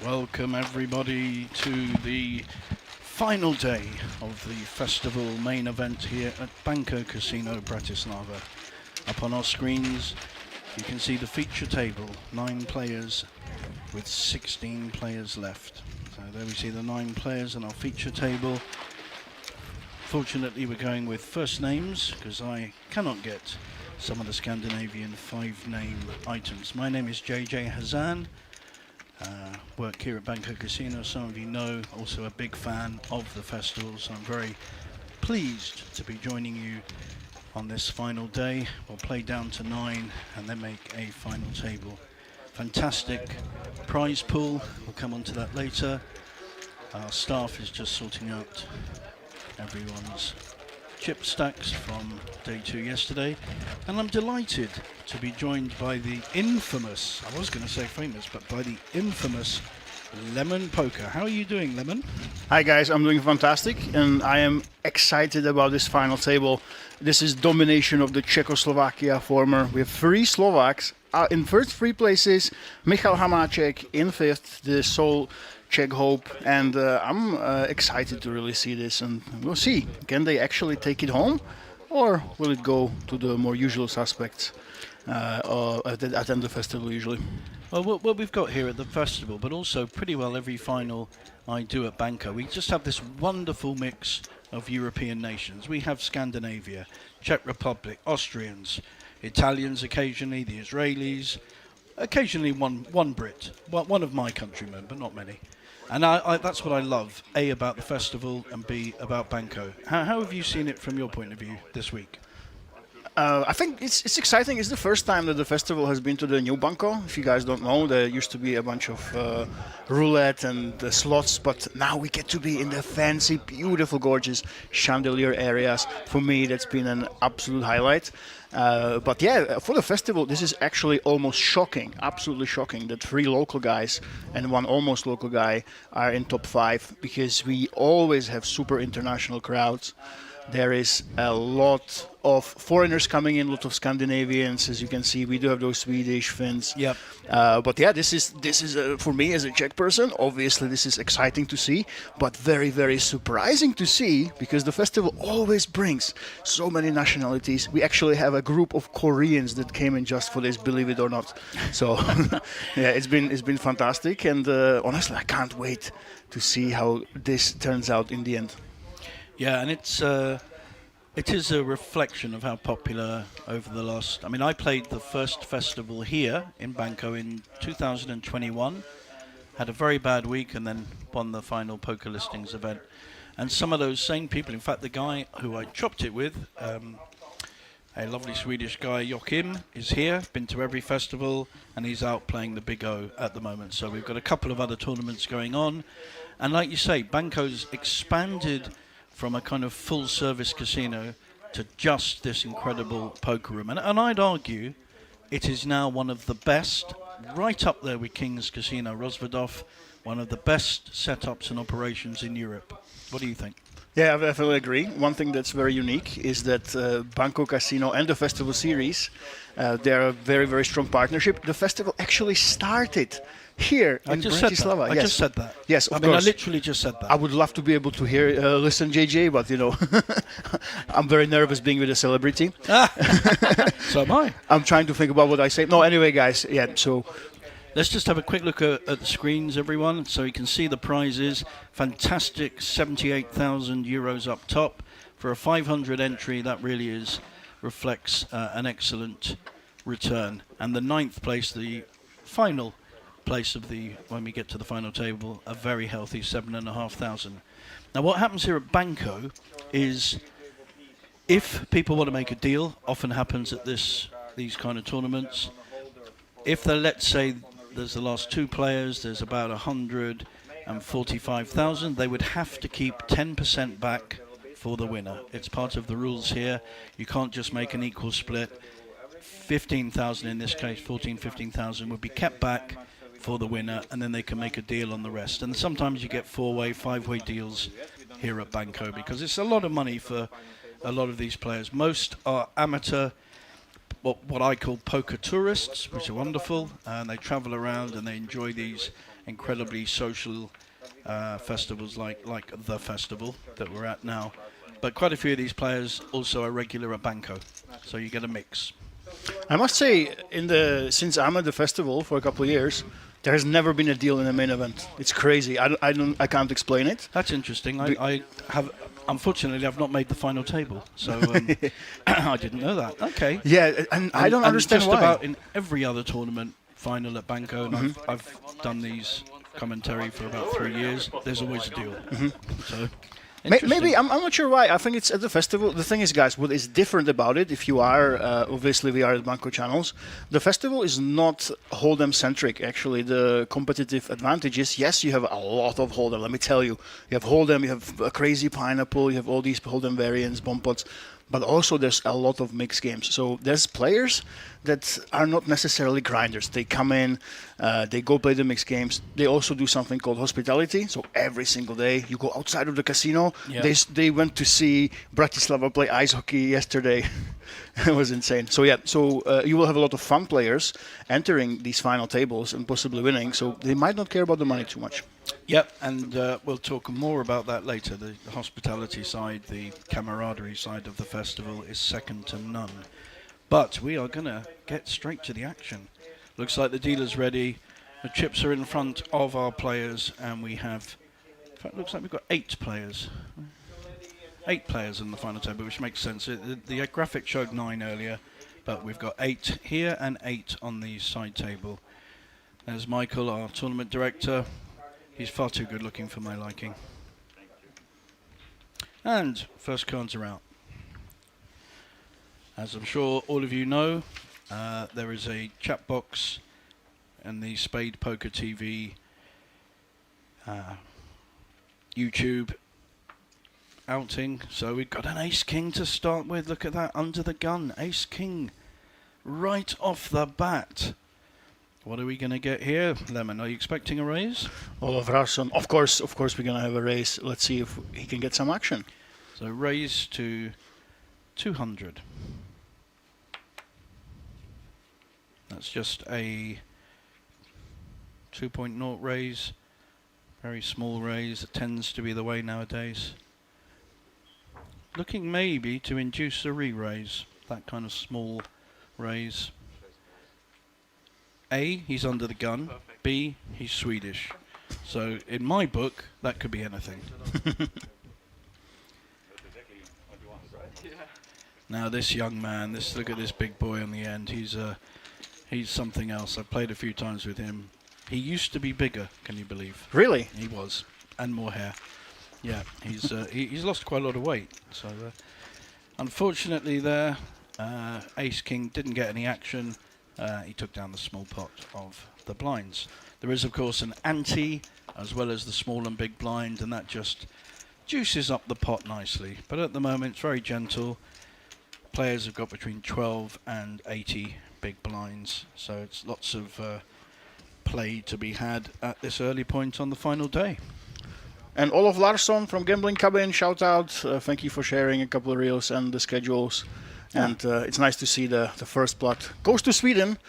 Welcome everybody to the final day of the festival main event here at Banco Casino Bratislava. Up on our screens you can see the feature table, 9 players with 16 players left. So there we see the 9 players on our feature table. Fortunately we're going with first names because I cannot get some of the Scandinavian 5-name items. My name is JJ Hazan. Work here at Banco Casino, some of you know, also a big fan of the festival, so I'm very pleased to be joining you on this final day. We'll play down to 9 and then make a final table. Fantastic prize pool, we'll come on to that later. Our staff is just sorting out everyone's chip stacks from day 2 yesterday, and I'm delighted to be joined by the infamous, I was going to say famous, but by the infamous Lemon Poker. How are you doing, Lemon? Hi guys, I'm doing fantastic and I am excited about this final table. This is domination of the Czechoslovakia former. We have 3 Slovaks in first 3 places, Michal Hamáček in 5th, the sole Czech hope, and I'm excited to really see this, and we'll see, can they actually take it home or will it go to the more usual suspects at the end of the festival usually. Well, what we've got here at the festival, but also pretty well every final I do at Banco, we just have this wonderful mix of European nations. We have Scandinavia, Czech Republic, Austrians, Italians occasionally, the Israelis, occasionally one Brit, one of my countrymen, but not many. And that's what I love, A, about the festival, and B, about Banco. How have you seen it from your point of view this week? I think it's exciting. It's the first time that the festival has been to the new Banco. If you guys don't know, there used to be a bunch of roulette and slots, but now we get to be in the fancy, beautiful, gorgeous chandelier areas. For me, that's been an absolute highlight. But yeah, for the festival, this is actually almost shocking, absolutely shocking, that 3 local guys and 1 almost local guy are in top 5, because we always have super international crowds. There is a lot of foreigners coming in, a lot of Scandinavians, as you can see. We do have those Swedish, Finns. Yep. But yeah, this is for me as a Czech person, obviously this is exciting to see, but very, very surprising to see, because the festival always brings so many nationalities. We actually have a group of Koreans that came in just for this, believe it or not. So yeah, it's been fantastic, and honestly, I can't wait to see how this turns out in the end. Yeah, and it is a reflection of how popular over the last... I mean, I played the first festival here in Banco in 2021, had a very bad week, and then won the final poker listings event. And some of those same people, in fact, the guy who I chopped it with, a lovely Swedish guy, Joachim, is here, been to every festival, and he's out playing the Big O at the moment. So we've got a couple of other tournaments going on. And like you say, Banco's expanded from a kind of full-service casino to just this incredible poker room. And I'd argue it is now one of the best, right up there with King's Casino Rozvadov, one of the best setups and operations in Europe. What do you think? Yeah, I definitely agree. One thing that's very unique is that Banco Casino and the Festival Series, they're a very, very strong partnership. The festival actually started here in Bratislava. I just said that. Yes, of course. I literally just said that. I would love to be able to listen, JJ, but you know, I'm very nervous being with a celebrity. So am I. I'm trying to think about what I say. No, anyway, guys, yeah, so... Let's just have a quick look at the screens, everyone, so you can see the prizes. Fantastic 78,000 euros up top. For a 500 entry, that really reflects an excellent return. And the 9th place, the final place when we get to the final table, a very healthy 7,500. Now what happens here at Banco is, if people want to make a deal, often happens at these kind of tournaments, if they're, let's say, there's the last 2 players, there's about 145,000, they would have to keep 10% back for the winner. It's part of the rules here. You can't just make an equal split. 15,000 in this case, 15,000 would be kept back for the winner, and then they can make a deal on the rest. And sometimes you get 4-way, 5-way deals here at Banco, because it's a lot of money for a lot of these players. Most are amateur, what I call poker tourists, which are wonderful, and they travel around and they enjoy these incredibly social festivals like the festival that we're at now. But quite a few of these players also are regular at Banco, so you get a mix. I must say, since I'm at the festival for a couple of years, there has never been a deal in the main event. It's crazy. I can't explain it. That's interesting. I have, unfortunately, I've not made the final table, so I didn't know that. Okay. Yeah, and I don't understand just why. about in every other tournament final at Banco, and I've done these commentary for about 3 years. There's always a deal. So. Maybe I'm not sure why. I think it's at the festival. The thing is, guys, what is different about it? If you are obviously we are at Banco channels, the festival is not hold'em centric. Actually, the competitive advantage is yes, you have a lot of hold'em. Let me tell you, you have hold'em, you have a crazy pineapple, you have all these hold'em variants, bomb pots. But also there's a lot of mixed games. So there's players that are not necessarily grinders. They come in, they go play the mixed games. They also do something called hospitality. So every single day you go outside of the casino. Yeah. They went to see Bratislava play ice hockey yesterday. It was insane. So yeah, you will have a lot of fun players entering these final tables and possibly winning. So they might not care about the money too much. Yep, and we'll talk more about that later. The hospitality side, the camaraderie side of the festival is second to none. But we are going to get straight to the action. Looks like the dealer's ready. The chips are in front of our players, and we have, in fact, looks like we've got 8 players. 8 players on the final table, which makes sense. The graphic showed 9 earlier, but we've got 8 here and 8 on the side table. There's Michael, our tournament director. He's far too good looking for my liking. And first cards are out. As I'm sure all of you know, there is a chat box and the SpadePoker TV YouTube outing. So we've got an Ace King to start with. Look at that, under the gun. Ace King right off the bat. What are we going to get here, Lemon? Are you expecting a raise? Olaf Rarsson, of course, we're going to have a raise. Let's see if he can get some action. So raise to 200. That's just a 2.0 raise. Very small raise. It tends to be the way nowadays. Looking maybe to induce a re-raise. That kind of small raise. A, he's under the gun. B, he's Swedish. So in my book, that could be anything. Now this young man, look at this big boy on the end. He's something else. I've played a few times with him. He used to be bigger, can you believe? Really? He was, and more hair. Yeah, he's lost quite a lot of weight. So unfortunately there, Ace King didn't get any action. He took down the small pot of the blinds. There is, of course, an ante, as well as the small and big blind, and that just juices up the pot nicely. But at the moment, it's very gentle. Players have got between 12 and 80 big blinds, so it's lots of play to be had at this early point on the final day. And Olaf Larsson from Gambling Cabin, shout out. Thank you for sharing a couple of reels and the schedules. And it's nice to see the first blood goes to Sweden,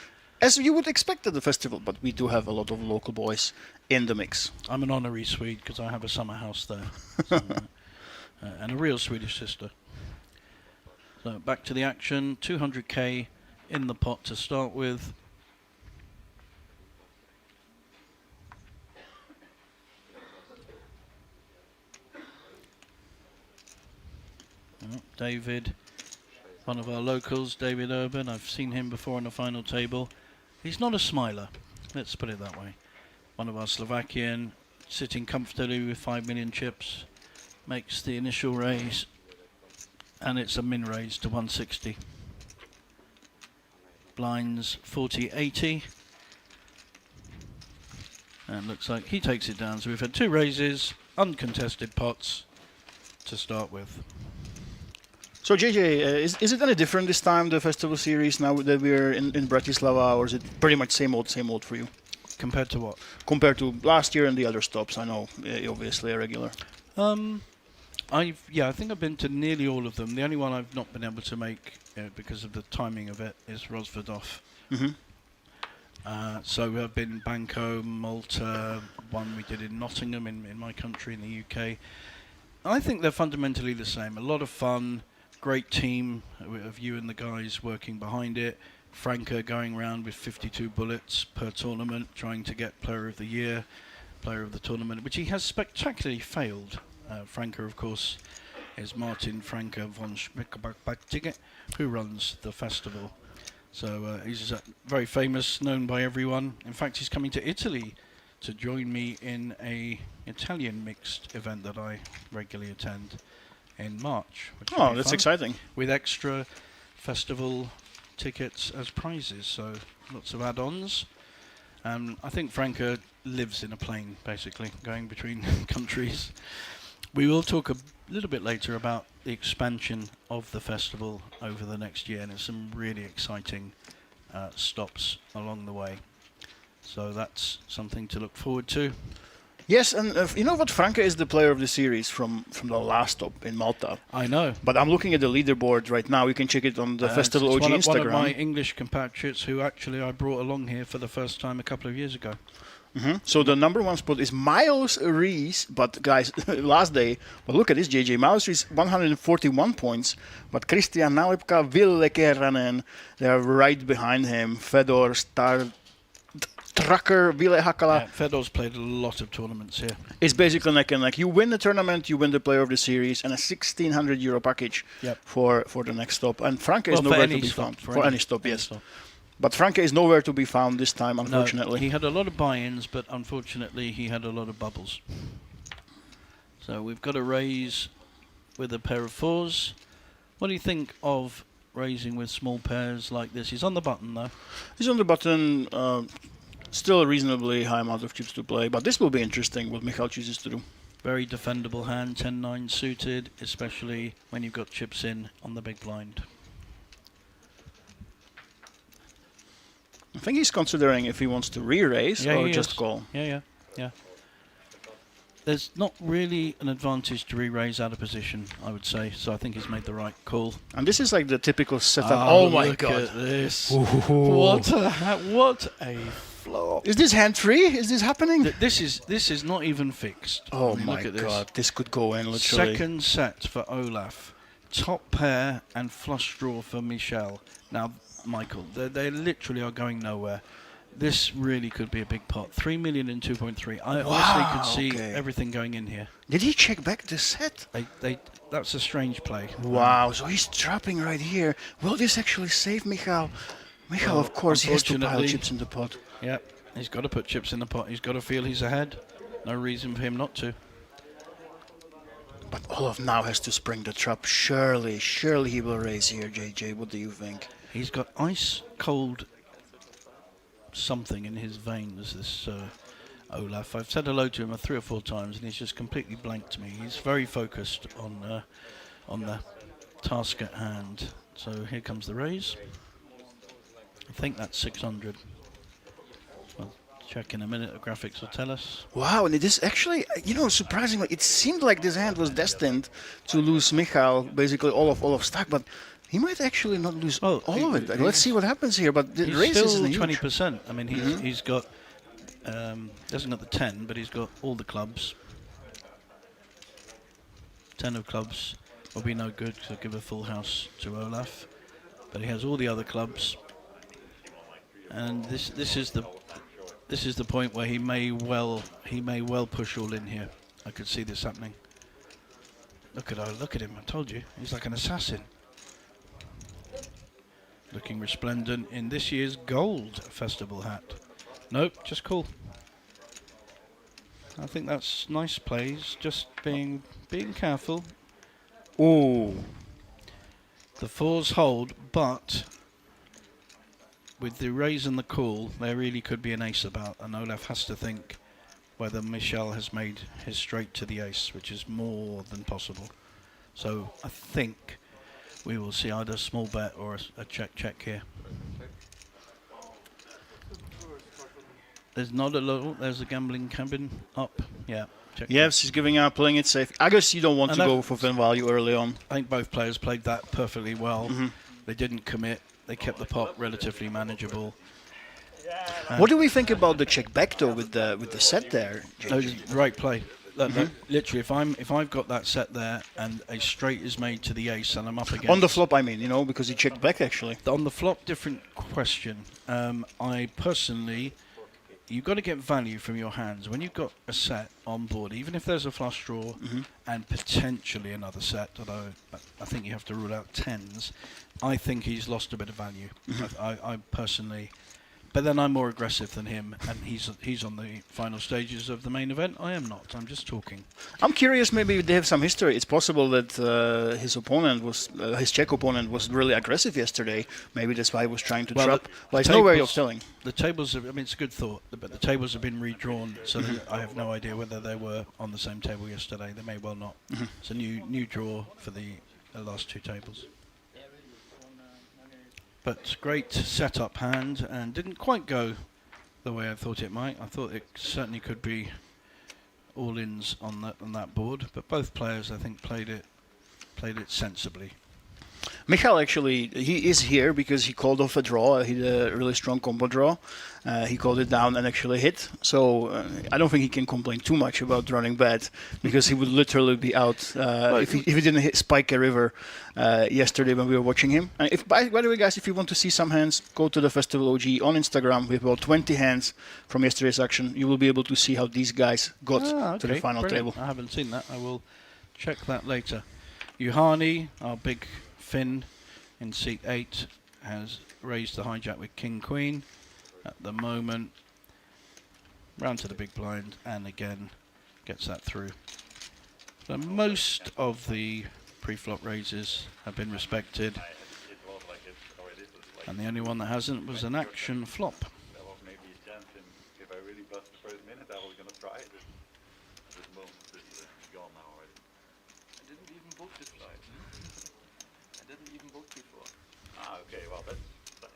as you would expect at the festival. But we do have a lot of local boys in the mix. I'm an honorary Swede because I have a summer house there. So, and a real Swedish sister. So back to the action. 200k in the pot to start with. David. One of our locals, David Urban. I've seen him before on the final table. He's not a smiler, let's put it that way. One of our Slovakian, sitting comfortably with 5 million chips, makes the initial raise, and it's a min raise to 160. Blinds 40-80. And looks like he takes it down. So we've had 2 raises, uncontested pots to start with. So JJ, is it any different this time, the festival series, now that we're in Bratislava, or is it pretty much same old for you? Compared to what? Compared to last year and the other stops, I know, obviously a regular. I think I've been to nearly all of them. The only one I've not been able to make because of the timing of it is Rosvadov. Mm-hmm. So I've been Banco, Malta, one we did in Nottingham in my country in the UK. I think they're fundamentally the same. A lot of fun, great team of you and the guys working behind it. Franca going around with 52 bullets per tournament, trying to get Player of the Year, Player of the Tournament, which he has spectacularly failed. Franca, of course, is Martin Franca von Schmickerbach, who runs the festival. So he's very famous, known by everyone. In fact, he's coming to Italy to join me in a Italian mixed event that I regularly attend in March. Oh, that's exciting. With extra festival tickets as prizes, so lots of add-ons. I think Franca lives in a plane, basically, going between countries. We will talk a little bit later about the expansion of the festival over the next year, and there's some really exciting stops along the way. So that's something to look forward to. Yes, and you know what? Franca is the player of the series from the last stop in Malta. I know. But I'm looking at the leaderboard right now. You can check it on the Festival OG Instagram. One of my English compatriots who actually I brought along here for the first time a couple of years ago. So the number one spot is Miles Rees, but guys, last day, but look at this, JJ. Miles Rees, 141 points, but Christian Nalipka, Ville Kerranen, they are right behind him. Fedor, Star, Trucker, Ville Hakala. Yeah, Fedor's played a lot of tournaments here. It's basically neck and neck. You win the tournament, you win the player of the series, and a €1,600 package for the next stop. And Franca is nowhere to be found. For any stop, yes. Stop. But Franca is nowhere to be found this time, unfortunately. No, he had a lot of buy-ins, but unfortunately he had a lot of bubbles. So we've got a raise with a pair of fours. What do you think of raising with small pairs like this? He's on the button, though. He's on the button. Still a reasonably high amount of chips to play, but this will be interesting what Michal chooses to do. Very defendable hand, 10-9 suited, especially when you've got chips in on the big blind. I think he's considering if he wants to re-raise or just call. Yeah. There's not really an advantage to re-raise out of position, I would say, so I think he's made the right call. And this is like the typical setup. Oh my god. Look at this. What a flop. Is this hand free? Is this happening? This is not even fixed. Oh my god, this could go in literally. Second set for Olaf. Top pair and flush draw for Michel. Now, Michael, they literally are going nowhere. This really could be a big pot. 3 million and 2.3. I honestly could see everything going in here. Did he check back the set? That's a strange play. Wow, so he's dropping right here. Will this actually save Michal? Michal, of course, he has to pile chips in the pot. Yep, he's got to put chips in the pot. He's got to feel he's ahead. No reason for him not to. But Olaf now has to spring the trap. Surely he will raise here, JJ. What do you think? He's got ice cold something in his veins, this Olaf. I've said hello to him 3 or 4 times and he's just completely blanked me. He's very focused on the task at hand. So here comes the raise. I think that's 600. We'll check in a minute, the graphics will tell us. Wow, and it is actually, surprisingly, it seemed like this hand was destined to lose Michal, basically all of stack, but he might actually not lose all of it. Let's see what happens here. But the race is still 20%. I mean, he's got doesn't got the 10, but he's got all the clubs. 10 of clubs will be no good to give a full house to Olaf, but he has all the other clubs. And this is the point where he may well push all in here. I could see this happening. Look at him! I told you, he's like an assassin. Looking resplendent in this year's gold festival hat. Nope, just cool. I think that's nice plays, just being careful. Ooh. The fours hold, but with the raise and the call, there really could be an ace about, and Olaf has to think whether Michel has made his straight to the ace, which is more than possible. So I think we will see either a small bet or a check here. There's not a low. There's a gambling cabin up. Yeah. Check. Yes, he's giving up, playing it safe. I guess you don't want to go for fin value early on. I think both players played that perfectly well. They didn't commit. They kept the pot relatively manageable. What do we think about the check back though with the set there? No, JJ? it's right play. Literally, if I've got that set there and a straight is made to the ace and I'm up against On the flop, I mean, because he checked back actually. on the flop, different question. I personally, you've got to get value from your hands when you've got a set on board, even if there's a flush draw and potentially another set. Although I think you have to rule out tens. I think he's lost a bit of value. I personally. But then I'm more aggressive than him, and he's on the final stages of the main event. I am not. I'm just talking. I'm curious. Maybe they have some history. It's possible that his Czech opponent was really aggressive yesterday. Maybe that's why he was trying to trap. Well, there's no way of telling. The tables. I mean, it's a good thought, but the tables have been redrawn, so that I have no idea whether they were on the same table yesterday. They may well not. It's a new draw for the last two tables. But great setup hand, and didn't quite go the way I thought it might. I thought it certainly could be all-ins on that board, but both players I think played it sensibly. Michal actually, he is here because he called off a draw. He had a really strong combo draw. He called it down and actually hit. So I don't think he can complain too much about running bad because he would literally be out if he didn't spike a river yesterday when we were watching him. By the way, guys, if you want to see some hands, go to the Festival OG on Instagram. We have about 20 hands from yesterday's action. You will be able to see how these guys got to the final brilliant. table. I haven't seen that. I will check that later. Juhani, our big Finn in seat 8, has raised the hijack with King Queen at the moment. Round to the big blind and again gets that through. So most of the pre-flop raises have been respected, and the only one that hasn't was an action flop. There was maybe a chance if I really bust the first minute, I was going to try it. This moment is gone now already. I didn't even book this flight. I didn't even book before. Okay, well that's,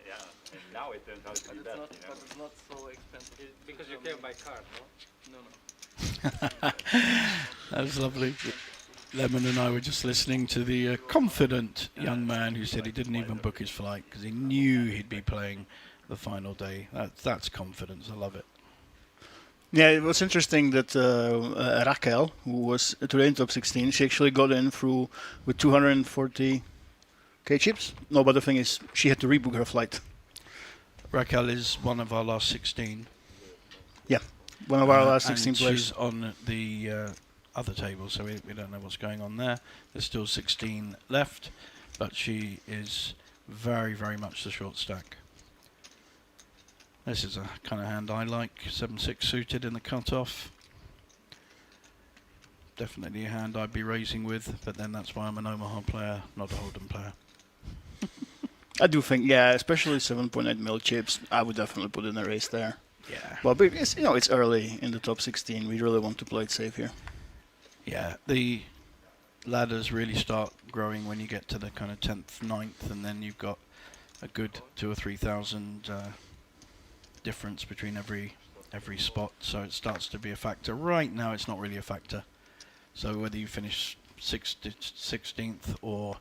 yeah, and now it turns out to be that, But it's not so expensive. Because you came by car, no? No. That was lovely. Lemon and I were just listening to the confident young man who said he didn't even book his flight because he knew he'd be playing the final day. That's confidence. I love it. Yeah, it was interesting that Raquel, who was today in top 16, she actually got in through with 240k chips. No, but the thing is, she had to rebook her flight. Raquel is one of our last 16. Yeah, one of our last 16 and players. she's on the other table, so we don't know what's going on there. There's still 16 left, but she is very, very much the short stack. This is a kind of hand I like, 7-6 suited in the cutoff. Definitely a hand I'd be raising with, but then that's why I'm an Omaha player, not a Hold'em player. I do think, yeah, especially 7.8 mil chips, I would definitely put in a race there. Yeah. Well, but it's, it's early in the top 16. We really want to play it safe here. Yeah, the ladders really start growing when you get to the kind of 10th, 9th, and then you've got a good 2,000 or 3,000 difference between every spot, so it starts to be a factor. Right now, it's not really a factor. So whether you finish 16th or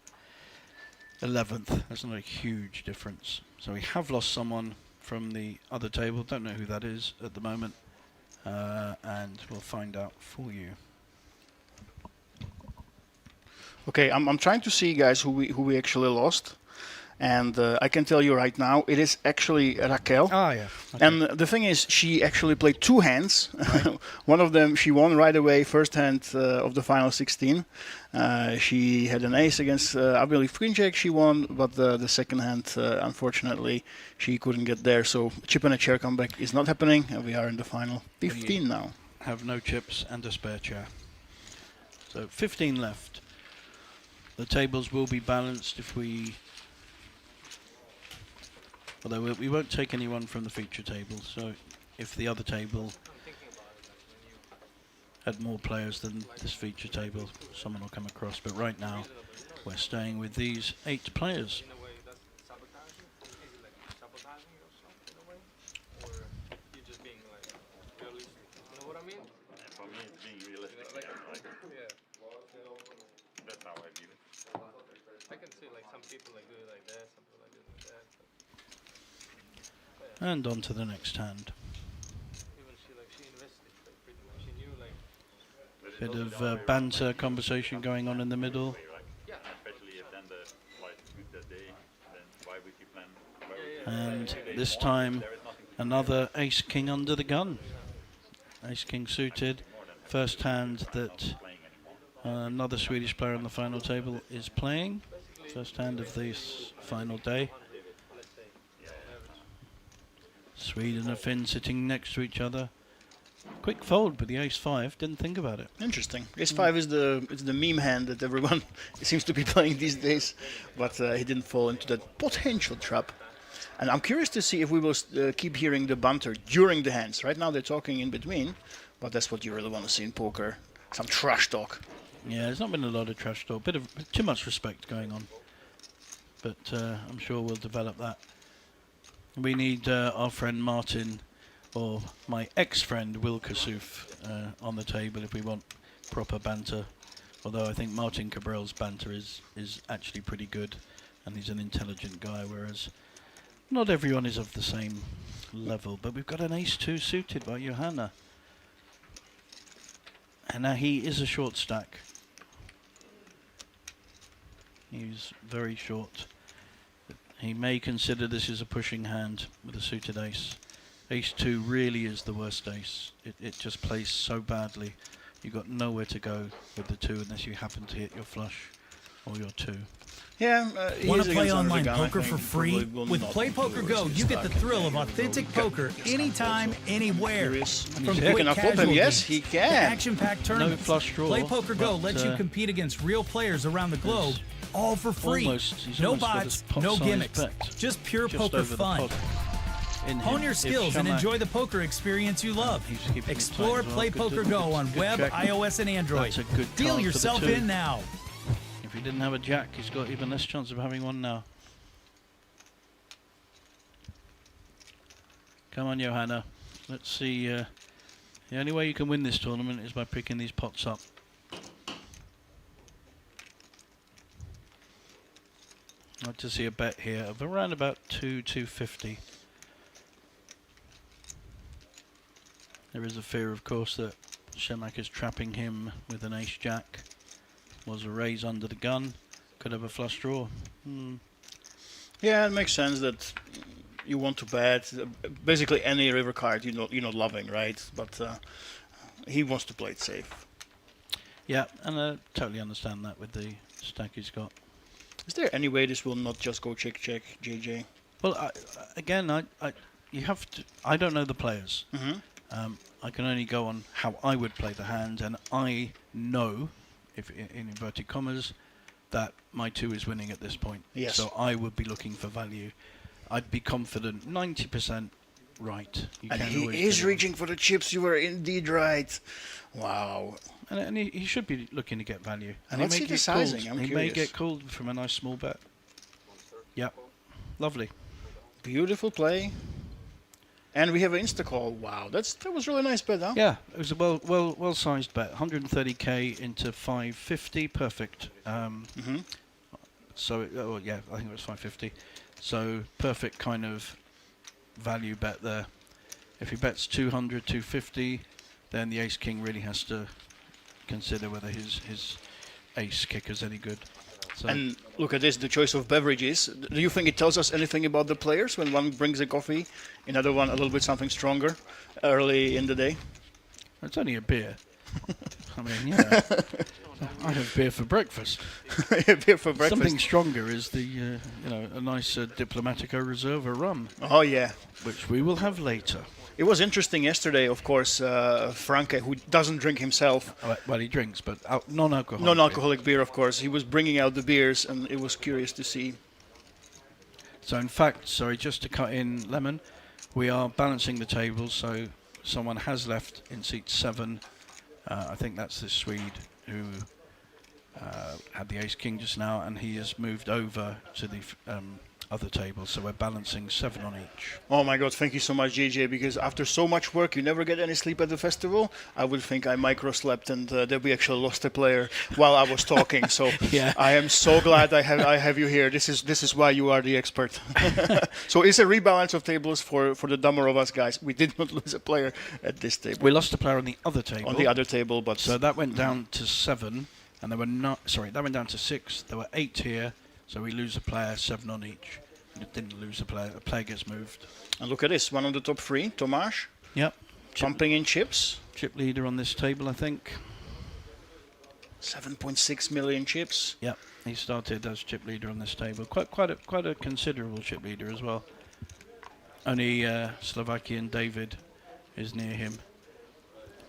11th, there's not a huge difference. So we have lost someone from the other table. Don't know who that is at the moment, and we'll find out for you. Okay, I'm trying to see, guys, who we actually lost. And I can tell you right now, it is actually Raquel. Ah, yeah. Okay. And the thing is, she actually played two hands. Right. One of them, she won right away, first hand of the final 16. She had an ace against, I believe, Queen Jack she won, but the second hand, unfortunately, she couldn't get there. So chip and a chair comeback is not happening, and we are in the final 15 now. Have no chips and a spare chair. So 15 left. The tables will be balanced if we... Although we won't take anyone from the feature table, so if the other table had more players than this feature table, someone will come across. But right now, we're staying with these 8 players. In a way, that's sabotaging. Is it like sabotaging yourself in a way? Or you just being like realistic? You know what I mean? For me, it's being realistic. Yeah. That's how I view it. I can see like some people like do it like that, some people like do it like that. And on to the next hand. Even she invested like pretty much. She knew like Bit of banter conversation going on in the middle. Yeah. Especially if then the flight is good that day, then why would you plan? And this time, another ace-king under the gun. Ace-king suited. First hand that another Swedish player on the final table is playing. First hand of this final day. Sweden and Finn sitting next to each other. Quick fold with the ace-5. Didn't think about it. Interesting. Ace-5 is the meme hand that everyone seems to be playing these days, but he didn't fall into that potential trap. And I'm curious to see if we will keep hearing the banter during the hands. Right now they're talking in between, but that's what you really want to see in poker. Some trash talk. Yeah, there's not been a lot of trash talk. Bit of too much respect going on. But I'm sure we'll develop that. We need our friend Martin, or my ex-friend Will Kasuf, on the table if we want proper banter. Although I think Martin Cabral's banter is actually pretty good, and he's an intelligent guy, whereas not everyone is of the same level. But we've got an ace-2 suited by Johanna. And now he is a short stack. He's very short. He may consider this as a pushing hand with a suited ace. Ace-2 really is the worst ace. It just plays so badly. You've got nowhere to go with the 2 unless you happen to hit your flush or your 2. Yeah, Want to play online poker for free? With PlayPoker Go, you get the thrill of authentic poker anytime, anywhere. From quick Can I flip him? casual Yes, games he to can. action-packed tournaments. flush draw, PlayPoker Go but, lets you compete against real players around the globe, all for free. He's No almost got bots, his pot no size gimmicks, bet just pure just poker over the fun. pot in Hone him. your If skills and Shamak- enjoy the poker experience you love. He's keeping it Explore tight as well. Good PlayPoker to- Go on good web, check. iOS, and Android. That's a good Deal card for the yourself 2. in now. If he didn't have a jack, he's got even less chance of having one now. Come on, Johanna. Let's see. The only way you can win this tournament is by picking these pots up. I'd like to see a bet here of around about 250. There is a fear, of course, that Shemak is trapping him with an ace-jack. Was a raise under the gun. Could have a flush draw. Yeah, it makes sense that you want to bet basically any river card you're not loving, right? But he wants to play it safe. Yeah, and I totally understand that with the stack he's got. Is there any way this will not just go check, JJ? Well, you have to. I don't know the players. I can only go on how I would play the hand, and I know, if in inverted commas, that my 2 is winning at this point. Yes. So I would be looking for value. I'd be confident, 90% right. You And can he always is get it reaching for the chips. You were indeed right. Wow. And he should be looking to get value. And he let's may see the get sizing, called. I'm He may curious. get called from a nice small bet. Yep. Lovely. Beautiful play. And we have an insta call. Wow, that was really nice bet, huh? Yeah, it was a well sized bet. 130k into 550, perfect. So yeah, I think it was 550. So perfect kind of value bet there. If he bets 200, 250, then the ace king really has to consider whether his ace kicker's any good. So And look at this, the choice of beverages. Do you think it tells us anything about the players when one brings a coffee, another one a little bit something stronger early in the day? it's only a beer. I mean, yeah. I have beer for breakfast. Beer for breakfast. Something stronger is the a nice Diplomatico Reserva rum, Oh yeah. which we will have later. It was interesting yesterday, of course, Franke, who doesn't drink himself, Well, he drinks, but non-alcoholic. non-alcoholic beer, of course, he was bringing out the beers, and it was curious to see. So in fact, sorry, just to cut in, Lemon, we are balancing the tables, so someone has left in seat 7. I think that's the Swede who had the ace-king just now, and he has moved over to the other table, so we're balancing 7 on each. Oh my God, thank you so much, JJ, because after so much work, you never get any sleep at the festival. I would think I micro-slept and that we actually lost a player while I was talking. So Yeah. I am so glad I have you here. This is why you are the expert. So it's a rebalance of tables for the dumber of us guys. We did not lose a player at this table. We lost a player on the other table. On the other table, but... So that went down to 7, and there were not... Sorry, that went down to 6. There were 8 here, so we lose a player, 7 on each. We didn't lose a player gets moved. And look at this, one of the top 3, Tomáš. Yep. Pumping in chips. Chip leader on this table, I think. 7.6 million chips. Yep, he started as chip leader on this table. Quite a considerable chip leader as well. Only Slovakian David is near him.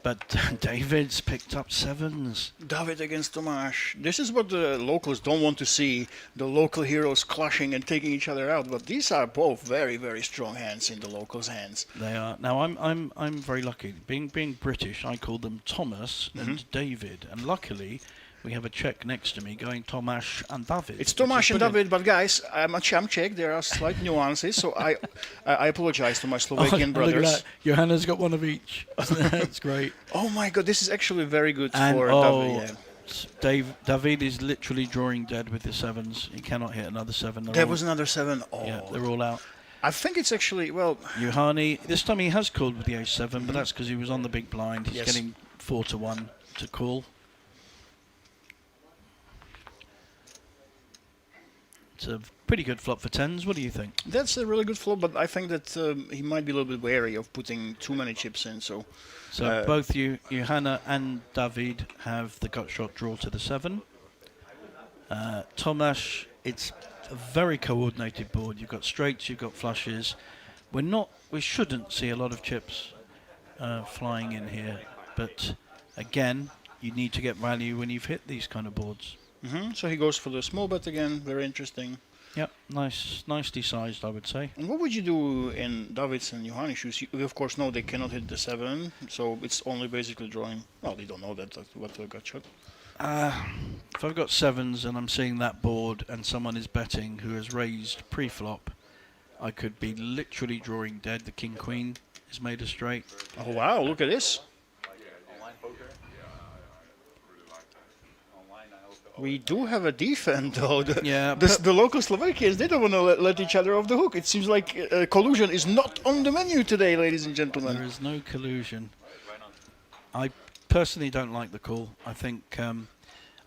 But David's picked up 7s. David against Tomáš. This is what the locals don't want to see. The local heroes clashing and taking each other out. But these are both very, very strong hands in the locals' hands. They are. Now I'm very lucky. Being British, I call them Thomas and David. And luckily, we have a Czech next to me going Tomáš and David. It's Tomáš and David, but guys, I'm Czech. There are slight nuances, so I apologize to my Slovakian brothers. Look at that. Johanna's got one of each. That's great. Oh my God, this is actually very good And for David. Yeah. David is literally drawing dead with the 7s. He cannot hit another 7. There was another 7. Oh. Yeah, they're all out. I think it's actually, well... Juhani, this time he has called with the ace-7, but that's because he was on the big blind. He's Yes. getting 4 to 1 to call. It's a pretty good flop for 10s. What do you think? That's a really good flop, but I think that he might be a little bit wary of putting too many chips in, so... So both Johanna and David have the gut shot draw to the 7. Tomáš, it's a very coordinated board. You've got straights, you've got flushes. We shouldn't see a lot of chips flying in here, but again, you need to get value when you've hit these kind of boards. So he goes for the small bet again, very interesting. Yep, nicely sized, I would say. And what would you do in David's and Johanni's shoes? You of course know they cannot hit the 7, so it's only basically drawing. Well, they don't know that's what the gut shot. If I've got 7s and I'm seeing that board and someone is betting who has raised pre-flop, I could be literally drawing dead. The king-queen is made a straight. Oh wow, look at this. Online poker. Online, I also. We do have a defend though. Yeah, The local Slovakians, they don't want to let each other off the hook. It seems like collusion is not on the menu today, ladies and there gentlemen. is no collusion. I personally don't like the call. I think I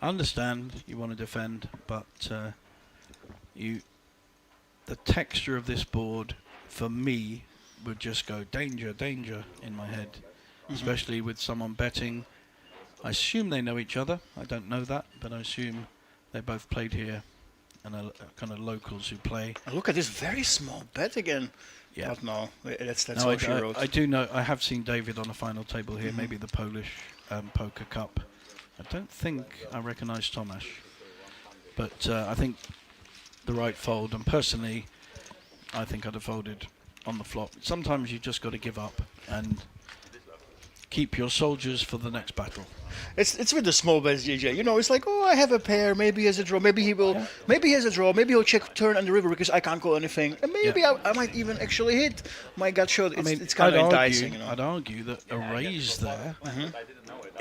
understand you want to defend, but the texture of this board for me would just go danger, danger in my head, especially with someone betting. I assume they know each other. I don't know that, but I assume they both played here and are kind of locals who play. And look at this very small bet again. Yeah. But no, that's No, how she wrote. I do know. I have seen David on a final table here, maybe the Polish Poker Cup. I don't think I recognise Tomáš, but I think the right fold. And personally, I think I'd have folded on the flop. Sometimes you just got to give up and keep your soldiers for the next battle. It's with the small bets, JJ. You know, it's like, oh, I have a pair. Maybe he has a draw. Maybe he will. Yeah. Maybe he has a draw. Maybe he'll check turn and the river because I can't call anything. And maybe Yeah. I might even actually hit my gut shot. It's, I mean, it's kind of enticing, you I'd know. argue that a raise there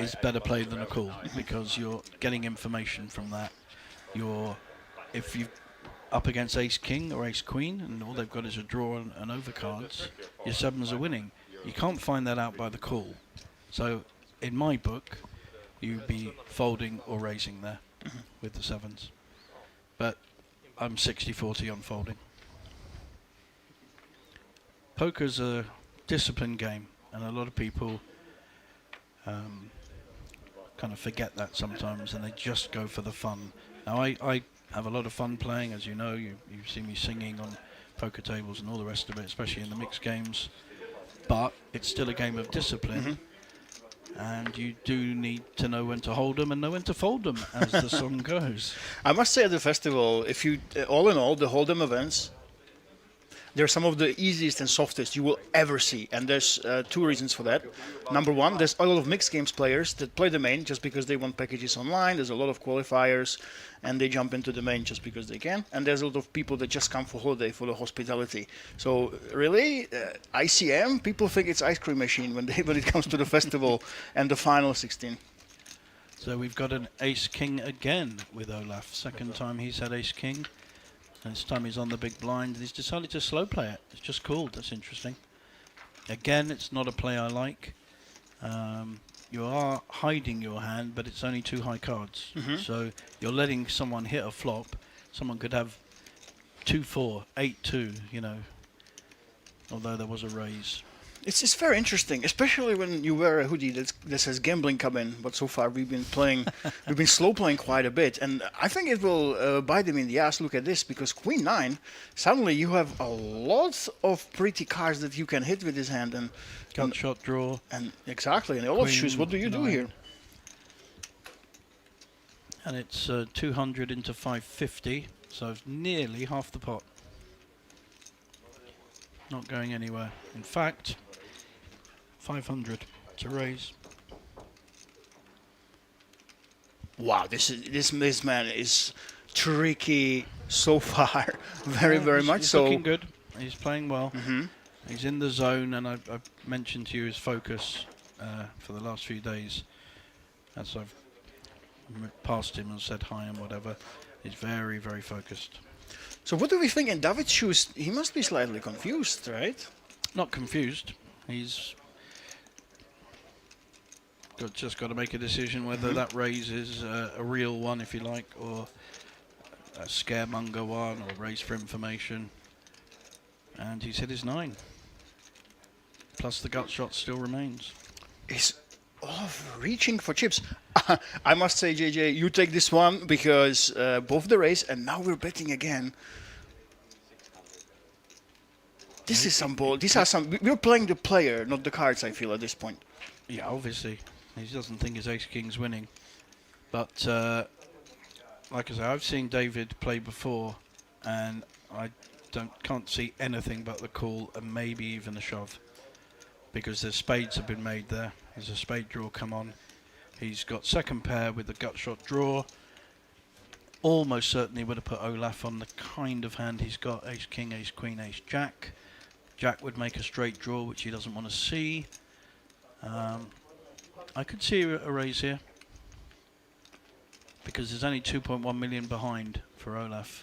is better played than a call because you're getting information from that. If you up against ace king or ace queen and all they've got is a draw and overcards, your 7s are winning. You can't find that out by the call. So in my book, you'd be folding or raising there with the 7s. But I'm 60-40 on folding. Poker's a disciplined game, and a lot of people kind of forget that sometimes, and they just go for the fun. Now, I have a lot of fun playing, as you know. You see me singing on poker tables and all the rest of it, especially in the mixed games. But it's still a game of discipline. And you do need to know when to hold them and know when to fold them, as the song goes. I must say at the festival, if you, all in all, the Hold'em events, they're some of the easiest and softest you will ever see. And there's two reasons for that. Number one, there's a lot of mixed games players that play the main just because they want packages online. There's a lot of qualifiers, and they jump into the main just because they can. And there's a lot of people that just come for holiday, for the hospitality. So really, ICM, people think it's ice cream machine when it comes to the festival and the final 16. So we've got an ace-king again with Olaf. Second time he's had ace-king. And this time he's on the big blind. He's decided to slow play it. It's just called. That's interesting. Again, it's not a play I like. You are hiding your hand, but it's only 2 high cards. So you're letting someone hit a flop. Someone could have 2-4, 8-2, you know, although there was a raise. It's very interesting, especially when you wear a hoodie that says gambling come in. But so far we've been slow playing quite a bit, and I think it will bite them in the ass. Look at this, because Queen 9, suddenly you have a lot of pretty cards that you can hit with this hand, and Gut shot draw. And exactly, and Olaf shoes. What do you do here? And it's 200 into 550, so it's nearly half the pot. Not going anywhere. In fact, 500 to raise. Wow, this man is tricky so far, very much He's so. looking good. He's playing well. He's in the zone, and I've mentioned to you his focus for the last few days. As I've passed him and said hi and whatever, he's very focused. So what do we think in David's shoes? He must be slightly confused, right? Not confused. He's just got to make a decision whether that raise is a real one, if you like, or a scaremonger one, or raise for information. And he's hit his 9. Plus the gut shot still remains. Is Olaf reaching for chips? I must say, JJ, you take this one because both the raise and now we're betting again. This is some ball. These are some. We're playing the player, not the cards. I feel at this point. Yeah, obviously he doesn't think his ace king's winning, but like I say, I've seen David play before, and I can't see anything but the call and maybe even a shove, because the spades have been made there. There's a spade draw come on. He's got second pair with the gut shot draw. Almost certainly would have put Olaf on the kind of hand he's got: ace king, ace queen, ace jack. Jack would make a straight draw, which he doesn't want to see. I could see a raise here, because there's only 2.1 million behind for Olaf.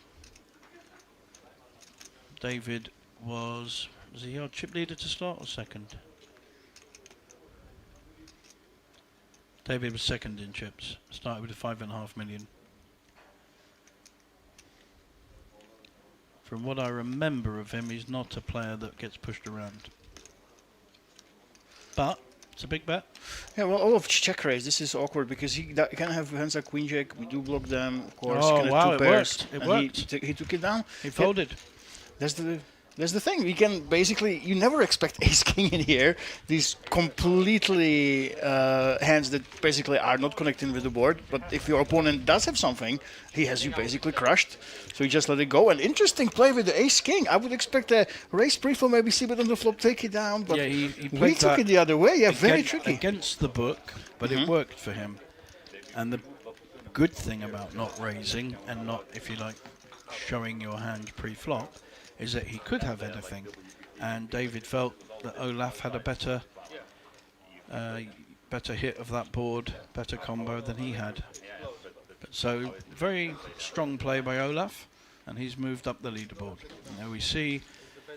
David was he our chip leader to start or second? David was second in chips. Started with a 5.5 million. From what I remember of him, he's not a player that gets pushed around. But it's a big bet. Yeah, well, Olaf check raise. This is awkward because he can have hands like queen jack. We do block them, of course. Oh can have wow, two it pairs, worked. It and worked. He took it down. He folded. That's the thing. We can basically, you never expect ace king in here. These completely hands that basically are not connecting with the board. But if your opponent does have something, he has you basically crushed. So you just let it go. An interesting play with the ace king. I would expect a raise pre-flop, maybe see it on the flop, take it down. But Yeah, he we played took that it the other way. Yeah, very tricky. against the book, but it worked for him. And the good thing about not raising and not, if you like, showing your hand pre-flop is that he could have anything, and David felt that Olaf had a better hit of that board, better combo than he had. So very strong play by Olaf, and he's moved up the leaderboard. And there we see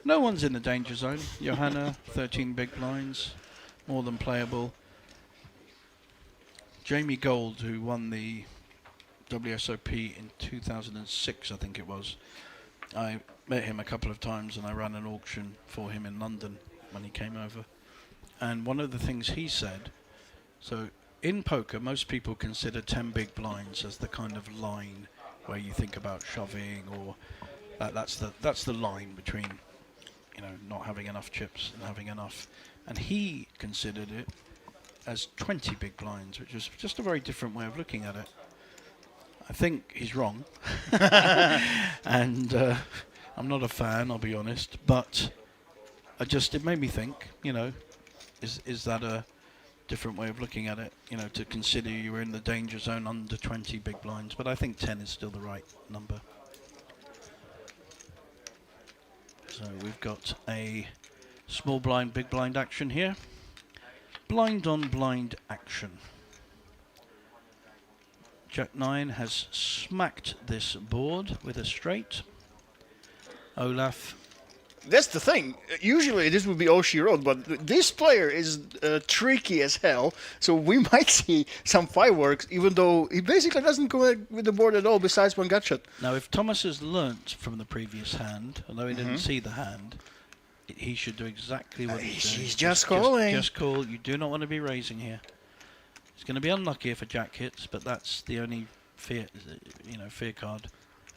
no one's in the danger zone. Johanna, 13 big blinds, more than playable. Jamie Gold, who won the WSOP in 2006, I think it was. I met him a couple of times, and I ran an auction for him in London when he came over. And one of the things he said, so in poker, most people consider 10 big blinds as the kind of line where you think about shoving, or that's the line between, you know, not having enough chips and having enough. And he considered it as 20 big blinds, which is just a very different way of looking at it. I think he's wrong, and I'm not a fan, I'll be honest, but it made me think, is that a different way of looking at it, to consider you're in the danger zone under 20 big blinds, but I think 10 is still the right number. So we've got a small blind, big blind action here. Blind on blind action. Jack 9 has smacked this board with a straight. Olaf. That's the thing. Usually this would be all she wrote, but this player is tricky as hell. So we might see some fireworks, even though he basically doesn't go with the board at all, besides one gut shot. Now, if Thomas has learnt from the previous hand, although he didn't see the hand, he should do exactly what he's doing. He's just calling. Just call. You do not want to be raising here. It's going to be unlucky if a jack hits, but that's the only fear card.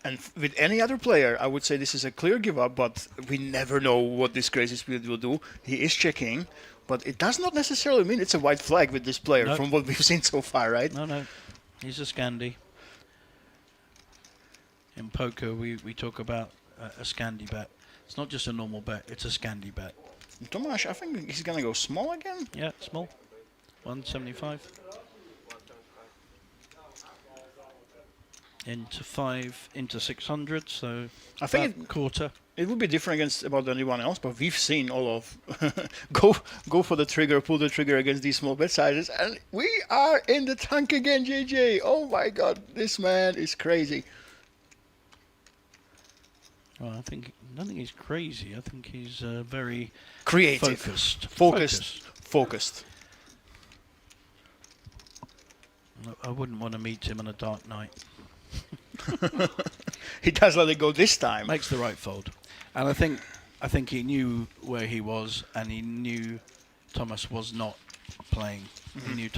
And with any other player, I would say this is a clear give up, but we never know what this crazy spirit will do. He is checking, but it does not necessarily mean it's a white flag with this player from what we've seen so far, right? No. He's a Scandi. In poker, we talk about a Scandi bet. It's not just a normal bet, it's a Scandi bet. Tomáš, I think he's going to go small again. Yeah, small. 175. Into 5, into 600, so I think quarter. It would be different against about anyone else, but we've seen all of go for the trigger, pull the trigger against these small bet sizes, and we are in the tank again, JJ. Oh my God, this man is crazy. Well, I don't think he's crazy. I think he's very creative, focused. I wouldn't want to meet him on a dark night. He does let it go this time. Makes the right fold, and I think he knew where he was, and he knew Thomas was not playing. He knew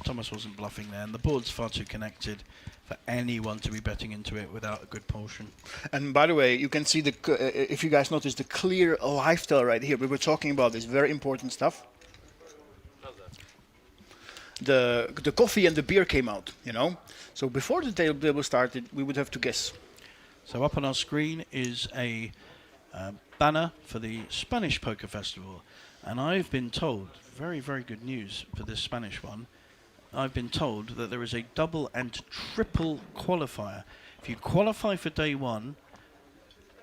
Thomas wasn't bluffing there, and the board's far too connected for anyone to be betting into it without a good portion. And by the way, you can see if you guys notice the clear lifestyle right here. We were talking about this very important stuff. The coffee and the beer came out, So before the table started, we would have to guess. So up on our screen is a banner for the Spanish Poker Festival. And I've been told, very, very good news for this Spanish one, I've been told that there is a double and triple qualifier. If you qualify for day one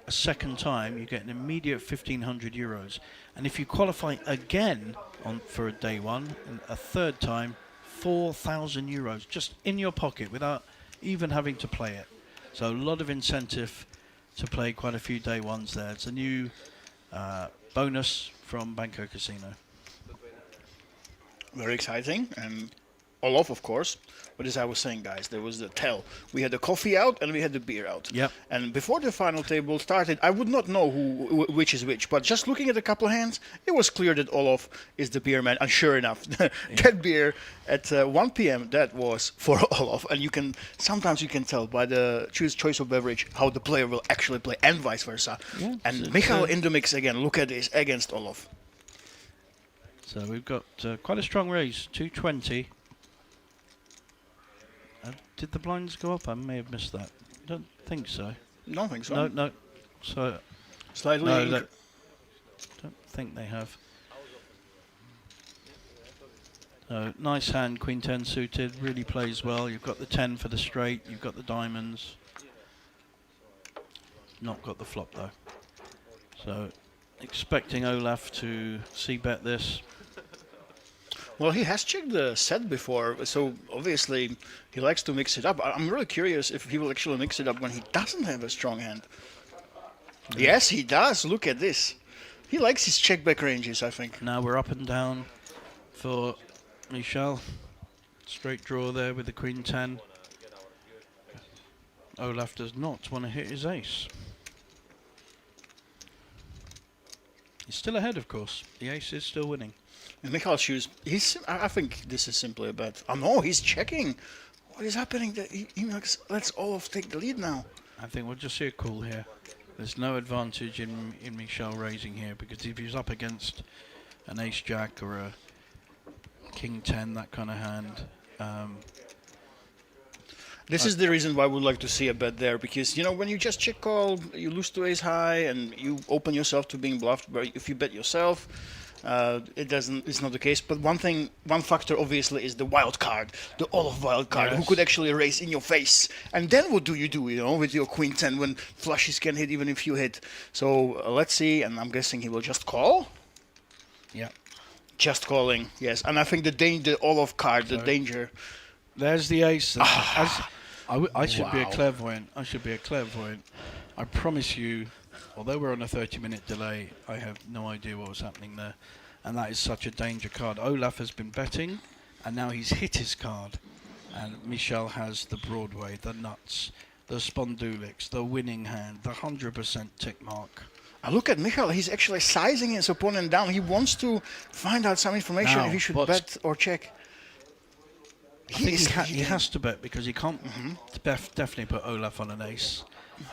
a second time, you get an immediate 1,500 euros. And if you qualify again for a day one, and a third time, 4,000 euros just in your pocket without even having to play it. So a lot of incentive to play quite a few day ones there. It's a new bonus from Banco Casino. Very exciting, and Olaf, of course. But as I was saying, guys, there was the tell. We had the coffee out and we had the beer out. Yep. And before the final table started, I would not know which is which. But just looking at a couple of hands, it was clear that Olaf is the beer man. And sure enough, that beer at 1 p.m., that was for Olaf. And sometimes you can tell by the choice of beverage how the player will actually play, and vice versa. Yeah, and Michal in the mix again. Look at this against Olaf. So we've got quite a strong raise, 220. Did the blinds go up? I may have missed that. Don't think so. Don't think so. No. So slightly. No, don't think they have. Nice hand, Queen 10 suited, really plays well. You've got the 10 for the straight, you've got the diamonds. Not got the flop though. So expecting Olaf to c-bet this. Well, he has checked the set before, so obviously he likes to mix it up. I'm really curious if he will actually mix it up when he doesn't have a strong hand. Yeah. Yes, he does. Look at this. He likes his check-back ranges, I think. Now we're up and down for Michel. Straight draw there with the Queen 10. Olaf does not want to hit his ace. He's still ahead, of course. The ace is still winning. And Michal shoes. I think this is simply a bet. Oh no, he's checking. What is happening? He lets Olaf take the lead now. I think we'll just see a call here. There's no advantage in Michel raising here, because if he's up against an ace jack or a king 10, that kind of hand. This is the reason why I would like to see a bet there, because when you just check call, you lose to ace high and you open yourself to being bluffed. But if you bet yourself, it's not the case. But one factor obviously is the wild card, the all-off wild card, who could actually raise in your face. And then what do you do, with your queen 10 when flushes can hit even if you hit? So let's see, and I'm guessing he will just call. Yeah. Just calling, yes. And I think the all-off card, the danger. There's the ace. I should be a clairvoyant. I promise you, although we're on a 30-minute delay, I have no idea what was happening there. And that is such a danger card. Olaf has been betting, and now he's hit his card. And Michel has the Broadway, the nuts, the Spondulics, the winning hand, the 100% tick mark. Look at Michal. He's actually sizing his opponent down. He wants to find out some information if he should bet or check. He has to bet because he can't definitely put Olaf on an ace,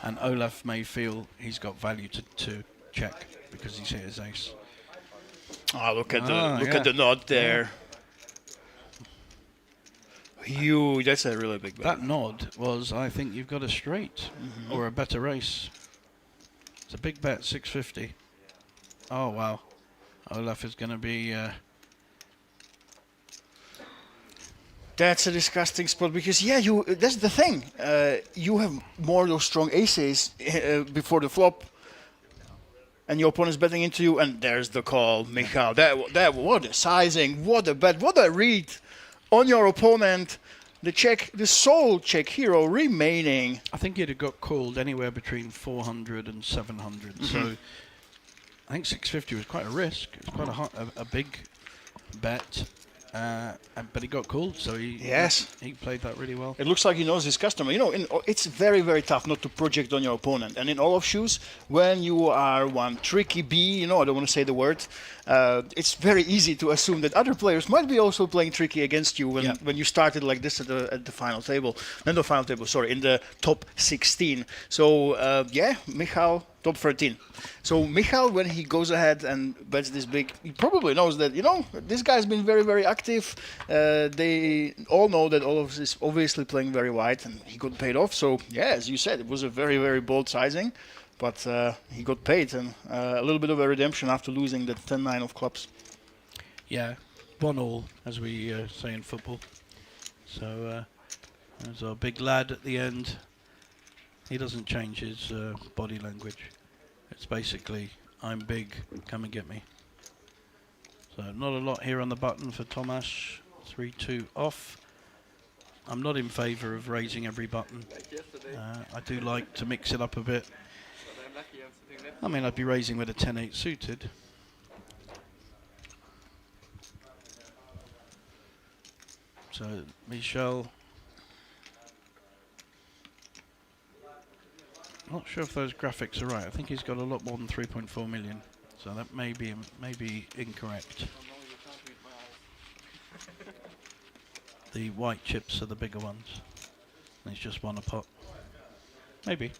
and Olaf may feel he's got value to check because he's hit his ace. Look at the nod there. Huge. That's a really big bet. That nod was, I think you've got a straight or a better ace. It's a big bet, 650. Oh wow, Olaf is going to be. That's a disgusting spot because that's the thing. You have more of those strong aces before the flop, and your opponent's betting into you, and there's the call, Michal. That what a sizing, what a bet, what a read on your opponent. The sole check hero remaining. I think he'd have got called anywhere between 400 and 700. So I think 650 was quite a risk. It was quite a big bet. But he got called, so he played that really well. It looks like he knows his customer. It's very, very tough not to project on your opponent. And in all of shoes, when you are one tricky B, I don't want to say the word, it's very easy to assume that other players might be also playing tricky against you when you started like this at the final table. Not the final table, sorry, in the top 16. So, Michal, top 13. So Michal, when he goes ahead and bets this big, he probably knows that, this guy's been very, very active. They all know that Olaf is obviously playing very wide, and he got paid off. So, as you said, it was a very, very bold sizing. But he got paid, and a little bit of a redemption after losing the 10-9 of clubs. Yeah, 1-1, as we say in football. So there's our big lad at the end. He doesn't change his body language. It's basically, I'm big, come and get me. So not a lot here on the button for Tomasz. 3-2 off. I'm not in favour of raising every button. I do like to mix it up a bit. I mean, I'd be raising with a 10-8 suited. So, Michel. Not sure if those graphics are right. I think he's got a lot more than 3.4 million. So that may be incorrect. The white chips are the bigger ones. And it's just one a pot. Maybe.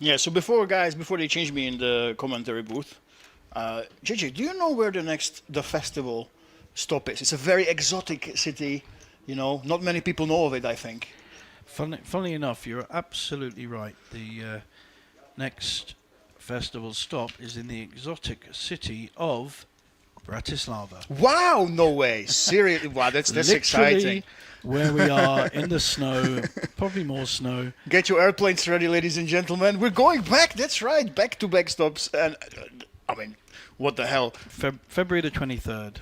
Yeah, so before they change me in the commentary booth, JJ, do you know where the festival stop is? It's a very exotic city, not many people know of it, I think. Funnily enough, you're absolutely right. The next festival stop is in the exotic city of Bratislava. Wow, no way. Seriously, wow, that's exciting. Where we are in the snow, probably more snow. Get your airplanes ready, ladies and gentlemen. We're going back, that's right, back-to-back stops. And I mean, what the hell? February the 23rd,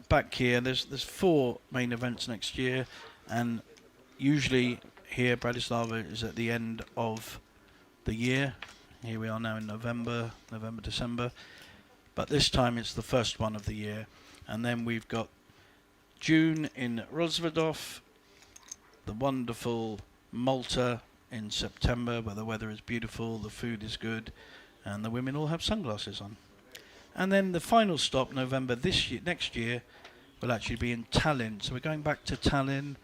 back here. There's 4 main events next year, and usually here, Bratislava is at the end of the year. Here we are now in November, December. But this time it's the first one of the year. And then we've got June in Rozvadov, the wonderful Malta in September, where the weather is beautiful, the food is good, and the women all have sunglasses on. And then the final stop, November next year, will actually be in Tallinn. So we're going back to Tallinn.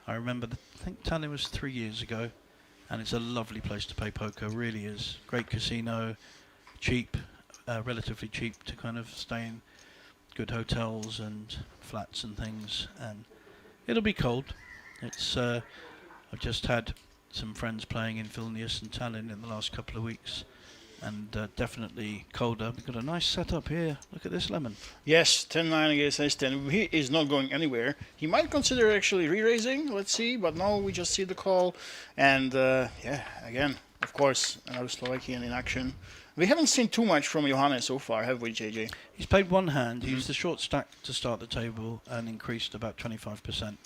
I think Tallinn was 3 years ago, and it's a lovely place to play poker, really is. Great casino, cheap, relatively cheap to kind of stay in. good hotels and flats and things, and it'll be cold. It's I've just had some friends playing in Vilnius and Tallinn in the last couple of weeks, and definitely colder. We've got a nice setup here. Look at this lemon. Yes, 10-9 against Ace-10. He is not going anywhere. He might consider actually re-raising, let's see, but no, we just see the call. And yeah, again, of course, another Slovakian in action. We haven't seen too much from Johannes so far, have we, JJ? He's played one hand. He used the short stack to start the table and increased about 25%.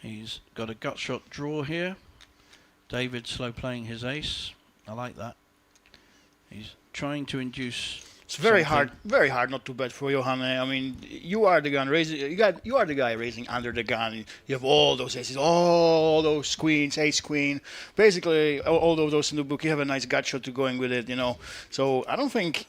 He's got a gut shot draw here. David slow playing his ace. I like that. He's trying to induce. It's very hard not to bet for Johanne. I mean, you are the gun raising. You are the guy raising under the gun. You have all those aces, all those queens, ace queen, basically all of those in the book. You have a nice gut shot to going with it, you know. So I don't think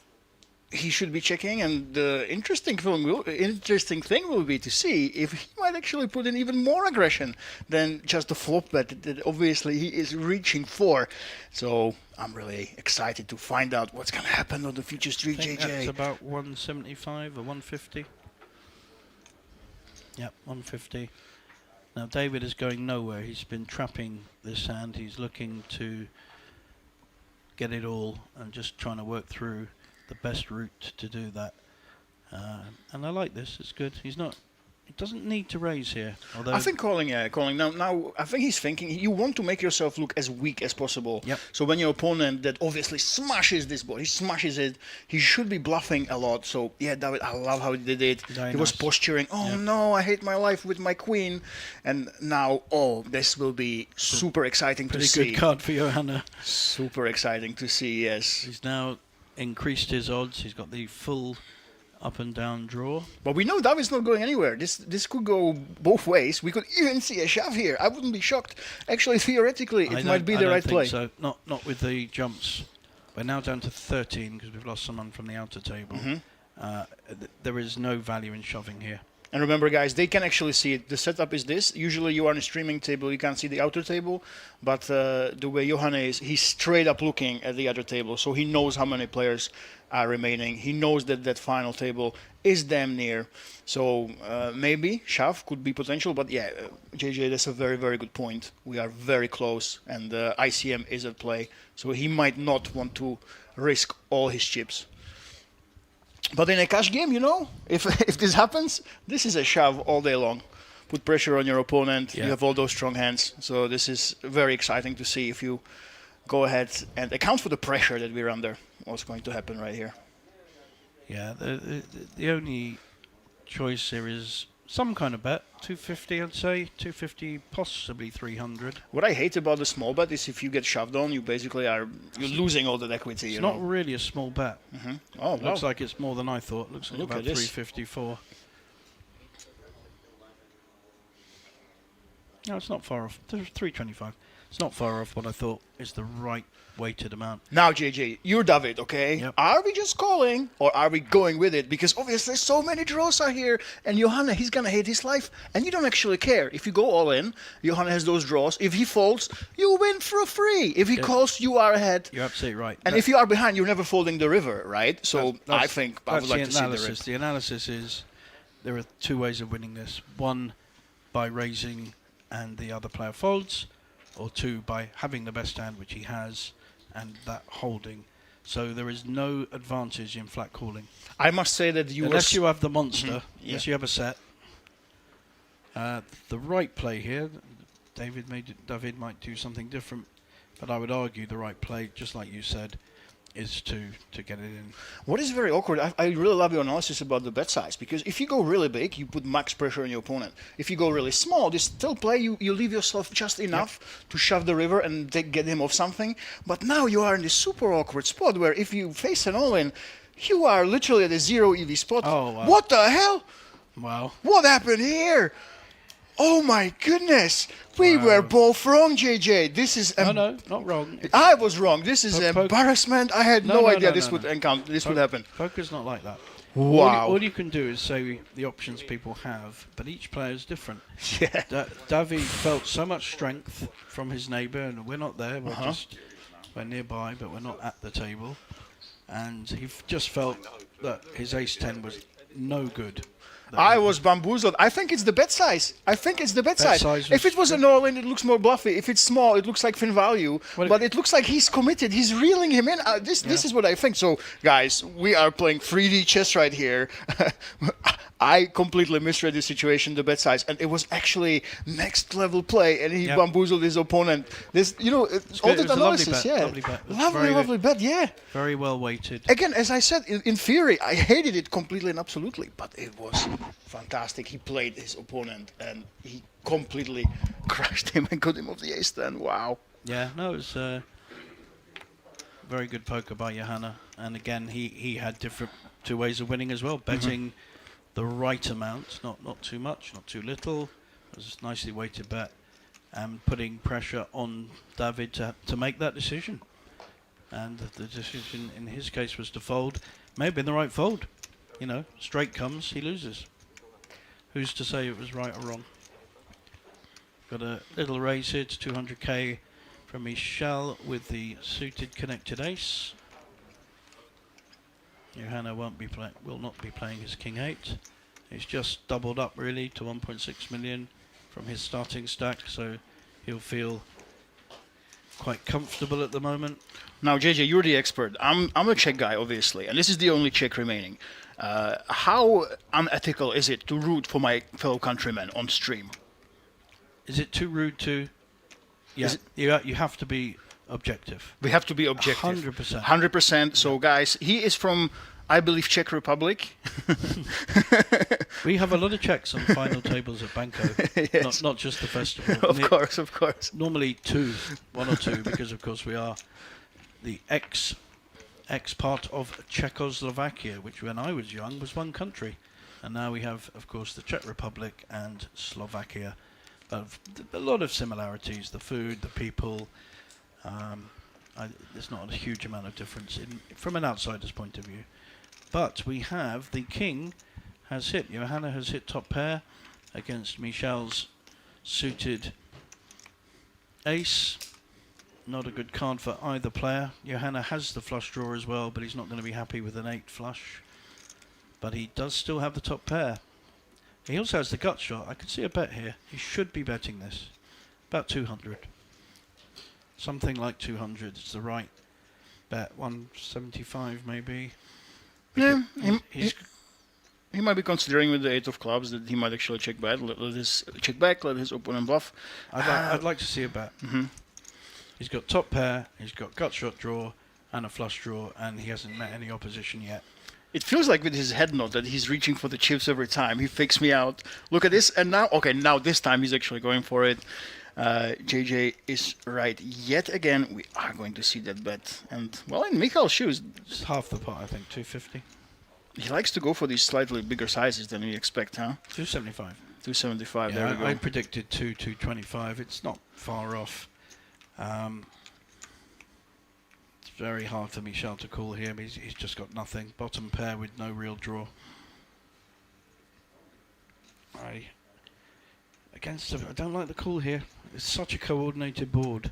he should be checking. And the interesting thing will be to see if he might actually put in even more aggression than just the flop bet that obviously he is reaching for. So I'm really excited to find out what's going to happen on the future street, JJ. That's about 175 or 150. Yep, 150. Now David is going nowhere. He's been trapping this hand. He's looking to get it all and just trying to work through the best route to do that. And I like this. It's good. He doesn't need to raise here. Although I think calling. Now, I think he's thinking you want to make yourself look as weak as possible. Yep. So when your opponent that obviously smashes this board, he smashes it, he should be bluffing a lot. So yeah, David, I love how he did it. Very he was nice. posturing. Oh Yep. no, I hate my life with my queen. And now, this will be super exciting to pretty see. good card for Johanna. Super exciting to see. Yes. He's now increased his odds. He's got the full up and down draw. But we know David's not going anywhere. This could go both ways. We could even see a shove here. I wouldn't be shocked. Actually, theoretically, it might be the right play. So not with the jumps. We're now down to 13 because we've lost someone from the outer table. There is no value in shoving here. And remember, guys, they can actually see it. The setup is this. Usually you are on a streaming table, you can't see the outer table. But the way Johanne is, he's straight up looking at the other table. So he knows how many players are remaining. He knows that that final table is damn near. So maybe shove could be potential. But yeah, JJ, that's a very, very good point. We are very close. And ICM is at play. So he might not want to risk all his chips. But in a cash game, you know, if this happens, this is a shove all day long. Put pressure on your opponent. Yeah. You have all those strong hands. So this is very exciting to see if you go ahead and account for the pressure that we're under. What's going to happen right here? Yeah, the only choice here is some kind of bet. 250, I'd say. 250, possibly 300. What I hate about the small bet is if you get shoved on, you basically you're losing all that equity. It's you not know? really a small bet. Oh, Looks wow. like it's more than I thought. Looks like Look about at this. 354. No, it's not far off. There's 325. It's not far off what I thought is the right weighted amount. Now, JJ, you're David, okay? Yep. Are we just calling or are we going with it? Because obviously so many draws are here, and Johanna, he's gonna hate his life, and you don't actually care. If you go all in, Johanna has those draws. If he folds, you win for free. If he calls, you are ahead. You're absolutely right. And if you are behind, you're never folding the river, right? So That's- I think I would like to see the rip. The analysis is there are two ways of winning this. One, by raising and the other player folds, or two, by having the best hand, which he has, and that holding. So there is no advantage in flat calling. I must say that you Unless you have the monster, Yeah. unless you have a set. The right play here, David might do something different, but I would argue the right play, just like you said, is to get it in. What is very awkward, I really love your analysis about the bet size, because if you go really big, you put max pressure on your opponent. If you go really small, this still play, you leave yourself just enough to shove the river and get him off something. But now you are in this super awkward spot where if you face an all-in, you are literally at a zero EV spot. Oh, wow. What the hell? Wow. What happened here? Oh my goodness. We were both wrong, JJ. This is... No, not wrong. I was wrong. This is embarrassment. I had no idea this would encounter. This would happen. Poker's not like that. Wow. All you can do is say the options people have, but each player is different. Yeah. David felt so much strength from his neighbour, and we're not there. We're nearby, but we're not at the table. And he just felt that his ace-10 was no good. I was bamboozled. I think it's the bet size. size If was it was an all-in, it looks more bluffy. If it's small, it looks like thin value. Well, but it looks like he's committed. He's reeling him in. This is what I think. So, guys, we are playing 3D chess right here. I completely misread the situation, the bet size, and it was actually next level play, and he bamboozled his opponent. This, all good. the It was a analysis, lovely bet. Lovely bet, yeah. Very well weighted. Again, as I said, in theory, I hated it completely and absolutely, but it was fantastic. He played his opponent, and he completely crushed him and got him off the ace stand. Wow. Yeah, no, it was very good poker by Johanna. And again, he had different two ways of winning as well. Betting the right amount, not too much, not too little. It was a nicely weighted bet. And putting pressure on David to make that decision. And the decision in his case was to fold. May have been the right fold. Straight comes, he loses. Who's to say it was right or wrong? Got a little raise here to 200k from Michel with the suited connected ace. Johanna will not be playing his king 8. He's just doubled up really to 1.6 million from his starting stack, so he'll feel quite comfortable at the moment. Now, JJ, you're the expert. I'm a check guy, obviously, and this is the only check remaining. How unethical is it to root for my fellow countrymen on stream? Is it too rude to? Yeah, you have to be objective. We have to be objective. 100%. 100%. So, guys, he is from, I believe, Czech Republic. We have a lot of checks on final tables at Banco, Yes. not just the festival. Of course. Normally one or two, because of course we are the ex part of Czechoslovakia, which when I was young was one country, and now we have, of course, the Czech Republic and Slovakia. A lot of similarities: the food, the people. There's not a huge amount of difference from an outsider's point of view. But we have the king has hit. Johanna has hit top pair against Michel's suited ace. Not a good card for either player. Johanna has the flush draw as well, but he's not going to be happy with an 8 flush. But he does still have the top pair. He also has the gut shot. I could see a bet here. He should be betting this. About 200. Something like 200 is the right bet. 175 maybe. Yeah, he might be considering with the 8 of clubs that he might actually check back, let his opponent bluff. I'd like to see a bet. He's got top pair, he's got gut shot draw and a flush draw, and he hasn't met any opposition yet. It feels like with his head nod that he's reaching for the chips every time. He fakes me out. Look at this, and now this time he's actually going for it. JJ is right yet again. We are going to see that bet. And, well, in Michal's shoes, It's half the pot, I think, 250. he likes to go for these slightly bigger sizes than we expect, huh? 275. 275, Yeah, there we go. I predicted 225. It's not far off. It's very hard for Michel to call here. He's just got nothing. Bottom pair with no real draw. I don't like the call here. It's such a coordinated board.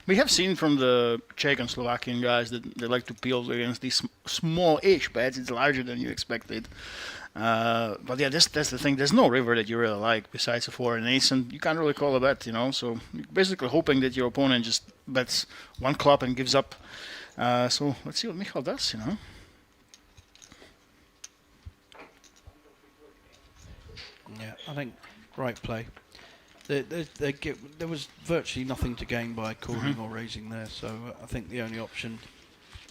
We have seen from the Czech and Slovakian guys that they like to peel against these small-ish bets. It's larger than you expected. But yeah, that's the thing. There's no river that you really like besides a 4 and ace, and you can't really call a bet, So you're basically hoping that your opponent just bets one club and gives up. So let's see what Michal does, Yeah, I think right play. There was virtually nothing to gain by calling or raising there, so I think the only option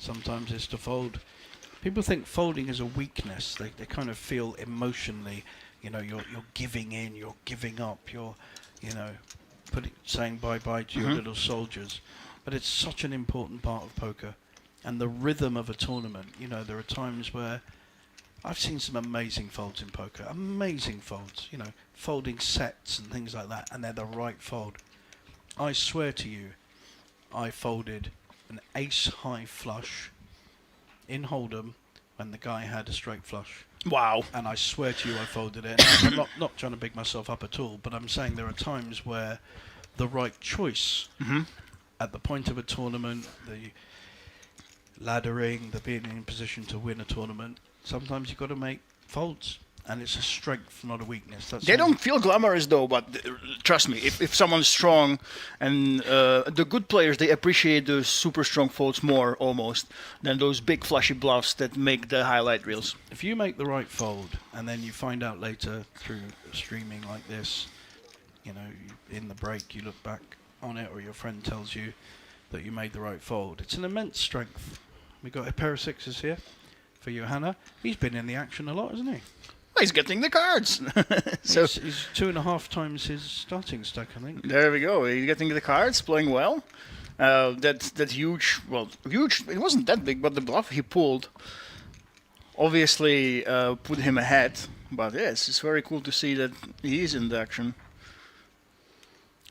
sometimes is to fold. People think folding is a weakness. They kind of feel emotionally, you're giving in, you're giving up, you're, saying bye-bye to your little soldiers. But it's such an important part of poker. And the rhythm of a tournament, there are times where I've seen some amazing folds in poker. Amazing folds, folding sets and things like that, and they're the right fold. I swear to you, I folded an ace-high flush in Hold'em when the guy had a straight flush. Wow. And I swear to you I folded it. Now, I'm not trying to big myself up at all, but I'm saying there are times where the right choice at the point of a tournament, the laddering, the being in position to win a tournament, sometimes you've got to make folds, and it's a strength, not a weakness. That's They all. don't feel glamorous though, but trust me, if someone's strong, and the good players, they appreciate those super strong folds more almost than those big flashy bluffs that make the highlight reels. If you make the right fold, and then you find out later through streaming like this, you know, in the break, you look back on it, or your friend tells you that you made the right fold. It's an immense strength. We got a pair of sixes here for Johanna. He's been in the action a lot, hasn't he? Well, he's getting the cards. So He's 2.5 times his starting stack, I think. there we go. He's getting the cards, playing well. That huge, well, huge. It wasn't that big, but the bluff he pulled obviously put him ahead. But yes, it's very cool to see that he is in the action.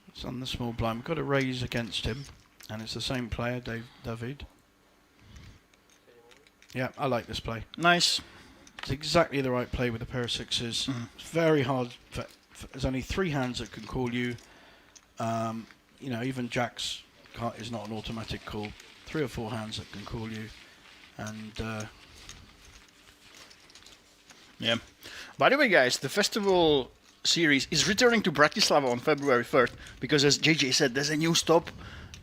It's on the small blind. We've got a raise against him, and it's the same player, David. Yeah, I like this play. Nice. It's exactly the right play with a pair of sixes. It's very hard. There's only 3 hands that can call you. You know, even Jacks is not an automatic call. 3 or 4 hands that can call you, and Yeah. By the way, guys, the Festival Series is returning to Bratislava on February 3rd because, as JJ said, there's a new stop.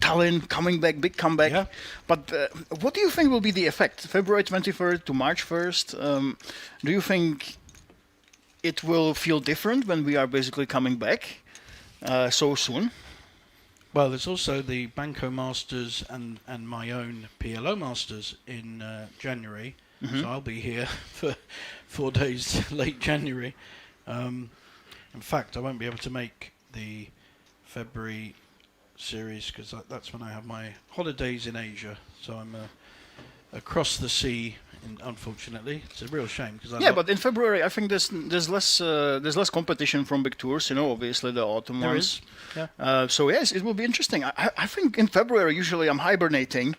Tallinn coming back, big comeback. Yeah. But what do you think will be the effect? February 23rd to March 1st. Do you think it will feel different when we are basically coming back so soon? well, there's also the Banco Masters and my own PLO Masters in January. So I'll be here for 4 days late January. In fact, I won't be able to make the February series because that's when I have my holidays in Asia. So I'm across the sea, unfortunately. It's a real shame because Yeah, but in February I think there's less competition from big tours. You know, obviously the autumn there ones. is. Yeah. So yes, it will be interesting. I think in February usually I'm hibernating.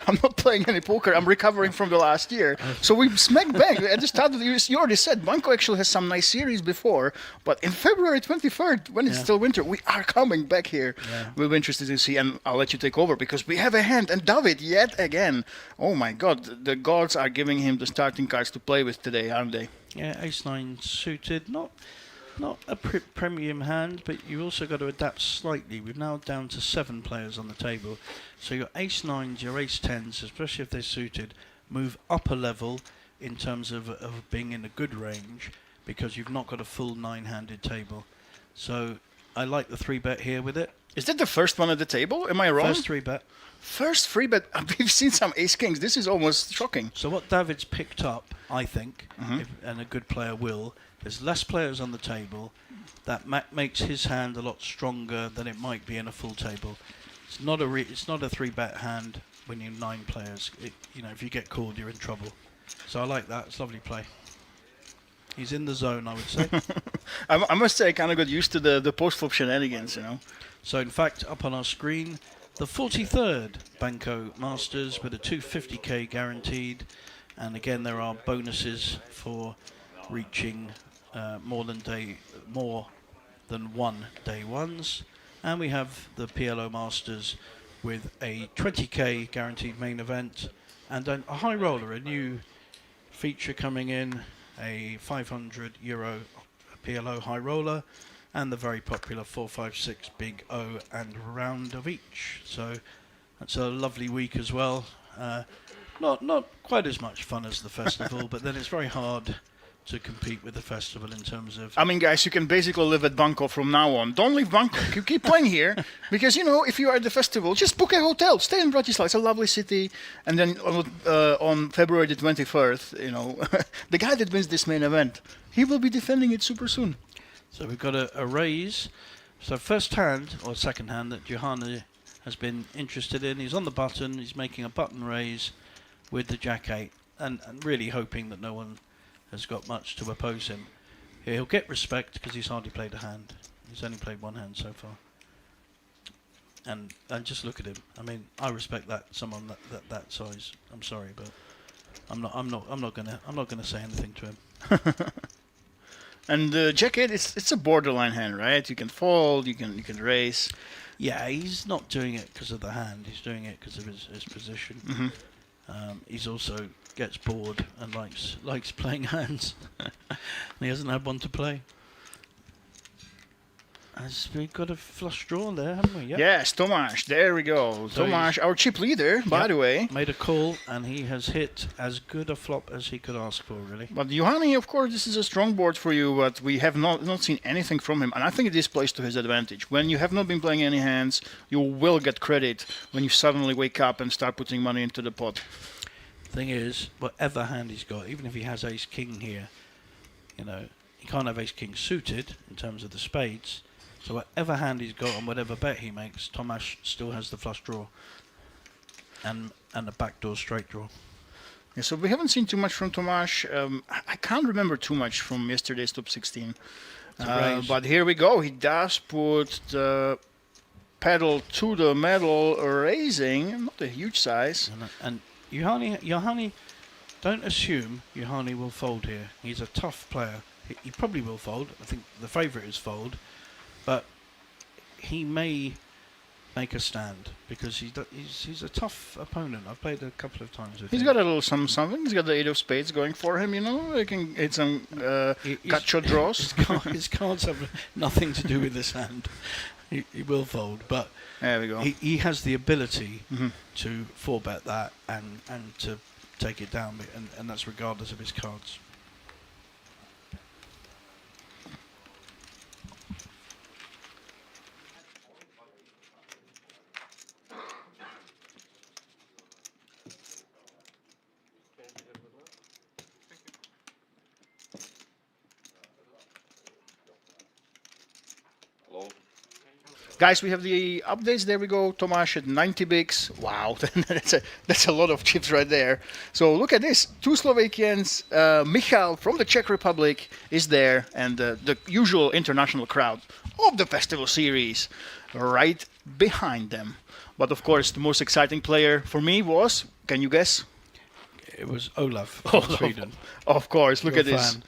I'm not playing any poker. I'm recovering from the last year. So we smack bang. At the start of the year, you already said Banco actually has some nice series before. But in February 23rd, when it's still winter, we are coming back here. Yeah. We'll be interested to see, and I'll let you take over because we have a hand. And David, yet again, oh my God, the gods are giving him the starting cards to play with today, aren't they? Yeah, ace-9 suited. Not a premium hand, but you also got to adapt slightly. We're now down to 7 players on the table. So your ace-9s, your ace-10s, especially if they're suited, move up a level in terms of being in a good range because you've not got a full 9-handed table. So I like the 3-bet here with it. Is that the first one at the table? Am I wrong? First 3-bet. First 3-bet. We've seen some ace-kings. This is almost shocking. So what David's picked up, I think, and a good player will, there's less players on the table. That makes his hand a lot stronger than it might be in a full table. It's not a 3-bet hand when you're 9 players. You know, if you get called, you're in trouble. So I like that. It's a lovely play. He's in the zone, I would say. I must say I kind of got used to the post-flop shenanigans, you know. So in fact, up on our screen, the 43rd Banco Masters with a 250k guaranteed, and again there are bonuses for reaching more than one day ones, and we have the PLO Masters with a 20k guaranteed main event and a high roller, a new feature coming in, a €500 PLO high roller, and the very popular 456 Big O and round of each. So that's a lovely week as well. Not quite as much fun as the festival, but then it's very hard to compete with the festival in terms of... I mean, guys, you can basically live at Banco from now on. Don't leave Banco. Keep playing here. Because, you know, if you are at the festival, just book a hotel. Stay in Bratislava. It's a lovely city. And then on February the 21st, you know, the guy that wins this main event, he will be defending it super soon. So we've got a raise. So first hand, or second hand, that Johanna has been interested in. He's on the button. He's making a button raise with the Jack-8. And really hoping that no one has got much to oppose him. He'll get respect because he's hardly played a hand. He's only played one hand so far. And just look at him. I mean, I respect someone that size. I'm sorry, but I'm not gonna say anything to him. And Jack-8, it's a borderline hand, right? You can fold, you can raise. Yeah, he's not doing it because of the hand. He's doing it because of his position. He's also gets bored and likes playing hands. He hasn't had one to play. As we've got a flush draw there, haven't we? Yep. Yes, Tomáš, there we go. So Tomáš, our chip leader, by Yep. the way. Made a call, and he has hit as good a flop as he could ask for, really. But Juhani, of course, this is a strong board for you, but we have not seen anything from him. And I think this plays to his advantage. When you have not been playing any hands, you will get credit when you suddenly wake up and start putting money into the pot. Thing is, whatever hand he's got, even if he has ace-king here, you know, he can't have ace-king suited in terms of the spades. So whatever hand he's got and whatever bet he makes, Tomáš still has the flush draw and a backdoor straight draw. Yeah, so we haven't seen too much from Tomáš. I can't remember too much from yesterday's top 16. But here we go. He does put the pedal to the metal, raising, not a huge size. And Juhani, don't assume Juhani will fold here. He's a tough player. He probably will fold. I think the favourite is fold. But he may make a stand because he's a tough opponent. I've played a couple of times with him. He's got a little something. He's got the 8 of spades going for him, you know. He can hit some cut-shot draws. His cards have nothing to do with this hand. He will fold, but there we go. He has the ability to 4-bet that and to take it down, and that's regardless of his cards. Guys, we have the updates. There we go. Tomáš at 90 bigs. Wow, that's a lot of chips right there. So look at this. 2 Slovakians. Michal from the Czech Republic is there, and the usual international crowd of the Festival Series right behind them. But of course, the most exciting player for me was, can you guess? It was Olaf from Sweden. Of course, look Your at this. fan.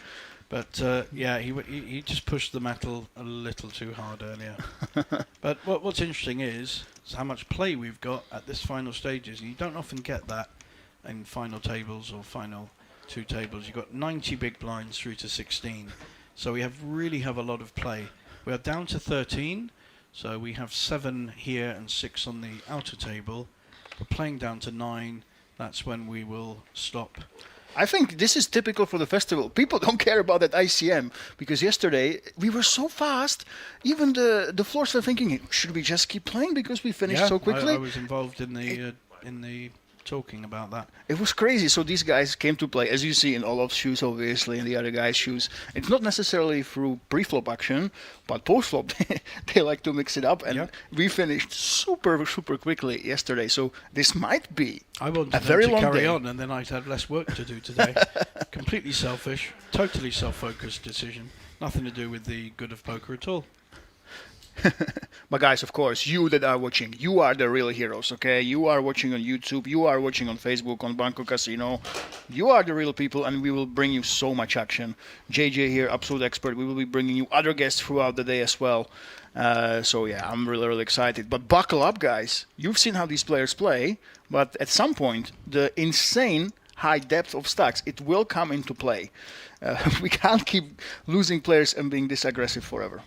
But yeah, he just pushed the metal a little too hard earlier. But what's interesting is how much play we've got at this final stages. And you don't often get that in final tables or final 2 tables. You've got 90 big blinds through to 16. So we really have a lot of play. We are down to 13. So we have 7 here and 6 on the outer table. We're playing down to 9. That's when we will stop. I think this is typical for the festival. People don't care about that ICM because yesterday we were so fast. Even the floors were thinking, should we just keep playing because we finished so quickly? I was involved in the talking about that. It was crazy. So these guys came to play, as you see in Olaf's shoes, obviously, and the other guys' shoes. It's not necessarily through pre-flop action, but post-flop they like to mix it up. And we finished super quickly yesterday. So this might be I wanted a very them to long carry day. on, and then I'd have less work to do today. Completely selfish, totally self-focused decision. Nothing to do with the good of poker at all. But guys, of course, you that are watching, you are the real heroes, okay? You are watching on YouTube, you are watching on Facebook, on Banco Casino. You are the real people, and we will bring you so much action. JJ here, absolute expert. We will be bringing you other guests throughout the day as well. So yeah, I'm really excited. But buckle up, guys. You've seen how these players play, but at some point, the insane high depth of stacks, it will come into play. We can't keep losing players and being this aggressive forever.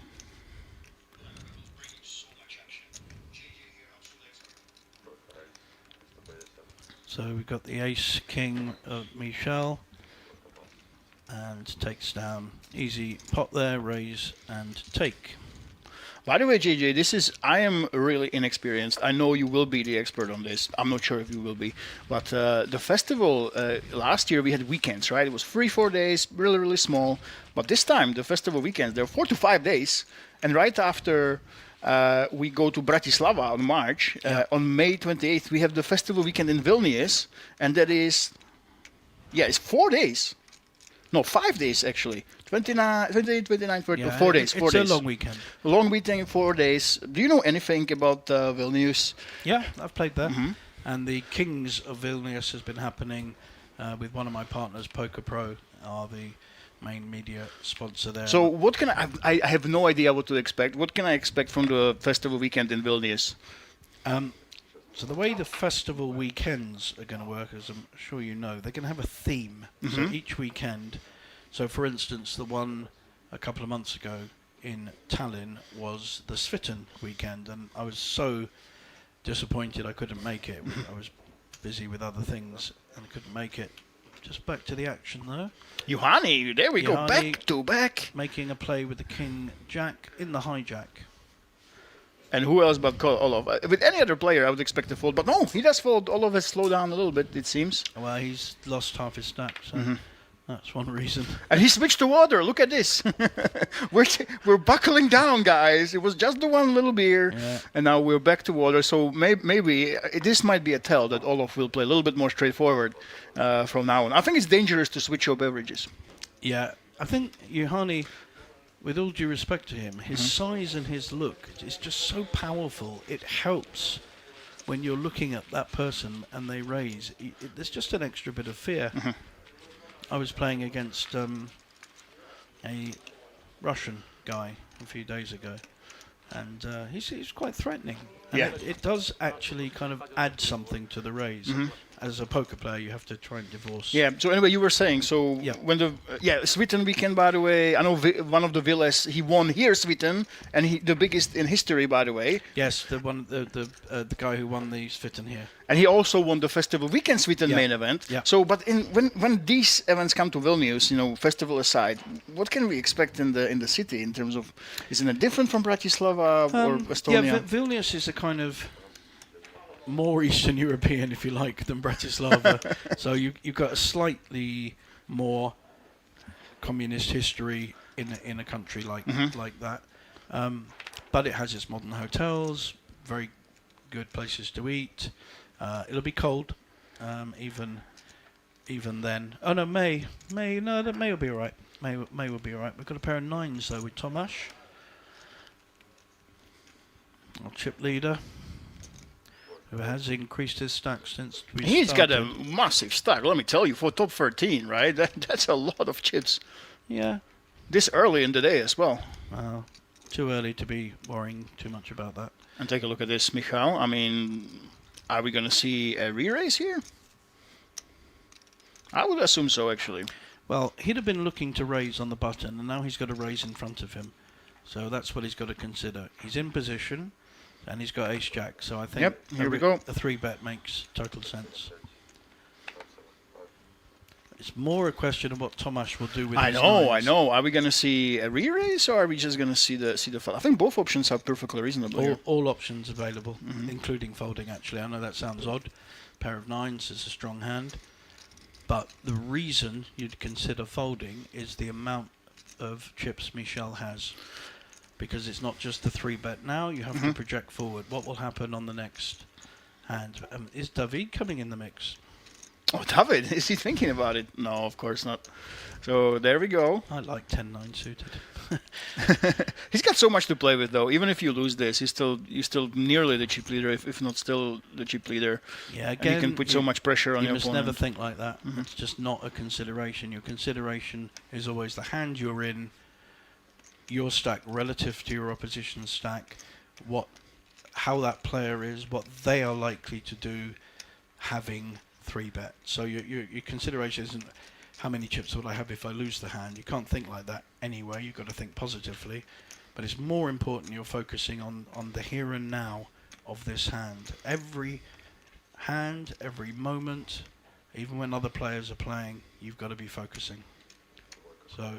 So we've got the ace-king of Michel, and takes down. Easy pot there, raise and take. By the way, JJ, I am really inexperienced. I know you will be the expert on this. I'm not sure if you will be. But the festival, last year we had weekends, right? It was 3-4 days, really small. But this time, the festival weekends, there are 4 to 5 days. And right after we go to Bratislava on March, on May 28th, we have the festival weekend in Vilnius. And that is, it's 4 days. No, 5 days actually. 28, 29, 30, 4 days. 4 days. It's a long weekend. Long weekend, 4 days. Do you know anything about Vilnius? Yeah, I've played there. Mm-hmm. And the Kings of Vilnius has been happening with one of my partners, Poker Pro, are the main media sponsor there. So what can I have no idea what to expect. What can I expect from the festival weekend in Vilnius? So the way the festival weekends are going to work, as I'm sure you know, they're going to have a theme. So each weekend. So for instance, the one a couple of months ago in Tallinn was the Sviten weekend, and I was so disappointed I couldn't make it. I was busy with other things and couldn't make it. Just back to the action though. Juhani, there we go, Juhani back to back. Making a play with the King Jack in the hijack. And who else but Olof? With any other player, I would expect to fold, but no, he does fold. Olof has slowed down a little bit, it seems. Well, he's lost half his stack, so that's one reason. And he switched to water. Look at this. we're buckling down, guys. It was just the one little beer, and now we're back to water. So maybe this might be a tell that Olof will play a little bit more straightforward from now on. I think it's dangerous to switch your beverages. Yeah, I think Juhani, with all due respect to him, his size and his look is just so powerful. It helps when you're looking at that person and they raise. There's just an extra bit of fear. I was playing against a Russian guy a few days ago, and he's quite threatening. And it does actually kind of add something to the raise. As a poker player, you have to try and divorce. Yeah. So anyway, you were saying when the Sviten weekend, by the way, I know one of the villas he won here, Sviten, and the biggest in history, by the way. Yes, the guy who won the Sviten here. And he also won the Festival Weekend Sweden main event. Yeah. So, but when these events come to Vilnius, festival aside, what can we expect in the city in terms of, isn't it different from Bratislava or Estonia? Yeah, Vilnius is a kind of more Eastern European, if you like, than Bratislava. So you've got a slightly more communist history in a country like that. But it has its modern hotels, very good places to eat. It'll be cold, even then. Oh no, May will be all right. May will be all right. We've got a pair of 9s though with Tomasz, our chip leader, who has increased his stack since we started. He's got a massive stack. Let me tell you, for top 13, right? That's a lot of chips. Yeah. This early in the day as well. Too early to be worrying too much about that. And take a look at this, Michal. I mean, are we going to see a re-raise here? I would assume so, actually. Well, he'd have been looking to raise on the button, and now he's got a raise in front of him. So that's what he's got to consider. He's in position, and he's got ace-jack. So I think here we go. A 3-bet makes total sense. It's more a question of what Tomasz will do with his nines. I know. Are we going to see a re-raise, or are we just going to see the fold? I think both options are perfectly reasonable. All options available, including folding, actually. I know that sounds odd. Pair of 9s is a strong hand. But the reason you'd consider folding is the amount of chips Michel has. Because it's not just the 3-bet now, you have to project forward. What will happen on the next hand? Is David coming in the mix? Oh, David, is he thinking about it? No, of course not. So there we go. I like 10-9 suited. He's got so much to play with, though. Even if you lose this, you're still nearly the chip leader, if not still the chip leader. Yeah, again, and you can put so much pressure on your opponent. You must never think like that. It's just not a consideration. Your consideration is always the hand you're in, your stack relative to your opposition's stack, how that player is, what they are likely to do, having 3-bet. So your consideration isn't how many chips will I have if I lose the hand. You can't think like that anyway. You've got to think positively. But it's more important you're focusing on the here and now of this hand. Every hand, every moment, even when other players are playing, you've got to be focusing. So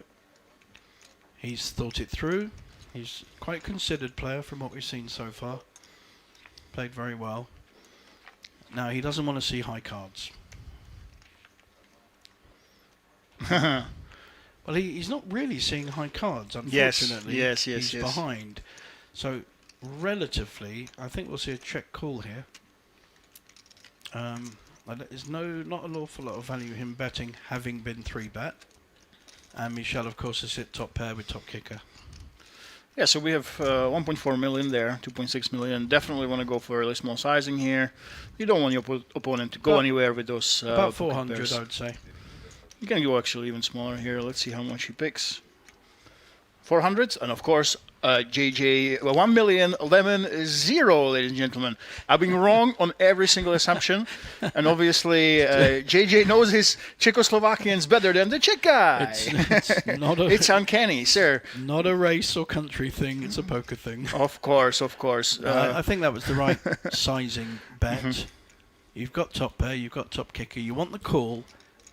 he's thought it through. He's quite a considered player from what we've seen so far. Played very well. Now, he doesn't want to see high cards. Well, he's not really seeing high cards, unfortunately. Yes. He's behind. So, relatively, I think we'll see a check call here. There's not an awful lot of value in him betting, having been 3-bet. And Michel, of course, has hit top pair with top kicker. Yeah, so we have 1.4 million there, 2.6 million. Definitely want to go for early small sizing here. You don't want your opponent to go anywhere with those. About 400, I would say. You can go actually even smaller here. Let's see how much he picks. 400s, and of course, JJ 1,000,000 ladies and gentlemen. I've been wrong on every single assumption, and obviously JJ knows his Czechoslovakians better than the Czech guy. It's not a, It's uncanny, sir. not a race or country thing. It's a poker thing. Of course, of course. I think that was the right sizing bet. You've got top pair, you've got top kicker. You want the call.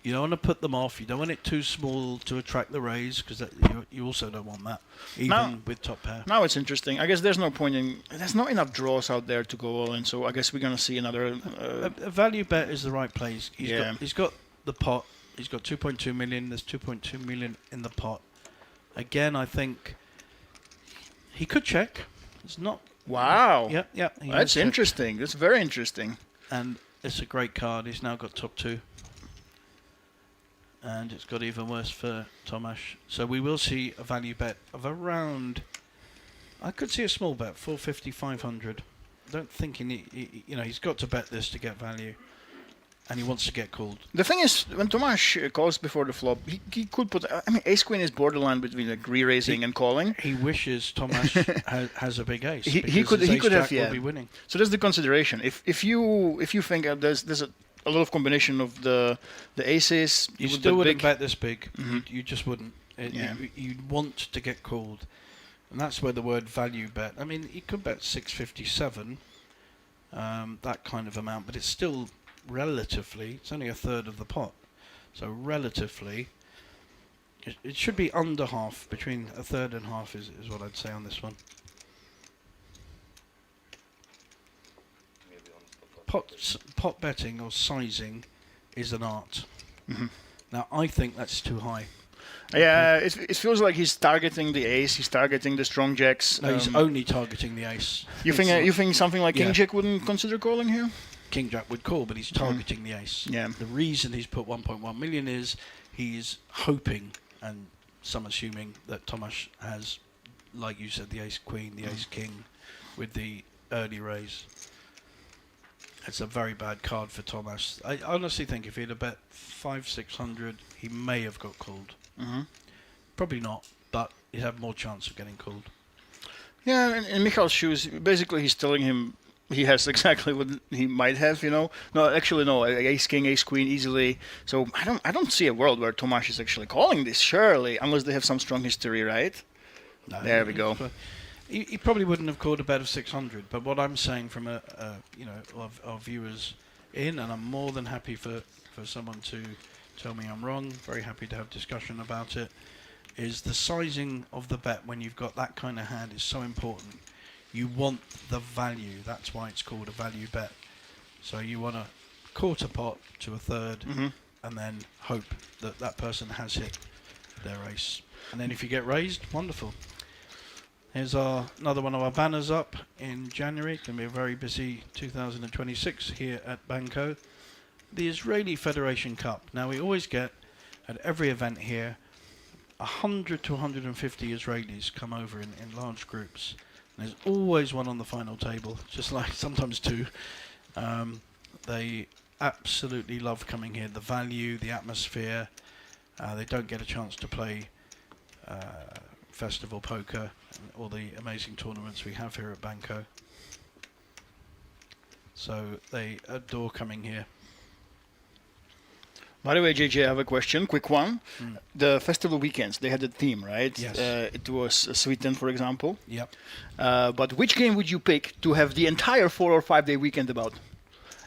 You don't want to put them off. You don't want it too small to attract the raise, because you also don't want that, even with top pair. Now it's interesting. I guess there's no point in. There's not enough draws out there to go all in. So I guess we're gonna see another. A value bet is the right place. Yeah. He's got the pot. He's got 2.2 million. There's 2.2 million in the pot. Again, I think he could check. It's not. Wow. Yeah. That's interesting. That's very interesting. And it's a great card. He's now got top 2. And it's got even worse for Tomasz. So we will see a value bet of around, I could see a small bet, 450, 500. I don't think he's got to bet this to get value. And he wants to get called. The thing is, when Tomasz calls before the flop, he could put. I mean, ace queen is borderline between like re-raising and calling. He wishes Tomasz has a big ace. He could have will be winning. So that's the consideration. If you think there's a lot of combination of the aces, You would still bet wouldn't big. bet this big. You just wouldn't. You'd want to get called, and that's where the word value bet. I mean, you could bet 657, that kind of amount, but it's still relatively. It's only a third of the pot, so relatively, it should be under half. Between a third and half is what I'd say on this one. Pot betting or sizing is an art. Now, I think that's too high. Yeah, it feels like he's targeting the ace. He's targeting the strong jacks. No, he's only targeting the ace. You think something like King Yeah. Jack wouldn't consider calling here? King Jack would call, but he's targeting the ace. Yeah. The reason he's put 1.1 million is he's hoping, and some assuming, that Tomasz has, like you said, the ace queen, the ace king, with the early raise. It's a very bad card for Tomasz. I honestly think if he'd have bet 500-600, he may have got called. Probably not, but he'd have more chance of getting called. Yeah, in Michal's shoes, basically he's telling him he has exactly what he might have, No, actually no, ace king, ace queen easily. So I don't see a world where Tomasz is actually calling this, surely, unless they have some strong history, right? No, There we go. He probably wouldn't have called a bet of 600, but what I'm saying from our viewers and I'm more than happy for someone to tell me I'm wrong, very happy to have discussion about it, is the sizing of the bet when you've got that kind of hand is so important. You want the value, that's why it's called a value bet. So you want a quarter pot to a third, and then hope that that person has hit their ace. And then if you get raised, wonderful. Here's another one of our banners up in January. It's going to be a very busy 2026 here at Banco. The Israeli Federation Cup. Now we always get, at every event here, 100 to 150 Israelis come over in large groups. And there's always one on the final table, just like sometimes two. They absolutely love coming here. The value, the atmosphere. They don't get a chance to play Festival Poker and all the amazing tournaments we have here at Banco. So they adore coming here. By the way, JJ, I have a question, quick one. The festival weekends, they had a theme, right? Yes. It was Sweden, for example. Yep. But which game would you pick to have the entire 4 or 5 day weekend about?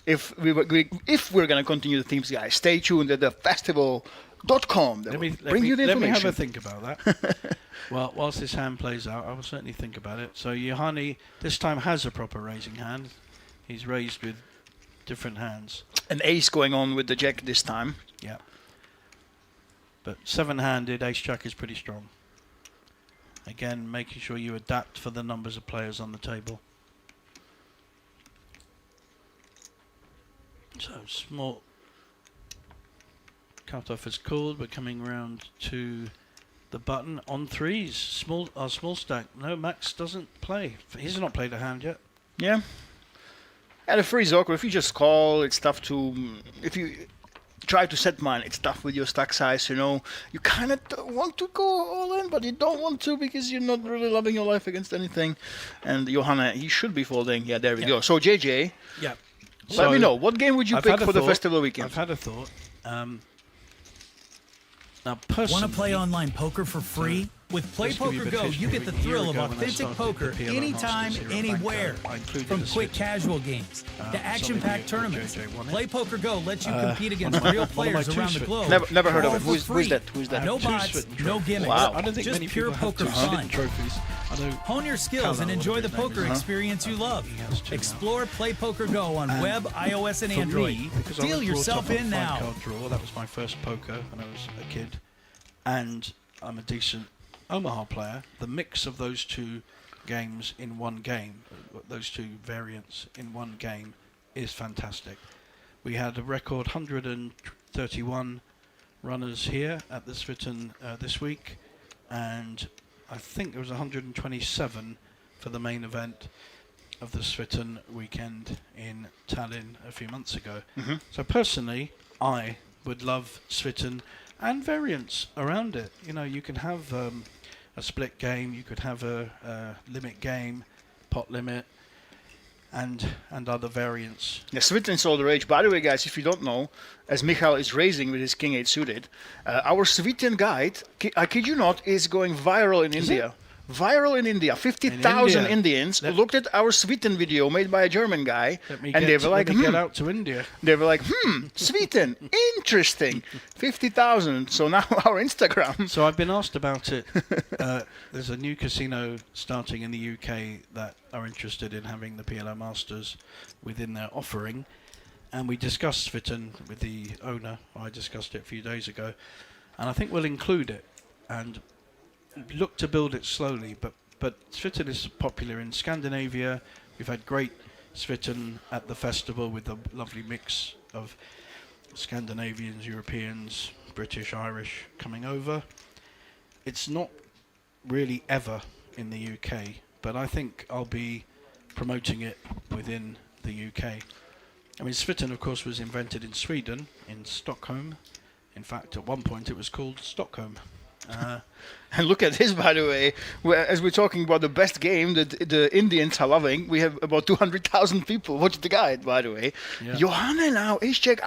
If we're going to continue the themes, guys, stay tuned at the festival.com. Let me have a think about that. Well, whilst this hand plays out, I will certainly think about it. So Johanni this time has a proper raising hand. He's raised with different hands. An ace going on with the jack this time. Yeah. But 7-handed ace-jack is pretty strong. Again, making sure you adapt for the numbers of players on the table. So small cut-off is called. We're coming round to the button on threes. Small stack. No, Max doesn't play. He's not played a hand yet. Yeah. And the free is awkward. If you just call, it's tough to. try to set mine. It's tough with your stack size, you know. You kind of want to go all in, but you don't want to because you're not really loving your life against anything. And Johanna, he should be folding. Yeah, there we go. So JJ, Yeah. let me know, what game would you pick for the festival weekend? I've had a thought. Now, personally, Want to play online poker for free? With Play Just give you a Poker bit of Go, history. you get the A year thrill of ago when I authentic started poker the PLO anytime, Masters here at anywhere. Bangkok, I included From the quick Switch. casual games to action-packed somebody tournaments, JJ won it. Play Poker Go lets you compete against one of my real players two around the Switch. globe. Never heard of all it. for Who's free. that? Who's that? No Two bots, Switch no trophies. gimmicks. Wow. I don't think Just many pure people poker have two fun. trophies. I know Hone your skills and Carlo, enjoy the whatever his poker name is. experience you love. He has two now. Explore Play Poker Go on web, iOS, and for Android. me, because I was Deal brought yourself up on in now. 5-card draw, that was my first poker when I was a kid, and I'm a decent Omaha player. The mix of those two games in one game, those two variants in one game, is fantastic. We had a record 131 runners here at the Sviten this week, and I think there was 127 for the main event of the Sviten weekend in Tallinn a few months ago. So personally, I would love Sviten and variants around it. You know, you can have a split game, you could have a limit game, pot limit, and other variants. Yeah, Sviten's all the rage. By the way, guys, if you don't know, as Michal is raising with his King 8 suited, our Sviten guide, I kid you not, is going viral in India. Viral in India. 50,000 India. Indians looked at our Sviten video made by a German guy, and they were like, let me get out to India. They were like, Sviten, interesting. 50,000. So now our Instagram. So I've been asked about it. There's a new casino starting in the UK that are interested in having the PLO Masters within their offering. And we discussed Sviten with the owner. I discussed it a few days ago. And I think we'll include it and look to build it slowly. But Sviten is popular in Scandinavia. We've had great Sviten at the festival with a lovely mix of Scandinavians, Europeans, British, Irish coming over. It's not really ever in the UK, but I think I'll be promoting it within the UK. I mean, Sviten, of course, was invented in Sweden, in Stockholm. In fact, at one point it was called Stockholm. And look at this, by the way. As we're talking about the best game that the Indians are loving, we have about 200,000 people watch the guide, by the way. Yeah. Johanna now, Ace-check.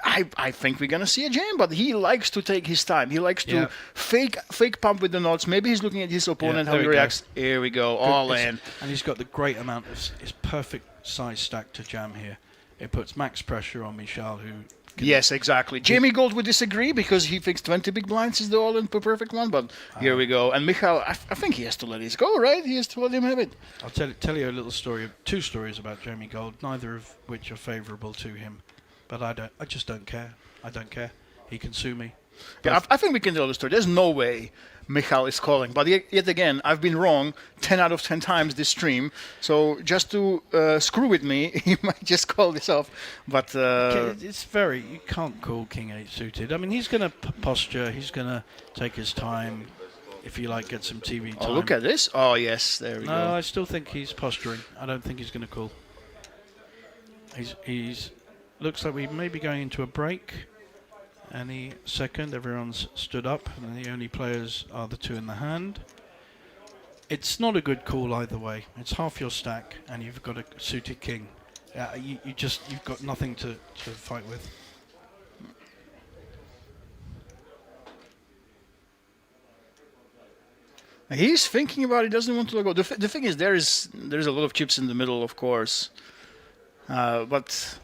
I think we're going to see a jam, but he likes to take his time. He likes to fake pump with the nuts. Maybe he's looking at his opponent, how there he we go. reacts. Here we go, all in. And he's got the great amount of his perfect size stack to jam here. It puts max pressure on Michal, who... Yes, exactly. Jamie Gold would disagree because he thinks 20 big blinds is the all-in perfect one, but here we go. And Michal, I think he has to let his go, right? He has to let him have it. I'll tell you a little story, two stories about Jamie Gold, neither of which are favourable to him. But I just don't care. I don't care. He can sue me. Yeah, I think we can tell the story. There's no way Michal is calling. But yet again, I've been wrong 10 out of 10 times this stream. So just to screw with me, he might just call this off. But It's very... You can't call King 8 suited. I mean, he's going to posture. He's going to take his time. If you like, get some TV time. oh, look at this. Oh, yes, there we No, go. I still think he's posturing. I don't think he's going to call. He's looks like we may be going into a break any second. Everyone's stood up, and the only players are the two in the hand. It's not a good call either way. It's half your stack, and you've got a suited king. You've got nothing to fight with. He's thinking about it, doesn't want to let go. The thing is, there's a lot of chips in the middle, of course. But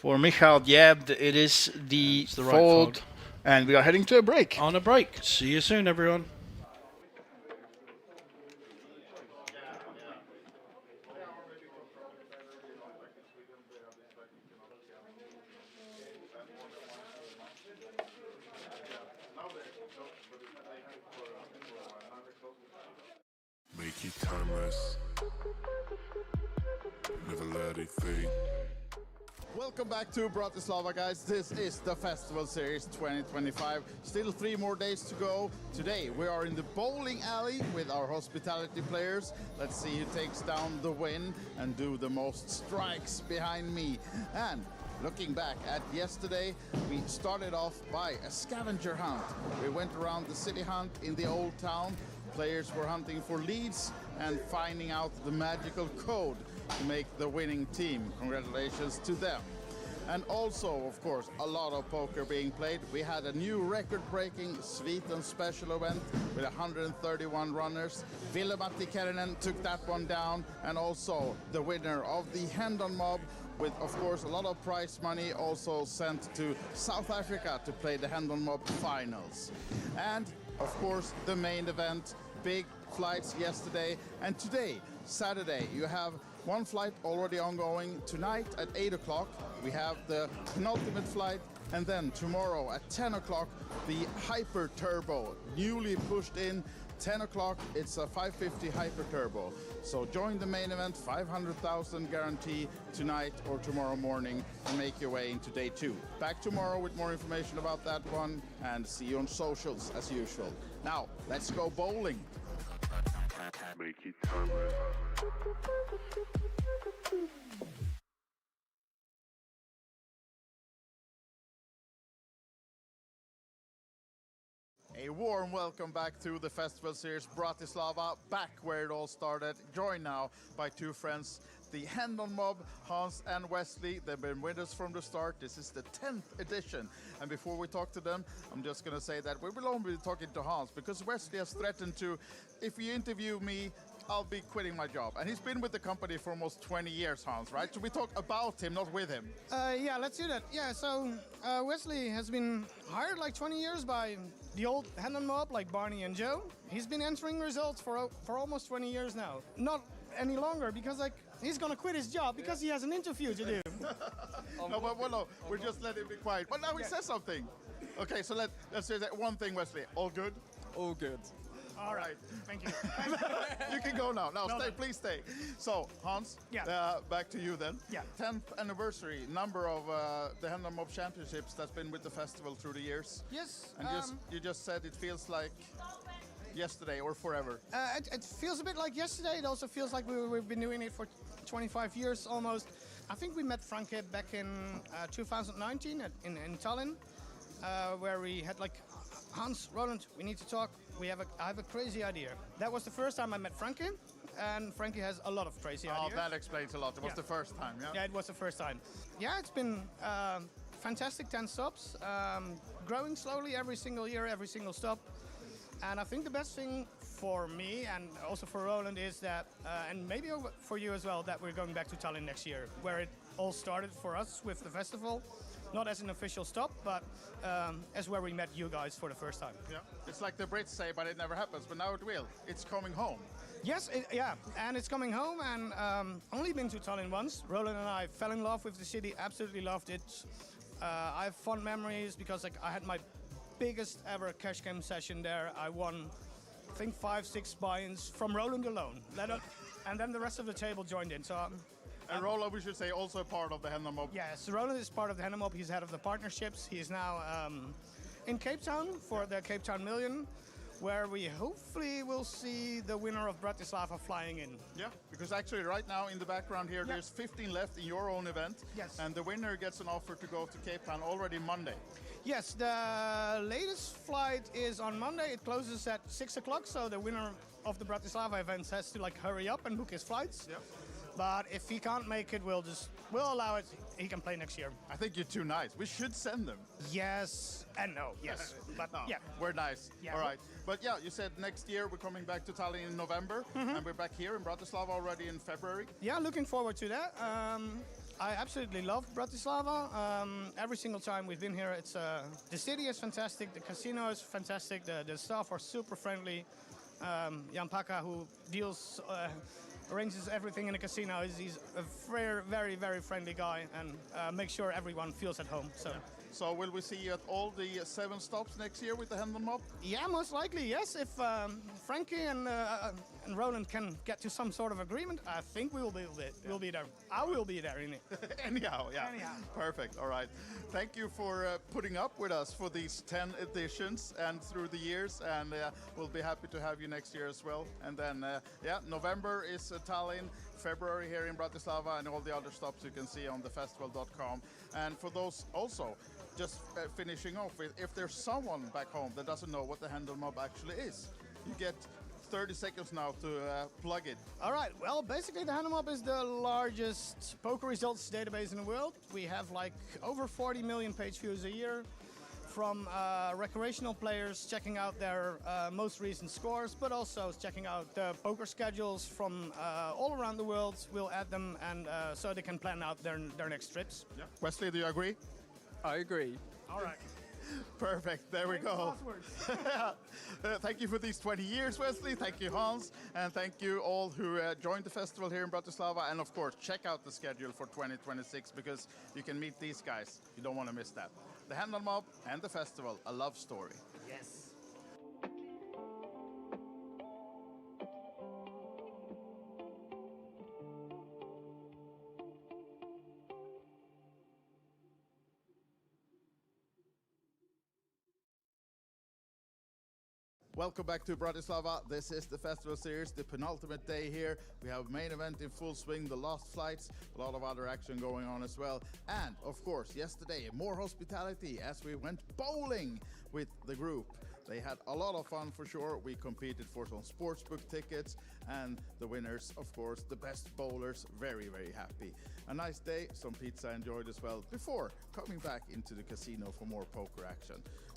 for Michal, it is the the right fold. fold. And we are heading to a break. On a break. See you soon, everyone. Make it timeless. Never let it fade. Welcome back to Bratislava, guys. This is the Festival Series 2025. Still 3 more days to go. Today we are in the bowling alley with our hospitality players. Let's see who takes down the win and do the most strikes behind me. And Looking back at yesterday, we started off by a scavenger hunt. We went around the city hunt in the old town. Players were hunting for leads and finding out the magical code to make the winning team. Congratulations to them. And also, of course, a lot of poker being played. We had a new record-breaking Sweden special event with 131 runners. Ville-Matti Kerinen took that one down, and also the winner of the Hendon Mob with, of course, a lot of prize money also sent to South Africa to play the Hendon Mob finals. And, of course, the main event, big flights yesterday, and today, Saturday, you have one flight already ongoing. Tonight at 8 o'clock, we have the penultimate flight, and then tomorrow at 10 o'clock, the Hyper Turbo, newly pushed in. 10 o'clock, it's a 550 Hyper Turbo. So join the main event, 500,000 guarantee tonight or tomorrow morning, and make your way into day 2. Back tomorrow with more information about that one, and see you on socials as usual. Now, let's go bowling. Make it timeless. A warm welcome back to the Festival Series Bratislava, back where it all started. Joined now by two friends, the Hendon Mob, Hans and Wesley. They've been with us from the start. This is the 10th edition. And before we talk to them, I'm just going to say that we will only be talking to Hans because Wesley has threatened to, if you interview me, I'll be quitting my job. And he's been with the company for almost 20 years, Hans, right? So we talk about him, not with him. Yeah, let's do that. Yeah, so Wesley has been hired like 20 years by the old Hendon Mob, like Barney and Joe. He's been entering results for almost 20 years now. Not any longer, because like he's gonna quit his job because he has an interview to do. No, but no, we're just letting him be quiet. But now he says something. Okay, so let's say that one thing, Wesley. All good? All good. All right, thank you. You can go now. Now, stay, please stay. So, Hans, back to you then. Yeah. 10th anniversary, number of the Hendon Mob Championships that's been with the festival through the years. Yes. And you just said it feels like yesterday or forever. It feels a bit like yesterday. It also feels like we've been doing it for 25 years almost. I think we met Franke back in 2019 in Tallinn, where we had like, Hans, Roland, we need to talk. I have a crazy idea. That was the first time I met Franke, and Franke has a lot of crazy ideas. Oh, that explains a lot. It was the first time, yeah? Yeah, it was the first time. Yeah, it's been fantastic 10 stops, growing slowly every single year, every single stop. And I think the best thing for me and also for Roland is that, and maybe for you as well, that we're going back to Tallinn next year, where it all started for us with the festival. Not as an official stop, but as where we met you guys for the first time. Yeah, it's like the Brits say, but it never happens. But now it will. It's coming home. Yes, yeah, and it's coming home. And only been to Tallinn once. Roland and I fell in love with the city. Absolutely loved it. I have fond memories because like I had my biggest ever cash game session there. I won, I think 5-6 buy-ins from Roland alone. And then the rest of the table joined in. So. And Roland, we should say, also a part of the Hendon Mob. Yes, Roland is part of the Hendon Mob. He's head of the partnerships. He is now in Cape Town for the Cape Town Million, where we hopefully will see the winner of Bratislava flying in. Yeah, because actually right now in the background here, there's 15 left in your own event. Yes. And the winner gets an offer to go to Cape Town already Monday. Yes, the latest flight is on Monday. It closes at 6 o'clock, so the winner of the Bratislava events has to like hurry up and book his flights. Yeah. But if he can't make it, we'll allow it. He can play next year. I think you're too nice. We should send them. Yes and no. Yes, but no, yeah, we're nice. Yeah. All right, but yeah, you said next year we're coming back to Tallinn in November, and we're back here in Bratislava already in February. Yeah, looking forward to that. I absolutely love Bratislava. Every single time we've been here, it's the city is fantastic. The casino is fantastic. The staff are super friendly. Jan Paka, who arranges everything in the casino, he's a very, very, very friendly guy and makes sure everyone feels at home. So So will we see you at all the 7 stops next year with the Hendon Mob? Yeah, most likely, yes. If Frankie and Roland can get to some sort of agreement, I think we'll be there. I will be there in it. Anyhow, yeah. Anyhow. Perfect. All right. Thank you for putting up with us for these 10 editions and through the years, and we'll be happy to have you next year as well. And then, November is Tallinn, February here in Bratislava, and all the other stops you can see on thefestival.com. And for those also, just finishing off with, if there's someone back home that doesn't know what the Hendon Mob actually is, you get 30 seconds now to plug it. All right, well, basically the Hendon Mob is the largest poker results database in the world. We have like over 40 million page views a year from recreational players checking out their most recent scores, but also checking out the poker schedules from all around the world. We'll add them and so they can plan out their next trips. Yeah. Wesley, do you agree? I agree. All right. Perfect, there we go. Thank you for these 20 years, Wesley. Thank you, Hans. And thank you all who joined the festival here in Bratislava. And of course, check out the schedule for 2026 because you can meet these guys. You don't want to miss that. The Hendon Mob and the festival, a love story. Yes. Welcome back to Bratislava. This is the Festival Series, the penultimate day here. We have main event in full swing, the last flights, a lot of other action going on as well. And of course, yesterday, more hospitality as we went bowling with the group. They had a lot of fun for sure. We competed for some sportsbook tickets and the winners, of course, the best bowlers, very, very happy. A nice day, some pizza enjoyed as well before coming back into the casino for more poker action.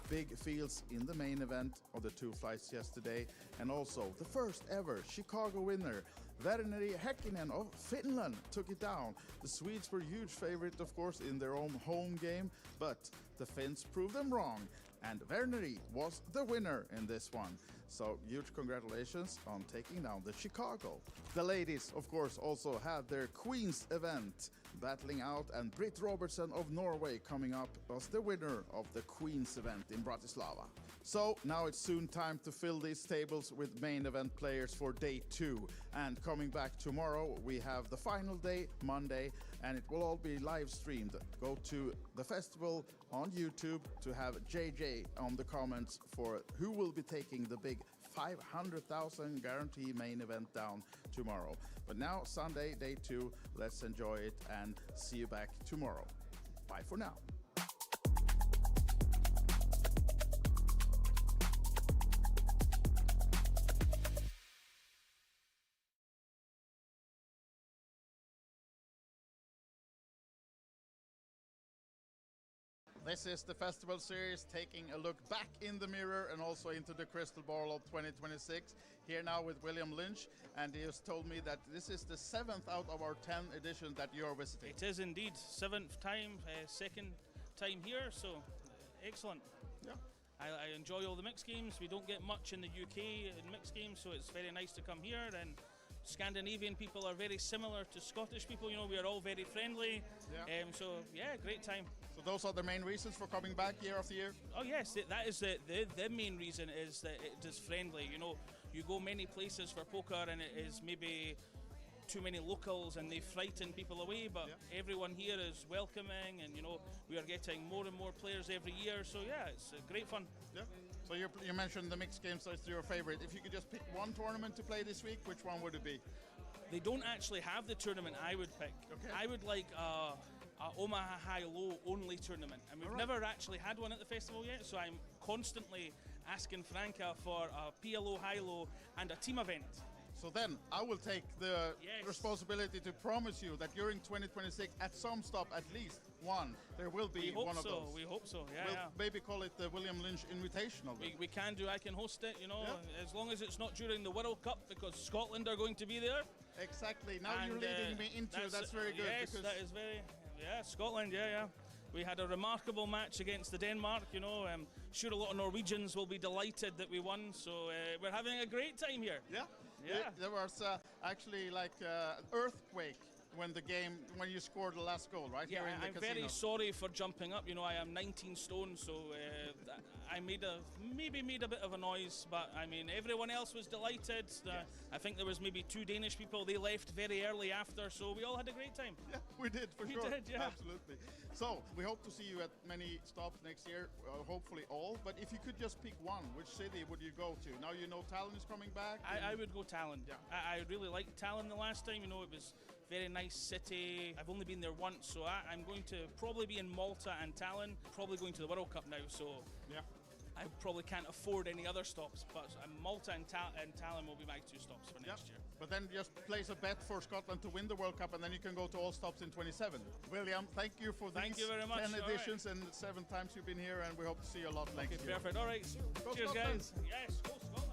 Big fields in the main event of the 2 flights yesterday, and also the first ever Chicago winner, Verneri Häkkinen of Finland, took it down. The Swedes were huge favorite, of course, in their own home game, but the Finns proved them wrong, and Verneri was the winner in this one. So huge congratulations on taking down the Chicago. The ladies, of course, also had their Queens event battling out, and Britt Robertson of Norway coming up was the winner of the Queens event in Bratislava. So now it's soon time to fill these tables with main event players for day 2. And coming back tomorrow, we have the final day, Monday, and it will all be live streamed. Go to the festival on YouTube to have JJ on the comments for who will be taking the big 500,000 guarantee main event down tomorrow. But now, Sunday, day 2, let's enjoy it and see you back tomorrow. Bye for now. This is the Festival Series, taking a look back in the mirror and also into the crystal ball of 2026. Here now with William Lynch, and he has told me that this is the 7th out of our 10 editions that you are visiting. It is indeed, 7th time, second time here, so excellent. Yeah. I enjoy all the mixed games. We don't get much in the UK in mixed games, so it's very nice to come here. And Scandinavian people are very similar to Scottish people. You know, we are all very friendly. Yeah. So yeah, great time. So those are the main reasons for coming back year after year? Oh yes, that is the main reason is that it is friendly. You know, you go many places for poker and it is maybe too many locals and they frighten people away, but everyone here is welcoming, and you know, we are getting more and more players every year, so yeah, it's great fun. Yeah. So you mentioned the mixed games as your favorite. If you could just pick one tournament to play this week, which one would it be? They don't actually have the tournament I would pick. Okay. I would like a Omaha High-Low only tournament, and we've never actually had one at the festival yet, so I'm constantly asking Franca for a PLO High-Low and a team event. So then I will take the responsibility to promise you that during 2026, at some stop at least one, there will be one of those. We hope so, yeah. We'll maybe call it the William Lynch Invitational. We can do, I can host it, you know, as long as it's not during the World Cup, because Scotland are going to be there. Exactly, now you're leading me into that's very good. Yes, because that is very, Scotland, yeah. We had a remarkable match against the Denmark, you know. I'm sure a lot of Norwegians will be delighted that we won, so we're having a great time here. Yeah. Yeah. There was actually like earthquake when you scored the last goal, right? Yeah, Here in the I'm casino. very sorry for jumping up. You know, I am 19 stone, so I maybe made a bit of a noise, but I mean, everyone else was delighted. I think there was maybe 2 Danish people. They left very early after, so we all had a great time. Yeah, we did for sure. We did, yeah. Absolutely. So we hope to see you at many stops next year, hopefully all. But if you could just pick one, which city would you go to? Now you know Tallinn is coming back. I would go Tallinn. Yeah. I really liked Tallinn the last time. You know, it was very nice city. I've only been there once, so I'm going to probably be in Malta and Tallinn. Probably going to the World Cup now, so Yeah. I probably can't afford any other stops. But Malta and Tallinn will be my 2 stops for next year. But then just place a bet for Scotland to win the World Cup, and then you can go to all stops in 27. William, thank you for Thank these you very much. 10 All editions and 7 times you've been here, and we hope to see you a lot next Okay, year. perfect. All right. Go Cheers, Scotland. guys. Yes, go Scotland.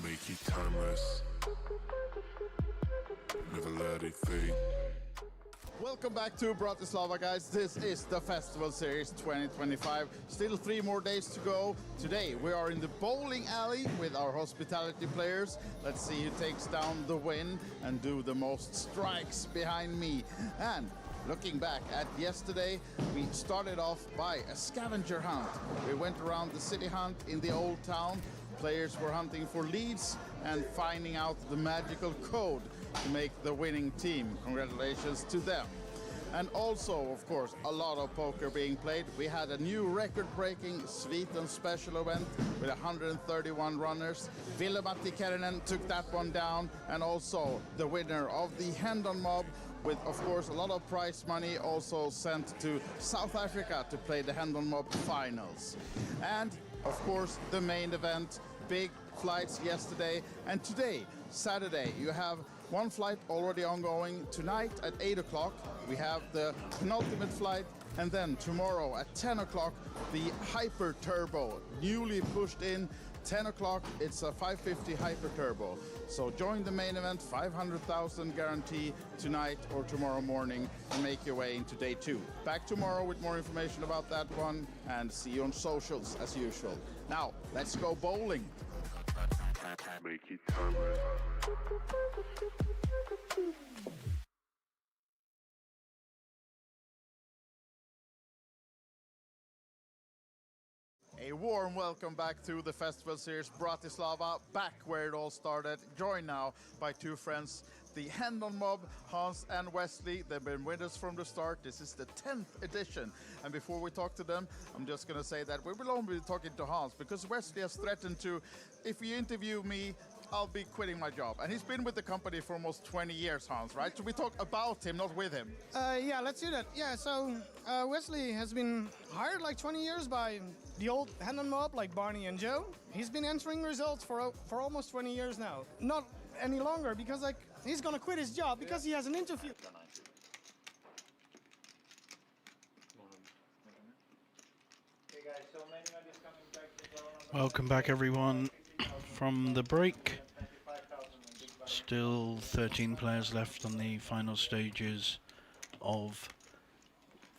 Make it timeless. Never let it fade. Welcome back to Bratislava, guys. This is the Festival Series 2025. Still 3 more days to go. Today we are in the bowling alley with our hospitality players. Let's see who takes down the win and do the most strikes behind me. And looking back at yesterday, we started off by a scavenger hunt. We went around the city hunt in the old town. Players were hunting for leads and finding out the magical code to make the winning team. Congratulations to them. And also, of course, a lot of poker being played. We had a new record-breaking Sweden special event with 131 runners. Ville-Matti Kärinen took that one down, and also the winner of the Hendon Mob with, of course, a lot of prize money also sent to South Africa to play the Hendon Mob finals. And, of course, the main event, big flights yesterday, and today, Saturday, you have one flight already ongoing. Tonight at 8 o'clock, we have the penultimate flight, and then tomorrow at 10 o'clock, the Hyper Turbo, newly pushed in. 10 o'clock, it's a 550 Hyper Turbo. So join the main event, 500,000 guarantee tonight or tomorrow morning, and make your way into day 2. Back tomorrow with more information about that one, and see you on socials as usual. Now, let's go bowling. Make it timeless. A warm welcome back to the Festival Series Bratislava, back where it all started. Joined now by 2 friends, the Hendon Mob, Hans and Wesley. They've been with us from the start. This is the 10th edition. And before we talk to them, I'm just going to say that we will only be talking to Hans because Wesley has threatened to, if you interview me, I'll be quitting my job. And he's been with the company for almost 20 years, Hans, right? So we talk about him, not with him. Yeah, let's do that. Yeah, so Wesley has been hired like 20 years by the old Hendon Mob, like Barney and Joe. He's been entering results for almost 20 years now. Not any longer, because like he's gonna quit his job because he has an interview. Hey guys, so Manuel is coming back to Welcome back, everyone, from the break. Still 13 players left on the final stages of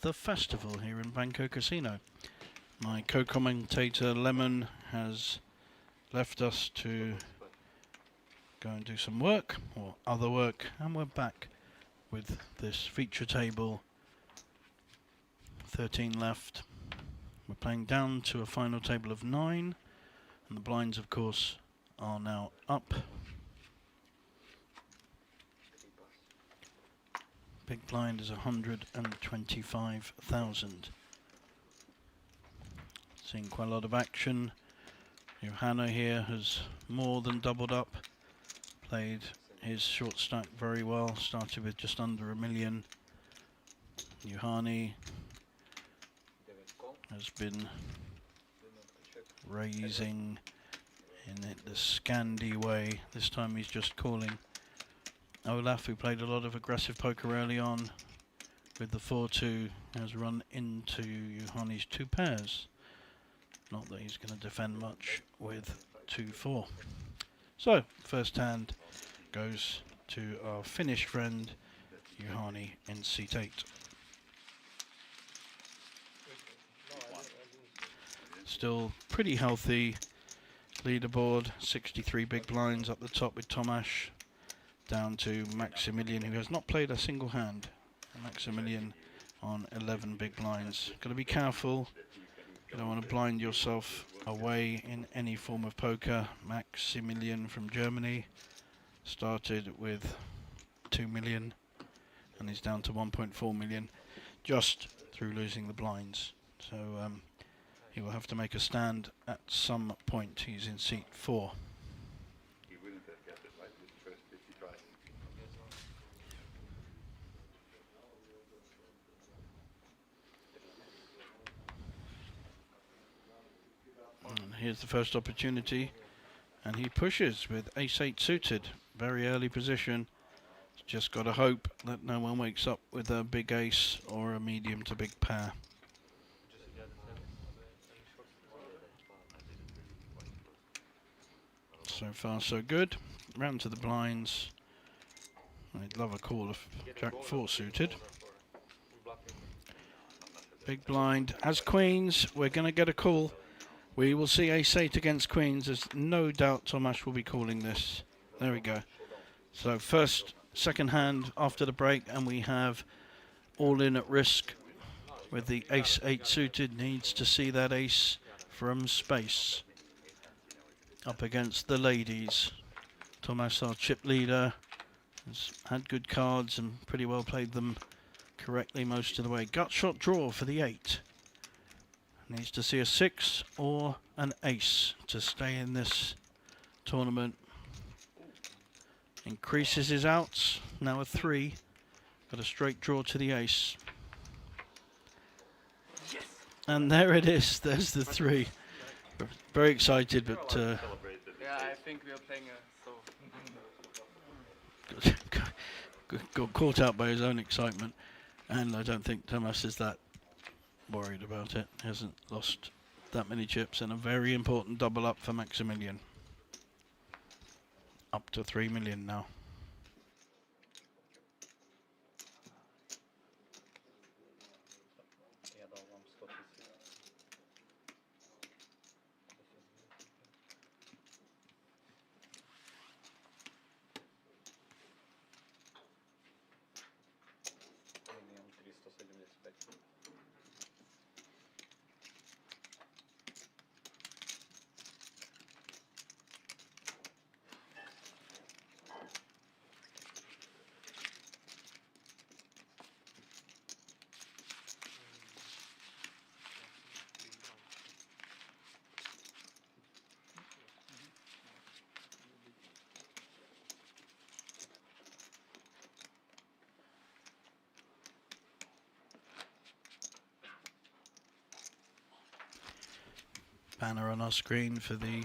the festival here in Banco Casino. My co-commentator Lemon has left us to go and do some work, or other work, and we're back with this feature table. 13 left. We're playing down to a final table of 9, and the blinds, of course, are now up. Big blind is 125,000. Seeing quite a lot of action. Johanna here has more than doubled up. Played his short stack very well. Started with just under $1 million. Juhani has been raising in the Scandi way. This time he's just calling. Olaf, who played a lot of aggressive poker early on with the 4-2, has run into Juhani's 2 pairs. Not that he's going to defend much with 2-4. So, first hand goes to our Finnish friend, Juhani, in seat 8. Still pretty healthy leaderboard, 63 big blinds up the top with Tomasz, down to Maximilian, who has not played a single hand. Maximilian on 11 big blinds. Got to be careful. You don't want to blind yourself away in any form of poker. Maximilian from Germany started with 2 million and is down to 1.4 million just through losing the blinds. So he will have to make a stand at some point. He's in seat 4. He wouldn't have kept it right with the first 50 tries. And here's the first opportunity, and he pushes with ace-8 suited. Very early position. Just got to hope that no one wakes up with a big ace or a medium to big pair. So far so good. Round to the blinds. I'd love a call of Jack-4 suited. Big blind as queens. We're going to get a call. We will see ace-8 against queens. There's no doubt Tomasz will be calling this. There we go. So second hand after the break, and we have all in at risk with the ace-8 suited. Needs to see that ace from space. Up against the ladies. Tomasz, our chip leader, has had good cards and pretty well played them correctly most of the way. Gut shot draw for the 8. Needs to see a 6 or an ace to stay in this tournament. Increases his outs, now a 3. Got a straight draw to the ace. Yes. And there it is, there's the 3. Very excited, but yeah, I think we are playing got caught out by his own excitement, and I don't think Tomasz is that worried about it. He hasn't lost that many chips, and a very important double up for Maximilian. Up to 3 million now. Banner on our screen for the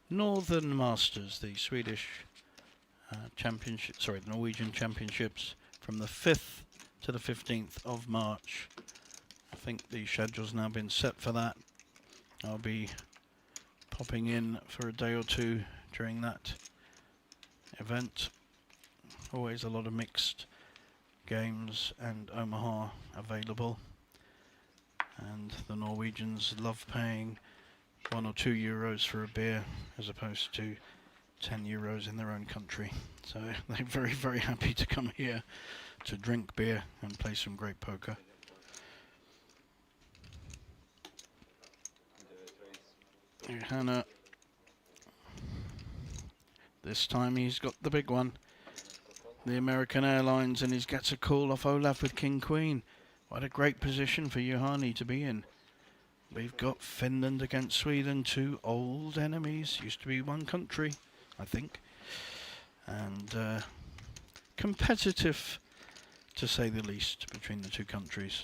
Northern Masters, the Swedish championship, sorry, the Norwegian Championships, from the 5th to the 15th of March. I think the schedule's now been set for that. I'll be popping in for a day or two during that event. Always a lot of mixed games and Omaha available. And the Norwegians love paying 1 or 2 euros for a beer as opposed to 10 euros in their own country. So they're very, very happy to come here to drink beer and play some great poker. Hannah, this time he's got the big one, the American Airlines, and he gets a call off Olaf with King Queen. What a great position for Juhani to be in. We've got Finland against Sweden, 2 old enemies, used to be one country, I think, and competitive to say the least between the 2 countries.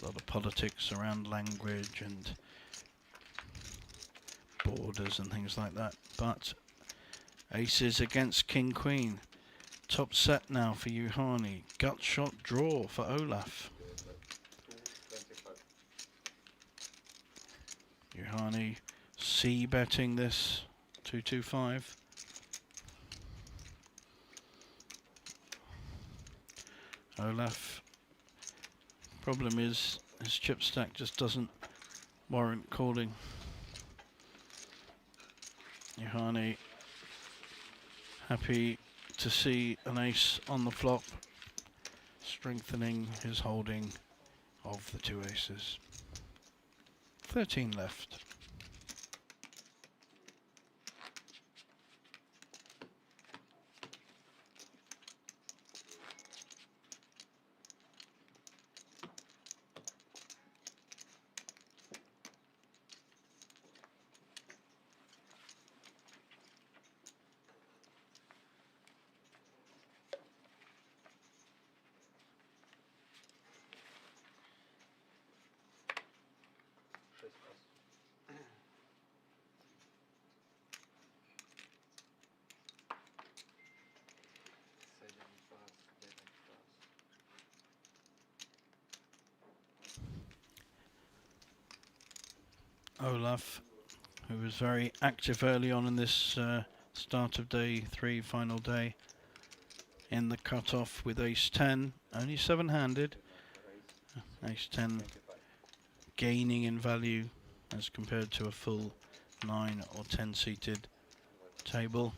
A lot of politics around language and borders and things like that, but aces against King Queen. Top set now for Juhani. Gut shot draw for Olaf. Juhani c-betting this 225. Olaf, problem is his chip stack just doesn't warrant calling. Juhani happy to see an ace on the flop, strengthening his holding of the 2 aces. 13 left. Olaf, who was very active early on in this start of day 3, final day, in the cut-off with ace-10, only 7-handed. Ace-10 gaining in value as compared to a full 9 or 10-seated table.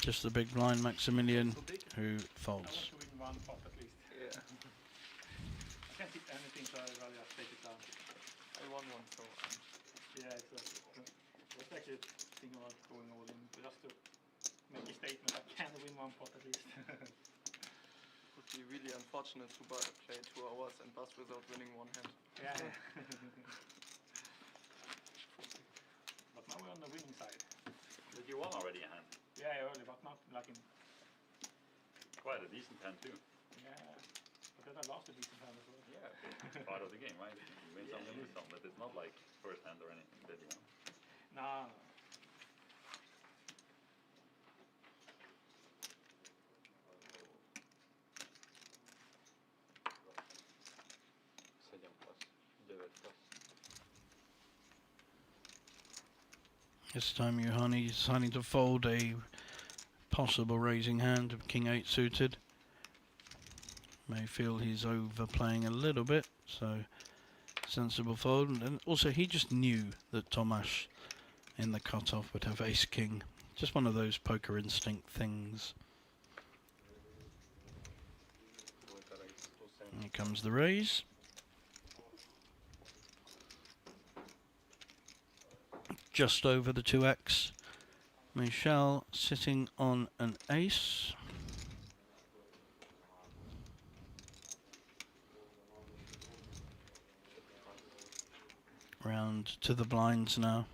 Just the big blind Maximilian, who folds. One pot at least. Yeah. I can't hit anything, so I'd rather just take it down. I won one, so yeah, it's actually thinking about going all in, just to make a statement. I can win one pot at least. Would be really unfortunate to play 2 hours and bust without winning one hand. Yeah. But now we're on the winning side. But you won already a hand. Yeah, early, but not like in. Quite a decent hand too. Yeah, but then I lost a decent hand as well. Yeah, it's part of the game, right? You win some, you lose some, but it's not like first hand or anything that you know. No. This time Juhani deciding to fold a possible raising hand of King 8 suited. May feel he's overplaying a little bit, so sensible fold. And also he just knew that Tomasz in the cutoff would have ace king. Just one of those poker instinct things. And here comes the raise. Just over the 2x. Michel sitting on an ace. Round to the blinds now.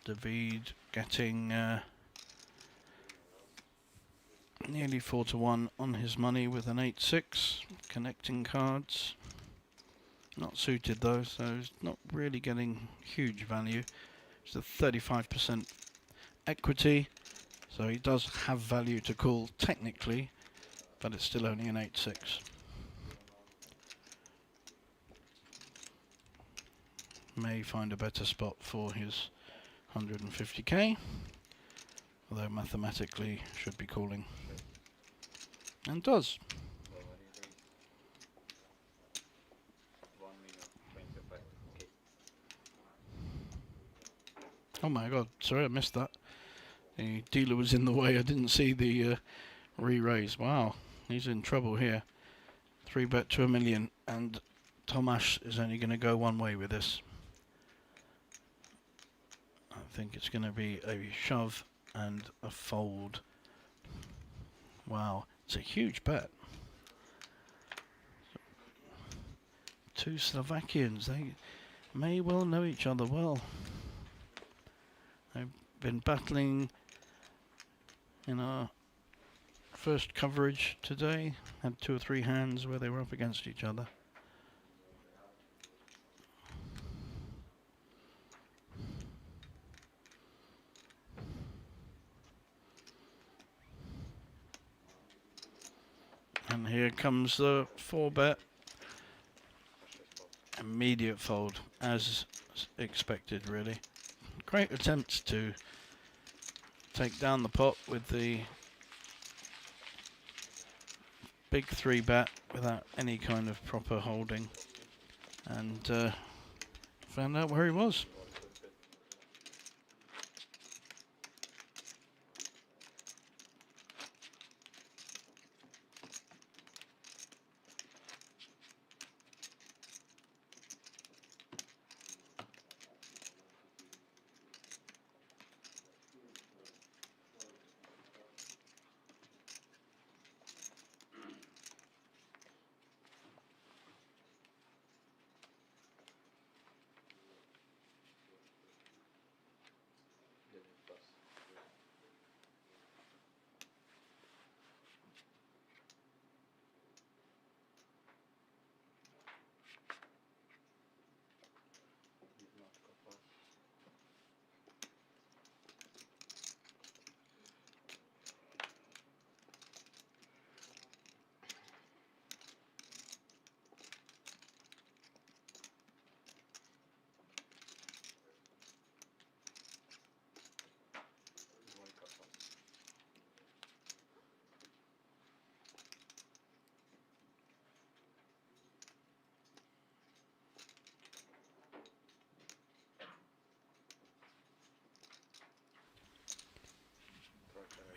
David getting nearly 4-1 on his money with an 8-6, connecting cards. Not suited though, so it's not really getting huge value. It's a 35% equity, so he does have value to call technically, but it's still only an 8-6. may find a better spot for his 150k, although mathematically should be calling, and does. Oh my god, sorry I missed that. The dealer was in the way, I didn't see the re-raise. Wow, he's in trouble here. 3-bet to $1 million, and Tomasz is only going to go one way with this. I think it's going to be a shove and a fold. Wow, it's a huge bet. Two Slovakians, they may well know each other well. They've been battling in our first coverage today. Had 2 or 3 hands where they were up against each other. And here comes the 4-bet. Immediate fold, as expected, really. Great attempts to take down the pot with the big 3-bet without any kind of proper holding, and found out where he was.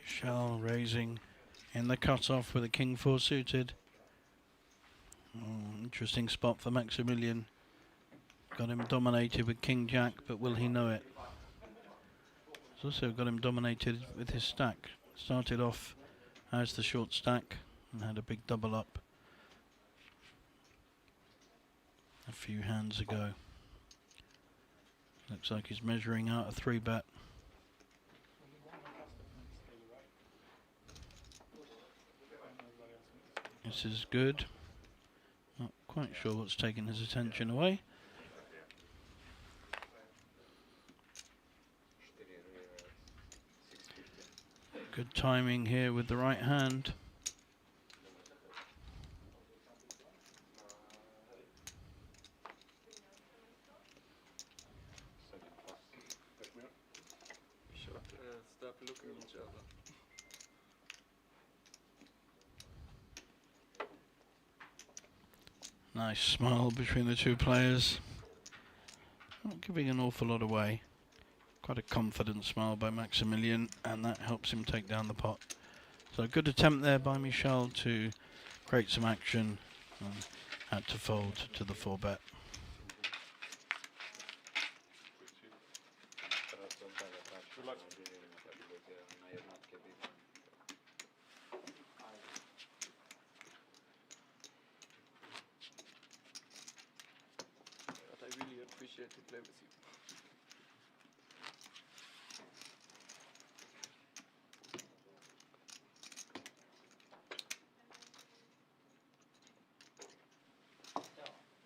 Shell raising in the cutoff with a King 4 suited. Oh, interesting spot for Maximilian. Got him dominated with King Jack, but will he know it? He's also got him dominated with his stack. Started off as the short stack and had a big double up a few hands ago. Looks like he's measuring out a 3-bet. This is good. Not quite sure what's taken his attention away. Good timing here with the right hand. Stop looking at each other. Nice smile between the two players. Not giving an awful lot away. Quite a confident smile by Maximilian, and that helps him take down the pot. So a good attempt there by Michel to create some action, and had to fold to the 4-bet. But I really appreciate to play with you.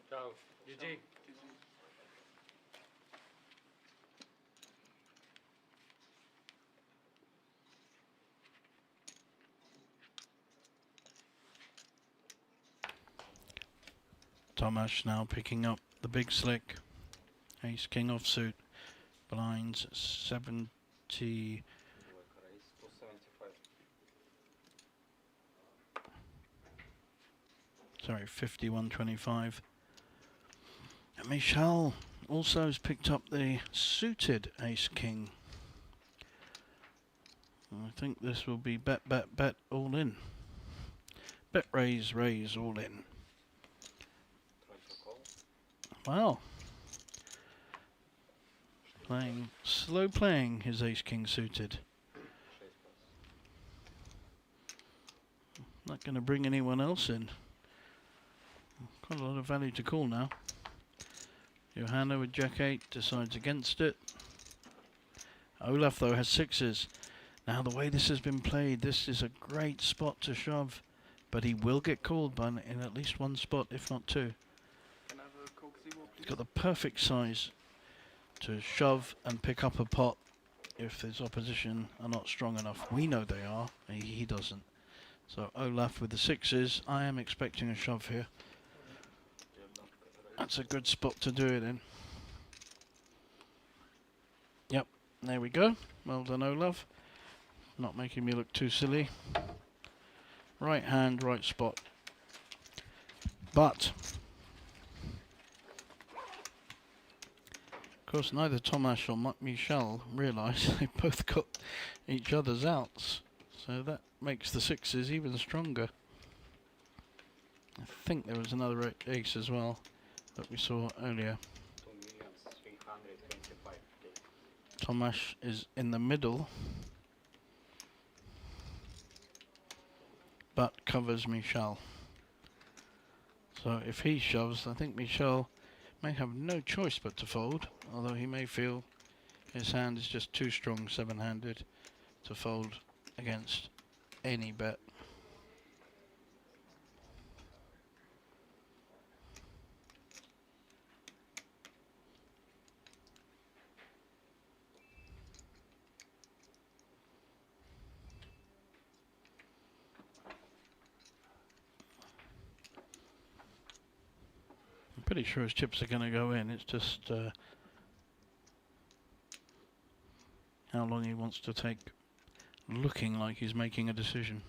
Ciao. GG. Tomasz now picking up the big slick Ace king offsuit. Blinds 70. Sorry, 51.25. And Michel also has picked up the suited ace king. I think this will be bet, bet, bet, all in. Bet, raise, raise, all in. Wow. Slow playing his ace king suited. Not going to bring anyone else in. Quite a lot of value to call now. Johanna with Jack 8 decides against it. Olaf though has sixes. Now the way this has been played, this is a great spot to shove, but he will get called by in at least one spot, if not two. He's got the perfect size to shove and pick up a pot if his opposition are not strong enough. We know they are, he doesn't. So Olaf with the sixes, I am expecting a shove here. That's a good spot to do it in. Yep, there we go. Well done, Olaf. Not making me look too silly. Right hand, right spot. But of course, neither Tomasz or Michel realise they both got each other's outs, so that makes the sixes even stronger. I think there was another ace as well that we saw earlier. Tomasz is in the middle, but covers Michel. So if he shoves, I think Michel may have no choice but to fold, although he may feel his hand is just too strong, seven-handed, to fold against any bet. I'm pretty sure his chips are going to go in. It's just how long he wants to take looking like he's making a decision.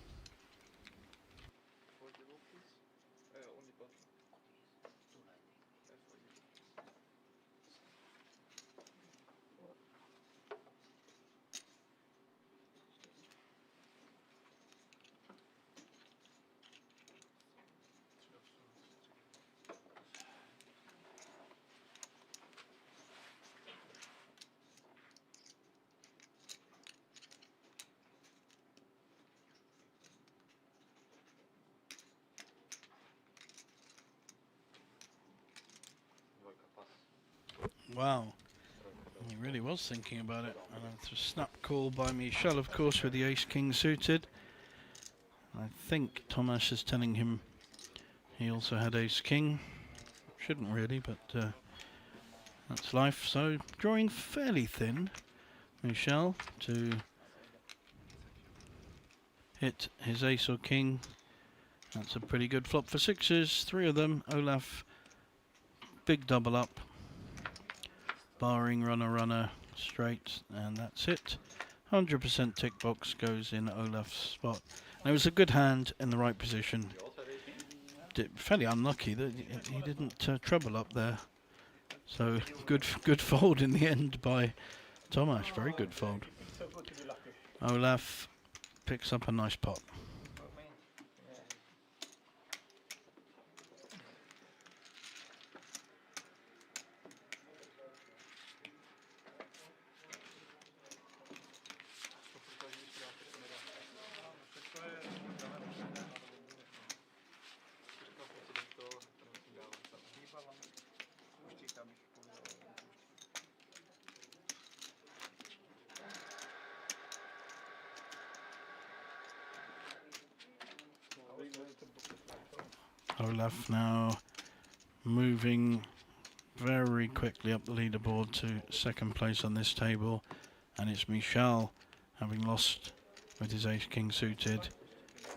Wow, he really was thinking about it. And it's a snap call by Michel, of course, with the ace-king suited. I think Tomasz is telling him he also had ace-king. Shouldn't really, but that's life. So drawing fairly thin, Michel to hit his ace or king. That's a pretty good flop for sixes, three of them. Olaf, big double up. Barring runner, straight, and that's it. 100% tick box goes in Olaf's spot. And it was a good hand in the right position. Fairly unlucky that he didn't treble up there. So good fold in the end by Tomasz. Very good fold. Olaf picks up a nice pot. Olaf now moving very quickly up the leaderboard to second place on this table, and it's Michel, having lost with his ace-king suited,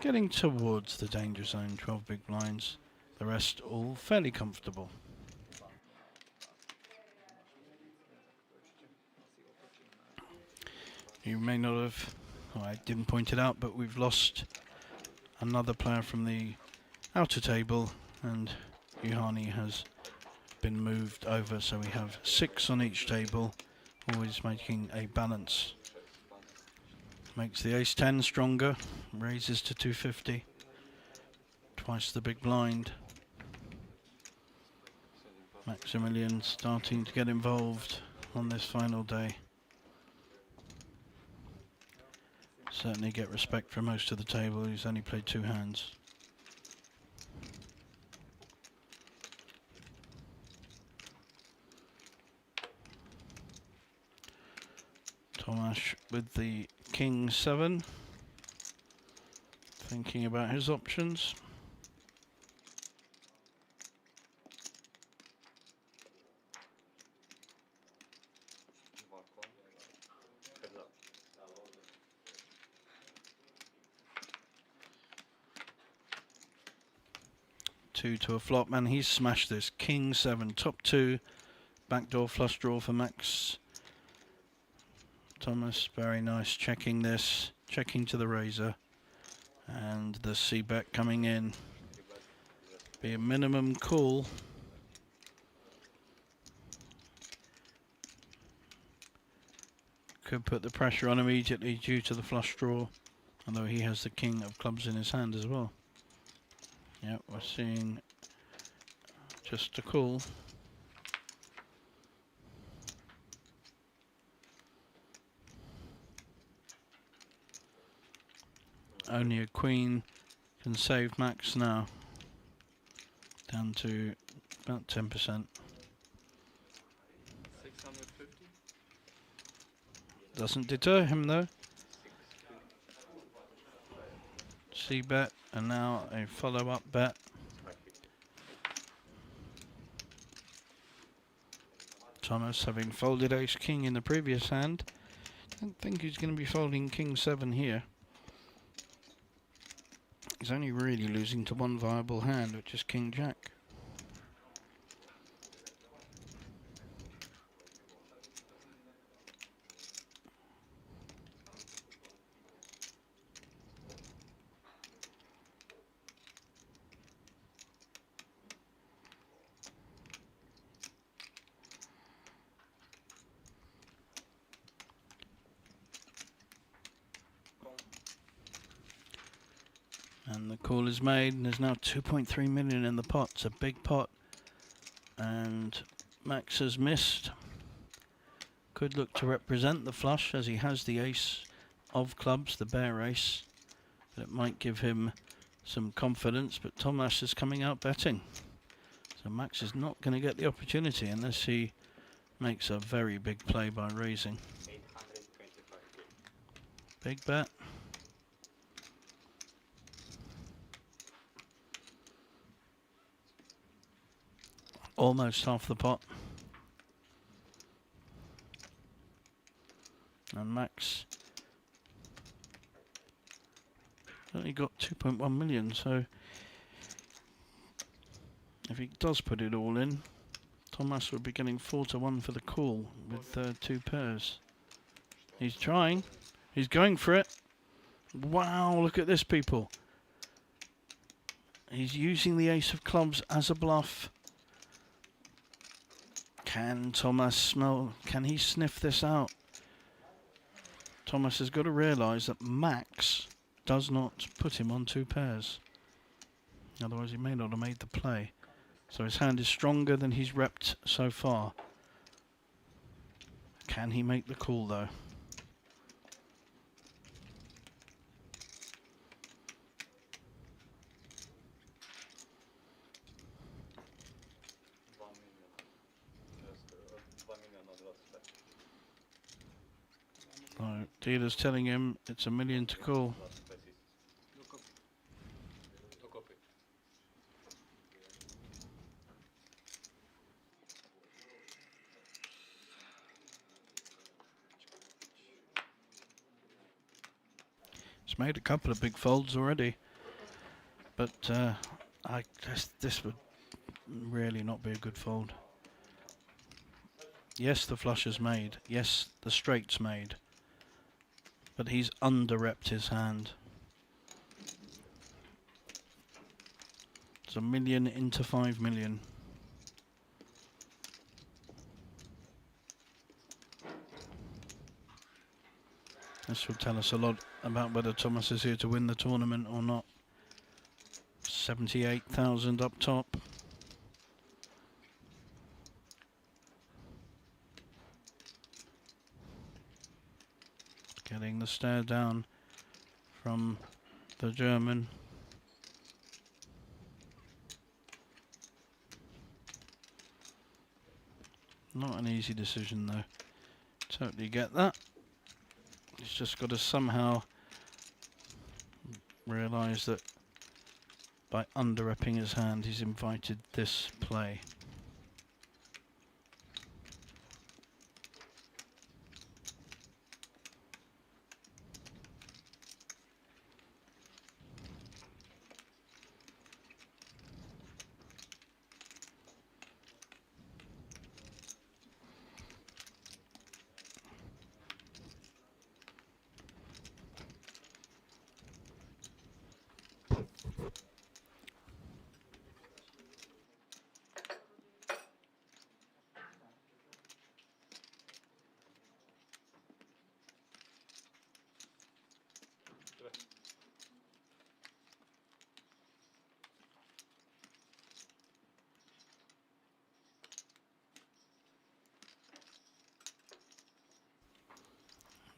getting towards the danger zone, 12 big blinds. The rest all fairly comfortable. You may not have, well, I didn't point it out, but we've lost another player from the outer table, and Juhani has been moved over, so we have 6 on each table, always making a balance. Makes the ace-10 stronger, raises to 250, twice the big blind. Maximilian starting to get involved on this final day. Certainly get respect from most of the table, who's only played 2 hands. Tomasz with the King 7, thinking about his options. Two to a flop, and he's smashed this. King 7, top 2, backdoor flush draw for Max. Thomas, very nice, checking this, checking to the razor, and the c-bet coming in. Be a minimum call. Could put the pressure on immediately due to the flush draw, although he has the king of clubs in his hand as well. Yep, we're seeing just a call. Only a queen can save Max now. Down to about 10%. 650. Doesn't deter him though. C-bet, and now a follow-up bet. Thomas, having folded ace-king in the previous hand, don't think he's going to be folding king 7 here. He's only really losing to one viable hand, which is king jack. And the call is made, and there's now 2.3 million in the pot. It's a big pot, and Max has missed. Could look to represent the flush, as he has the ace of clubs, the bare ace. But it might give him some confidence, but Tomasz is coming out betting. So Max is not going to get the opportunity unless he makes a very big play by raising. Big bet. Almost half the pot. And Max only got 2.1 million, so if he does put it all in, Tomasz would be getting 4-1 for the call with 2 pairs. He's trying. He's going for it. Wow, look at this, people. He's using the ace of clubs as a bluff. Can Tomasz smell? Can he sniff this out? Tomasz has got to realise that Max does not put him on 2 pairs. Otherwise he may not have made the play. So his hand is stronger than he's repped so far. Can he make the call though? So dealer's telling him it's $1 million to call. He's made a couple of big folds already, but I guess this would really not be a good fold. Yes, the flush is made. Yes, the straight's made. but he's under-repped his hand. It's 1 million into 5 million. This will tell us a lot about whether Thomas is here to win the tournament or not. 78,000 up top. Getting the stare down from the German. Not an easy decision though. Totally get that. He's just got to somehow realise that by under-repping his hand he's invited this play.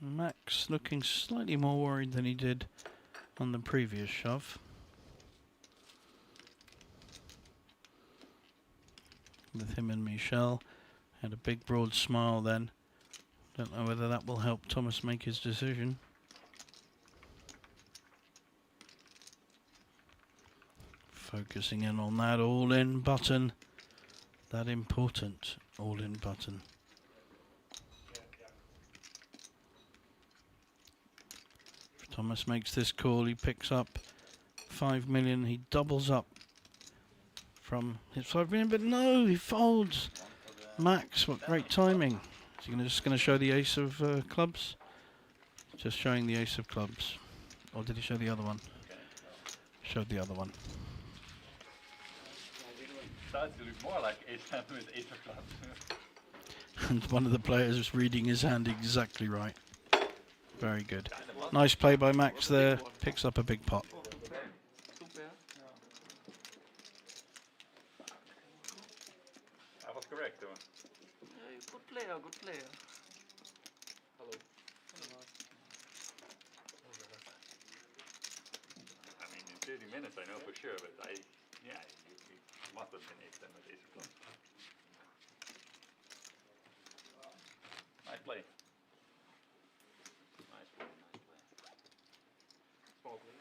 Max looking slightly more worried than he did on the previous shove. With him and Michel. Had a big broad smile then. Don't know whether that will help Thomas make his decision. Focusing in on that all-in button. That important all-in button. If Thomas makes this call, he picks up 5 million. He doubles up from his 5 million, but no, he folds. Max, what great timing. Is he just going to show the ace of clubs? Just showing the ace of clubs. Or did he show the other one? Showed the other one. Starts to look more like ace-10 with ace of clubs. And one of the players is reading his hand exactly right. Very good. Nice play by Max there. Picks up a big pot. I was correct, though. Good player, good player. Hello. I mean, in 30 minutes I know for sure, but yeah, you must have been ace-10 with ace of clubs. Nice play. Nice play, nice play. Small play.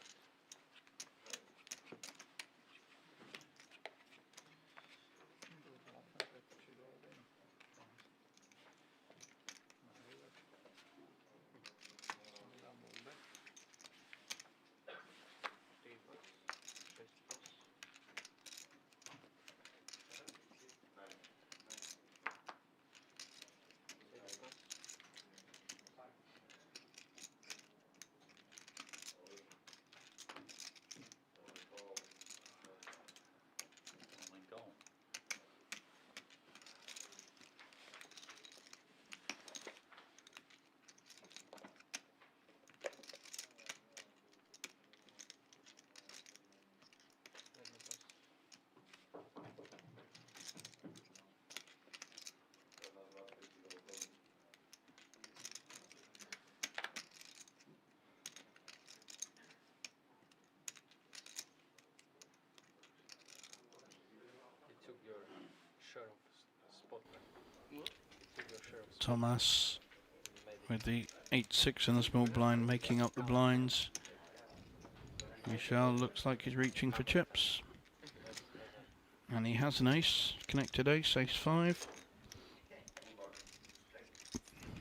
Thomas with the 8-6 in the small blind, making up the blinds. Michel looks like he's reaching for chips. And he has an ace, connected ace, ace-5.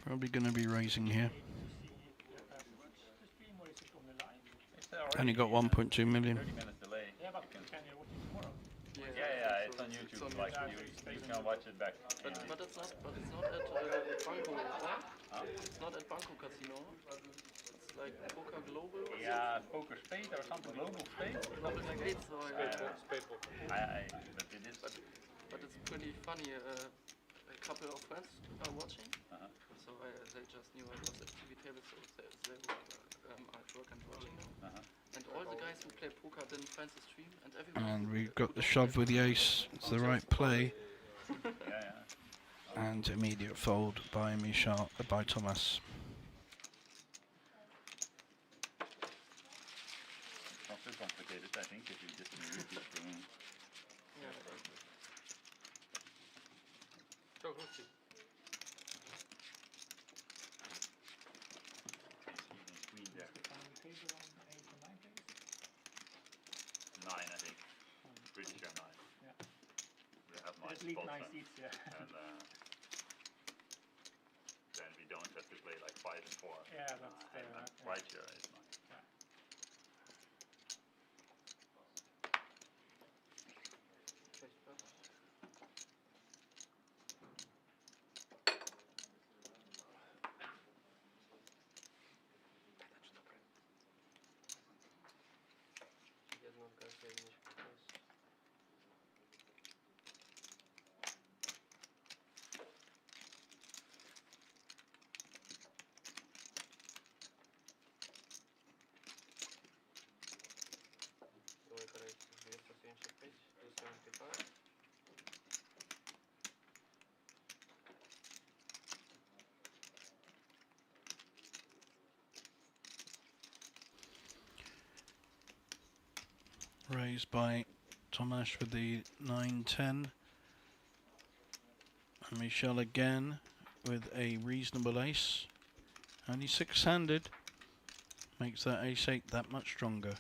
Probably going to be raising here. Only got 1.2 million. 30 minutes delay. Yeah, it's on YouTube. Like you can watch it back. But it's not at Banco, right? It's not at Banco Casino. like Poker Global or Yeah, Poker Spade or something, Global Spade? something like that. So SpadePoker. But it is. but it's pretty funny. A couple of friends are watching, so they just knew I was at TV table, so they are at work and watching now. And all the guys who play poker didn't find the stream, and everyone. And we've got the shove with the ace. It's the right play. And immediate fold by by Thomas. It's not so complicated, I think, if you just move it from. Yeah. So who's it? Queen there. 9, I think. Pretty sure 9. Yeah. We have At nice least spots nice then. seats, yeah. And then we don't have to play like 5 and 4. Yeah, that's the, right here is 9. Raised by Tomasz with the 9-10. And Michel again with a reasonable ace. Only 6-handed. Makes that ace-8 that much stronger.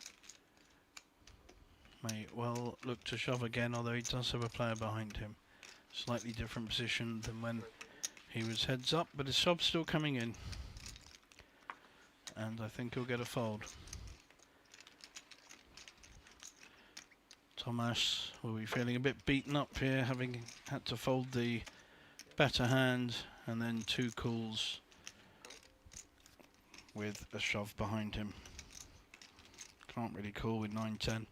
May well look to shove again, although he does have a player behind him. Slightly different position than when he was heads up, but his shove's still coming in. And I think he'll get a fold. Tomasz will be feeling a bit beaten up here, having had to fold the better hand and then 2 calls with a shove behind him. Can't really call with 9-10.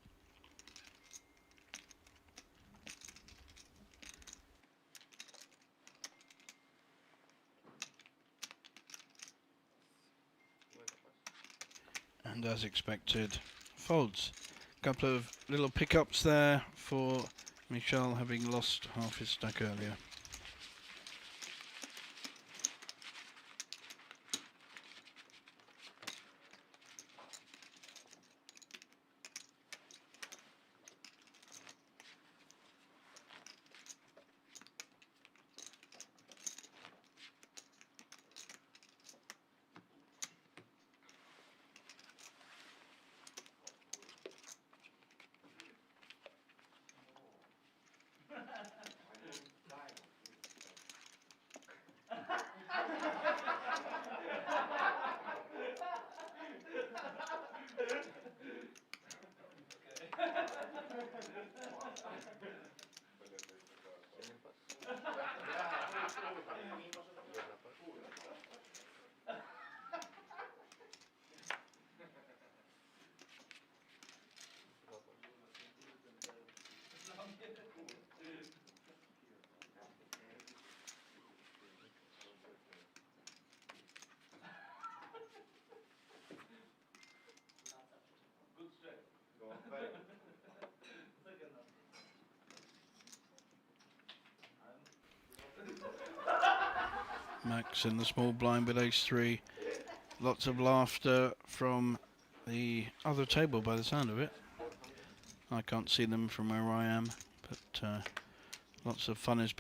And as expected, folds. Couple of little pickups there for Michel, having lost half his stack earlier. Max in the small blind with ace-3. Lots of laughter from the other table by the sound of it. I can't see them from where I am, but lots of fun is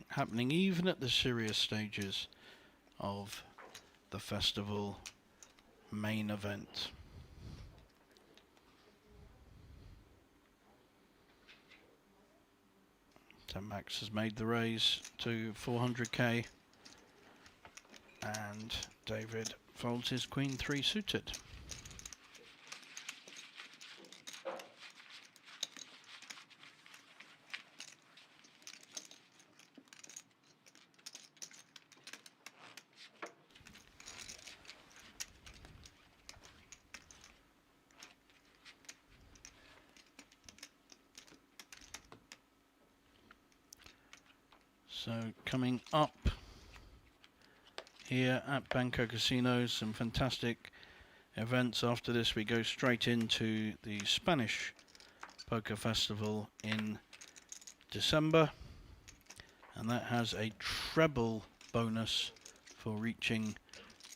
happening even at the serious stages of the festival main event. So Max has made the raise to 400k, and David folds his queen 3 suited. So coming up here at Banco Casino, some fantastic events. After this we go straight into the Spanish Poker Festival in December, and that has a treble bonus for reaching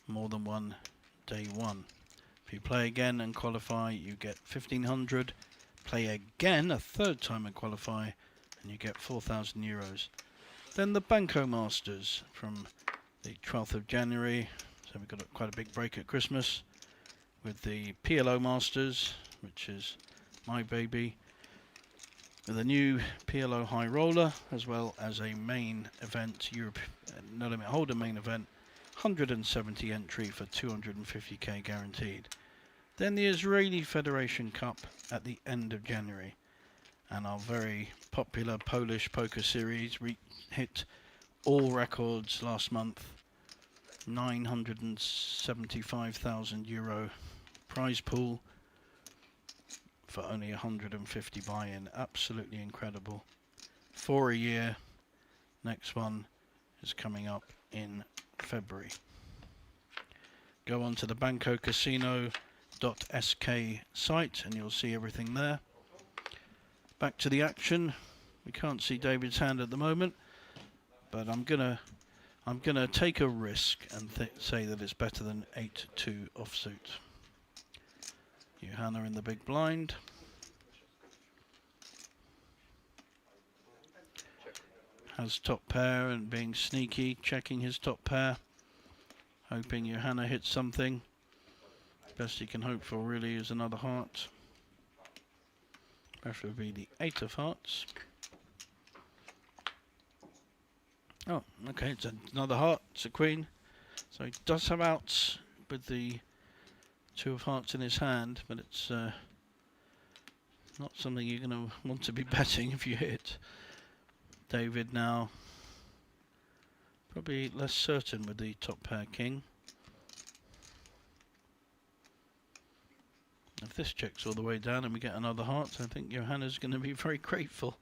more than one day one. If you play again and qualify, you get 1,500. Play again a third time and qualify, and you get 4,000 euros. Then the Banco Masters from the 12th of January. So we've got quite a big break at Christmas with the PLO Masters, which is my baby, with a new PLO High Roller, as well as a main event, no limit holder main event, 170 entry for 250k guaranteed. Then the Israeli Federation Cup at the end of January, and our very popular Polish Poker Series hit all records last month. 975,000 euro prize pool for only 150 buy-in. Absolutely incredible. For a year. Next one is coming up in February. Go on to the bancocasino.sk site and you'll see everything there. Back to the action. We can't see David's hand at the moment, but I'm gonna take a risk and say that it's better than 8-2 offsuit. Johanna in the big blind. Has top pair and being sneaky, checking his top pair, hoping Johanna hits something. Best he can hope for really is another heart. Preferably the 8 of hearts. Oh, okay, it's another heart, it's a queen. So he does have outs with the 2 of hearts in his hand, but it's not something you're going to want to be betting if you hit. David now probably less certain with the top pair king. If this checks all the way down and we get another heart, I think Johanna's going to be very grateful.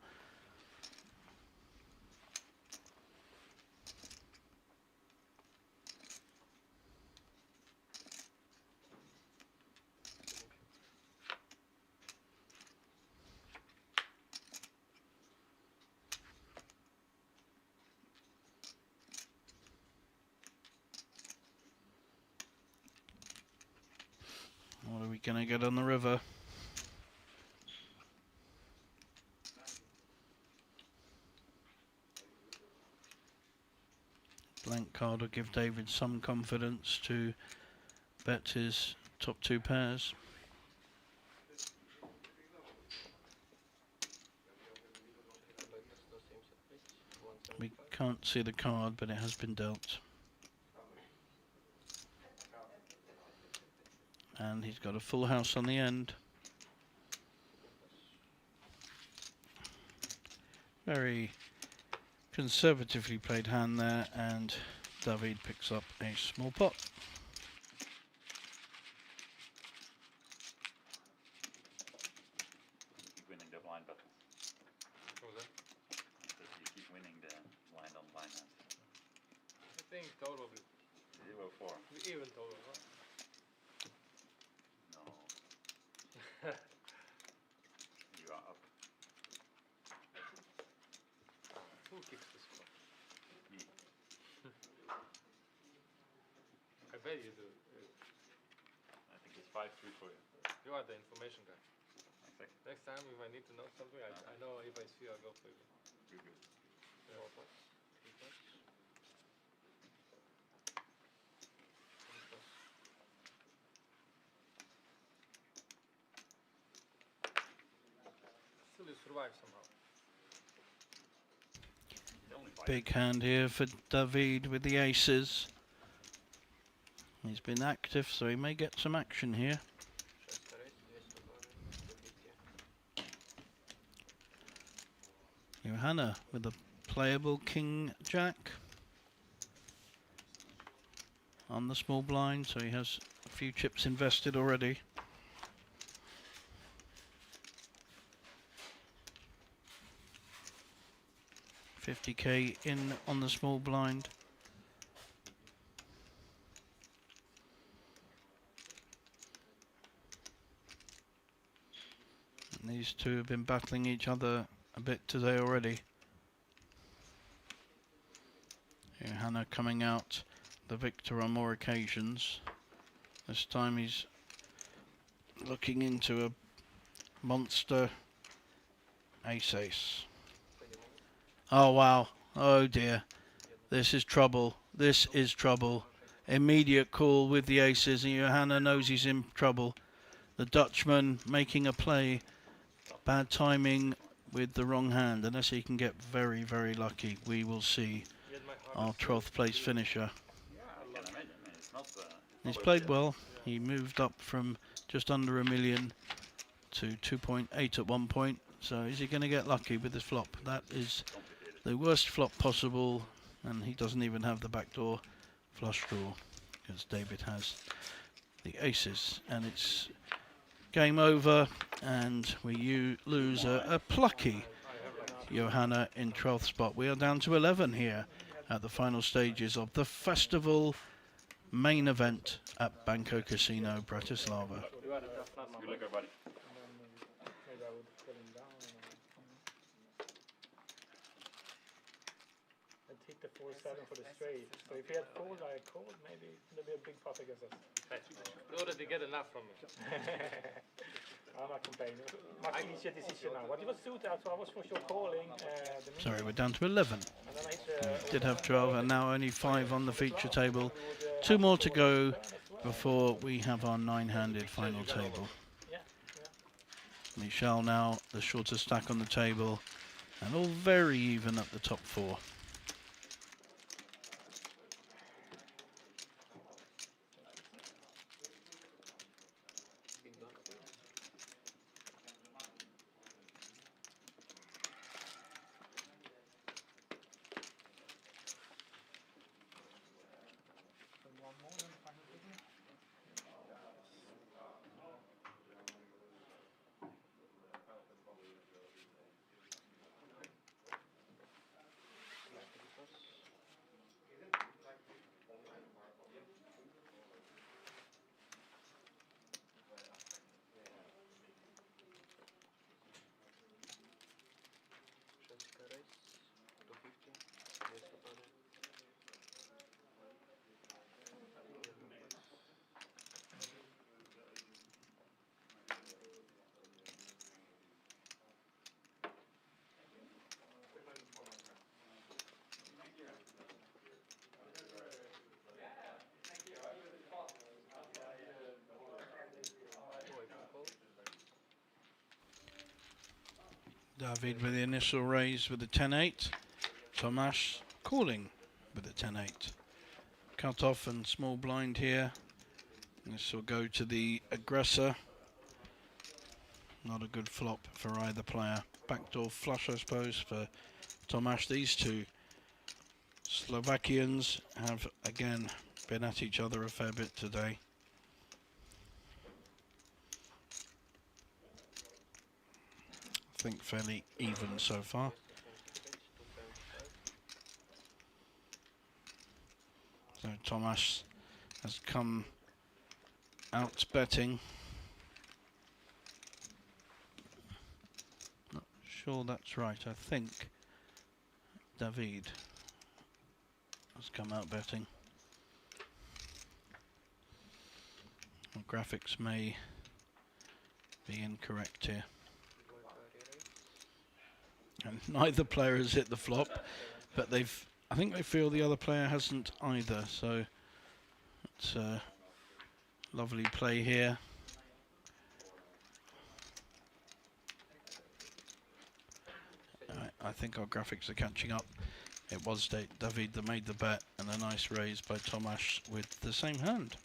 What are we going to get on the river? Blank card will give David some confidence to bet his top 2 pairs. We can't see the card, but it has been dealt. And he's got a full house on the end. Very conservatively played hand there, and David picks up a small pot. Keep winning the blind battles. What was that? That you keep winning the blind on blind hands. I think total 0-4. even total, huh? No. You are up. Who kicks this one? Me. I bet you do. I think it's 5-3 for you. You are the information guy. Exactly. Next time if I need to know something, I know if I see, I'll go for you. You're good. Yeah. Still you survive somehow. Big hand here for David with the aces. He's been active, so he may get some action here. Johanna with a playable king jack on the small blind, so he has a few chips invested already. 50k in on the small blind. And these two have been battling each other a bit today already. Johanna coming out the victor on more occasions. This time he's looking into a monster ace-ace. Oh wow, oh dear. This is trouble, this is trouble. Immediate call with the aces and Johanna knows he's in trouble. The Dutchman making a play. Bad timing with the wrong hand, unless he can get very, very lucky. We will see our 12th place finisher. He's played well. He moved up from just under $1 million to 2.8 at one point. So is he going to get lucky with this flop? That is the worst flop possible, and he doesn't even have the backdoor flush draw because David has the aces, and it's game over, and we lose a plucky Johanna in 12th spot. We are down to 11 here at the final stages of the festival main event at Banco Casino Bratislava. Hit the 4-7 for the straight. So if he had fold, I called, maybe there'd be a big pot against us. You already get enough from me. I'm not complaining. Much easier decision now. But it was suited, so I was for sure calling. Sorry, we're down to 11. Did have 12, and now only 5 on the feature table. 2 more to go before we have our 9-handed final table. Michel now the shortest stack on the table, and all very even at the top 4. David with the initial raise with the 10-8. Tomasz calling with the 10-8. Cut off and small blind here. This will go to the aggressor. Not a good flop for either player. Backdoor flush, I suppose, for Tomasz. These two Slovakians have again been at each other a fair bit today. I think fairly even so far. So Tomasz has come out betting. Not sure that's right. I think David has come out betting. Well, graphics may be incorrect here. And neither player has hit the flop, but I think they feel the other player hasn't either, so it's a lovely play here. I think our graphics are catching up. It was David that made the bet, and a nice raise by Tomasz with the same hand.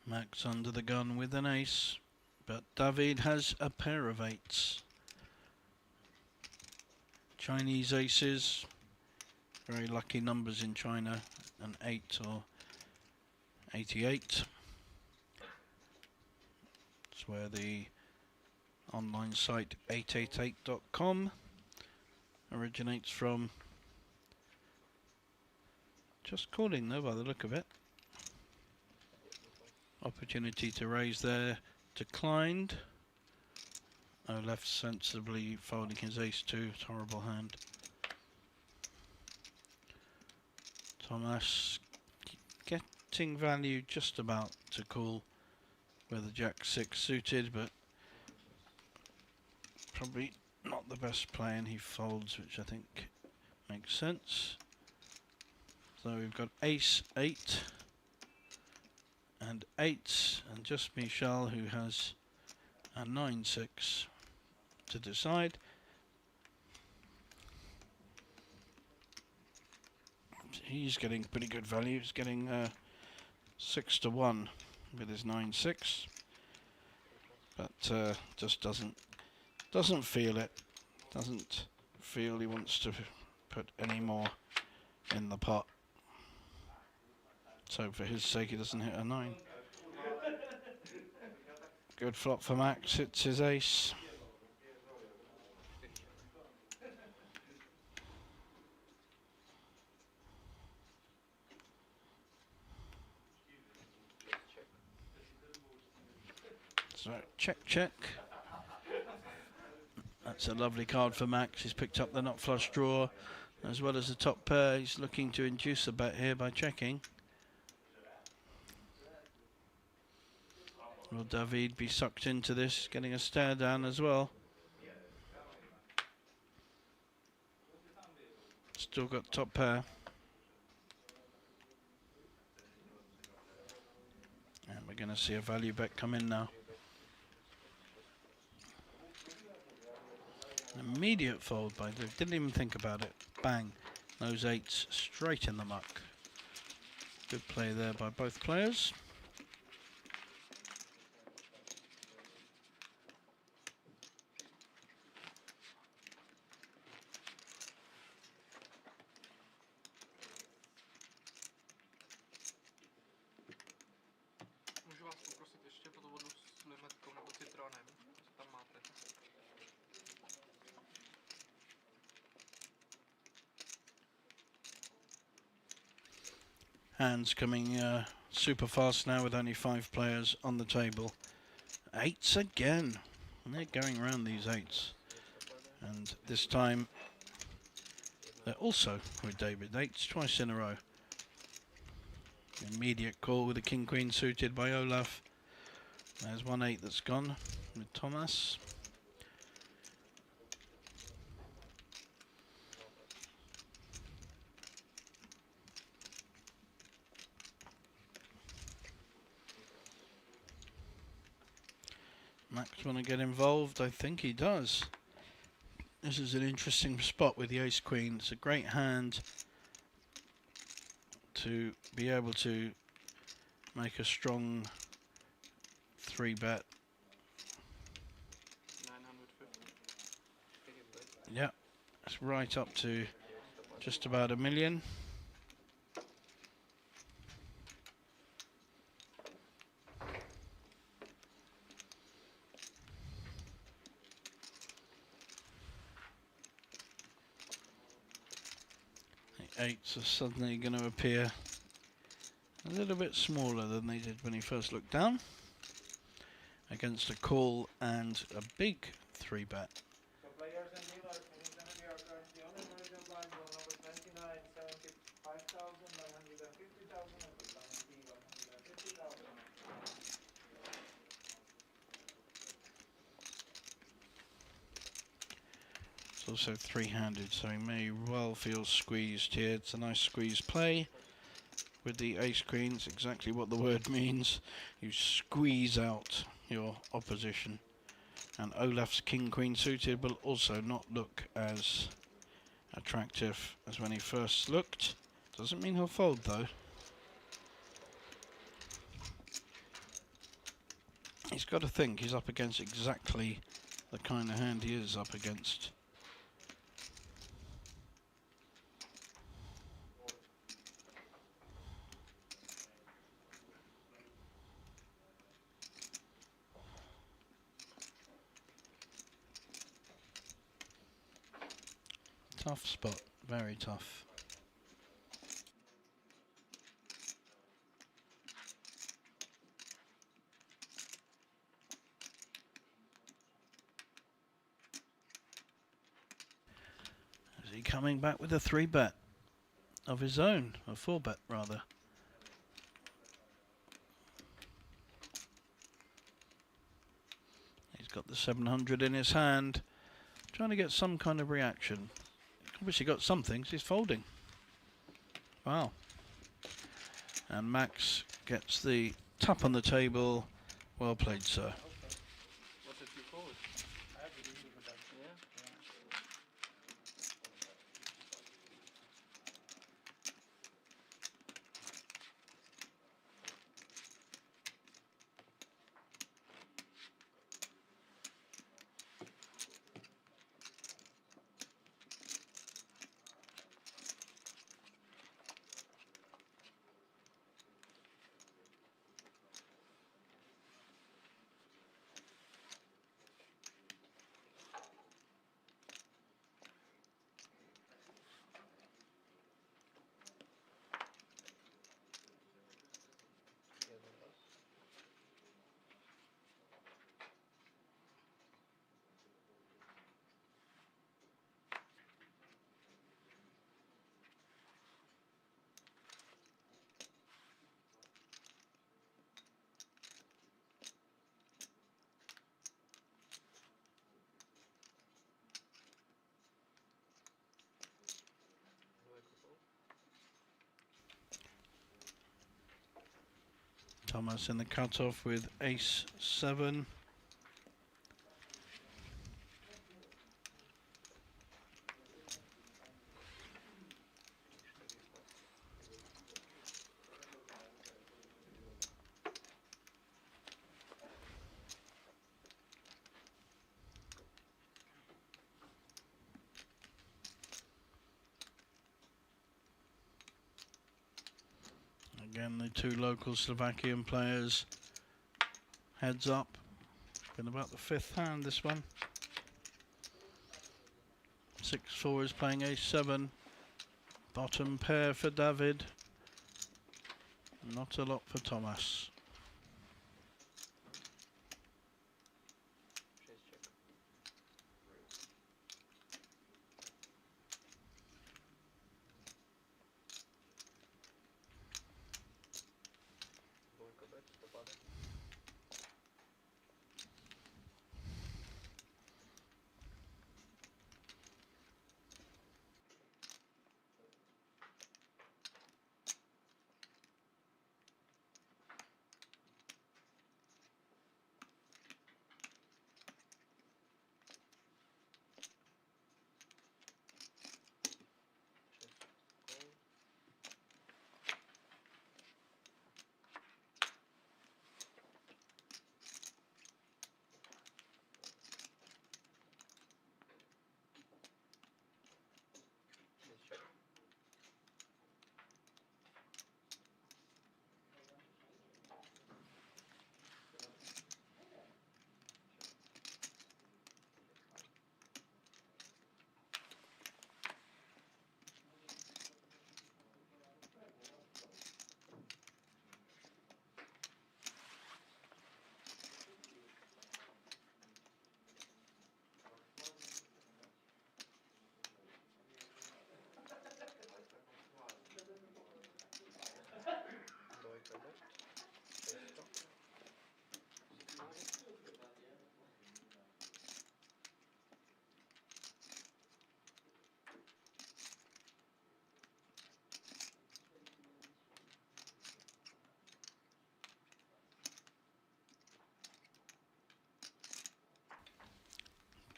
Max under the gun with an ace, but David has a pair of eights. Chinese aces, very lucky numbers in China, an 8 or 88. It's where the online site 888.com originates from. Just calling though by the look of it. Opportunity to raise there, declined. Olaf sensibly folding his ace-2, it's a horrible hand. Thomas getting value just about to call with a jack-6 suited, but probably not the best play, and he folds, which I think makes sense. So we've got ace-8 and 8, and just Michel who has a 9-6 to decide. He's getting pretty good value. He's getting 6-1 with his 9-6, but just doesn't feel it. Doesn't feel he wants to put any more in the pot. So for his sake, he doesn't hit a 9. Good flop for Max. Hits his ace. So check, check. That's a lovely card for Max. He's picked up the nut flush draw as well as the top pair. He's looking to induce a bet here by checking. Will David be sucked into this, getting a stare down as well? Still got top pair. And we're going to see a value bet come in now. An immediate fold by Dave. Didn't even think about it. Bang. Those 8s straight in the muck. Good play there by both players. Můžu vás poprosit ještě o tu vodu s limetkou nebo citronem, co tam máte? Hands coming super fast now with only 5 players on the table. 8s again. And they're going around these 8s. And this time they're also with David. 8s twice in a row. Immediate call with a king-queen suited by Olaf. There's 1-8 that's gone with Thomas. Max want to get involved? I think he does. This is an interesting spot with the ace-queen. It's a great hand to be able to make a strong 3-bet. 950. Yeah, it's right up to just about $1 million. The 8s are suddenly going to appear a little bit smaller than they did when he first looked down, against a call and a big 3-bet. So players and dealers, anytime we are currently on the original blind roll number 29, 75,000, 950,000, number 90, 150,000. It's also 3-handed, so he may well feel squeezed here. It's a nice squeeze play with the ace-queen. It's exactly what the word means. You squeeze out your opposition. And Olaf's king-queen suited will also not look as attractive as when he first looked. Doesn't mean he'll fold though. He's got to think he's up against exactly the kind of hand he is up against. Tough spot, very tough. Is he coming back with a 3-bet of his own, a 4-bet rather? He's got the 700 in his hand, trying to get some kind of reaction. Obviously got some things, he's folding. Wow. And Max gets the tap on the table. Well played, sir. What did you fold? I have to do with that. Yeah? Thomas in the cutoff with ace-7. Again, the two local Slovakian players heads up. Been about the 5th hand, this one. 6-4 is playing ace-7. Bottom pair for David. Not a lot for Thomas.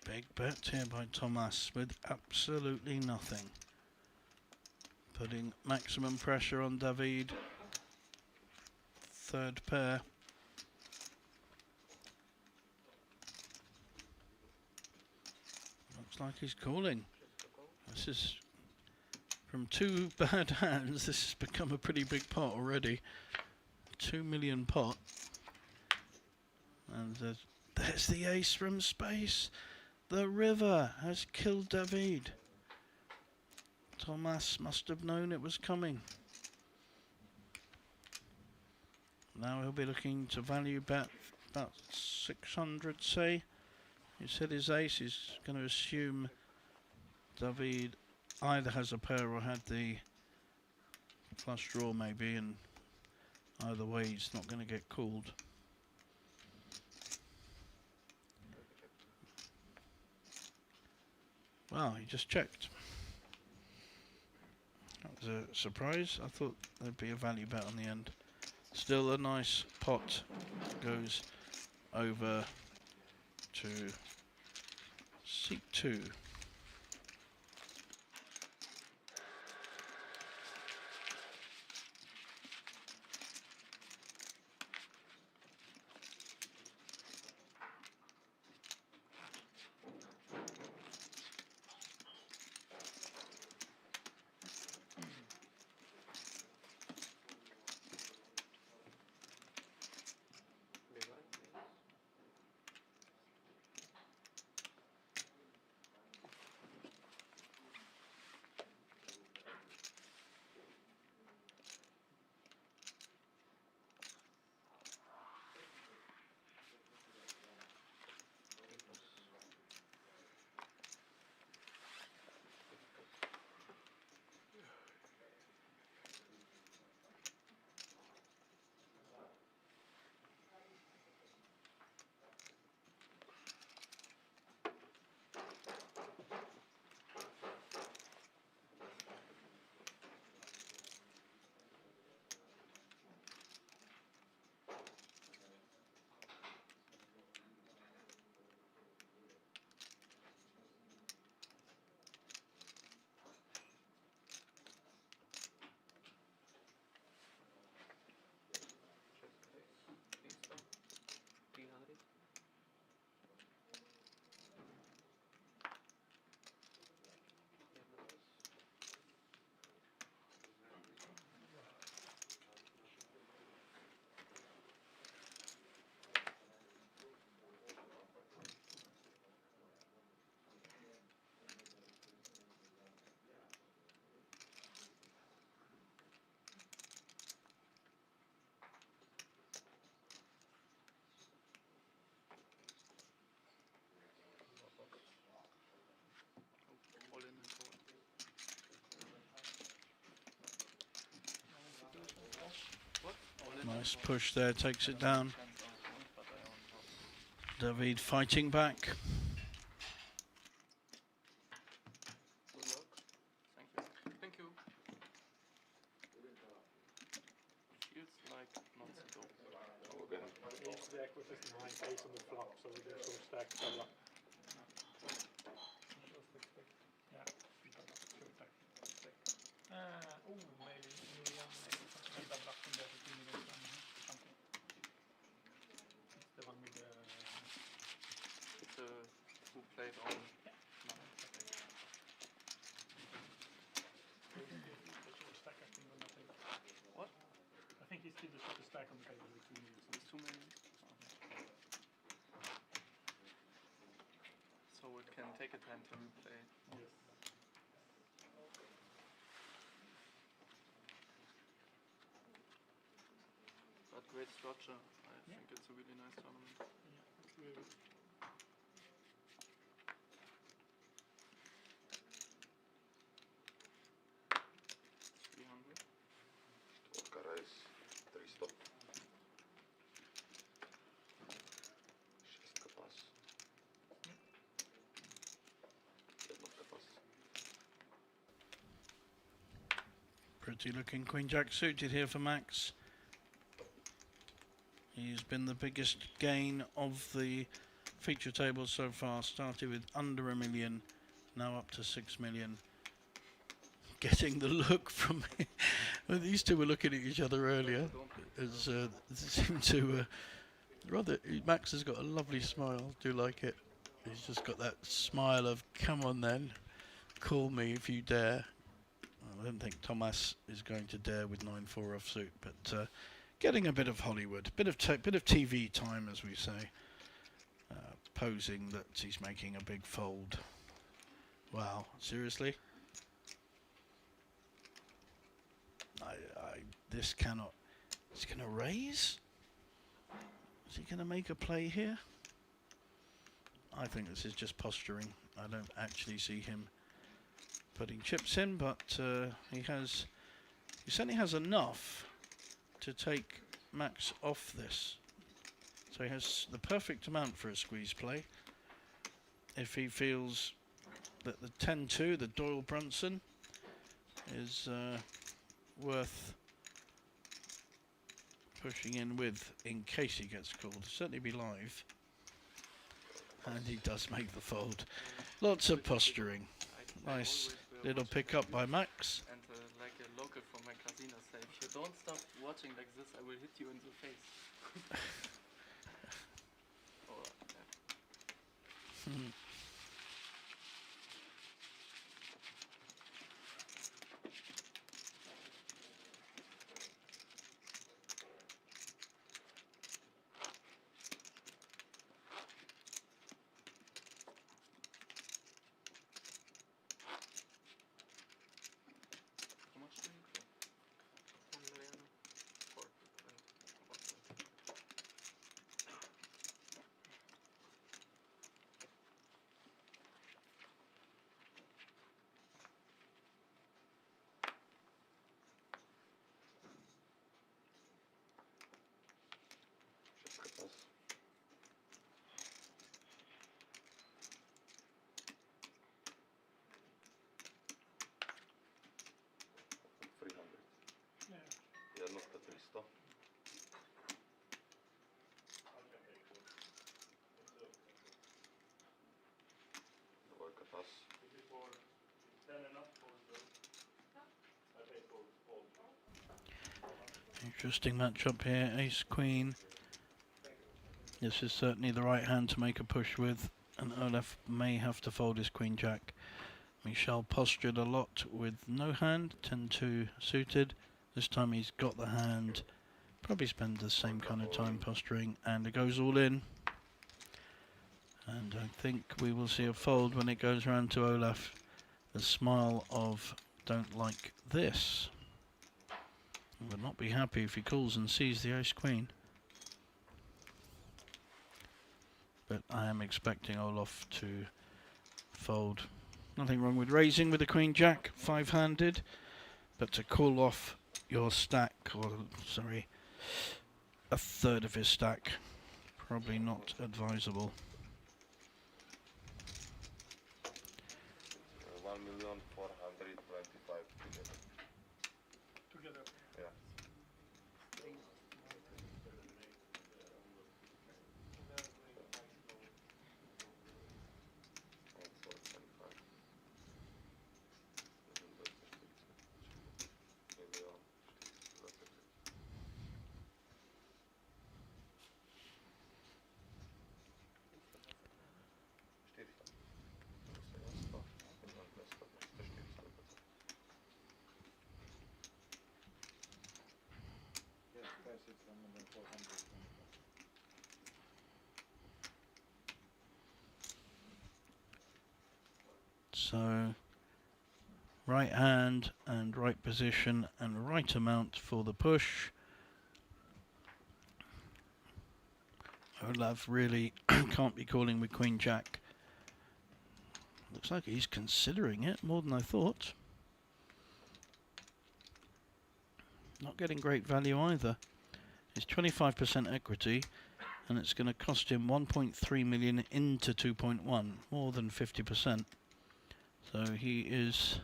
Big bet here by Thomas with absolutely nothing. Putting maximum pressure on David. 3rd pair. Looks like he's calling. This is from 2 bad hands. This has become a pretty big pot already. 2 million pot. And there's the ace from space. The river has killed David. Thomas must have known it was coming. Now he'll be looking to value bet about 600, say. He said his ace is going to assume David either has a pair or had the flush draw maybe, and either way he's not going to get called. Wow, he just checked. That was a surprise. I thought there'd be a value bet on the end. Still a nice pot goes over to seat 2. Nice push there, takes it down. David fighting back. Good luck. Thank you. Thank you. Feels like not so. Needs the acquisition behind face on the flop, so we get some stack cover. Yeah. Oh, maybe something like that back from there for 2 minutes something. It's the one with the. It's a who played on. Yeah. No, okay. The short stack, I think, or nothing. What? I think he's still the shortest stack on the table with 2 minutes. It's 2 minutes. So it can take a time to replay. Yes. But great structure. I think it's a really nice tournament. Yeah, it's really good. Pretty looking Queen Jack suited here for Max. He's been the biggest gain of the feature table so far. Started with under $1 million, now up to 6 million. Getting the look from well, these two were looking at each other earlier. As seemed to rather, Max has got a lovely smile. Do like it. He's just got that smile of, come on then, call me if you dare. I don't think Thomas is going to dare with 9-4 offsuit, but getting a bit of Hollywood, bit of TV time, as we say. Posing that he's making a big fold. Wow, seriously? This cannot. He's going to raise? Is he going to make a play here? I think this is just posturing. I don't actually see him putting chips in, but he certainly has enough to take Max off this. So he has the perfect amount for a squeeze play. If he feels that the 10-2, the Doyle Brunson, is worth pushing in with in case he gets called. Certainly be live. And he does make the fold. Lots of posturing. Nice little pick up by Max. And like a local from my casino say, if you don't stop watching like this, I will hit you in the face. Oh, yeah. How much do you go? 1 million for Wszystko pas. Jednotka 300. Dwójka pas. Interesting matchup here, ace queen. This is certainly the right hand to make a push with, and Olaf may have to fold his queen jack. Michel postured a lot with no hand, 10-2 suited. This time he's got the hand, probably spend the same kind of time posturing, and it goes all in. And I think we will see a fold when it goes round to Olaf. The smile of don't like this. Would not be happy if he calls and sees the ace queen. But I am expecting Olaf to fold. Nothing wrong with raising with the queen jack, 5-handed, but to call off your stack, or sorry, a third of his stack, probably not advisable. 1,425,000 together. Together. Yeah. So, right hand and right position and right amount for the push. Olaf really can't be calling with queen jack. Looks like he's considering it more than I thought. Not getting great value either. It's 25% equity, and it's going to cost him 1.3 million into 2.1, more than 50%. So he is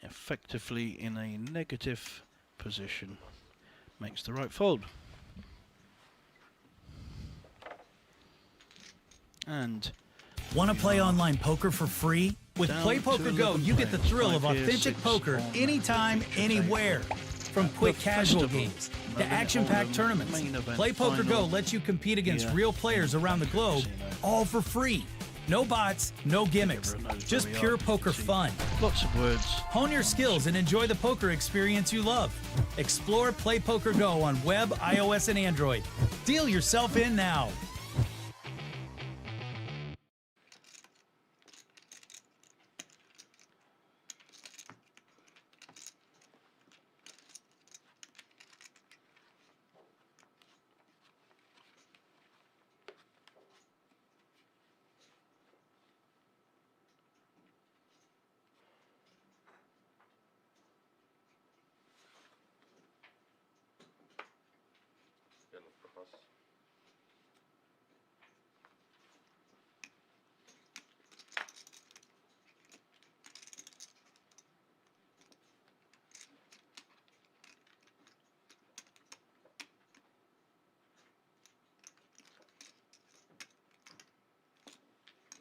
effectively in a negative position. Makes the right fold. And want to play online poker for free? With Down PlayPoker to Go, 11 you get the players, thrill of 5 here, authentic 6 poker on anytime, each anywhere. table. From quick The casual Festival games to action-packed tournaments. Play Poker Go lets you compete against real players around the globe, all for free. No bots, no gimmicks, just pure poker fun. Lots of words. Hone your skills and enjoy the poker experience you love. Explore Play Poker Go on web, iOS, and Android. Deal yourself in now. Yellow for us.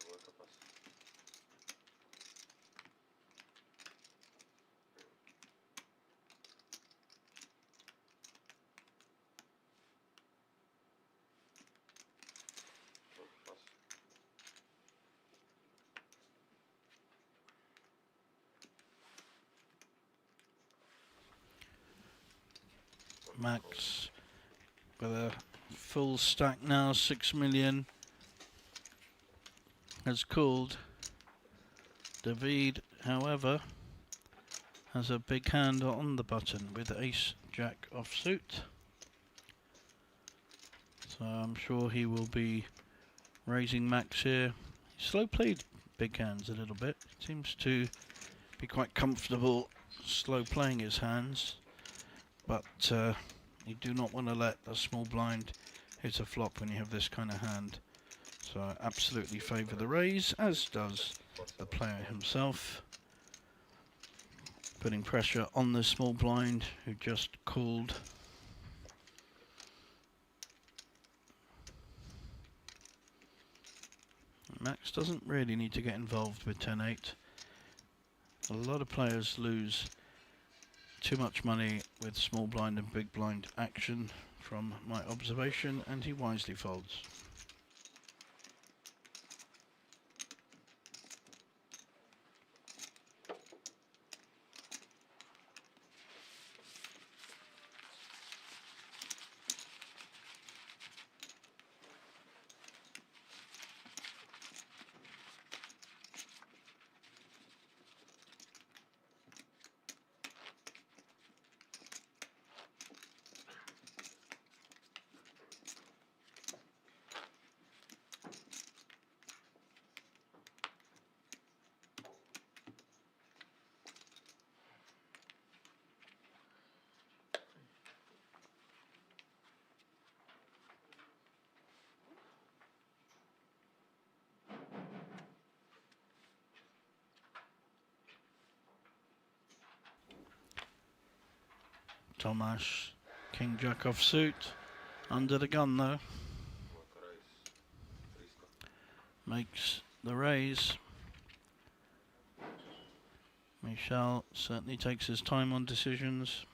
Work of us. Work of us. Max with a full stack now, 6 million, has called. David, however, has a big hand on the button with ace jack offsuit. So I'm sure he will be raising Max here. He slow played big hands a little bit. Seems to be quite comfortable slow playing his hands. But you do not want to let a small blind hit a flop when you have this kind of hand. So I absolutely favour the raise, as does the player himself. Putting pressure on the small blind who just called. Max doesn't really need to get involved with 10-8. A lot of players lose too much money with small blind and big blind action from my observation, and he wisely folds. Tomasz, King Jack offsuit, under the gun though. Makes the raise. Michel certainly takes his time on decisions.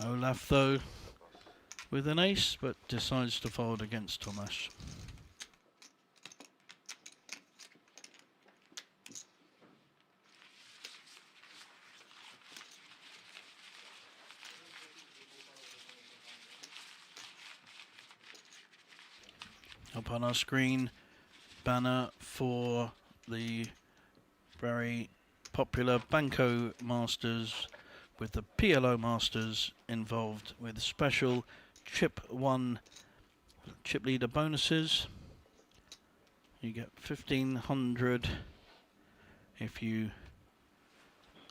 Olaf though with an ace, but decides to fold against Tomasz. Up on our screen, banner for the very popular Banco Masters, with the PLO Masters involved with special chip leader bonuses. You get 1,500 if you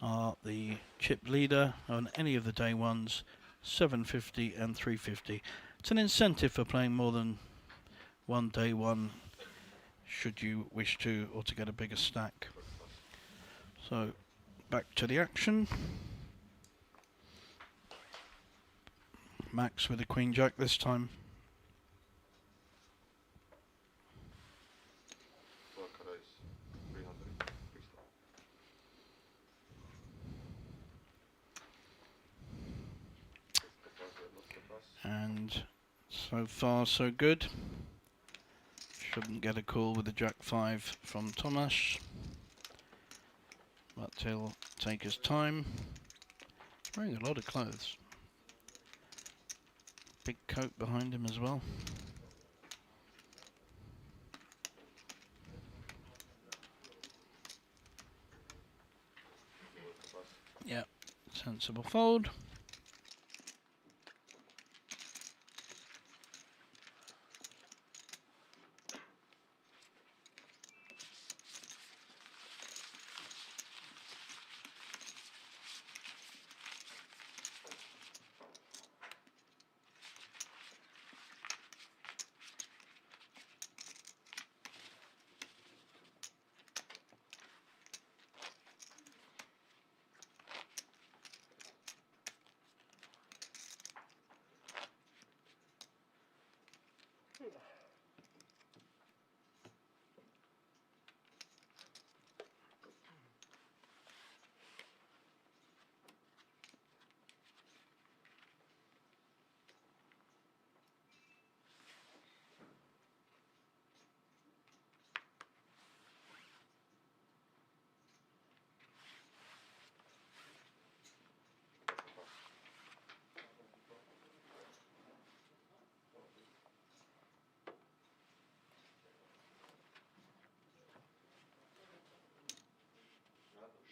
are the chip leader on any of the day ones, 750 and 350. It's an incentive for playing more than one day one, should you wish to, or to get a bigger stack. So back to the action. max with a queen jack this time. Worker raise 300. And so far so good. Shouldn't get a call with the jack 5 from Tomasz, but he'll take his time. He's wearing a lot of clothes. Big coat behind him as well. Yeah, sensible fold.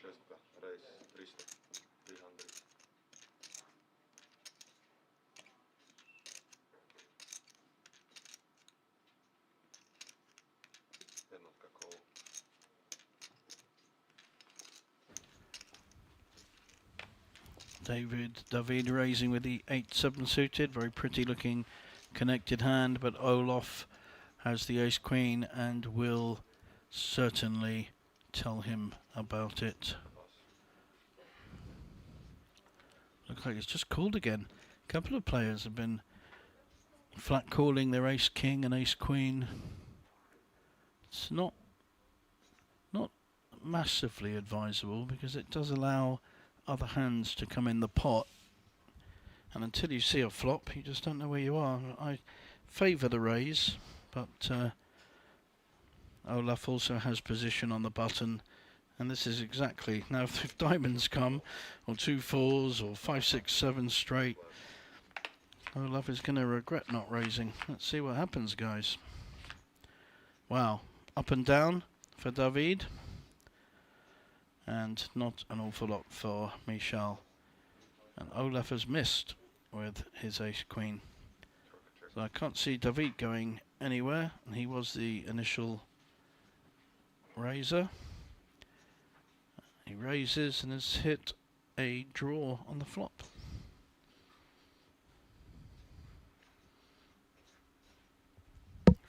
Šestka, raise 300. 300. Jednotka call. David raising with the 8-7 suited, very pretty looking connected hand, but Olaf has the ace queen and will certainly tell him about it. Looks like it's just called again. A couple of players have been flat calling their ace king and ace queen. It's not massively advisable because it does allow other hands to come in the pot, and until you see a flop you just don't know where you are. I favour the raise, but Olaf also has position on the button, and this is exactly, now if diamonds come, or 2 4s, or 5 6 7 straight, Olaf is going to regret not raising. Let's see what happens, guys. Wow, up and down for David, and not an awful lot for Michal. And Olaf has missed with his ace queen. So I can't see David going anywhere, and he was the initial raiser. He raises and has hit a draw on the flop.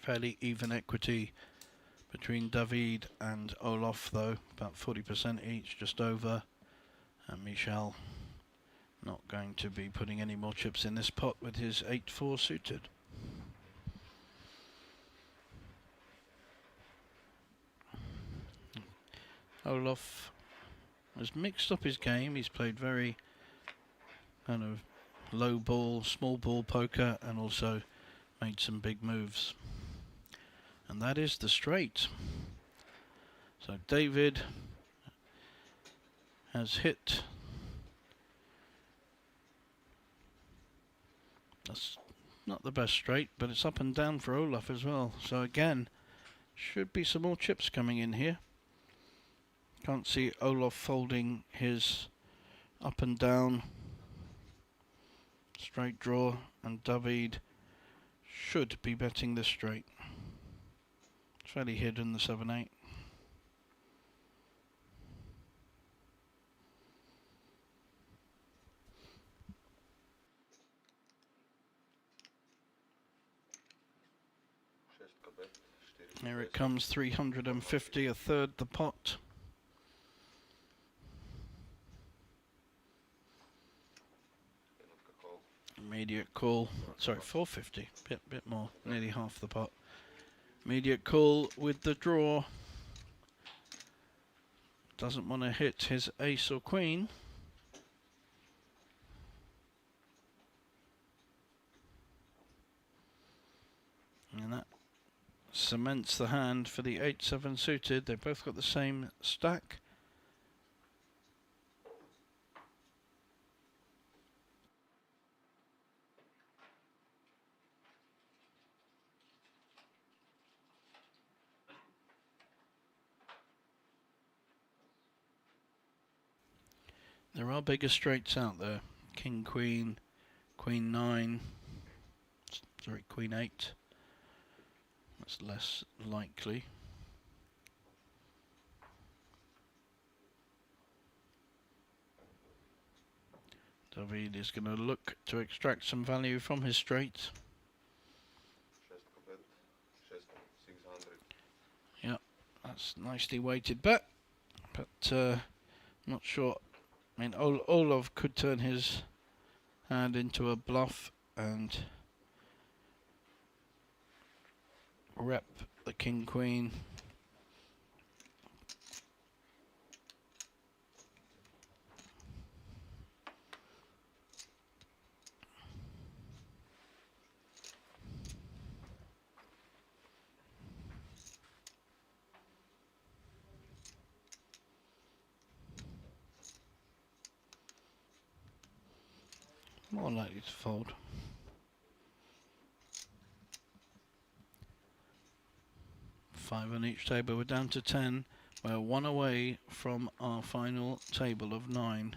Fairly even equity between David and Olaf though, about 40% each, just over. And Michal not going to be putting any more chips in this pot with his 8-4 suited. Olaf has mixed up his game. He's played very kind of low ball, small ball poker, and also made some big moves. And that is the straight. So David has hit. That's not the best straight, but it's up and down for Olaf as well. So again, should be some more chips coming in here. Can't see Olaf folding his up and down straight draw, and David should be betting this straight. It's fairly hidden, the 7-8. Here it comes, 350, a third the pot. Immediate call. Sorry, 450. Bit more. Nearly half the pot. Immediate call with the draw. Doesn't want to hit his ace or queen. And that cements the hand for the 8-7 suited. They've both got the same stack. There are bigger straights out there. King, Queen, Queen 9, sorry, Queen 8. That's less likely. David is going to look to extract some value from his straight. Yep, that's nicely weighted bet, but not sure. I mean, Olov could turn his hand into a bluff and rep the King Queen. More likely to fold. Five on each table. We're down to 10. We're one away from our final table of 9.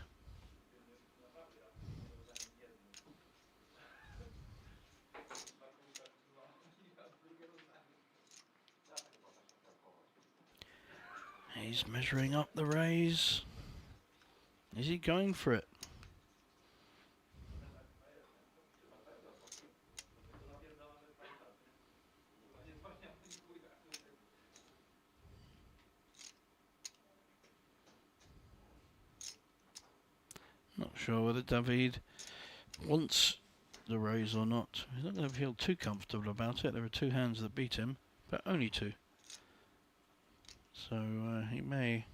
He's measuring up the raise. Is he going for it? Not sure whether David wants the raise or not. He's not going to feel too comfortable about it. There are 2 hands that beat him, but only 2. So he may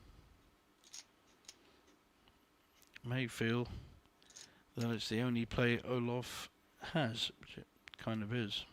feel that it's the only play Olaf has, which it kind of is.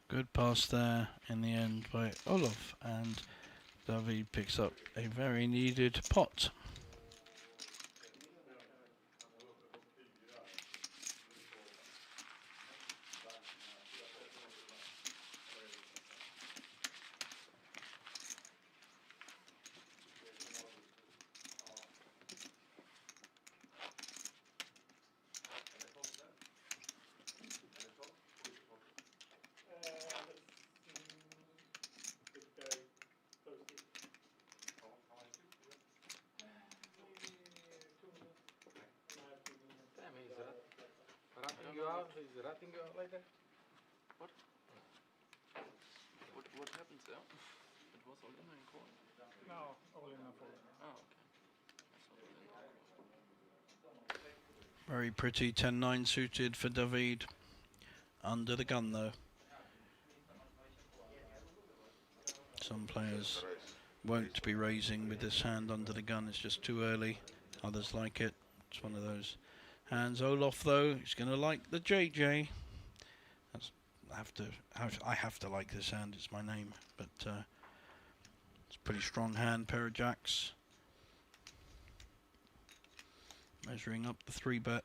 Good pass there in the end by Olaf, and David picks up a very needed pot. What happens there? It was all in and call? No, all in and fold. Oh, okay. Very pretty 10-9 suited for David. Under the gun though. Some players won't be raising with this hand under the gun. It's just too early. Others like it. It's one of those hands. Olaf though, he's going to like the JJ. I have to like this hand. It's my name, but it's a pretty strong hand. Pair of jacks. Measuring up the 3-bet.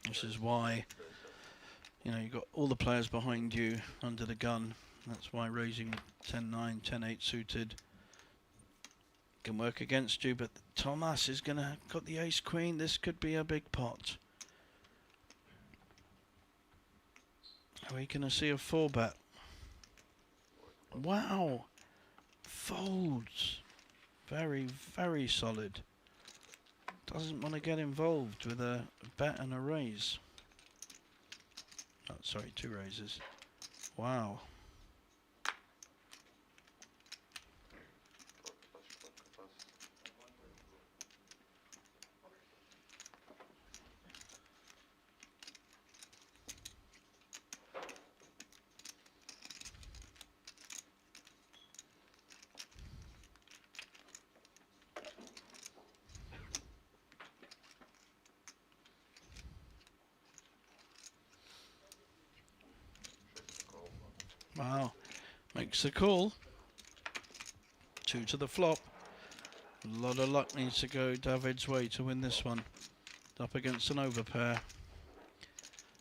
This is why, you know, you've got all the players behind you under the gun. That's why raising 10-9, 10-8 suited can work against you. But Thomas is gonna got the ace queen. This could be a big pot. Are we gonna see a 4-bet? Wow, folds. Very, very solid. Doesn't want to get involved with a bet and a raise. Oh, sorry, 2 raises. Wow. Wow, makes the call. 2 to the flop. A lot of luck needs to go David's way to win this one. Up against an overpair.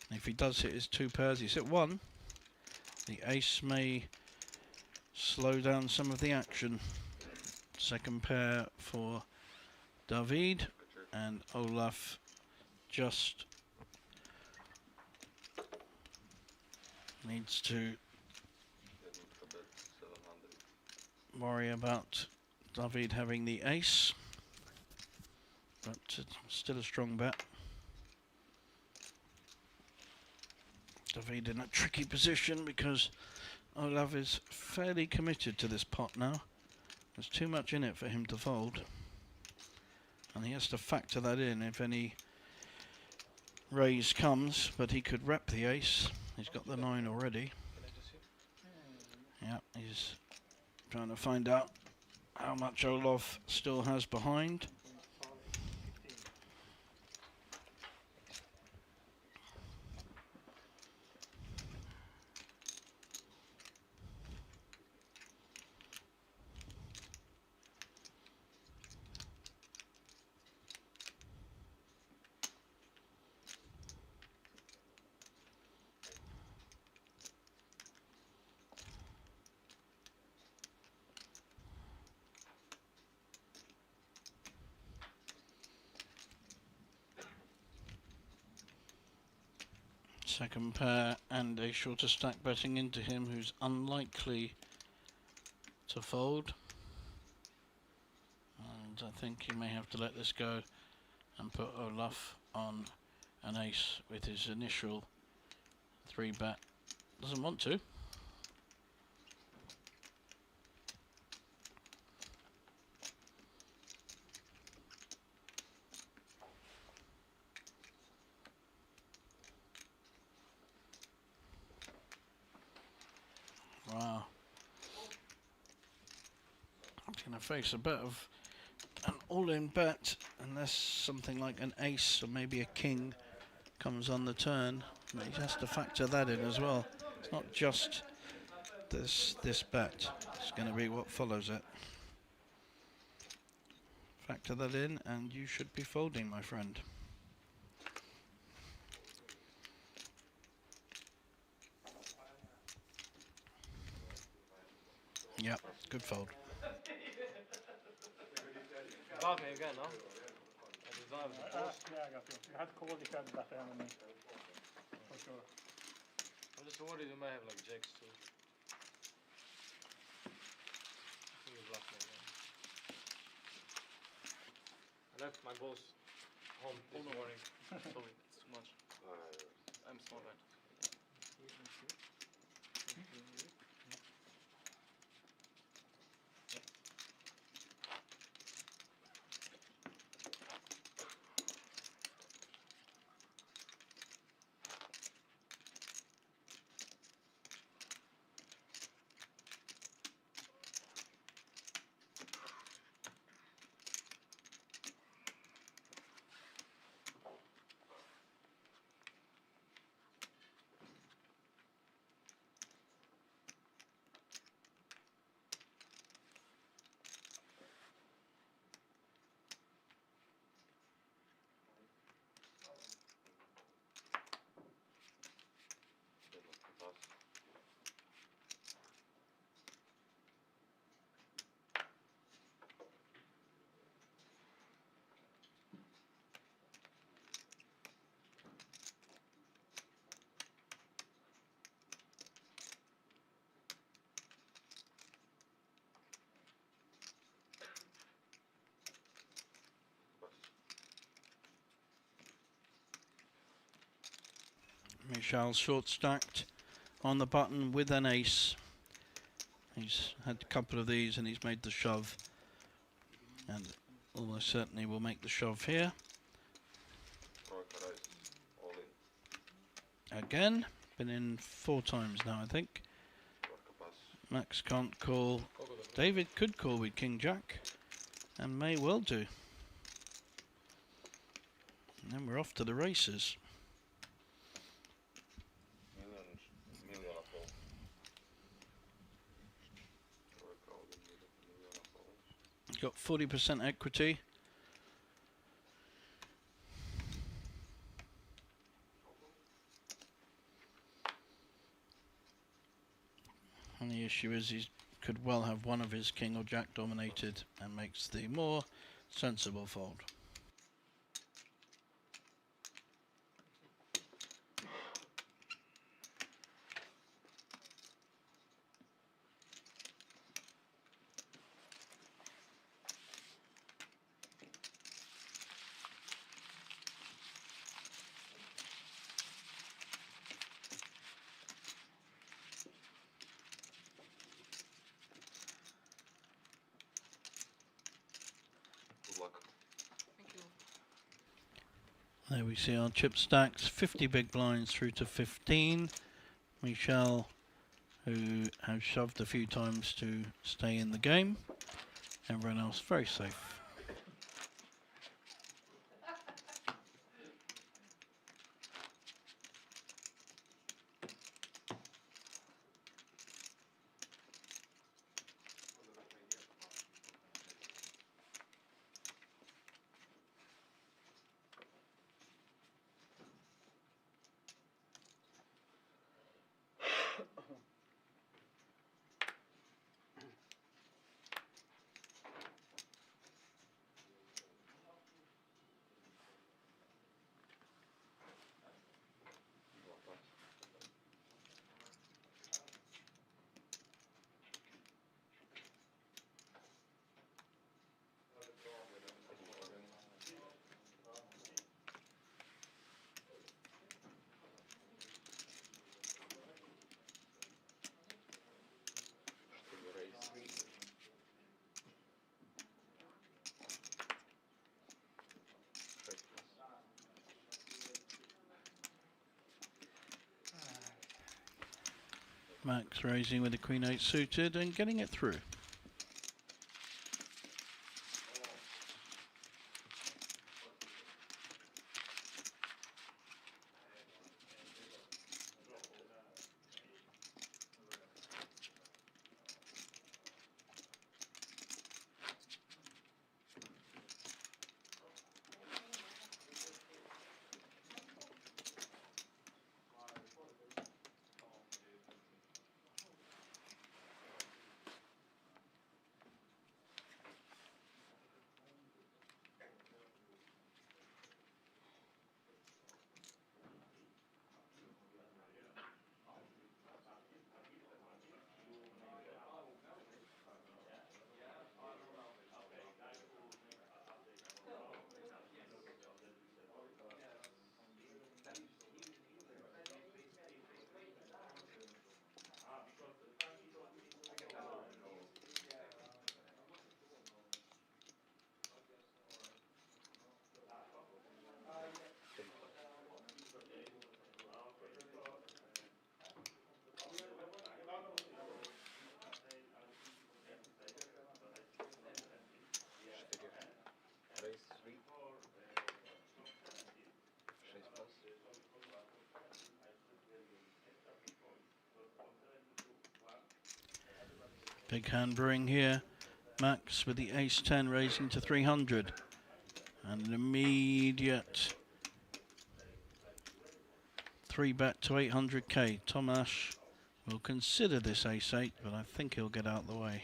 And if he does hit his 2 pairs, he's hit 1. The ace may slow down some of the action. Second pair for David, and Olaf just needs to worry about David having the ace, but still a strong bet. David in a tricky position because Olaf is fairly committed to this pot now. There's too much in it for him to fold, and he has to factor that in if any raise comes, but he could rep the ace. He's got the 9 already. Yeah, he's trying to find out how much Olaf still has behind. Second pair and a shorter stack betting into him, who's unlikely to fold. And I think he may have to let this go and put Olaf on an ace with his initial 3-bet. Doesn't want to. Wow. I'm going to face a bit of an all-in bet unless something like an ace or maybe a king comes on the turn. But he has to factor that in as well. It's not just this bet. It's going to be what follows it. Factor that in and you should be folding, my friend. Yep, good fold. Above me again, no? I deserve the post. Yeah, I got you. You had called, you had better than me. For sure. I'm just worried you might have like jacks too. I think you bluffed me again. I left my balls home this morning. Sorry, it's too much. I'm small right. Michel short stacked on the button with an ace. He's had a couple of these and he's made the shove, and almost certainly will make the shove here. Troika raise, all in. Again, been in 4 times now, I think. Troika pass. Max can't call. David could call with King Jack, and may well do. And then we're off to the races. Miljoona call. Troika all in with a miljoona calls. Got 40% equity. And the issue is he could well have one of his king or jack dominated and makes the more sensible fold. Good luck. Thank you. There we see our chip stacks, 50 big blinds through to 15. Michel, who has shoved a few times to stay in the game. Everyone else very safe. Max raising with the Queen 8 suited and getting it through. Big hand brewing here. Max with the ace-10 raising to 300. And an immediate 3-bet to 800k. Tomasz will consider this ace-8, but I think he'll get out the way.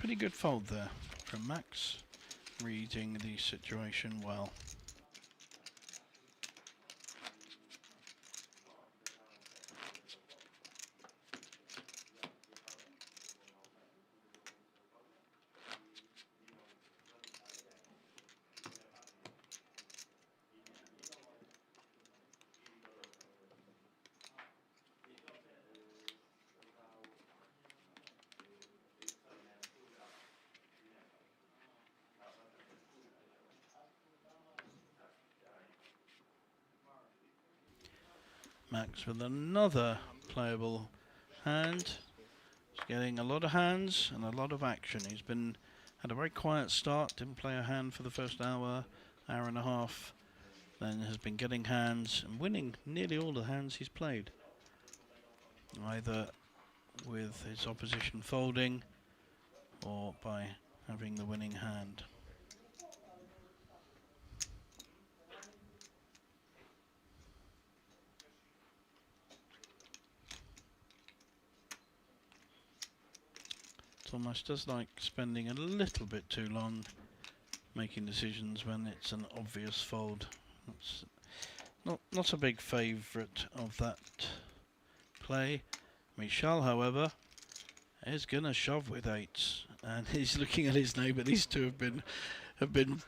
Pretty good fold there from Max, reading the situation well. Max with another playable hand. He's getting a lot of hands and a lot of action. He's had a very quiet start, didn't play a hand for the first hour and a half, then has been getting hands and winning nearly all the hands he's played. Either with his opposition folding or by having the winning hand. Thomas does like spending a little bit too long making decisions when it's an obvious fold. It's not a big favourite of that play. Michel, however, is gonna shove with eights, and he's looking at his neighbour. These two have been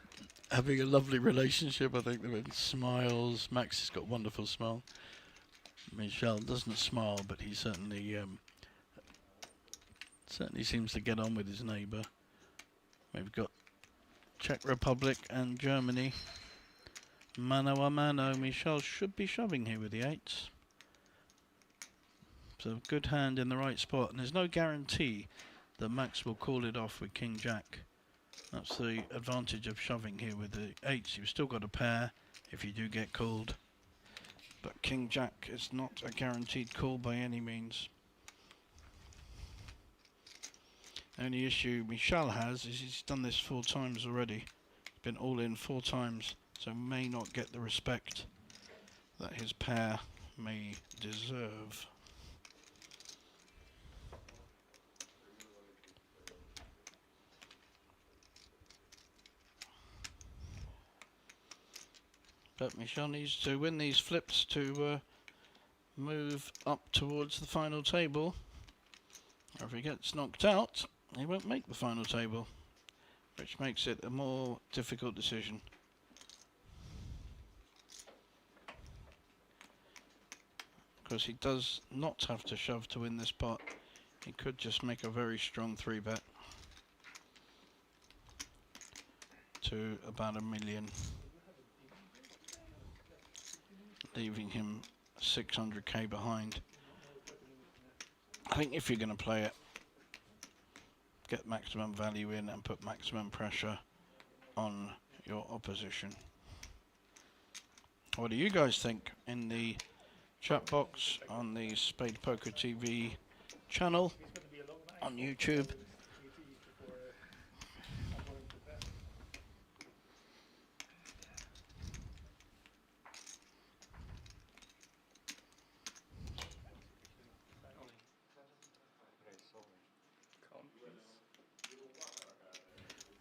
having a lovely relationship. I think they've been smiles. Max has got a wonderful smile. Michel doesn't smile, but he certainly seems to get on with his neighbour. We've got Czech Republic and Germany. Mano a mano. Michel should be shoving here with the eights. So good hand in the right spot, and there's no guarantee that Max will call it off with King Jack. That's the advantage of shoving here with the eights. You've still got a pair if you do get called, but King Jack is not a guaranteed call by any means. The only issue Michel has is he's done this 4 times already. He's been all in 4 times, so may not get the respect that his pair may deserve. But Michel needs to win these flips to move up towards the final table. Or if he gets knocked out, he won't make the final table, which makes it a more difficult decision. Because he does not have to shove to win this pot. He could just make a very strong 3-bet to about $1 million, leaving him 600k behind. I think if you're going to play it, get maximum value in and put maximum pressure on your opposition. What do you guys think in the chat box on the SpadePoker TV channel on YouTube?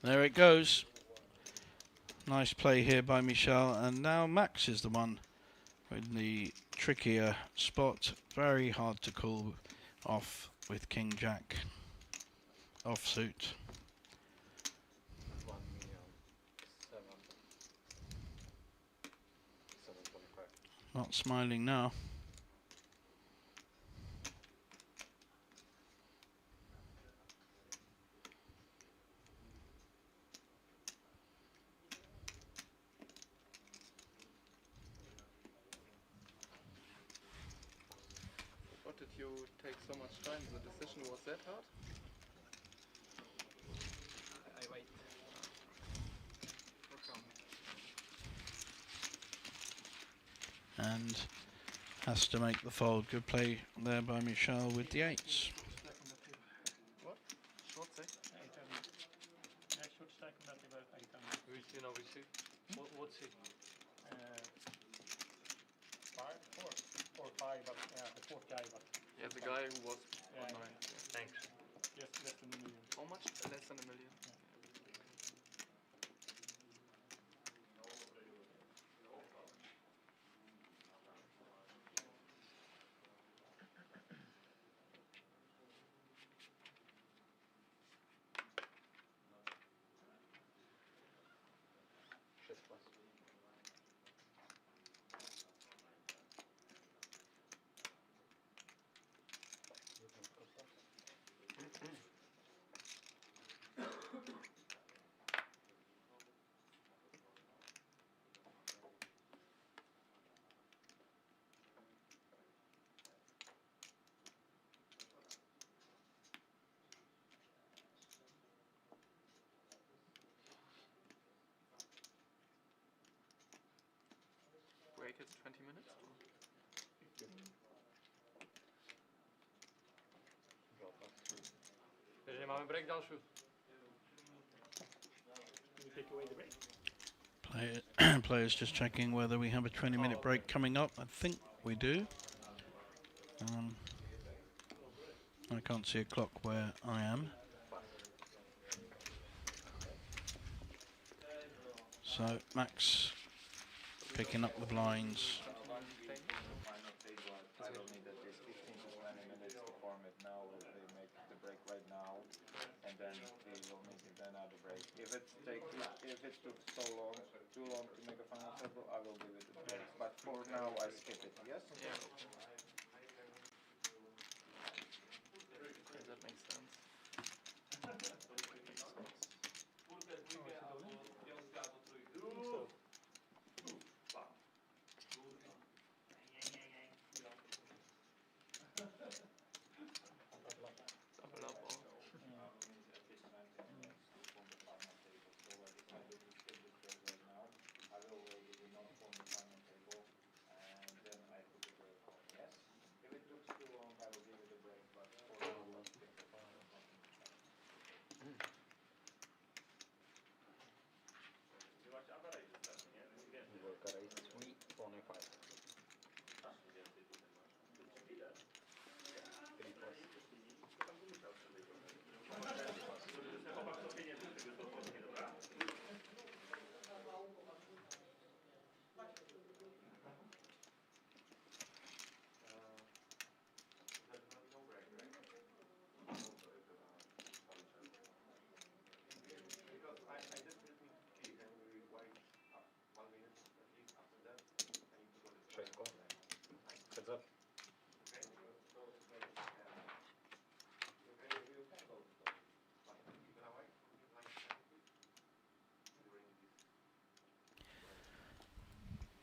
There it goes. Nice play here by Michel, and now Max is the one with the trickier spot. Very hard to call off with King Jack offsuit. Not smiling now. What did you take so much time? The decision was that hard? I wait. And has to make the fold. Good play there by Michel with the eights. What? Short sec? Short stack on that about 800. You know, we see. What's he? 5, 4 or 5, but yeah, the fourth guy. But Yeah, the guy who was yeah, on 9. thanks. Yes, less than a million. How much? Less than a million. Break is 20 minutes? Takže máme break další. We take away the break. Players just checking whether we have a 20-minute break coming up. I think we do. I can't see a clock where I am. So Max picking up the blinds. Final table, I will need at least 15 to 20 minutes to form it now. They make the break right now, and then we will need another break. If it took too long to make a final table, I will give it a break. But for now, I skip it. Yes. Yeah. Okay, that makes sense. Double up all. I will give you not form the final table, and then I put the break on. Yes. If it took too long, I will give it a break. But for now, let's skip it. Heads up.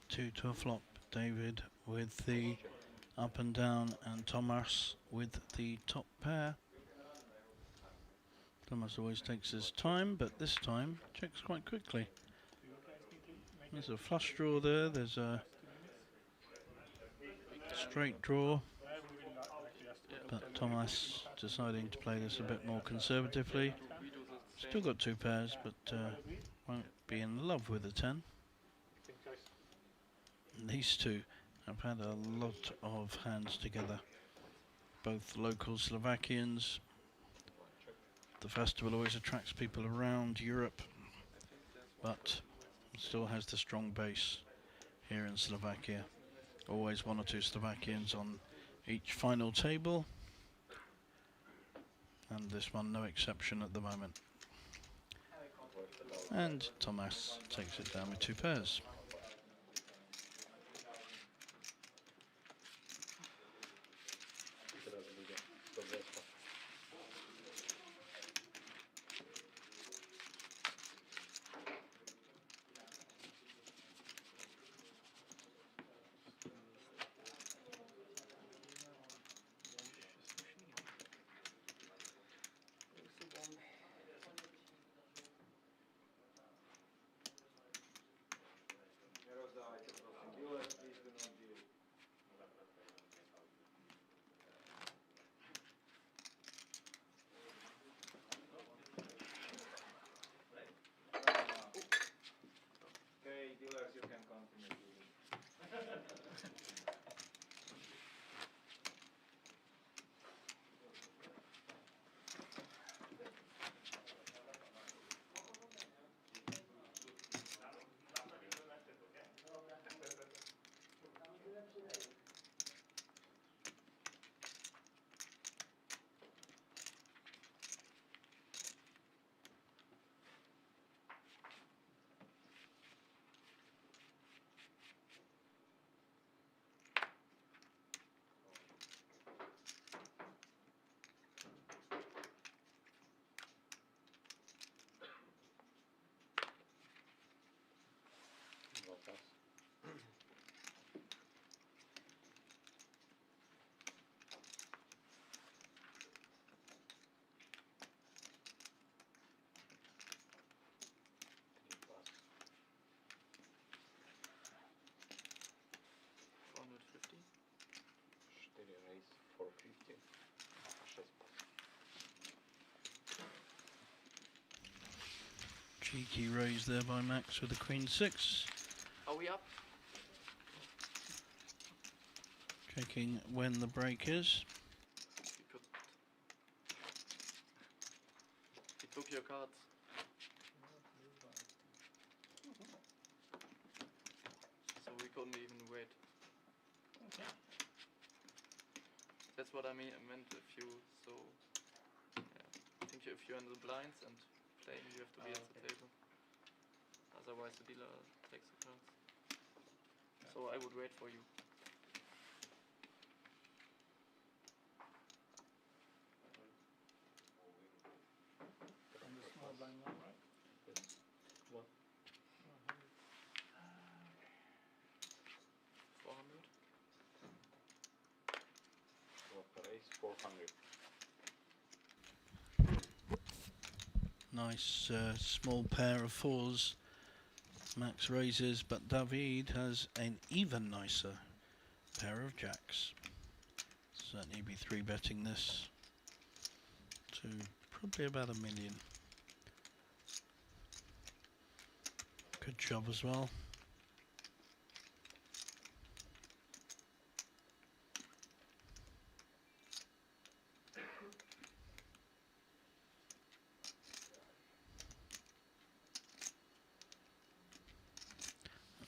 Two to a flop. David with the up and down, and Thomas with the top pair. Thomas always takes his time, but this time checks quite quickly. There's a flush draw there, there's a straight draw, but Thomas deciding to play this a bit more conservatively. Still got two pairs, but won't be in love with the 10. These two have had a lot of hands together. Both local Slovakians. The festival always attracts people around Europe, but still has the strong base here in Slovakia. Always one or two Slovakians on each final table, and this one no exception at the moment. And Thomas takes it down with two pairs. 450. 4 raise, 450. 6 pas. Cheeky raise there by Max with the Queen 6. Are we up? Checking when the break is. You could. You took your cards. So we couldn't even wait. That's what I meant. If you I think if you're in the blinds and playing, you have to be at the table. Otherwise, the dealer takes the cards. So I would wait for you. On the small blind now, right? What? 400. Raise, 400. Nice small pair of 4s. Max raises, but David has an even nicer pair of jacks. Certainly be 3-betting this to probably about $1 million. Good job as well.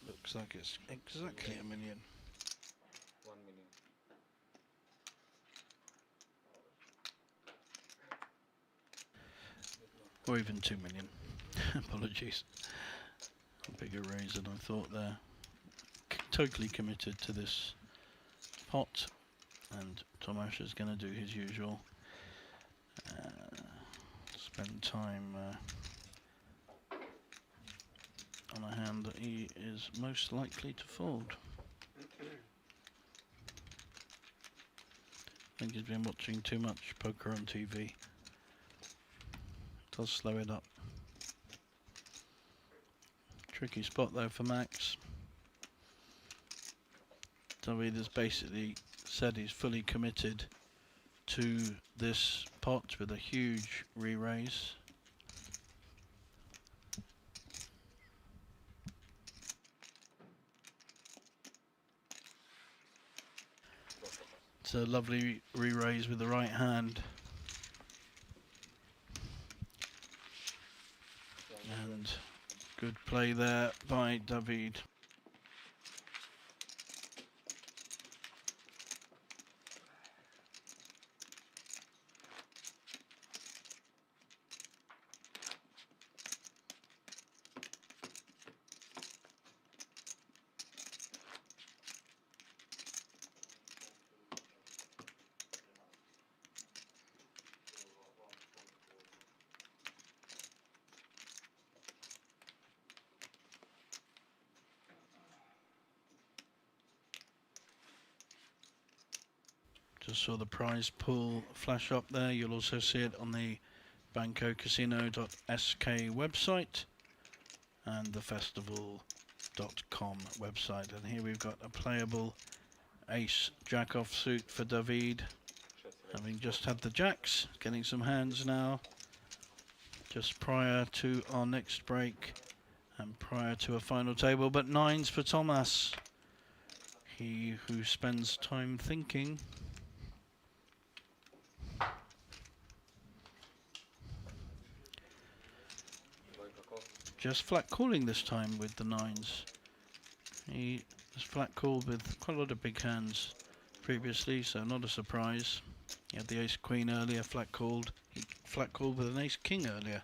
Looks like it's exactly $1 million. 1 million. Or even 2 million. Apologies. A bigger raise than I thought there. Totally committed to this pot, and Tomasz is going to do his usual. Spend time on a hand that he is most likely to fold. I think he's been watching too much poker on TV. Does slow it up. Tricky spot though for Max. David has basically said he's fully committed to this pot with a huge re-raise. It's a lovely re-raise with the right hand. And good play there by David. Just saw the prize pool flash up there. You'll also see it on the bancocasino.sk website and the festival.com website. And here we've got a playable ace jack offsuit for David, having just had the jacks, getting some hands now just prior to our next break and prior to a final table. But 9s for Tomasz, he who spends time thinking. Just flat calling this time with the 9s. He was flat called with quite a lot of big hands previously, so not a surprise. He had the ace queen earlier, flat called. He flat called with an ace king earlier.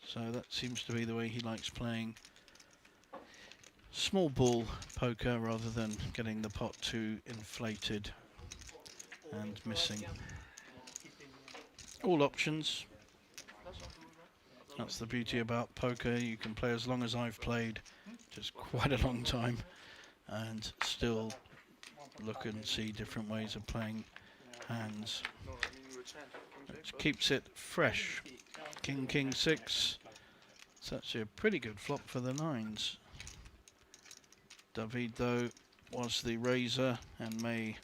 So that seems to be the way he likes playing small ball poker rather than getting the pot too inflated and missing. All options. That's the beauty about poker. You can play as long as I've played which is quite a long time, and still look and see different ways of playing hands, which keeps it fresh. King, king, six. It's actually a pretty good flop for the nines. David, though, was the raiser and may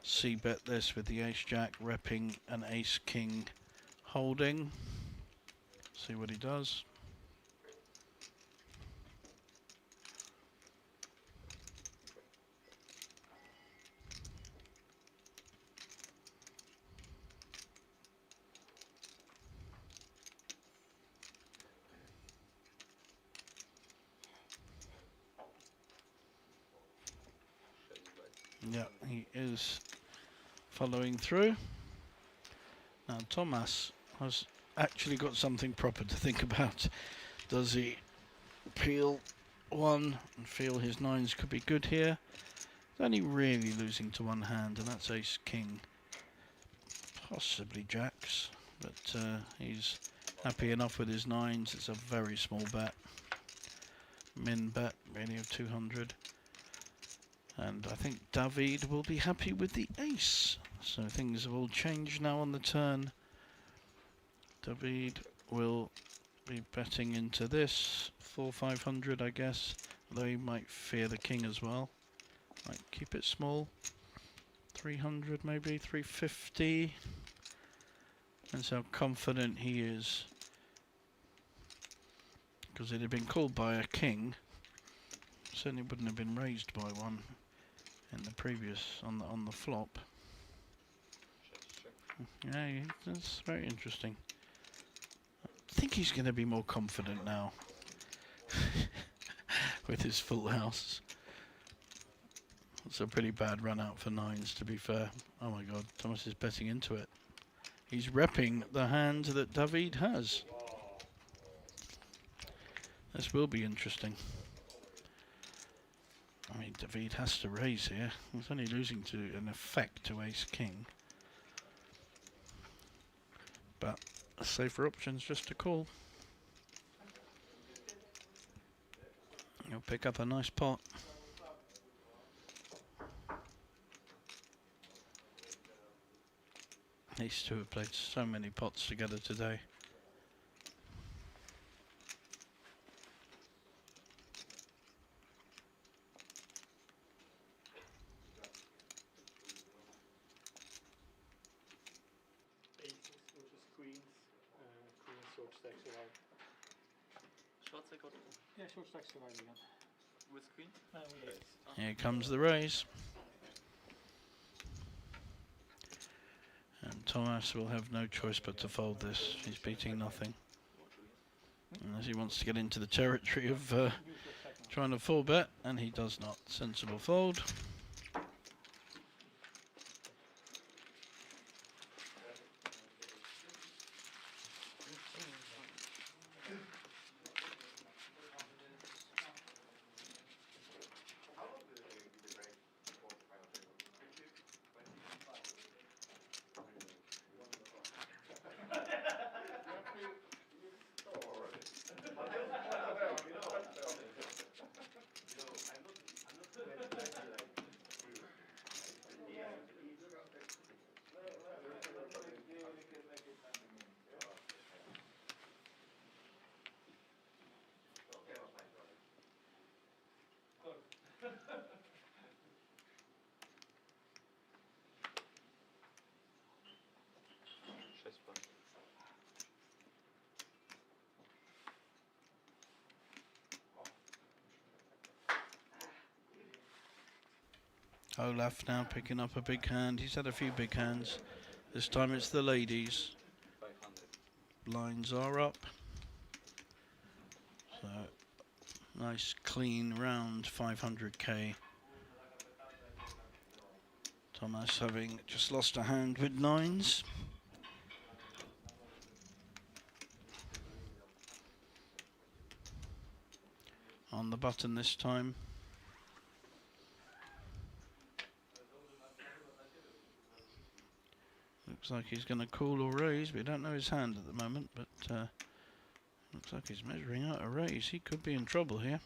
c-bet this with the ace-jack, repping an ace-king holding. See what he does. Yeah, he is following through. Now Thomas has actually got something proper to think about. Does he peel one and feel his nines could be good here? He's only really losing to one hand, and that's ace king, possibly jacks, but he's happy enough with his nines. It's a very small bet, min bet really of 200. And I think David will be happy with the ace. So things have all changed now on the turn. David will be betting into this for 500, I guess. Although he might fear the king as well. Might keep it small. 300 maybe, 350. That's how confident he is. Because it had been called by a king. Certainly wouldn't have been raised by one in the previous, on the flop. Yeah, that's very interesting. I think he's going to be more confident now with his full house. It's a pretty bad run out for nines, to be fair. Oh my god, Thomas is betting into it. He's repping the hand that David has. This will be interesting. I mean, David has to raise here. He's only losing to an effect to ace king. But a safer option is just to call. You'll pick up a nice pot. These two have played so many pots together today. Short stack or Yeah, short stack survive again. with queen? With ace. Here comes the raise. And Thomas will have no choice but to fold this. He's beating nothing. Unless he wants to get into the territory of trying to full bet, and he does not. Sensible fold. Olaf now picking up a big hand. He's had a few big hands. This time it's the ladies. 500. Lines are up. So nice clean round 500k. Thomas having just lost a hand with nines. On the button this time. Looks like he's going to call or raise. We don't know his hand at the moment, but looks like he's measuring out a raise. He could be in trouble here.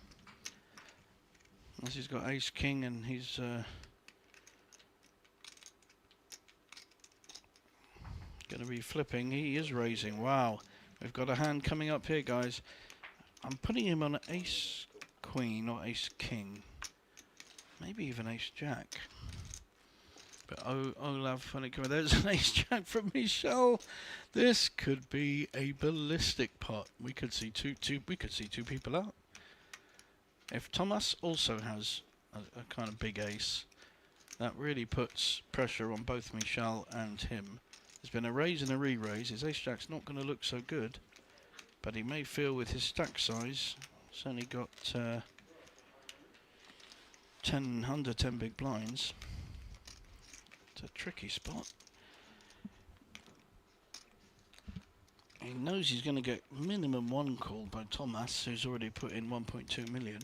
As he's got ace king and he's going to be flipping. He is raising. Wow, we've got a hand coming up here, guys. I'm putting him on ace queen or ace king, maybe even ace jack. But Olaf, when it comes, there's an ace jack from Michel. This could be a ballistic pot. We could see two people out. If Thomas also has a kind of big ace, that really puts pressure on both Michel and him. There's been a raise and a re-raise. His ace jack's not going to look so good, but he may feel with his stack size. It's only got 10 under 10 big blinds. It's a tricky spot. He knows he's going to get minimum one call by Thomas, who's already put in 1.2 million.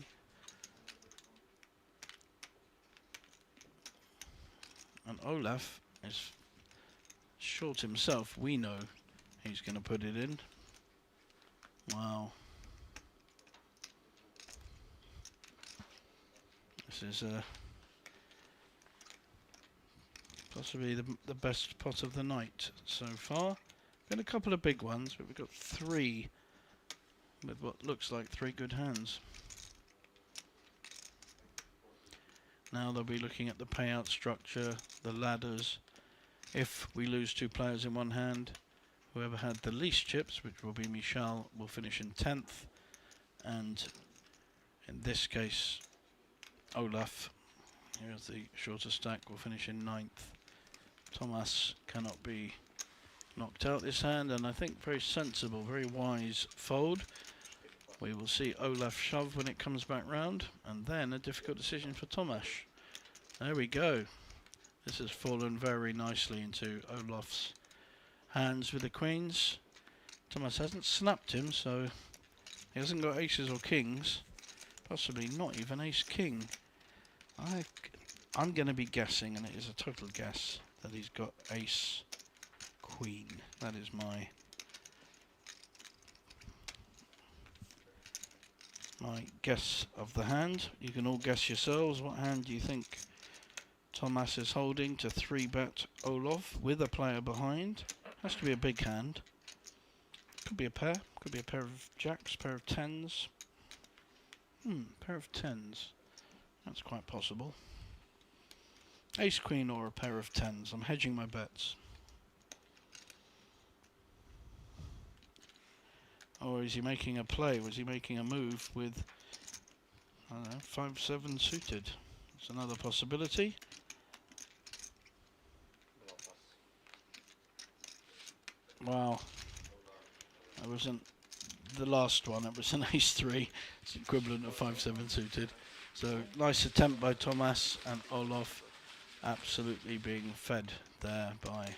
And Olaf is short himself. We know he's going to put it in. Wow. This is possibly the best pot of the night so far. Got a couple of big ones, but we've got three with what looks like three good hands. Now they'll be looking at the payout structure, the ladders. If we lose two players in one hand, whoever had the least chips, which will be Michel, will finish in 10th. And in this case, Olaf, here's the shorter stack, will finish in 9th. Thomas cannot be knocked out this hand, and I think very sensible, very wise fold. We will see Olaf shove when it comes back round, and then a difficult decision for Thomas. There we go. This has fallen very nicely into Olaf's hands with the queens. Thomas hasn't snapped him, so he hasn't got aces or kings. Possibly not even ace king. I'm going to be guessing, and it is a total guess, that he's got ace queen. That is my guess of the hand. You can all guess yourselves. What hand do you think Thomas is holding to 3-bet Olaf with a player behind? Has to be a big hand. Could be a pair. Could be a pair of jacks, pair of tens. Pair of tens. That's quite possible. Ace queen or a pair of tens. I'm hedging my bets. Or is he making a play? Was he making a move with, I don't know, 5-7 suited? It's another possibility. Wow. That wasn't the last one. It was an ace-3. It's equivalent of 5-7 suited. So nice attempt by Thomas, and Olaf absolutely being fed there by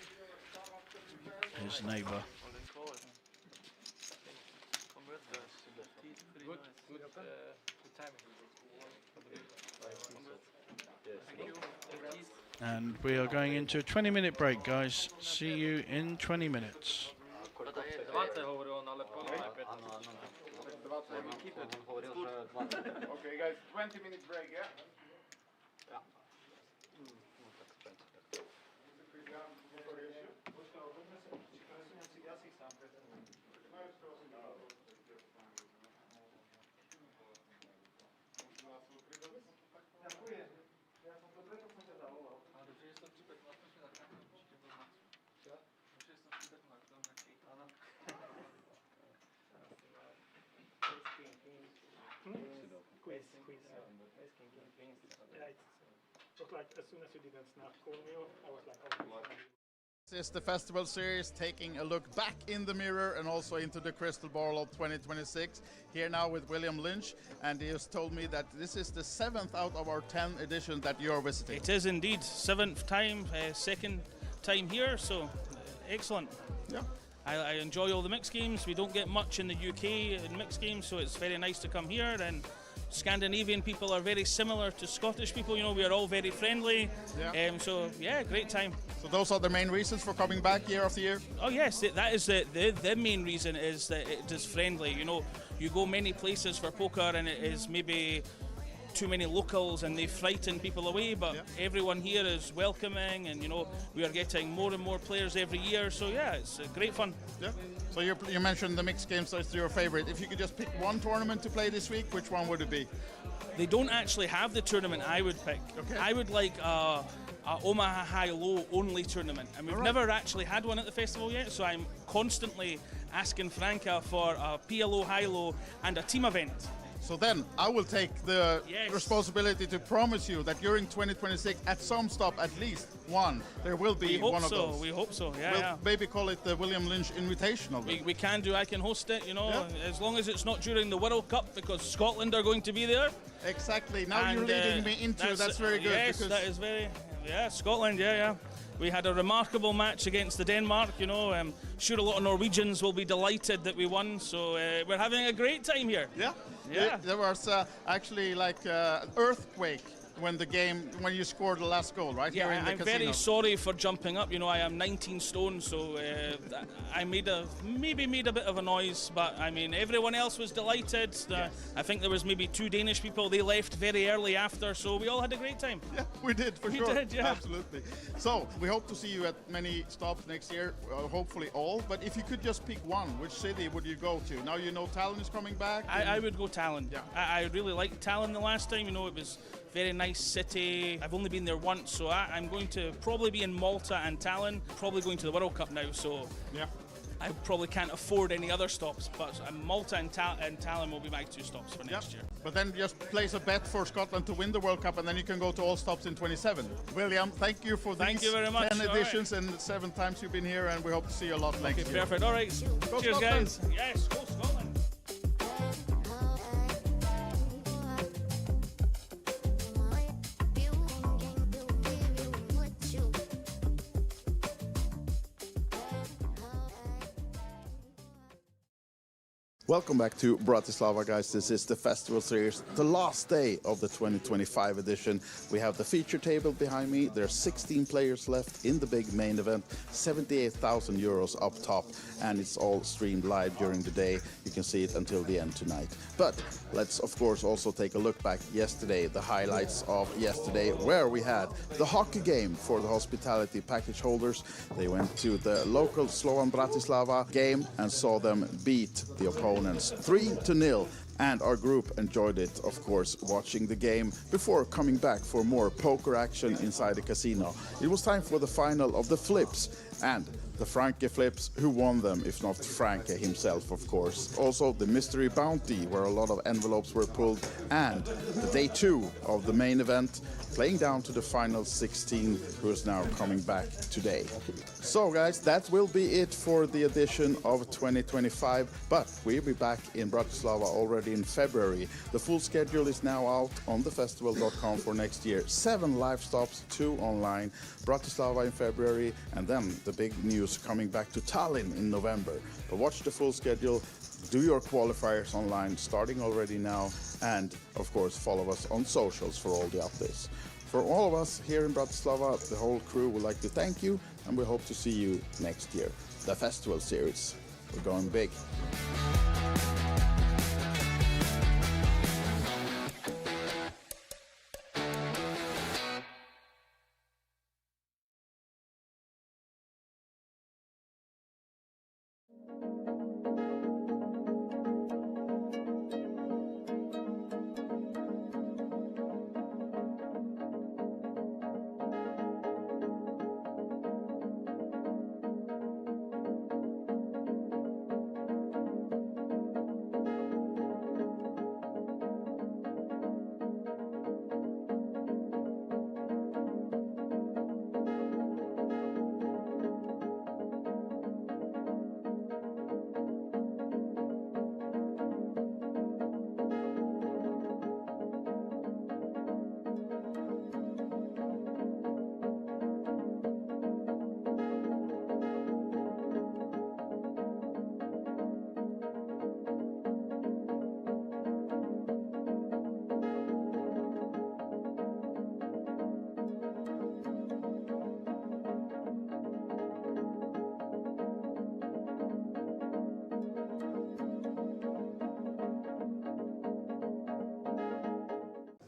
his neighbour. And we are going into a 20-minute break, guys. See you in 20 minutes. Okay, guys, 20-minute break, yeah? Like as soon as you didn't snap call me, I was like, oh. This is the Festival Series, taking a look back in the mirror and also into the crystal ball of 2026. Here now with William Lynch, and he has told me that this is the 7th out of our 10 editions that you are visiting. It is indeed 7th time, second time here, so excellent. Yeah. I enjoy all the mixed games. We don't get much in the UK in mixed games, so it's very nice to come here. And Scandinavian people are very similar to Scottish people. You know, we are all very friendly. Yeah. So yeah, great time. So those are the main reasons for coming back year after year? Oh yes, that is the main reason is that it is friendly. You know, you go many places for poker and it is maybe too many locals and they frighten people away, but everyone here is welcoming, and you know, we are getting more and more players every year, so yeah, it's great fun. Yeah. So you mentioned the mixed games as your favorite. If you could just pick one tournament to play this week, which one would it be? They don't actually have the tournament I would pick. Okay. I would like a Omaha High-Low only tournament, and we've never actually had one at the festival yet, so I'm constantly asking Franca for a PLO High-Low and a team event. So then I will take the responsibility to promise you that during 2026, at some stop at least one, there will be one of those. We hope so, yeah. We'll maybe call it the William Lynch Invitational. We can do, I can host it, you know, as long as it's not during the World Cup, because Scotland are going to be there. Exactly, now And, you're leading me into that's very good. Yes, that is very, Scotland, yeah. We had a remarkable match against the Denmark, you know. Sure, a lot of Norwegians will be delighted that we won, so we're having a great time here. Yeah. There was actually like earthquake when you scored the last goal, right? Yeah, here in the I'm casino. very sorry for jumping up. You know, I am 19 stone, so I made a bit of a noise. But I mean, everyone else was delighted. I think there was maybe 2 Danish people. They left very early after, so we all had a great time. Yeah, we did for sure. We did, yeah. Absolutely. So we hope to see you at many stops next year. Hopefully all. But if you could just pick one, which city would you go to? Now you know Tallinn is coming back. I would go Tallinn. Yeah. I really liked Tallinn the last time. You know, it was very nice city. I've only been there once, so I'm going to probably be in Malta and Tallinn. Probably going to the World Cup now, so I probably can't afford any other stops. But Malta and Tallinn will be my 2 stops for next year. But then just place a bet for Scotland to win the World Cup, and then you can go to all stops in 27. William, thank you for Thank these you very much. 10 editions and 7 times you've been here, and we hope to see you a lot next year. Perfect. All right. Go Cheers, Scotland. guys. Yes, go Scotland. Welcome back to Bratislava, guys. This is the Festival Series, the last day of the 2025 edition. We have the feature table behind me. There are 16 players left in the big main event, 78,000 euros up top, and it's all streamed live during the day. You can see it until the end tonight. But let's, of course, also take a look back yesterday, the highlights of yesterday, where we had the hockey game for the hospitality package holders. They went to the local Slovan Bratislava game and saw them beat the opponents 3-0, and our group enjoyed it, of course, watching the game before coming back for more poker action inside the casino. It was time for the final of the flips, and the Franke flips, who won them if not Franke himself, of course. Also the mystery bounty, where a lot of envelopes were pulled, and the day 2 of the main event, playing down to the final 16, who is now coming back today. So guys, that will be it for the edition of 2025, but we'll be back in Bratislava already in February. The full schedule is now out on thefestival.com for next year. 7 live stops, 2 online, Bratislava in February, and then the big news coming back to Tallinn in November. But watch the full schedule, do your qualifiers online, starting already now, and of course follow us on socials for all the updates. For all of us here in Bratislava, the whole crew would like to thank you, and we hope to see you next year. The Festival Series, we're going big.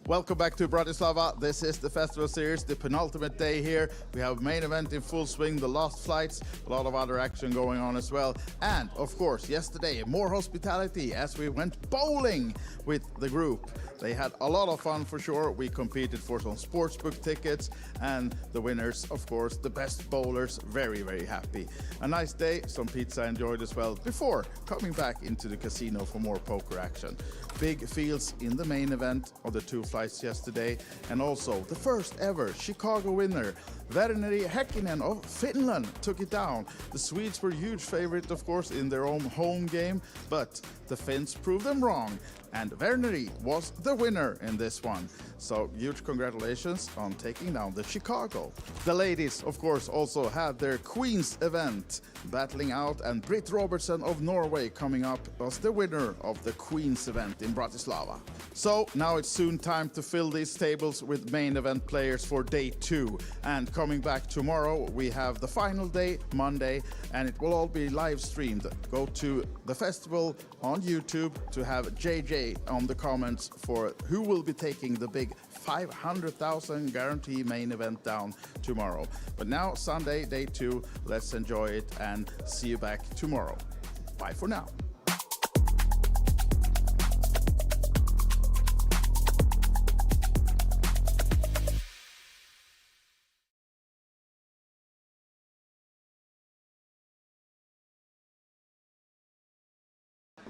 Welcome back to Bratislava. This is the Festival Series, the penultimate day here. We have main event in full swing, the last flights, a lot of other action going on as well. And of course, yesterday, more hospitality as we went bowling with the group. They had a lot of fun for sure. We competed for some sportsbook tickets, and the winners, of course, the best bowlers, very, very happy. A nice day, some pizza enjoyed as well, before coming back into the casino for more poker action. Big fields in the main event of the 2 flights yesterday, and also the first ever Chicago winner, Verneri Häkkinen of Finland, took it down. The Swedes were huge favorite, of course, in their own home game, but the Finns proved them wrong, and Verneri was the winner in this one. So huge congratulations on taking down the Chicago. The ladies, of course, also had their Queens event, battling out, and Britt Robertson of Norway coming up was the winner of the Queens event in Bratislava. So now it's soon time to fill these tables with main event players for day 2. And coming back tomorrow, we have the final day, Monday, and it will all be live streamed. Go to the festival on YouTube to have JJ on the comments for who will be taking the big 500,000 guarantee main event down tomorrow. But now, Sunday, day 2, let's enjoy it and see you back tomorrow. Bye for now.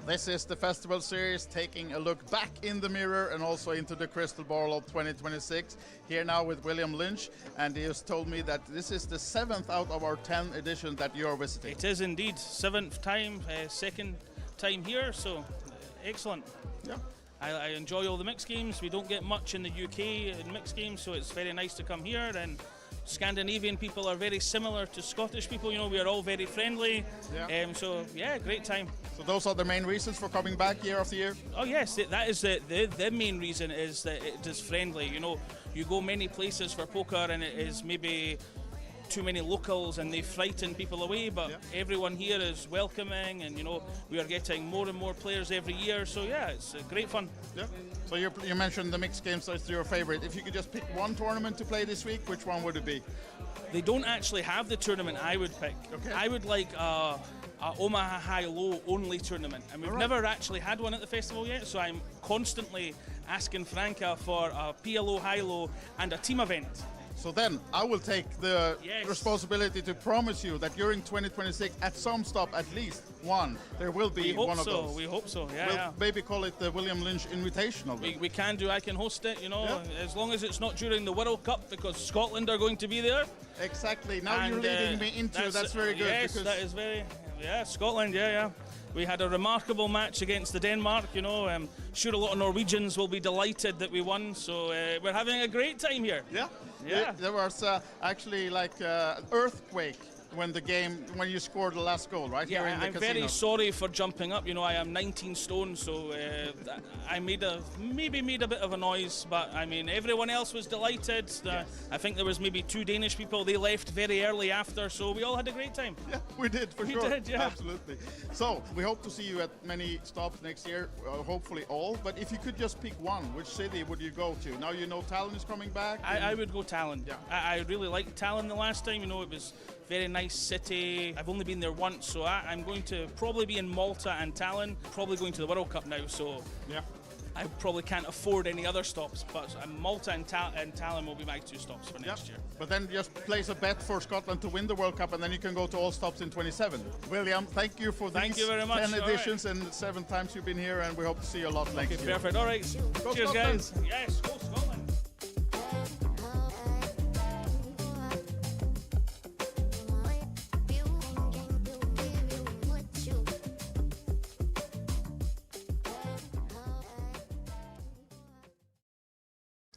This is the Festival Series, taking a look back in the mirror and also into the crystal ball of 2026. Here now with William Lynch, and he has told me that this is the 7th out of our 10 editions that you are visiting. It is indeed 7th time, second time here, so excellent. Yeah. I enjoy all the mixed games. We don't get much in the UK in mixed games, so it's very nice to come here. And Scandinavian people are very similar to Scottish people. You know, we are all very friendly. Yeah. So yeah, great time. So those are the main reasons for coming back year after year? Oh yes, that is the main reason is that it is friendly. You know, you go many places for poker and it is maybe too many locals and they frighten people away, but everyone here is welcoming, and you know, we are getting more and more players every year, so yeah, it's great fun. Yeah. So you mentioned the mixed games as your favorite. If you could just pick one tournament to play this week, which one would it be? They don't actually have the tournament I would pick. Okay. I would like a Omaha High-Low only tournament, and we've never actually had one at the festival yet, so I'm constantly asking Franca for a PLO High-Low and a team event. So then I will take the responsibility to promise you that during 2026, at some stop, at least one, there will be one of those. We hope so, We'll maybe call it the William Lynch Invitational. We can do, I can host it, you know, as long as it's not during the World Cup, because Scotland are going to be there. Exactly, now you're leading me into that's very good. Yes, that is very, Scotland, We had a remarkable match against the Denmark, you know. Sure, a lot of Norwegians will be delighted that we won, so we're having a great time here. Yeah. There was actually like earthquake when you scored the last goal, right? Yeah, here in the I'm casino. very sorry for jumping up. You know, I am 19 stone, so I maybe made a bit of a noise, but I mean, everyone else was delighted. I think there was maybe 2 Danish people. They left very early after, so we all had a great time. Yeah, we did, for sure. We did, yeah. Absolutely. So, we hope to see you at many stops next year, hopefully all. But if you could just pick one, which city would you go to? Now you know Tallinn is coming back. I would go Tallinn. Yeah. I really liked Tallinn the last time. You know, it was very nice city. I've only been there once, so I'm going to probably be in Malta and Tallinn. Probably going to the World Cup now, so I probably can't afford any other stops. But Malta and Tallinn will be my 2 stops for next year. But then just place a bet for Scotland to win the World Cup, and then you can go to all stops in 27. William, thank you for Thank these you very much. 10 editions and 7 times you've been here, and we hope to see you a lot next year. Perfect. All right. Go Cheers, Scotland. guys. Yes, go Scotland.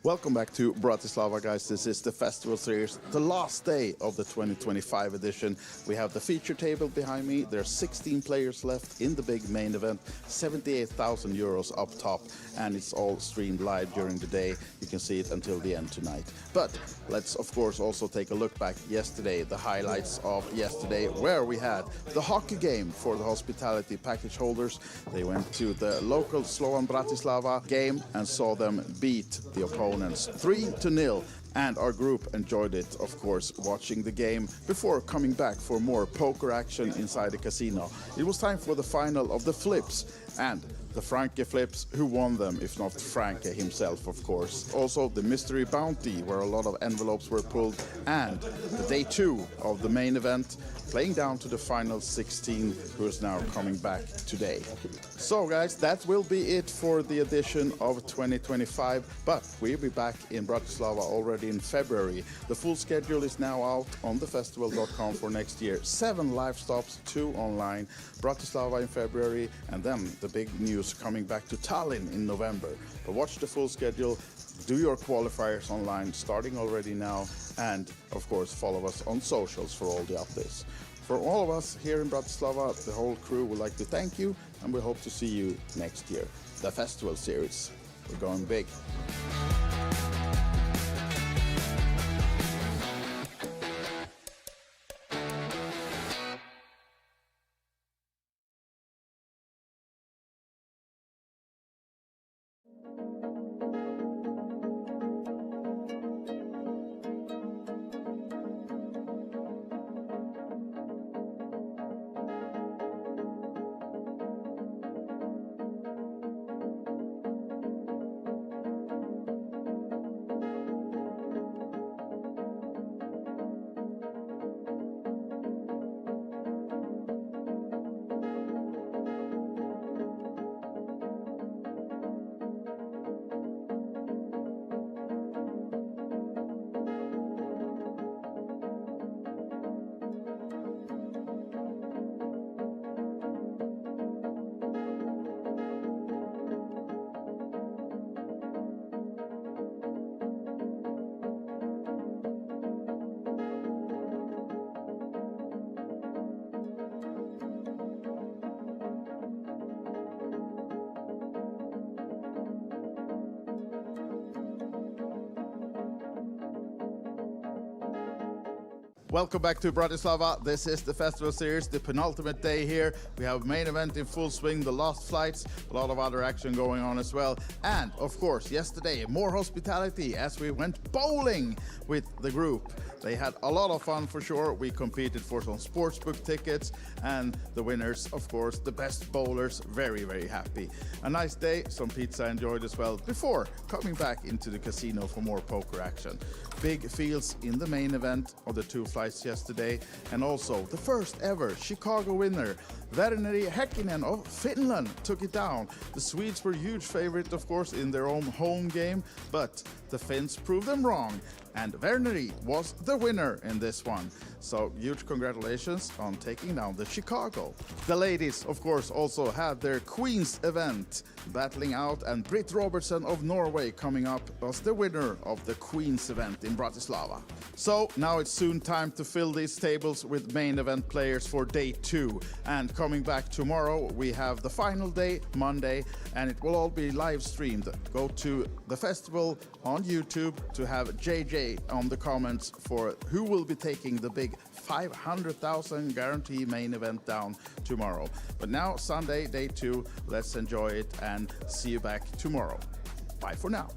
Welcome back to Bratislava, guys. This is the Festival Series, the last day of the 2025 edition. We have the feature table behind me. There are 16 players left in the big main event, 78,000 euros up top, and it's all streamed live during the day. You can see it until the end tonight. But let's, of course, also take a look back yesterday, the highlights of yesterday, where we had the hockey game for the hospitality package holders. They went to the local Slovan Bratislava game and saw them beat the opponents 3-0, and our group enjoyed it, of course, watching the game before coming back for more poker action inside the casino. It was time for the final of the flips, and the Franke flips, who won them if not Franke himself, of course. Also the mystery bounty, where a lot of envelopes were pulled, and the day 2 of the main event, playing down to the final 16, who is now coming back today. So guys, that will be it for the edition of 2025, but we'll be back in Bratislava already in February. The full schedule is now out on thefestival.com for next year. 7 live stops, 2 online, Bratislava in February, and then the big news coming back to Tallinn in November. But watch the full schedule, do your qualifiers online starting already now, and of course follow us on socials for all the updates. For all of us here in Bratislava, the whole crew would like to thank you, and we hope to see you next year. The Festival Series, we're going big. Welcome back to Bratislava. This is the Festival Series, the penultimate day here. We have main event in full swing, the last flights, a lot of other action going on as well. And of course, yesterday, more hospitality as we went bowling with the group. They had a lot of fun for sure. We competed for some sportsbook tickets, and the winners, of course, the best bowlers, very, very happy. A nice day, some pizza enjoyed as well, before coming back into the casino for more poker action. Big fields in the main event of the 2 flights yesterday, and also the first ever Chicago winner, Verneri Häkkinen of Finland, took it down. The Swedes were huge favorite, of course, in their own home game, but the Finns proved them wrong, and Verneri was the winner in this one. So huge congratulations on taking down the Chicago. The ladies, of course, also had their Queens event, battling out, and Britt Robertson of Norway coming up was the winner of the Queens event in Bratislava. So now it's soon time to fill these tables with main event players for day 2. And coming back tomorrow, we have the final day, Monday, and it will all be live streamed. Go to the festival on YouTube to have JJ on the comments for who will be taking the big 500,000 guarantee main event down tomorrow. But now, Sunday, day 2, let's enjoy it and see you back tomorrow. Bye for now.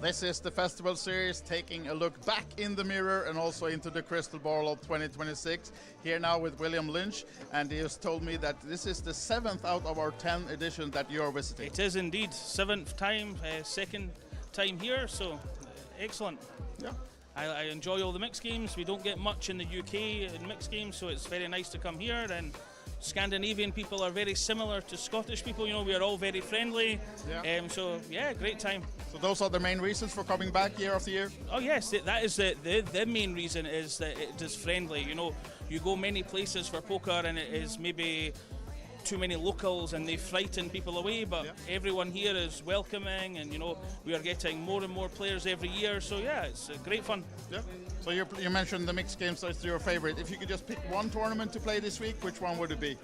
This is the Festival Series, taking a look back in the mirror and also into the crystal ball of 2026. Here now with William Lynch, and he has told me that this is the 7th out of our 10 editions that you're visiting. It is indeed 7th time, 2nd time here, so excellent. Yeah. I enjoy all the mixed games. We don't get much in the UK in mixed games, so it's very nice to come here and Scandinavian people are very similar to Scottish people. You know, we are all very friendly. Yeah. So yeah, great time. So those are the main reasons for coming back year after year? Oh yes, that is the main reason is that it is friendly. You know, you go many places for poker and it is maybe too many locals and they frighten people away, but everyone here is welcoming, and you know, we are getting more and more players every year, so yeah, it's great fun. Yeah. So you mentioned the mixed games as your favorite. If you could just pick one tournament to play this week, which one would it be?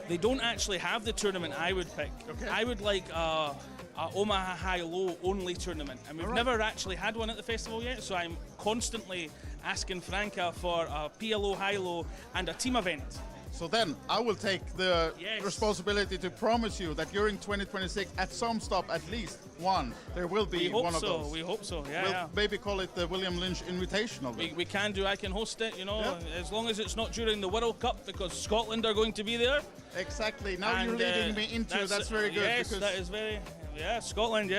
They don't actually have the tournament I would pick. Okay. I would like a Omaha High-Low only tournament, and we've never actually had one at the festival yet, so I'm constantly asking Franca for a PLO High-Low and a team event. So then I will take the responsibility to promise you that during 2026, at some stop at least one, there will be one of those. We hope so, yeah. We'll maybe call it the William Lynch Invitational. We can do, I can host it, you know, as long as it's not during the World Cup, because Scotland are going to be there. Exactly, now you're leading me into that's very good. Yes, that is very, Scotland,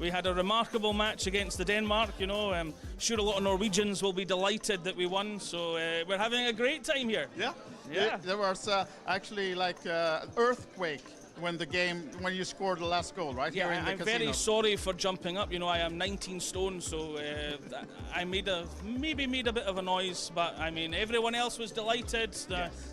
We had a remarkable match against the Denmark, you know. I'm sure a lot of Norwegians will be delighted that we won, so we're having a great time here. Yeah. There was actually like earthquake when you scored the last goal, right? Yeah, here in the I'm casino. very sorry for jumping up. You know, I am 19 stone, so I made a bit of a noise, but I mean, everyone else was delighted.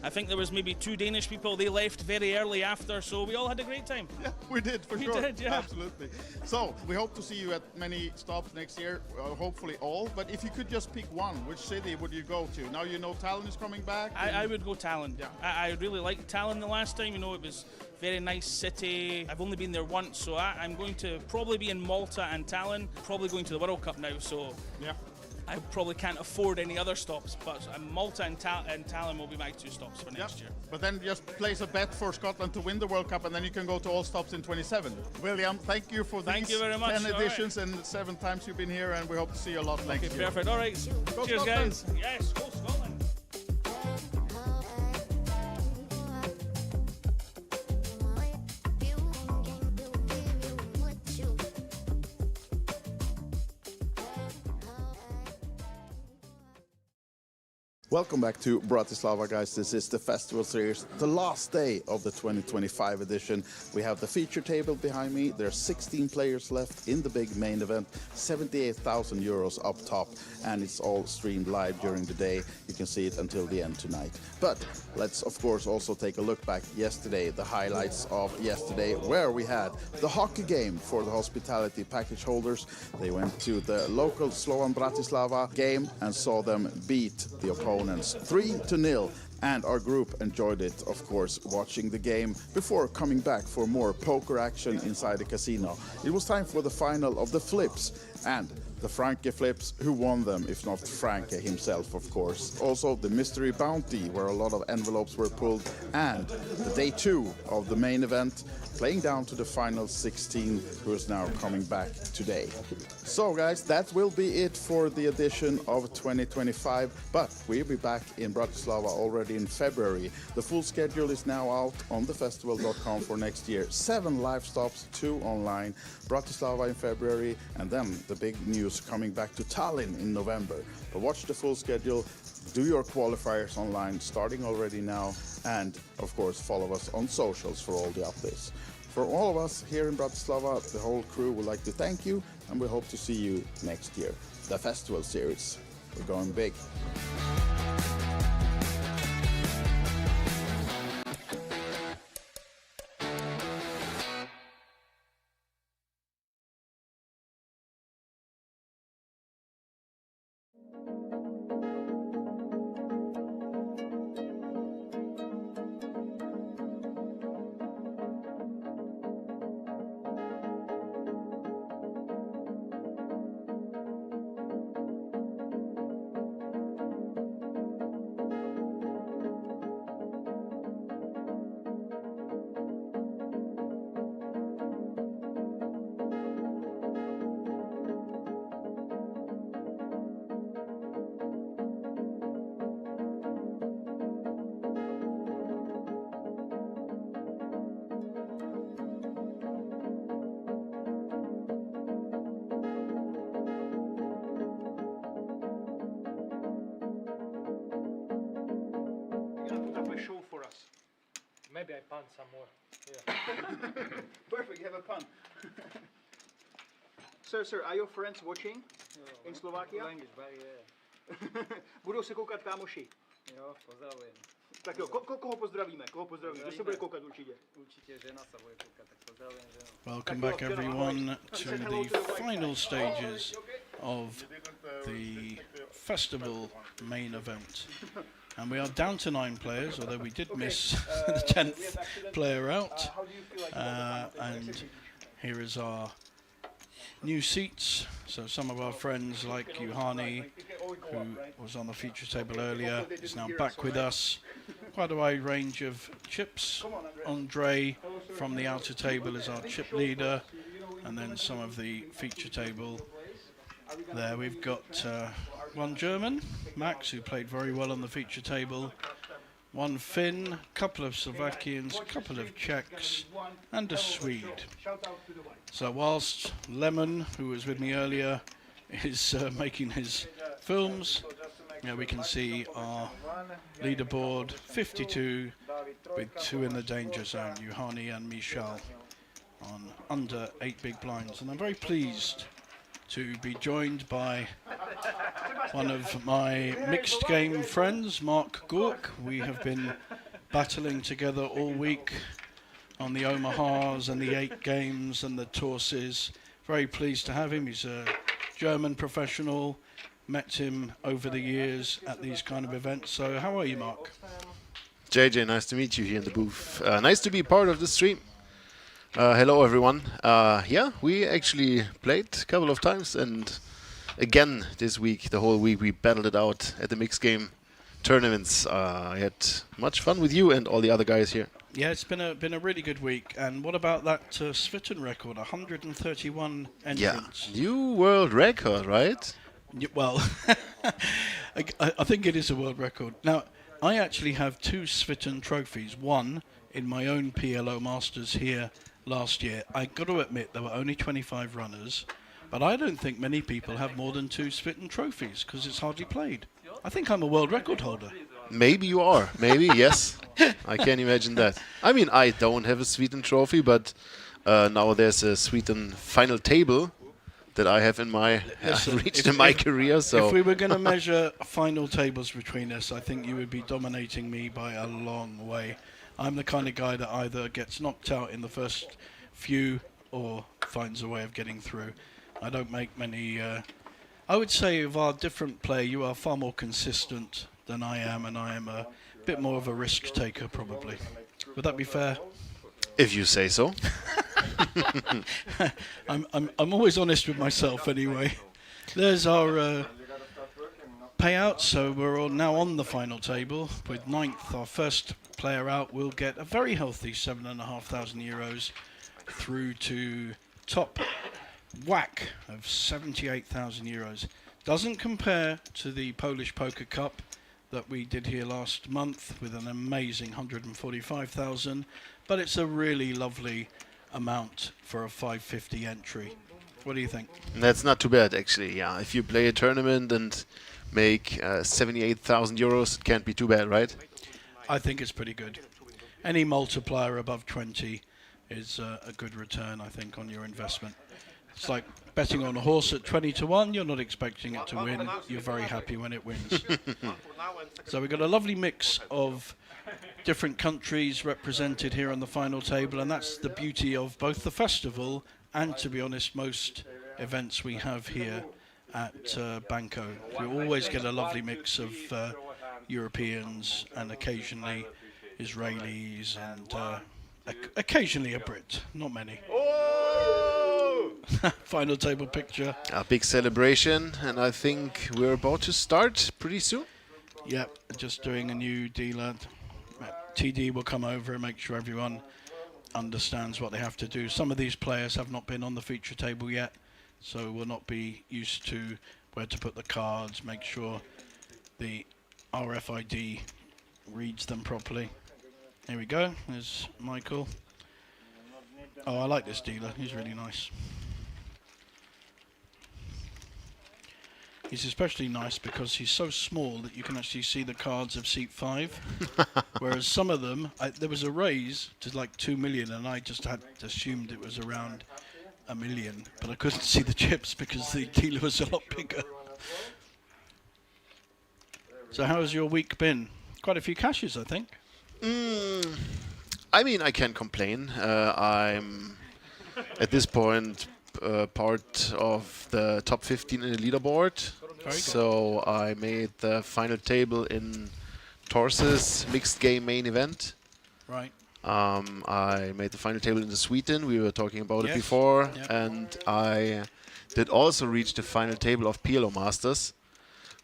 I think there was maybe 2 Danish people. They left very early after, so we all had a great time. Yeah, we did, for sure. We did, yeah. Absolutely. So, we hope to see you at many stops next year, hopefully all. But if you could just pick one, which city would you go to? Now you know Tallinn is coming back. I would go Tallinn. Yeah. I really liked Tallinn the last time. You know, it was very nice city. I've only been there once, so I'm going to probably be in Malta and Tallinn. Probably going to the World Cup now, so I probably can't afford any other stops. But Malta and Tallinn will be my 2 stops for next year. But then just place a bet for Scotland to win the World Cup, and then you can go to all stops in 27. William, thank you for Thank these you very much. 10 editions and 7 times you've been here, and we hope to see you a lot next year. Perfect. All right. Go Cheers, Scotland. guys. Yes, go Scotland. Welcome back to Bratislava, guys. This is the Festival Series, the last day of the 2025 edition. We have the feature table behind me. There are 16 players left in the big main event, 78,000 euros up top, and it's all streamed live during the day. You can see it until the end tonight. But let's, of course, also take a look back yesterday, the highlights of yesterday, where we had the hockey game for the hospitality package holders. They went to the local Slovan Bratislava game and saw them beat the opponents 3-0, and our group enjoyed it, of course, watching the game before coming back for more poker action inside the casino. It was time for the final of the flips, and the Franke flips, who won them if not Franke himself, of course. Also the mystery bounty, where a lot of envelopes were pulled, and the day 2 of the main event, playing down to the final 16, who is now coming back today. So guys, that will be it for the edition of 2025, but we'll be back in Bratislava already in February. The full schedule is now out on thefestival.com for next year. 7 live stops, 2 online, Bratislava in February, and then the big news coming back to Tallinn in November. But watch the full schedule, do your qualifiers online, starting already now, and of course follow us on socials for all the updates. For all of us here in Bratislava, the whole crew would like to thank you, and we hope to see you next year. The Festival Series, we're going big. Maybe I punt some more. Yeah. Perfect, you have a pun. Sir, are your friends watching in Slovakia? Budou se koukat kámoši. Jo, pozdravím. Tak jo, koho pozdravíme? Koho pozdravíme? Kdo se bude koukat určitě? Určitě žena se bude koukat, tak pozdravím ženu. Welcome back everyone to the final stages of the festival main event. And we are down to 9 players, although we did miss the 10th player out. And here is our new seats. So some of our friends like Juhani, who was on the feature table earlier, is now back with us. Quite a wide range of chips. Andre from the outer table is our chip leader. And then some of the feature table. There we've got one German, Max, who played very well on the feature table. One Finn, couple of Slovakians, couple of Czechs, and a Swede. So whilst Lemon, who was with me earlier, is making his films, we can see our leaderboard, 52, with 2 in the danger zone, Juhani and Michal, on under 8 big blinds. And I'm very pleased to be joined by one of my mixed game friends, Mark Gork. We have been battling together all week on the Omahas and the 8 games and the Torses. Very pleased to have him. He's a German professional. Met him over the years at these kind of events. So how are you, Mark? JJ, nice to meet you here in the booth. Nice to be part of the stream. Hello everyone. Yeah, we actually played a couple of times, and again this week, the whole week, we battled it out at the mixed game tournaments. I had much fun with you and all the other guys here. Yeah, it's been a really good week. And what about that Svitten record, 131 entrants? Yeah, new world record, right? Well, I think it is a world record. Now, I actually have 2 Svitten trophies. One in my own PLO Masters here last year. I got to admit, there were only 25 runners, but I don't think many people have more than 2 Svitten trophies because it's hardly played. I think I'm a world record holder. Maybe you are. Maybe, yes. I can imagine that. I mean, I don't have a Sweden trophy, but now there's a Sweden final table that I have in my reached in my career. So if we were going to measure final tables between us, I think you would be dominating me by a long way. I'm the kind of guy that either gets knocked out in the first few or finds a way of getting through. I don't make many... I would say of our different play, you are far more consistent than I am, and I am a bit more of a risk taker, probably. Would that be fair? If you say so. I'm always honest with myself anyway. There's our payout, so we're all now on the final table with 9th. Our first player out will get a very healthy €7,500 through to top whack of €78,000. Doesn't compare to the Polish Poker Cup that we did here last month with an amazing 145,000, but it's a really lovely amount for a 550 entry. What do you think? That's not too bad, actually. Yeah, if you play a tournament and make €78,000, it can't be too bad, right? I think it's pretty good. Any multiplier above 20 is a good return, I think, on your investment. It's like betting on a horse at 20 to 1. You're not expecting it to win. You're very happy when it wins. So we've got a lovely mix of different countries represented here on the final table, and that's the beauty of both the festival and, to be honest, most events we have here at Banco. We always get a lovely mix of Europeans and occasionally Israelis and occasionally a Brit, not many. Final table picture. A big celebration, and I think we're about to start pretty soon. Yep, just doing a new dealer. TD will come over and make sure everyone understands what they have to do. Some of these players have not been on the feature table yet, so will not be used to where to put the cards, make sure the RFID reads them properly. Here we go, there's Michael. Oh, I like this dealer, he's really nice. He's especially nice because he's so small that you can actually see the cards of seat 5. Whereas some of them, there was a raise to like 2 million, and I just had assumed it was around 1 million, but I couldn't see the chips because the dealer was a lot bigger. So how has your week been? Quite a few cashes, I think. I mean, I can't complain. I'm at this point part of the top 15 in the leaderboard. So I made the final table in Torses mixed game main event. Right. I made the final table in the Sweden. We were talking about it before. Yep. And I did also reach the final table of PLO Masters.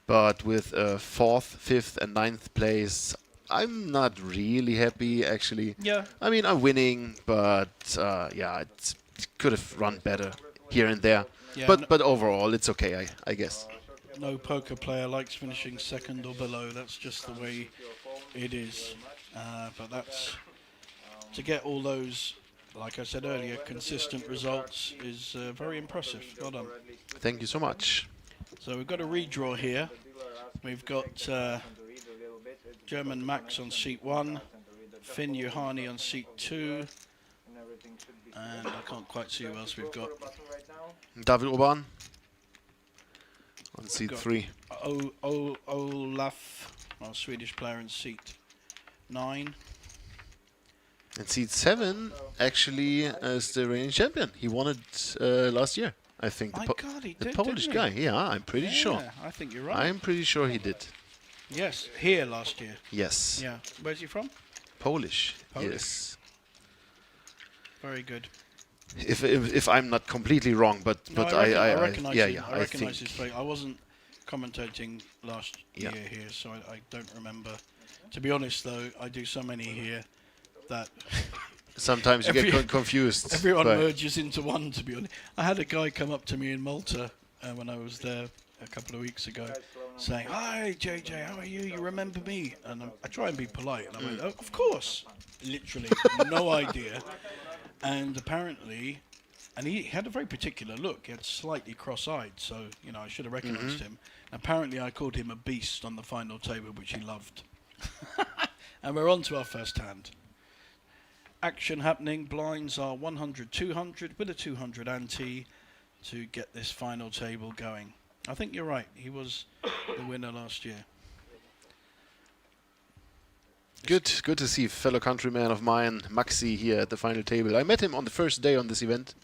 But with 4th, 5th and 9th place, I'm not really happy, actually. Yeah. I mean, I'm winning, but yeah, it could have run better here and there. Yeah, But overall, it's okay, I guess. No poker player likes finishing second or below. That's just the way it is. But that's to get all those, like I said earlier, consistent results is very impressive. Well done. Thank you so much. So we've got a redraw here. We've got German Max on seat 1, Finn Juhani on seat 2, and I can't quite see who else we've got. David Orban on seat Got 3. Olaf, our Swedish player, in seat 9. And seat 7 actually is the reigning champion. He won it last year, I think. My God, he the did, Polish didn't guy. he? Yeah, I'm pretty sure. I think you're right. I'm pretty sure he did. Yes, here last year. Yes. Yeah. Where's he from? Polish. Polish. Yes. Very good. If I'm not completely wrong, but I recognise yeah, him. yeah, I recognise think his face. I wasn't commentating last year here, so I don't remember. To be honest, though, I do so many here that sometimes you get confused. Everyone merges into one, to be honest. I had a guy come up to me in Malta when I was there a couple of weeks ago, saying, "Hi, JJ, how are you? You remember me?" And I try and be polite, and I went, "Oh, of course." Literally, no idea. And apparently, and he had a very particular look. He had slightly cross-eyed, so you know I should have recognised him. Apparently, I called him a beast on the final table, which he loved. And we're on to our first hand. Action happening. Blinds are 100, 200 with a 200 ante to get this final table going. I think you're right. He was the winner last year. Good to see fellow countryman of mine, Maxi, here at the final table. I met him on the first day on this event.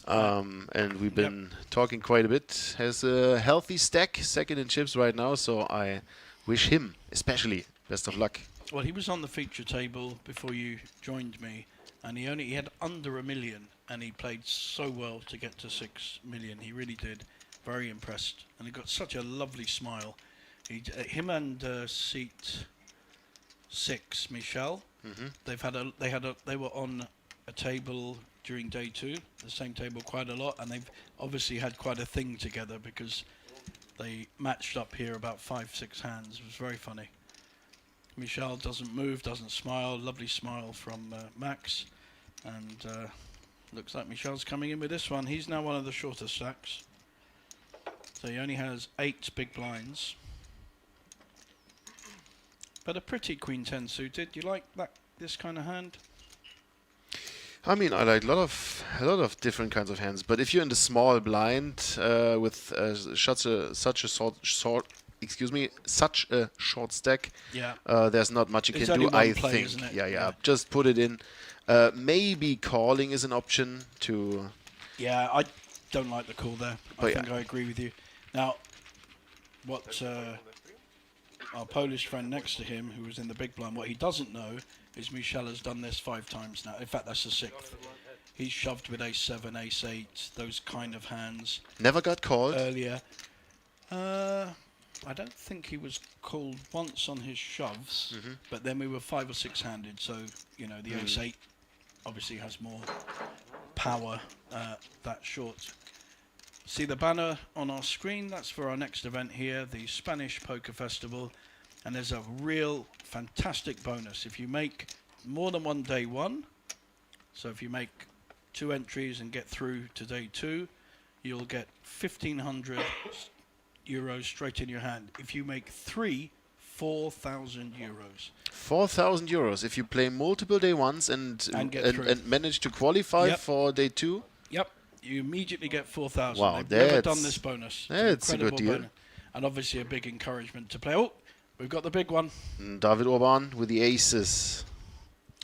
And we've been talking quite a bit. Has a healthy stack, second in chips right now, so I wish him especially best of luck. Well, he was on the feature table before you joined me, and he had under 1 million, and he played so well to get to 6 million. He really did. Very impressed, and he got such a lovely smile. Him and seat 6, Michel. They were on a table during day 2, the same table quite a lot, and they've obviously had quite a thing together because they matched up here about 5-6 hands. It was very funny. Michel doesn't move, doesn't smile. Lovely smile from Max, and looks like Michel's coming in with this one. He's now one of the shorter stacks, so he only has 8 big blinds. But a pretty Queen 10 suited. Do you like this kind of hand? I mean, I like a lot of different kinds of hands. But if you're in the small blind with such a short stack, there's not much you can do. I think. Isn't it? Yeah. Just put it in. Maybe calling is an option to. Yeah, I don't like the call there. I think I agree with you. Now, what our Polish friend next to him, who was in the big blind, what he doesn't know is Michel has done this 5 times now. In fact, that's the 6th. He's shoved with ace-7, ace-8, those kind of hands. Never got called? Earlier. I don't think he was called once on his shoves, but then we were 5 or 6 handed, so, you know, the ace-8 obviously has more power that short. See the banner on our screen? That's for our next event here, the Spanish Poker Festival. And there's a real fantastic bonus. If you make more than one day 1, so if you make 2 entries and get through to day 2, you'll get 1,500 euros straight in your hand. If you make 3, 4,000 euros. 4,000 euros if you play multiple day ones and manage to qualify for day 2. Yep, you immediately get 4,000. Wow, They've never done this bonus. That's a good deal. Bonus. And obviously a big encouragement to play. Oh, we've got the big one. David Orban with the aces.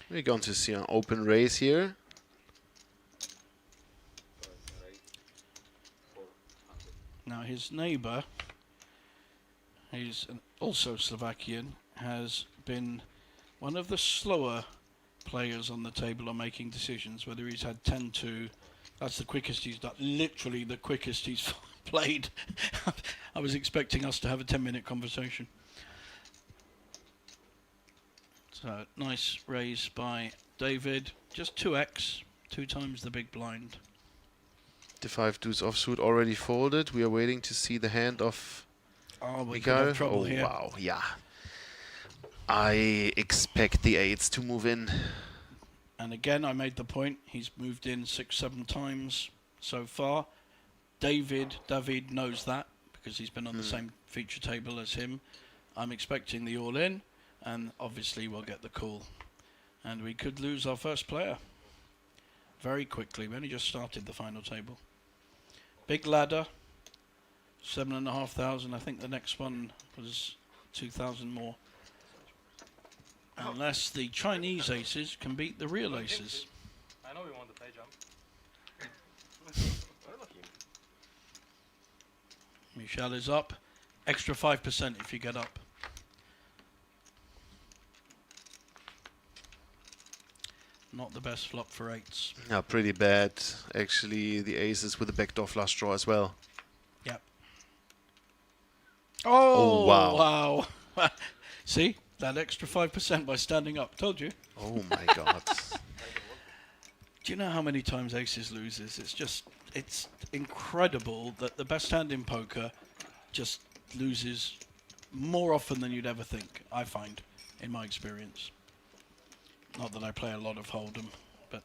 We're going to see an open race here. Now his neighbour, he's also Slovakian, has been one of the slower players on the table on making decisions, whether he's had 10-2. That's the quickest he's done, literally the quickest he's played. I was expecting us to have a 10-minute conversation. So, nice raise by David. Just 2x, 2 times the big blind. The 5 deuce offsuit already folded. We are waiting to see the hand of we could have trouble here. Wow, yeah. I expect the 8s to move in. And again, I made the point, he's moved in 6-7 times so far. David knows that because he's been on the same feature table as him. I'm expecting the all-in, and obviously we'll get the call. And we could lose our first player very quickly. We only just started the final table. Big ladder, 7,500. I think the next one was 2,000 more. Unless the Chinese aces can beat the real aces. I know we want to play jump. Michel is up. Extra 5% if you get up. Not the best flop for 8s. Yeah, pretty bad. Actually, the aces with the backdoor flush draw as well. Yep. Oh, wow. Wow. See? That extra 5% by standing up. Told you. Oh my god. Do you know how many times aces loses? It's incredible that the best hand in poker just loses more often than you'd ever think, I find, in my experience. Not that I play a lot of Hold'em, but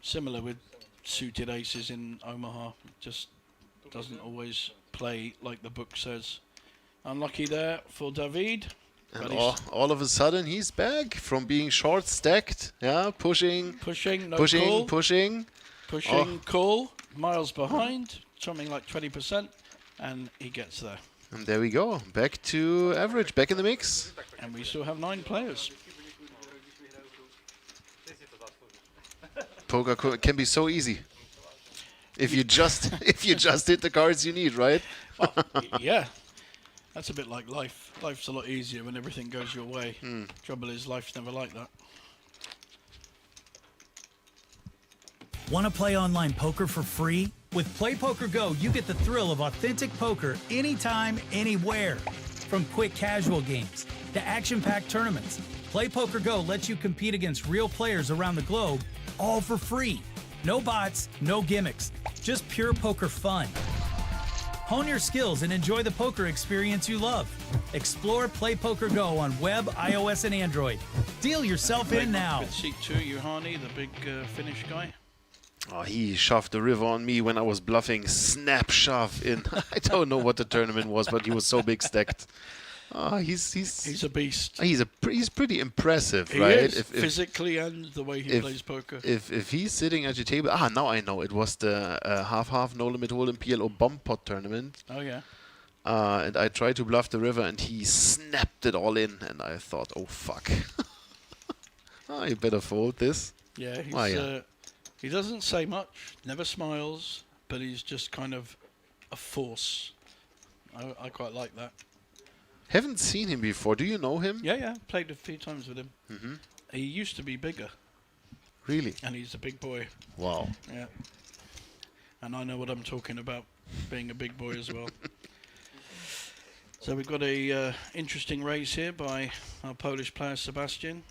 similar with suited aces in Omaha. Just doesn't always play like the book says. Unlucky there for David. And all of a sudden he's back from being short stacked. Yeah, pushing, call, miles behind, something like 20%, and he gets there. And there we go, back to average, back in the mix. And we still have 9 players. Poker can be so easy if you just hit the cards you need, right? Well, yeah. That's a bit like life. Life's a lot easier when everything goes your way. Trouble is, life's never like that. Want to play online poker for free? With PlayPoker Go, you get the thrill of authentic poker anytime, anywhere. From quick casual games to action-packed tournaments, PlayPoker Go lets you compete against real players around the globe, all for free. No bots, no gimmicks, just pure poker fun. Hone your skills and enjoy the poker experience you love. Explore PlayPoker Go on web, iOS, and Android. Deal yourself in now. Good seat too, Juhani, the big Finnish guy. Oh, he shoved the river on me when I was bluffing. Snap shove in. I don't know what the tournament was, but he was so big stacked. He's a beast. He's pretty impressive, he right? Is, physically and the way he plays poker. If he's sitting at your table, now I know it was the half no limit hold'em PLO bomb pot tournament. Oh yeah. And I tried to bluff the river, and he snapped it all in, and I thought, oh fuck, you better fold this. Yeah, he doesn't say much, never smiles, but he's just kind of a force. I quite like that. Haven't seen him before. Do you know him? Yeah. Played a few times with him. He used to be bigger. Really? And he's a big boy. Wow. Yeah. And I know what I'm talking about, being a big boy as well. So we've got a interesting raise here by our Polish player Sebastian.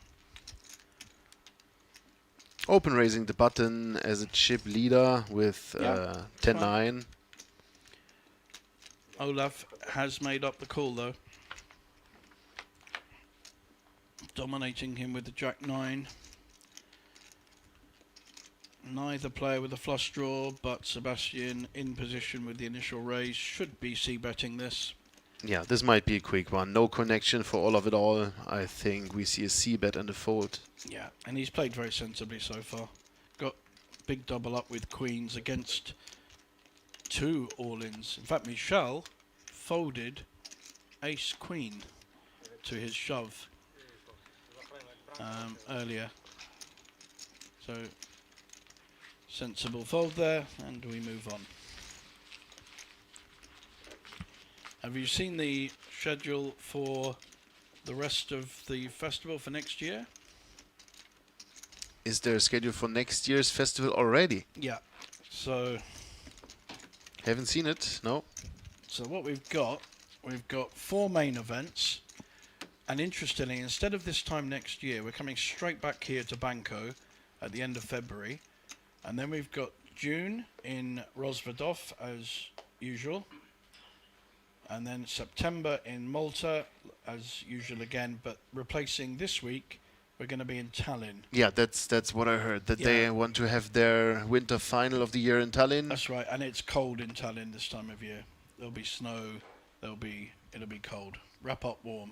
Open raising the button as a chip leader with 10-9. Olaf has made up the call though. Dominating him with the Jack-9. Neither player with a flush draw, but Sebastian in position with the initial raise should be c-betting this. Yeah, this might be a quick one. No connection for all of it all. I think we see a c-bet and a fold. Yeah, and he's played very sensibly so far. Got big double up with queens against 2 all-ins. In fact, Michel folded ace-queen to his shove earlier. So, sensible fold there, and we move on. Have you seen the schedule for the rest of the festival for next year? Is there a schedule for next year's festival already? Yeah. So Haven't seen it, no. So what we've got 4 main events. And interestingly, instead of this time next year, we're coming straight back here to Banco at the end of February. And then we've got June in Rozvadov as usual. And then September in Malta as usual again, but replacing this week, we're going to be in Tallinn. Yeah, that's what I heard, that they want to have their winter final of the year in Tallinn. That's right, and it's cold in Tallinn this time of year. There'll be snow, it'll be cold. Wrap up warm.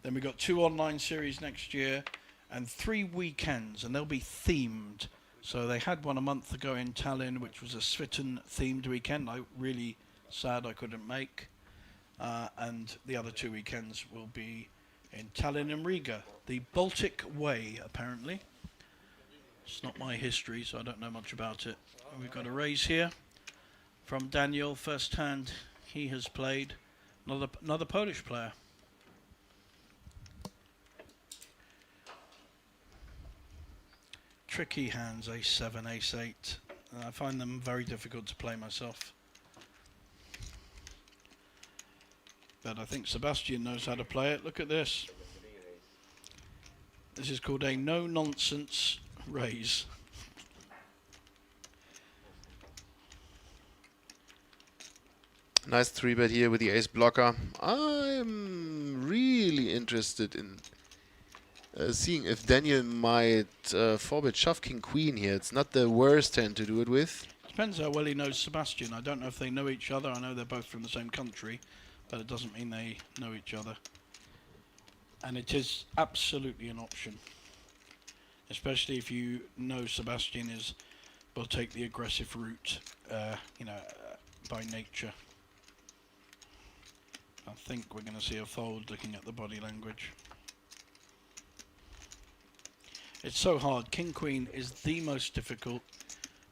Then we've got 2 online series next year and 3 weekends, and they'll be themed. So they had one a month ago in Tallinn, which was a Sviten themed weekend. Really sad I couldn't make. And the other 2 weekends will be in Tallinn and Riga. The Baltic Way, apparently. It's not my history, so I don't know much about it. We've got a raise here from Daniel. First hand he has played. Another Polish player. Tricky hands, ace-7, ace-8. I find them very difficult to play myself. But I think Sebastian knows how to play it. Look at this. This is called a no-nonsense raise. Nice 3-bet here with the ace blocker. I'm really interested in seeing if Daniel might 4-bet shove king queen here. It's not the worst hand to do it with. Depends how well he knows Sebastian. I don't know if they know each other. I know they're both from the same country, but it doesn't mean they know each other. And it is absolutely an option, especially if you know Sebastian will take the aggressive route, by nature. I think we're going to see a fold looking at the body language. It's so hard. King Queen is the most difficult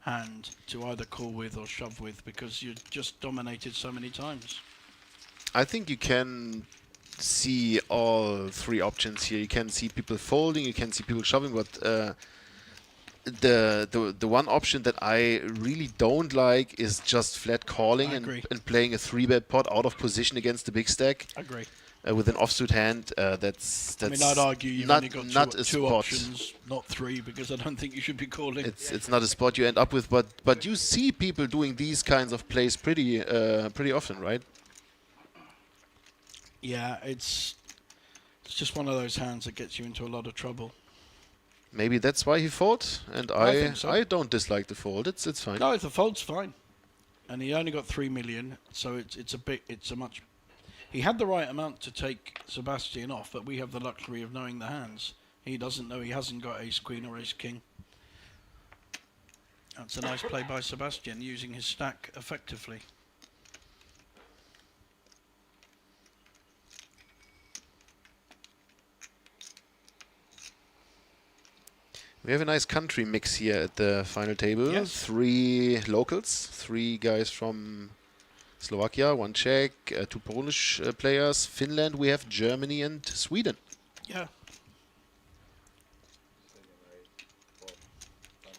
hand to either call with or shove with because you're just dominated so many times. I think you can see all 3 options here. You can see people folding, you can see people shoving, but the one option that I really don't like is just flat calling and playing a 3-bet pot out of position against the big stack. I agree. With an offsuit hand, that's. I mean, I'd argue you've not, only got not two spot. options, not 3, because I don't think you should be calling. It's not a spot you end up with, but you see people doing these kinds of plays pretty often, right? Yeah, it's just one of those hands that gets you into a lot of trouble. Maybe that's why he folded, and I think so. I don't dislike the fold. It's fine. No, the fold's fine, and he only got 3 million, so it's a much. He had the right amount to take Sebastian off, but we have the luxury of knowing the hands. He doesn't know. He hasn't got ace queen or ace king. That's a nice play by Sebastian, using his stack effectively. We have a nice country mix here at the final table. Yes. 3 locals, 3 guys from Slovakia, 1 Czech, 2 Polish players. Finland, we have Germany and Sweden. Yeah.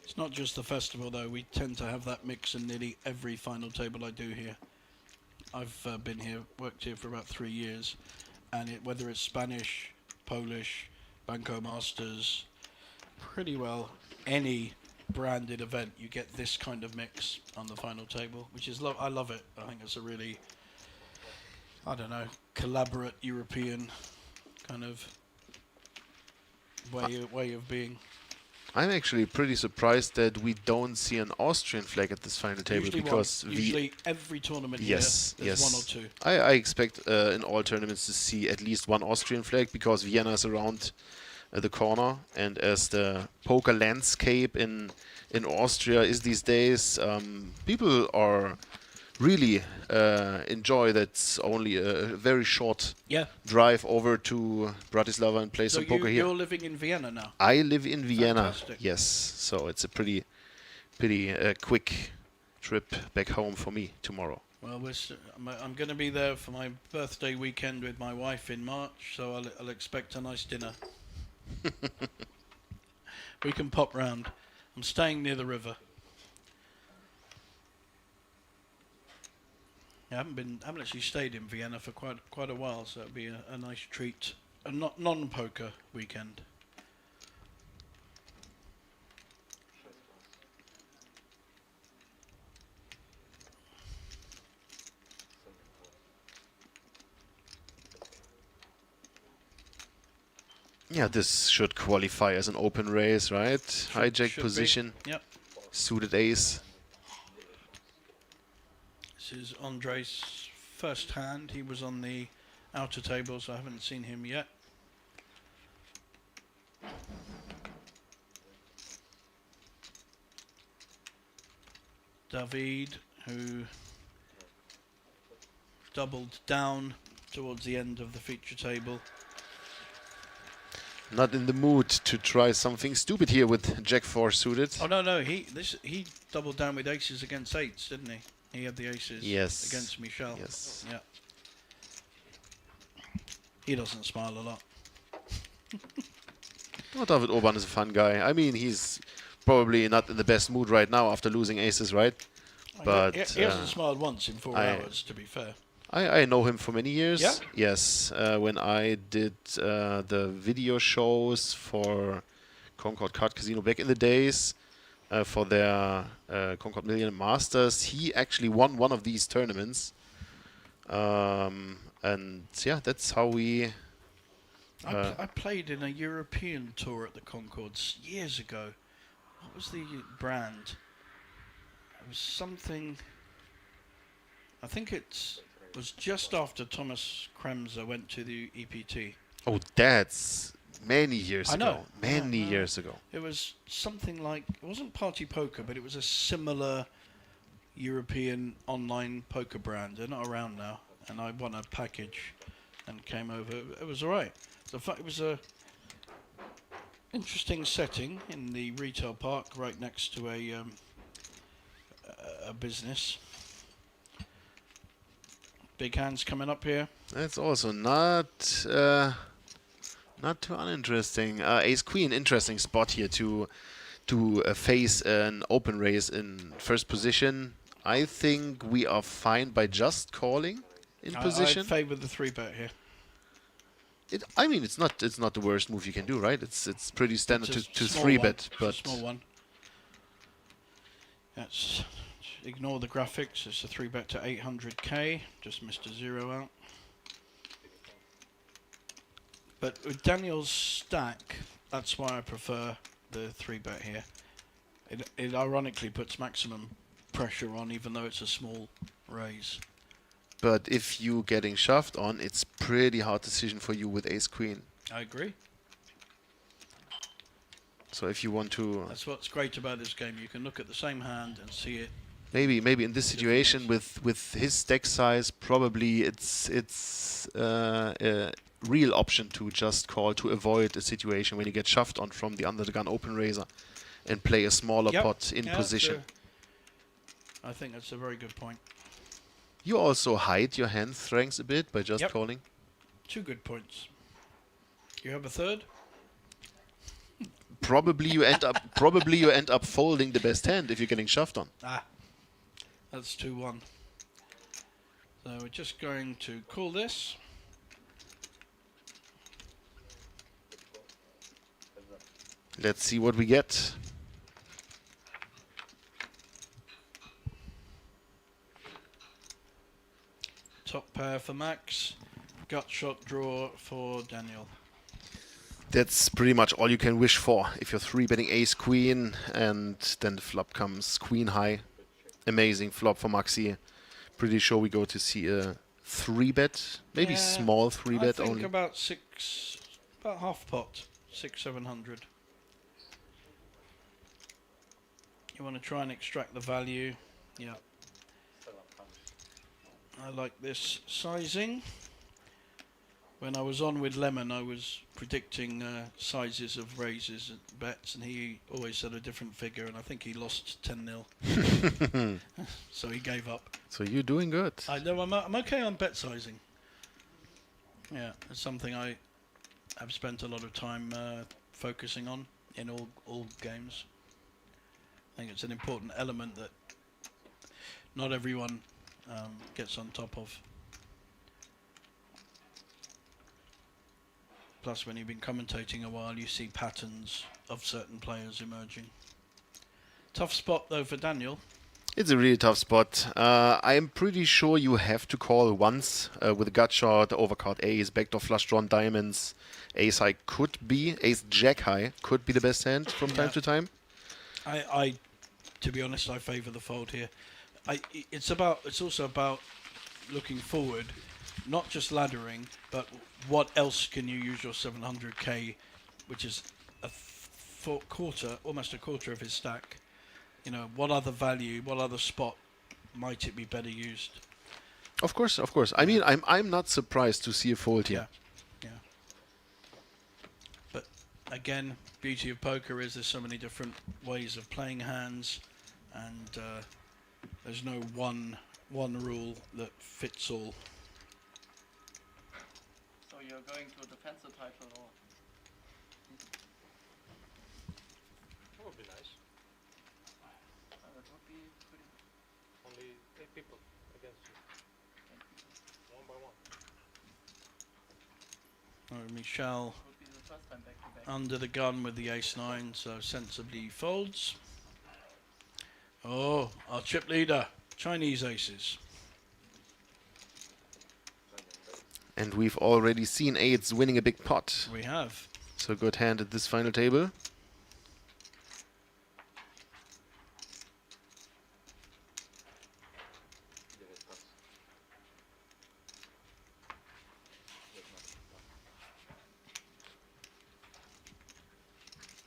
It's not just the festival, though. We tend to have that mix in nearly every final table I do here. I've been here, worked here for about 3 years, and whether it's Spanish, Polish, Banco Masters, pretty well any branded event, you get this kind of mix on the final table, which is I love it. I think it's a really, I don't know, collaborate European kind of way of being. I'm actually pretty surprised that we don't see an Austrian flag at this final table Usually because usually every tournament yes, here, there's yes. one or two. I expect in all tournaments to see at least one Austrian flag because Vienna is around the corner, and as the poker landscape in Austria is these days, people are really enjoy that's only a very short drive over to Bratislava and play some poker here. You're living in Vienna now? I live in Vienna. Fantastic. Yes, so it's a pretty quick trip back home for me tomorrow. Well, I'm going to be there for my birthday weekend with my wife in March, so I'll expect a nice dinner. We can pop round. I'm staying near the river. I haven't actually stayed in Vienna for quite a while, so it'll be a nice treat. A non-poker weekend. Yeah, this should qualify as an open race, right? Hijack position. Yep. Suited ace. This is Andre's first hand. He was on the outer table, so I haven't seen him yet. David, who doubled down towards the end of the feature table. Not in the mood to try something stupid here with Jack 4 suited. Oh no, he doubled down with aces against eights, didn't he? He had the aces against Michel. Yes. Yeah. He doesn't smile a lot. Oh, David Orban is a fun guy. I mean, he's probably not in the best mood right now after losing aces, right? But he hasn't smiled once in 4 hours, to be fair. I know him for many years. Yeah? Yes, when I did the video shows for Concord Card Casino back in the days for their Concord Million Masters, he actually won one of these tournaments. And yeah, that's how we... I played in a European tour at the Concords years ago. What was the brand? It was something... I think it was just after Thomas Kremser went to the EPT. Oh, that's many years I ago. know. Many years ago. It was something like... It wasn't Party Poker, but it was a similar European online poker brand. They're not around now. And I won a package and came over. It was all right. It was a interesting setting in the retail park right next to a business. Big hands coming up here. That's also not too uninteresting. Ace Queen, interesting spot here to face an open race in first position. I think we are fine by just calling in position. I favour the 3-bet here. I mean, it's not the worst move you can do, right? It's pretty standard to 3-bet, but it's a small one. That's ignore the graphics. It's a 3-bet to 800k. Just missed a 0 out. But with Daniel's stack, that's why I prefer the 3-bet here. It ironically puts maximum pressure on, even though it's a small raise. But if you getting shoved on, it's pretty hard decision for you with Ace Queen. I agree. So if you want to... That's what's great about this game. You can look at the same hand and see it. Maybe in this situation with his stack size, probably it's a real option to just call to avoid a situation when you get shoved on from the under the gun open raiser and play a smaller pot in position. I think that's a very good point. You also hide your hand strengths a bit by just calling. 2 good points. You have a third? Probably you end up folding the best hand if you're getting shoved on. That's 2-1. So we're just going to call this. Let's see what we get. Top pair for Max. Gut shot draw for Daniel. That's pretty much all you can wish for. If you're 3-betting ace queen and then the flop comes queen high. Amazing flop for Maxi. Pretty sure we go to see a 3-bet, maybe Yeah, small 3-bet I think only. about half pot, 600-700. You want to try and extract the value. Yeah. I like this sizing. When I was on with Lemon, I was predicting sizes of raises and bets, and he always said a different figure, and I think he lost 10-0. So he gave up. So you're doing good. I know I'm okay on bet sizing. Yeah, it's something I have spent a lot of time focusing on in all games. I think it's an important element that not everyone gets on top of. Plus, when you've been commentating a while, you see patterns of certain players emerging. Tough spot, though, for Daniel. It's a really tough spot. I'm pretty sure you have to call once with a gut shot, overcard ace, backdoor flush drawn diamonds. Ace high could be, ace jack high could be the best hand from time to time. I to be honest, I favour the fold here. It's also about looking forward, not just laddering, but what else can you use your 700k, which is almost a quarter of his stack. You know, what other value, what other spot might it be better used? Of course, of course. I mean, I'm not surprised to see a fold here. Yeah. But again, beauty of poker is there's so many different ways of playing hands, and there's no one rule that fits all. So you're going to a defensive title or? That would be nice. That would be pretty. Only 8 people against you. 1 by 1. Oh, Michel Would be the first time back to back. under the gun with the ace-9, so sensibly folds. Oh, our chip leader, Chinese aces. And we've already seen eights winning a big pot. We have. So good hand at this final table.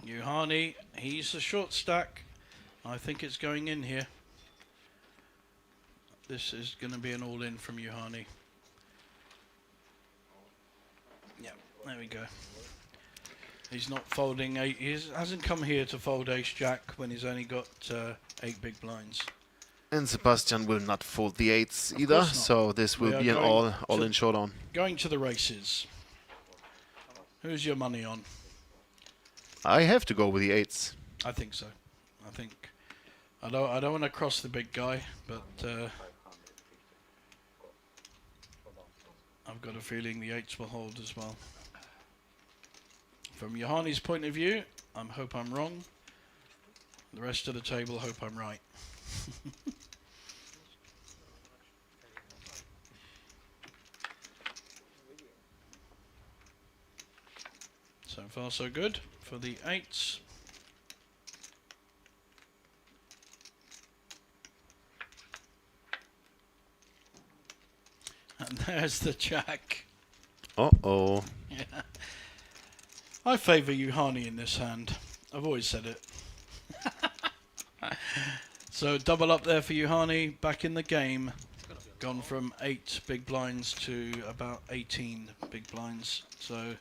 Yuhani, he's a short stack. I think it's going in here. This is going to be an all-in from Yuhani. Yeah, there we go. He's not folding. He hasn't come here to fold ace-jack when he's only got 8 big blinds. And Sebastian will not fold the eights either, so this will be an all-in showdown. Going to the races. Who's your money on? I have to go with the eights. I think so. I don't want to cross the big guy, but I've got a feeling the eights will hold as well. From Yuhani's point of view, I hope I'm wrong. The rest of the table hope I'm right. So far so good for the eights. And there's the jack. Uh-oh. Yeah. I favour Yuhani in this hand. I've always said it. So double up there for Yuhani. Back in the game. Gone from 8 big blinds to about 18 big blinds. So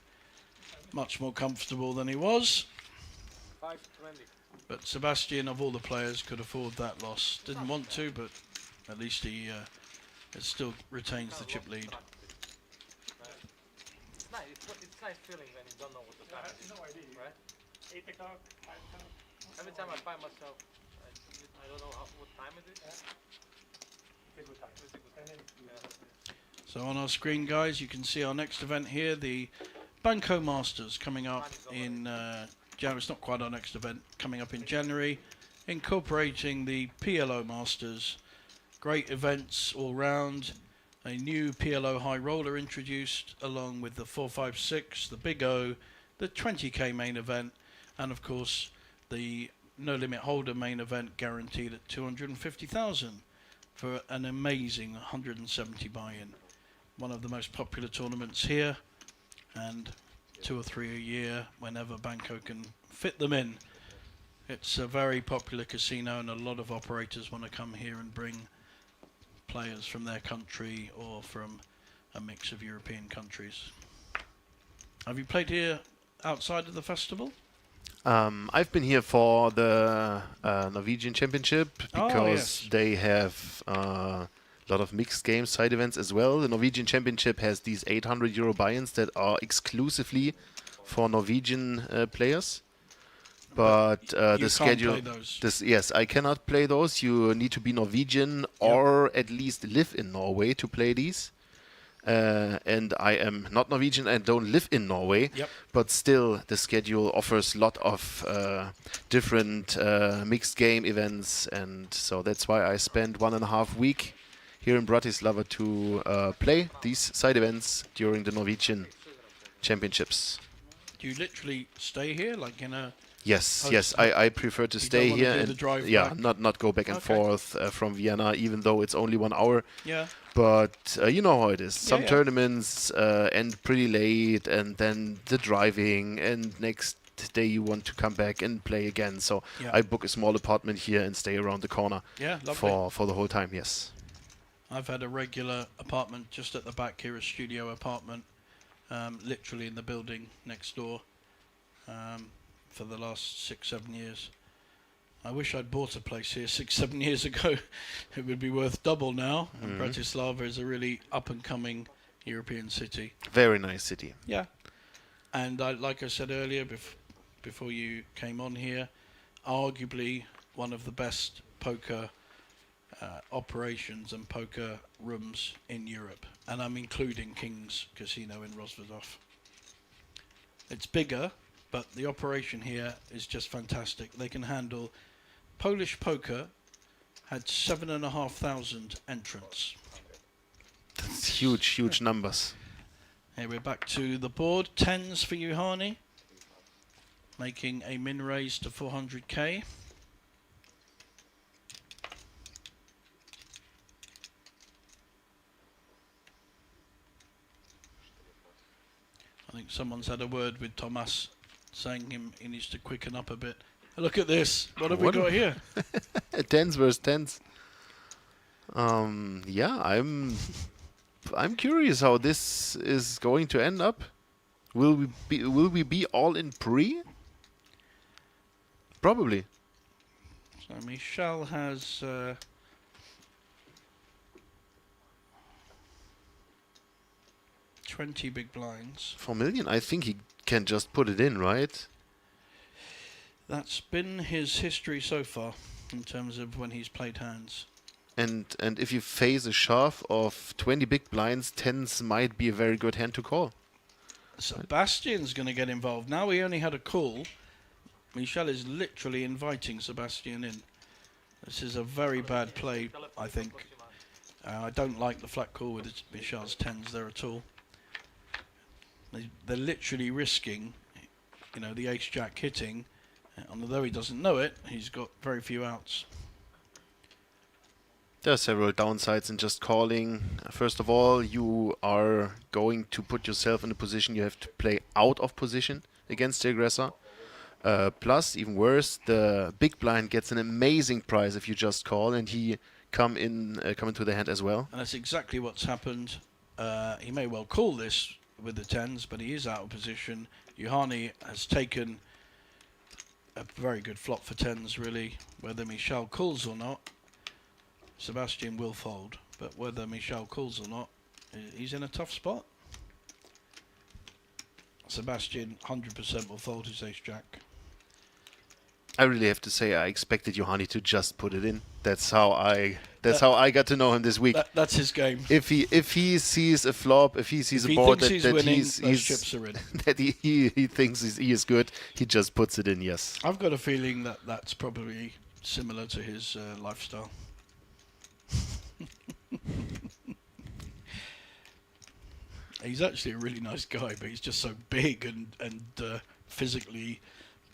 much more comfortable than he was. 520. But Sebastian, of all the players, could afford that loss. Didn't want to, but at least he it still retains the chip lead. It's nice. It's nice feeling when you don't know what the time is. No idea, right? 8 o'clock, 5 o'clock. Every time I find myself, I don't know what time it is. It's a good time. It's a good time. Yeah. So on our screen, guys, you can see our next event here, the Banco Masters, coming up in January. It's not quite our next event, coming up in January, incorporating the PLO Masters. Great events all round. A new PLO high roller introduced, along with the 456, the Big O, the 20k main event, and of course the No Limit Holder main event guaranteed at 250,000 for an amazing 170 buy-in. One of the most popular tournaments here, and 2 or 3 a year whenever Banco can fit them in. It's a very popular casino, and a lot of operators want to come here and bring players from their country or from a mix of European countries. Have you played here outside of the festival? I've been here for the Norwegian Championship because they have a lot of mixed game side events as well. The Norwegian Championship has these 800 euro buy-ins that are exclusively for Norwegian players. But the schedule, yes, I cannot play those. You need to be Norwegian or at least live in Norway to play these. And I am not Norwegian and don't live in Norway, but still the schedule offers a lot of different mixed game events, and so that's why I spent 1.5 weeks here in Bratislava to play these side events during the Norwegian Championships. Do you literally stay here, like in a... Yes, I prefer to stay here and not go back and forth from Vienna, even though it's only 1 hour. Yeah. But you know how it is. Some tournaments end pretty late, and then the driving, and next day you want to come back and play again. So I book a small apartment here and stay around the corner for the whole time. Yes. I've had a regular apartment just at the back here, a studio apartment, literally in the building next door. For the last 6-7 years. I wish I'd bought a place here 6-7 years ago. It would be worth double now. And Bratislava is a really up-and-coming European city. Very nice city. Yeah. And like I said earlier, before you came on here, arguably one of the best poker operations and poker rooms in Europe. And I'm including King's Casino in Rozvadov. It's bigger, but the operation here is just fantastic. They can handle... Polish poker had 7,500 entrants. That's huge numbers. Here we're back to the board. Tens for Juhani, making a min raise to 400k. I think someone's had a word with Thomas, saying he needs to quicken up a bit. Look at this. What have we got here? Tens versus tens. Yeah, I'm curious how this is going to end up. Will we be all in pre? Probably. So Michel has 20 big blinds. 4 million? I think he can just put it in, right? That's been his history so far, in terms of when he's played hands. And if you face a shove of 20 big blinds, tens might be a very good hand to call. Sebastian's going to get involved. Now he only had a call. Michel is literally inviting Sebastian in. This is a very bad play, I think. I don't like the flat call with Michel's tens there at all. They're literally risking, the ace-jack hitting. And although he doesn't know it, he's got very few outs. There are several downsides in just calling. First of all, you are going to put yourself in a position you have to play out of position against the aggressor. Plus, even worse, the big blind gets an amazing prize if you just call, and he come into the hand as well. And that's exactly what's happened. He may well call this with the tens, but he is out of position. Juhani has taken a very good flop for tens, really. Whether Michel calls or not, Sebastian will fold. But whether Michel calls or not, he's in a tough spot. Sebastian 100% will fold his ace-jack. I really have to say I expected Juhani to just put it in. That's how I got to know him this week. That's his game. If he sees a flop, if he sees a board that chips are in. that he thinks he is good, he just puts it in. Yes. I've got a feeling that that's probably similar to his lifestyle. He's actually a really nice guy, but he's just so big and physically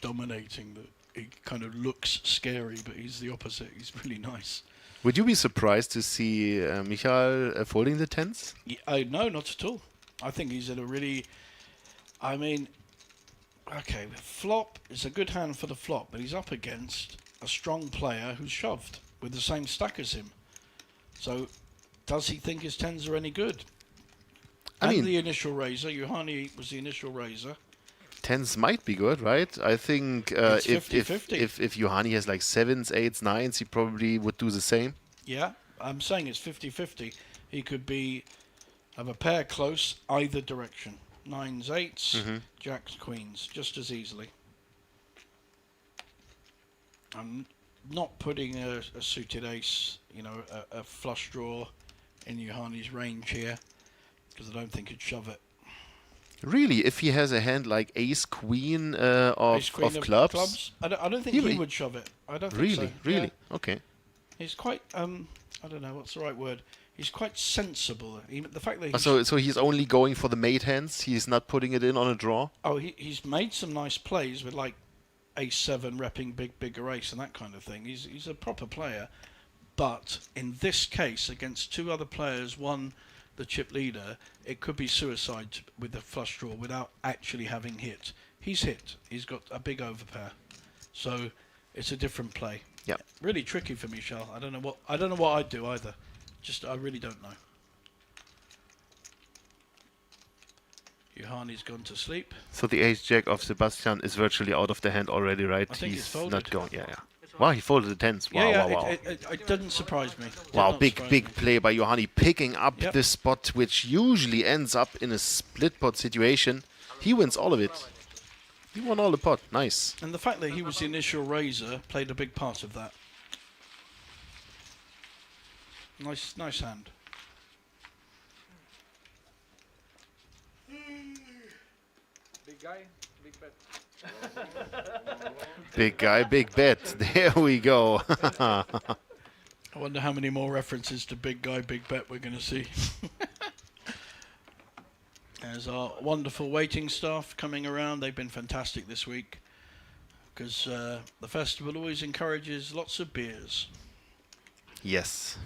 dominating that he kind of looks scary, but he's the opposite. He's really nice. Would you be surprised to see Michael folding the tens? No, not at all. I think he's in a really... I mean, okay, flop is a good hand for the flop, but he's up against a strong player who's shoved with the same stack as him. So, does he think his tens are any good? I mean, the initial raiser, Juhani was the initial raiser. Tens might be good, right? I think It's if 50-50. if Juhani has like sevens, eights, nines, he probably would do the same. Yeah, I'm saying it's 50-50. He could have a pair close either direction. Nines, eights, jacks, queens, just as easily. I'm not putting a suited ace, a flush draw in Juhani's range here, because I don't think he'd shove it. Really, if he has a hand like ace queen of Ace, queen of clubs, I don't think he would shove it. I don't think so. Really, Yeah. okay. He's quite I don't know what's the right word. He's quite sensible. The fact that So he's only going for the mate hands. He's not putting it in on a draw. Oh, he's made some nice plays with like ace seven repping bigger ace and that kind of thing. He's a proper player, but in this case against two other players, one the chip leader, it could be suicide with the flush draw without actually having hit. He's hit. He's got a big overpair, so it's a different play. Yeah. Really tricky for Michel. I don't know what I'd do either. I really don't know. Juhani's gone to sleep. So the ace jack of Sebastian is virtually out of the hand already, right? I think he's it's folded. not going. Yeah. Wow, he folded the tens. Wow, wow. It didn't surprise me. Wow, big play by Juhani, picking up Yep. this spot, which usually ends up in a split pot situation. He wins all of it. He won all the pot. Nice. And the fact that he was the initial raiser played a big part of that. Nice hand. Big guy, big bet. Big guy, big bet. There we go. I wonder how many more references to big guy, big bet we're going to see. There's our wonderful waiting staff coming around. They've been fantastic this week because the festival always encourages lots of beers. Yes.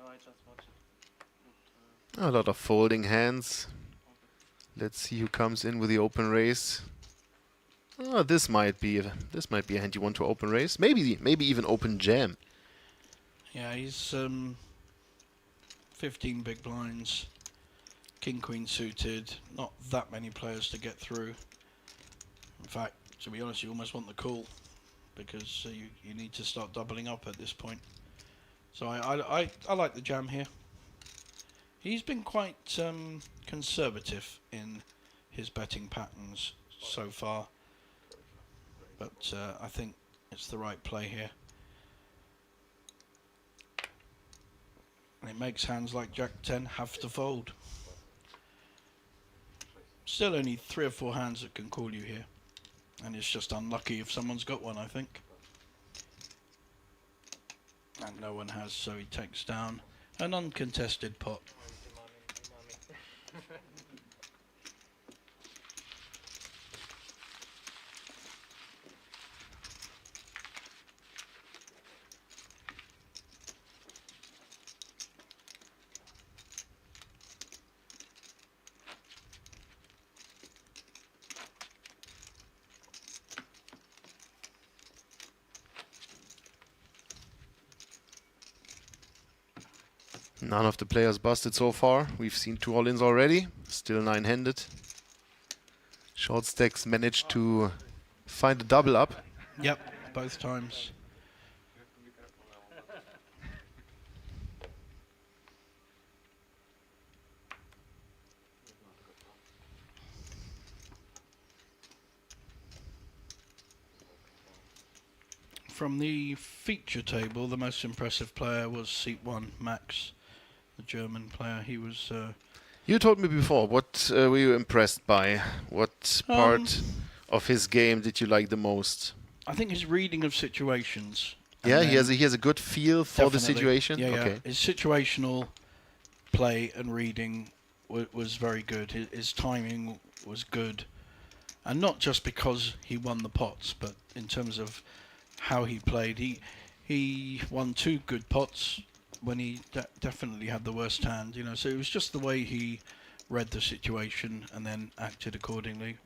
I just watched it. A lot of folding hands. Let's see who comes in with the open raise. Oh, this might be a hand you want to open raise. Maybe even open jam. Yeah, he's 15 big blinds, king queen suited. Not that many players to get through. In fact, to be honest, you almost want the call because you need to start doubling up at this point. So I like the jam here. He's been quite conservative in his betting patterns so far, but I think it's the right play here. And it makes hands like Jack 10 have to fold. Still only 3 or 4 hands that can call you here, and it's just unlucky if someone's got one, I think. And no one has, so he takes down an uncontested pot. None of the players busted so far. We've seen 2 all-ins already. Still 9-handed. Short stacks managed to find a double up. Yep, both times. from the feature table, the most impressive player was seat 1, Max, the German player. He was... You told me before, what were you impressed by? What part of his game did you like the most? I think his reading of situations. Yeah, he has a good feel for the situation. Yeah, okay. yeah. His situational play and reading was very good. His timing was good, and not just because he won the pots, but in terms of how he played. He won 2 good pots when he definitely had the worst hand. You know, so it was just the way he read the situation and then acted accordingly.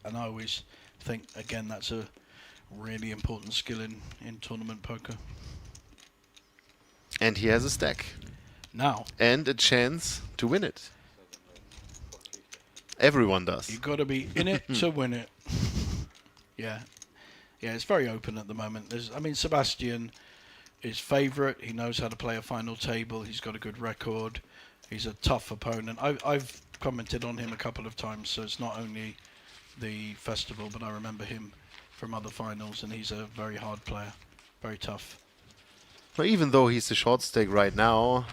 And I always think again that's a really important skill in tournament poker. And he has a stack. Now. And a chance to win it. Everyone does. You've got to be in it to win it. Yeah. Yeah, it's very open at the moment. Sebastian is favourite. He knows how to play a final table. He's got a good record. He's a tough opponent. I've commented on him a couple of times, so it's not only the festival, but I remember him from other finals, and he's a very hard player. Very tough. Well, even though he's a short stake right now,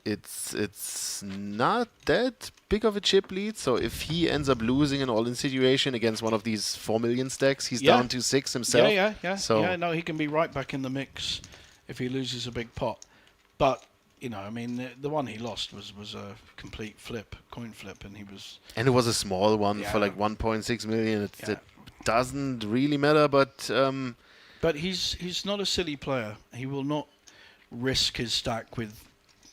it's not that big of a chip lead. So if he ends up losing an all-in situation against one of these 4 million stacks, he's down to 6 himself. Yeah. So no, he can be right back in the mix if he loses a big pot. But the one he lost was a complete coin flip, and he was. And it was a small one for like 1.6 million. It doesn't really matter, but. But he's not a silly player. He will not risk his stack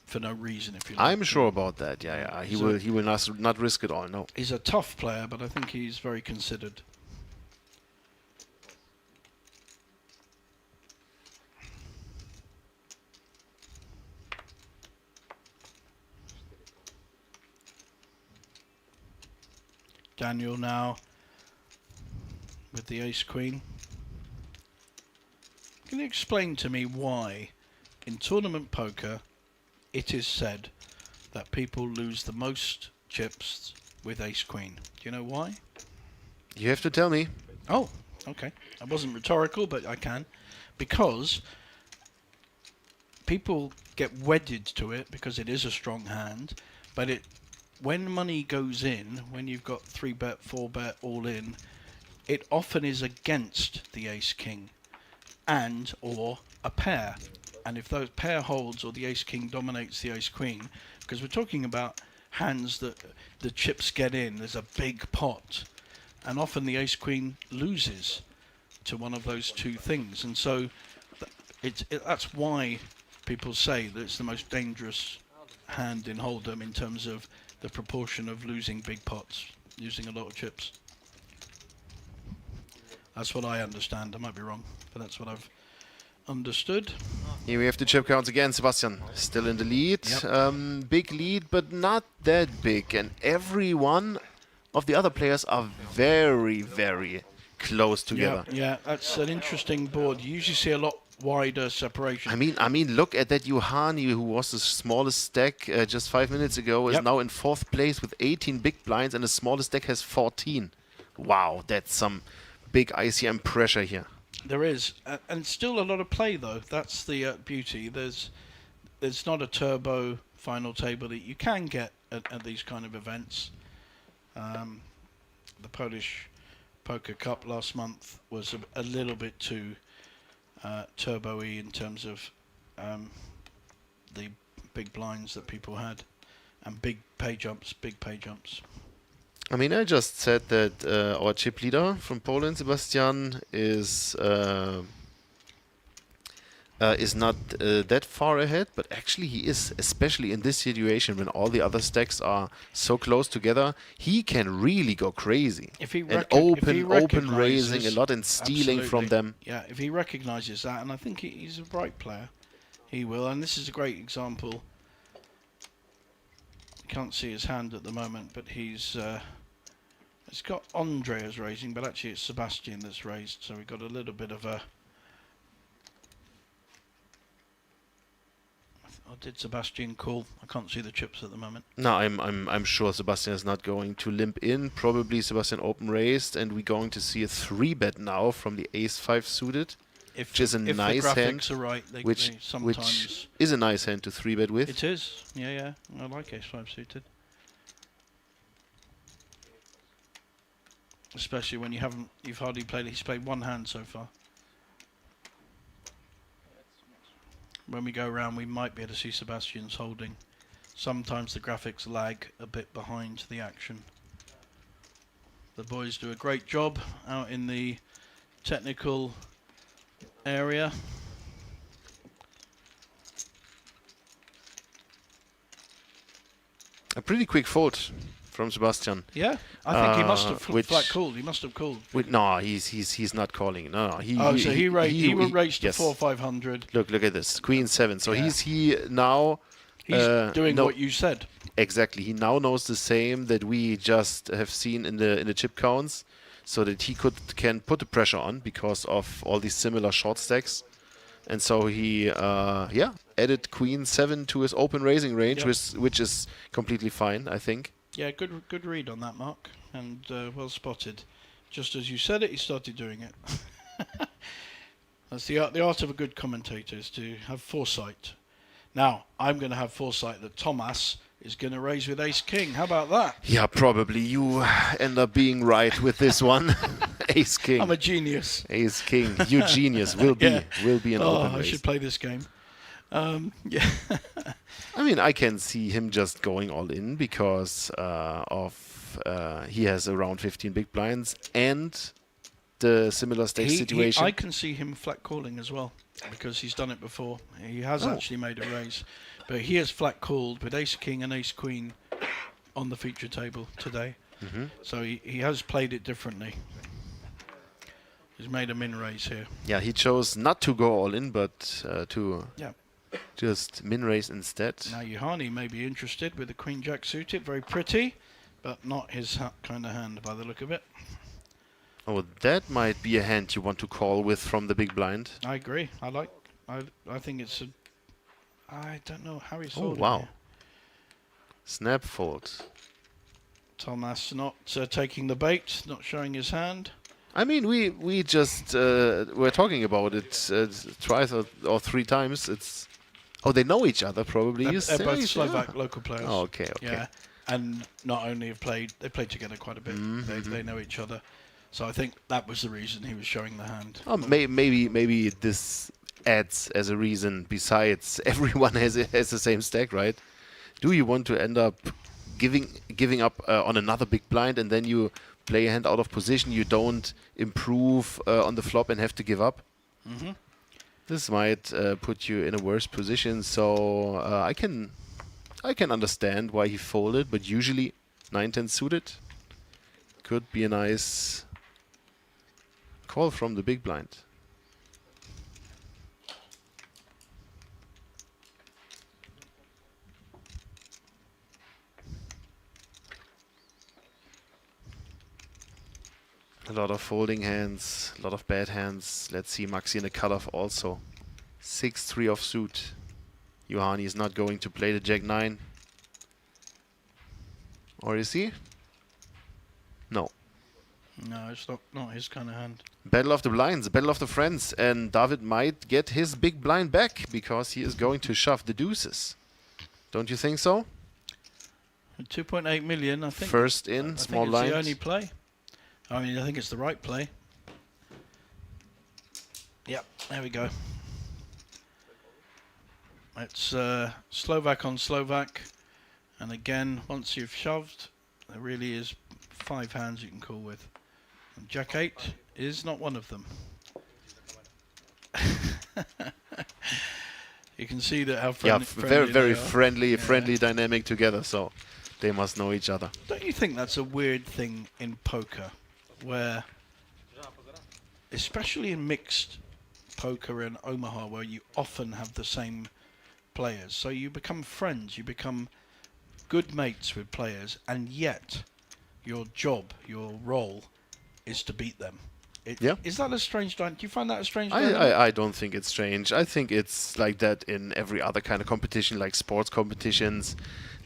for no reason. If you like. I'm sure about that. Yeah. He will not risk it all. No. He's a tough player, but I think he's very considered. Daniel now with the ace queen. Can you explain to me why in tournament poker it is said that people lose the most chips with ace queen? Do you know why? You have to tell me. Oh, okay. I wasn't rhetorical, but I can. Because people get wedded to it because it is a strong hand, but when money goes in, when you've got 3-bet, 4-bet all in, it often is against the ace king and or a pair. And if those pair holds or the ace king dominates the ace queen, because we're talking about hands that the chips get in, there's a big pot, and often the ace queen loses to one of those 2 things. And so that's why people say that it's the most dangerous hand in Hold'em in terms of the proportion of losing big pots, using a lot of chips. That's what I understand. I might be wrong, but that's what I've understood. Here we have the chip counts again. Sebastian still in the lead. Yep. Big lead, but not that big. And every one of the other players are very, very close together. Yeah, that's an interesting board. You usually see a lot wider separation. I mean, look at that Juhani, who was the smallest stack just 5 minutes ago, is now in 4th place with 18 big blinds, and the smallest stack has 14. Wow, that's some big ICM pressure here. There is, and still a lot of play though. That's the beauty. There's not a turbo final table that you can get at these kind of events. The Polish Poker Cup last month was a little bit too turbo-y in terms of the big blinds that people had, and big pay jumps. I mean, I just said that our chip leader from Poland, Sebastian, is not that far ahead, but actually he is, especially in this situation when all the other stacks are so close together. He can really go crazy and open raising a lot and stealing from them. Yeah, if he recognises that, and I think he's a bright player, he will. And this is a great example. You can't see his hand at the moment, but he's got Andreas raising, but actually it's Sebastian that's raised, so we've got a little bit of a. Or did Sebastian call? I can't see the chips at the moment. No, I'm sure Sebastian is not going to limp in. Probably Sebastian open raised, and we're going to see a 3-bet now from the ace-5 suited. which is a if nice the hand. graphics are right, they Which sometimes is a nice hand to 3-bet with. it is. Yeah, I like ace-5 suited, especially when you've hardly played it. He's played one hand so far. When we go around, we might be able to see Sebastian's holding. Sometimes the graphics lag a bit behind the action. The boys do a great job out in the technical area. A pretty quick fold from Sebastian. Yeah, I think he must have which- flat called. He must have called. No, he's not calling. No, he. He raised to yes. 4-500. Look at this, Queen 7. So Yeah. he now. He's doing no, what you said. exactly. He now knows the same that we just have seen in the chip counts, so that he can put the pressure on because of all these similar short stacks, and so he added Queen 7 to his open raising range, Yep. which is completely fine, I think. Yeah, good read on that, Mark, and well spotted. Just as you said it, he started doing it. That's the art of a good commentator, is to have foresight. Now, I'm going to have foresight that Thomas is going to raise with ace-king. How about that? Yeah, probably you end up being right with this one. Ace king. I'm a genius. Ace king. You genius. Will be an open I raise. should play this game. Yeah. I mean, I can see him just going all in because he has around 15 big blinds and the similar stake situation. I can see him flat calling as well because he's done it before. He has actually made a raise, but he has flat called with ace king and ace queen on the feature table today. So he has played it differently. He's made a min raise here. Yeah, he chose not to go all in, but to Yeah. just min raise instead. Now Yohani may be interested with the queen jack suited, very pretty, but not his kind of hand by the look of it. Oh, that might be a hand you want to call with from the big blind. I agree. I think it's a. I don't know how he's. Oh, wow. Snap fold. Thomas not taking the bait, not showing his hand. I mean, we just were talking about it twice or 3 times. They know each other probably. They're both Slovak local players. Oh, okay. Yeah, and not only they played together quite a bit. They know each other. So I think that was the reason he was showing the hand. Oh, maybe this adds as a reason. Besides, everyone has the same stack, right? Do you want to end up giving up on another big blind and then you play a hand out of position? You don't improve on the flop and have to give up. This might put you in a worse position. So I can understand why he folded, but usually 9-10 suited could be a nice call from the big blind. A lot of folding hands, a lot of bad hands. Let's see Maxi in the cutoff also. 6-3 offsuit. Yohani is not going to play the Jack-9. Or is he? No. No, it's not his kind of hand. Battle of the blinds, battle of the friends, and David might get his big blind back because he is going to shove the deuces. Don't you think so? 2.8 million, I think. First in, I small think it's lines. the only play. I mean, I think it's the right play. Yep, there we go. It's Slovak on Slovak, and again, once you've shoved, there really is 5 hands you can call with. And Jack 8 is not one of them. You can see that how friendly. Very they are. friendly dynamic together. So they must know each other. Don't you think that's a weird thing in poker, where, especially in mixed poker in Omaha, where you often have the same players, so you become friends, you become good mates with players, and yet your job, your role, is to beat them. Is that a strange dynamic? Do you find that a strange dynamic? I don't think it's strange. I think it's like that in every other kind of competition, like sports competitions.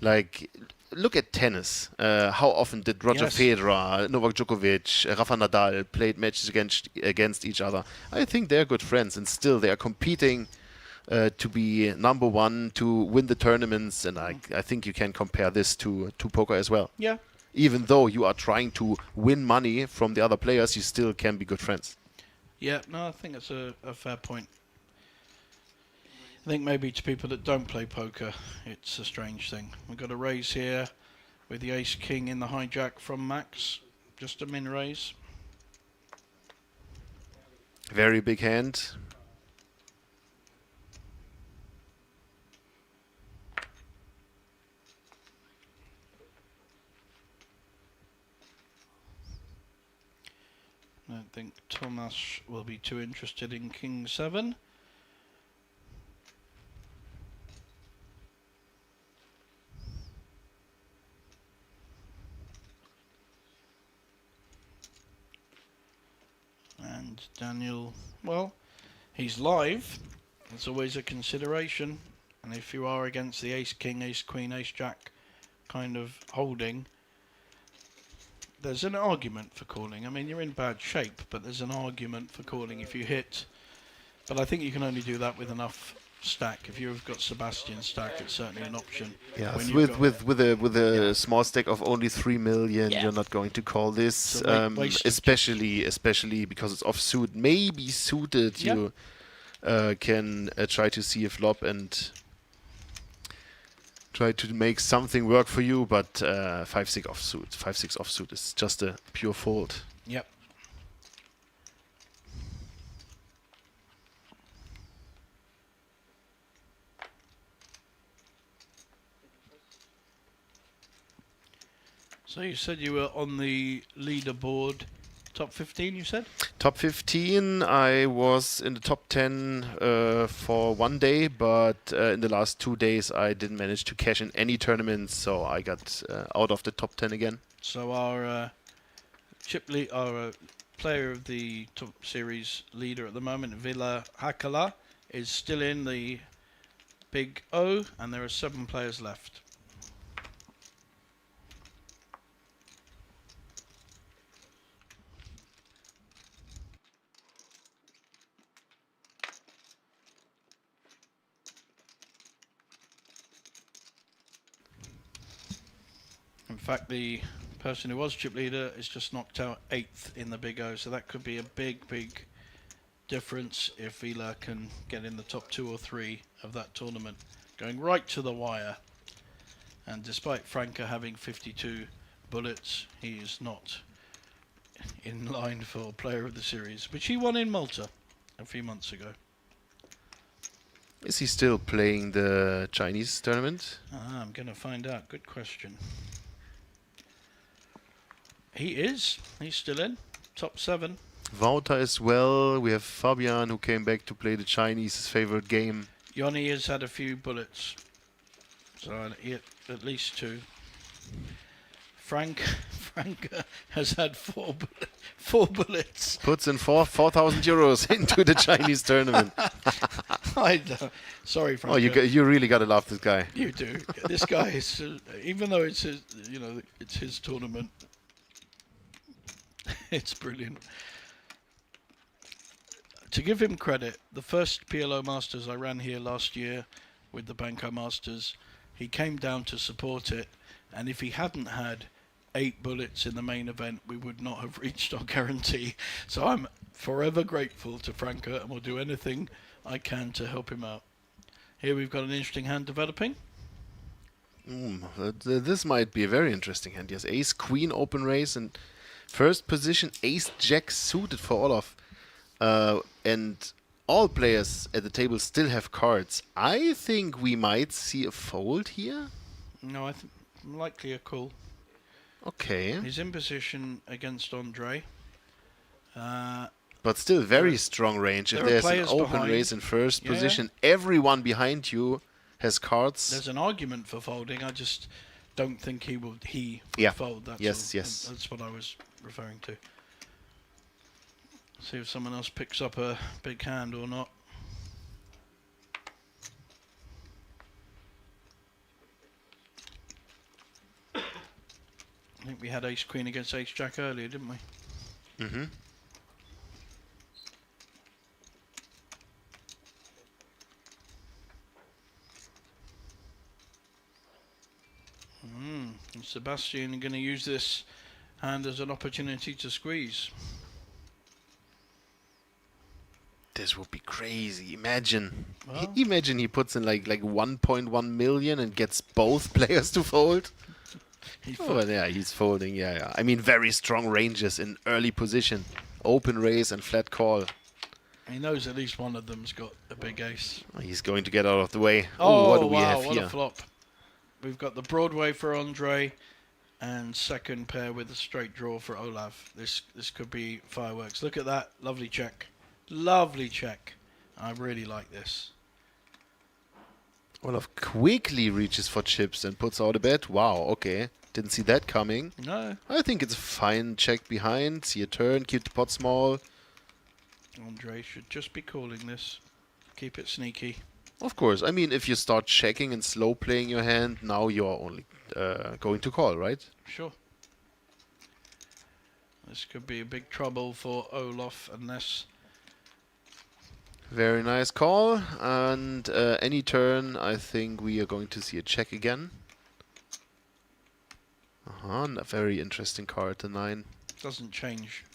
Like, look at tennis. How often did Roger Yes. Federer, Novak Djokovic, Rafa Nadal played matches against each other? I think they're good friends, and still they are competing to be number one, to win the tournaments, and I think you can compare this to poker as well. Yeah. Even though you are trying to win money from the other players, you still can be good friends. Yeah, no, I think that's a fair point. I think maybe to people that don't play poker, it's a strange thing. We've got a raise here with the ace-king in the hijack from Max. Just a min raise. Very big hand. I don't think Thomas will be too interested in King 7. And Daniel, well, he's live. It's always a consideration. And if you are against the ace-king, ace-queen, ace-jack kind of holding, there's an argument for calling. I mean, you're in bad shape, but there's an argument for calling if you hit. But I think you can only do that with enough stack. If you've got Sebastian stack, it's certainly an option. Yeah, When with you've got- with a small stack of only 3 million, Yeah. you're not going to call this. So waste of- Especially because it's offsuit. Maybe suited, Yeah. you can try to see a flop and try to make something work for you. But 5-6 offsuit, 5-6 offsuit is just a pure fold. Yep. So you said you were on the leaderboard, top 15, you said? Top 15, I was in the top 10 for one day, but in the last 2 days I didn't manage to cash in any tournaments, so I got out of the top 10 again. So our our player of the top series leader at the moment, Villa Hakala, is still in the Big O, and there are 7 players left. In fact, the person who was chip leader is just knocked out 8th in the Big O, so that could be a big difference if Vila can get in the top 2 or 3 of that tournament, going right to the wire. And despite Franca having 52 bullets, he is not in line for player of the series, which he won in Malta a few months ago. Is he still playing the Chinese tournament? I'm going to find out. Good question. He is. He's still in. Top 7. Wouter as well. We have Fabian, who came back to play the Chinese, his favorite game. Yoni has had a few bullets. So at least 2. Frank has had 4 bullets. Puts in 4,000 euros into the Chinese tournament. Sorry, Frank. Oh, you really gotta love this guy. You do. This guy is, even though it's his, it's his tournament. It's brilliant. To give him credit, the first PLO Masters I ran here last year with the Banco Masters, he came down to support it, and if he hadn't had 8 bullets in the main event, we would not have reached our guarantee. So I'm forever grateful to Franca, and will do anything I can to help him out. Here we've got an interesting hand developing. This might be a very interesting hand. Yes, Ace Queen open race and first position Ace Jack suited for Olaf, and all players at the table still have cards. I think we might see a fold here. No, I think likely a call. Okay. He's in position against Andre. But still very strong range. If there are there's an players open behind. race in first Yeah. position, everyone behind you has cards. There's an argument for folding. I just don't think he would Yeah. fold. That's Yes, all. yes. That's what I was referring to. See if someone else picks up a big hand or not. think we had ace queen against ace jack earlier, didn't we? Mm-hmm. And Sebastian going to use this hand as an opportunity to squeeze. This would be crazy. Imagine. Well, Imagine he puts in like 1.1 million and gets both players to fold. But yeah, he's folding. Yeah. I mean, very strong ranges in early position. Open raise and flat call. he knows at least one of them's got a big ace. He's going to get out of the way. Oh, what do we wow, have what here? a flop. We've got the Broadway for Andre and second pair with a straight draw for Olaf. This could be fireworks. Look at that. Lovely check. Lovely check. I really like this. Olaf quickly reaches for chips and puts out a bet. Wow, okay. Didn't see that coming. No. I think it's a fine check behind. See a turn, keep the pot small. Andre should just be calling this. Keep it sneaky. Of course. I mean, if you start checking and slow playing your hand, now you're only going to call, right? Sure. This could be a big trouble for Olaf unless... Very nice call. And any turn, I think we are going to see a check again. A very interesting card, the 9. Doesn't change.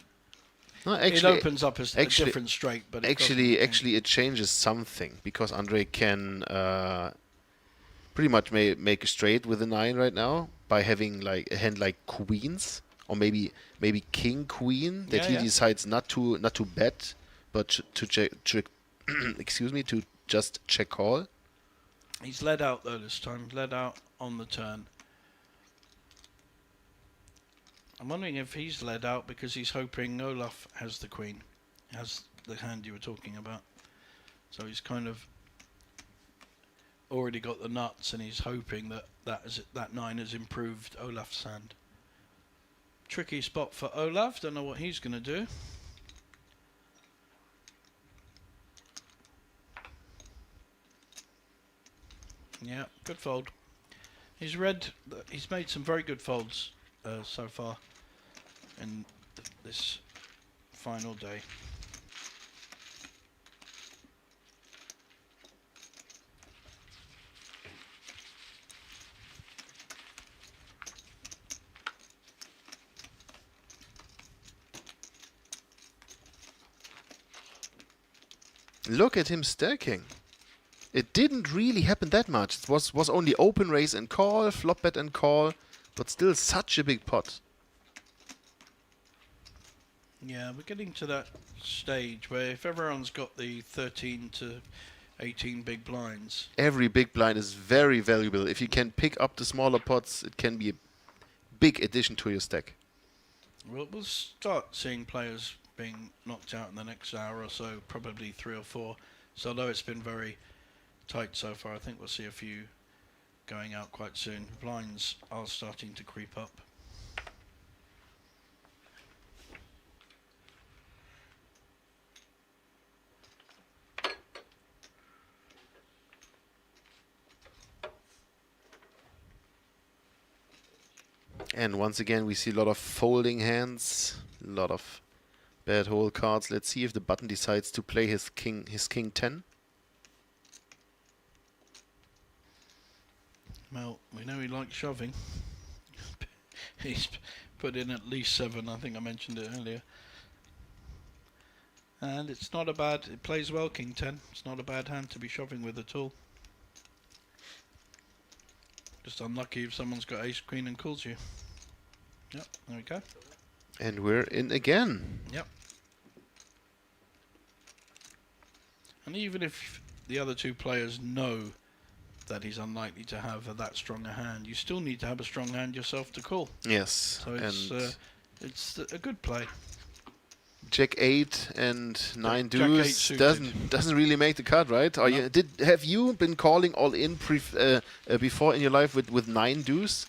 No, it opens up as a different straight, but it actually it changes something because Andre can pretty much make a straight with a 9 right now by having like a hand like queens or maybe king queen that he decides not to bet but to check excuse me, to just check call. He's led out though this time. Led out on the turn. I'm wondering if he's led out because he's hoping Olaf has the queen, has the hand you were talking about. So he's kind of already got the nuts, and he's hoping that 9 has improved Olaf's hand. Tricky spot for Olaf. Don't know what he's going to do. Yeah, good fold. He's made some very good folds so far in this final day. Look at him stacking. It didn't really happen that much. It was only open raise and call, flop bet and call, but still such a big pot. Yeah, we're getting to that stage where if everyone's got the 13 to 18 big blinds. Every big blind is very valuable. If you can pick up the smaller pots, it can be a big addition to your stack. We'll start seeing players being knocked out in the next hour or so, probably 3 or 4. So although it's been very tight so far, I think we'll see a few going out quite soon. Blinds are starting to creep up. And once again, we see a lot of folding hands, a lot of bad hole cards. Let's see if the button decides to play his king 10. Well, we know he likes shoving. He's put in at least 7, I think I mentioned it earlier. And it's not a bad, it plays well, king 10. It's not a bad hand to be shoving with at all. Just unlucky if someone's got ace queen and calls you. Yep, there we go. And we're in again. Yep. And even if the other 2 players know that he's unlikely to have that strong a hand, you still need to have a strong hand yourself to call. Yes. So it's a good play. Jack 8 and 9 Jack deuce 8 doesn't really make the cut, right? Are you have you been calling all in before in your life with 9 deuce?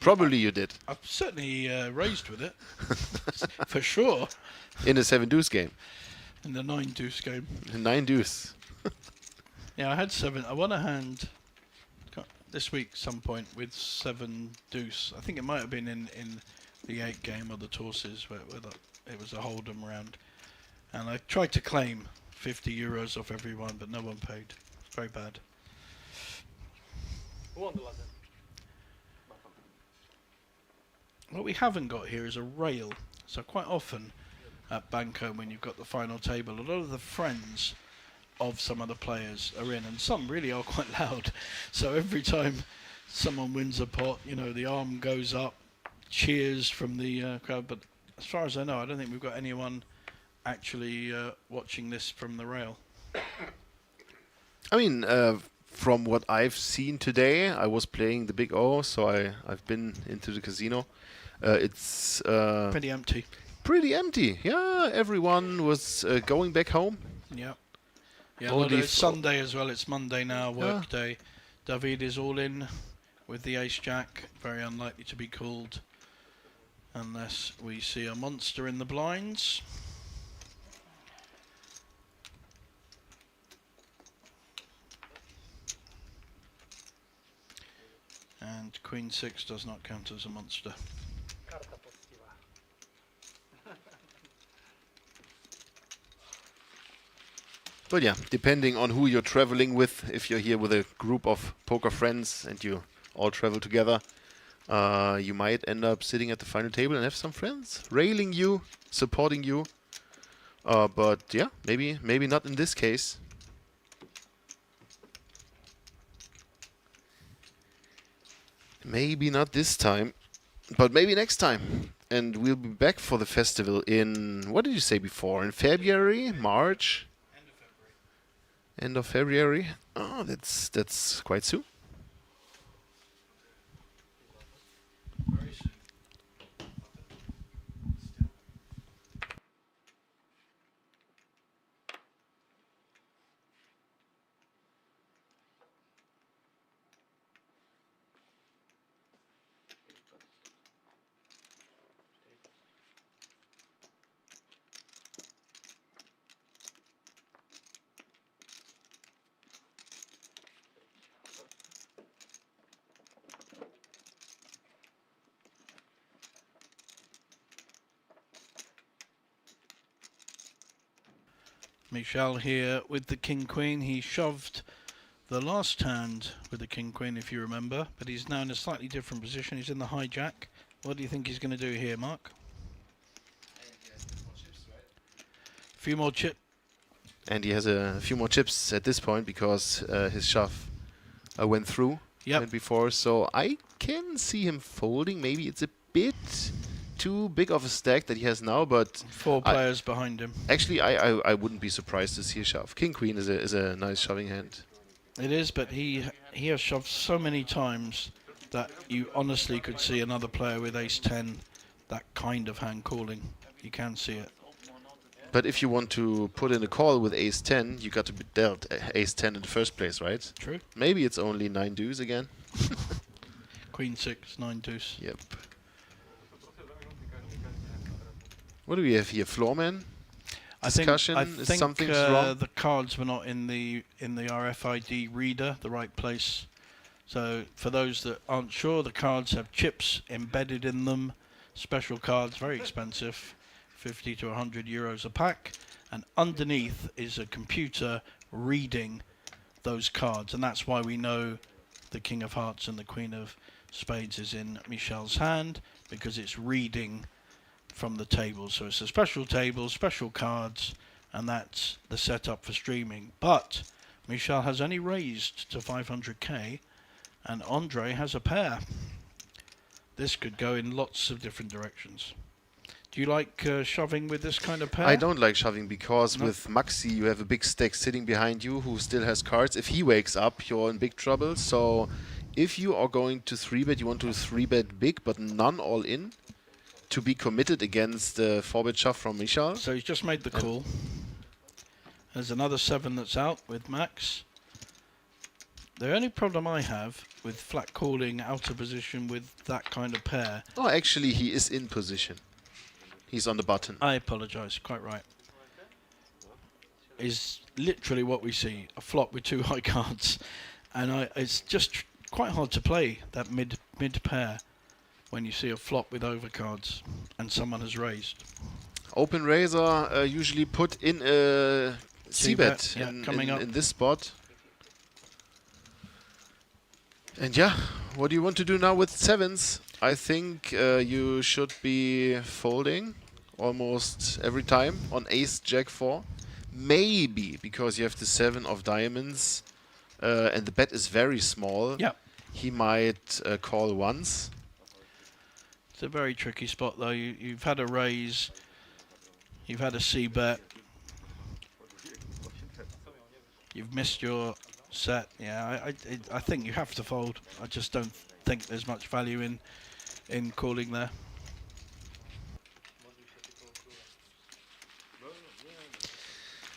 Probably you did. I've certainly raised with it, for sure. In a 7 deuce game. In the 9 deuce game. 9 deuce. Yeah, I had 7. I won a hand. this week some point with 7 deuce. I think it might have been in the 8 game of the Torses where it was a hold'em round. And I tried to claim 50 euros off everyone, but no one paid. It's very bad. Who won the last game? What we haven't got here is a rail. So quite often at Banco, when you've got the final table, a lot of the friends of some of the players are in, and some really are quite loud. So every time someone wins a pot, you know, the arm goes up, cheers from the crowd. But as far as I know, I don't think we've got anyone actually watching this from the rail. I mean, from what I've seen today, I was playing the Big O, so I've been into the casino. It's pretty empty. Pretty empty. Yeah, everyone was going back home. Yeah. Yeah, although it's Sunday as well. It's Monday now, work day. David is all in with the ace jack. Very unlikely to be called unless we see a monster in the blinds. And Queen 6 does not count as a monster. But yeah, depending on who you're traveling with, if you're here with a group of poker friends and you all travel together, you might end up sitting at the final table and have some friends railing you, supporting you. But yeah, maybe not in this case. Maybe not this time, but maybe next time. And we'll be back for the festival in, what did you say before? In February? March? End of February. Oh, that's quite soon. Michel here with the King Queen. He shoved the last hand with the King Queen, if you remember, but he's now in a slightly different position. He's in the hijack. What do you think he's going to do here, Mark? A few more chips. And he has a few more chips at this point because his shove went through before. So I can see him folding. Maybe it's a bit too big of a stack that he has now, but 4 players behind him. Actually, I wouldn't be surprised to see a shove. King Queen is a nice shoving hand. It is, but he has shoved so many times that you honestly could see another player with ace 10, that kind of hand calling. You can see it. But if you want to put in a call with ace 10, you got to be dealt ace 10 in the first place, right? True. Maybe it's only 9 deuce again. Queen 6, 9 deuce. Yep. What do we have here? Floorman? Discussion? I think something's wrong? The cards were not in the RFID reader, the right place. So for those that aren't sure, the cards have chips embedded in them. Special cards, very expensive, 50 to 100 euros a pack. And underneath is a computer reading those cards. And that's why we know the King of Hearts and the Queen of Spades is in Michel's hand, because it's reading from the table. So it's a special table, special cards, and that's the setup for streaming. But Michel has only raised to 500k, and Andre has a pair. This could go in lots of different directions. Do you like shoving with this kind of pair? I don't like shoving because with Maxi you have a big stack sitting behind you who still has cards. If he wakes up, you're in big trouble. So if you are going to 3-bet, you want to 3-bet big, but none all in, to be committed against the 4-bet shove from Michel. So he's just made the call. There's another 7 that's out with Max. The only problem I have with flat calling out of position with that kind of pair... Oh, actually he is in position. He's on the button. I apologise, quite right. Is literally what we see, a flop with 2 high cards. And it's just quite hard to play that mid pair when you see a flop with overcards and someone has raised. Open razor usually put in a c-bet yeah, coming up in this spot. And yeah, what do you want to do now with sevens? I think you should be folding almost every time on ace jack 4. Maybe because you have the 7 of diamonds and the bet is very small. Yeah. He might call once. It's a very tricky spot though. You've had a raise, you've had a c-bet, you've missed your set. Yeah, I think you have to fold. I just don't think there's much value in calling there.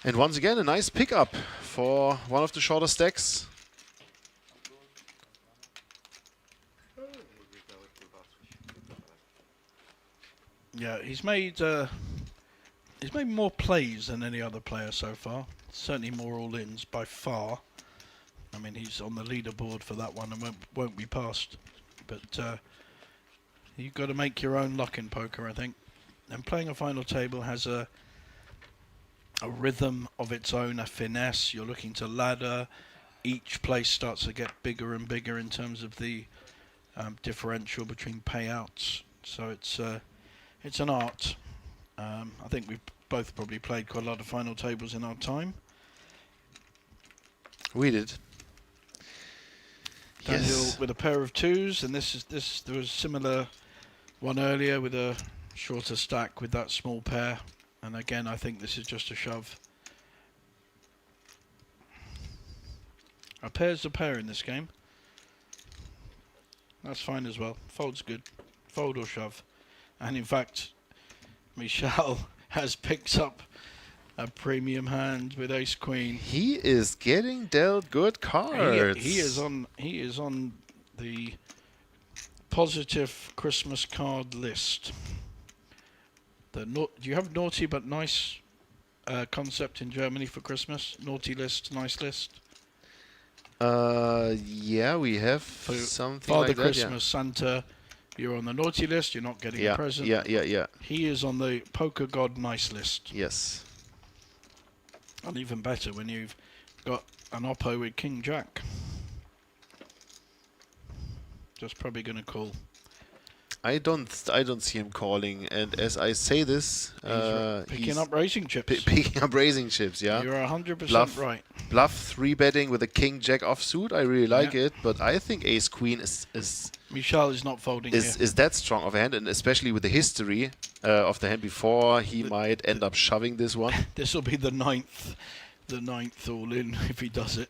And once again, a nice pickup for one of the shorter stacks. Yeah, he's made more plays than any other player so far. Certainly more all-ins by far. I mean, he's on the leaderboard for that one and won't be passed. But you've got to make your own luck in poker, I think. And playing a final table has a rhythm of its own, a finesse. You're looking to ladder. Each place starts to get bigger and bigger in terms of the differential between payouts. So it's an art. I think we've both probably played quite a lot of final tables in our time. We did. Daniel Yes. with a pair of twos, and there was a similar one earlier with a shorter stack with that small pair. And again, I think this is just a shove. A pair's a pair in this game. That's fine as well. Fold's good. Fold or shove. And in fact, Michal has picked up a premium hand with ace queen. He is getting dealt good cards. He is on the positive Christmas card list. Do you have naughty but nice concept in Germany for Christmas? Naughty list, nice list. Yeah, we have For something Father like that. Christmas, Santa, you're on the naughty list. You're not getting a present. Yeah. He is on the poker god nice list. Yes. And even better when you've got an oppo with King Jack. Just probably going to call. I don't see him calling, and as I say this, Picking up raising chips. Picking up raising chips, yeah. You're 100% Bluff. right. Bluff 3-betting with a king jack offsuit. I really like it, but I think ace queen is Michal is not folding here. is that strong of a hand, and especially with the history of the hand before, he might end up shoving this one. This will be the ninth all in if he does it.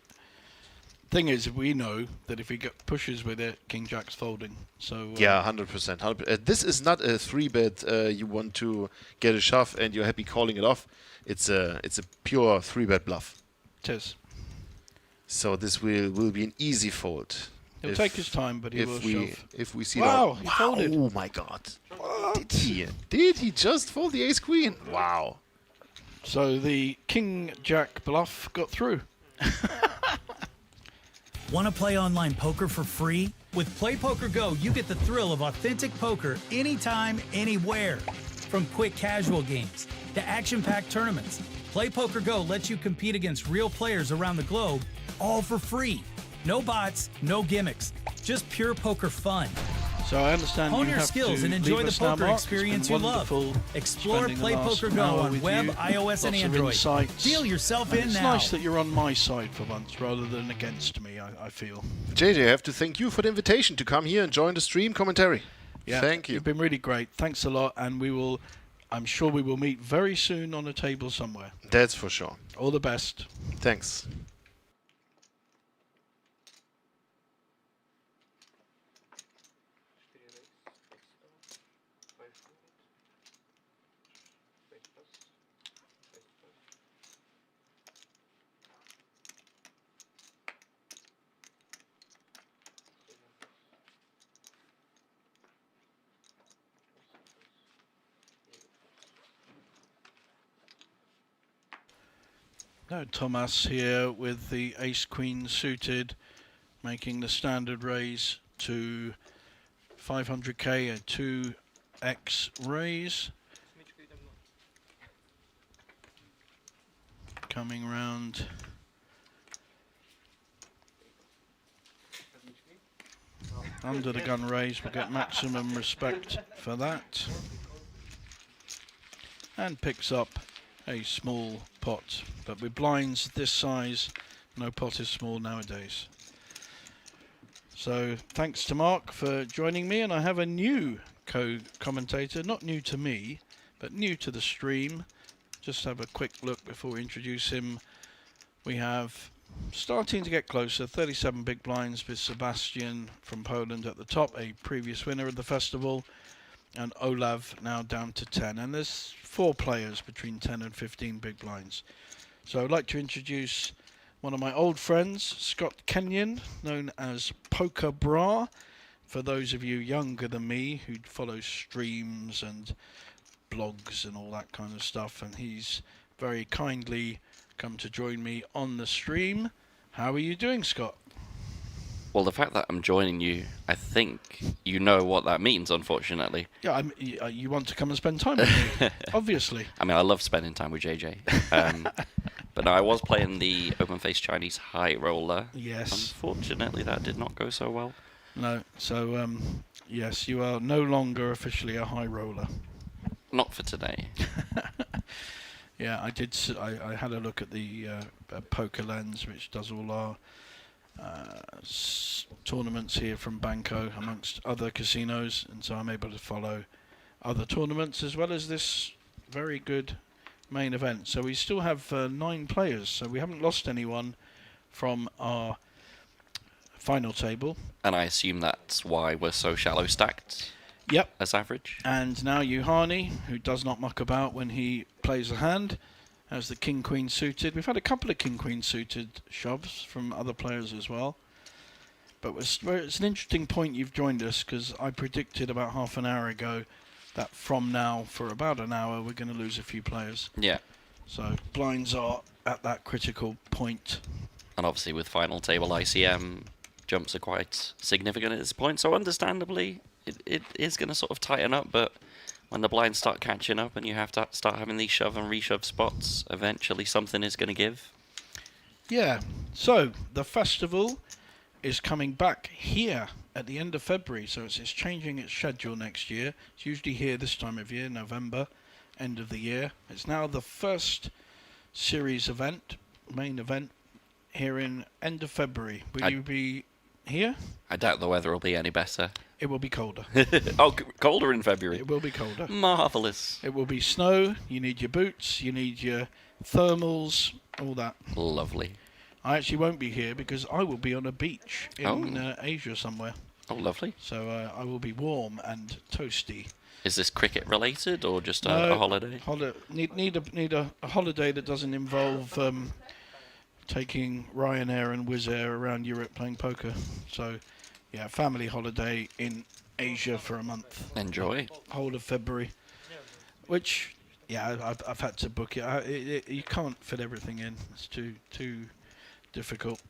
Thing is, we know that if he pushes with it, King Jack's folding. So Yeah, 100%. This is not a 3-bet. You want to get a shove and you're happy calling it off. It's a pure 3-bet bluff. it is. So this will be an easy fold. He'll take his time, but he will shove. If we see Wow, that. he folded. Oh my God! Did he just fold the ace queen? Wow. So the King Jack bluff got through. Want to play online poker for free? With PlayPoker Go, you get the thrill of authentic poker anytime, anywhere. From quick casual games to action-packed tournaments, PlayPoker Go lets you compete against real players around the globe, all for free. No bots, no gimmicks, just pure poker fun. So I understand Hone you your have skills to and enjoy leave the us now, poker Mark. It's experience been you love. wonderful Explore spending the last PlayPoker Go hour on with web, you. iOS, and Lots of Android. insights. Feel yourself And in it's now. nice that you're on my side for once rather than against me, I feel. JJ, I have to thank you for the invitation to come here and join the stream commentary. Yeah, Thank you. You've been really great. Thanks a lot, and I'm sure we will meet very soon on a table somewhere. That's for sure. All the best. Thanks. No, Thomas here with the ace-queen suited making the standard raise to 500k, a 2x raise. Coming round. Under the gun raise, we'll get maximum respect for that. And picks up a small pot. But with blinds this size, no pot is small nowadays. So thanks to Mark for joining me, and I have a new co-commentator, not new to me, but new to the stream. Just have a quick look before we introduce him. We have, starting to get closer, 37 big blinds with Sebastian from Poland at the top, a previous winner of the festival, and Olav now down to 10. And there's 4 players between 10 and 15 big blinds. So I'd like to introduce one of my old friends, Scott Kenyon, known as Poker Bra, for those of you younger than me who follow streams and blogs and all that kind of stuff, and he's very kindly come to join me on the stream. How are you doing, Scott? Well, the fact that I'm joining you, I think you know what that means, unfortunately. Yeah, you want to come and spend time with me, obviously. I mean, I love spending time with JJ. But no, I was playing the open-faced Chinese high roller. Yes. Unfortunately, that did not go so well. No, so, yes, you are no longer officially a high roller. Not for today. Yeah, I did. I had a look at the Poker Lens, which does all our tournaments here from Banco, amongst other casinos, and so I'm able to follow other tournaments as well as this very good main event. So we still have 9 players, so we haven't lost anyone from our final table. And I assume that's why we're so shallow stacked. Yep. As average. And now Yuhani, who does not muck about when he plays a hand, has the King-Queen suited. We've had a couple of King-Queen suited shoves from other players as well. But it's an interesting point you've joined us, because I predicted about half an hour ago that from now for about an hour we're going to lose a few players. Yeah. So blinds are at that critical point. And obviously with final table ICM, jumps are quite significant at this point. So understandably, it is going to sort of tighten up, but when the blinds start catching up and you have to start having these shove and reshove spots, eventually something is going to give. Yeah, so the festival is coming back here at the end of February, so it's changing its schedule next year. It's usually here this time of year, November, end of the year. It's now the first series event, main event, here in end of February. Will you be here? I doubt the weather will be any better. It will be colder. Oh, colder in February. It will be colder. Marvellous. It will be snow. You need your boots. You need your thermals. All that. Lovely. I actually won't be here because I will be on a beach in Asia somewhere. Oh, lovely. So I will be warm and toasty. Is this cricket related or just a holiday? Need a holiday that doesn't involve taking Ryanair and Wizz Air around Europe playing poker. So, yeah, family holiday in Asia for a month. Enjoy. Whole of February. Which, yeah, I've had to book it. You can't fit everything in. It's too difficult.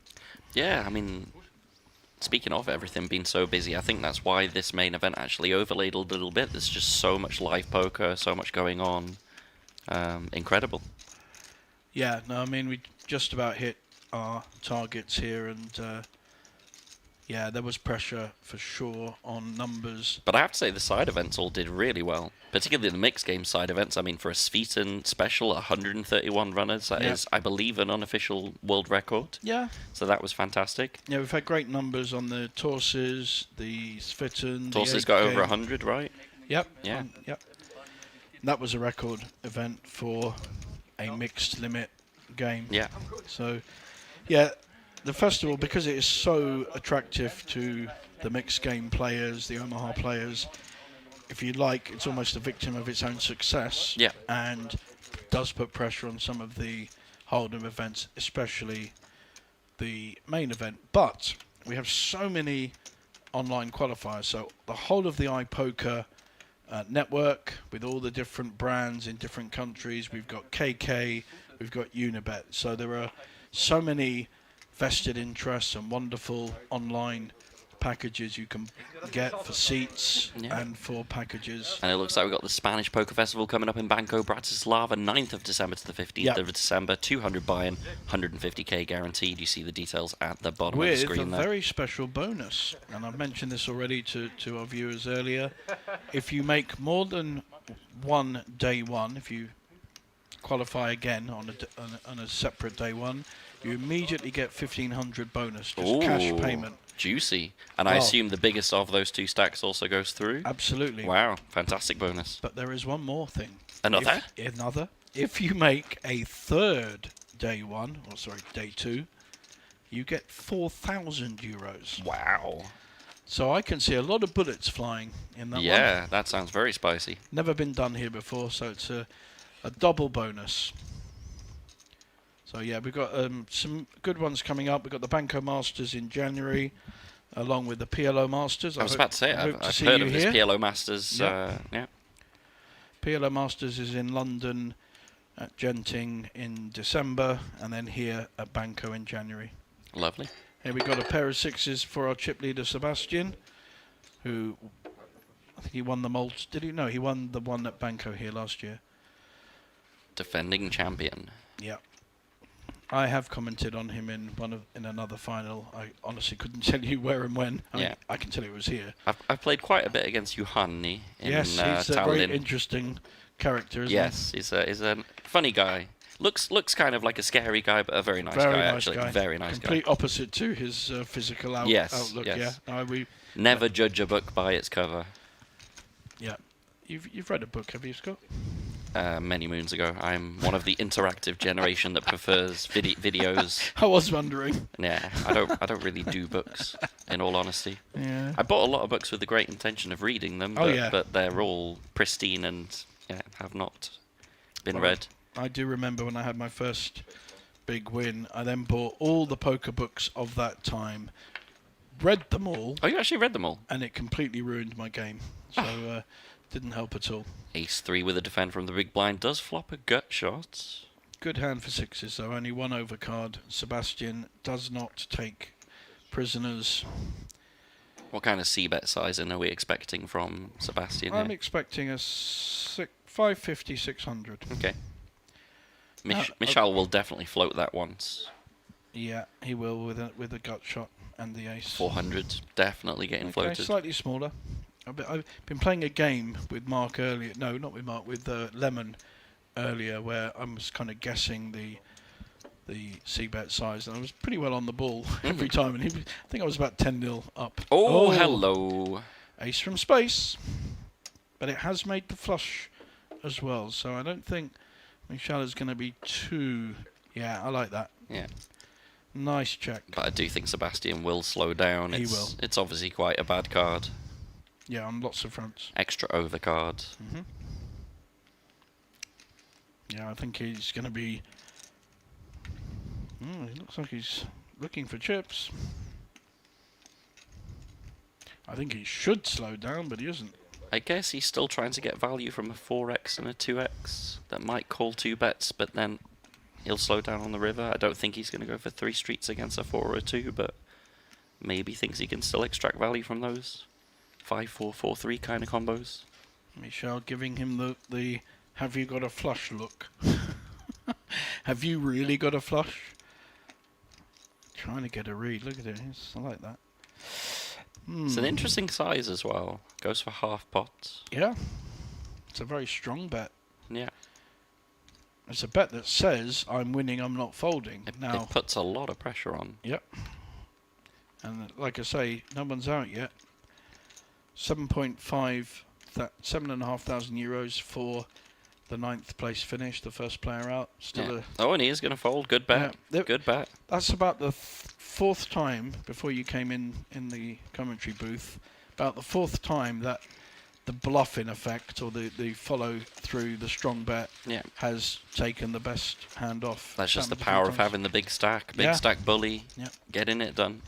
Yeah, I mean, speaking of everything being so busy, I think that's why this main event actually overlaid a little bit. There's just so much live poker, so much going on. Incredible. Yeah, no, I mean, we just about hit our targets here, and yeah, there was pressure for sure on numbers. But I have to say the side events all did really well, particularly the mixed game side events. I mean, for a Sveton special, 131 runners, that is, I believe, an unofficial world record. Yeah. So that was fantastic. Yeah, we've had great numbers on the Torses, the Sveton. Torses got over 100, right? Yep. Yeah. Yep. That was a record event for a mixed limit game. Yeah. So, yeah, the festival, because it is so attractive to the mixed game players, the Omaha players, if you like, it's almost a victim of its own success. Yeah. And does put pressure on some of the Hold'em events, especially the main event. But we have so many online qualifiers. So the whole of the iPoker network with all the different brands in different countries. We've got KK, we've got Unibet. So there are so many vested interests and wonderful online packages you can get for seats and for packages. And it looks like we've got the Spanish Poker Festival coming up in Banco, Bratislava, 9th of December to the 15th of December. 200 buy-in, 150k guaranteed. You see the details at the bottom of the With screen a there. very special bonus, and I've mentioned this already to our viewers earlier. If you make more than one day one, if you qualify again on a separate day one, you immediately get 1,500 bonus, just cash payment. Juicy. And I assume the biggest of those 2 stacks also goes through? Absolutely. Wow, fantastic bonus. But there is one more thing. Another? If you make a third day one, or sorry, day two, you get 4,000 euros. Wow. So I can see a lot of bullets flying in that one. Yeah, that sounds very spicy. Never been done here before, so it's a double bonus. So yeah, we've got some good ones coming up. We've got the Banco Masters in January, along with the PLO Masters. I was about to say, I've heard of this PLO Masters. Yeah. PLO Masters is in London at Genting in December, and then here at Banco in January. Lovely. Here we got a pair of sixes for our chip leader Sebastian, who I think he won the Malts. Did he? No, he won the one at Banco here last year. Defending champion. Yeah. I have commented on him in another final. I honestly couldn't tell you where and when. I mean, I can tell you it was here. I've played quite a bit against Juhani in yes, he's a very interesting character, isn't he? Yes, he's a funny guy. Looks kind of like a scary guy, but a very nice guy, actually. Very nice guy. Complete opposite to his physical outlook. Yes. Yeah. No, Never judge a book by its cover. Yeah. You've read a book, have you, Scott? Many moons ago. I'm one of the interactive generation that prefers videos. I was wondering. Yeah, I don't really do books, in all honesty. Yeah. I bought a lot of books with the great intention of reading them, but they're all pristine and have not been read. I do remember when I had my first big win, I then bought all the poker books of that time, read them all. Oh, you actually read them all? And it completely ruined my game. So didn't help at all. Ace-3 with a defend from the big blind does flop a gut shot. Good hand for sixes, though. Only one overcard. Sebastian does not take prisoners. What kind of c-bet sizing are we expecting from Sebastian here? I'm expecting a 550, 600. Okay. Michal will definitely float that once. Yeah, he will with a gut shot and the ace. 400, definitely getting floated. Slightly smaller. I've been playing a game with Mark earlier. No, not with Mark. With Lemon earlier, where I was kind of guessing the c-bet size, and I was pretty well on the ball every time. And I think I was about 10-0 up. Oh, hello! Ace from space, but it has made the flush as well. So I don't think Michal is going to be too. Yeah, I like that. Yeah. Nice check. But I do think Sebastian will slow down. He will. It's obviously quite a bad card. Yeah, on lots of fronts. Extra overcard. Yeah, I think he's going to be... he looks like he's looking for chips. I think he should slow down, but he isn't. I guess he's still trying to get value from a 4x and a 2x. That might call 2 bets, but then he'll slow down on the river. I don't think he's going to go for 3 streets against a 4 or a 2, but maybe thinks he can still extract value from those 5-4, 4-3 kind of combos. Michal giving him the have you got a flush look. Have you really got a flush? Trying to get a read. Look at it. I like that. It's an interesting size as well. Goes for half pot. Yeah. It's a very strong bet. Yeah. It's a bet that says I'm winning, I'm not folding. It puts a lot of pressure on. Yep. And like I say, no one's out yet. 7,500 euros for the 9th place finish, the first player out. Still and he is going to fold. Good bet. Yeah, good bet. That's about the 4th time, before you came in the commentary booth, about the 4th time that the bluff in effect, or the follow through the strong bet, has taken the best hand off. That's just the power of having the big stack bully, getting it done.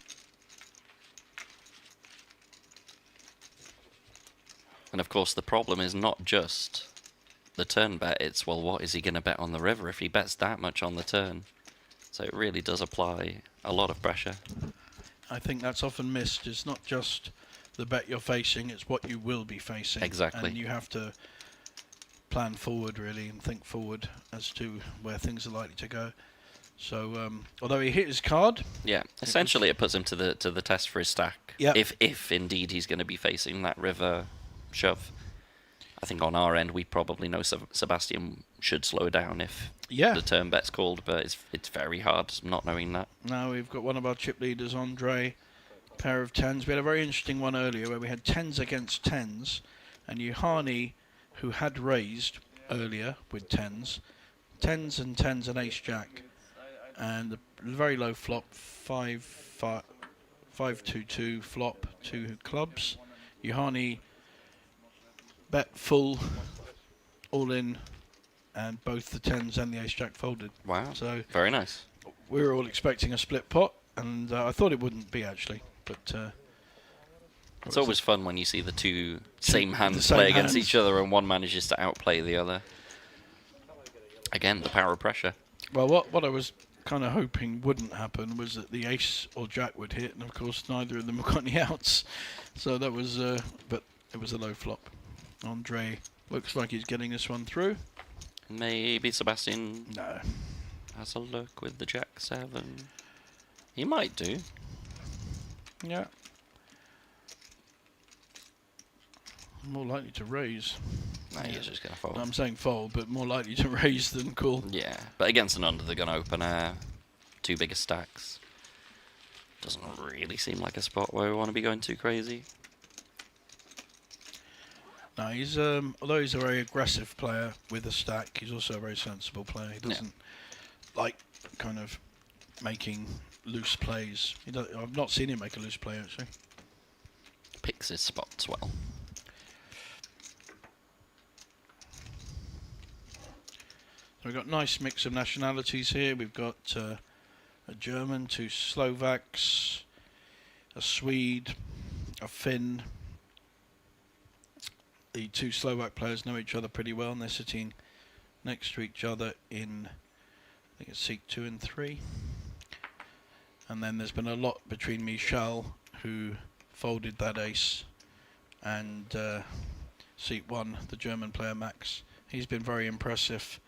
And of course the problem is not just the turn bet, it's, well, what is he going to bet on the river? If he bets that much on the turn, So it really does apply a lot of pressure. I think that's often missed. It's not just the bet you're facing, it's what you will be facing. Exactly. And you have to plan forward, really, and think forward as to where things are likely to go. So, although he hit his card... Yeah, essentially it puts him to the test for his stack. Yep. If indeed he's going to be facing that river shove. I think on our end, we probably know Sebastian should slow down if the turn bet's called, but it's very hard not knowing that. Now we've got one of our chip leaders, Andre, pair of 10s. We had a very interesting one earlier where we had 10s against 10s, and Yohani, who had raised earlier with 10s and 10s and ace-jack, and a very low flop, 5-2-2 flop, 2 clubs. Yohani bet full, all in, and both the 10s and the ace-jack folded. Wow, so very nice. We were all expecting a split pot, and I thought it wouldn't be, actually. But it's always fun when you see the two same hands same play against hands. each other and one manages to outplay the other. Again, the power of pressure. Well, what I was kind of hoping wouldn't happen was that the ace or jack would hit, and of course neither of them have got any outs. So that was, but it was a low flop. Andre looks like he's getting this one through. Maybe Sebastian has a look with the jack-7. He might do. Yeah. More likely to raise. No, he's just going to fold. No, I'm saying fold, but more likely to raise than call. Yeah, but against an under the gun opener, 2 bigger stacks. Doesn't really seem like a spot where we want to be going too crazy. No, he's although he's a very aggressive player with a stack, he's also a very sensible player. He doesn't like kind of making loose plays. I've not seen him make a loose play, actually. Picks his spots well. So we've got a nice mix of nationalities here. We've got a German, 2 Slovaks, a Swede, a Finn. The 2 Slovak players know each other pretty well, and they're sitting next to each other in, I think it's seat 2 and 3. And then there's been a lot between Michal, who folded that ace, and seat 1, the German player Max. He's been very impressive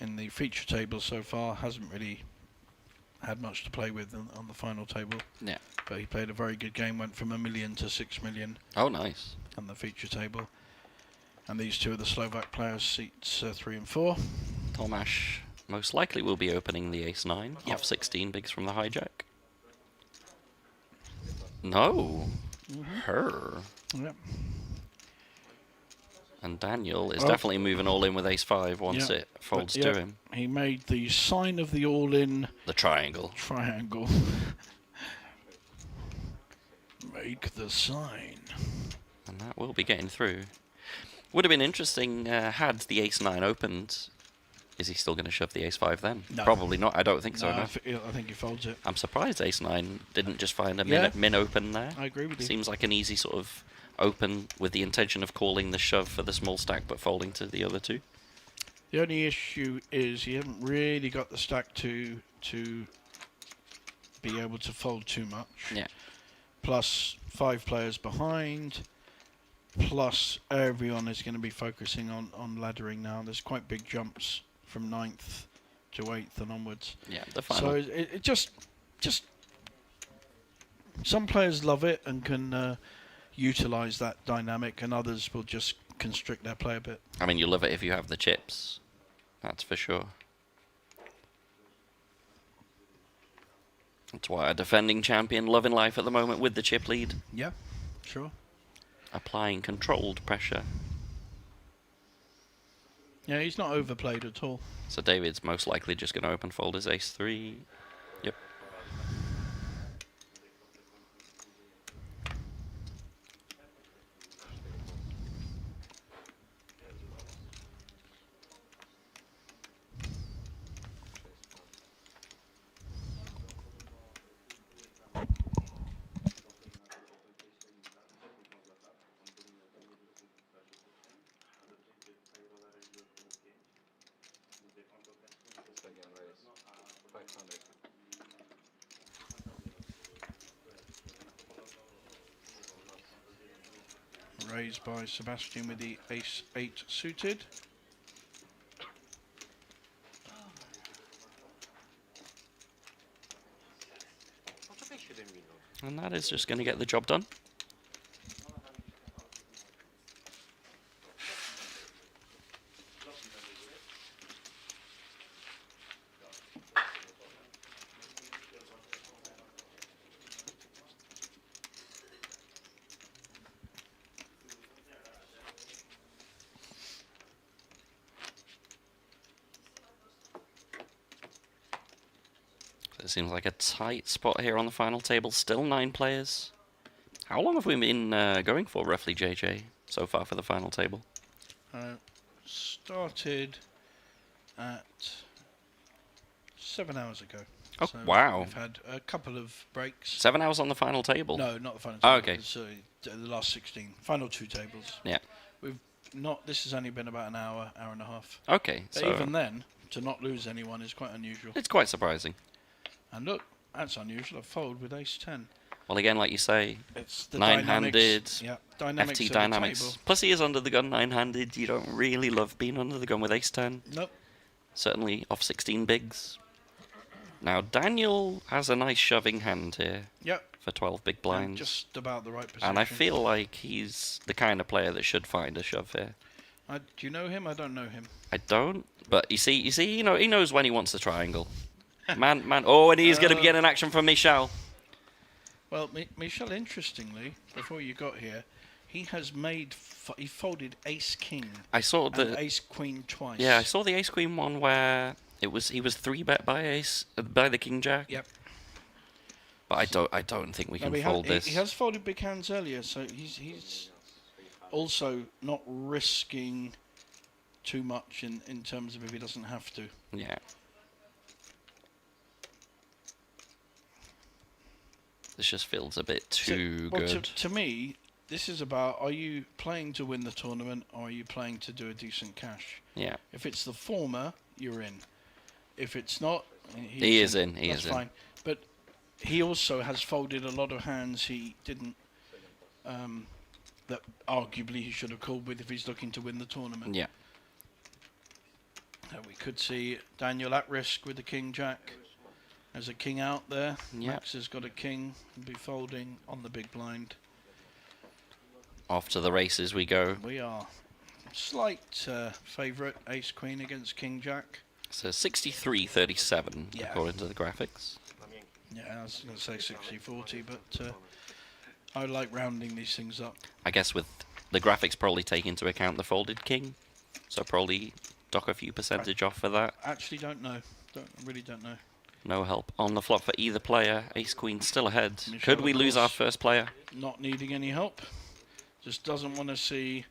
in the feature table so far. Hasn't really had much to play with on the final table. Yeah. But he played a very good game, went from 1 million to 6 million. Oh, nice. On the feature table. And these 2 are the Slovak players, seats 3 and 4. Tomáš most likely will be opening the ace-9, off 16 bigs from the hijack. No. Her. Yep. And Daniel is definitely moving all in with ace-5 once it folds to him. He made the sign of the all-in. The triangle. Triangle. Make the sign. And that will be getting through. Would have been interesting had the ace-9 opened. Is he still going to shove the ace-5 then? No. Probably not. I don't think so. No. I think he folds it. I'm surprised ace-9 didn't just find a min open there. I agree with you. Seems like an easy sort of open with the intention of calling the shove for the small stack but folding to the other 2. The only issue is he hasn't really got the stack to be able to fold too much. Yeah. Plus 5 players behind. Plus everyone is going to be focusing on laddering now. There's quite big jumps from 9th to 8th and onwards. Yeah, the final. So it just some players love it and can utilize that dynamic, and others will just constrict their play a bit. I mean, you love it if you have the chips. That's for sure. That's why a defending champion loving life at the moment with the chip lead. Yeah, sure. Applying controlled pressure. Yeah, he's not overplayed at all. So David's most likely just going to open fold his ace-3. Yep. Second raise. 500. raised by Sebastian with the ace-8 suited. And that is just going to get the job done. It seems like a tight spot here on the final table. Still 9 players. How long have we been going for, roughly, JJ, so far for the final table? Started at 7 hours ago. Oh, so wow. We've had a couple of breaks. 7 hours on the final table? No, not the final Oh, table. okay. So the last 16. Final 2 tables. Yeah. We've not. This has only been about an hour, hour and a half. Okay. But So even then, to not lose anyone is quite unusual. it's quite surprising. And look, that's unusual. A fold with ace-10. Well, again, like you say, It's the nine-handed, dynamics, yeah, dynamics FT of the dynamics. table. Plus, he is under the gun 9-handed. You don't really love being under the gun with ace-10. Nope. Certainly off 16 bigs. Now, Daniel has a nice shoving hand here. Yep. For 12 big And blinds. just about the right position. And I feel like he's the kind of player that should find a shove here. Do you know him? I don't know him. I don't, but you see, he knows when he wants the triangle. Man. Oh, and he's going to be getting action from Michel. Well, Michel, interestingly, before you got here, he has made. He folded ace king. I saw and the ace queen twice. Yeah, I saw the ace queen one where he was 3-bet by the king jack. Yep. But I don't think we can fold this. He has folded big hands earlier, so he's also not risking too much in terms of if he doesn't have to. Yeah. This just feels a bit too good. To me, this is about, are you playing to win the tournament or are you playing to do a decent cash? Yeah. If it's the former, you're in. If it's not, he is in. That's fine. But he also has folded a lot of hands he didn't, that arguably he should have called with if he's looking to win the tournament. Yeah. We could see Daniel at risk with the king jack. There's a king out there. Yep. Max has got a king. He'll be folding on the big blind. Off to the races we go. We are slight favourite, ace queen against king jack. So 63-37 according to the graphics. Yeah, I was going to say 60-40, but I like rounding these things up. I guess with the graphics probably take into account the folded king, so probably dock a few percentage off for that. Actually, don't know. Really don't know. No help on the flop for either player. Ace queen still ahead. Michel, Could we of lose our course, first player? Not needing any help. Just doesn't want to see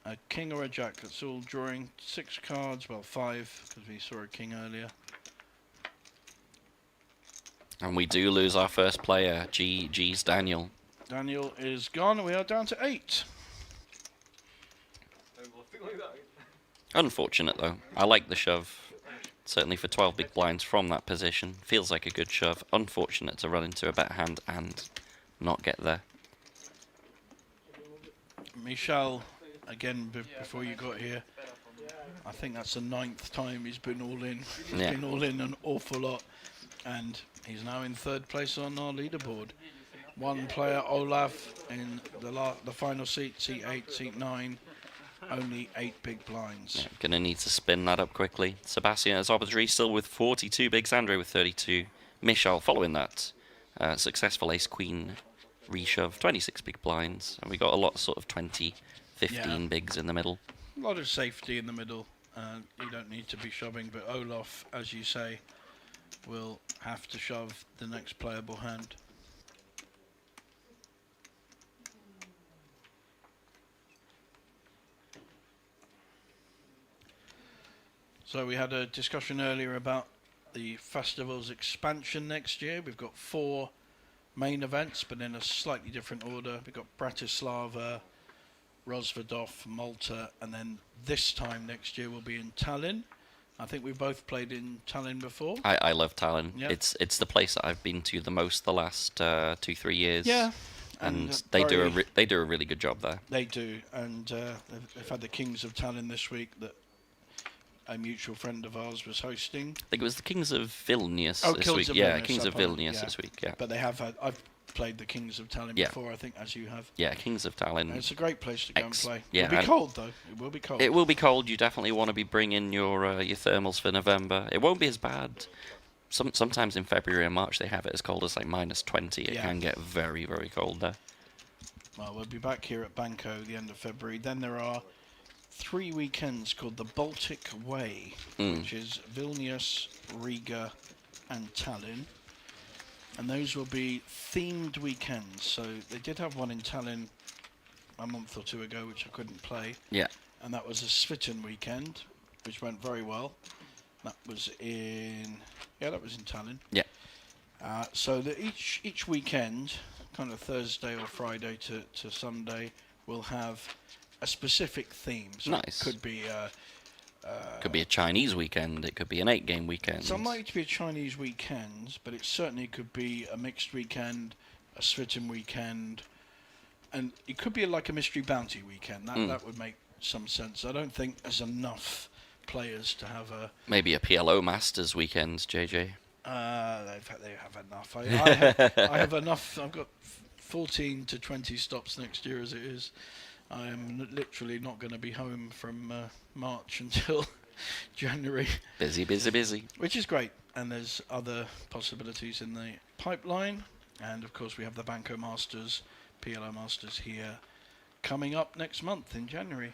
a king or a jack. That's all drawing 6 cards. Well, 5 because we saw a king earlier. And we do lose our first player. GG's Daniel. Daniel is gone. We are down to 8. Unfortunate though. I like the shove. Certainly for 12 big blinds from that position. Feels like a good shove. Unfortunate to run into a better hand and not get there. Michel, again, before you got here, I think that's the 9th time he's been all in. He's been all in an awful lot. And he's now in 3rd place on our leaderboard. One player, Olaf, in the final seat, seat 8, seat 9. Only 8 big blinds. Yeah, gonna need to spin that up quickly. Sebastian as oppository still with 42 bigs. Andre with 32. Michel following that successful ace queen reshove, 26 big blinds, and we got a lot of sort of 20, 15 bigs in the middle. A lot of safety in the middle. You don't need to be shoving, but Olaf, as you say, will have to shove the next playable hand. So we had a discussion earlier about the festival's expansion next year. We've got 4 main events, but in a slightly different order. We've got Bratislava, Rozvadov, Malta, and then this time next year we'll be in Tallinn. I think we've both played in Tallinn before. I love Tallinn. Yep. It's the place that I've been to the most the last 2-3 years. Yeah, and they do a really good job there. They do, and they've had the Kings of Tallinn this week that a mutual friend of ours was hosting. I think it was the Kings of Vilnius this Kings week. of Yeah, Vilnius, Kings of apologies, Vilnius yeah. this week. Yeah. But they have had. I've played the Kings of Tallinn before, I think, as you have. Yeah, Kings of Tallinn. And it's a great place to go and play. Yeah, It'll be cold though. It will be cold. It will be cold. You definitely want to be bringing your thermals for November. It won't be as bad. Sometimes in February and March they have it as cold as like -20. It can get very, very cold there. Well, we'll be back here at Banco the end of February. Then there are 3 weekends called the Baltic Way, which is Vilnius, Riga, and Tallinn. And those will be themed weekends. So they did have one in Tallinn a month or two ago, which I couldn't play. Yeah. And that was a Svitten weekend, which went very well. That was in Tallinn. Yeah. So that each weekend, kind of Thursday or Friday to Sunday, will have a specific theme. So Nice. It could be Could be a Chinese weekend. It could be an 8-game weekend. it's unlikely to be a Chinese weekend, but it certainly could be a mixed weekend, a Svitten weekend, and it could be like a mystery bounty weekend. That would make some sense. I don't think there's enough players to have a Maybe a PLO Masters weekend, JJ. They have enough. I have enough. I've got 14 to 20 stops next year as it is. I am literally not going to be home from March until January. Busy, busy, busy. Which is great. And there's other possibilities in the pipeline. And of course we have the Banco Masters, PLO Masters here coming up next month in January.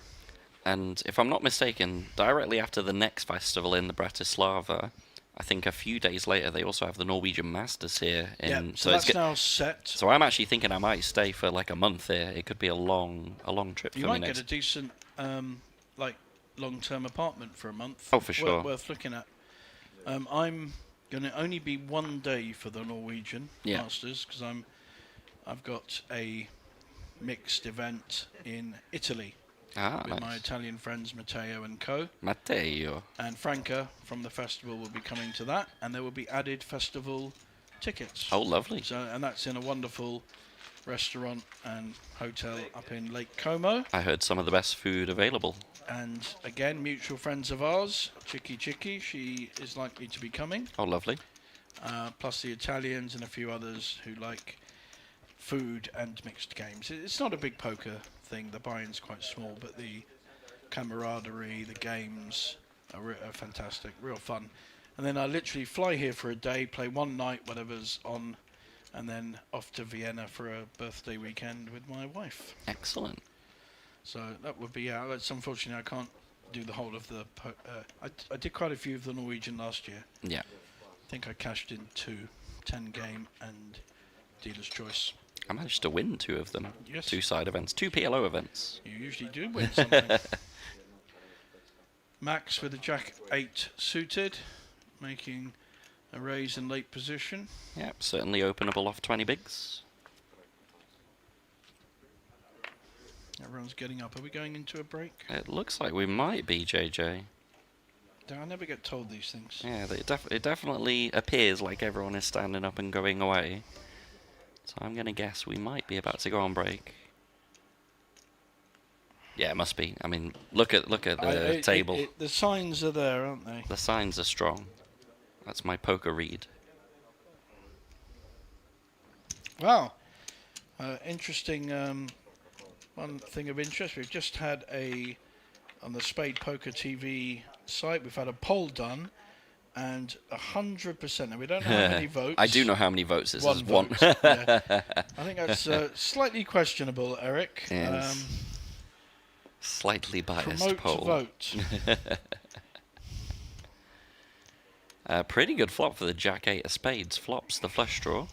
And if I'm not mistaken, directly after the next festival in the Bratislava, I think a few days later they also have the Norwegian Masters here. So that's now set. So I'm actually thinking I might stay for like a month here. It could be a long trip for me. You might get a decent, long-term apartment for a month. Oh, for sure. Worth looking at. I'm going to only be 1 day for the Norwegian Masters because I've got a mixed event in Italy. With nice. my Italian friends Matteo and co. Matteo. And Franca from the festival will be coming to that, and there will be added festival tickets. Oh, lovely. So, and that's in a wonderful restaurant and hotel up in Lake Como. I heard some of the best food available. And again, mutual friends of ours, Chicky, she is likely to be coming. Oh, lovely. Plus the Italians and a few others who like food and mixed games. It's not a big poker thing. The buy-in's quite small, but the camaraderie, the games are fantastic, real fun. And then I literally fly here for a day, play one night, whatever's on, and then off to Vienna for a birthday weekend with my wife. Excellent. So that would be, it's unfortunately I can't do the whole of the, I did quite a few of the Norwegian last year. Yeah. I think I cashed in 2, 10 game and dealer's choice. I managed to win 2 of them. Yes. 2 side events. 2 PLO events. You usually do win something. Max with a Jack 8 suited, making a raise in late position. Yep, certainly openable off 20 bigs. Everyone's getting up. Are we going into a break? It looks like we might be, JJ. I never get told these things. Yeah, it definitely appears like everyone is standing up and going away. So I'm going to guess we might be about to go on break. Yeah, it must be. I mean, look at the table. The signs are there, aren't they? The signs are strong. That's my poker read. Wow. Interesting. One thing of interest, we've just had on the SpadePoker TV site, we've had a poll done, and 100%, and we don't know how many votes. I do know how many votes this is. One. Yeah. I think that's slightly questionable, Eric. Yes. Slightly biased promote poll. Vote. Pretty good flop for the Jack 8 of spades. Flops the flush draw.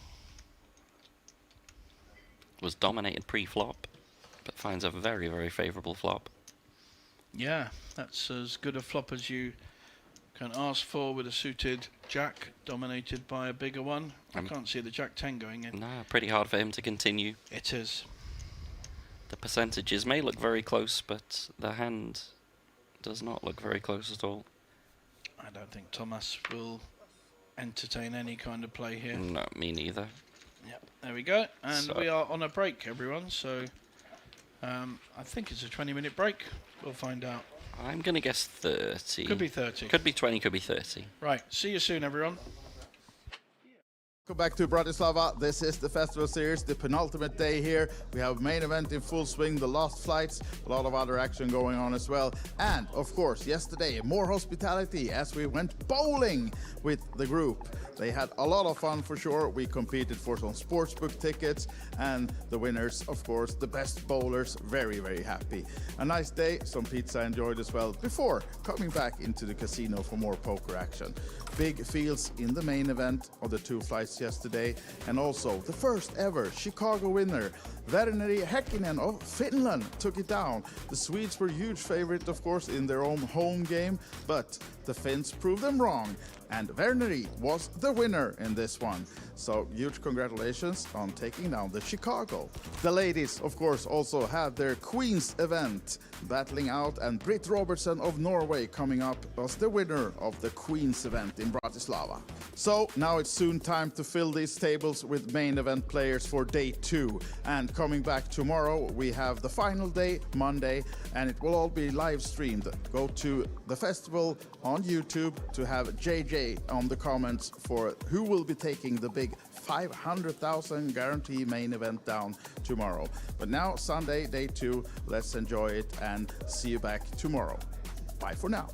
Was dominated pre-flop, but finds a very, very favourable flop. Yeah, that's as good a flop as you can ask for with a suited Jack, dominated by a bigger one. I can't see the Jack 10 going in. Nah, pretty hard for him to continue. It is. The percentages may look very close, but the hand does not look very close at all. I don't think Thomas will entertain any kind of play here. No, me neither. Yep, there we go. And So- we are on a break, everyone. So I think it's a 20-minute break. We'll find out. I'm going to guess 30. Could be 30. Could be 20, could be 30. Right. See you soon, everyone. Welcome back to Bratislava. This is the Festival Series, the penultimate day here. We have main event in full swing, the last flights, a lot of other action going on as well. And of course, yesterday, more hospitality as we went bowling with the group. They had a lot of fun for sure. We competed for some sportsbook tickets, and the winners, of course, the best bowlers, very, very happy. A nice day, some pizza enjoyed as well, before coming back into the casino for more poker action. Big fields in the main event of the 2 flights yesterday, and also the first ever Chicago winner, Verneri Häkkinen of Finland, took it down. The Swedes were huge favorite, of course, in their own home game, but the Finns proved them wrong, and Verneri was the winner in this one. So huge congratulations on taking down the Chicago. The ladies, of course, also had their Queens event battling out, and Britt Robertson of Norway coming up was the winner of the Queens event in Bratislava. So now it's soon time to fill these tables with main event players for day 2. And coming back tomorrow, we have the final day, Monday, and it will all be live streamed. Go to the festival on YouTube to have JJ on the comments for who will be taking the big 500,000 guarantee main event down tomorrow. But now, Sunday, day 2, let's enjoy it and see you back tomorrow. Bye for now.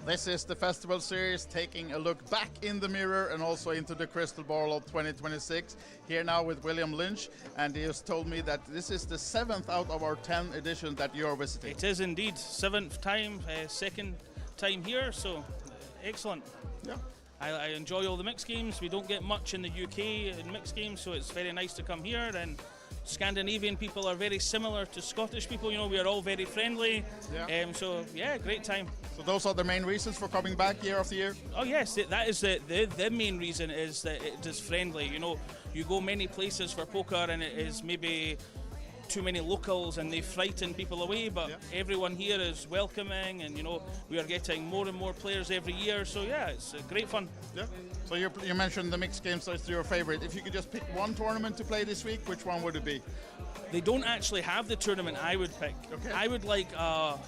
This is the Festival Series, taking a look back in the mirror and also into the crystal ball of 2026. Here now with William Lynch, and he has told me that this is the 7th out of our 10 editions that you're visiting. It is indeed 7th time, second time here, so excellent. Yeah. I enjoy all the mixed games. We don't get much in the UK in mixed games, so it's very nice to come here. And Scandinavian people are very similar to Scottish people. You know, we are all very friendly. Yeah. So yeah, great time. So those are the main reasons for coming back year after year? Oh yes, that is the main reason is that it is friendly. You know, you go many places for poker and it is maybe too many locals and they frighten people away, but everyone here is welcoming, and you know, we are getting more and more players every year, so yeah, it's great fun. Yeah. So you mentioned the mixed games as your favorite. If you could just pick one tournament to play this week, which one would it be? They don't actually have the tournament I would pick. Okay. I would like a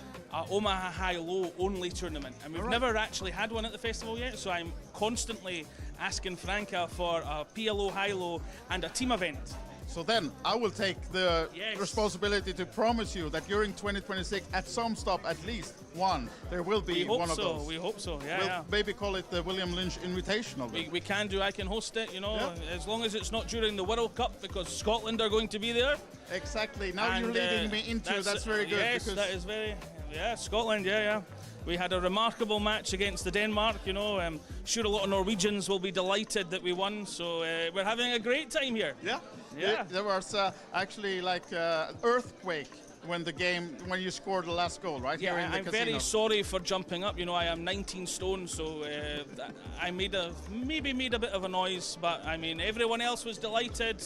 Omaha High-Low only tournament, and we've never actually had one at the festival yet, so I'm constantly asking Franca for a PLO High-Low and a team event. So then I will take the responsibility to promise you that during 2026, at some stop at least one, there will be one of those. We hope so, yeah. We'll yeah. maybe call it the William Lynch Invitational. We can do, I can host it, you know, as long as it's not during the World Cup, because Scotland are going to be there. Exactly, now And, you're leading me into that's very good. Yes, that is very, Scotland, yeah. We had a remarkable match against the Denmark, you know. I'm sure a lot of Norwegians will be delighted that we won, so we're having a great time here. Yeah. Yeah. There was actually like earthquake when you scored the last goal, right? Yeah, here in the I'm casino. very sorry for jumping up. You know, I am 19 stone, so I made a bit of a noise. But I mean, everyone else was delighted.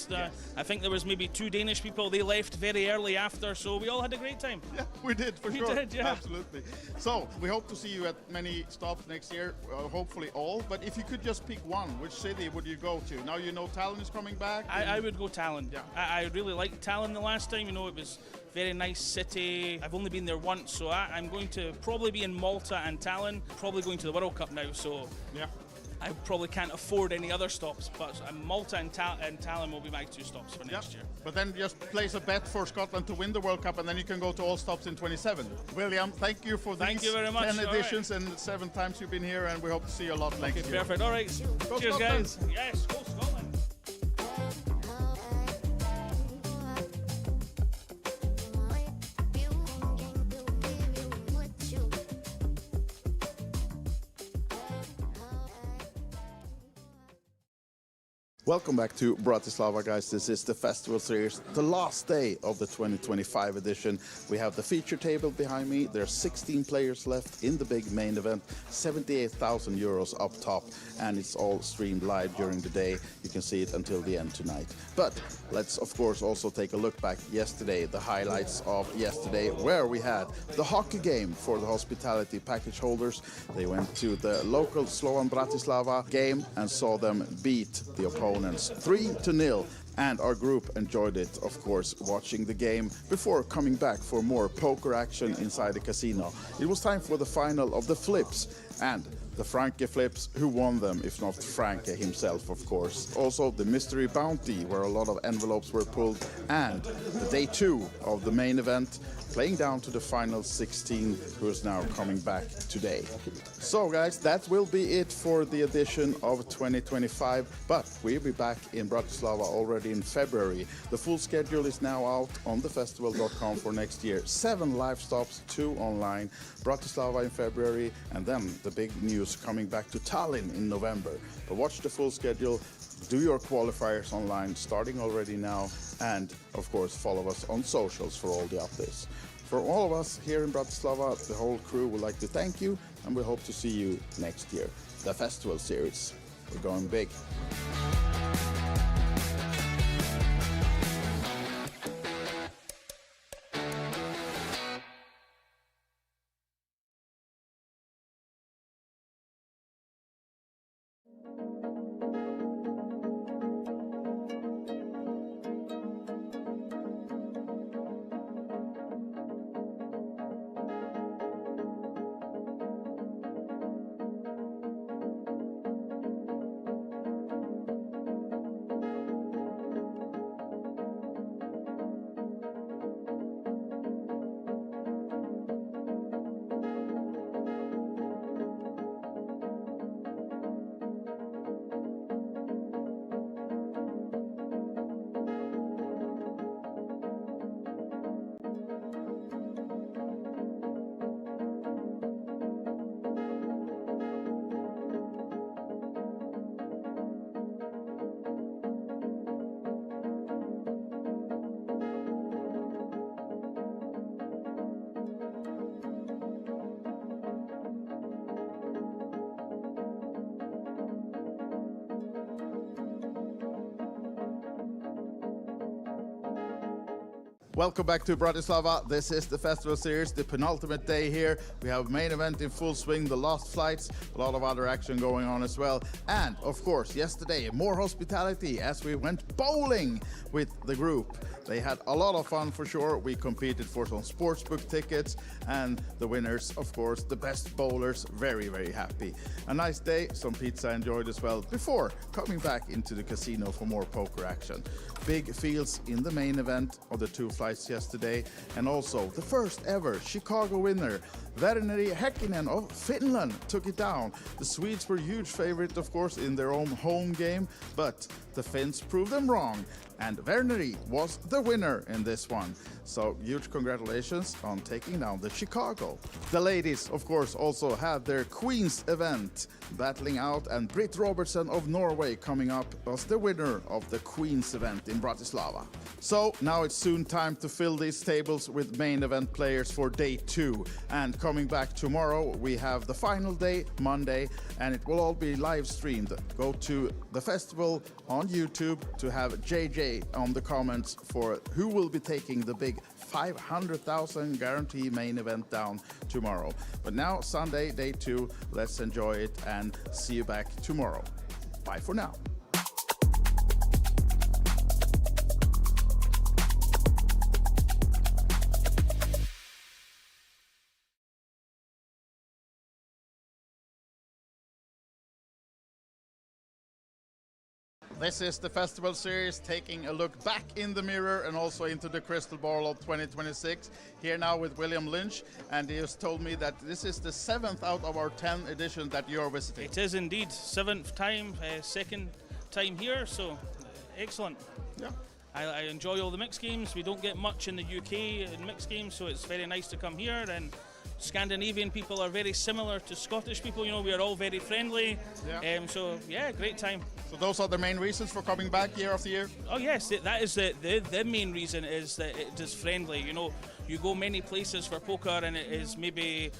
I think there was maybe 2 Danish people. They left very early after, so we all had a great time. Yeah, we did for sure. We did, yeah. Absolutely. So we hope to see you at many stops next year. Hopefully all. But if you could just pick one, which city would you go to? Now you know Tallinn is coming back. I would go Tallinn. Yeah. I really liked Tallinn the last time. You know, it was very nice city. I've only been there once, so I'm going to probably be in Malta and Tallinn. Probably going to the World Cup now, so yeah. I probably can't afford any other stops. But Malta and Tallinn will be my 2 stops for next year. But then just place a bet for Scotland to win the World Cup, and then you can go to all stops in 27. William, thank you for Thank these you very much. 10 editions and 7 times you've been here, and we hope to see you a lot next year. Perfect. All right. Go Cheers, Scotland. guys. Yes, go Scotland. Welcome back to Bratislava, guys. This is the Festival Series, the last day of the 2025 edition. We have the feature table behind me. There are 16 players left in the big main event, 78,000 euros up top, and it's all streamed live during the day. You can see it until the end tonight. But let's, of course, also take a look back yesterday, the highlights of yesterday, where we had the hockey game for the hospitality package holders. They went to the local Slovan Bratislava game and saw them beat the opponents 3-0, and our group enjoyed it, of course, watching the game before coming back for more poker action inside the casino. It was time for the final of the flips, and the Franke flips, who won them if not Franke himself, of course. Also the mystery bounty, where a lot of envelopes were pulled, and the day 2 of the main event, playing down to the final 16, who is now coming back today. So guys, that will be it for the edition of 2025, but we'll be back in Bratislava already in February. The full schedule is now out on thefestival.com for next year. 7 live stops, 2 online, Bratislava in February, and then the big news coming back to Tallinn in November. But watch the full schedule, do your qualifiers online, starting already now, and of course follow us on socials for all the updates. For all of us here in Bratislava, the whole crew would like to thank you, and we hope to see you next year. The Festival Series, we're going big. Welcome back to Bratislava. This is the Festival Series, the penultimate day here. We have main event in full swing, the last flights, a lot of other action going on as well. And of course, yesterday, more hospitality as we went bowling with the group. They had a lot of fun for sure. We competed for some sportsbook tickets, and the winners, of course, the best bowlers, very, very happy. A nice day, some pizza enjoyed as well, before coming back into the casino for more poker action. Big fields in the main event of the 2 flights yesterday, and also the first ever Chicago winner, Verneri Häkkinen of Finland, took it down. The Swedes were huge favorite, of course, in their own home game, but the Finns proved them wrong, and Verneri was the winner in this one. So huge congratulations on taking down the Chicago. The ladies, of course, also had their Queens event battling out, and Britt Robertson of Norway coming up was the winner of the Queens event in Bratislava. So now it's soon time to fill these tables with main event players for day 2. And coming back tomorrow, we have the final day, Monday, and it will all be live streamed. Go to the festival on YouTube to have JJ on the comments for who will be taking the big 500,000 guarantee main event down tomorrow. But now, Sunday, day 2, let's enjoy it and see you back tomorrow. Bye for now. This is the Festival Series, taking a look back in the mirror and also into the crystal ball of 2026. Here now with William Lynch, and he has told me that this is the 7th out of our 10 editions that you are visiting. It is indeed 7th time, second time here, so excellent. Yeah. I enjoy all the mixed games. We don't get much in the UK in mixed games, so it's very nice to come here and Scandinavian people are very similar to Scottish people. You know, we are all very friendly. Yeah. So yeah, great time. So those are the main reasons for coming back year after year? Oh yes, that is the main reason is that it is friendly. You know, you go many places for poker and it is maybe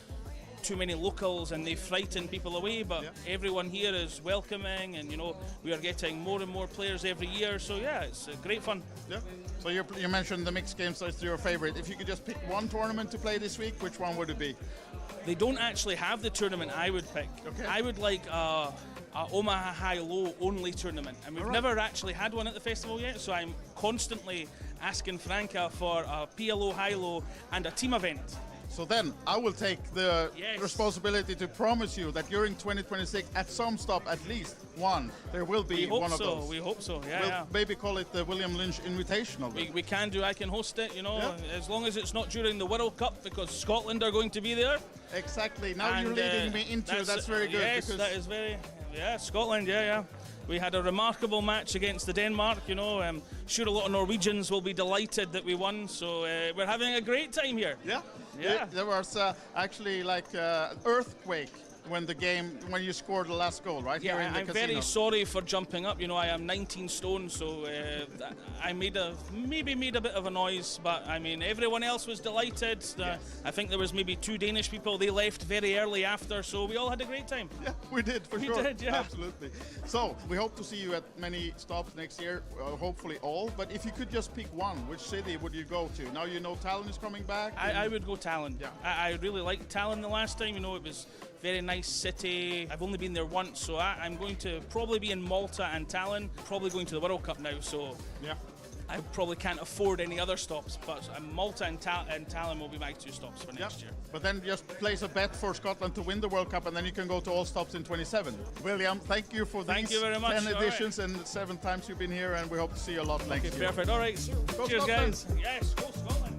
too many locals and they frighten people away, but everyone here is welcoming, and you know, we are getting more and more players every year, so yeah, it's great fun. Yeah. So you mentioned the mixed games as your favorite. If you could just pick one tournament to play this week, which one would it be? They don't actually have the tournament I would pick. Okay. I would like a Omaha high-low only tournament, and we've never actually had one at the festival yet, so I'm constantly asking Franca for a PLO high-low and a team event. So then I will take the responsibility to promise you that during 2026, at some stop at least one, there will be one of those. We hope so, yeah. We'll maybe call it the William Lynch Invitational. We can do, I can host it, you know, as long as it's not during the World Cup, because Scotland are going to be there. Exactly, now you're leading me into that's very good. Yes, that is very, Scotland, yeah. We had a remarkable match against the Denmark, you know. Sure, a lot of Norwegians will be delighted that we won, so we're having a great time here. Yeah. There was actually like earthquake when you scored the last goal, right? Yeah, here in the I'm casino. very sorry for jumping up. You know, I am 19 stone, so I maybe made a bit of a noise, but I mean, everyone else was delighted. I think there was maybe 2 Danish people. They left very early after, so we all had a great time. Yeah, we did, for sure. We did, yeah. Absolutely. So, we hope to see you at many stops next year, hopefully all. But if you could just pick one, which city would you go to? Now you know Tallinn is coming back. I would go Tallinn. Yeah. I really liked Tallinn the last time. You know, it was very nice city. I've only been there once, so I'm going to probably be in Malta and Tallinn. Probably going to the World Cup now, so yeah. I probably can't afford any other stops, but Malta and Tallinn will be my 2 stops for next year. But then just place a bet for Scotland to win the World Cup, and then you can go to all stops in 27. William, thank you for Thank these you very much. 10 editions and 7 times you've been here, and we hope to see you a lot next year. Perfect. All right. Go Cheers, Scotland. guys. Yes, go Scotland.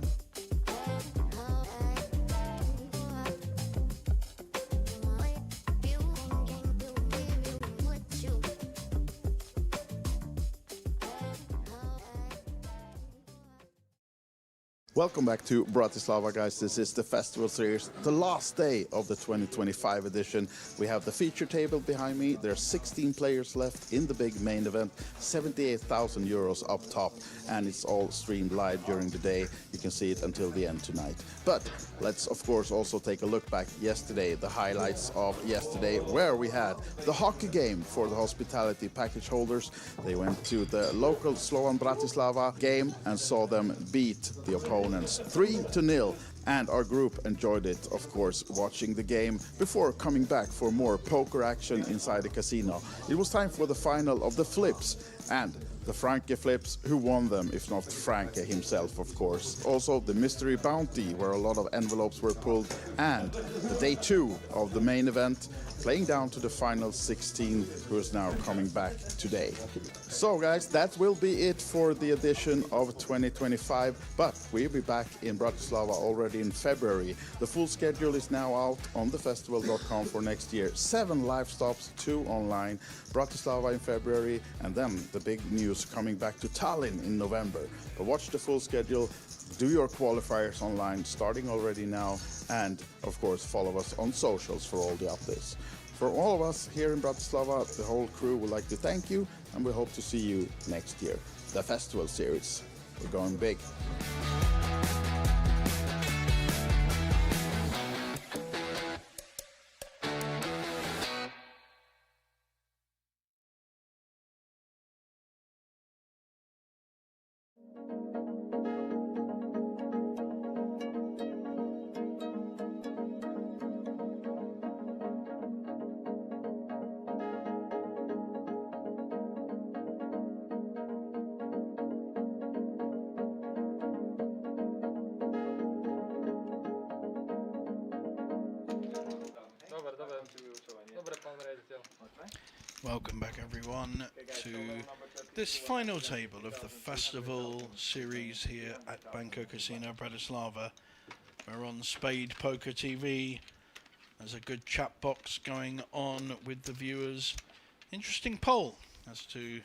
Welcome back to Bratislava, guys. This is the Festival Series, the last day of the 2025 edition. We have the feature table behind me. There are 16 players left in the big main event, 78,000 euros up top, and it's all streamed live during the day. You can see it until the end tonight. But let's, of course, also take a look back yesterday, the highlights of yesterday, where we had the hockey game for the hospitality package holders. They went to the local Slovan Bratislava game and saw them beat the opponents 3-0, and our group enjoyed it, of course, watching the game before coming back for more poker action inside the casino. It was time for the final of the flips, and the Franke flips, who won them if not Franke himself, of course. Also the mystery bounty, where a lot of envelopes were pulled, and the day 2 of the main event, playing down to the final 16, who is now coming back today. So guys, that will be it for the edition of 2025, but we'll be back in Bratislava already in February. The full schedule is now out on thefestival.com for next year. 7 live stops, 2 online, Bratislava in February, and then the big news coming back to Tallinn in November. But watch the full schedule, do your qualifiers online, starting already now, and of course follow us on socials for all the updates. For all of us here in Bratislava, the whole crew would like to thank you, and we hope to see you next year. The Festival Series, we're going big. Welcome back, everyone, to this final table of the Festival Series here at Banco Casino Bratislava. We're on SpadePoker TV. There's a good chat box going on with the viewers. Interesting poll as to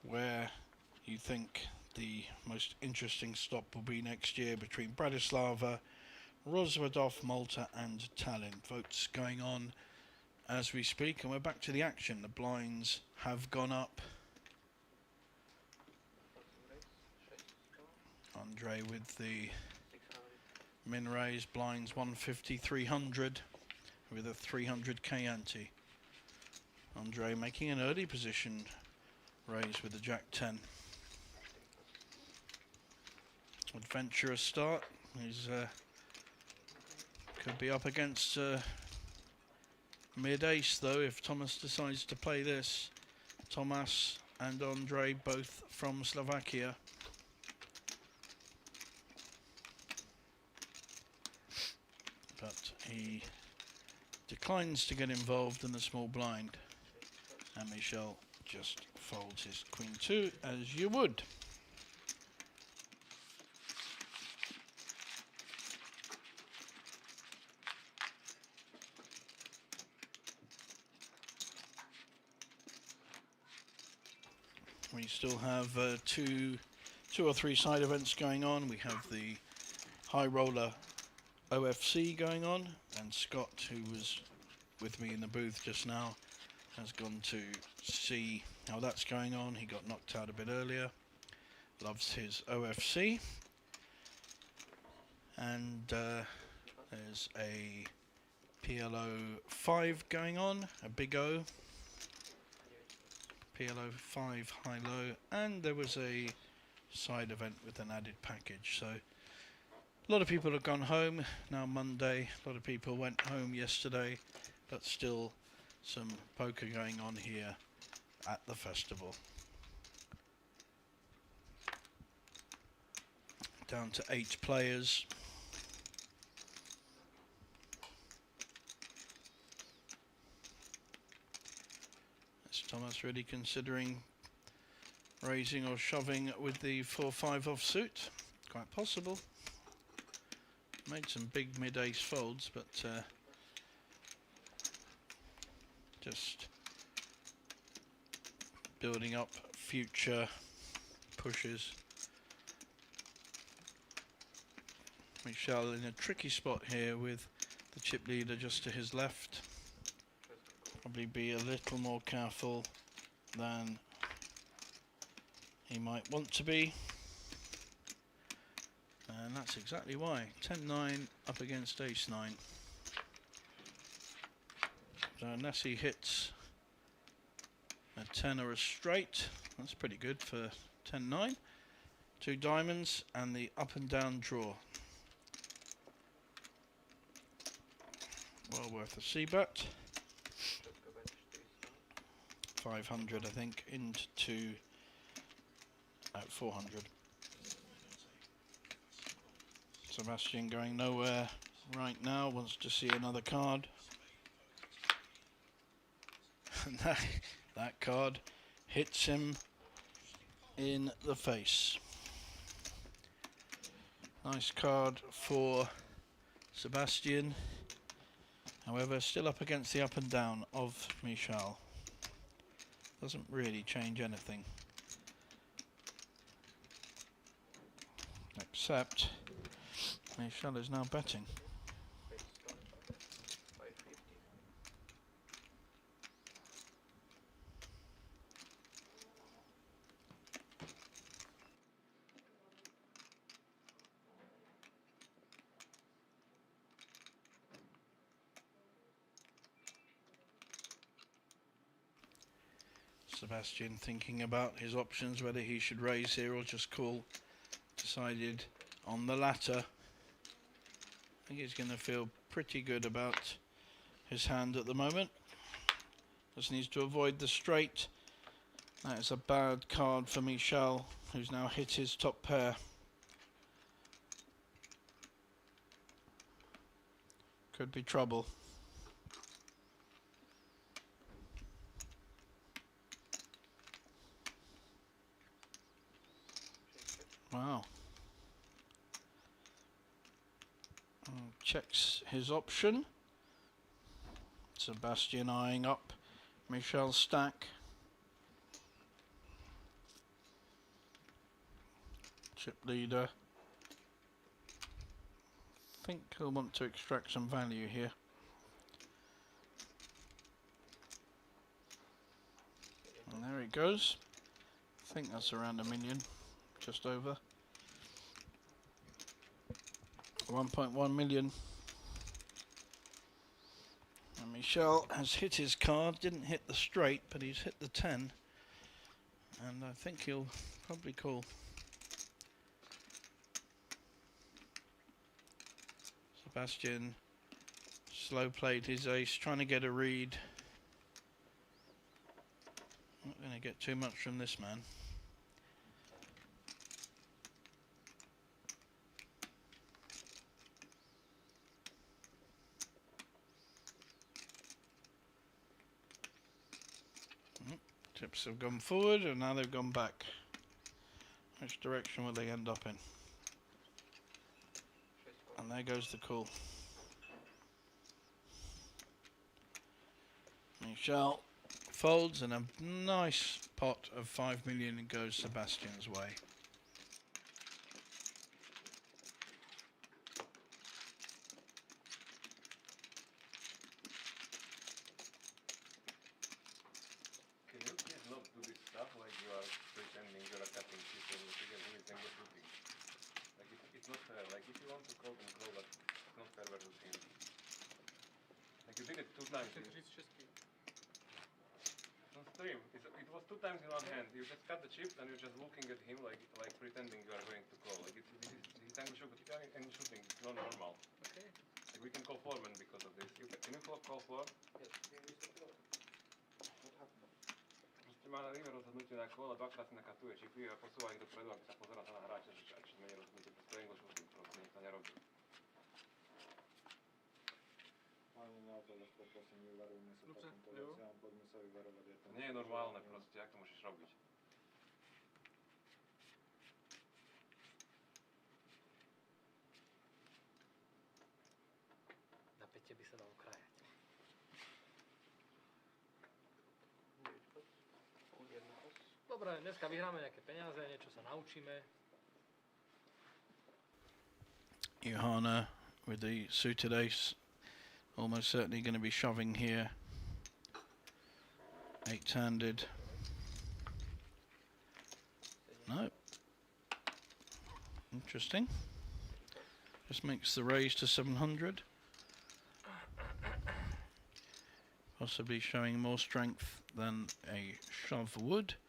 where you think the most interesting stop will be next year between Bratislava, Rosvadov, Malta and Tallinn. Votes going on as we speak, and we're back to the action. The blinds have gone up. Andre with the min raise, blinds 150, 300 with a 300k ante. Andre making an early position raise with the Jack 10. Adventurous start. He's could be up against mid-ace though if Thomas decides to play this. Thomas and Andre both from Slovakia. But he declines to get involved in the small blind. And Michel just folds his queen 2 as you would. We still have two or three side events going on. We have the High Roller OFC going on, and Scott, who was with me in the booth just now, has gone to see how that's going on. He got knocked out a bit earlier. Loves his OFC. And there's a PLO 5 going on, a big O. PLO 5 high-low, and there was a side event with an added package. So a lot of people have gone home now Monday. A lot of people went home yesterday, but still some poker going on here at the festival. Down to 8 players. Thomas really considering raising or shoving with the 4-5 offsuit. Quite possible. Made some big mid-ace folds, but just building up future pushes. Michel in a tricky spot here with the chip leader just to his left. Probably be a little more careful than he might want to be, and that's exactly why. 10-9 up against ace-9. So unless he hits a 10 or a straight, that's pretty good for 10-9. 2 diamonds and the up and down draw. Well worth a c-bet. 500 I think into 400. Sebastian going nowhere right now, wants to see another card. And that card hits him in the face. Nice card for Sebastian. However, still up against the up and down of Michel. Doesn't really change anything. Except Michel is now betting. Sebastian thinking about his options, whether he should raise here or just call. Decided on the latter. I think he's going to feel pretty good about his hand at the moment. Just needs to avoid the straight. That is a bad card for Michel, who's now hit his top pair. Could be trouble. Wow. Checks his option. Sebastian eyeing up Michel's stack. Chip leader think he'll want to extract some value here. And there it goes. I think that's around $1 million, just over. 1.1 million. And Michel has hit his card, didn't hit the straight, but he's hit the 10. And I think he'll probably call. Sebastian slow played his ace, trying to get a read. Not going to get too much from this man. Chips have gone forward and now they've gone back. Which direction will they end up in? And there goes the call. Michel folds and a nice pot of 5 million goes Sebastian's way. Can you please not do this stuff like you are pretending you're a cutting people to get with and go shooting? Like it's not fair. Like if you want to call, then call, but it's not fair versus him. Like you did it 2 times. It's just me. On stream, it was 2 times in one hand. You just cut the chips and you're just looking at him like pretending you are going to call. Like this is time to shoot and shooting. It's not normal. Okay. Like we can call foreman because of this. Can you call floor? Yes. What happened? Proste má river rozhodnutie na kolo, 2-krát si nakatuje čipy a posúva ich dopredu, aby sa pozerá sa na hráča, že či nie je rozhodnutie. Proste angle shooting, proste nič to nerobí. Ani na to, ale poprosím, vyvarujme sa takýmto veciam, poďme sa vyvarovať. To nie je normálne proste, jak to môžeš robiť? Na pete by sa dalo krájať. Dobre, dneska vyhráme nejaké peniaze, niečo sa naučíme. Johanna with the suited ace. Almost certainly going to be shoving here. 8-handed. No. Interesting. Just makes the raise to 700. Possibly showing more strength than a shove would.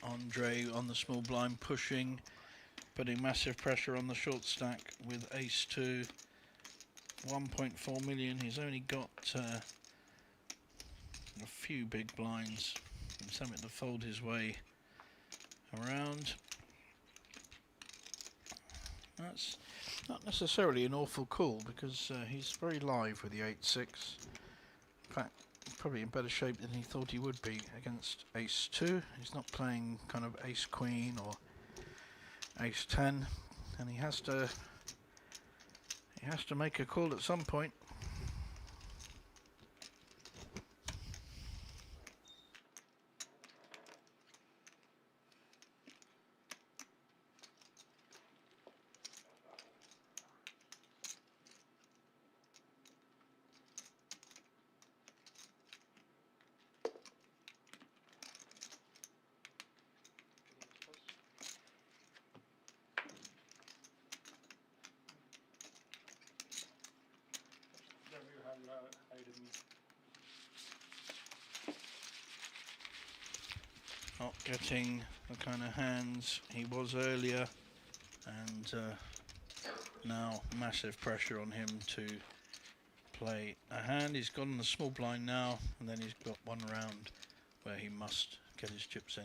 Andre on the small blind pushing, putting massive pressure on the short stack with ace 2. 1.4 million. He's only got a few big blinds. He's having to fold his way around. That's not necessarily an awful call because he's very live with the 8-6. In fact, probably in better shape than he thought he would be against Ace-2. He's not playing kind of Ace-Queen or Ace-10, and he has to make a call at some point. Not getting the kind of hands he was earlier, and now massive pressure on him to play a hand. He's gone on the small blind now, and then he's got one round where he must get his chips in.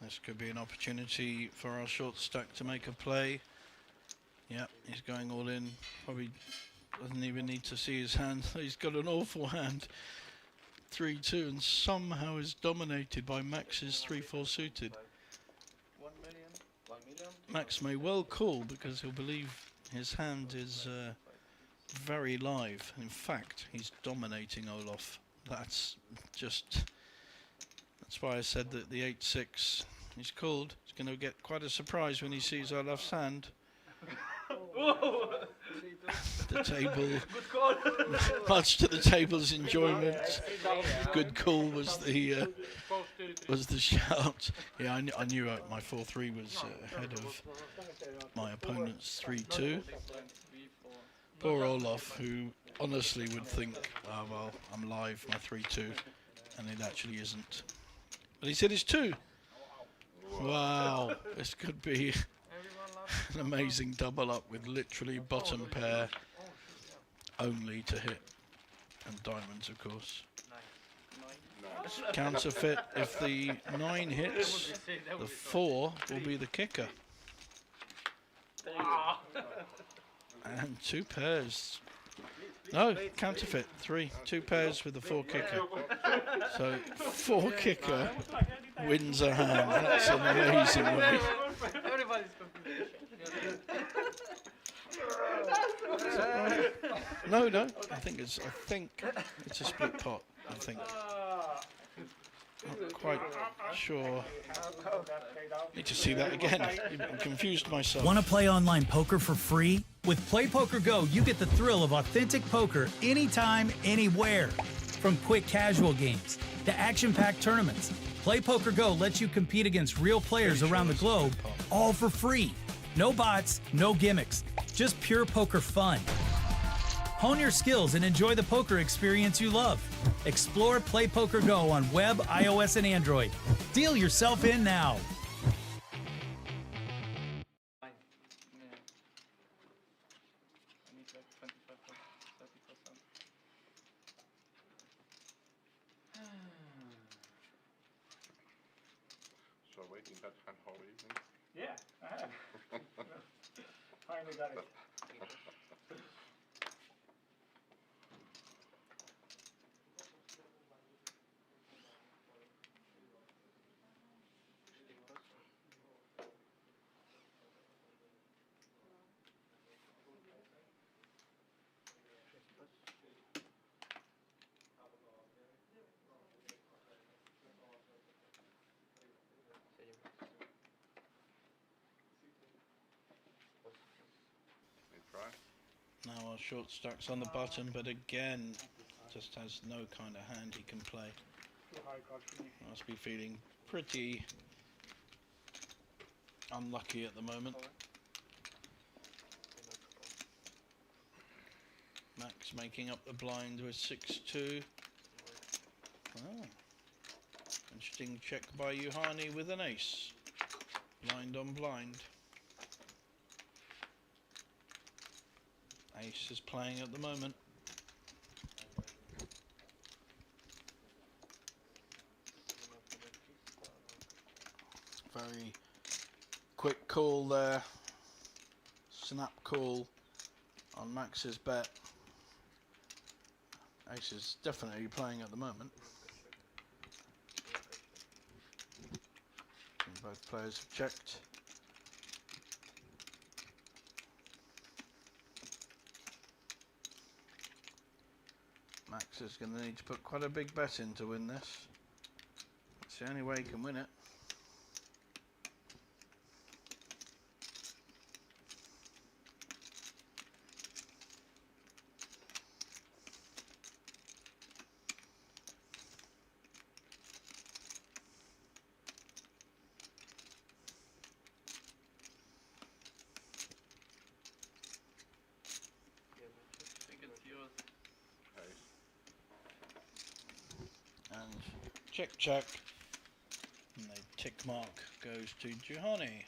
This could be an opportunity for our short stack to make a play. Yeah, he's going all in. Probably doesn't even need to see his hand. He's got an awful hand. 3-2, and somehow is dominated by Max's 3-4 suited. 1 million? 1 million? Max may well call because he'll believe his hand is very live. In fact, he's dominating Olaf. That's why I said that the 8-6 he's called. He's going to get quite a surprise when he sees Olaf's hand. The table, much to the table's enjoyment. Good call was the shout. Yeah, I knew my 4-3 was ahead of my opponent's 3-2. Poor Olaf, who honestly would think, oh, well, I'm live, my 3-2, and it actually isn't. But he said it's 2. Wow, this could be an amazing double up with literally bottom pair only to hit, and diamonds, of course. Counterfeit, if the 9 hits, the 4 will be the kicker. And 2 pairs. No, counterfeit, 3. 2 pairs with the 4 kicker. So 4 kicker wins a hand. That's an amazing way. No, I think it's a split pot. I think. Not quite sure. Need to see that again. I'm confused myself. Want to play online poker for free? With PlayPoker Go, you get the thrill of authentic poker anytime, anywhere. From quick casual games to action-packed tournaments, PlayPoker Go lets you compete against real players around the globe, all for free. No bots, no gimmicks, just pure poker fun. Hone your skills and enjoy the poker experience you love. Explore PlayPoker Go on web, iOS, and Android. Deal yourself in now. So waiting that hand whole evening? Yeah, I have. Finally got it. more short stacks on the button, but again, just has no kind of hand he can play. Must be feeling pretty unlucky at the moment. Max making up the blind with 6-2. Oh. Interesting check by Juhani with an ace. Blind on blind. Ace is playing at the moment. Very quick call there. Snap call on Max's bet. Ace is definitely playing at the moment. And both players have checked. Max is going to need to put quite a big bet in to win this. It's the only way he can win it. And check, check. And the tick mark goes to Juhani.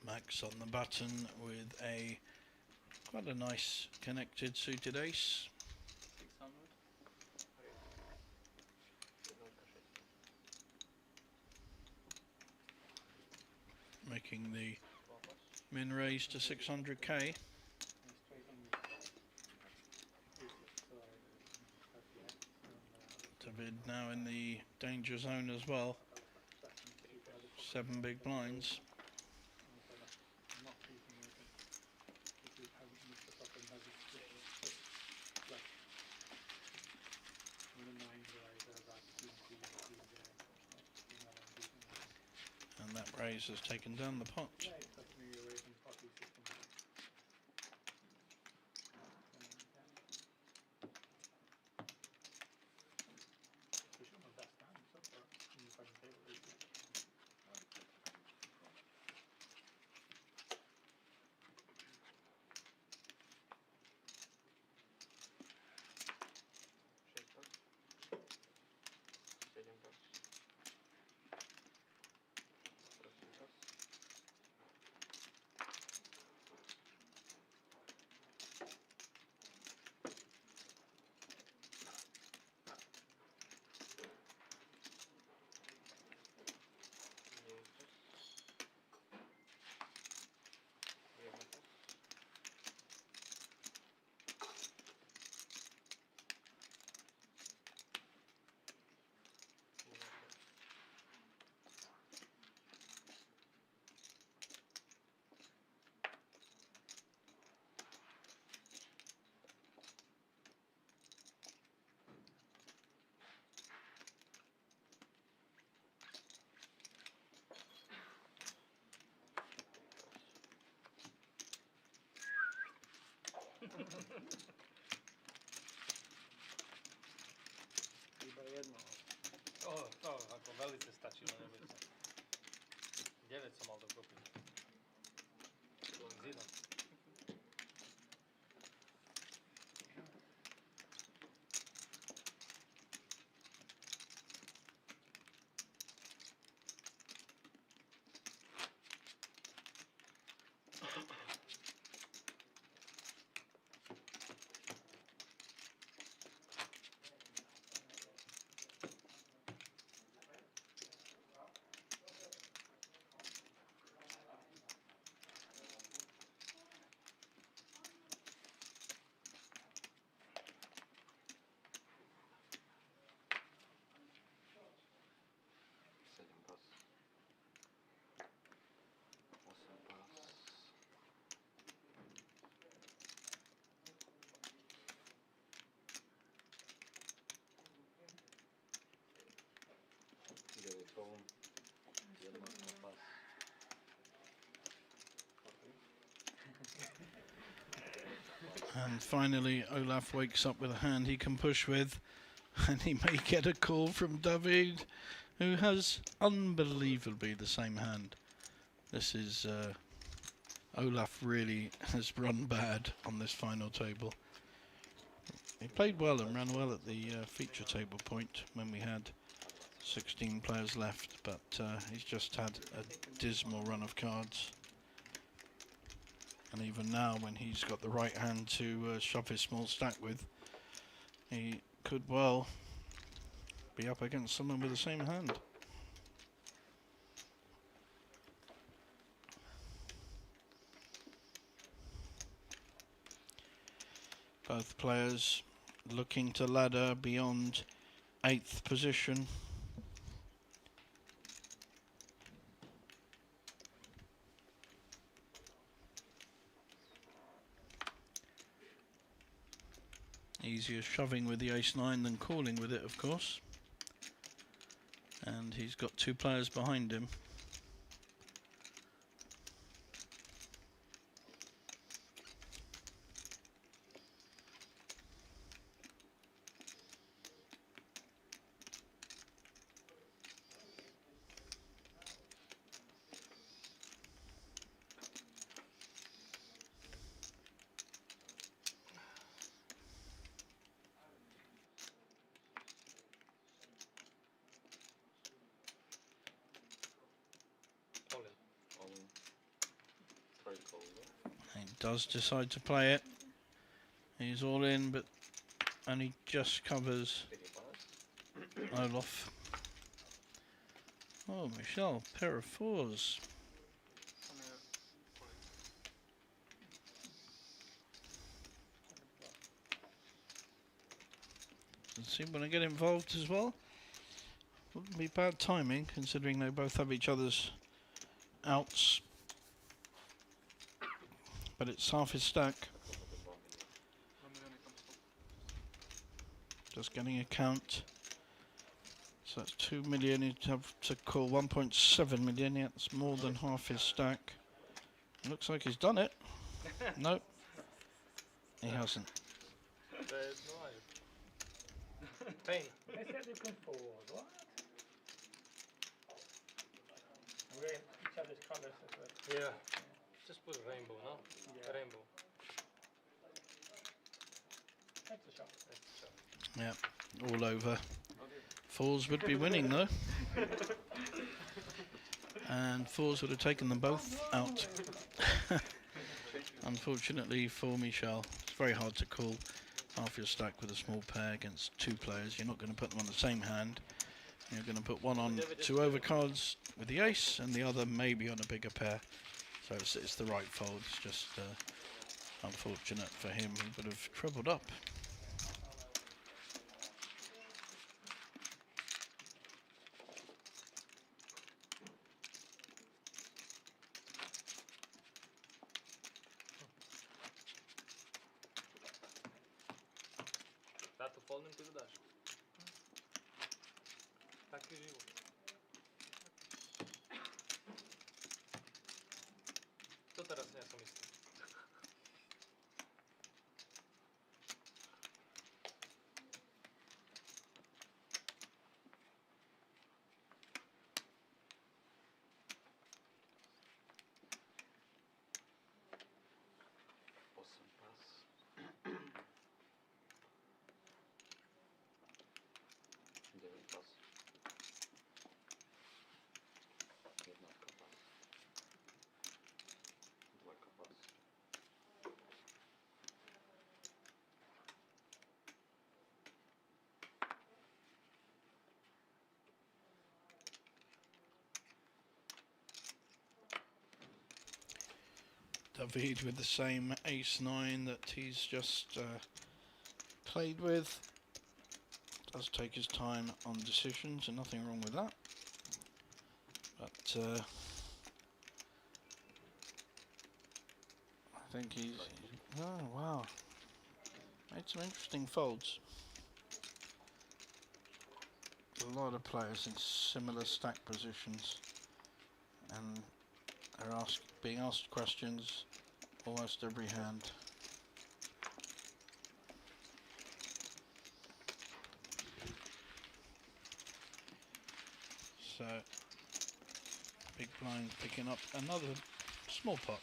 Max on the button with quite a nice connected suited ace. Making the min raise to 600k. David now in the danger zone as well. 7 big blinds. And that raise has taken down the pot. Iba jedno. To ako velice stačilo nebyť. 9 som mal dokopy. Zidom. And finally, Olaf wakes up with a hand he can push with, and he may get a call from David, who has unbelievably the same hand. This is Olaf really has run bad on this final table. He played well and ran well at the feature table point when we had 16 players left, but he's just had a dismal run of cards. And even now, when he's got the right hand to shove his small stack with, he could well be up against someone with the same hand. Both players looking to ladder beyond 8th position. Easier shoving with the ace-9 than calling with it, of course. And he's got 2 players behind him. He does decide to play it. He's all in, but only just covers Olaf. Oh, Michelle, pair of 4s. Does he want to get involved as well? Wouldn't be bad timing, considering they both have each other's outs. But it's half his stack. Just getting a count. So that's 2 million. He'd have to call 1.7 million. Yeah, that's more than half his stack. Looks like he's done it. Nope. He hasn't. Pain. They said you can forward, what? We're in each other's colors as well. Yeah. Just put a rainbow, no? Yeah. A rainbow. That's a shot. That's a shot. Yeah, all over. 4s would be winning though. And 4s would have taken them both out. Unfortunately for Michel, it's very hard to call half your stack with a small pair against 2 players. You're not going to put them on the same hand. You're going to put one on 2 overcards with the ace and the other maybe on a bigger pair. So it's the right fold. It's just unfortunate for him. He would have trebled up. Táto polným ty dodáš. Taký život. To teraz nie som istý. David with the same ace-9 that he's just played with. Does take his time on decisions, and nothing wrong with that. But I think he's... Oh, wow. Made some interesting folds. A lot of players in similar stack positions, and are being asked questions almost every hand. So, big blind picking up another small pot.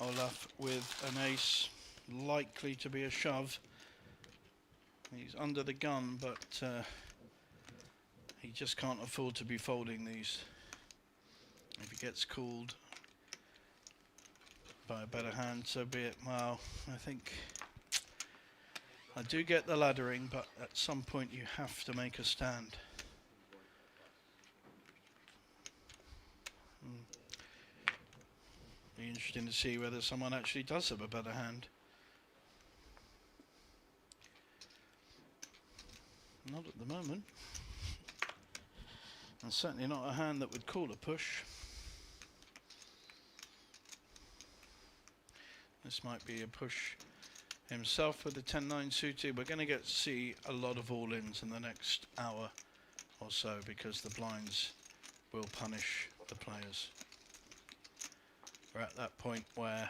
Olaf with an ace, likely to be a shove. He's under the gun, but he just can't afford to be folding these. If he gets called by a better hand, so be it. Well, I think I do get the laddering, but at some point you have to make a stand. Be interesting to see whether someone actually does have a better hand. Not at the moment. And certainly not a hand that would call a push. This might be a push himself with the 10-9 suited. We're going to get to see a lot of all-ins in the next hour or so, because the blinds will punish the players. We're at that point where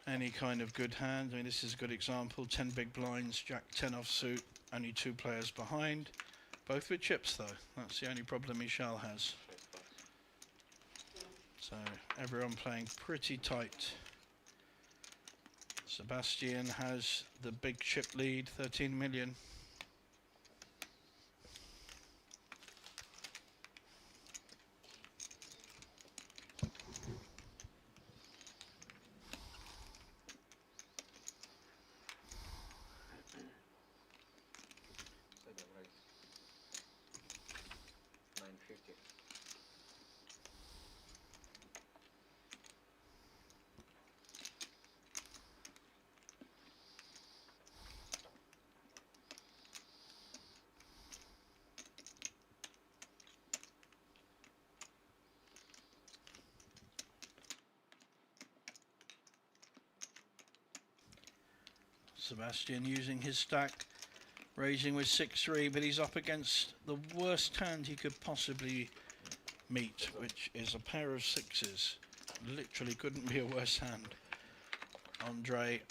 any kind of good hand, I mean, this is a good example, 10 big blinds, Jack 10 offsuit, only 2 players behind, both with chips though. That's the only problem Michel has. So everyone playing pretty tight. Sebastian has the big chip lead, 13 million. Sebastian using his stack, raising with 6-3, but he's up against the worst hand he could possibly meet, which is a pair of 6s. Literally couldn't be a worse hand. Andre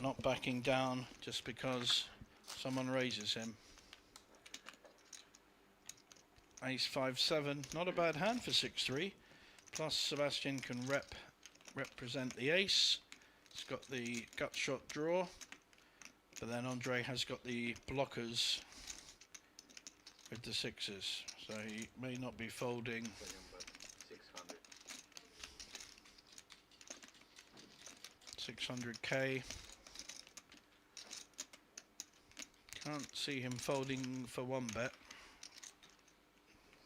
not backing down just because someone raises him. Ace 5-7, not a bad hand for 6-3. Plus Sebastian can represent the ace. He's got the gut shot draw. But then Andre has got the blockers with the 6s, so he may not be folding. 600k. Can't see him folding for one bet,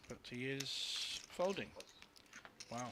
but he is folding. Wow.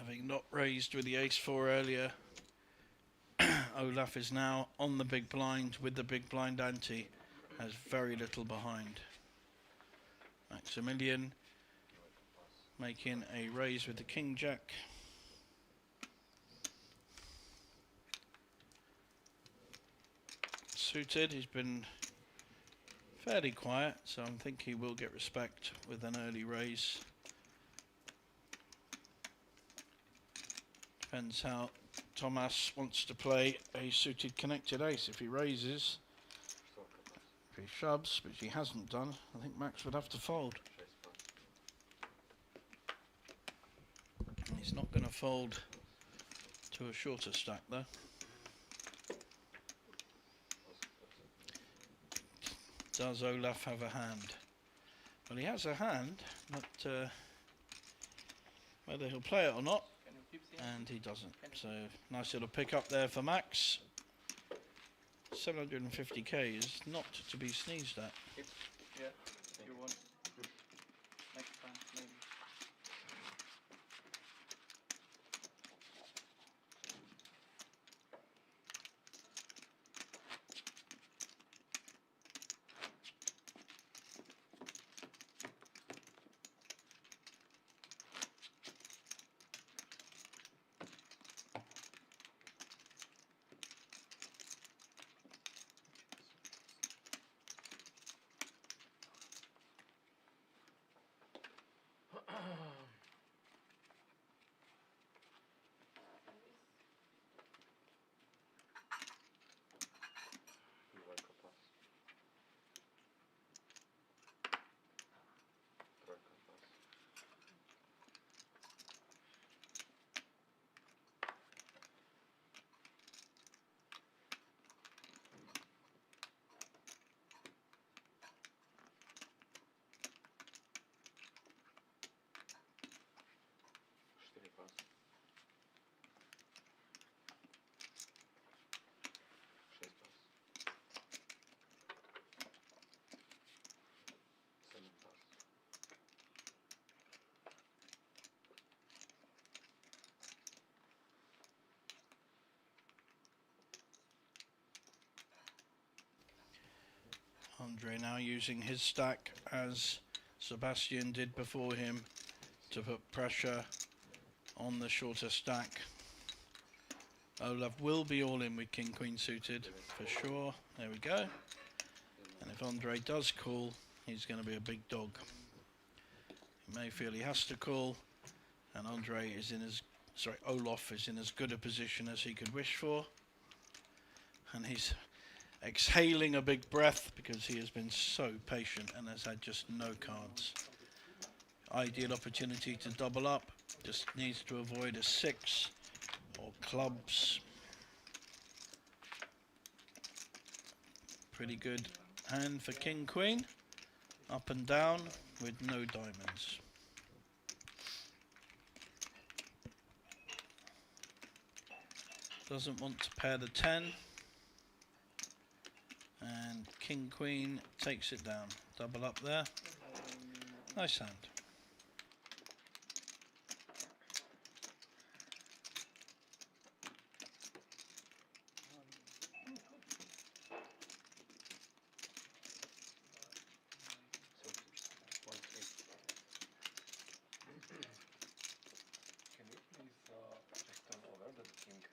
Having not raised with the ace-4 earlier, Olaf is now on the big blind with the big blind ante, has very little behind. Maximilian making a raise with the king-jack. Suited, he's been fairly quiet, so I think he will get respect with an early raise. Depends how Thomas wants to play a suited connected ace. If he raises, if he shoves, which he hasn't done, I think Max would have to fold. And he's not going to fold to a shorter stack though. Does Olaf have a hand? Well, he has a hand, but whether he'll play it or not, and he doesn't. So nice little pick up there for Max. 750k is not to be sneezed at. Yeah, if you want. Next time, maybe. Andre now using his stack as Sebastian did before him to put pressure on the shorter stack. Olaf will be all in with King Queen suited for sure. There we go. And if Andre does call, he's going to be a big dog. He may feel he has to call, and Olaf is in as good a position as he could wish for. And he's exhaling a big breath because he has been so patient and has had just no cards. Ideal opportunity to double up, just needs to avoid a 6 or clubs. Pretty good hand for King Queen, up and down with no diamonds. Doesn't want to pair the 10. And King Queen takes it down. Double up there. Nice hand. Can you please just turn over the king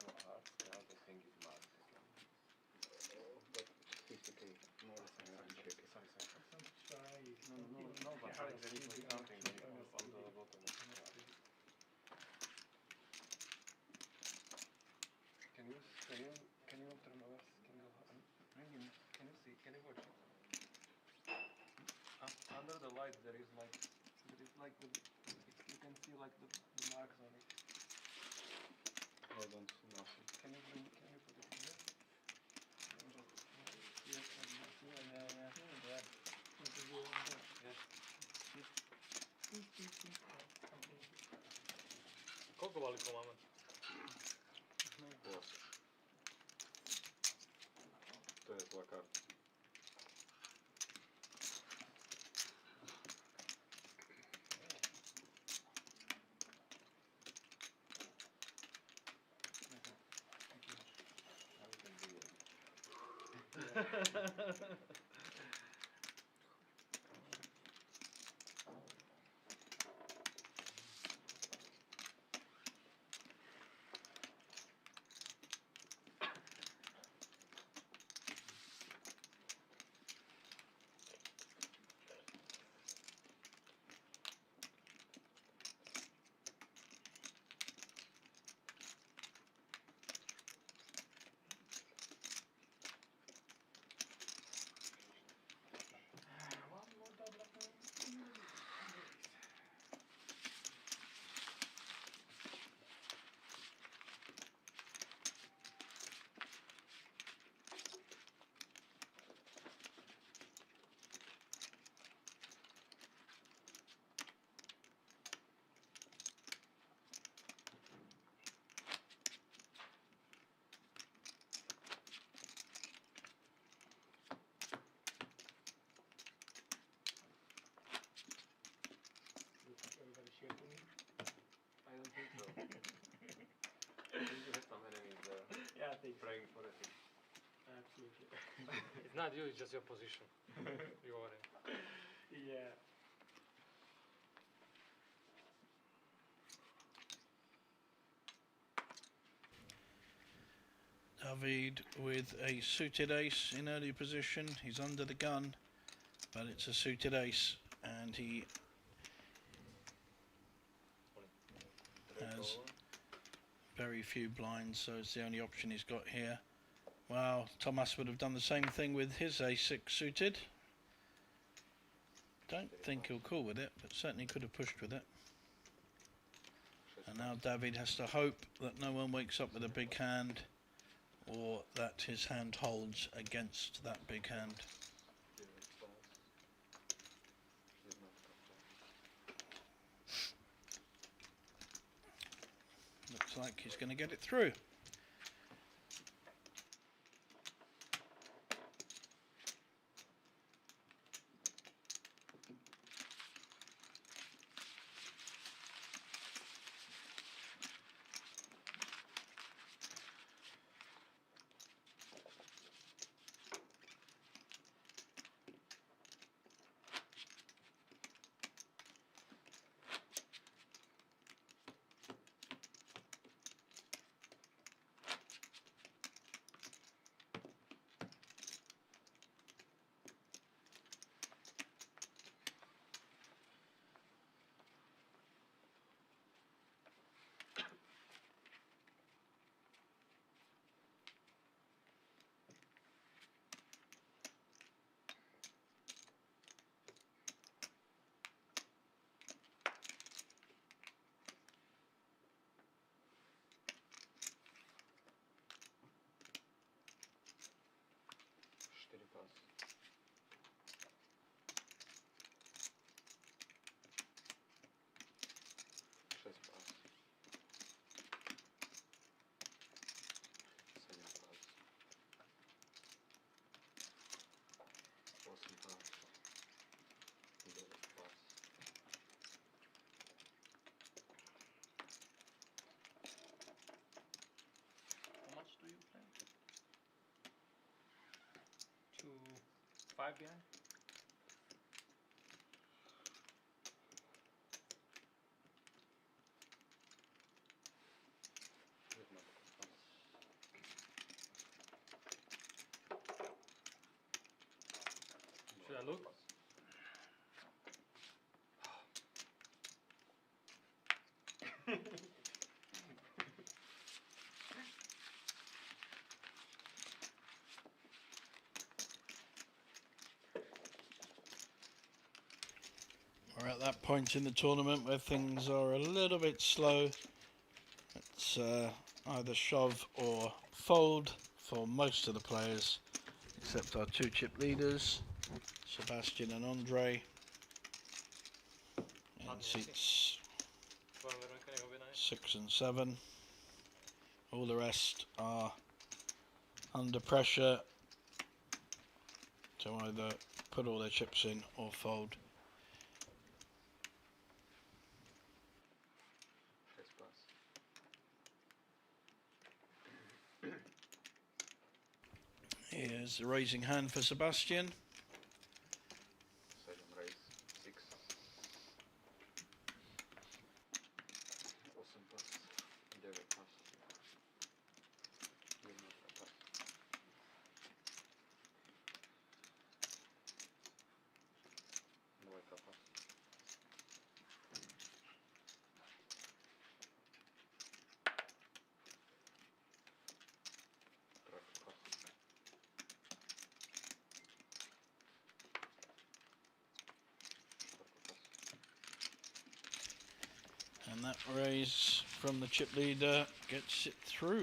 of hearts? The other thing is marked again. But it's okay. More or less sorry. No, but there is the counting on the bottom. Can you turn over king of hearts? Can you see? Can you watch it? Under the light there is like you can see like the marks on it. I don't see nothing. Can you put it here? Koľko balíkov máme? To je zlá karta. Everybody shaking? I don't think so. I think you have some enemies there. Yeah, I think so. Praying for it. Absolutely. It's not you, it's just your position. You are in. Yeah. David with a suited ace in early position. He's under the gun, but it's a suited ace, and he has very few blinds, so it's the only option he's got here. Wow, Thomas would have done the same thing with his ace-6 suited. Don't think he'll call with it, but certainly could have pushed with it. And now David has to hope that no one wakes up with a big hand, or that his hand holds against that big hand. Looks like he's going to get it through. How much do you play? 2-5 behind. Should I look? We're at that point in the tournament where things are a little bit slow. It's either shove or fold for most of the players, except our two chip leaders, Sebastian and Andre, in seats 6 and 7. All the rest are under pressure to either put all their chips in or fold. Here's There's the raising hand for Sebastian. Second raise, 6. Awesome pass. David pass. Pass. Wake up pass. And that raise from the chip leader gets it through.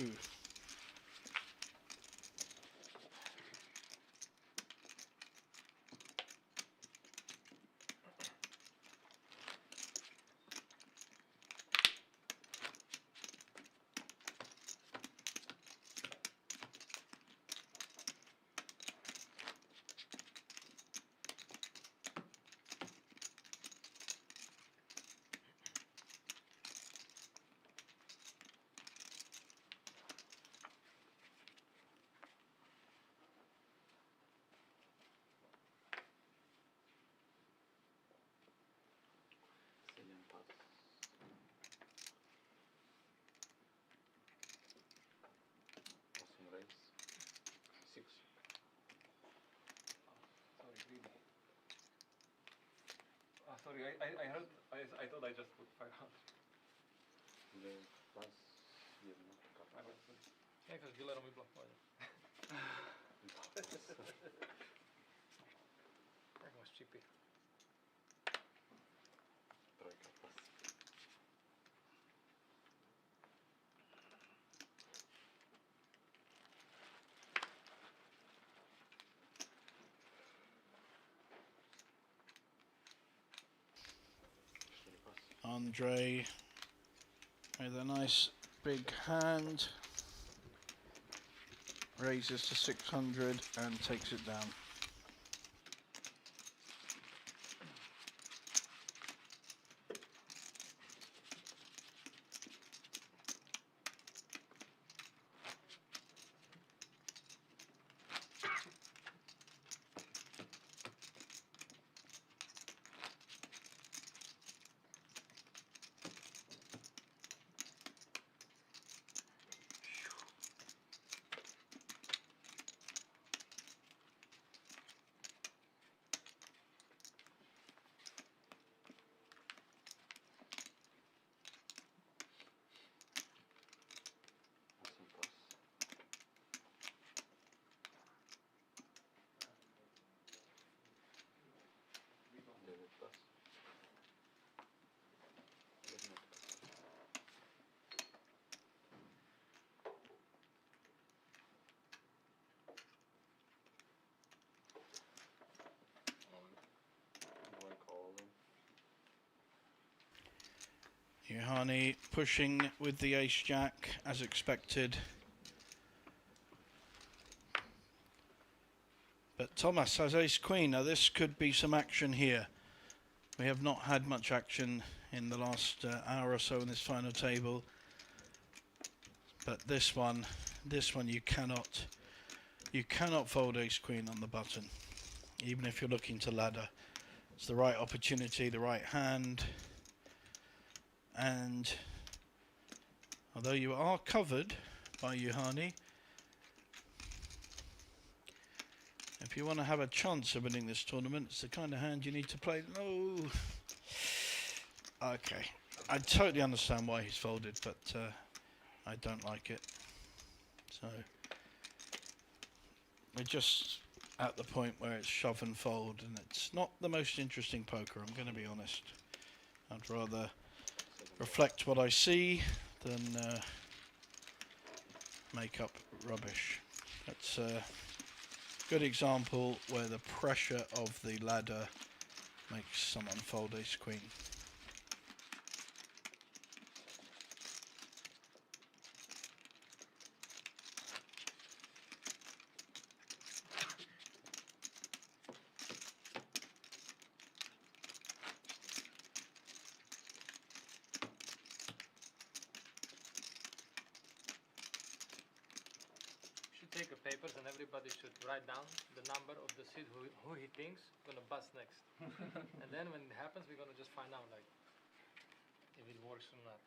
Second pass. Awesome raise, 6. Sorry, greedy. Sorry, I heard, I thought I just put 500. David pass. 1. Jak to s dealerom by byla v pohodě. Jak máš čipy? Trojka pass. Andre with a nice big hand, raises to 600 and takes it down. Yohani pushing with the ace-jack as expected. But Thomas has ace-queen. Now this could be some action here. We have not had much action in the last hour or so in this final table. But this one you cannot fold ace-queen on the button, even if you're looking to ladder. It's the right opportunity, the right hand. And although you are covered by Yohani, if you want to have a chance of winning this tournament, it's the kind of hand you need to play. No. Okay. I totally understand why he's folded, but I don't like it. So we're just at the point where it's shove and fold, and it's not the most interesting poker, I'm going to be honest. I'd rather reflect what I see than make up rubbish. That's a good example where the pressure of the ladder makes someone fold ace-queen. take a papers and everybody should write down the number of the seed who he thinks gonna bust next. And then when it happens, we're gonna just find out like if it works or not.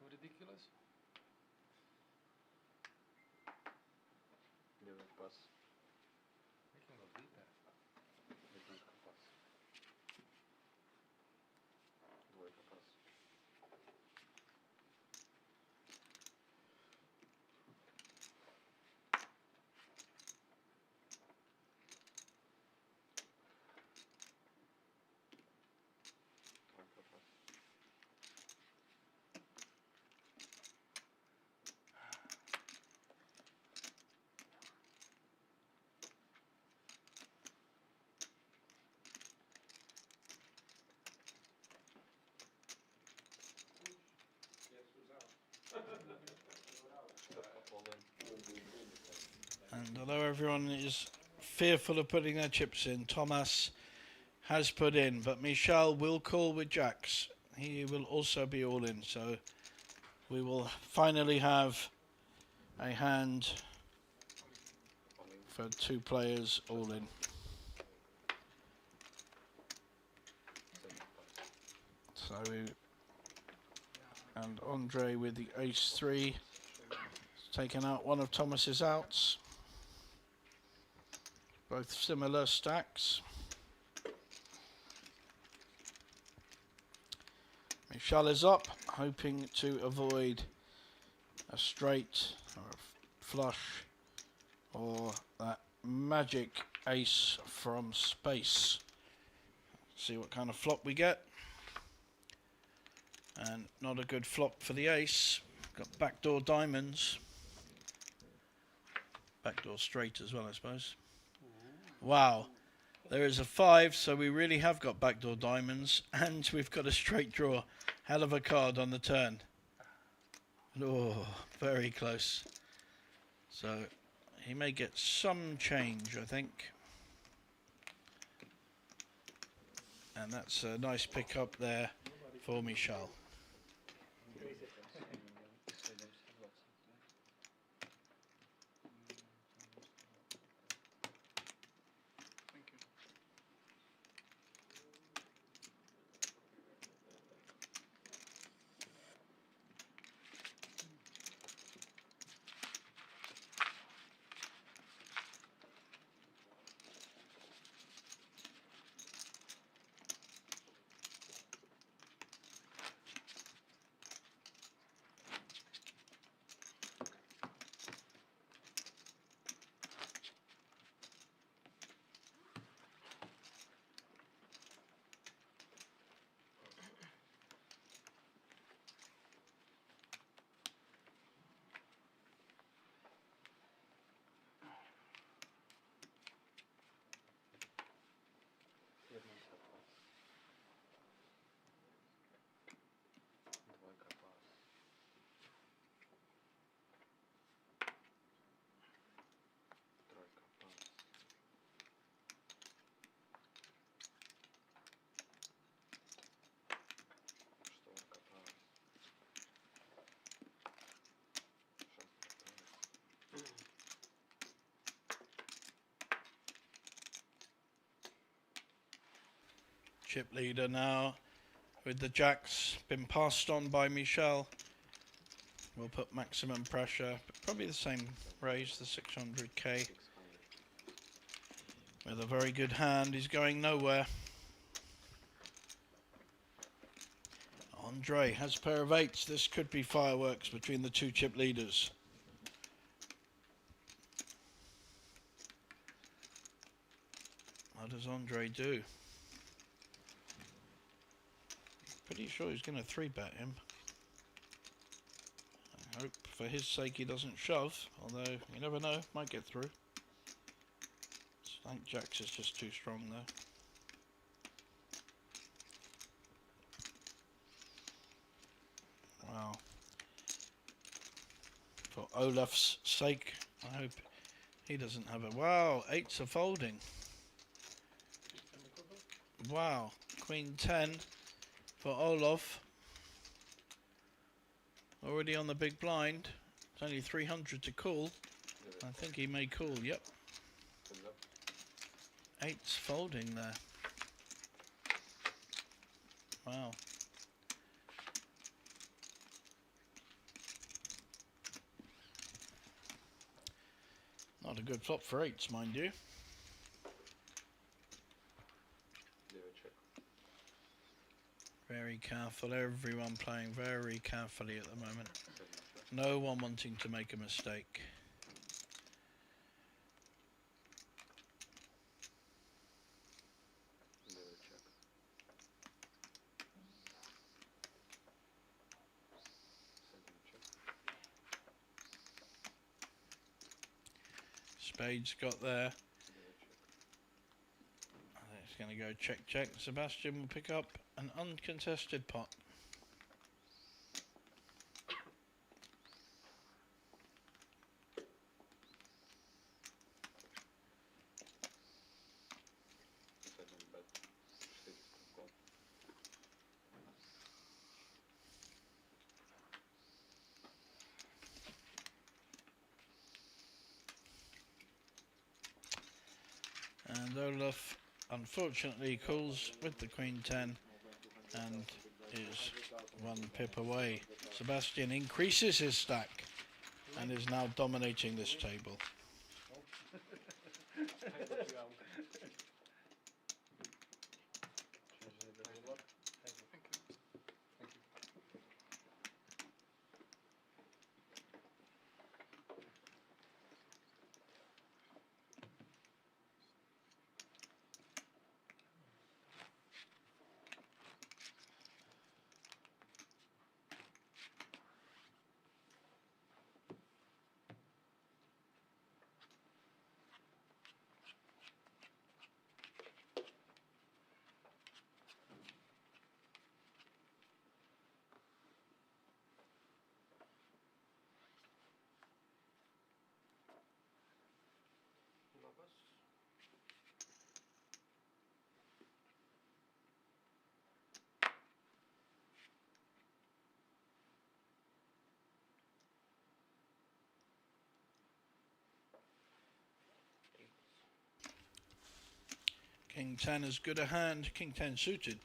Too ridiculous? Give it a pass. We can go deeper. We can go pass. Двойка pass. Тройка pass. And although everyone is fearful of putting their chips in, Thomas has put in, but Michel will call with jacks. He will also be all in, so we will finally have a hand for 2 players all in. So and Andre with the ace-3 taken out one of Thomas's outs. Both similar stacks. Michel is up, hoping to avoid a straight or a flush or that magic ace from space. See what kind of flop we get. And not a good flop for the ace. Got backdoor diamonds. Backdoor straight as well, I suppose. Wow. There is a 5, so we really have got backdoor diamonds, and we've got a straight draw. Hell of a card on the turn. Oh, very close. So he may get some change, I think. And that's a nice pick up there for Michel. Chip leader now with the jacks, been passed on by Michel. We'll put maximum pressure, but probably the same raise, the 600k. With a very good hand, he's going nowhere. Andre has a pair of 8s. This could be fireworks between the 2 chip leaders. What does Andre do? Pretty sure he's going to 3-bet him. I hope for his sake he doesn't shove, although you never know, might get through. I think jacks is just too strong though. Wow. For Olaf's sake, I hope he doesn't have a... Wow, 8s are folding. Wow, Queen 10 for Olaf. Already on the big blind. It's only 300 to call. I think he may call, yep. Eight's folding there. Wow. Not a good flop for eights, mind you. Very careful, everyone playing very carefully at the moment. No one wanting to make a mistake. Spades got there. It's going to go check, check. Sebastian will pick up an uncontested pot. And Olaf unfortunately calls with the Queen 10 and is one pip away. Sebastian increases his stack and is now dominating this table. King 10 as good a hand, King 10 suited.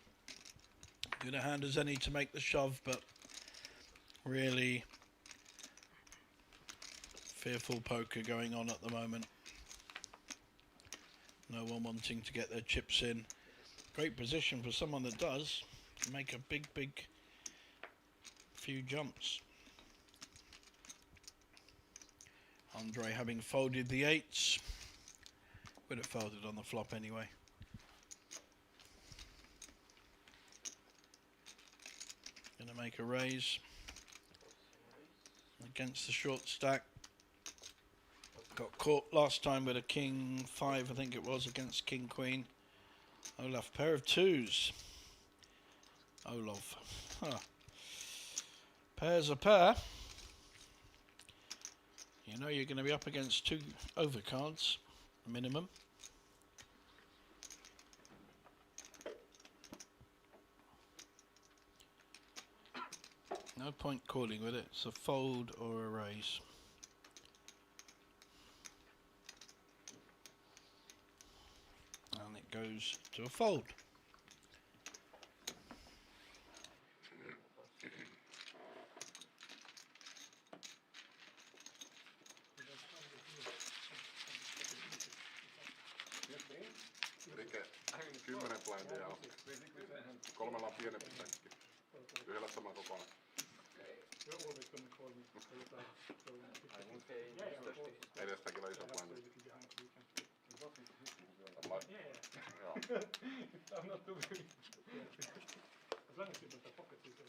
Good a hand as any to make the shove, but really fearful poker going on at the moment. No one wanting to get their chips in. Great position for someone that does make a big few jumps. Andre having folded the eights, would have folded on the flop anyway. Gonna make a raise against the short stack. Got caught last time with a king 5, I think it was, against king queen. Olaf, pair of twos. Olaf, huh. Pair's a pair. You know you're going to be up against 2 overcards minimum. No point calling with it. It's a fold or a raise. And it goes to a fold. Rike, 10 blindia auki. 3 on pienempi säkki. 1 sama kokonaan. You're always going to call me. Edestäkin on iso blindi. Yeah. I'm not too big. As long as you don't have pockets, it's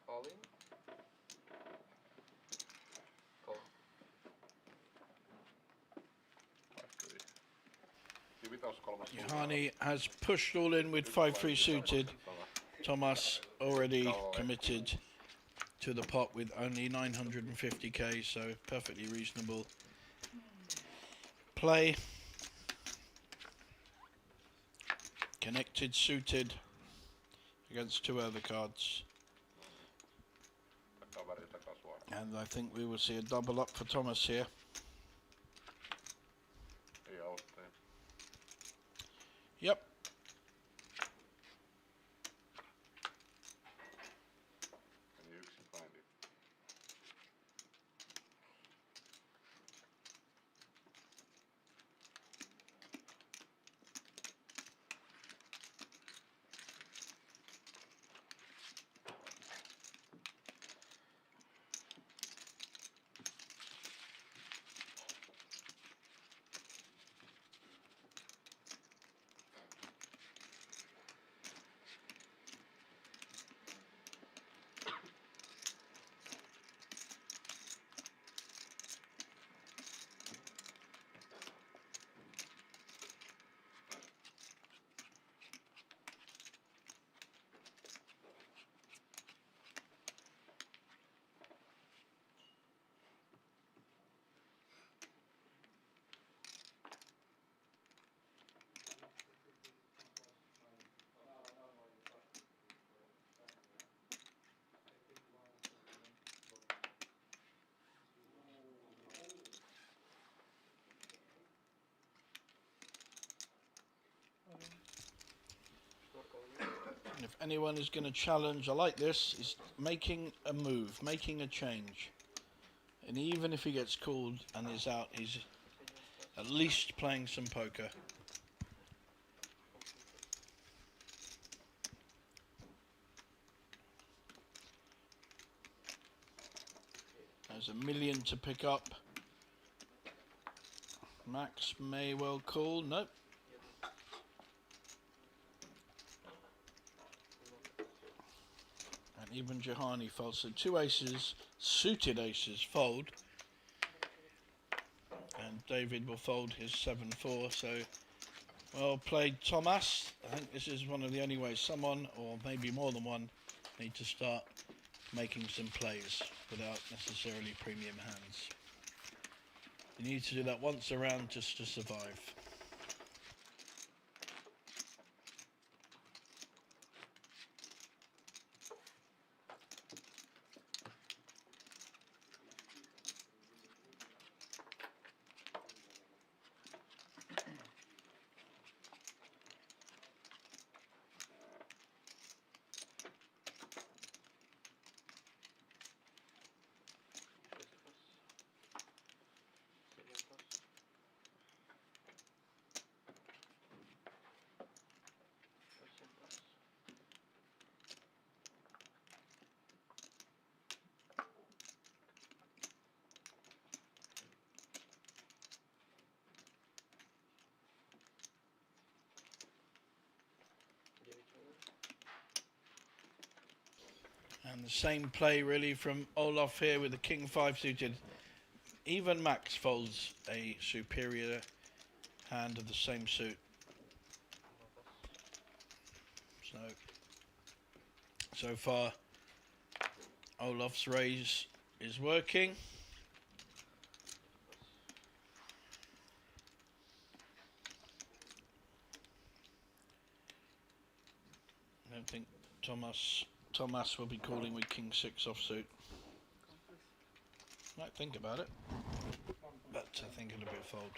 All in. Call. Johanni has pushed all in with 5-3 suited. Thomas already committed to the pot with only 950k, so perfectly reasonable play. Connected suited against 2 other cards. And I think we will see a double up for Thomas here. Yep. And if anyone is going to challenge, I like this, is making a move, making a change. And even if he gets called and is out, he's at least playing some poker. There's $1 million to pick up. Max may well call, nope. And even Johanni folds, so 2 aces, suited aces fold. And David will fold his 7-4, so well played, Thomas. I think this is one of the only ways someone, or maybe more than one, need to start making some plays without necessarily premium hands. You need to do that once around just to survive. And the same play really from Olaf here with the King 5 suited. Even Max folds a superior hand of the same suit. So far Olaf's raise is working. I don't think Thomas will be calling with King 6 offsuit. Might think about it, but I think it'll be a fold.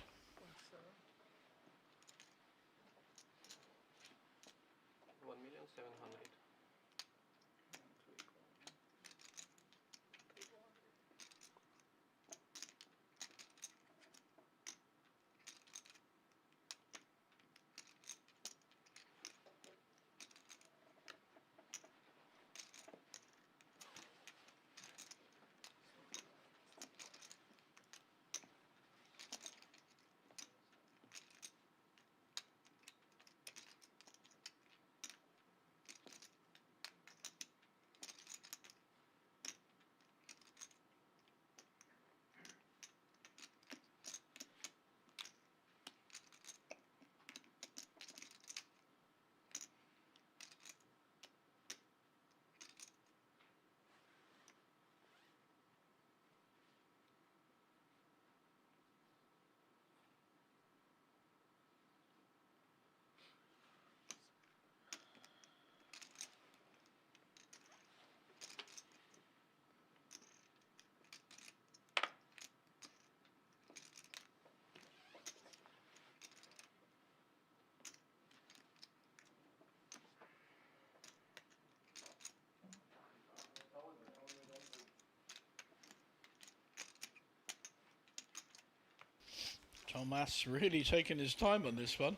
Tomas really taking his time on this one.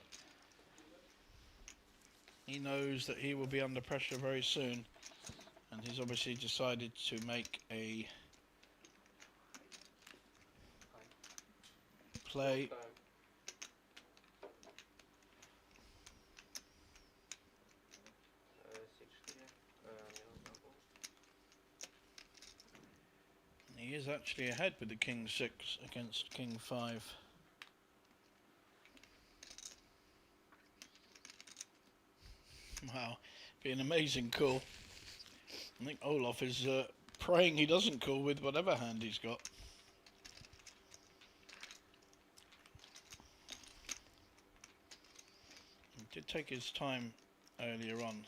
He knows that he will be under pressure very soon, and he's obviously decided to make a play. He is actually ahead with the King 6 against King 5. Wow, be an amazing call. I think Olaf is praying he doesn't call with whatever hand he's got. He did take his time earlier on,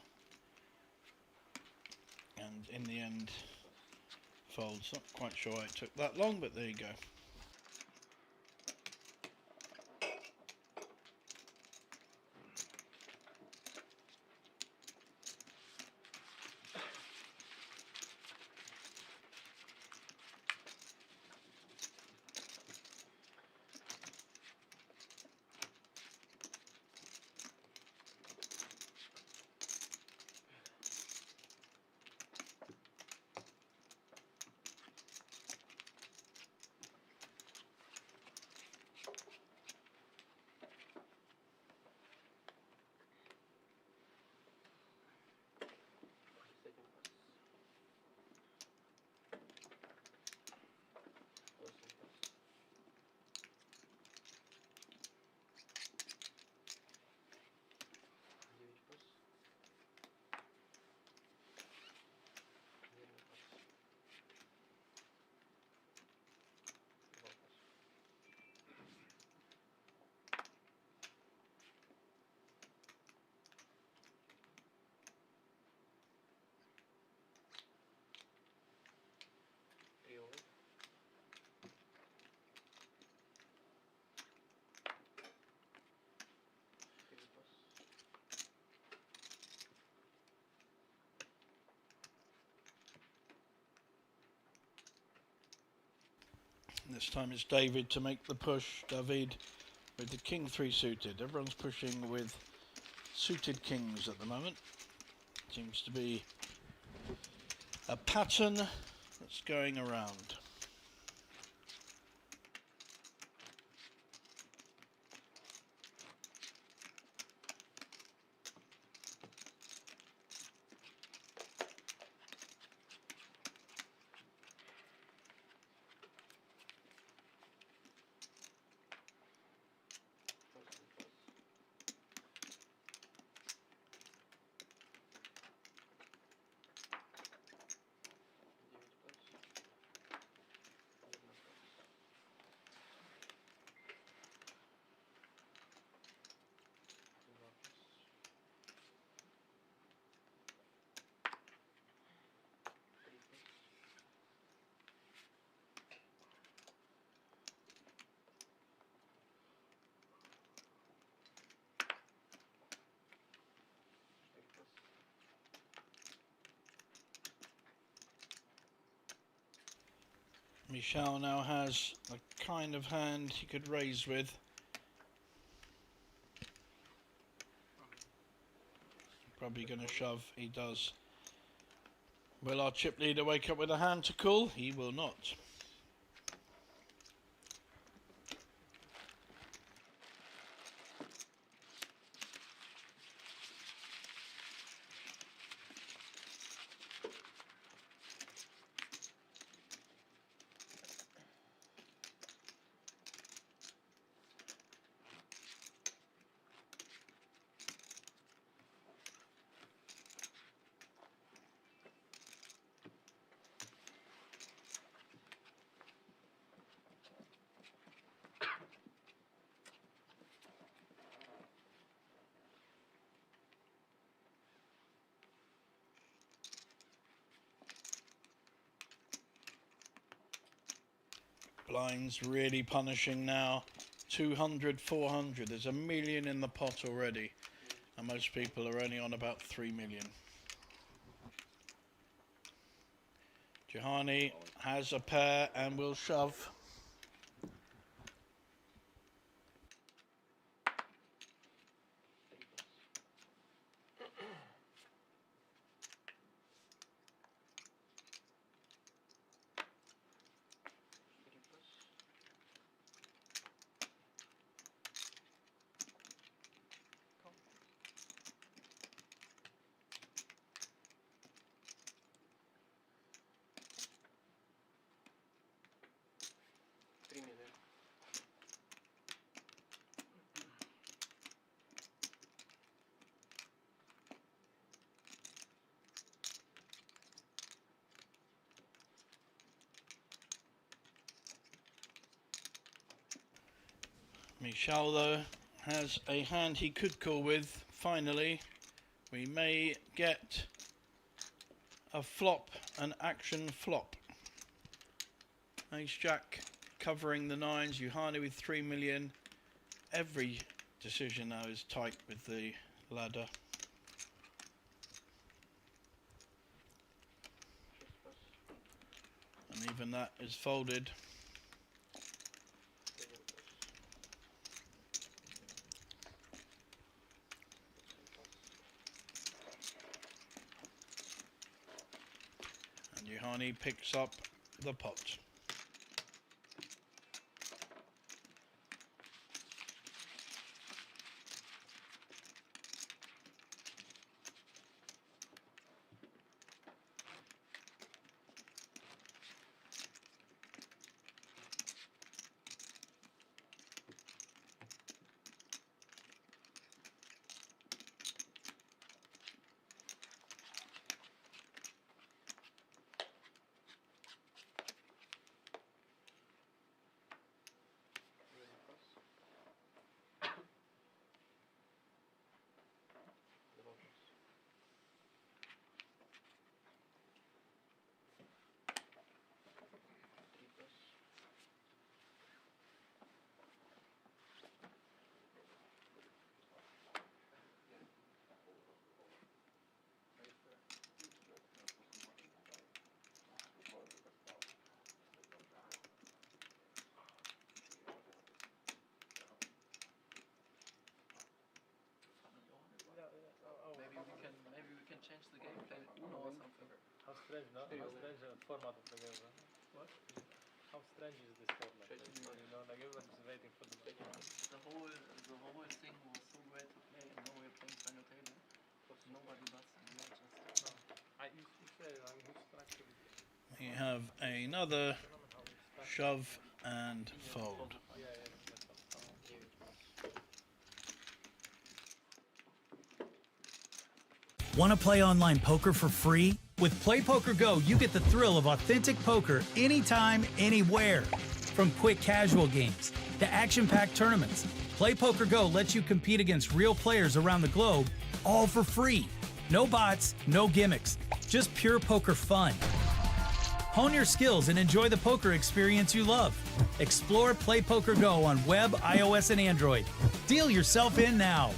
and in the end folds. Not quite sure why it took that long, but there you go. This time it's David to make the push. David with the King 3 suited. Everyone's pushing with suited kings at the moment. Seems to be a pattern that's going around. Michel now has a kind of hand he could raise with. Probably going to shove. He does. Will our chip leader wake up with a hand to call? He will not. Blinds really punishing now. 200, 400. There's $1 million in the pot already. And most people are only on about 3 million. Juhani has a pair and will shove. Michel, though, has a hand he could call with. Finally, we may get a flop, an action flop. Ace Jack covering the nines, Juhani with 3 million. Every decision now is tight with the ladder. And even that is folded. And Juhani picks up the pot. Maybe we can change the gameplay Uno or something. How strange, no? How strange the format of the game, no? What? How strange is this format? You know, like everyone's waiting for the The whole thing was so great to play, and now we're playing final table. Nobody bats, and we are just. You say, who's structure it? We have another shove and fold. Want to play online poker for free? With PlayPoker Go, you get the thrill of authentic poker anytime, anywhere. From quick casual games to action-packed tournaments, PlayPoker Go lets you compete against real players around the globe, all for free. No bots, no gimmicks, just pure poker fun. Hone your skills and enjoy the poker experience you love. Explore PlayPoker Go on web, iOS, and Android. Deal yourself in now.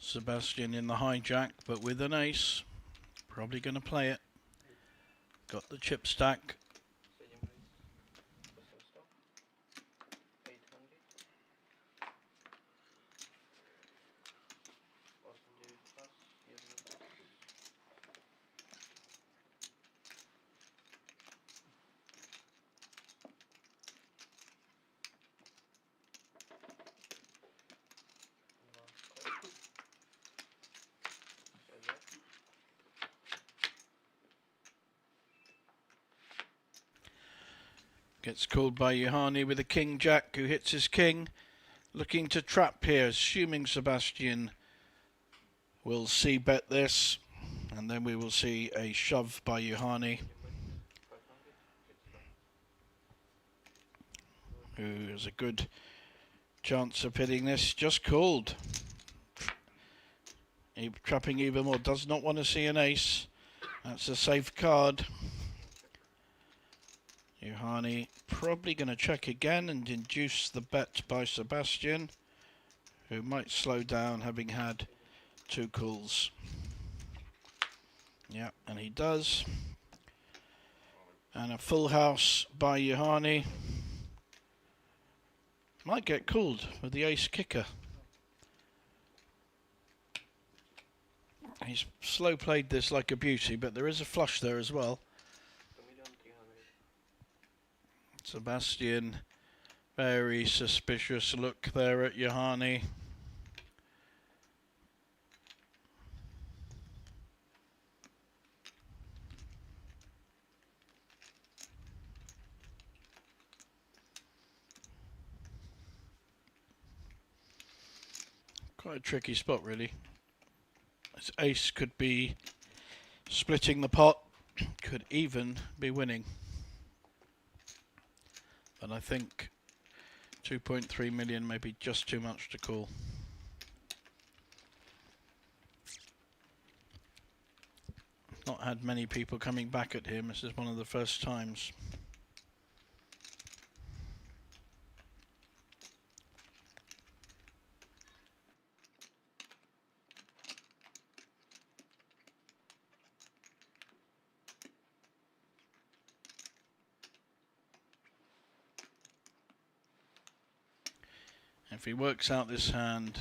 Sebastian in the hijack, but with an ace. Probably going to play it. Got the chip stack. Gets called by Johanni with a king-jack, who hits his king. Looking to trap here, assuming Sebastian will c-bet this. And then we will see a shove by Johanni, who has a good chance of hitting this. Just called. Trapping even more. Does not want to see an ace. That's a safe card. Johanni probably going to check again and induce the bet by Sebastian, who might slow down having had 2 calls. Yeah, and he does. And a full house by Johanni. Might get called with the ace kicker. He's slow played this like a beauty, but there is a flush there as well. Sebastian, very suspicious look there at Johanni. Quite a tricky spot, really. This ace could be splitting the pot, could even be winning. But I think 2.3 million may be just too much to call. Not had many people coming back at him. This is one of the first times. If he works out this hand,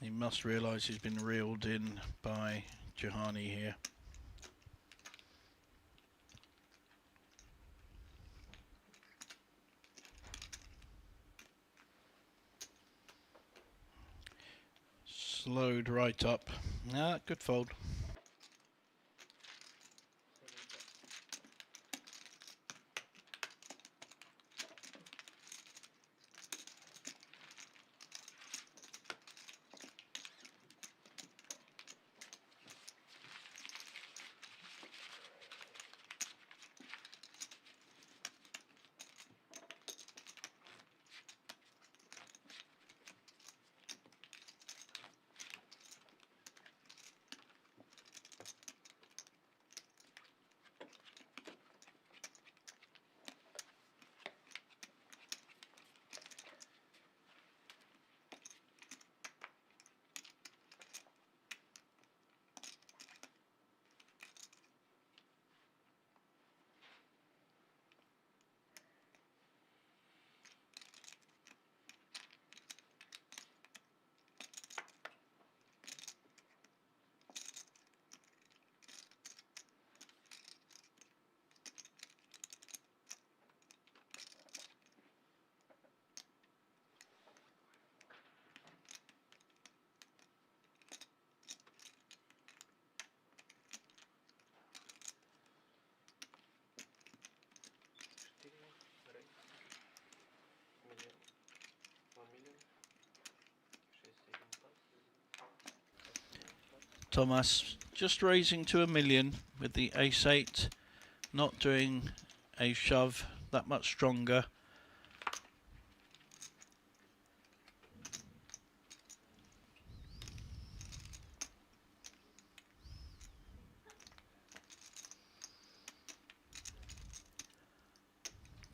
he must realise he's been reeled in by Johanni here. Slowed right up. Ah, good fold. Thomas just raising to 1 million with the ace-8, not doing a shove that much stronger.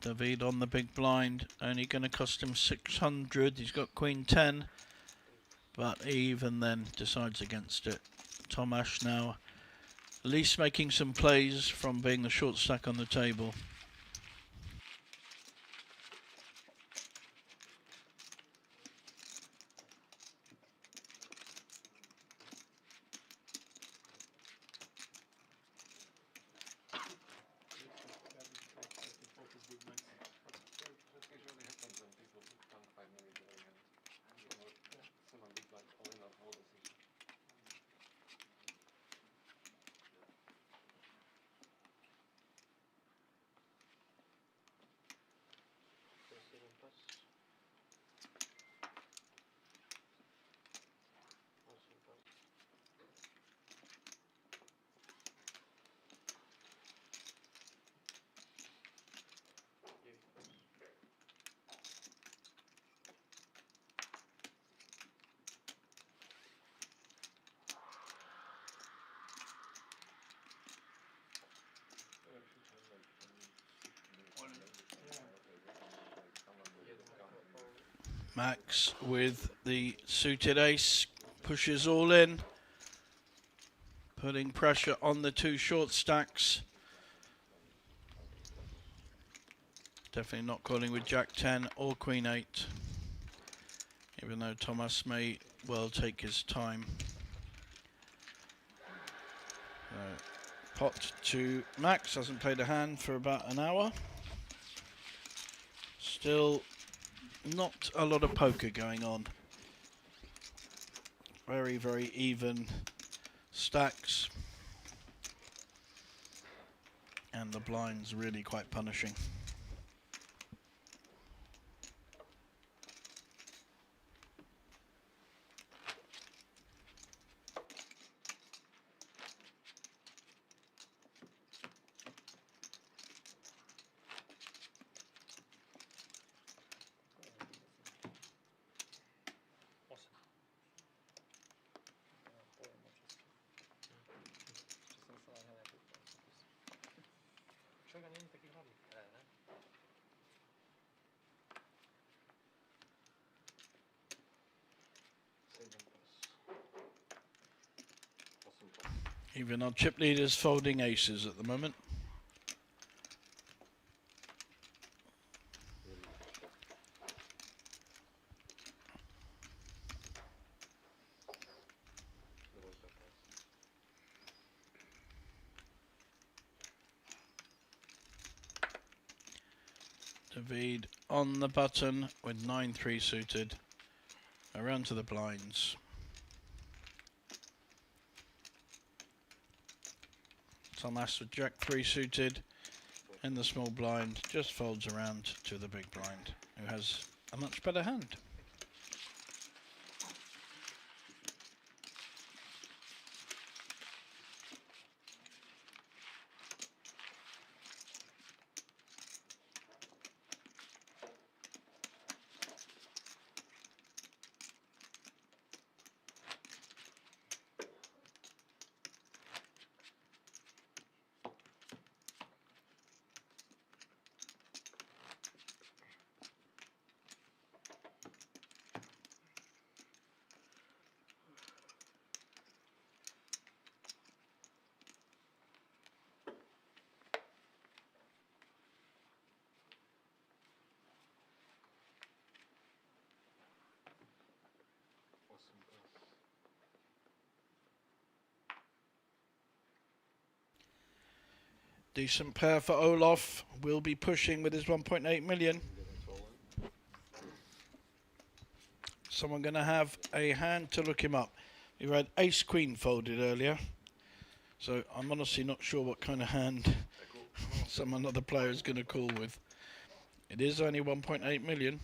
David on the big blind, only going to cost him 600. He's got Queen 10. but even then decides against it. Tomasz now at least making some plays from being the short stack on the table. Max with the suited ace pushes all in, putting pressure on the two short stacks. Definitely not calling with Jack 10 or Queen 8, even though Tomasz may well take his time. Pot to Max, hasn't played a hand for about an hour. Still not a lot of poker going on. Very, very even stacks. And the blinds really quite punishing. Even our chip leaders folding aces at the moment. David on the button with 9-3 suited. Around to the blinds. Tomasz with Jack 3 suited in the small blind, just folds around to the big blind, who has a much better hand. Decent pair for Olaf. Will be pushing with his 1.8 million. Someone going to have a hand to look him up. We had ace queen folded earlier, so I'm honestly not sure what kind of hand some another player is going to call with. It is only 1.8 million.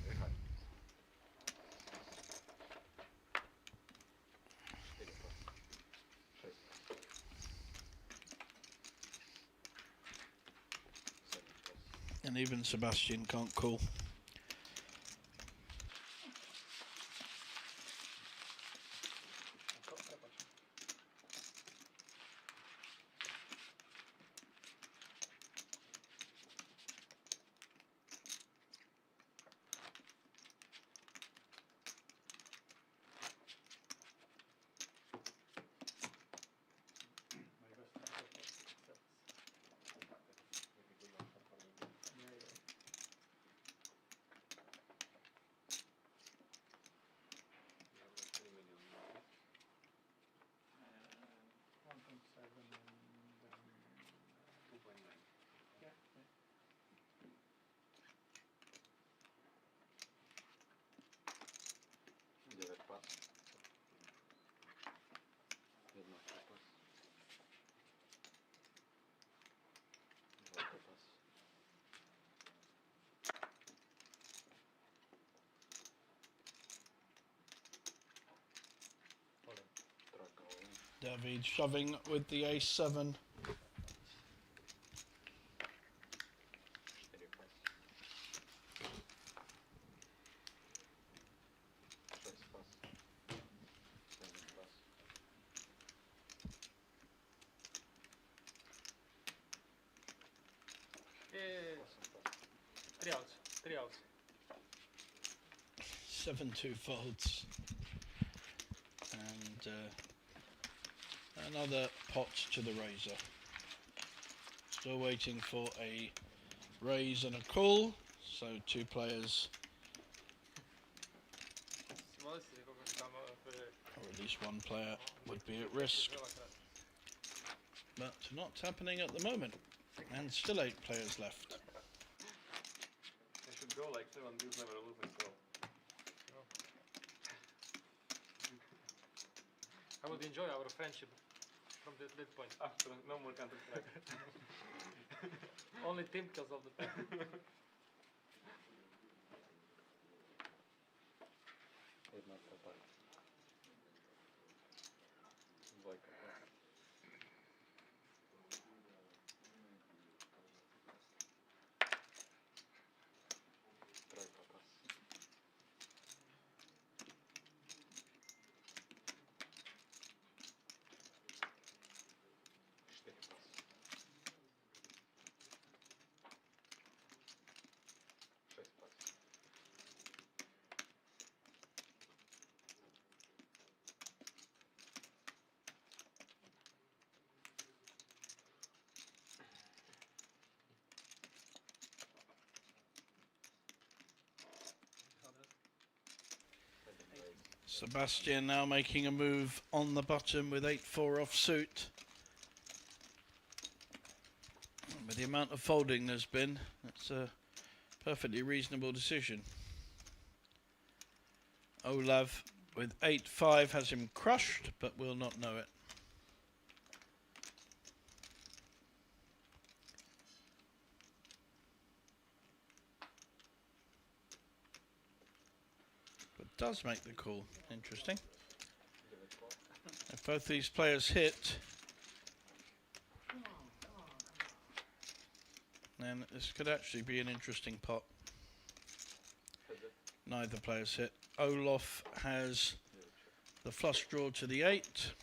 And even Sebastian can't call. David shoving with the ace-7. Three outs. 3 outs. 7-2 folds. And another pot to the raiser. Still waiting for a raise and a call. So 2 players, or at least 1 player, would be at risk. But not happening at the moment. And still 8 players left. They should go like 7 dudes never losing, so. I would enjoy our friendship from that point. After no more Counter Strike. Only team kills all the time. Sebastian now making a move on the button with 8-4 offsuit. With the amount of folding there's been, it's a perfectly reasonable decision. Olav with 8-5 has him crushed, but will not know it. Does make the call. Interesting. If both these players hit, then this could actually be an interesting pot. Neither player's hit. Olaf has the flush draw to the 8.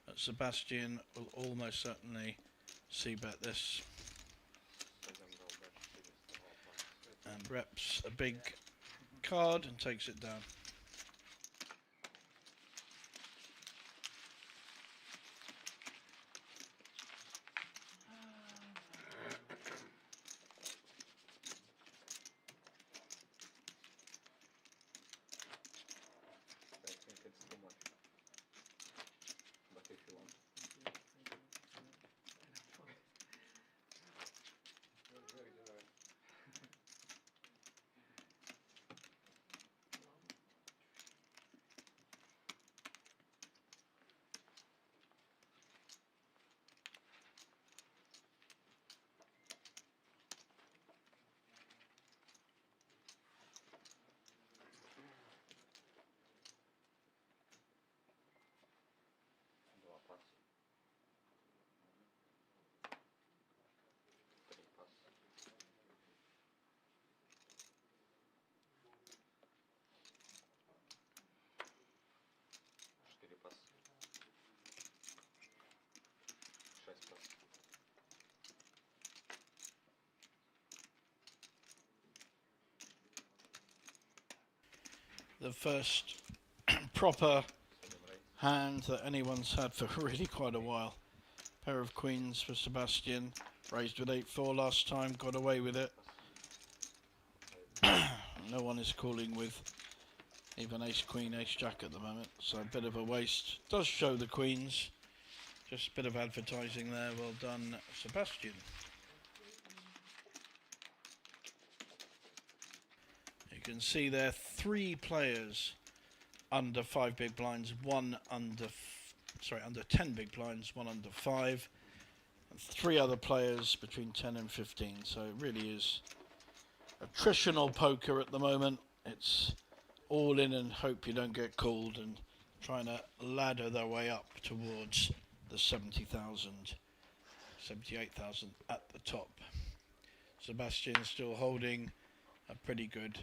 But Sebastian will almost certainly c-bet this. And reps a big card and takes it down. I think it's too much. But if you want. The first proper hand that anyone's had for really quite a while. Pair of queens for Sebastian. Raised with 8-4 last time, got away with it. No one is calling with even ace-queen, ace-jack at the moment, so a bit of a waste. Does show the queens. Just a bit of advertising there. Well done, Sebastian. You can see there 3 players under 5 big blinds, one under 10 big blinds, one under 5, and 3 other players between 10 and 15. So it really is attritional poker at the moment. It's all in and hope you don't get called, and trying to ladder their way up towards the 70,000, 78,000 at the top. Sebastian still holding a pretty good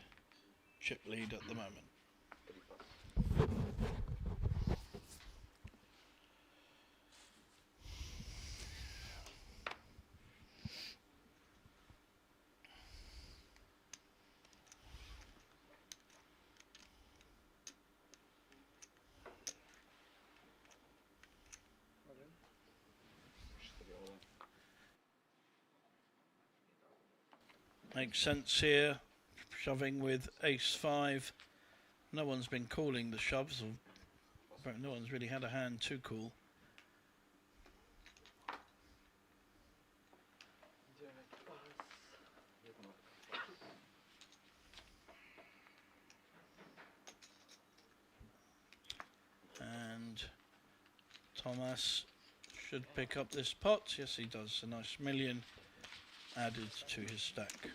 chip lead at the moment. Makes sense here, shoving with ace-5. No one's been calling the shoves, or no one's really had a hand to call. And Thomas should pick up this pot. Yes, he does. A nice million added to his stack.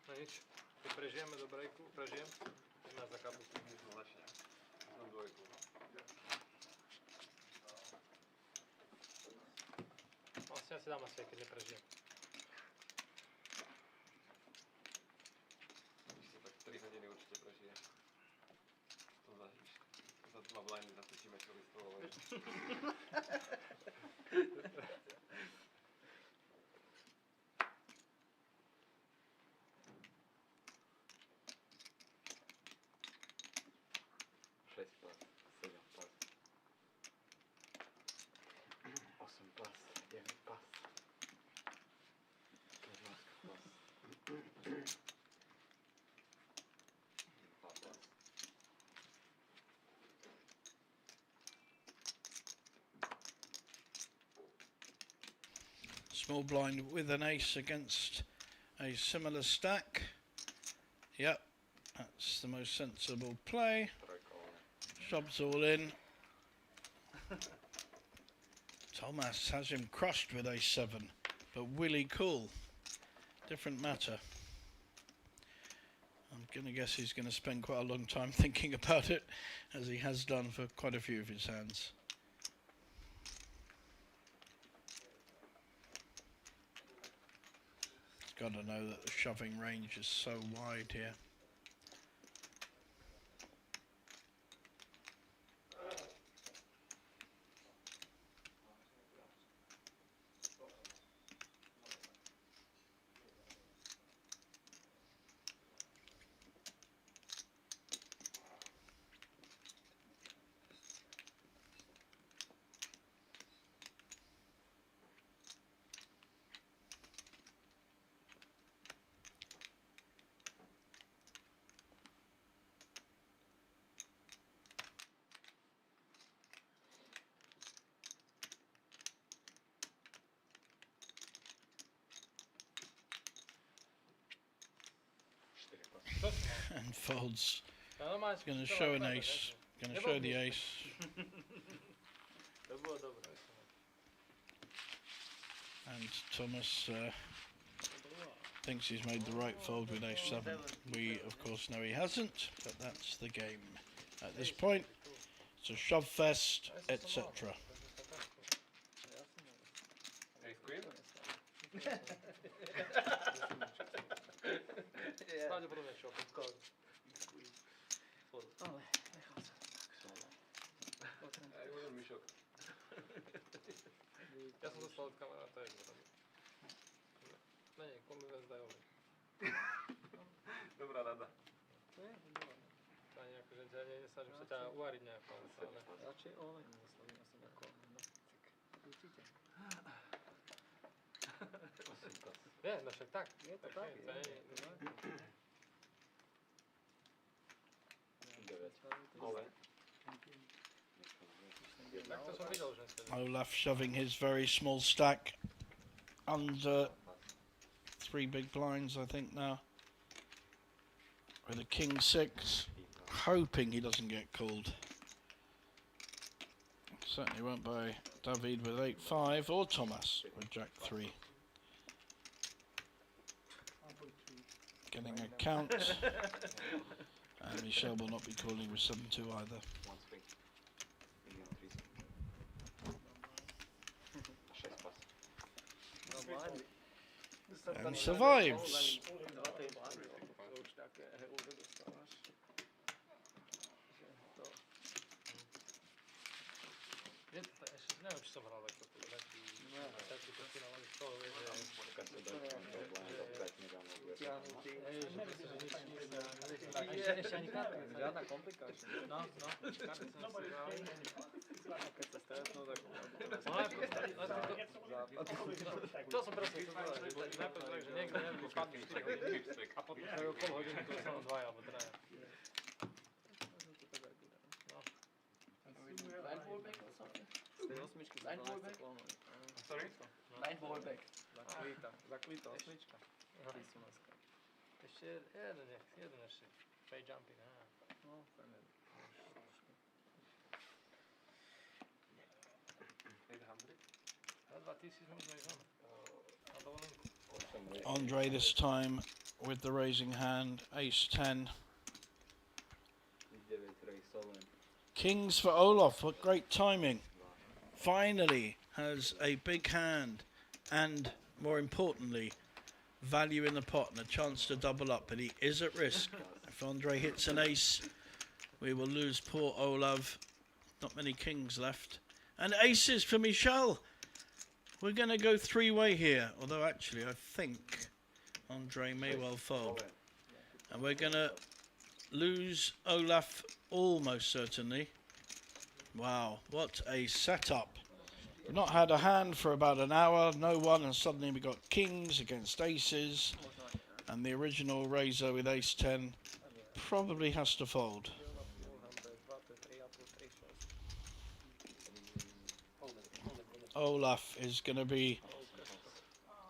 No nič, keď prežijeme do breaku, prežijem, na zakapu s tým začne. Som dvojku. Vlastne asi dám asi, keď neprežijem. Ešte tak 3 hodiny určite prežije. To zažíš. Za 2 blindy zatočíme celý stôl. Small blind with an ace against a similar stack. Yep, that's the most sensible play. Shoves all in. Thomas has him crushed with ace-7, but Willie cool. Different matter. I'm going to guess he's going to spend quite a long time thinking about it, as he has done for quite a few of his hands. Got to know that the shoving range is so wide here. And folds. He's going to show an ace. Going to show the ace. And Thomas thinks he's made the right fold with ace-7. We, of course, know he hasn't, but that's the game. At this point, it's a shove fest, etc. Pravdepodobne šok, skoro. Ale, nechal sa. Aj budem mi šok. Ja som dostal od kamaráta jedno. Ne, komu vás dajú. Dobrá rada. To je dobrá. To ani akože nesnažím sa ťa uvariť nejako, ale... Radšej oleň neslovím, ja som ako... Tak určite. Nie, no však tak. Je to tak, To nie je... Tak to som videl, že ste... Olaf shoving his very small stack under 3 big blinds, I think, now. With a king-6, hoping he doesn't get called. Certainly won't by David with 8-5 or Thomas with Jack-3. Getting a count. And Michel will not be calling with 7-2 either. And survives. Neviem, či som hral taký finále z toho, vieš, že... Ešte ani karty. Žiadna komplikácia. No, karty som si hral. Keď sa stretnú, tak... To som proste povedal, že najprv tak, že niekto neviem, spadne 4 hodiny a potom pol hodiny to som 2 alebo 3. Sorry? Line ballback. Zaklítá osmička. Ešte jeden ešte. Pay jumping, No, fajne. 800? 2000 možno ísť na dovolenku. Andre this time with the raising hand, ace-10. Kings for Olaf, what great timing. Finally has a big hand and, more importantly, value in the pot and a chance to double up, but he is at risk. If Andre hits an ace, we will lose poor Olav. Not many kings left. And aces for Michel. We're going to go 3-way here, although actually I think Andre may well fold. And we're going to lose Olaf almost certainly. Wow, what a setup. We've not had a hand for about an hour, no one, and suddenly we got kings against aces. And the original raiser with ace-10 probably has to fold. Olaf is going to be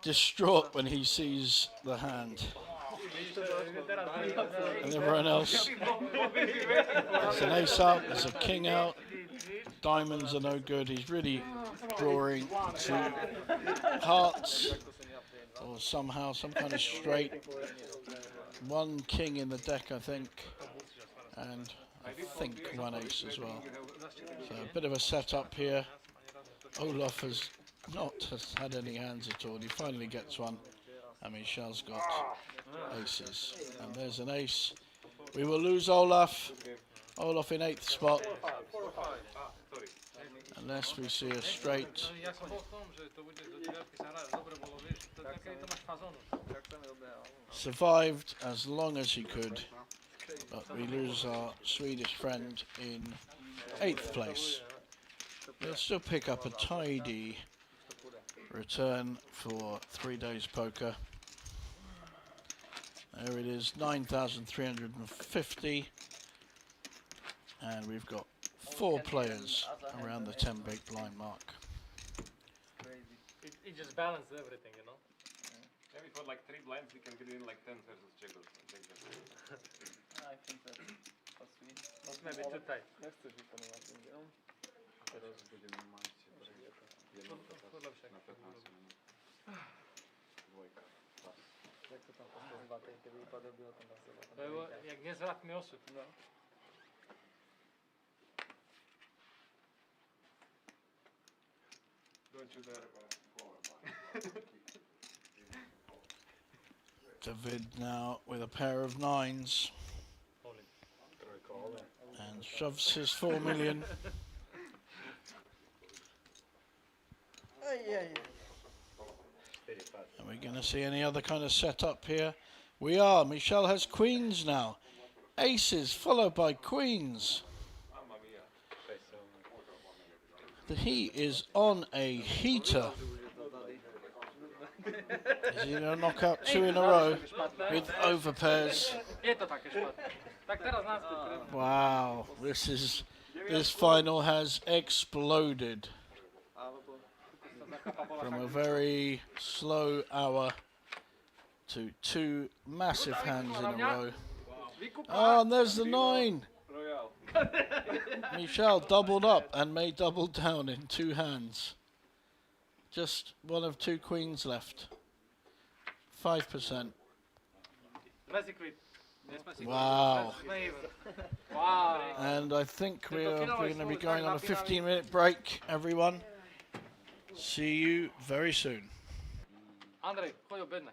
distraught when he sees the hand. And everyone else, there's an ace out, there's a king out, diamonds are no good. He's really drawing to hearts or somehow some kind of straight. One king in the deck, I think, and I think one ace as well. So a bit of a setup here. Olaf has not had any hands at all. He finally gets one, and Michel's got aces. And there's an ace. We will lose Olaf. Olaf in 8th spot. Unless we see a straight. Survived as long as he could. But we lose our Swedish friend in 8th place. We'll still pick up a tidy return for 3 days poker. There it is, 9,350. And we've got 4 players around the 10 big blind mark. It just balances everything, you know? Maybe for like 3 blinds we can get in like 10 versus Jaggers. I think that's sweet. Maybe too tight. Teraz budeme mať jedno na 15 minút. Jak to tam pošlo keby vypadal, bylo tam na seba. To je jak nezvratný osud. No. Don't you dare. David now with a pair of nines. And shoves his 4 million. Are we going to see any other kind of setup here? We are. Michel has queens now. Aces followed by queens. He is on a heater. Is he going to knock out 2 in a row with overpairs? Wow, this final has exploded from a very slow hour to 2 massive hands in a row. Oh, and there's the 9. Michel doubled up and may double down in 2 hands. Just one of 2 queens left. 5%. Wow. Wow. And I think we're going to be going on a 15-minute break, everyone. See you very soon. Andrej, chodź obedne.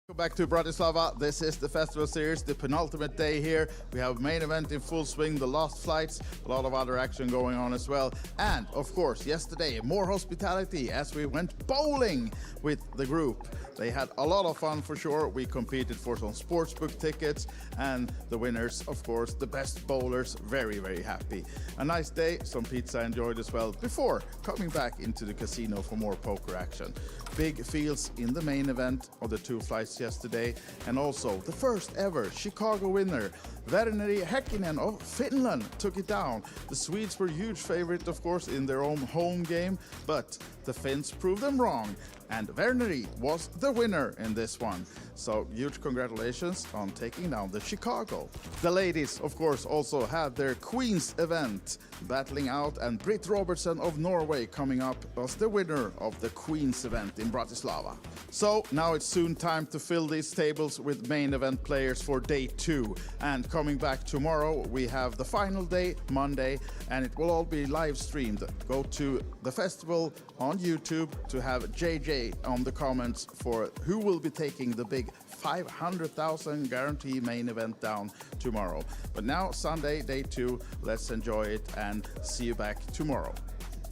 425. Back to Bratislava. This is the Festival Series, the penultimate day here. We have main event in full swing, the last flights, a lot of other action going on as well. And of course, yesterday, more hospitality as we went bowling with the group. They had a lot of fun for sure. We competed for some sportsbook tickets, and the winners, of course, the best bowlers, very, very happy. A nice day, some pizza enjoyed as well, before coming back into the casino for more poker action. Big fields in the main event of the 2 flights yesterday, and also the first ever Chicago winner, Verneri Häkkinen of Finland, took it down. The Swedes were huge favorite, of course, in their own home game, but the Finns proved them wrong, and Verneri was the winner in this one. So huge congratulations on taking down the Chicago. The ladies, of course, also had their Queens event battling out, and Britt Robertson of Norway coming up was the winner of the Queens event in Bratislava. So now it's soon time to fill these tables with main event players for day 2. And coming back tomorrow, we have the final day, Monday, and it will all be live streamed. Go to the festival on YouTube to have JJ on the comments for who will be taking the big 500,000 guarantee main event down tomorrow. But now, Sunday, day 2, let's enjoy it and see you back tomorrow.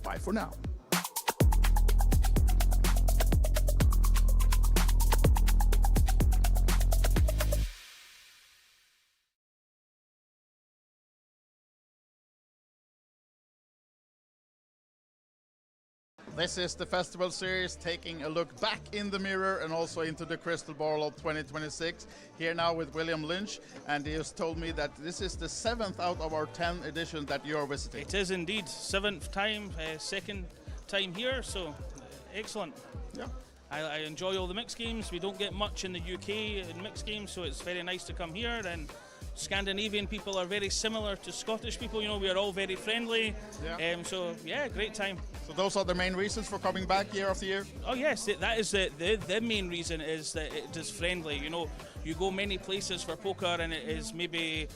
Bye for now. This is the Festival Series, taking a look back in the mirror and also into the crystal ball of 2026. Here now with William Lynch, and he has told me that this is the 7th out of our 10 editions that you are visiting. It is indeed. 7th time, 2nd time here, so excellent. Yeah. I enjoy all the mixed games. We don't get much in the UK in mixed games, so it's very nice to come here. And Scandinavian people are very similar to Scottish people. You know, we are all very friendly. Yeah. So yeah, great time. So those are the main reasons for coming back year after year? Oh yes, that is the main reason is that it is friendly. You know, you go many places for poker and it is maybe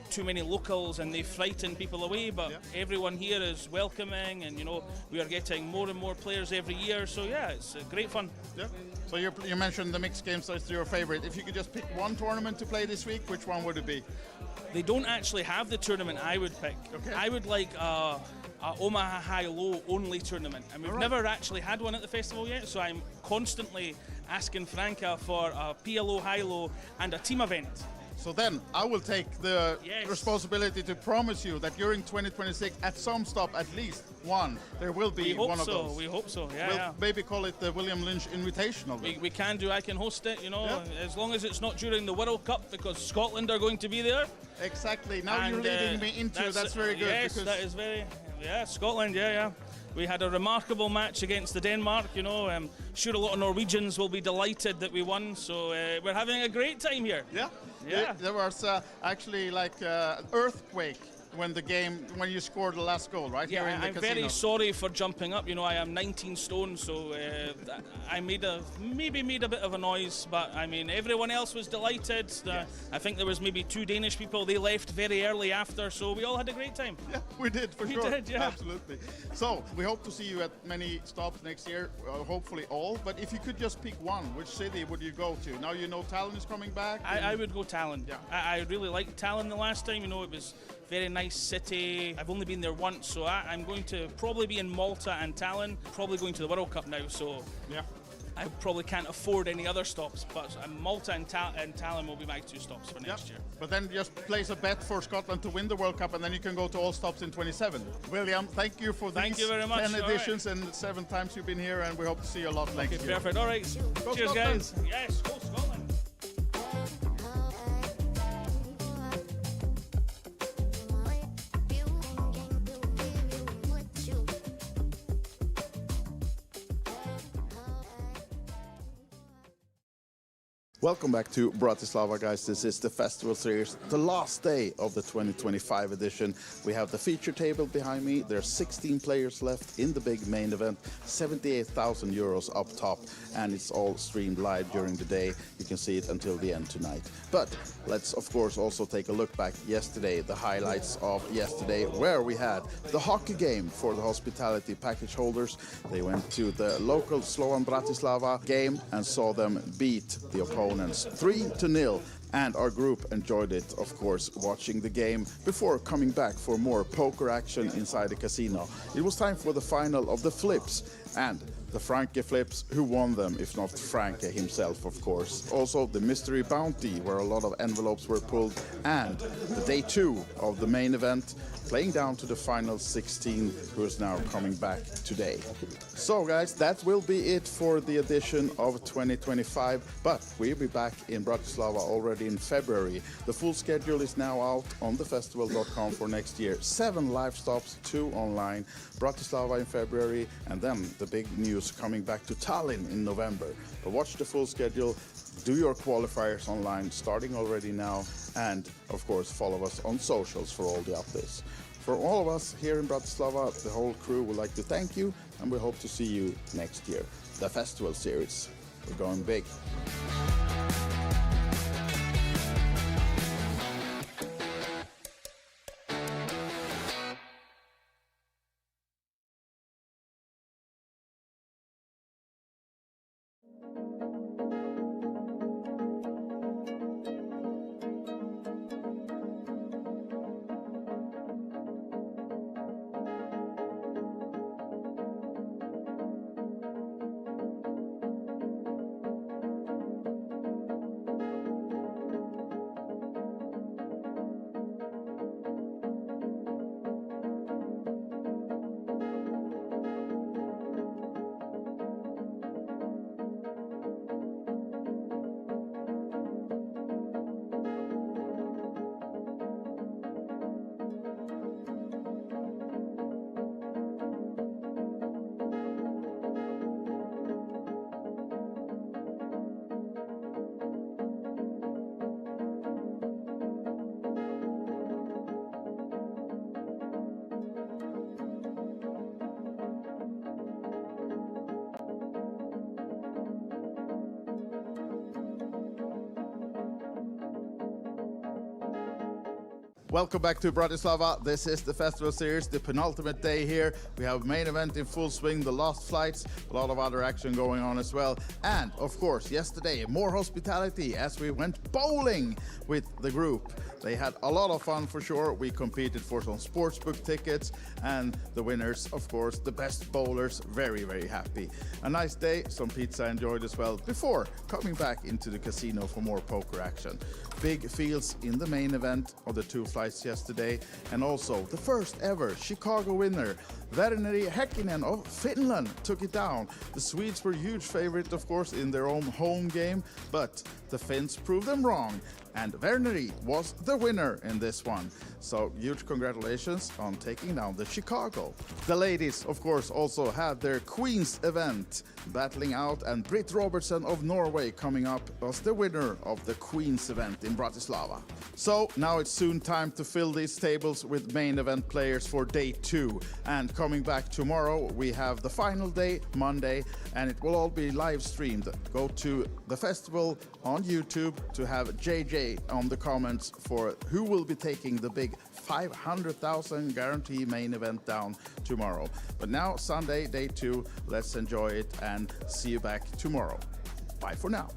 too many locals and they frighten people away, but everyone here is welcoming, and you know, we are getting more and more players every year, so yeah, it's great fun. Yeah. So you mentioned the mixed games as your favorite. If you could just pick one tournament to play this week, which one would it be? They don't actually have the tournament I would pick. Okay. I would like a Omaha High-Low only tournament, and we've never actually had one at the festival yet, so I'm constantly asking Franca for a PLO High-Low and a team event. So then I will take the responsibility to promise you that during 2026, at some stop, at least one, there will be one of those. We hope so, We'll maybe call it the William Lynch Invitational. We can do, I can host it, you know, as long as it's not during the World Cup, because Scotland are going to be there. Exactly, now you're leading me into, that's very good. Yes, that is very, Scotland, We had a remarkable match against the Denmark, you know. Sure, a lot of Norwegians will be delighted that we won, so we're having a great time here. Yeah, Yeah. There was actually like an earthquake when you scored the last goal, right? Yeah, Here in the I'm casino. very sorry for jumping up. You know, I am 19 stone, so I maybe made a bit of a noise, but I mean, everyone else was delighted. I think there was maybe 2 Danish people. They left very early after, so we all had a great time. Yeah, we did for We sure. did, yeah. Absolutely. So we hope to see you at many stops next year. Hopefully all. But if you could just pick one, which city would you go to? Now you know Tallinn is coming back. I would go Tallinn. Yeah. I really liked Tallinn the last time. You know, it was very nice city. I've only been there once, so I'm going to probably be in Malta and Tallinn. Probably going to the World Cup now, so yeah. I probably can't afford any other stops. But Malta and Tallinn will be my 2 stops for next year. But then just place a bet for Scotland to win the World Cup, and then you can go to all stops in 27. William, thank you for Thank these you very much. 10 editions and 7 times you've been here, and we hope to see you a lot next year. Perfect. All right. Go Cheers, Scotland. guys. Yes, go Scotland. Welcome back to Bratislava, guys. This is the Festival Series, the last day of the 2025 edition. We have the feature table behind me. There are 16 players left in the big main event, 78,000 euros up top, and it's all streamed live during the day. You can see it until the end tonight. But let's, of course, also take a look back yesterday, the highlights of yesterday, where we had the hockey game for the hospitality package holders. They went to the local Slovan Bratislava game and saw them beat the opponents 3-0, and our group enjoyed it, of course, watching the game before coming back for more poker action inside the casino. It was time for the final of the flips, and the Franke flips, who won them if not Franke himself, of course. Also the mystery bounty, where a lot of envelopes were pulled, and the day 2 of the main event, playing down to the final 16, who is now coming back today. So guys, that will be it for the edition of 2025, but we'll be back in Bratislava already in February. The full schedule is now out on thefestival.com for next year. 7 live stops, 2 online, Bratislava in February, and then the big news coming back to Tallinn in November. But watch the full schedule, do your qualifiers online, starting already now, and of course follow us on socials for all the updates. For all of us here in Bratislava, the whole crew would like to thank you, and we hope to see you next year. The Festival Series, we're going big. Welcome back to Bratislava. This is the Festival Series, the penultimate day here. We have main event in full swing, the last flights, a lot of other action going on as well. And of course, yesterday, more hospitality as we went bowling with the group. They had a lot of fun for sure. We competed for some sportsbook tickets, and the winners, of course, the best bowlers, very, very happy. A nice day, some pizza enjoyed as well, before coming back into the casino for more poker action. Big fields in the main event of the 2 flights yesterday, and also the first ever Chicago winner Verneri Häkkinen of Finland took it down. The Swedes were huge favorite, of course, in their own home game, but the Finns proved them wrong, and Verneri was the winner in this one. So huge congratulations on taking down the Chicago. The ladies, of course, also had their Queens event battling out, and Britt Robertson of Norway coming up was the winner of the Queens event in Bratislava. So now it's soon time to fill these tables with main event players for day 2. And coming back tomorrow, we have the final day, Monday, and it will all be live streamed. Go to the festival on YouTube to have JJ on the comments for who will be taking the big 500,000 guarantee main event down tomorrow. But now, Sunday, day 2, let's enjoy it and see you back tomorrow. Bye for now.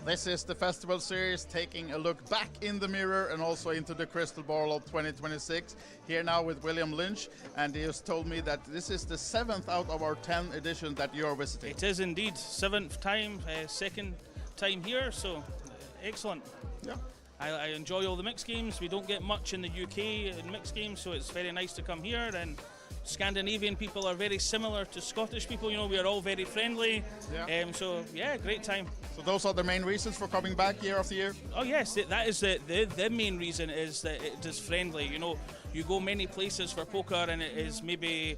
This is the Festival Series, taking a look back in the mirror and also into the crystal ball of 2026. Here now with William Lynch, and he has told me that this is the 7th out of our 10 editions that you are visiting. It is indeed 7th time, second time here, so excellent. Yeah. I enjoy all the mixed games. We don't get much in the UK in mixed games, so it's very nice to come here. And Scandinavian people are very similar to Scottish people. You know, we are all very friendly. Yeah. So yeah, great time. So those are the main reasons for coming back year after year? Oh yes, that is the main reason is that it is friendly. You know, you go many places for poker and it is maybe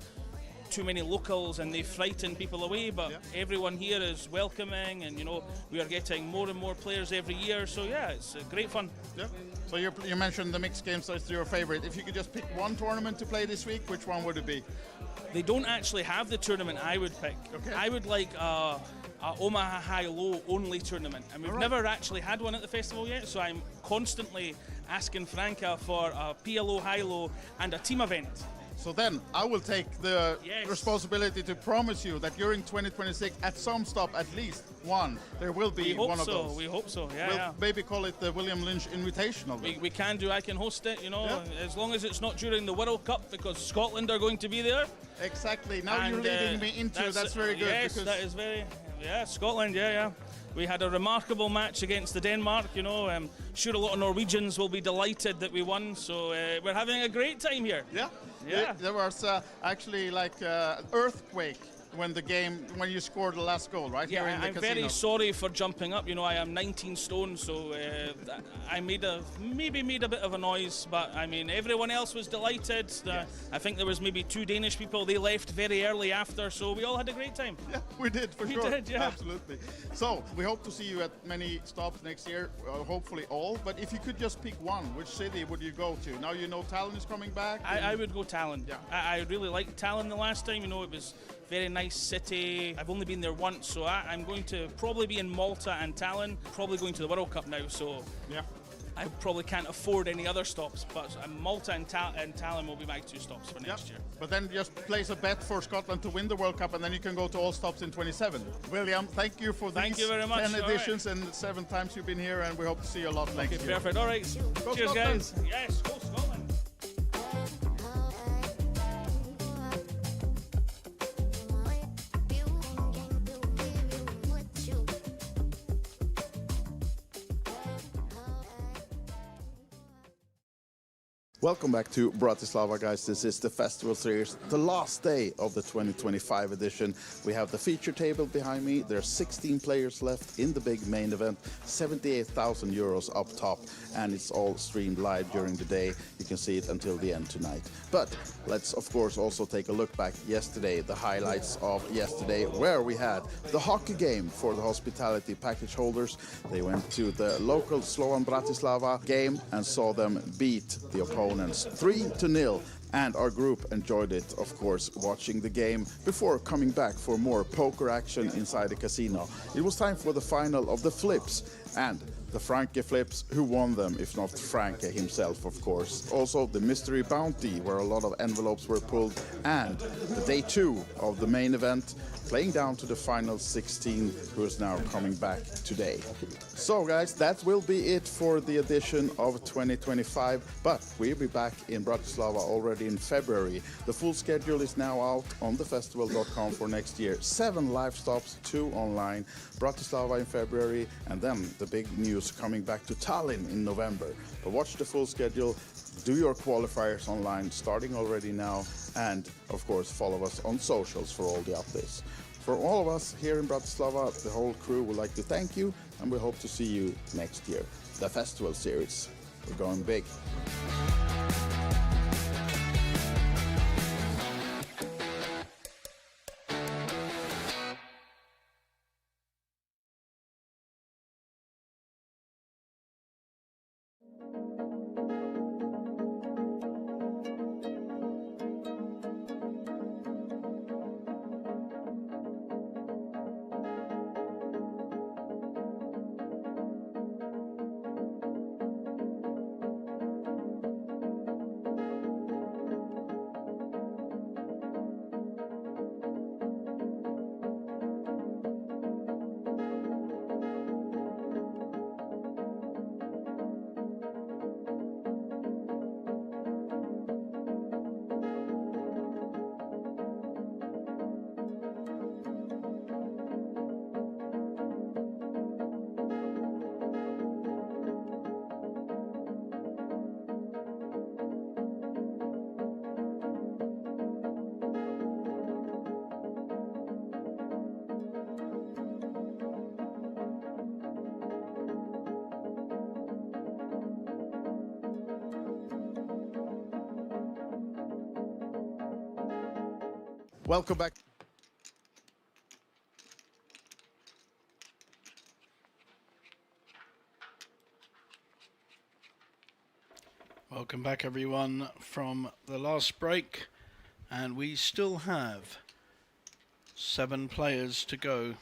too many locals and they frighten people away, but everyone here is welcoming, and you know, we are getting more and more players every year, so yeah, it's great fun. Yeah. So you mentioned the mixed games as your favorite. If you could just pick one tournament to play this week, which one would it be? They don't actually have the tournament I would pick. Okay. I would like a Omaha High-Low only tournament, and we've never actually had one at the festival yet, so I'm constantly asking Franca for a PLO High-Low and a team event. So then I will take the responsibility to promise you that during 2026, at some stop, at least one, there will be one of those. We hope so, yeah. We'll maybe call it the William Lynch Invitational. We can do, I can host it, you know, as long as it's not during the World Cup, because Scotland are going to be there. Exactly, now you're leading me into, that's very good. Yes, that is very, Scotland, yeah. We had a remarkable match against the Denmark, you know. I'm sure a lot of Norwegians will be delighted that we won, so we're having a great time here. Yeah. There was actually like earthquake when you scored the last goal, right? Yeah, here in the I'm casino. very sorry for jumping up. You know, I am 19 stone, so I maybe made a bit of a noise, but I mean, everyone else was delighted. I think there was maybe 2 Danish people. They left very early after, so we all had a great time. Yeah, we did, for sure. We did, yeah. Absolutely. So, we hope to see you at many stops next year, hopefully all. But if you could just pick one, which city would you go to? Now you know Tallinn is coming back. I would go Tallinn. Yeah. I really liked Tallinn the last time. You know, it was very nice city. I've only been there once, so I'm going to probably be in Malta and Tallinn. Probably going to the World Cup now, so yeah. I probably can't afford any other stops, but Malta and Tallinn will be my 2 stops for next year. But then just place a bet for Scotland to win the World Cup, and then you can go to all stops in 27. William, thank you for Thank these you very much. 10 editions and 7 times you've been here, and we hope to see you a lot next year. Perfect. All right. Go Cheers, Scotland. guys. Yes, go Scotland. Welcome back to Bratislava, guys. This is the Festival Series, the last day of the 2025 edition. We have the feature table behind me. There are 16 players left in the big main event, 78,000 euros up top, and it's all streamed live during the day. You can see it until the end tonight. But let's, of course, also take a look back yesterday, the highlights of yesterday, where we had the hockey game for the hospitality package holders. They went to the local Slovan Bratislava game and saw them beat the opponents 3-0, and our group enjoyed it, of course, watching the game before coming back for more poker action inside the casino. It was time for the final of the flips, and the Franke flips, who won them if not Franke himself, of course. Also the mystery bounty, where a lot of envelopes were pulled, and the day 2 of the main event, playing down to the final 16, who is now coming back today. So guys, that will be it for the edition of 2025, but we'll be back in Bratislava already in February. The full schedule is now out on thefestival.com for next year. 7 live stops, 2 online, Bratislava in February, and then the big news coming back to Tallinn in November. But watch the full schedule, do your qualifiers online starting already now, and of course follow us on socials for all the updates. For all of us here in Bratislava, the whole crew would like to thank you, and we hope to see you next year. The Festival Series, we're going big. Welcome back. Welcome back everyone from the last break, and we still have 7 players to go.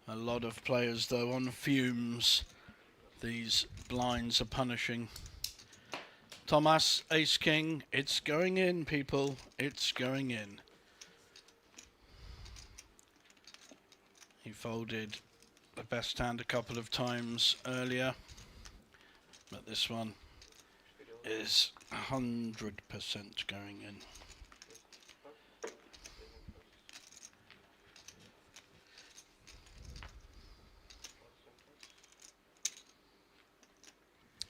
A lot of players though on fumes. These blinds are punishing. Thomas, Ace King, it's going in people, it's going in. He folded the best hand a couple of times earlier, but this one is 100% going in.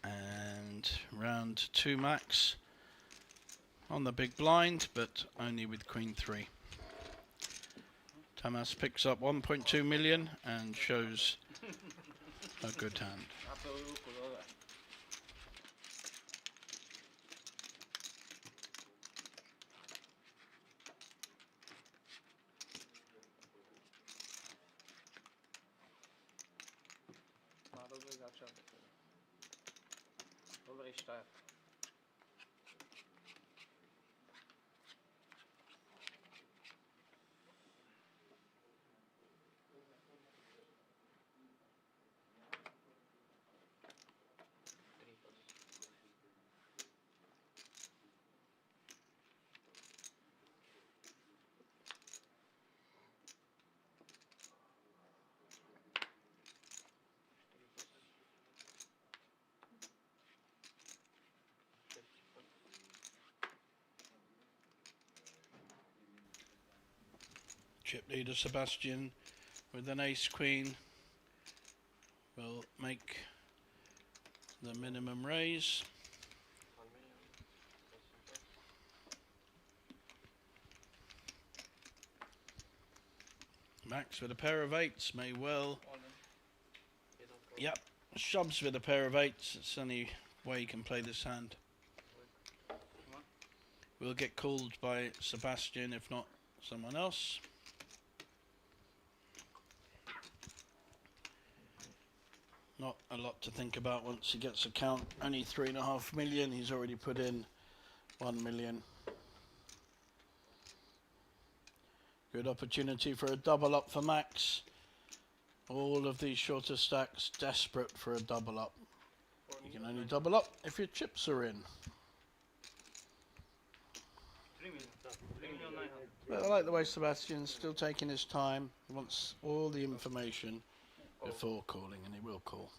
And round 2 max on the big blind, but only with Queen 3. Tamas picks up 1.2 million and shows a good hand. Chip leader Sebastian with an ace queen will make the minimum raise. Max with a pair of 8s may well. Yep, shoves with a pair of 8s. It's the only way you can play this hand. We'll get called by Sebastian, if not someone else. Not a lot to think about once he gets a count. Only 3.5 million. He's already put in 1 million. Good opportunity for a double up for Max. All of these shorter stacks desperate for a double up. You can only double up if your chips are in. 3 million. 3 million 900. But I like the way Sebastian's still taking his time. He wants all the information before calling, and he will call.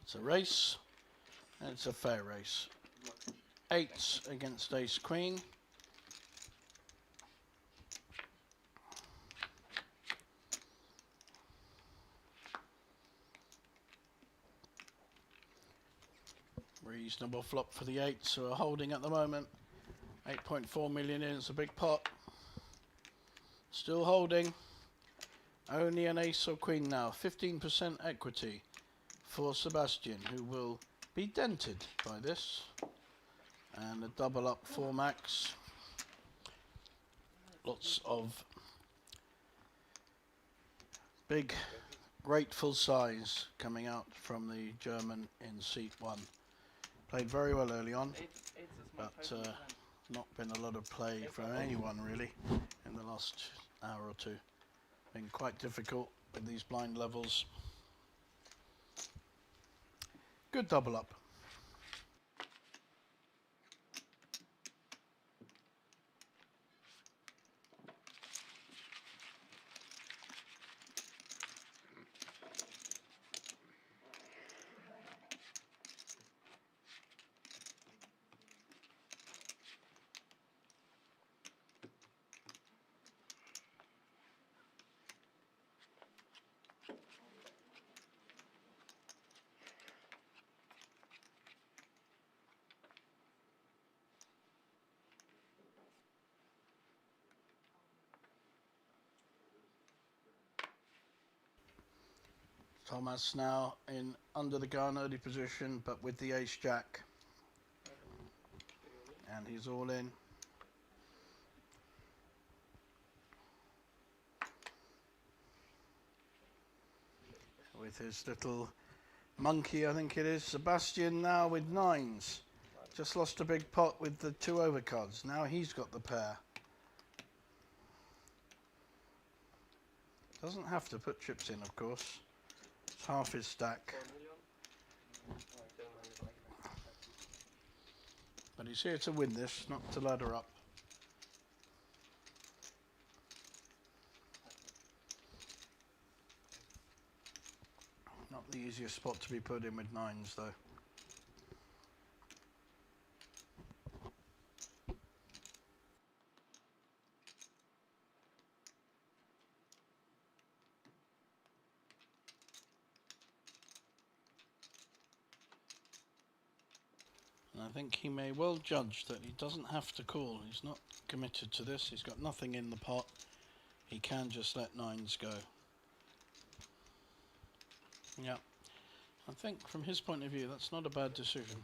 It's a race, and it's a fair race. Eights against ace queen. Reasonable flop for the eights who are holding at the moment. 8.4 million in, it's a big pot. Still holding. Only an ace or queen now. 15% equity for Sebastian, who will be dented by this. And a double up for Max. Lots of big, grateful sighs coming out from the German in seat 1. Played very well early on, but not been a lot of play from anyone really in the last hour or two. Been quite difficult with these blind levels. Good double up. Thomas now in under the gun early position, but with the ace jack. And he's all in. With his little monkey, I think it is. Sebastian now with nines. Just lost a big pot with the 2 overcards. Now he's got the pair. Doesn't have to put chips in, of course. It's half his stack. But he's here to win this, not to ladder up. Not the easiest spot to be put in with nines, though. And I think he may well judge that he doesn't have to call. He's not committed to this. He's got nothing in the pot. He can just let nines go. Yeah. I think from his point of view, that's not a bad decision.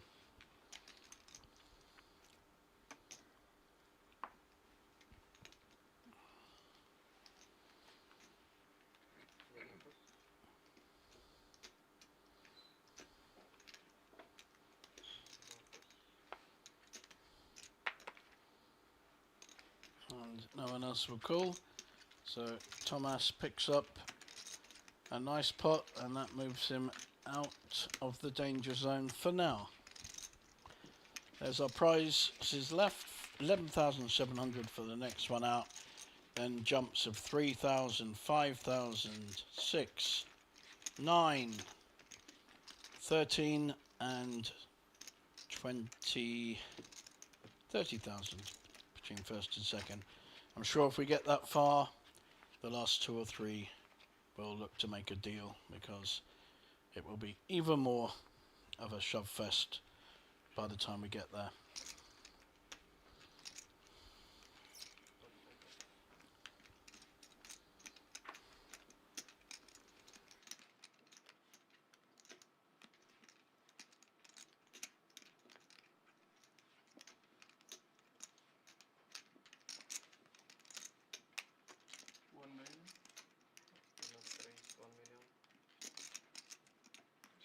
And no one else will call. So Thomas picks up a nice pot, and that moves him out of the danger zone for now. There's our prize. This is left 11,700 for the next one out. Then jumps of 3,000, 5,000, 6, 9, 13 and 20, 30,000 between first and second. I'm sure if we get that far, the last 2 or 3 will look to make a deal, because it will be even more of a shove fest by the time we get there.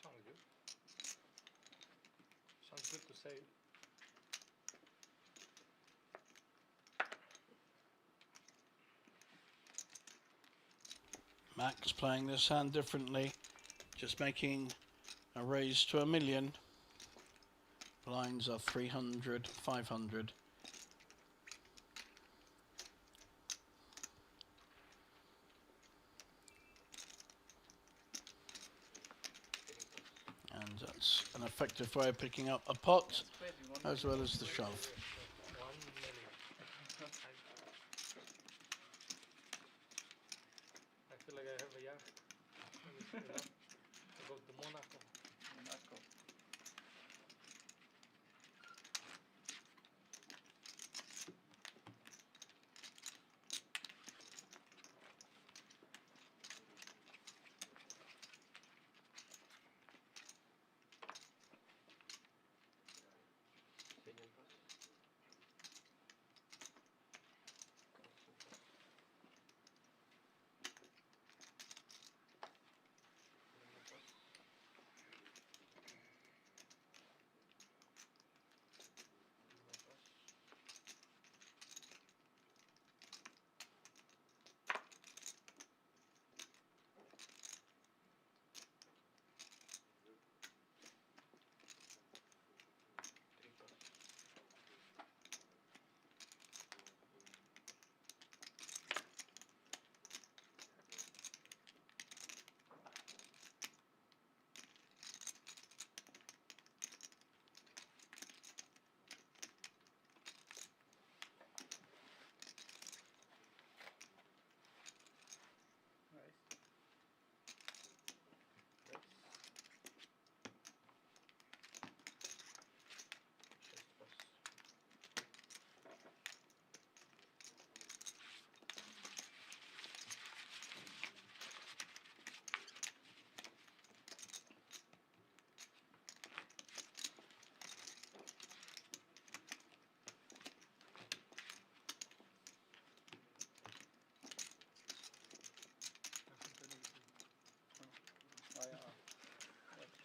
Sounds good. Sounds good to say. Max playing this hand differently, just making a raise to $1 million. Blinds are 300, 500. And that's an effective way of picking up a pot as well as the shove. 1 million. I feel like I have a yacht. I go to Monaco. Monaco.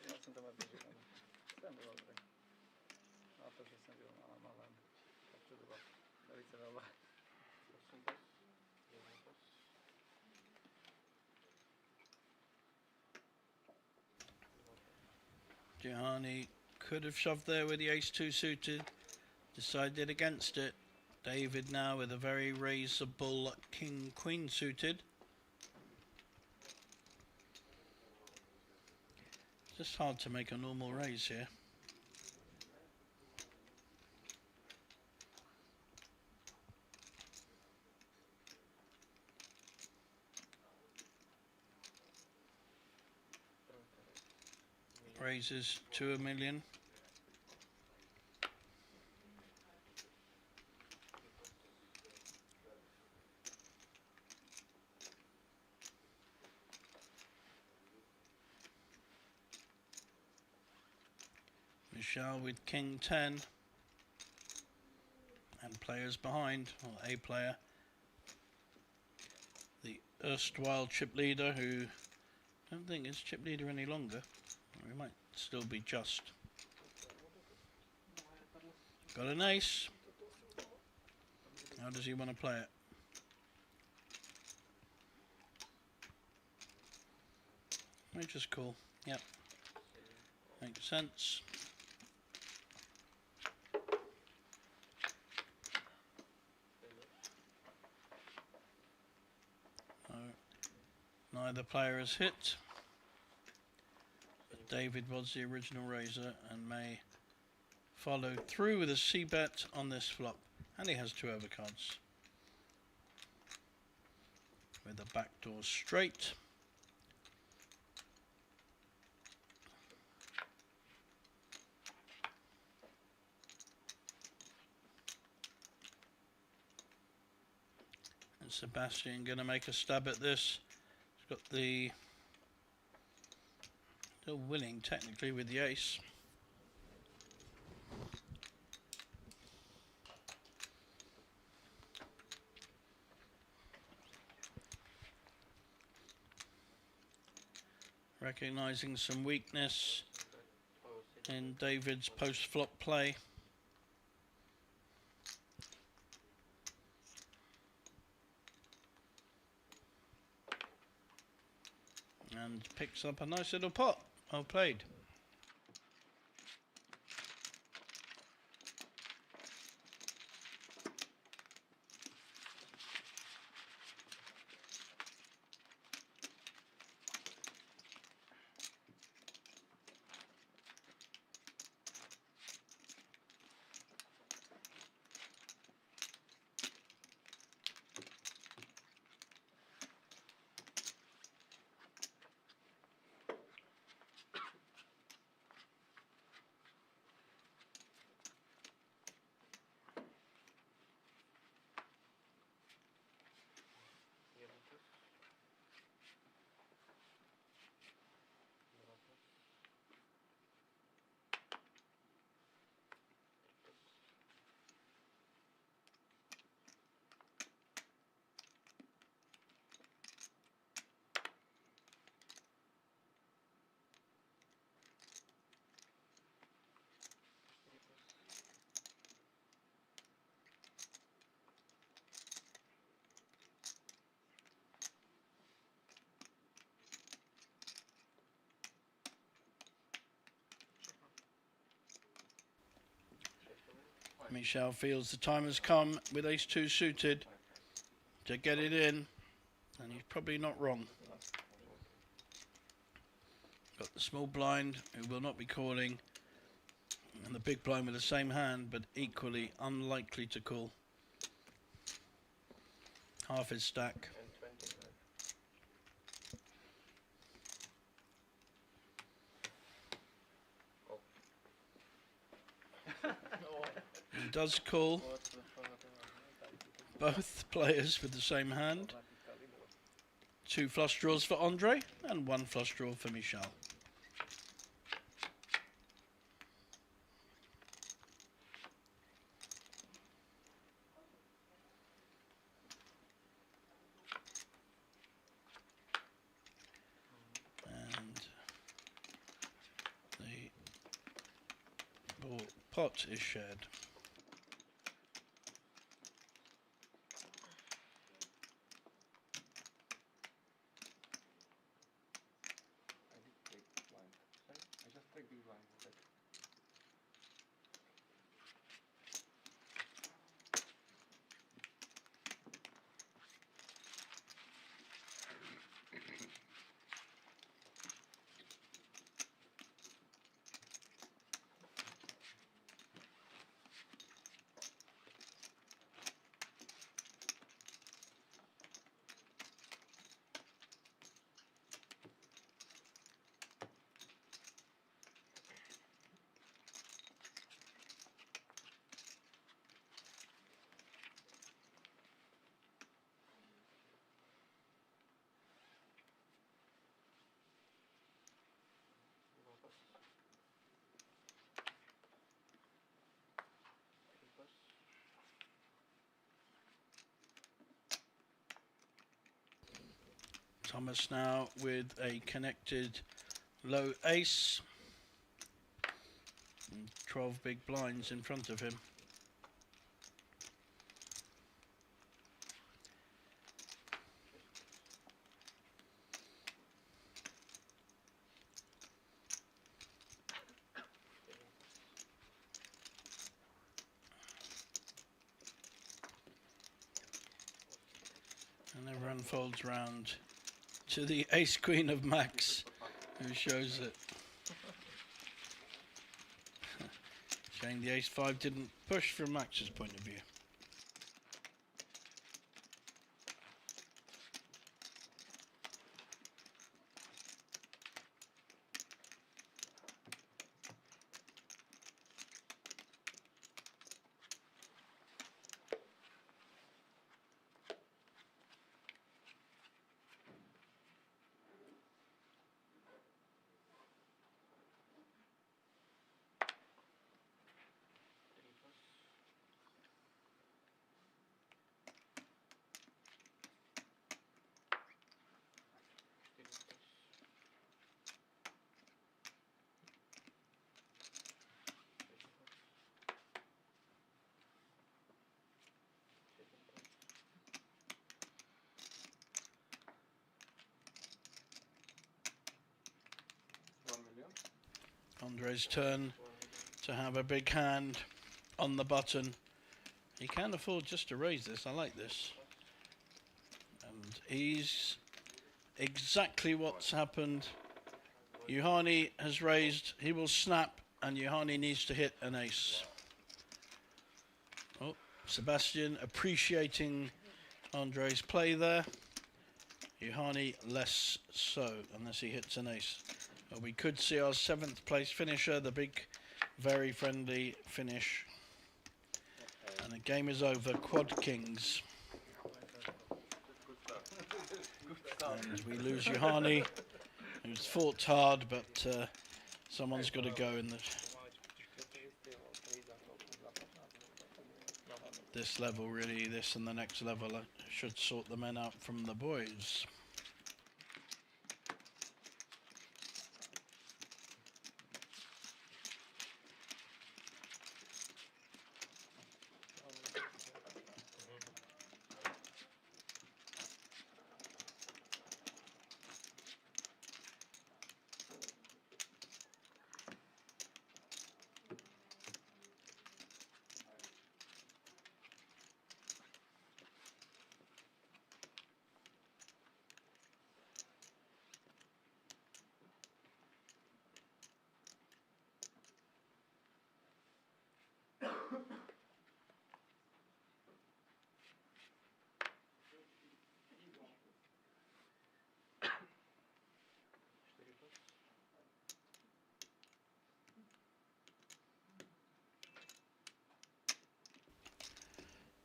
Ja sam to vyžil. Jsem byl dobrý. Na to, že jsem byl malém. Tak čudoval. Velice veľa. Gianni could have shoved there with the ace-2 suited, decided against it. David now with a very raisable king-queen suited. Just hard to make a normal raise here. Raises to 1 million. Michelle with King 10 and players behind, or a player, the erstwhile chip leader, who I don't think is chip leader any longer. We might still be just. Got an ace. How does he want to play it? Which is cool. Yep. Makes sense. Neither player has hit. But David was the original raiser and may follow through with a c-bet on this flop. And he has 2 overcards. With a backdoor straight. And Sebastian going to make a stab at this. He's got the... Still winning technically with the ace. Recognizing some weakness in David's post-flop play. And picks up a nice little pot. Well played. Michel feels the time has come with ace-2 suited to get it in, and he's probably not wrong. Got the small blind, who will not be calling, and the big blind with the same hand, but equally unlikely to call. Half his stack. He does call. Both players with the same hand. 2 flush draws for Andre and 1 flush draw for Michel. And the pot is shared. Thomas now with a connected low ace. And 12 big blinds in front of him. And everyone folds round to the ace queen of Max, who shows it. Showing the ace-5 didn't push from Max's point of view. Andre's turn to have a big hand on the button. He can afford just to raise this. I like this. And he's exactly what's happened. Juhani has raised. He will snap, and Juhani needs to hit an ace. Oh, Sebastian appreciating Andre's play there. Juhani less so, unless he hits an ace. But we could see our 7th place finisher, the big, very friendly finish. And the game is over, quad kings. And we lose Juhani, who's fought hard, but someone's got to go in this level, really. This and the next level should sort the men out from the boys.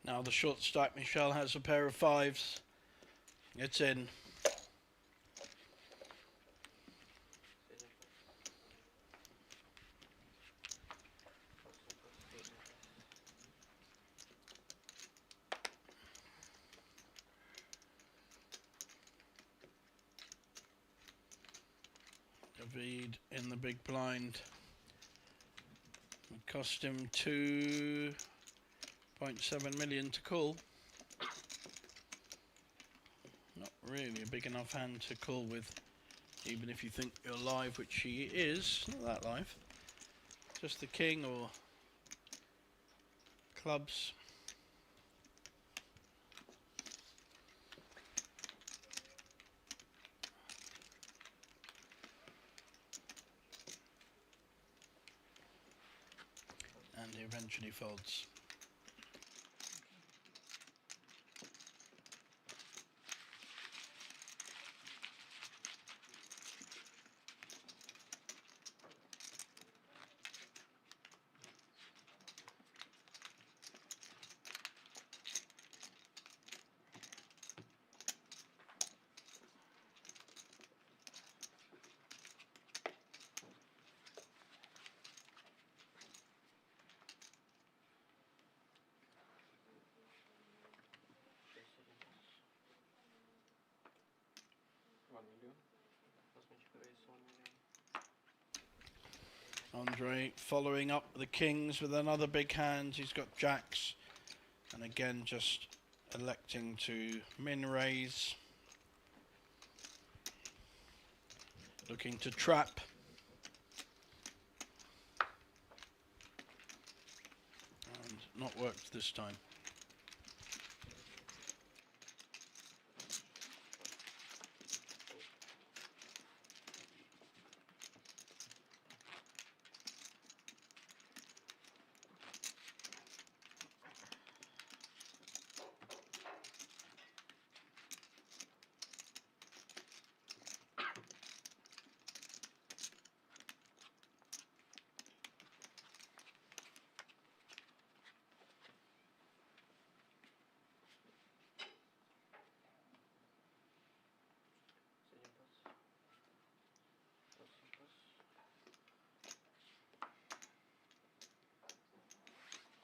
Now the short stack, Michel has a pair of fives. It's in. David in the big blind. It cost him 2.7 million to call. Not really a big enough hand to call with, even if you think you're live, which he is. Not that live. Just the king or clubs. And he eventually folds. Andre following up the kings with another big hand. He's got jacks, and again just electing to min raise, looking to trap. And not worked this time.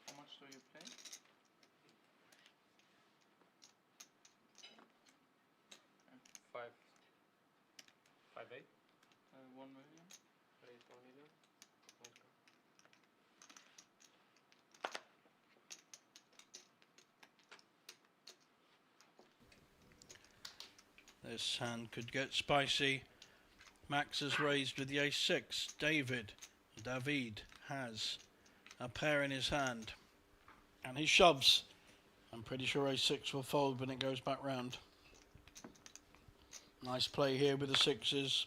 How much do you play? 5.8. 1 million. Raise 1 million. Okay. This hand could get spicy. Max has raised with the ace-6. David has a pair in his hand. And he shoves. I'm pretty sure ace-6 will fold when it goes back round. Nice play here with the sixes.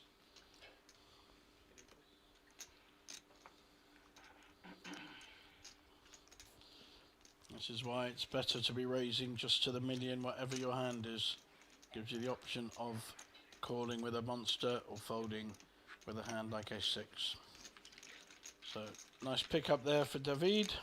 This is why it's better to be raising just to the million, whatever your hand is. Gives you the option of calling with a monster or folding with a hand like ace-6. So, nice pick up there for David.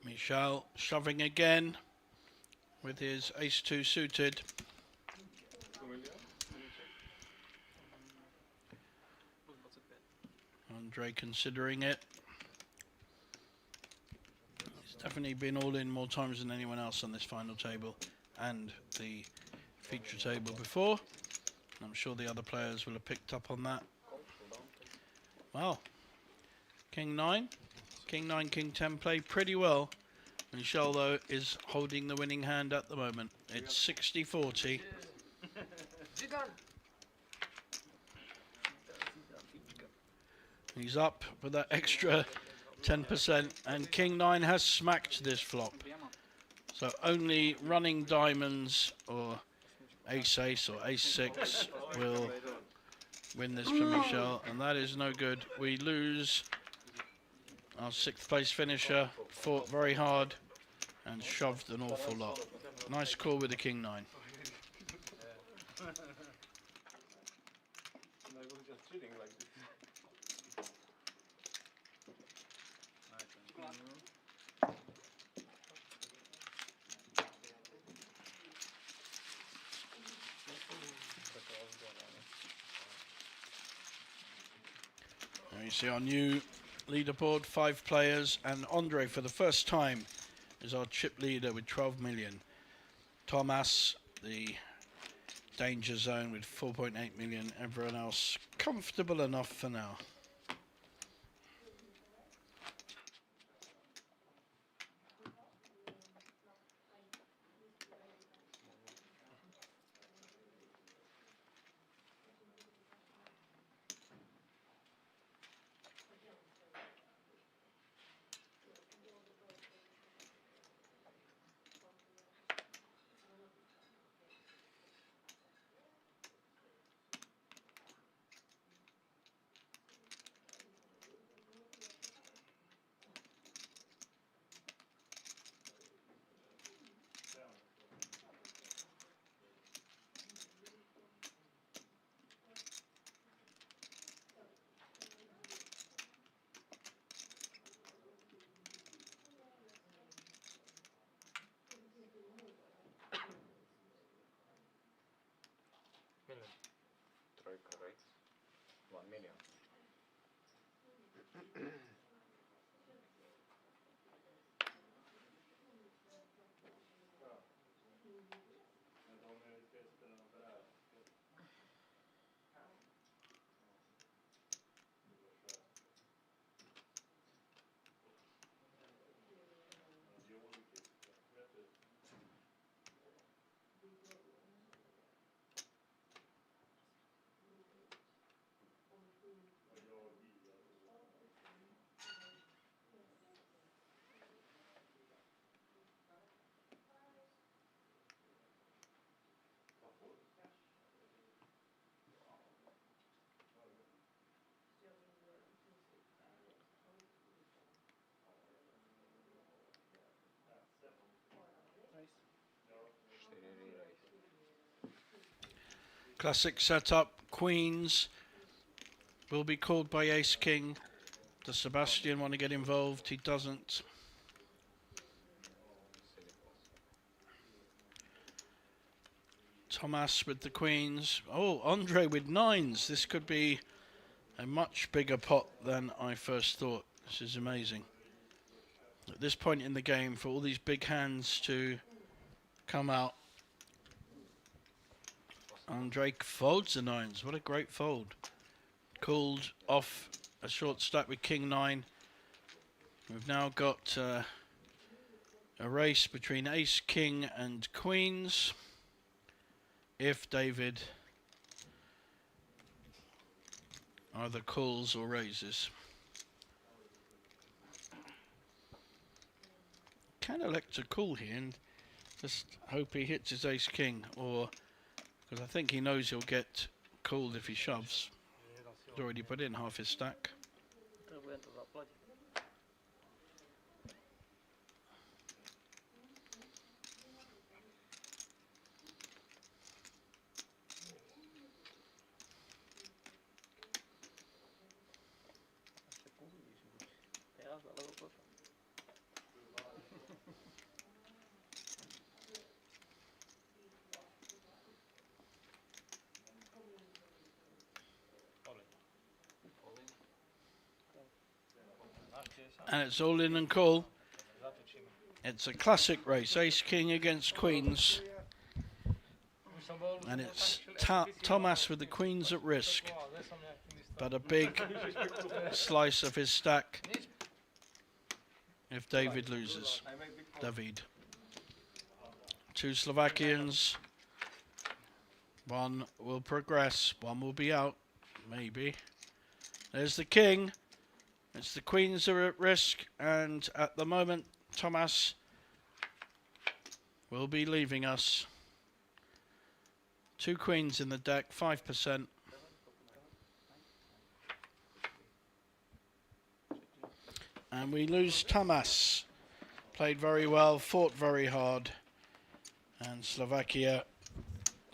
Michel shoving again with his ace-2 suited. Andre considering it. He's definitely been all in more times than anyone else on this final table and the feature table before. I'm sure the other players will have picked up on that. Wow. King 9. King 9, King 10 play pretty well. Michel, though, is holding the winning hand at the moment. It's 60-40. He's up for that extra 10%, and King 9 has smacked this flop. So only running diamonds or ace-ace or ace-6 will win this for Michel, and that is no good. We lose our 6th place finisher, fought very hard and shoved an awful lot. Nice call with the King 9. There you see our new leaderboard, 5 players, and Andre for the first time is our chip leader with 12 million. Thomas, the danger zone with 4.8 million. Everyone else comfortable enough for now. Troika rates 1 million. Classic setup. Queens will be called by Ace King. Does Sebastian want to get involved? He doesn't. Thomas with the queens. Oh, Andre with 9s. This could be a much bigger pot than I first thought. This is amazing. At this point in the game, for all these big hands to come out. Andre folds the 9s. What a great fold. Called off a short stack with King 9. We've now got a race between Ace, King and Queens. If David either calls or raises. can elect to call here and just hope he hits his ace king, or because I think he knows he'll get called if he shoves. He's already put in half his stack. And it's all in and call. It's a classic race, ace king against queens. And it's Thomas with the queens at risk, but a big slice of his stack if David loses. David. Two Slovakians. One will progress, one will be out, maybe. There's the king. It's the queens are at risk, and at the moment Thomas will be leaving us. Two queens in the deck, 5%. And we lose Thomas. Played very well, fought very hard, and Slovakia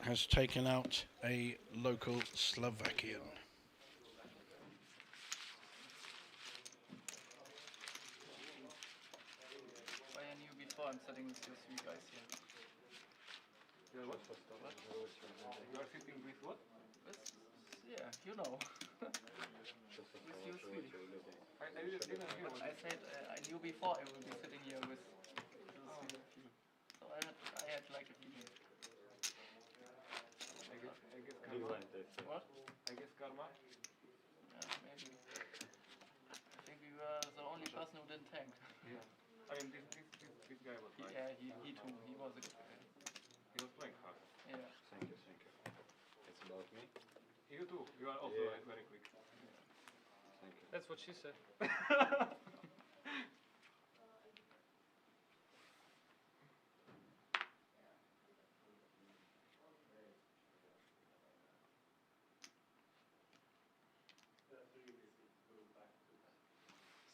has taken out a local Slovakian. Why I knew before I'm sitting with your three guys here. Yeah, what? You are sitting with what? With, yeah, you know. With you three. I didn't hear what I said I knew before I will be sitting here with you three. So I had like a feeling. I guess karma. What? I guess karma. Yeah, maybe. I think we were the only person who didn't tank. Yeah. I mean, this guy was nice. Yeah, he too. He was a good guy. He was playing hard. Yeah. Thank you, thank you. It's about me. You too. You are also very quick. Thank you. That's what she said.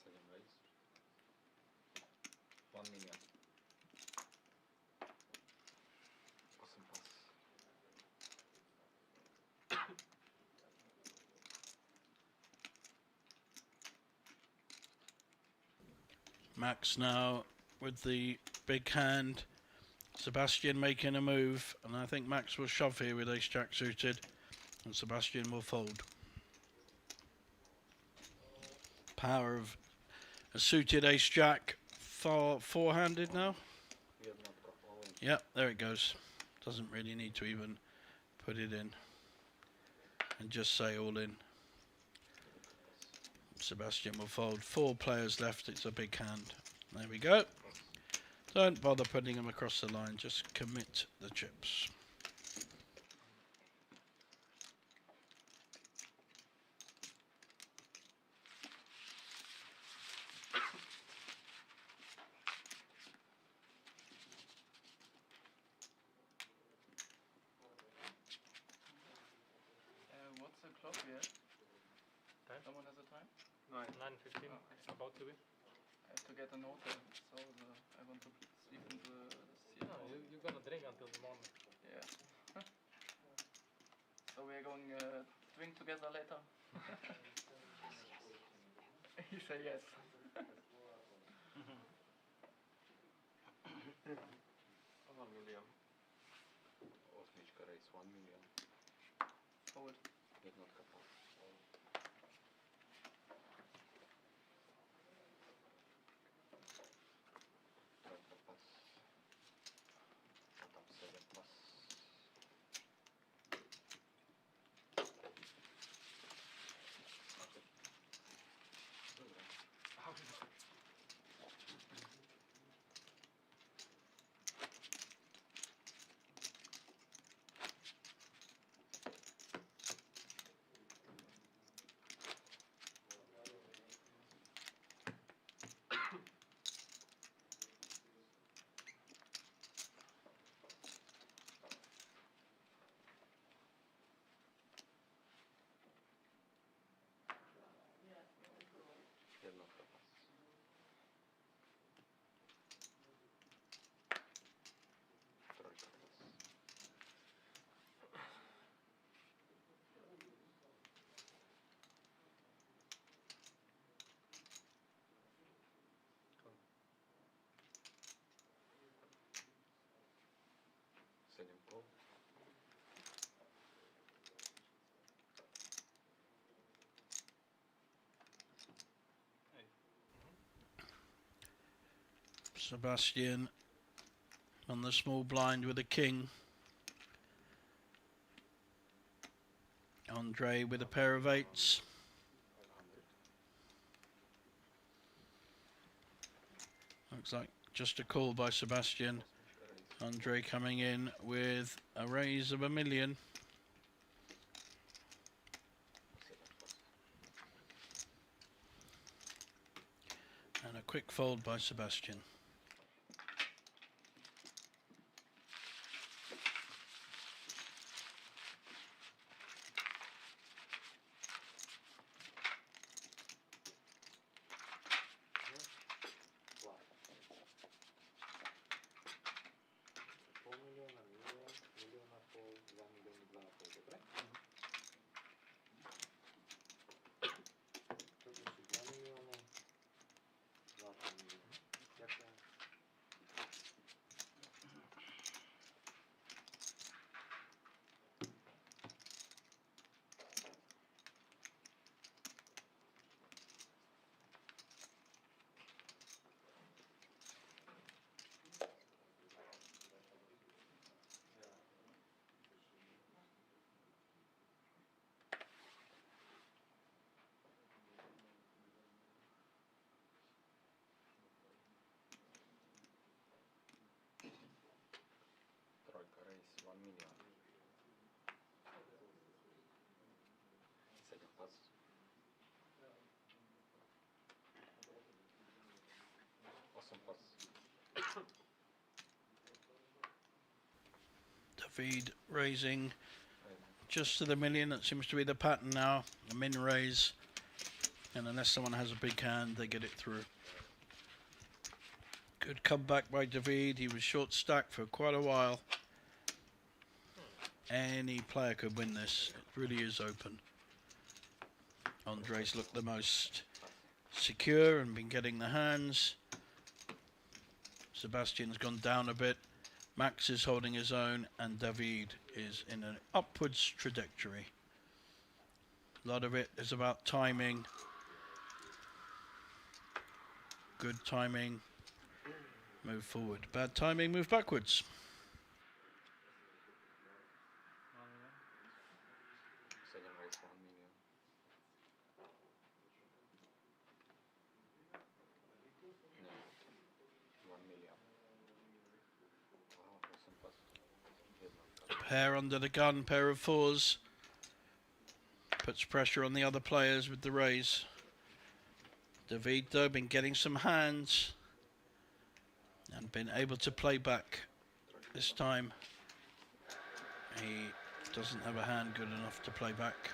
Second race. 1 million. Awesome pass. Max now with the big hand. Sebastian making a move, and I think Max will shove here with ace jack suited, and Sebastian will fold. Power of a suited ace jack, four-handed now. Yep, there it goes. Doesn't really need to even put it in, and just say all in. Sebastian will fold. 4 players left. It's a big hand. There we go. Don't bother putting them across the line. Just commit the chips. What's the clock we have? Time? Someone has a time? 9:15. About to be. I have to get a note there, so I want to sleep in the seat. No, you're gonna drink until the morning. Yeah. So we are going drink together later. You say yes. 1 million. Osmička race 1 million. Forward. Jednotka pass. Trojka pass. A tam 7 pass. Sebastian on the small blind with a king. Andre with a pair of eights. Looks like just a call by Sebastian. Andre coming in with a raise of $1 million. And a quick fold by Sebastian. David raising just to the million. That seems to be the pattern now. A min raise, and unless someone has a big hand, they get it through. Good comeback by David. He was short stacked for quite a while. Any player could win this. It really is open. Andre's looked the most secure and been getting the hands. Sebastian's gone down a bit. Max is holding his own, and David is in an upwards trajectory. A lot of it is about timing. Good timing, move forward. Bad timing, move backwards. Pair under the gun, pair of fours. Puts pressure on the other players with the raise. David, though, been getting some hands and been able to play back. This time, he doesn't have a hand good enough to play back.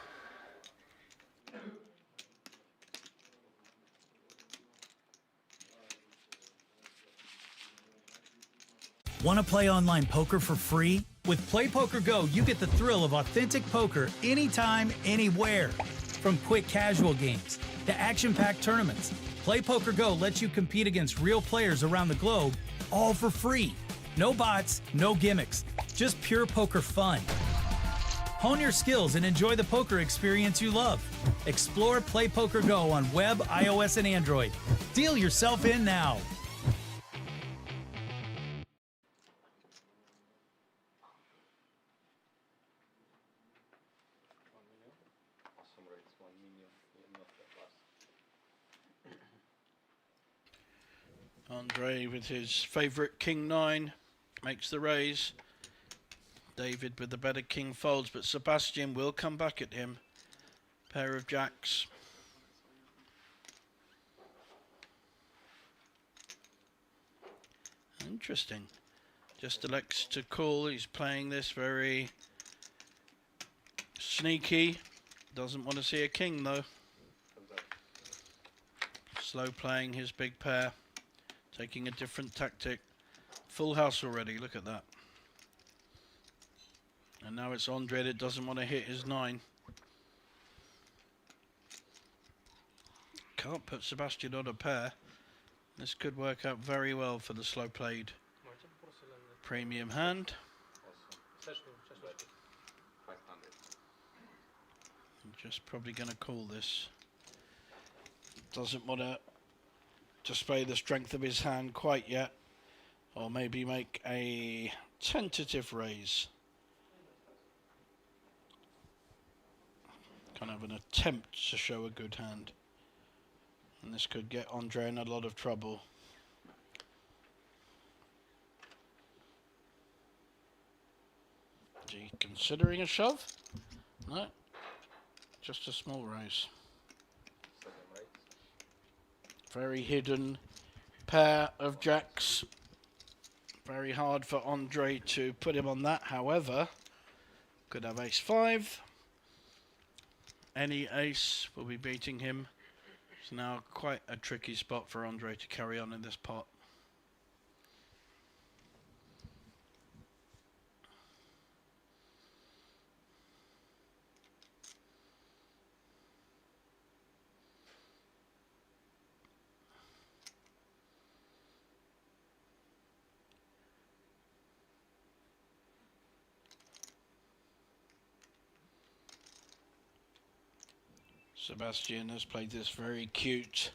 Want to play online poker for free? With PlayPoker Go, you get the thrill of authentic poker anytime, anywhere. From quick casual games to action-packed tournaments, PlayPoker Go lets you compete against real players around the globe, all for free. No bots, no gimmicks, just pure poker fun. Hone your skills and enjoy the poker experience you love. Explore PlayPoker Go on web, iOS, and Android. Deal yourself in now. Andre with his favourite King 9 makes the raise. David with the better King folds, but Sebastian will come back at him. Pair of jacks. Interesting. Just elects to call. He's playing this very sneaky. Doesn't want to see a king though. Slow playing his big pair. Taking a different tactic. Full house already, look at that. And now it's Andre that doesn't want to hit his 9. Can't put Sebastian on a pair. This could work out very well for the slow played premium hand. just probably going to call this. Doesn't want to display the strength of his hand quite yet, or maybe make a tentative raise. Kind of an attempt to show a good hand, and this could get Andre in a lot of trouble. Is he considering a shove? No, just a small raise. Very hidden pair of jacks. Very hard for Andre to put him on that. However, could have ace-5. Any ace will be beating him. It's now quite a tricky spot for Andre to carry on in this pot. Sebastian has played this very cute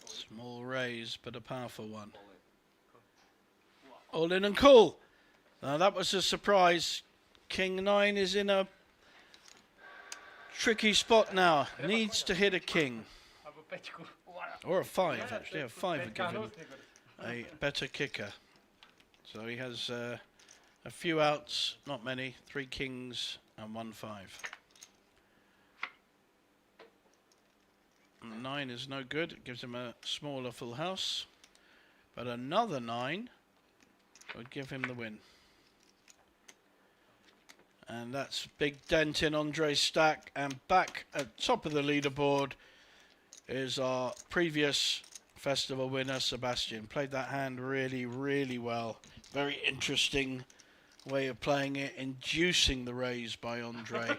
small raise, but a powerful one. All in and call. Now that was a surprise. King 9 is in a tricky spot now. Needs to hit a king. Or a 5 actually. A 5 would give him a better kicker. So he has a few outs, not many. 3 kings and 1 5. 9 is no good. It gives him a smaller full house. But another 9 would give him the win. And that's big dent in Andre's stack. And back at top of the leaderboard is our previous festival winner, Sebastian. Played that hand really, really well. Very interesting way of playing it, inducing the raise by Andre.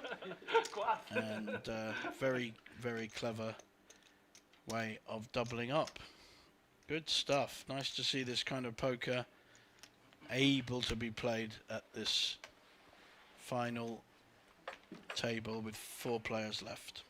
And very, very clever way of doubling up. Good stuff. Nice to see this kind of poker able to be played at this final table with 4 players left.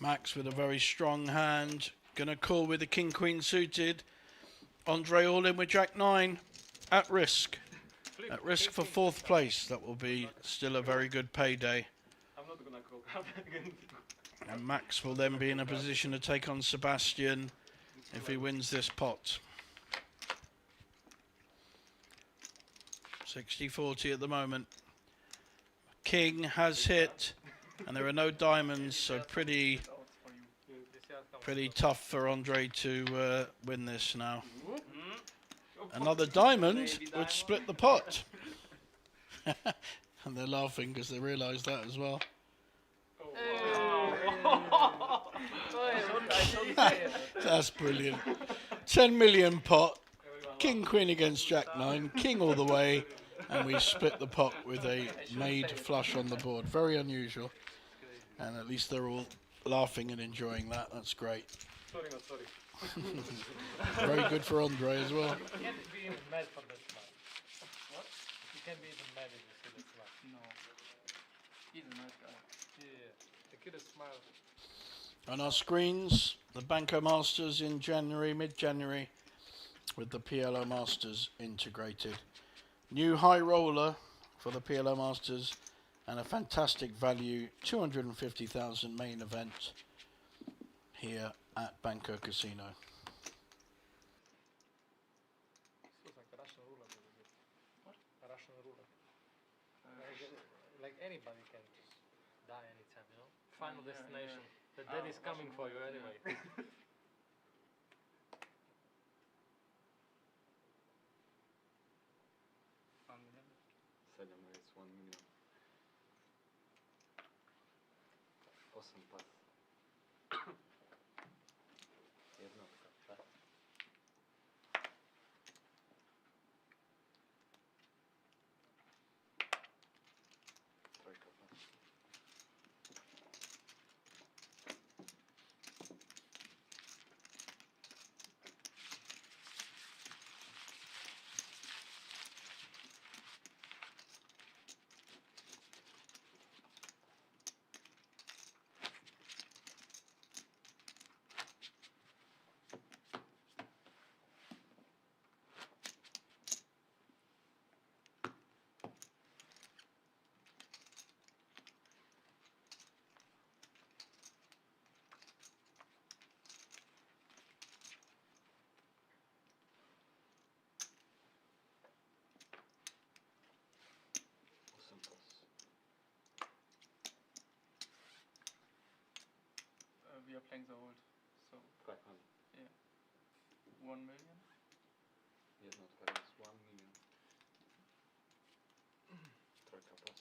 Max with a very strong hand. Gonna call with the king-queen suited. Andre all in with Jack-9. At risk. At risk for 4th place. That will be still a very good payday. I'm not gonna call card again. And Max will then be in a position to take on Sebastian if he wins this pot. 60-40 at the moment. King has hit, and there are no diamonds, so pretty tough for Andre to win this now. Another diamond would split the pot. And they're laughing because they realise that as well. That's brilliant. 10 million pot. King queen against Jack-9. King all the way. And we split the pot with a made flush on the board. Very unusual. And at least they're all laughing and enjoying that. That's great. Sorry, not sorry. Very good for Andre as well. You can't be even mad for that smile. What? You can't be even mad if you see that smile. No. He's a nice guy. Yeah. The kid is smile. On our screens, the Banco Masters in January, mid-January, with the PLO Masters integrated. New high roller for the PLO Masters and a fantastic value, 250,000 main event here at Banco Casino. This was like a Russian ruler. What? A Russian ruler. Like anybody can just die anytime, you know? Final destination. The dead is coming for you anyway. It's 1 million. Awesome pass. Jedno pass. Trojka pass. We are playing the old, so 500. yeah, 1 million. Jedno otwarte jest 1 million. Trojka pass.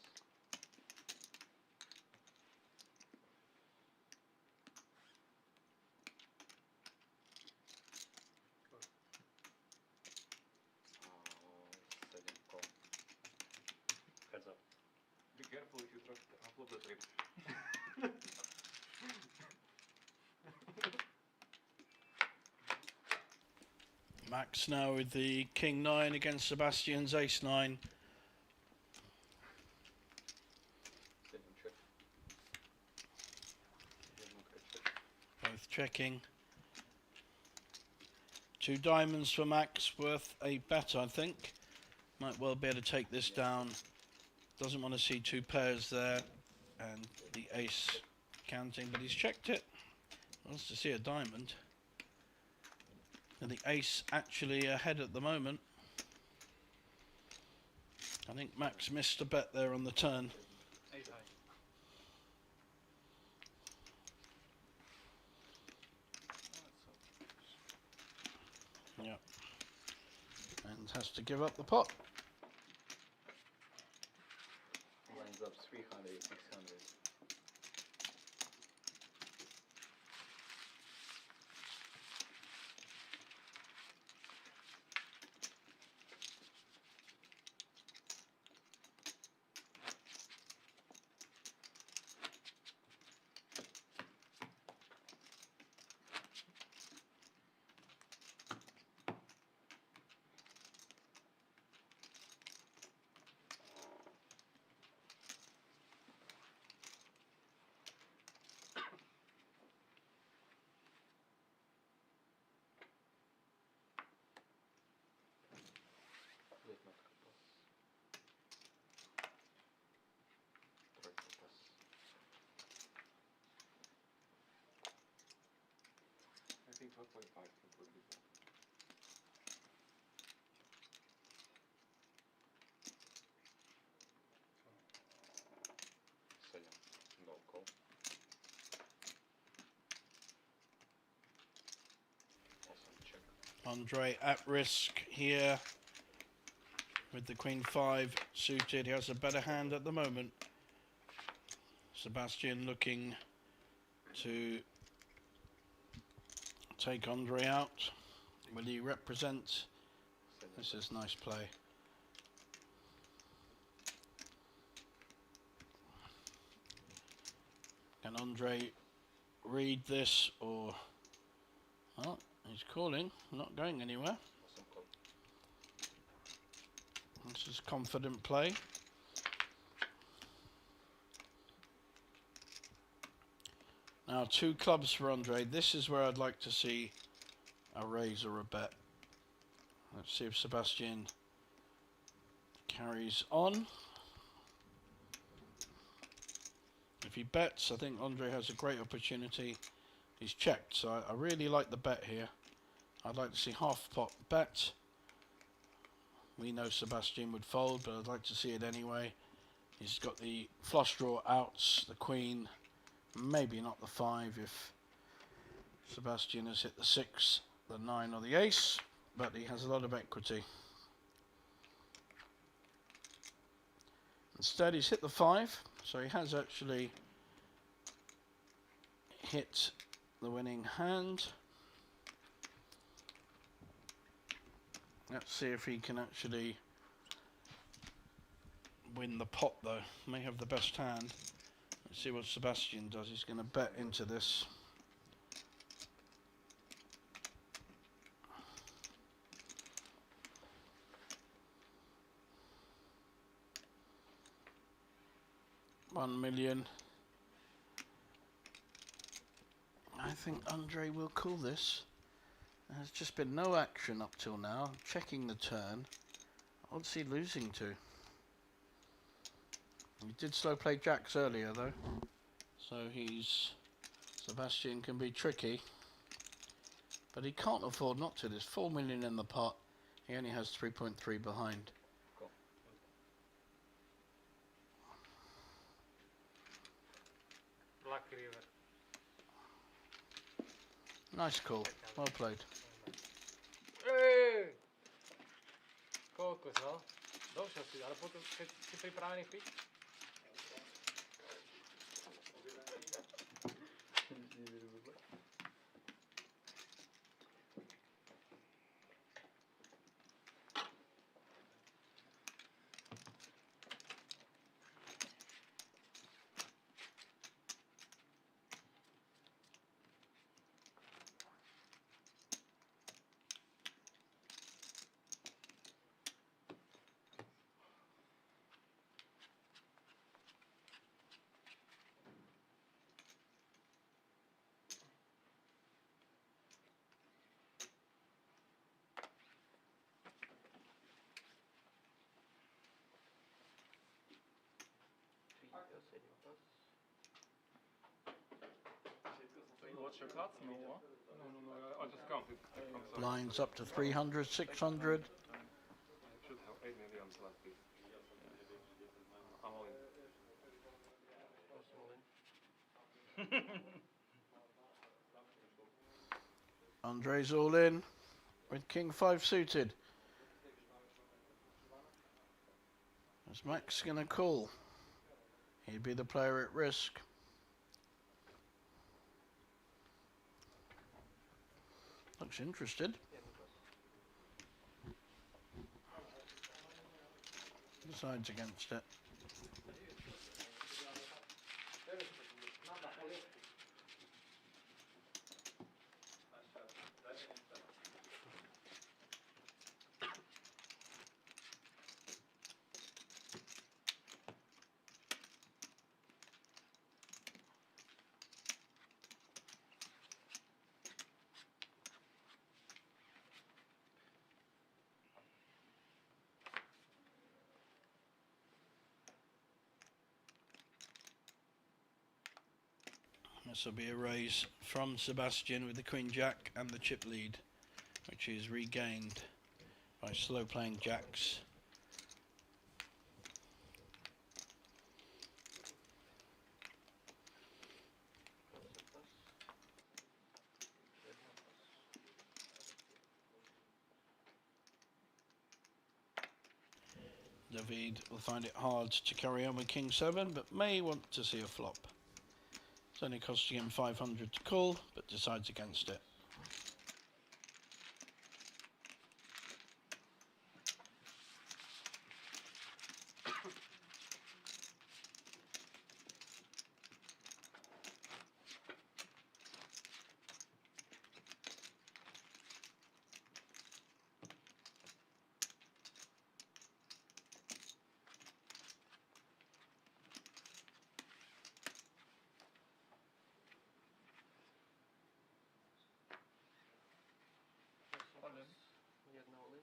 Second call. Heads up. Be careful if you try to upload the trip. Max now with the King-9 against Sebastian's Ace-9. Both checking. 2 diamonds for Max, worth a bet, I think. Might well be able to take this down. Doesn't want to see 2 pairs there. And the ace counting, but he's checked it. Wants to see a diamond. And the ace actually ahead at the moment. I think Max missed a bet there on the turn. Ace high. Yep. And has to give up the pot. Lines up 300, 600. 12.5 completely full. So yeah, no call. Also check. Andre at risk here with the Queen 5 suited. He has a better hand at the moment. Sebastian looking to take Andre out. Will he represent? This is nice play. Can Andre read this or... Oh, he's calling, not going anywhere. This is confident play. Now 2 clubs for Andre. This is where I'd like to see a raise or a bet. Let's see if Sebastian carries on. If he bets, I think Andre has a great opportunity. He's checked, so I really like the bet here. I'd like to see half pot bet. We know Sebastian would fold, but I'd like to see it anyway. He's got the flush draw outs, the Queen, maybe not the 5 if Sebastian has hit the 6, the 9 or the ace, but he has a lot of equity. Instead he's hit the 5, so he has actually hit the winning hand. Let's see if he can actually win the pot though. May have the best hand. Let's see what Sebastian does. He's going to bet into this. $1 million. I think Andre will call this. There's just been no action up till now. I'm checking the turn. What's he losing to? He did slow play jacks earlier though, so Sebastian can be tricky, but he can't afford not to. There's 4 million in the pot. He only has 3.3 behind. Black River. Nice call. Well played. Ej! Kokos, no? Došiel si, ale potom, keď si pripravený piť? What's your cards? No, no, I just counted. Blinds up to 300, 600. I should have 8 million left. I'm all in. Andre's all in with King 5 suited. Is Max gonna call? He'd be the player at risk. Looks interested. Decides against it. This will be a raise from Sebastian with the Queen Jack and the chip lead, which is regained by slow playing jacks. David will find it hard to carry on with King 7, but may want to see a flop. It's only costing him 500 to call, but decides against it. We have no lead.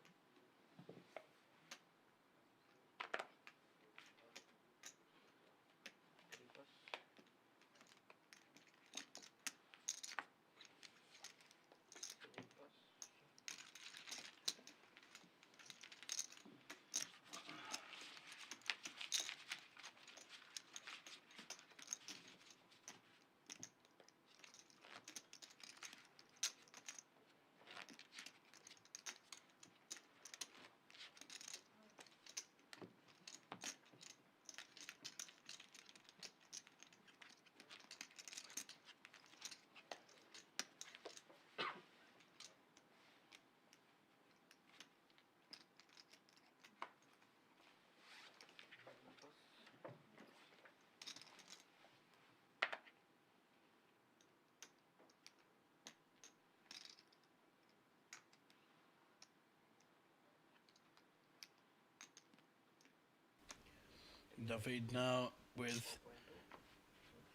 David now with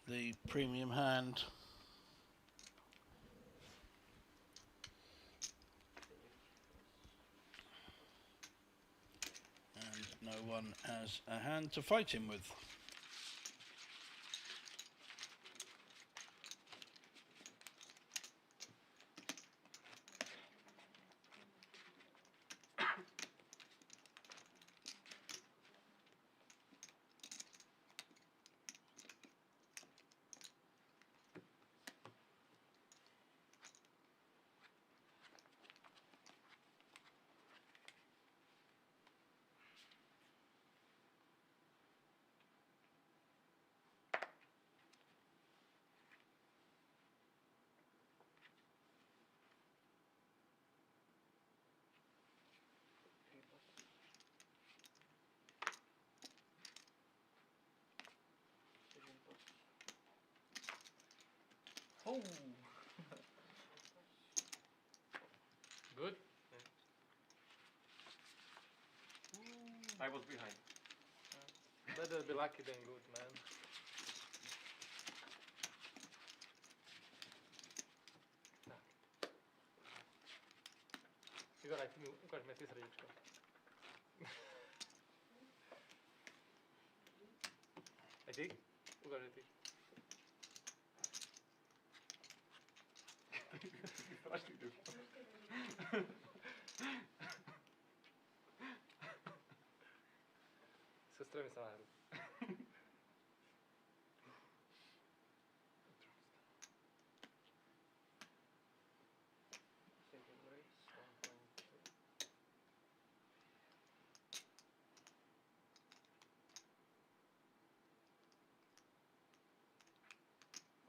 the premium hand. And no one has a hand to fight him with. Oh! Good? I was behind. Better be lucky than good, man. Igor, I think Igor mesi srdiečko. Aj ty? Igor, aj ty. Strašný typ. Sestrami sa na hru.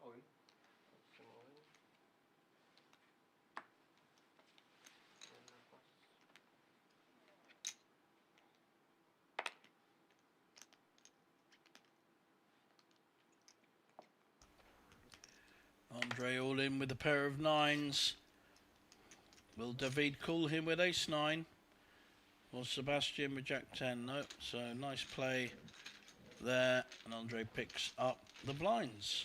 All in. Andre all in with a pair of nines. Will David call him with ace 9? Or Sebastian with jack 10? No. So nice play there. And Andre picks up the blinds.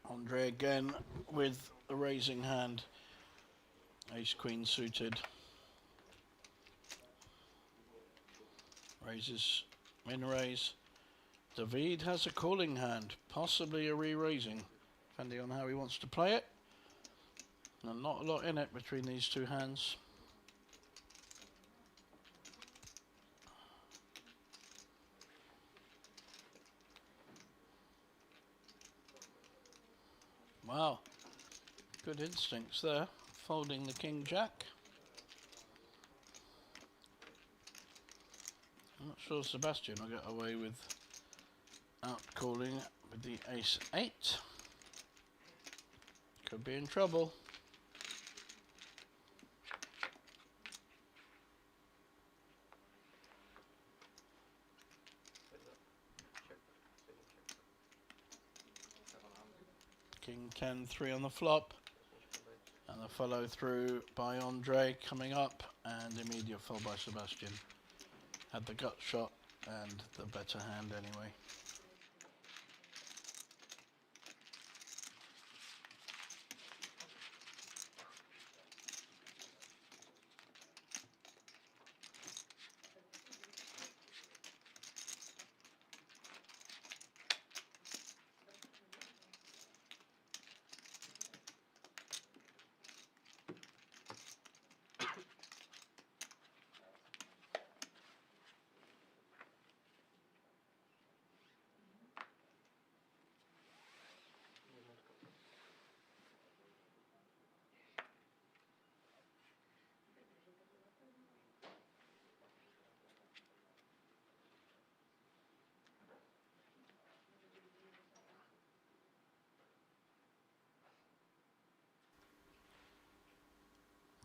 Andre again with a raising hand. Ace queen suited. Raises, min raise. David has a calling hand, possibly a re-raising, depending on how he wants to play it. And not a lot in it between these two hands. Wow, good instincts there, folding the king jack. I'm not sure Sebastian will get away with out calling with the ace 8. Could be in trouble. King 10, 3 on the flop. And the follow through by Andre coming up, and immediate fold by Sebastian. Had the gut shot and the better hand anyway.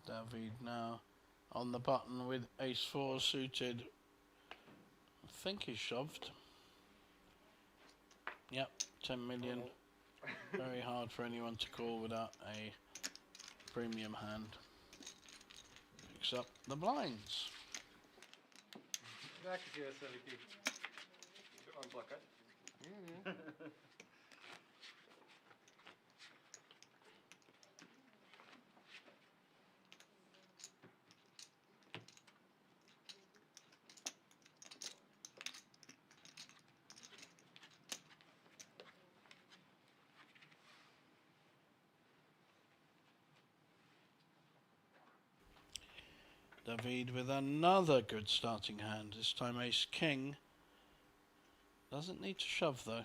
David now on the button with ace 4 suited. I think he's shoved. Yep, 10 million. Very hard for anyone to call without a premium hand. Picks up the blinds. Back to USLP. Unblock it. David with another good starting hand, this time ace king. Doesn't need to shove though.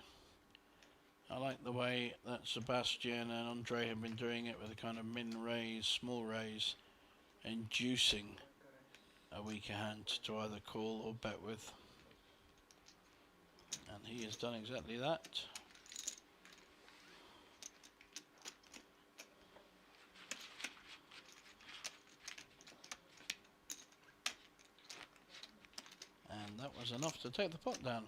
I like the way that Sebastian and Andre have been doing it with a kind of min raise, small raise, inducing a weaker hand to either call or bet with. And he has done exactly that. And that was enough to take the pot down.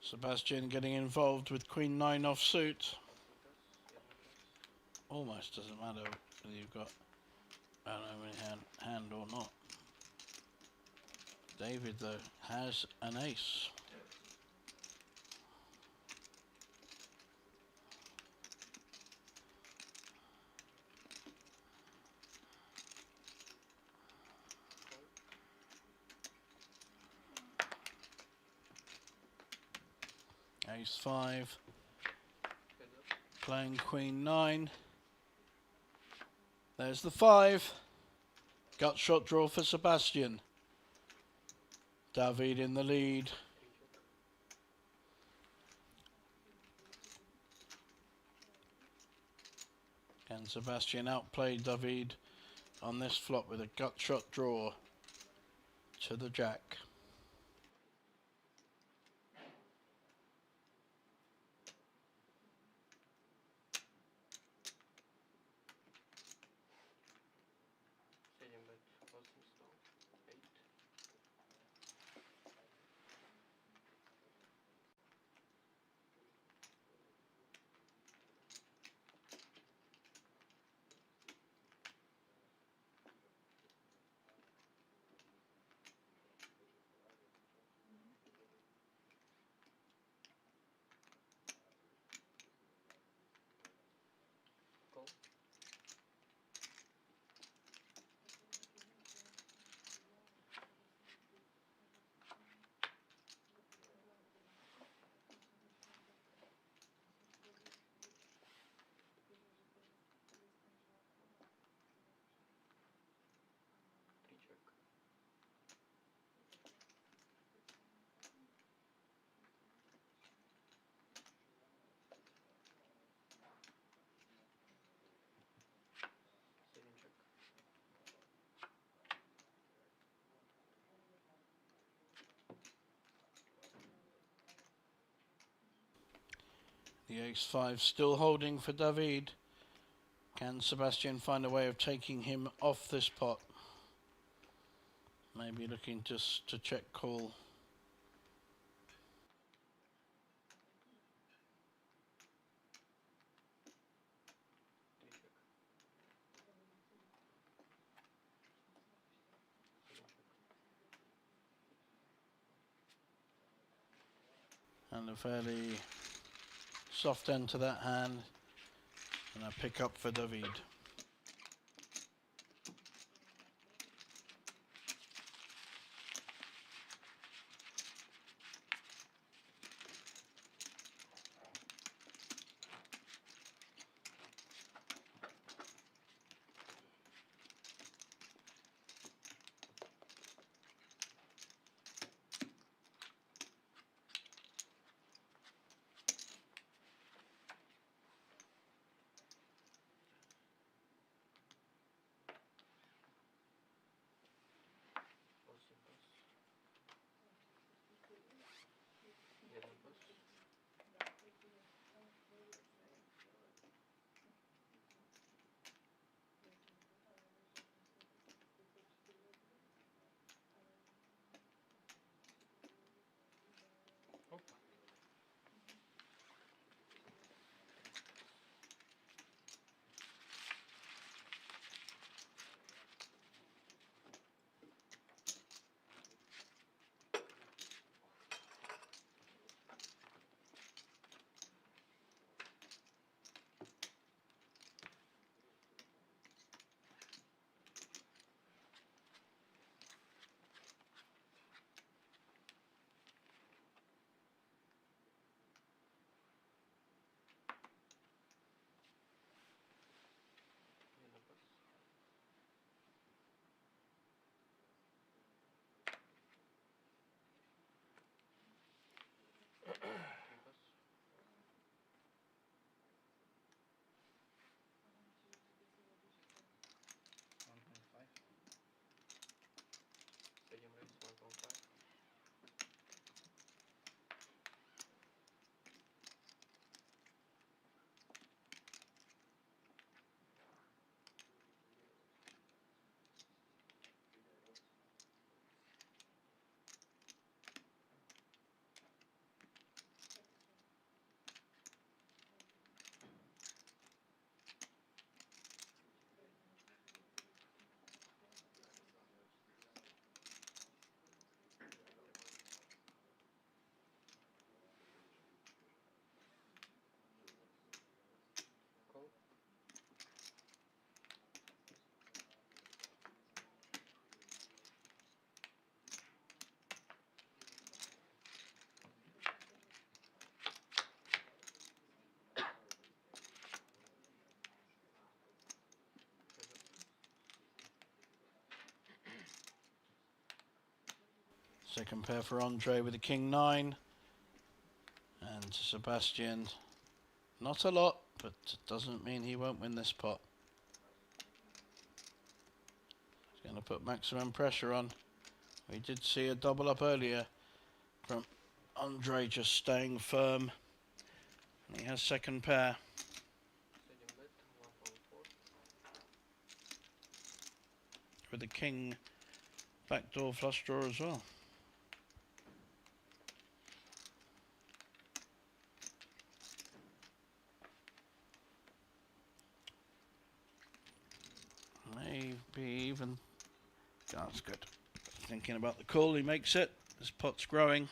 Sebastian getting involved with queen 9 off suit. Almost doesn't matter whether you've got hand or not. David though has an ace. Ace 5. Playing queen 9. There's the 5. Gut shot draw for Sebastian. David in the lead. And Sebastian outplayed David on this flop with a gut shot draw to the jack. call. Three check. Second check. The ace-5 still holding for David. Can Sebastian find a way of taking him off this pot? Maybe looking just to check call. Three check. Second check. And a fairly soft end to that hand. And a pick up for David. Positive pass. Yellow pass. Opa. Yellow pass. Three pass. Second raise 1.5. Call. Second pair for Andre with the king-9. And Sebastian, not a lot, but doesn't mean he won't win this pot. He's going to put maximum pressure on. We did see a double up earlier from Andre just staying firm. And he has second pair. Second bet 1.4. With the king backdoor flush draw as well. Maybe even, that's good. Thinking about the call, he makes it. This pot's growing.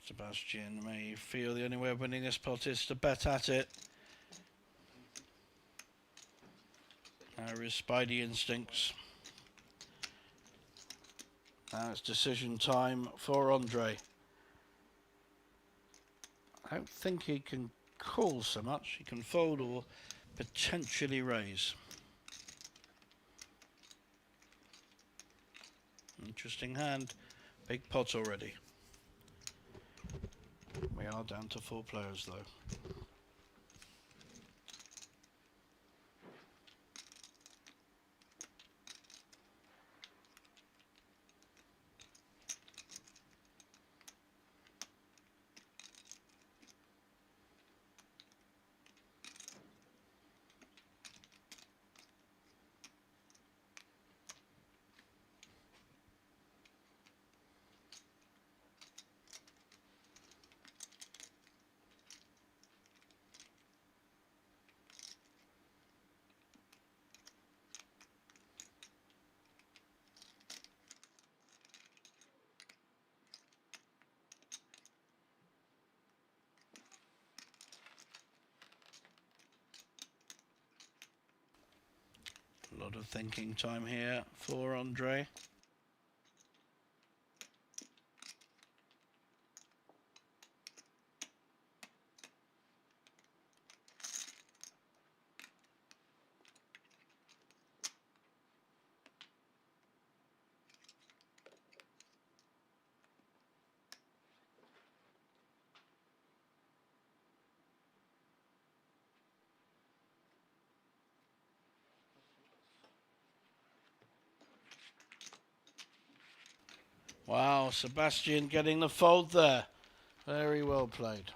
Sebastian may feel the only way of winning this pot is to bet at it. There is Spidey instincts. Now it's decision time for Andre. I don't think he can call so much. He can fold or potentially raise. Interesting hand. Big pot already. We are down to 4 players though. A lot of thinking time here for Andre. Wow, Sebastian getting the fold there. Very well played.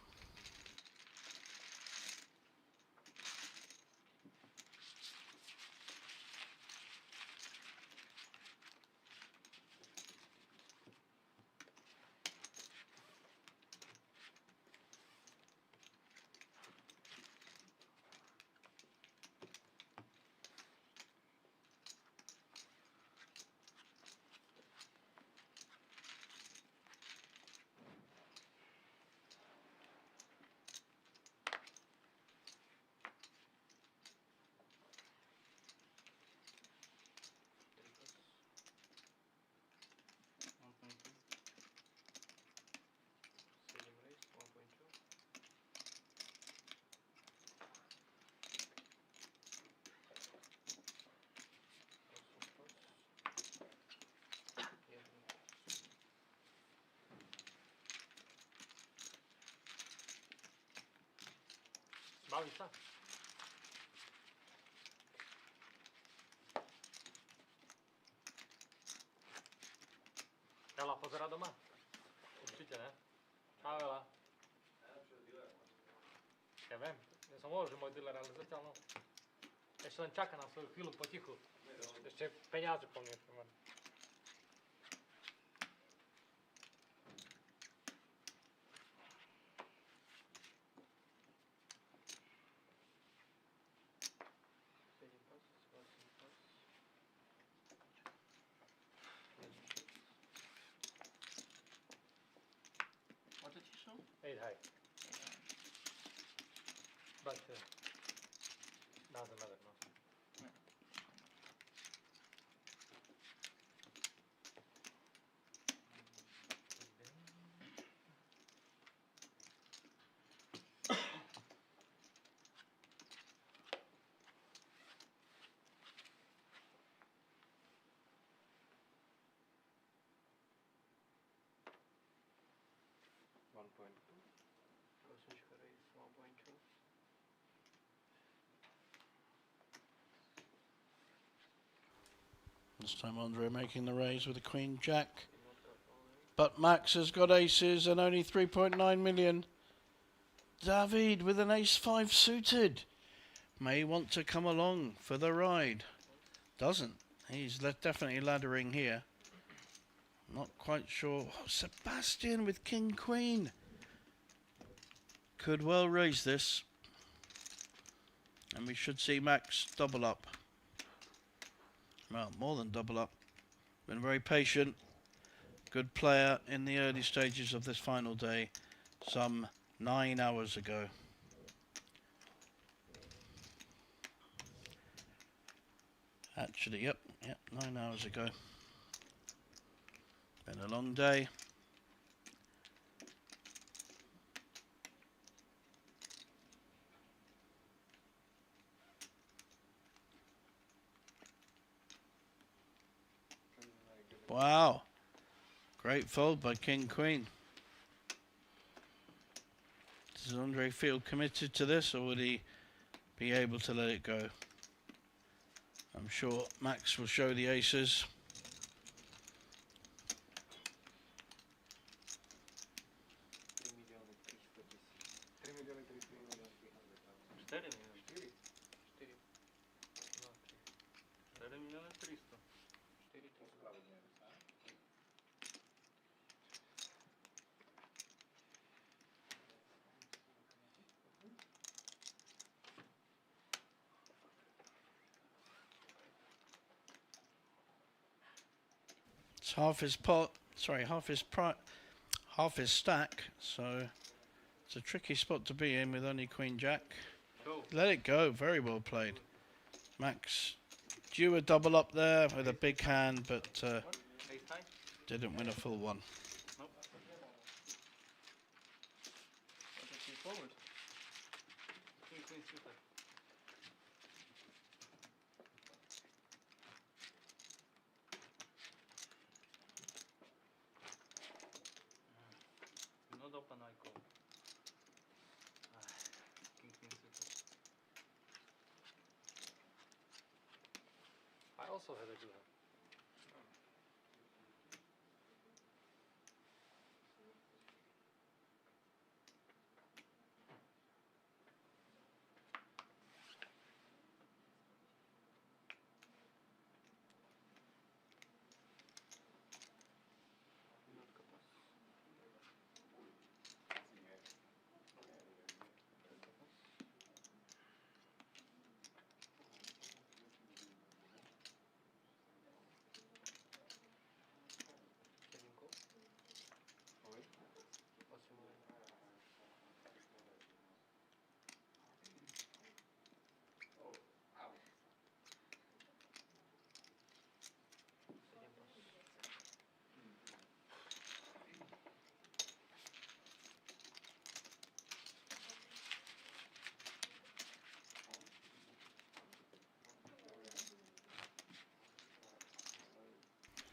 Bawi sa. Ela pozerá doma? Určite ne. A veľa. Ja viem, ja som hovoril, že môj dealer, ale zatiaľ no. Ešte len čaká na svoju chvíľu potichu. Ešte peniaze po mne. What did you show? 8 high. But doesn't matter, no. This time Andre making the raise with a Queen Jack. But Max has got aces and only 3.9 million. David with an ace 5 suited. May want to come along for the ride. Doesn't. He's definitely laddering here. Not quite sure. Oh, Sebastian with King Queen. Could well raise this. And we should see Max double up. Well, more than double up. Been very patient. good player in the early stages of this final day, some 9 hours ago. Actually, yep, 9 hours ago. Been a long day. Wow. Great fold by King Queen. Does Andre feel committed to this, or would he be able to let it go? I'm sure Max will show the aces. It's half his pot, sorry, half his stack, so it's a tricky spot to be in with only Queen Jack. Let it go, very well played. Max drew a double up there with a big hand, but didn't win a full one. Nope. Forward. Queen, queen, super. Not open, I call. King, queen, super. I also had a good hand.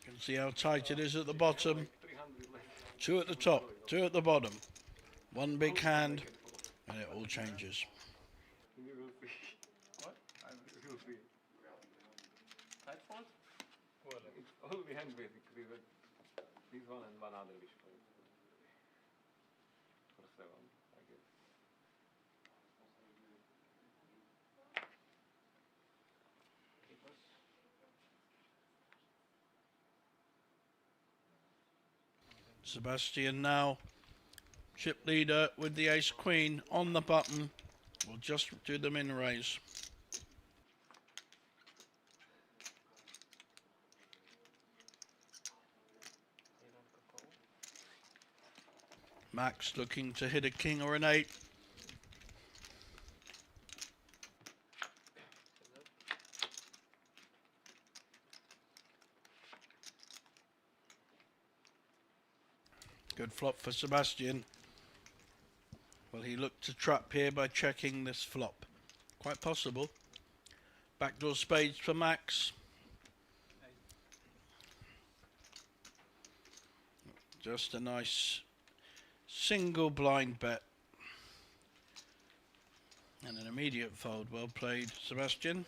You can see how tight it is at the bottom. 2 at the top, 2 at the bottom. One big hand, and it all changes. You will see. What? You will see. Tight fold? Well, it's all behind basically, but this one and one other wish for it. For 7, I guess. Sebastian now, chip leader with the ace queen on the button. We'll just do the min raise. Max looking to hit a king or an 8. Good flop for Sebastian. Well, he looked to trap here by checking this flop. Quite possible. Backdoor spades for Max. Just a nice single blind bet. And an immediate fold. Well played, Sebastian.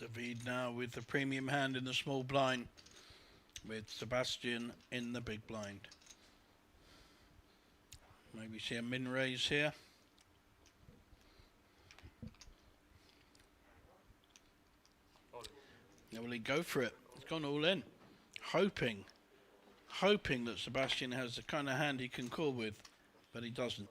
David now with the premium hand in the small blind, with Sebastian in the big blind. Maybe see a min raise here. Now will he go for it? He's gone all in, hoping that Sebastian has the kind of hand he can call with, but he doesn't.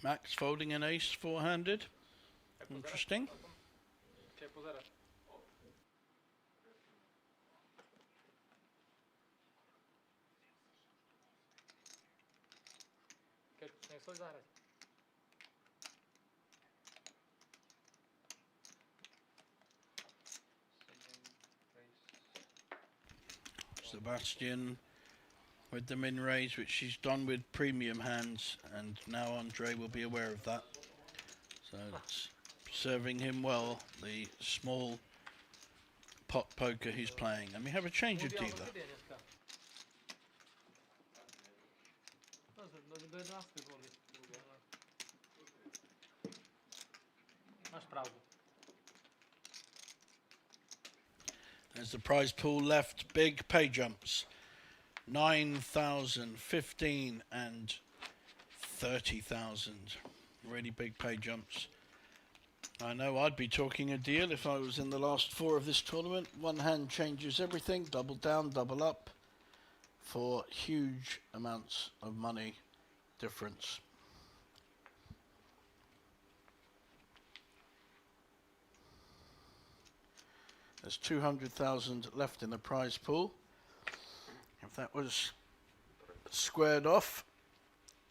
Max folding an ace four-handed. Interesting. Sebastian with the min raise, which she's done with premium hands, and now Andre will be aware of that. So it's serving him well, the small pot poker he's playing. And we have a change of dealer. As the prize pool left, big pay jumps. 9,000, 15 and 30,000. Really big pay jumps. I know I'd be talking a deal if I was in the last four of this tournament. One hand changes everything, double down, double up, for huge amounts of money difference. There's 200,000 left in the prize pool. If that was squared off,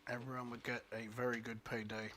everyone would get a very good payday.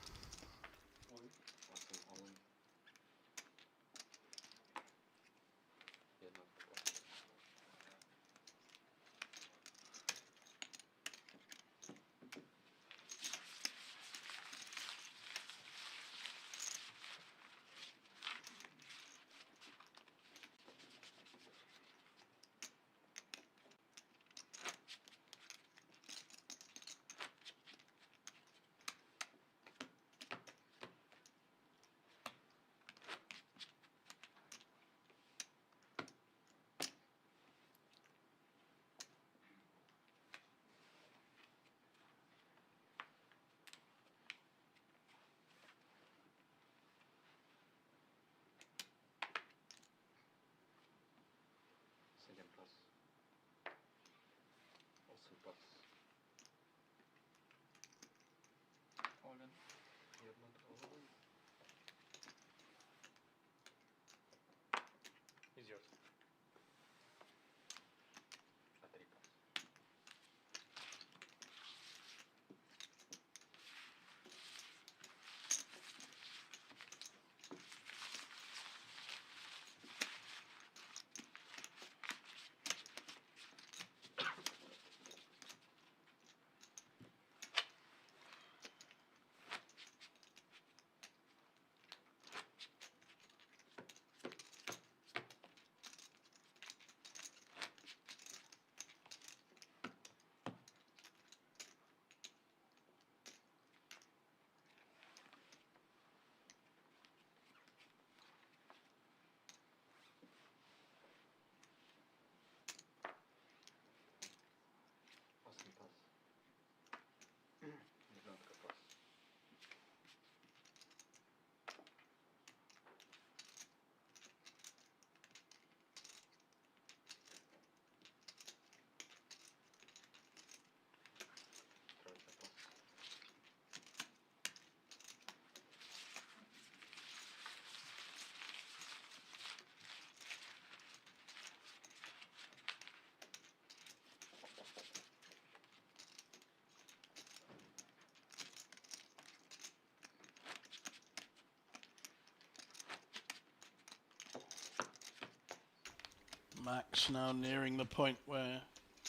Max now nearing the point where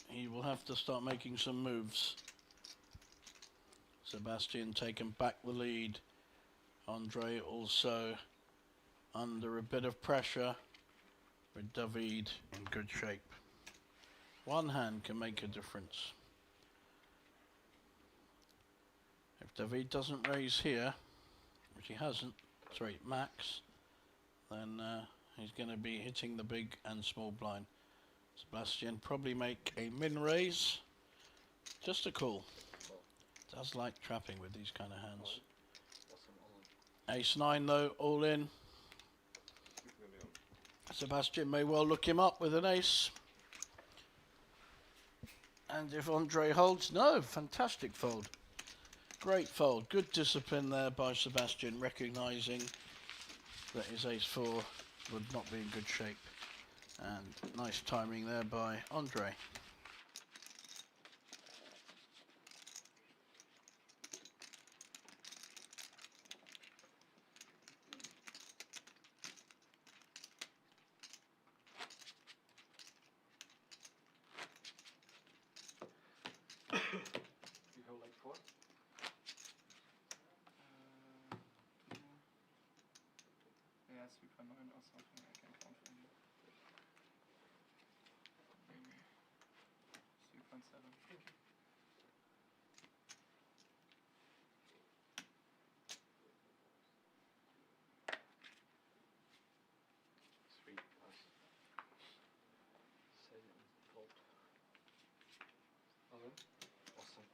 he will have to start making some moves. Sebastian taking back the lead. Andre also under a bit of pressure, with David in good shape. One hand can make a difference. If David doesn't raise here, which he hasn't, sorry, Max, then he's going to be hitting the big and small blind. Sebastian probably make a min raise, just a call. Does like trapping with these kind of hands. Ace 9 though, all in. Sebastian may well look him up with an ace. And if Andre holds, no, fantastic fold. Great fold, good discipline there by Sebastian, recognising that his ace 4 would not be in good shape. And nice timing there by Andre. You hold like 4? Yeah, 3.9 or something, I can count for you. Maybe 3.7. Thank you. Awesome,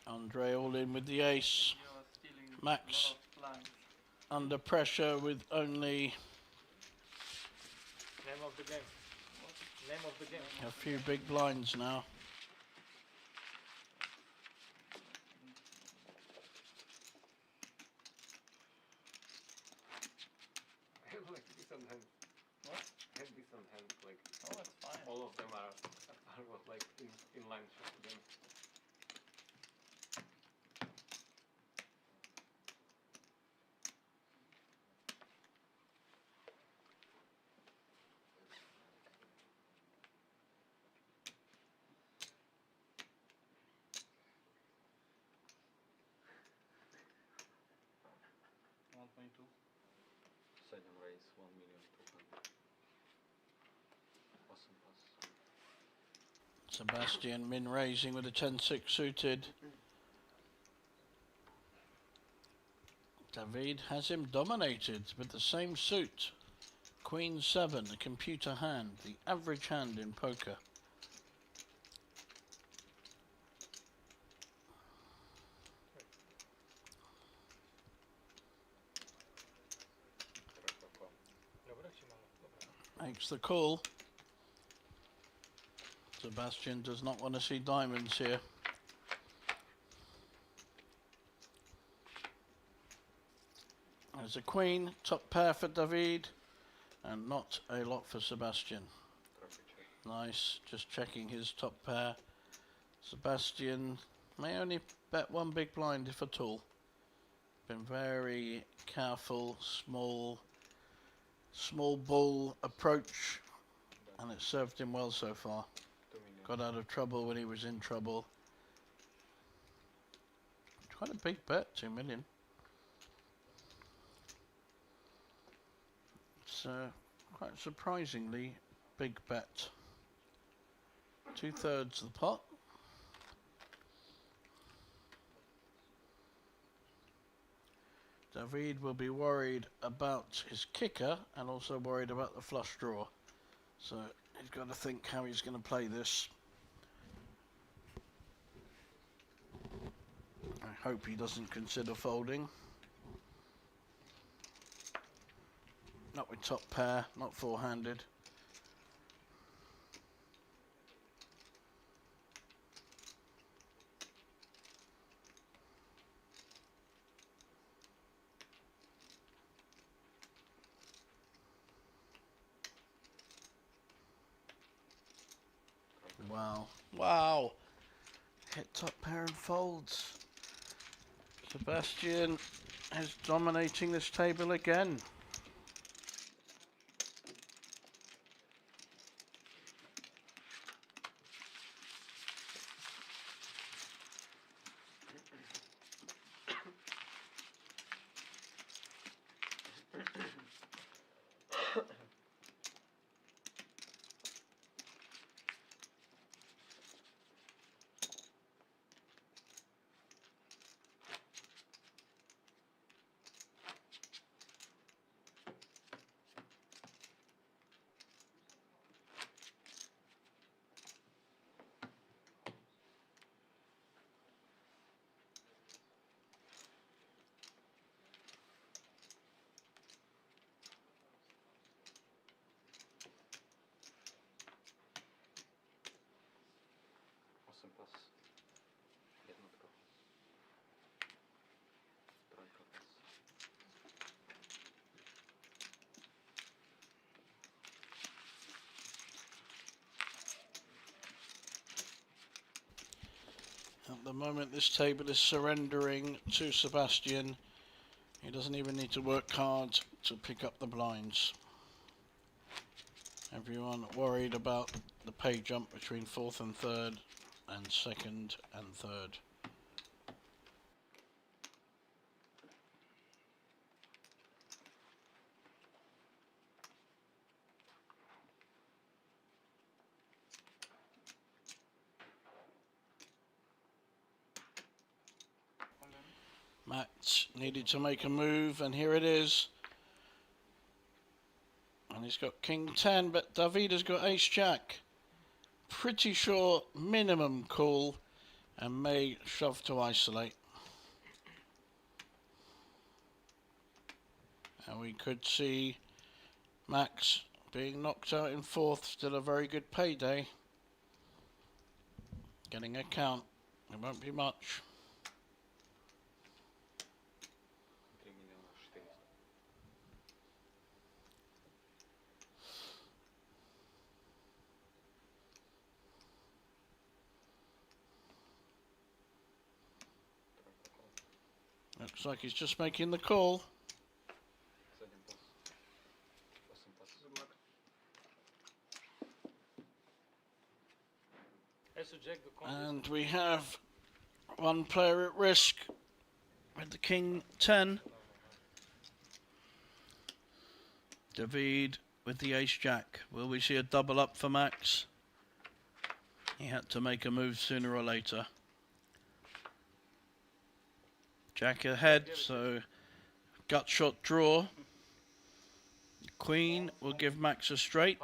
Andre all in with the ace. Max under pressure with only Name of the game. Name of the game. a few big blinds now. I have like decent hands. What? I have decent hands, like. Oh, that's fine. All of them are like in line shot again. Second race, 1,200,000. Awesome pass. Sebastian min raising with a 10-6 suited. David has him dominated with the same suit. Queen 7, the computer hand, the average hand in poker. Makes the call. Sebastian does not want to see diamonds here. There's a queen, top pair for David, and not a lot for Sebastian. Nice, just checking his top pair. Sebastian may only bet one big blind if at all. Been very careful, small ball approach, and it served him well so far. Got out of trouble when he was in trouble. Quite a big bet, 2 million. It's quite surprisingly big bet. 2/3 of the pot. David will be worried about his kicker and also worried about the flush draw. So he's got to think how he's going to play this. I hope he doesn't consider folding. Not with top pair, not four-handed. Wow. Wow. Hit top pair and folds. Sebastian is dominating this table again. At the moment, this table is surrendering to Sebastian. He doesn't even need to work hard to pick up the blinds. Everyone worried about the pay jump between 4th and 3rd and 2nd and 3rd. Matt needed to make a move, and here it is. And he's got King 10, but David has got Ace Jack. Pretty sure minimum call, and may shove to isolate. And we could see Max being knocked out in 4th, still a very good payday. Getting a count, it won't be much. Looks like he's just making the call. And we have one player at risk with the King 10. David with the Ace Jack. Will we see a double up for Max? He had to make a move sooner or later. Jack ahead, so gut shot draw. Queen will give Max a straight.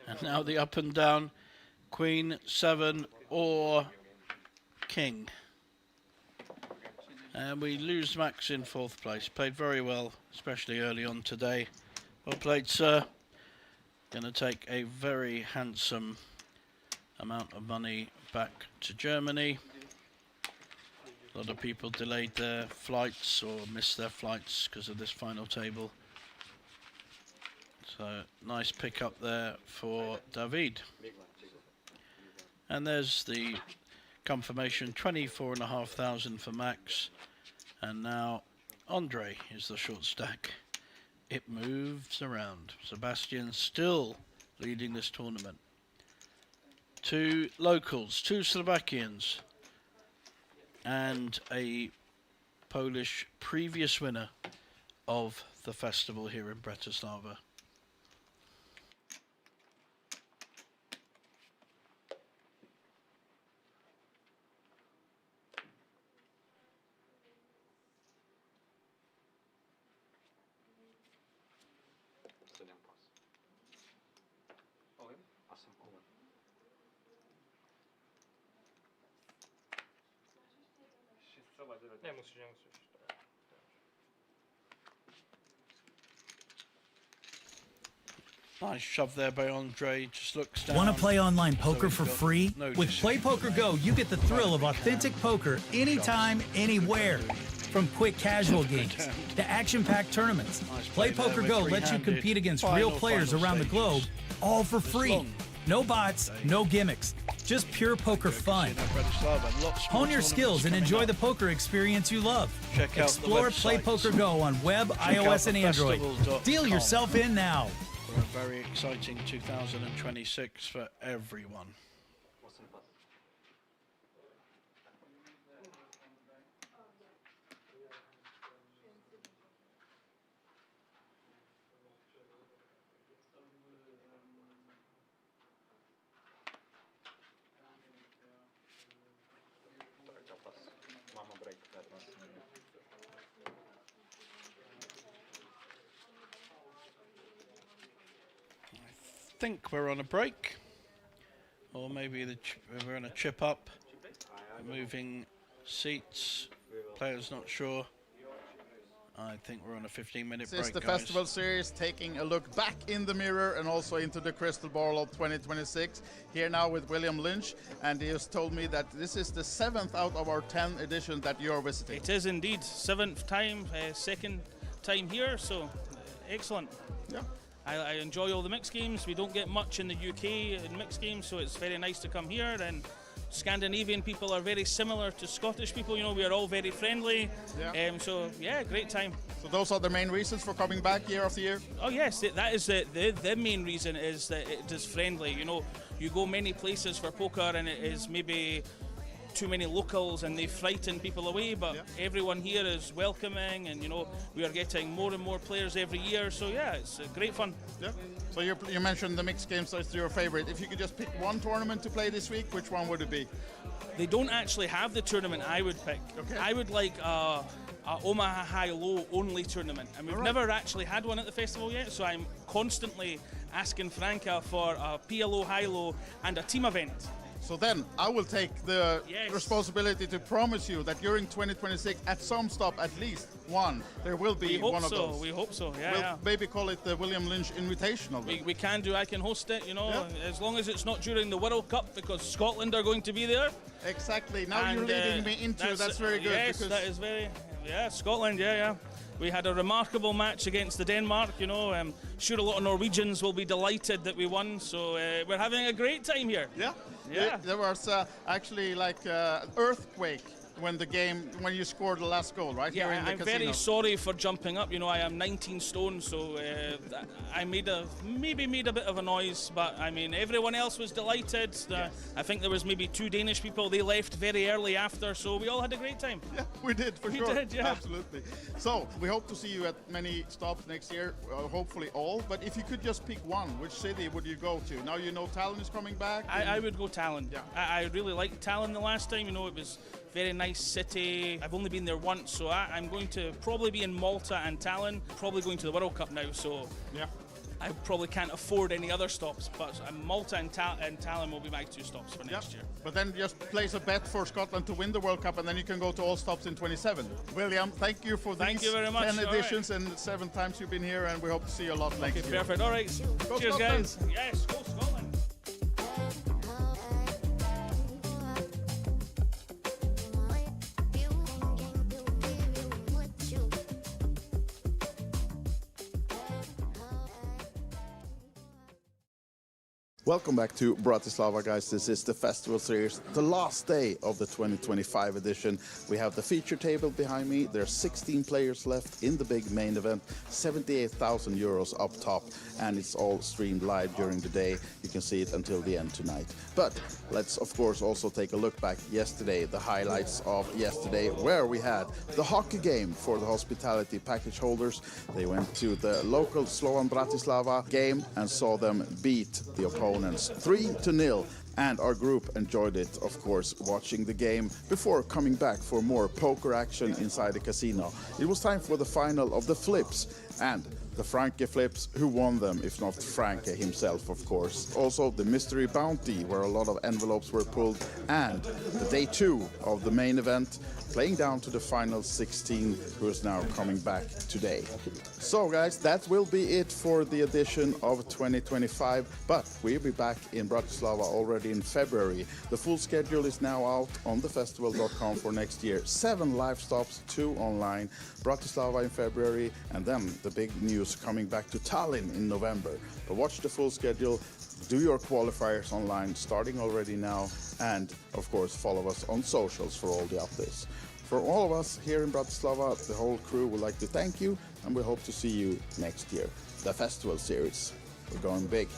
And now the up and down. Queen, 7 or King. And we lose Max in 4th place. Played very well, especially early on today. Well played, sir. Going to take a very handsome amount of money back to Germany. A lot of people delayed their flights or missed their flights because of this final table. So nice pick up there for David. And there's the confirmation, 24,500 for Max. And now Andre is the short stack. It moves around. Sebastian still leading this tournament. 2 locals, 2 Slovakians, and a Polish previous winner of the festival here in Bratislava. Nice shove there by Andre, just looks down. Want to play online poker for free? With SpadePoker Go, you get the thrill of authentic poker anytime, anywhere. From quick casual games to action-packed tournaments, SpadePoker Go lets you compete against real players around the globe, all for free. No bots, no gimmicks, just pure poker fun. Hone your skills and enjoy the poker experience you love. Check out the Explore Play websites. Poker Go on web, iOS, and Android. Deal yourself in now. For a very exciting 2026 for everyone. I think we're on a break, or maybe we're on a chip up, moving seats, players not sure. I think we're on a 15-minute break, This is the guys. Festival Series, taking a look back in the mirror and also into the crystal ball of 2026. Here now with William Lynch, and he has told me that this is the 7th out of our 10 editions that you're visiting. It is indeed 7th time, second time here, so excellent. Yeah. I enjoy all the mixed games. We don't get much in the UK in mixed games, so it's very nice to come here. And Scandinavian people are very similar to Scottish people. You know, we are all very friendly. Yeah. So yeah, great time. So those are the main reasons for coming back year after year? Oh yes, that is the main reason is that it is friendly. You know, you go many places for poker and it is maybe too many locals and they frighten people away, but everyone here is welcoming, and you know, we are getting more and more players every year, so yeah, it's great fun. Yeah. So you mentioned the mixed games as your favorite. If you could just pick one tournament to play this week, which one would it be? They don't actually have the tournament I would pick. Okay. I would like a Omaha High-Low only tournament, and we've never actually had one at the festival yet, so I'm constantly asking Franca for a PLO High-Low and a team event. So then I will take the responsibility to promise you that during 2026, at some stop at least one, there will be one of those. We hope so, yeah. We'll yeah. maybe call it the William Lynch Invitational. We can do, I can host it, you know, as long as it's not during the World Cup, because Scotland are going to be there. Exactly, now And, you're leading me into that's very good. Yes, because that is very, Scotland, yeah. We had a remarkable match against the Denmark, you know. Sure, a lot of Norwegians will be delighted that we won, so we're having a great time here. Yeah. There was actually like earthquake when you scored the last goal, right? Yeah, here in the I'm casino. very sorry for jumping up. You know, I am 19 stone, so I made a bit of a noise. But I mean, everyone else was delighted. I think there was maybe 2 Danish people. They left very early after, so we all had a great time. Yeah, we did for sure. We did, yeah. Absolutely. So we hope to see you at many stops next year. Hopefully all. But if you could just pick one, which city would you go to? Now you know Tallinn is coming back. I would go Tallinn. Yeah. I really liked Tallinn the last time. You know, it was very nice city. I've only been there once, so I'm going to probably be in Malta and Tallinn. Probably going to the World Cup now, so yeah. I probably can't afford any other stops. But Malta and Tallinn will be my 2 stops for next year. But then just place a bet for Scotland to win the World Cup, and then you can go to all stops in 27. William, thank you for Thank these you very much. 10 editions and 7 times you've been here, and we hope to see you a lot next year. Perfect. All right. Go Cheers, Scotland. guys. Yes, go Scotland. Welcome back to Bratislava, guys. This is the Festival Series, the last day of the 2025 edition. We have the feature table behind me. There's 16 players left in the big main event, 78,000 euros up top, and it's all streamed live during the day. You can see it until the end tonight. But let's, of course, also take a look back yesterday, the highlights of yesterday, where we had the hockey game for the hospitality package holders. They went to the local Slovan Bratislava game and saw them beat the opponents 3-0. And our group enjoyed it, of course, watching the game before coming back for more poker action inside the casino. It was time for the final of the flips, and the Franke flips, who won them if not Franke himself, of course. Also the mystery bounty, where a lot of envelopes were pulled, and the day 2 of the main event, playing down to the final 16, who is now coming back today. So guys, that will be it for the edition of 2025, but we'll be back in Bratislava already in February. The full schedule is now out on thefestival.com for next year. 7 live stops, 2 online, Bratislava in February, and then the big news just coming back to Tallinn in November. But watch the full schedule, do your qualifiers online starting already now, and of course follow us on socials for all the updates. For all of us here in Bratislava, the whole crew would like to thank you, and we hope to see you next year. The Festival Series. We're going big.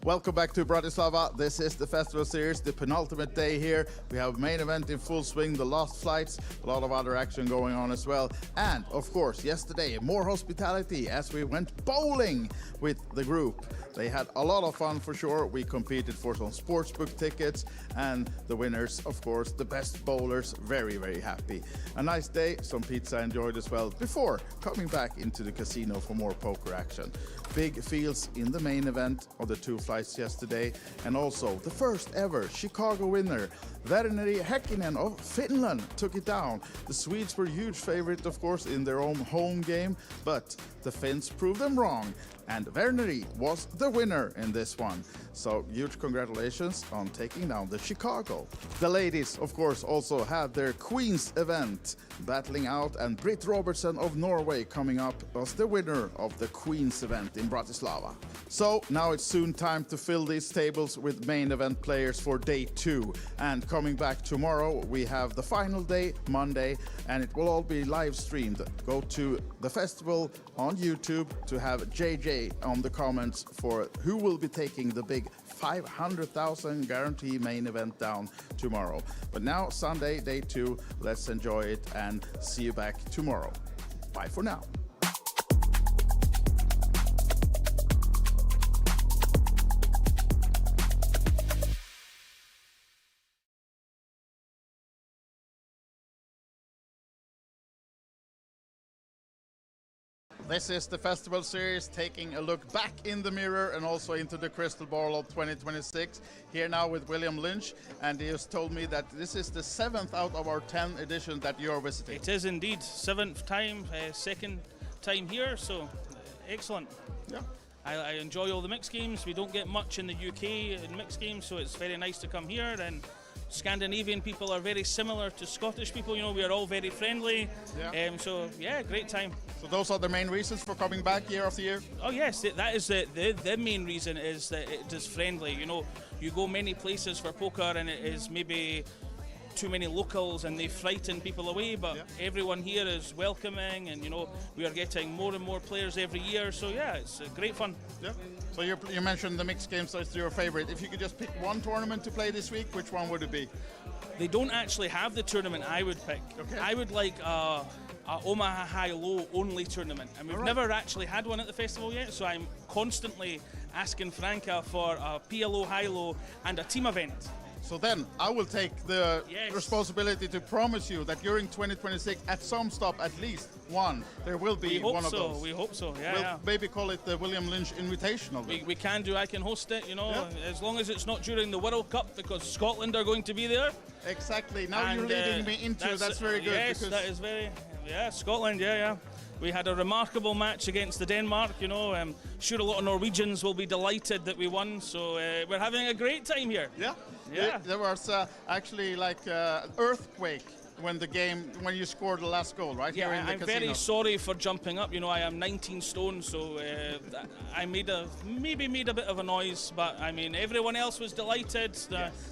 Welcome back to Bratislava. This is the Festival Series, the penultimate day here. We have main event in full swing, the last flights, a lot of other action going on as well. And of course, yesterday, more hospitality as we went bowling with the group. They had a lot of fun for sure. We competed for some sportsbook tickets, and the winners, of course, the best bowlers, very, very happy. A nice day, some pizza enjoyed as well, before coming back into the casino for more poker action. Big fields in the main event of the two flights yesterday, and also the first ever Chicago winner, Verneri Häkkinen of Finland, took it down. The Swedes were huge favorite, of course, in their own home game, but the Finns proved them wrong, and Verneri was the winner in this one. So huge congratulations on taking down the Chicago. The ladies, of course, also had their Queens event battling out, and Britt Robertson of Norway coming up as the winner of the Queens event in Bratislava. So now it's soon time to fill these tables with main event players for day 2. And coming back tomorrow, we have the final day, Monday, and it will all be live streamed. Go to the festival on YouTube to have JJ on the comments for who will be taking the big 500,000 guarantee main event down tomorrow. But now, Sunday, day 2, let's enjoy it and see you back tomorrow. Bye for now. This is the Festival Series, taking a look back in the mirror and also into the crystal ball of 2026. Here now with William Lynch, and he has told me that this is the 7th out of our 10 editions that you're visiting. It is indeed 7th time, second time here, so excellent. Yeah. I enjoy all the mixed games. We don't get much in the UK in mixed games, so it's very nice to come here. And Scandinavian people are very similar to Scottish people. You know, we are all very friendly. Yeah. So yeah, great time. So those are the main reasons for coming back year after year? Oh yes, that is the main reason, is that it is friendly. You know, you go many places for poker and it is maybe too many locals and they frighten people away, but everyone here is welcoming, and you know, we are getting more and more players every year, so yeah, it's great fun. Yeah. So you mentioned the mixed games as your favorite. If you could just pick one tournament to play this week, which one would it be? They don't actually have the tournament I would pick. Okay. I would like a Omaha High-Low only tournament, and we've never actually had one at the festival yet, so I'm constantly asking Franca for a PLO High-Low and a team event. So then I will take the responsibility to promise you that during 2026, at some stop, at least one, there will be one of those. We hope so, yeah. We'll maybe call it the William Lynch Invitational. We can do, I can host it, you know, as long as it's not during the World Cup, because Scotland are going to be there. Exactly, now you're leading me into, that's very good. Yes, that is very, Scotland, yeah. We had a remarkable match against the Denmark, you know. I'm sure a lot of Norwegians will be delighted that we won, so we're having a great time here. Yeah. Yeah. There was actually like earthquake when you scored the last goal, right? Yeah, here in the I'm casino. very sorry for jumping up. You know, I am 19 stone, so I maybe made a bit of a noise, but I mean, everyone else was delighted.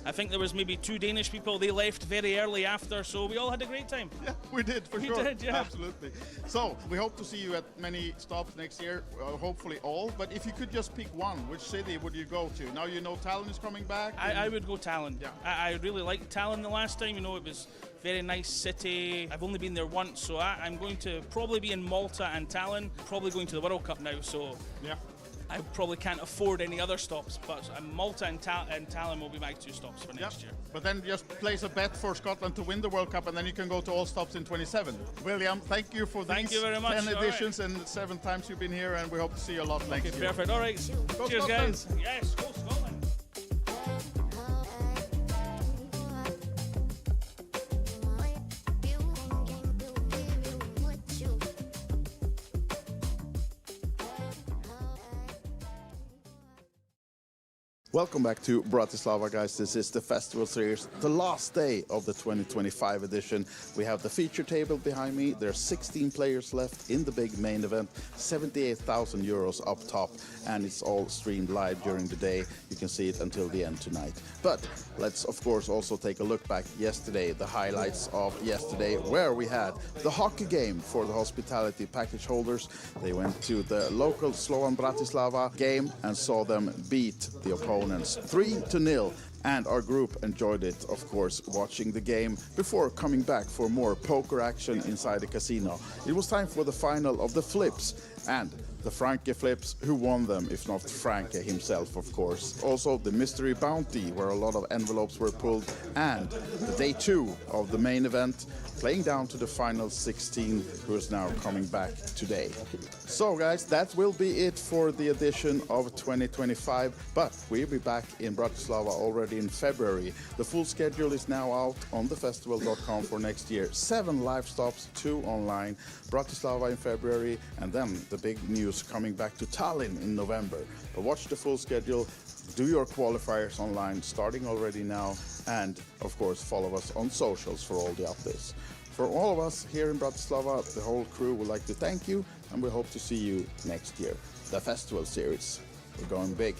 I think there was maybe 2 Danish people. They left very early after, so we all had a great time. Yeah, we did, for We sure. did, yeah. Absolutely. So, we hope to see you at many stops next year, hopefully all. But if you could just pick one, which city would you go to? Now you know Tallinn is coming back. I would go Tallinn. Yeah. I really liked Tallinn the last time. You know, it was very nice city. I've only been there once, so I'm going to probably be in Malta and Tallinn. Probably going to the World Cup now, so yeah. I probably can't afford any other stops. But Malta and Tallinn will be my 2 stops for next year. But then just place a bet for Scotland to win the World Cup, and then you can go to all stops in 27. William, thank you for Thank these you very much. 10 editions and 7 times you've been here, and we hope to see you a lot next year. Perfect. All right. Go Cheers, Scotland. guys. Yes, go Scotland. Welcome back to Bratislava, guys. This is the Festival Series, the last day of the 2025 edition. We have the feature table behind me. There are 16 players left in the big main event, 78,000 euros up top, and it's all streamed live during the day. You can see it until the end tonight. But let's, of course, also take a look back yesterday, the highlights of yesterday, where we had the hockey game for the hospitality package holders. They went to the local Slovan Bratislava game and saw them beat the opponents 3-0. And our group enjoyed it, of course, watching the game before coming back for more poker action inside the casino. It was time for the final of the flips, and the Franke flips, who won them, if not Franke himself, of course. Also, the mystery bounty, where a lot of envelopes were pulled, and the day 2 of the main event, playing down to the final 16, who is now coming back today. So, guys, that will be it for the edition of 2025, but we'll be back in Bratislava already in February. The full schedule is now out on thefestival.com for next year. 7 live stops, 2 online, Bratislava in February, and then the big news coming back to Tallinn in November. But watch the full schedule, do your qualifiers online, starting already now, and of course follow us on socials for all the updates. For all of us here in Bratislava, the whole crew would like to thank you, and we hope to see you next year. The Festival Series, we're going big.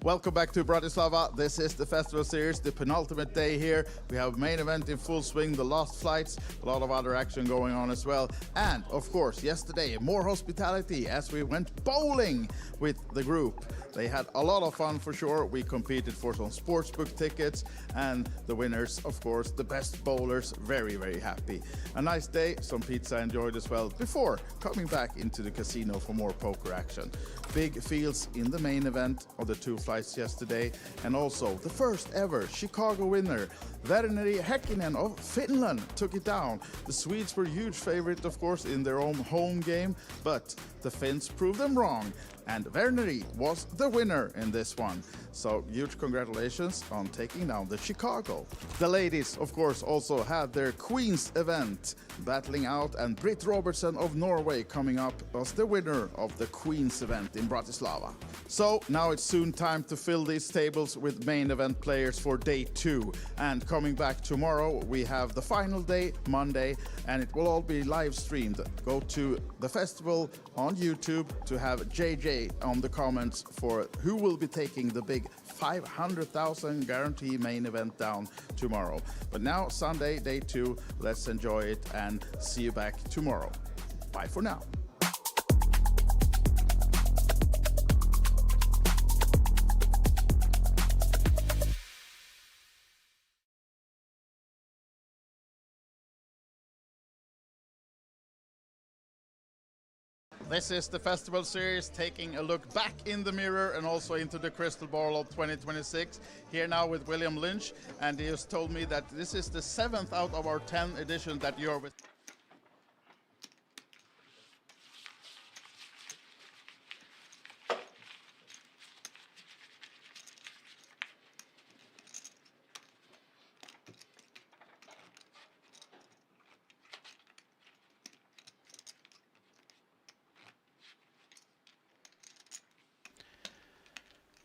Welcome back to Bratislava. This is the Festival Series, the penultimate day here. We have main event in full swing, the last flights, a lot of other action going on as well. And of course, yesterday, more hospitality as we went bowling with the group. They had a lot of fun for sure. We competed for some sportsbook tickets, and the winners, of course, the best bowlers, very, very happy. A nice day, some pizza enjoyed as well, before coming back into the casino for more poker action. Big fields in the main event of the 2 flights yesterday, and also the first ever Chicago winner, Verneri Häkkinen of Finland, took it down. The Swedes were huge favorite, of course, in their own home game, but the Finns proved them wrong. and Verneri was the winner in this one. So huge congratulations on taking down the Chicago. The ladies, of course, also had their Queens event battling out, and Britt Robertson of Norway coming up was the winner of the Queens event in Bratislava. So now it's soon time to fill these tables with main event players for day 2. And coming back tomorrow, we have the final day, Monday, and it will all be live streamed. Go to the festival on YouTube to have JJ on the comments for who will be taking the big 500,000 guarantee main event down tomorrow. But now, Sunday, day 2, let's enjoy it and see you back tomorrow. Bye for now. This is the Festival Series, taking a look back in the mirror and also into the crystal ball of 2026. Here now with William Lynch, and he has told me that this is the 7th out of our 10 edition that you're with.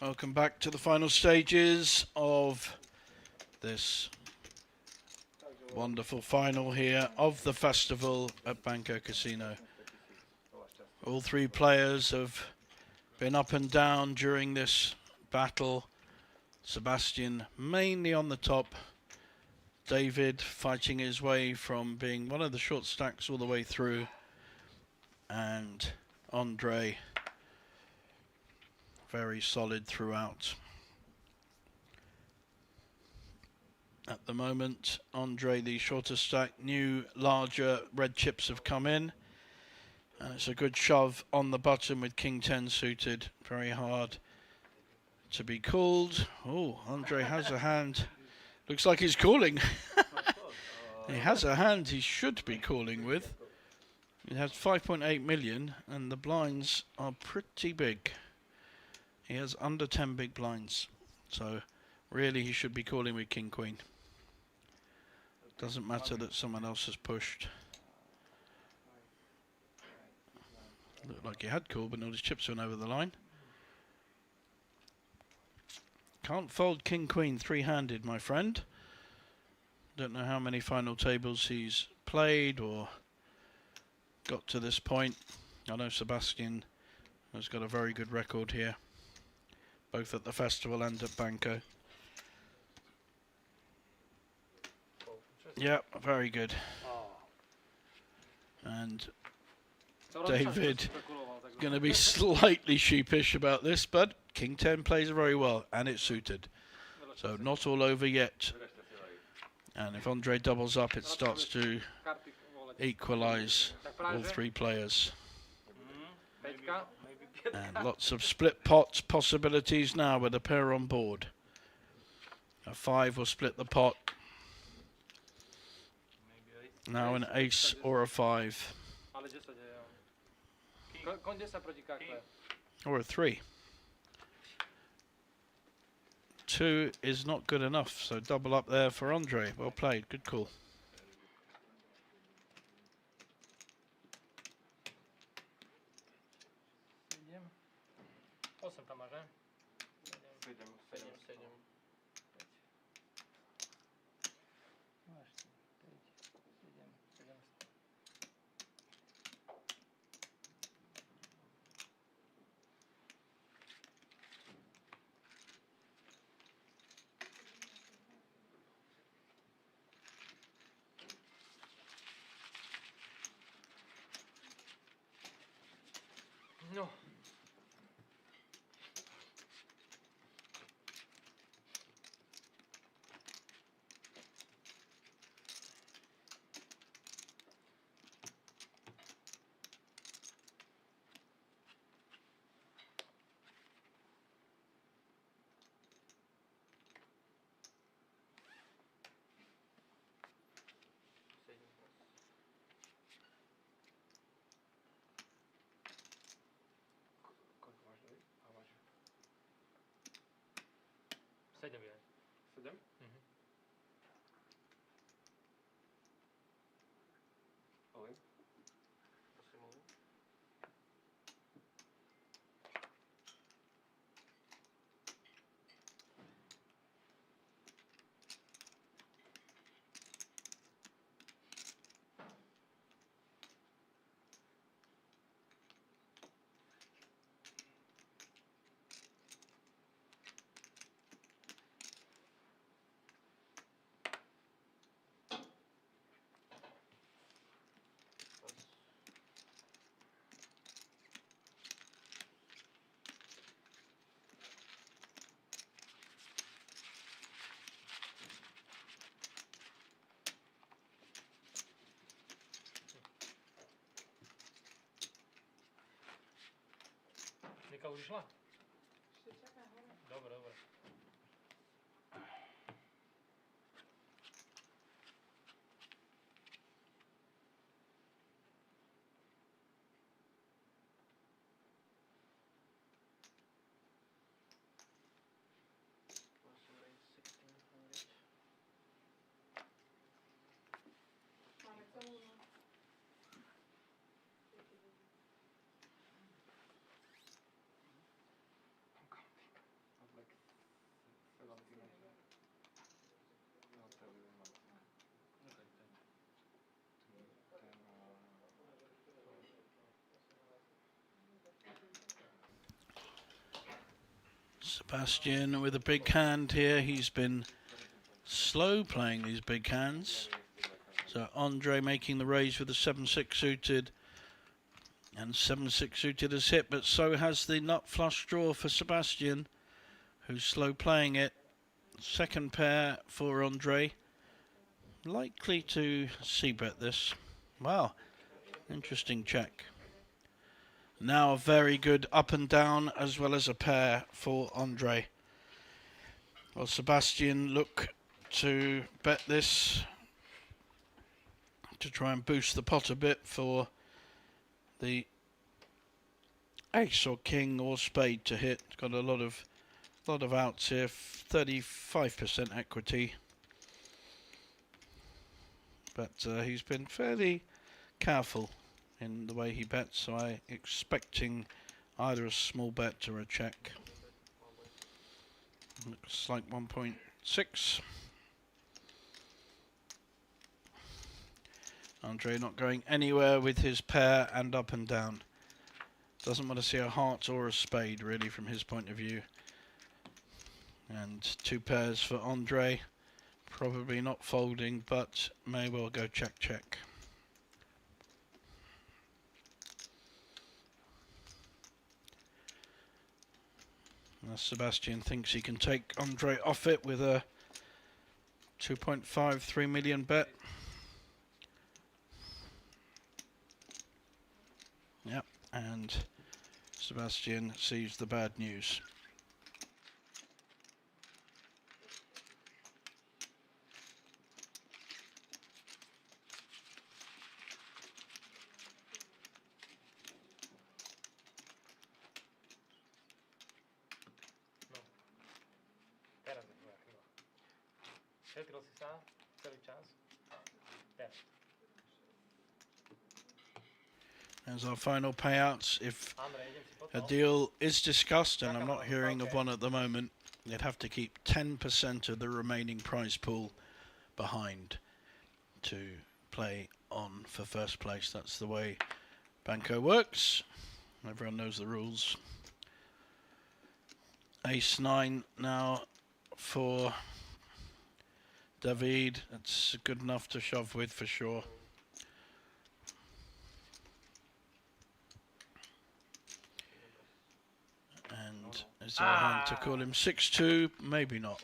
Welcome back to the final stages of this wonderful final here of the festival at Banco Casino. All 3 players have been up and down during this battle. Sebastian mainly on the top. David fighting his way from being one of the short stacks all the way through. And Andre very solid throughout. At the moment, Andre, the shorter stack, new larger red chips have come in. And it's a good shove on the button with King 10 suited. Very hard to be called. Oh, Andre has a hand. Looks like he's calling. He has a hand he should be calling with. It has 5.8 million and the blinds are pretty big. He has under 10 big blinds, so really he should be calling with King Queen. Doesn't matter that someone else has pushed. Looked like he had called, but not his chips went over the line. Can't fold King Queen 3-handed, my friend. Don't know how many final tables he's played or got to this point. I know Sebastian has got a very good record here, both at the festival and at Banco. Yeah, very good. And David going to be slightly sheepish about this, but King 10 plays very well and it's suited. So not all over yet. And if Andre doubles up, it starts to equalize all 3 players. And lots of split pot possibilities now with a pair on board. A 5 will split the pot. Now an ace or a 5. Or a 3. 2 is not good enough, so double up there for Andre. Well played, good call. Erika už išla? Dobre, dobre. Sebastian with a big hand here. He's been slow playing these big hands. So Andre making the raise with the 7-6 suited. And 7-6 suited has hit, but so has the nut flush draw for Sebastian, who's slow playing it. Second pair for Andre. Likely to c-bet this. Wow, interesting check. Now a very good up and down as well as a pair for Andre. Well, Sebastian look to bet this to try and boost the pot a bit for the ace or king or spade to hit. Got a lot of outs here. 35% equity, but he's been fairly careful in the way he bets, so I'm expecting either a small bet or a check. Looks like 1.6. Andre not going anywhere with his pair and up and down. Doesn't want to see a heart or a spade really from his point of view. And two pairs for Andre. Probably not folding, but may well go check check. Sebastian thinks he can take Andre off it with a 2.53 million bet. Yep, and Sebastian sees the bad news. Šetril si sa celý čas. Teraz. As our final payouts, if a deal is discussed, and I'm not hearing of one at the moment, they'd have to keep 10% of the remaining prize pool behind to play on for first place. That's the way Banco works. Everyone knows the rules. Ace 9 now for David. That's good enough to shove with for sure. And is there a hand to call him 6-2? Maybe not.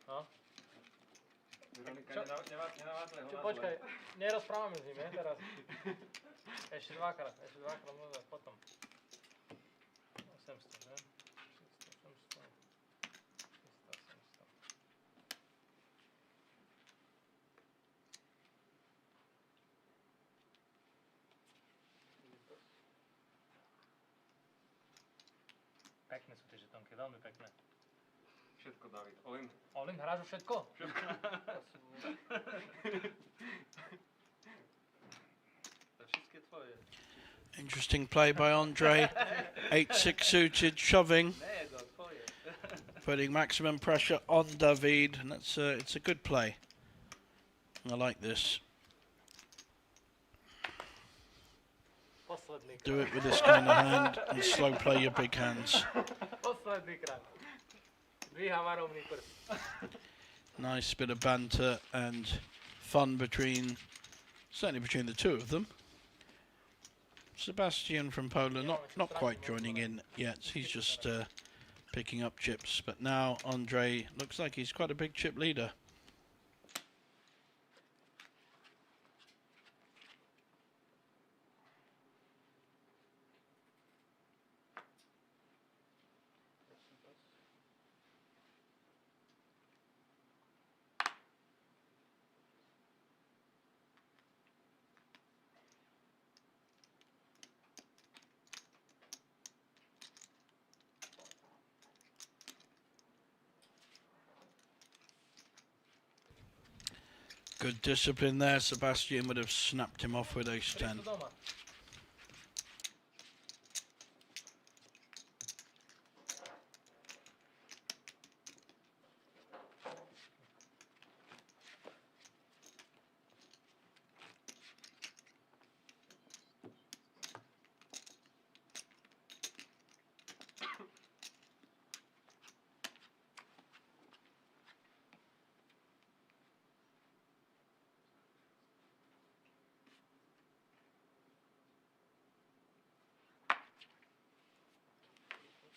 No? Čo, počkaj, nerozprávame s ním, teraz. Ešte dvakrát môžem potom. 800, že? 600, 800. 700. Pekné sú tie žetonky, veľmi pekné. Všetko, David. All-in. All-in, hráš o všetko? Všetko. Všetky tvoje. Interesting play by Andre. 8-6 suited, shoving. Putting maximum pressure on David, and that's it's a good play. I like this. Do it with this kind of hand and slow play your big hands. Nice bit of banter and fun certainly between the two of them. Sebastian from Poland not quite joining in yet. He's just picking up chips, but now Andre looks like he's quite a big chip leader. Good discipline there. Sebastian would have snapped him off with ace 10.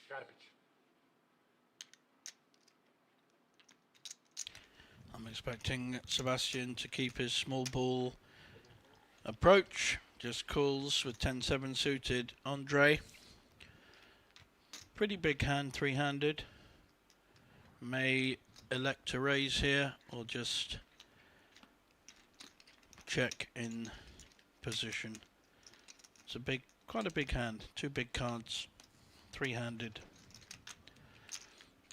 Garbage. I'm expecting Sebastian to keep his small ball approach. Just calls with 10-7 suited. Andre. Pretty big hand, three-handed. May elect to raise here or just check in position. It's a big, quite a big hand. Two big cards, three-handed.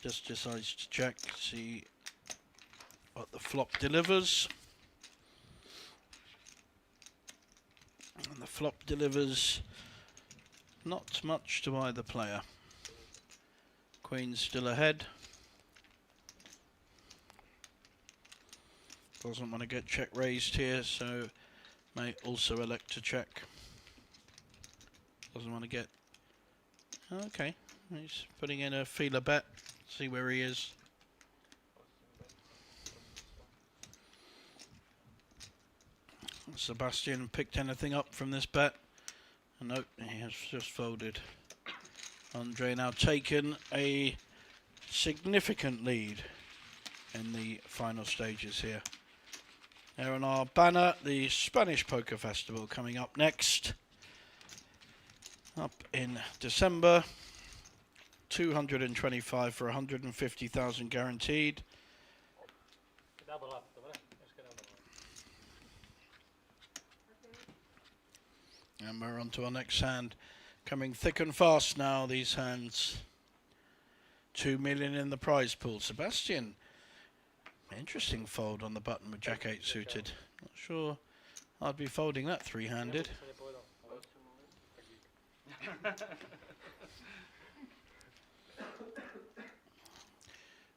Just decides to check, see what the flop delivers. And the flop delivers not much to either player. Queen's still ahead. Doesn't want to get check raised here, so may also elect to check. Doesn't want to get... Okay, he's putting in a feeler bet. See where he is. Sebastian picked anything up from this bet? Nope, he has just folded. Andre now taken a significant lead in the final stages here. There on our banner, the Spanish Poker Festival coming up next. Up in December. 225 for 150,000 guaranteed. And we're on to our next hand. Coming thick and fast now, these hands. 2 million in the prize pool. Sebastian, interesting fold on the button with Jack 8 suited. Not sure I'd be folding that three-handed.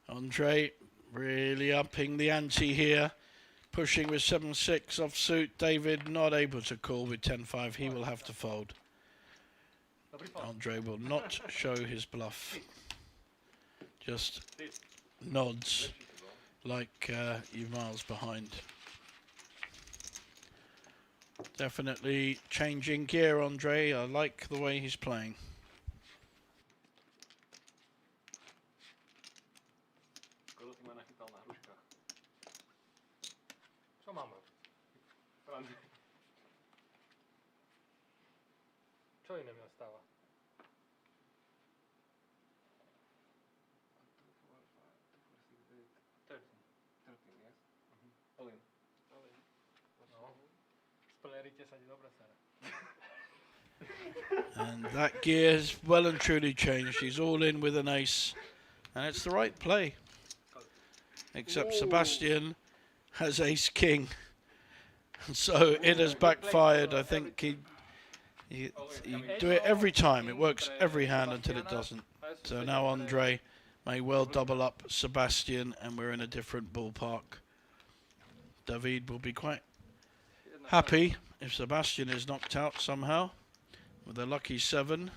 Andre really upping the ante here. Pushing with 7-6 off suit. David not able to call with 10-5. He will have to fold. Andre will not show his bluff. Just nods like you're miles behind. Definitely changing gear, Andre. I like the way he's playing. Co máme? Čo iné mi ostáva? And that gear has well and truly changed. He's all in with an ace. And it's the right play. Except Sebastian has ace king. So it has backfired. I think he do it every time. It works every hand until it doesn't. So now Andre may well double up Sebastian and we're in a different ballpark. David will be quite happy if Sebastian is knocked out somehow with a lucky 7.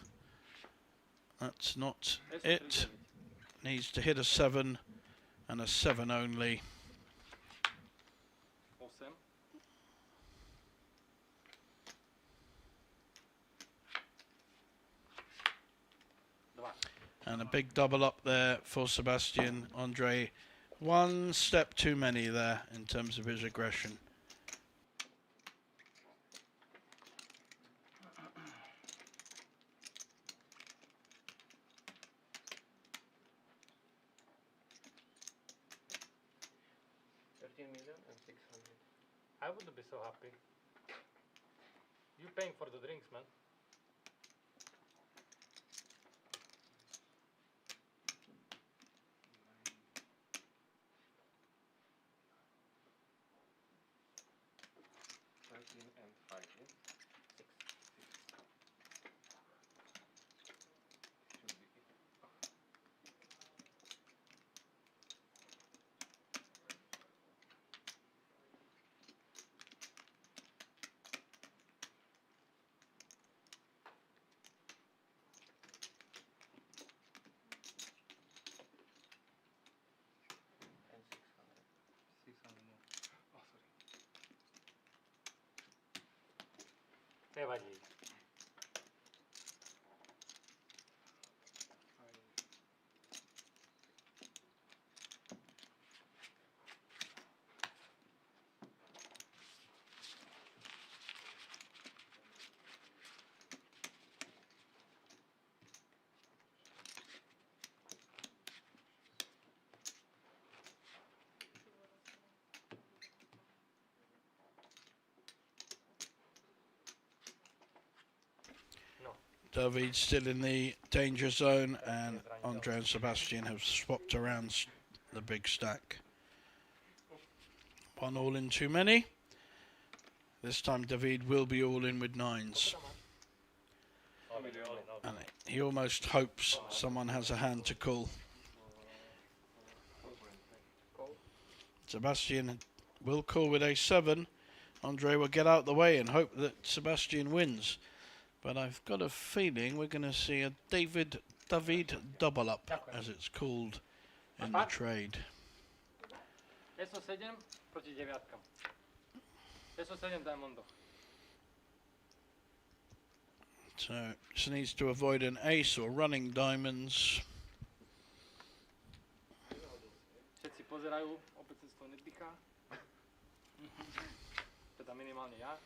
That's not it. Needs to hit a 7 and a 7 only. And a big double up there for Sebastian. Andre, one step too many there in terms of his aggression. I wouldn't be so happy. You paying for the drinks, man. Nevadí. David's still in the danger zone, and Andre and Sebastian have swapped around the big stack. One all in too many. This time David will be all in with nines. And he almost hopes someone has a hand to call. Sebastian will call with a7. Andre will get out the way and hope that Sebastian wins. But I've got a feeling we're going to see a David double up, as it's called in the trade. SO7 proti deviatkam. SO7 diamondo. So just needs to avoid an ace or running diamonds. Všetci pozerajú, opäť sa to nepícha. Teda minimálne ja.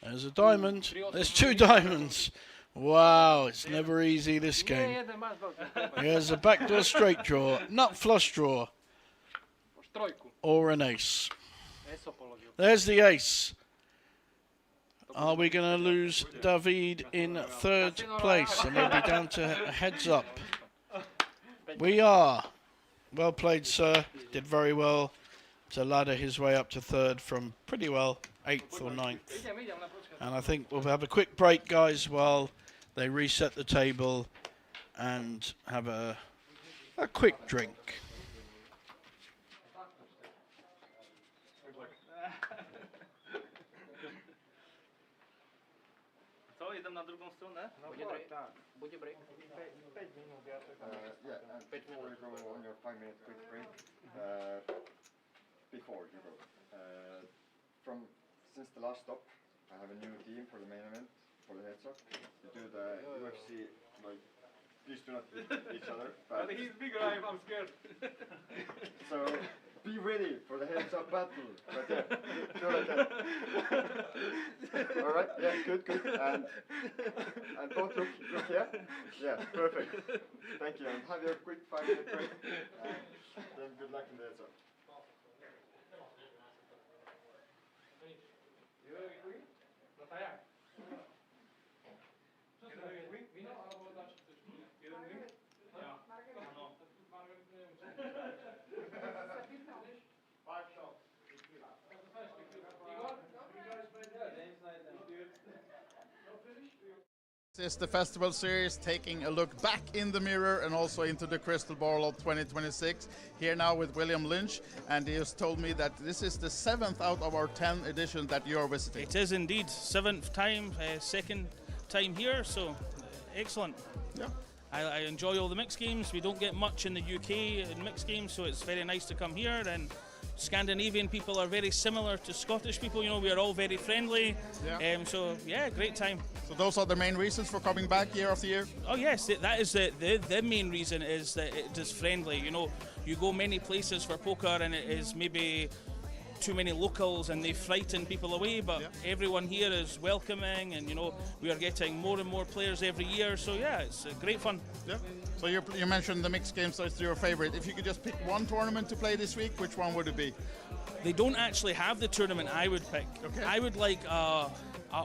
There's a diamond. There's two diamonds. Wow, it's never easy this game. Here's a backdoor straight draw, nut flush draw, or an ace. There's the ace. Are we going to lose David in third place and we'll be down to heads up? We are. Well played, sir. Did very well to ladder his way up to third from pretty well 8th or 9th. And I think we'll have a quick break, guys, while they reset the table and have a quick drink. Co, idem na drugą stronę? Bude break. 5 minút, ja čakám. Yeah, and before you go on your 5-minute quick break, before you go, since the last stop, I have a new team for the main event, for the heads up. You do the UFC, like, please do not hit each other. But he's bigger, I'm scared. So, be ready for the heads up battle. Right there. Do like that. Alright, yeah, good. And both look here. Yeah, perfect. Thank you. And have your quick 5-minute break. Then good luck in the heads up. This is the Festival Series, taking a look back in the mirror and also into the crystal ball of 2026. Here now with William Lynch, and he has told me that this is the 7th out of our 10 editions that you are visiting. It is indeed 7th time, second time here, so excellent. Yeah. I enjoy all the mixed games. We don't get much in the UK in mixed games, so it's very nice to come here. And Scandinavian people are very similar to Scottish people. You know, we are all very friendly. Yeah. So yeah, great time. So those are the main reasons for coming back year after year? Oh yes, that is the main reason is that it is friendly. You know, you go many places for poker and it is maybe too many locals and they frighten people away, but everyone here is welcoming, and you know, we are getting more and more players every year, so yeah, it's great fun. Yeah. So you mentioned the mixed games, so it's your favorite. If you could just pick one tournament to play this week, which one would it be? They don't actually have the tournament I would pick. Okay. I would like a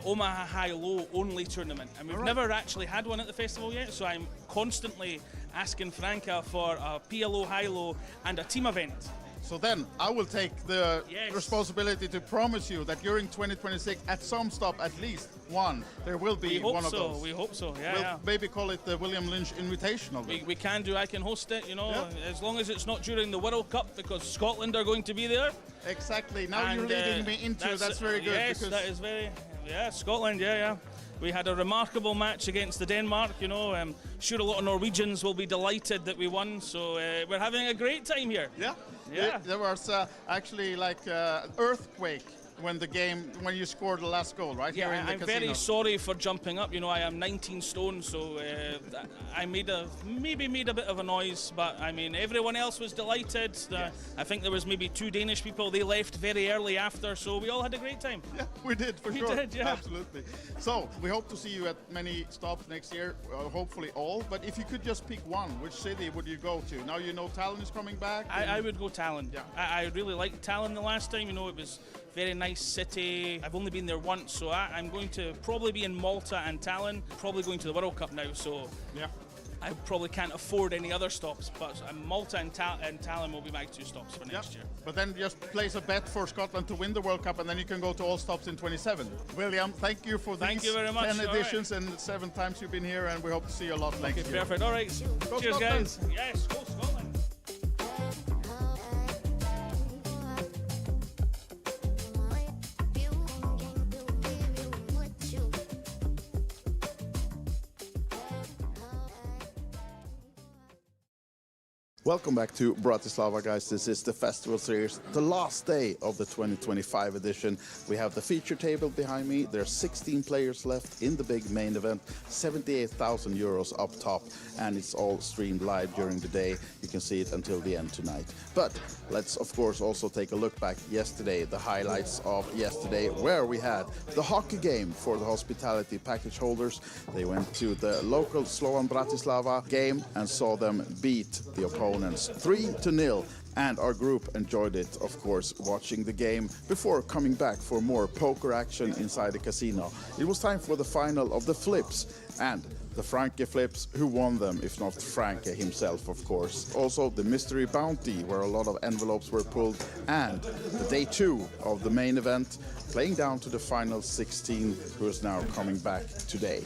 Omaha High-Low only tournament, and we've never actually had one at the festival yet, so I'm constantly asking Franca for a PLO High-Low and a team event. So then I will take the responsibility to promise you that during 2026, at some stop at least one, there will be one of those. We hope so, We'll maybe call it the William Lynch Invitational. We can do, I can host it, you know, as long as it's not during the World Cup, because Scotland are going to be there. Exactly, now you're leading me into that's very good. Yes, that is very, Scotland, We had a remarkable match against the Denmark, you know. Sure, a lot of Norwegians will be delighted that we won, so we're having a great time here. Yeah. There was actually like earthquake when you scored the last goal, right? Yeah, here in the I'm casino. very sorry for jumping up. You know, I am 19 stone, so I maybe made a bit of a noise. But I mean, everyone else was delighted. I think there was maybe 2 Danish people. They left very early after, so we all had a great time. Yeah, we did for sure. We did, yeah. Absolutely. So we hope to see you at many stops next year. Hopefully all. But if you could just pick one, which city would you go to? Now you know Tallinn is coming back. I would go Tallinn. Yeah. I really liked Tallinn the last time. You know, it was very nice city. I've only been there once, so I'm going to probably be in Malta and Tallinn. Probably going to the World Cup now, so yeah. I probably can't afford any other stops. But Malta and Tallinn will be my 2 stops for next year. But then just place a bet for Scotland to win the World Cup, and then you can go to all stops in 27. William, thank you for Thank these you very much. 10 editions and 7 times you've been here, and we hope to see you a lot next year. Perfect. All right. Go Cheers, Scotland. guys. Yes, go Scotland. Welcome back to Bratislava, guys. This is the Festival Series, the last day of the 2025 edition. We have the feature table behind me. There are 16 players left in the big main event, 78,000 euros up top, and it's all streamed live during the day. You can see it until the end tonight. But let's, of course, also take a look back yesterday, the highlights of yesterday, where we had the hockey game for the hospitality package holders. They went to the local Slovan Bratislava game and saw them beat the opponents 3-0. And our group enjoyed it, of course, watching the game before coming back for more poker action inside the casino. It was time for the final of the flips, and the Franke flips, who won them if not Franke himself, of course. Also the mystery bounty, where a lot of envelopes were pulled, and the day 2 of the main event, playing down to the final 16, who is now coming back today.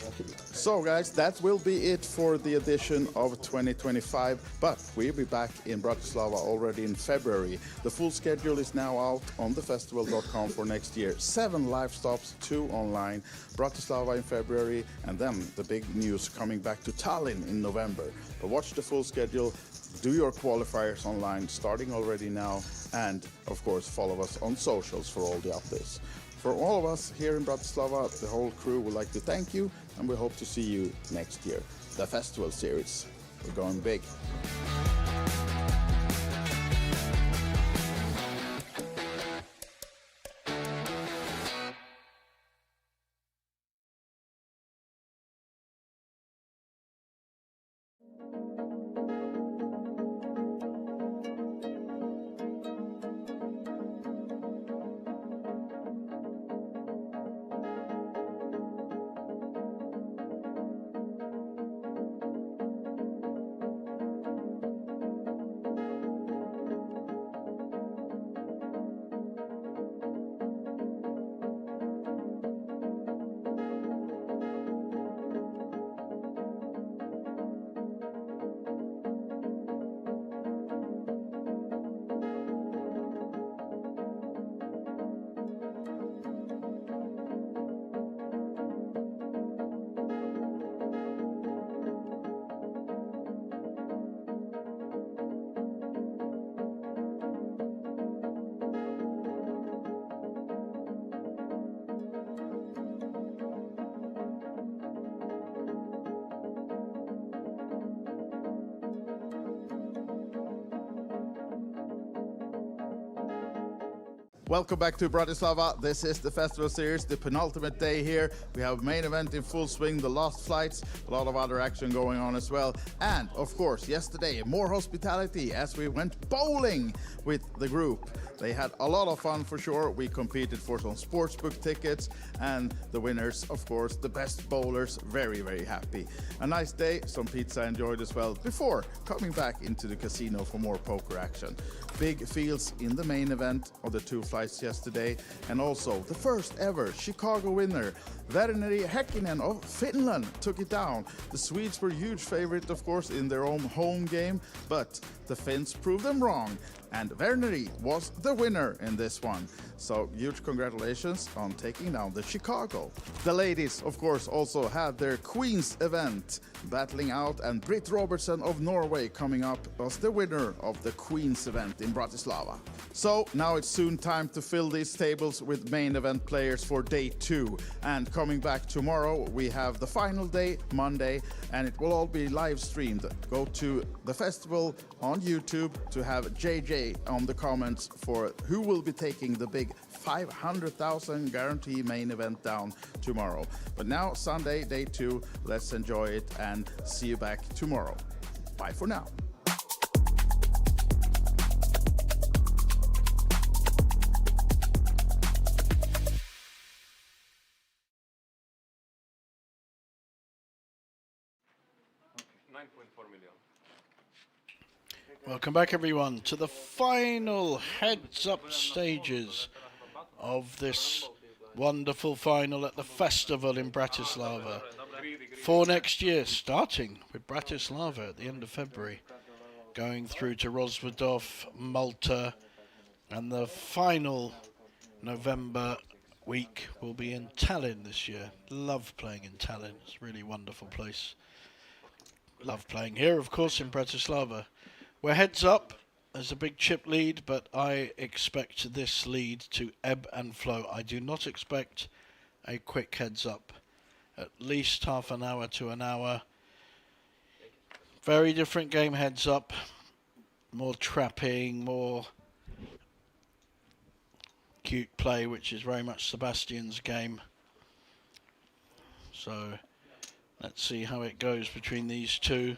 So guys, that will be it for the edition of 2025, but we'll be back in Bratislava already in February. The full schedule is now out on thefestival.com for next year. 7 live stops, 2 online, Bratislava in February, and then the big news coming back to Tallinn in November. But watch the full schedule, do your qualifiers online, starting already now, and of course follow us on socials for all the updates. For all of us here in Bratislava, the whole crew would like to thank you, and we hope to see you next year. The Festival Series, we're going big. Welcome back to Bratislava. This is the Festival Series, the penultimate day here. We have main event in full swing, the last flights, a lot of other action going on as well. And of course, yesterday, more hospitality as we went bowling with the group. They had a lot of fun for sure. We competed for some sportsbook tickets, and the winners, of course, the best bowlers, very, very happy. A nice day, some pizza enjoyed as well, before coming back into the casino for more poker action. Big fields in the main event of the 2 flights yesterday, and also the first ever Chicago winner, Verneri Häkkinen of Finland, took it down. The Swedes were huge favorite, of course, in their own home game, but the Finns proved them wrong, and Verneri was the winner in this one. So huge congratulations on taking down the Chicago. The ladies, of course, also had their Queens event battling out, and Britt Robertson of Norway coming up was the winner of the Queens event in Bratislava. So now it's soon time time to fill these tables with main event players for day 2. And coming back tomorrow, we have the final day, Monday, and it will all be live streamed. Go to the festival on YouTube to have JJ on the comments for who will be taking the big 500,000 guarantee main event down tomorrow. But now, Sunday, day 2, let's enjoy it and see you back tomorrow. Bye for now. Welcome back, everyone, to the final heads-up stages of this wonderful final at the festival in Bratislava. For next year, starting with Bratislava at the end of February, going through to Rozvadov, Malta, and the final November week will be in Tallinn this year. Love playing in Tallinn. It's a really wonderful place. Love playing here, of course, in Bratislava. We're heads up. There's a big chip lead, but I expect this lead to ebb and flow. I do not expect a quick heads up. At least half an hour to an hour. Very different game heads up. More trapping, more cute play, which is very much Sebastian's game. So let's see how it goes between these two.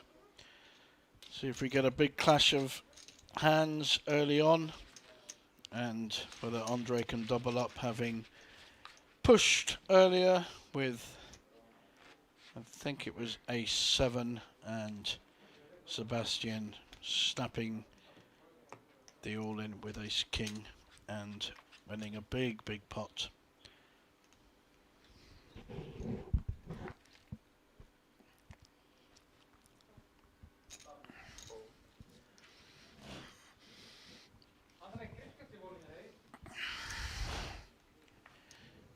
See if we get a big clash of hands early on, and whether Andre can double up, having pushed earlier with, I think it was Ace-7, and Sebastian snapping the all-in with Ace-King and winning a big, big pot.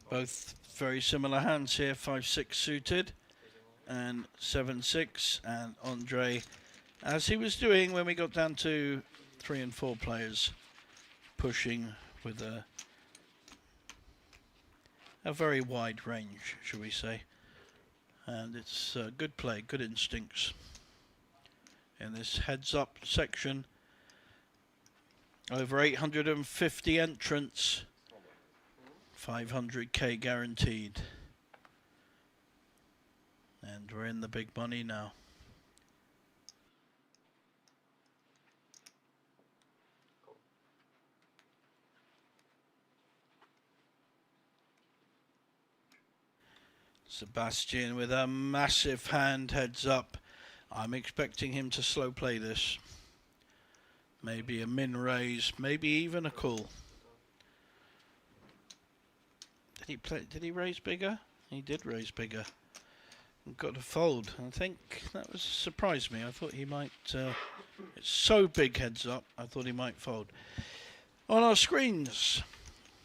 Both very similar hands here, 5-6 suited and 7-6, and Andre, as he was doing when we got down to 3 and 4 players, pushing with a very wide range, shall we say. And it's good play, good instincts in this heads up section. Over 850 entrants. 500k guaranteed, and we're in the big money now. Sebastian with a massive hand heads up. I'm expecting him to slow play this. Maybe a min raise, maybe even a call. Did he raise bigger? He did raise bigger. Got to fold. I think that was surprised me. I thought he might. It's so big heads up. I thought he might fold. On our screens,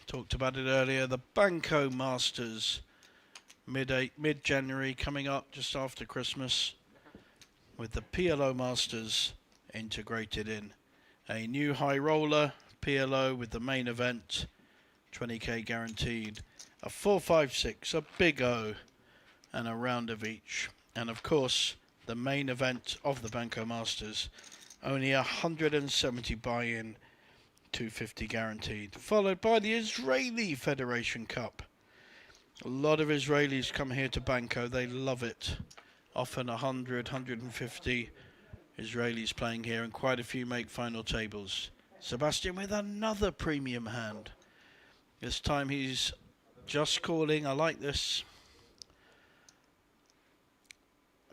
talked about it earlier. The Banco Masters, mid-January, coming up just after Christmas, with the PLO Masters integrated in. A new high roller PLO with the main event, 20k guaranteed. A 4-5-6, a big O, and a round of each. And of course, the main event of the Banco Masters, only 170 buy-in, 250 guaranteed. Followed by the Israeli Federation Cup. A lot of Israelis come here to Banco, they love it. Often 100, 150 Israelis playing here, and quite a few make final tables. Sebastian with another premium hand. This time he's just calling. I like this.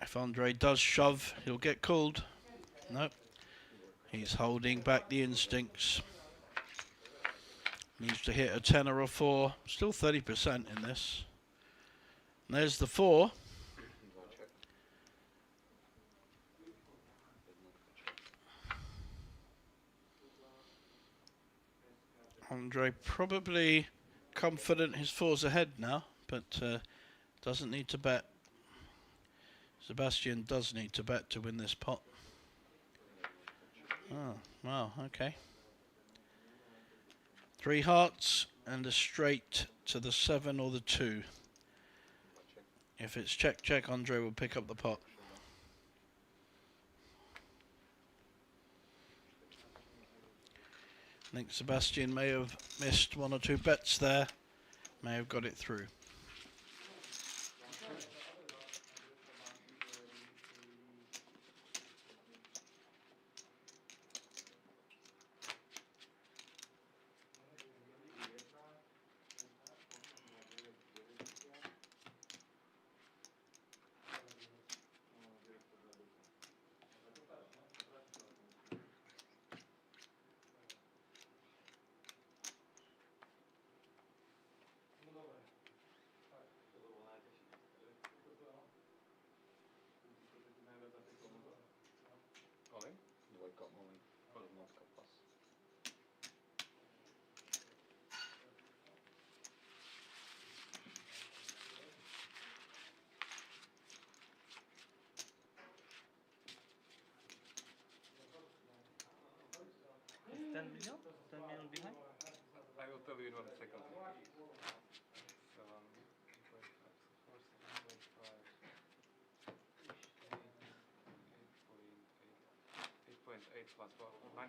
If Andre does shove, he'll get called. Nope. He's holding back the instincts. Needs to hit a 10 or a 4. Still 30% in this. And there's the 4. Andre probably confident his 4's ahead now, but doesn't need to bet. Sebastian does need to bet to win this pot. Oh, wow, okay. 3 hearts and a straight to the 7 or the 2. If it's check, check, Andre will pick up the pot. I think Sebastian may have missed 1 or 2 bets there, may have got it through. Dvojka mluvím, rovnáčka pas. It's 10 million? 10 million behind? I will tell you in 1 second. 8.8 plus 9.6.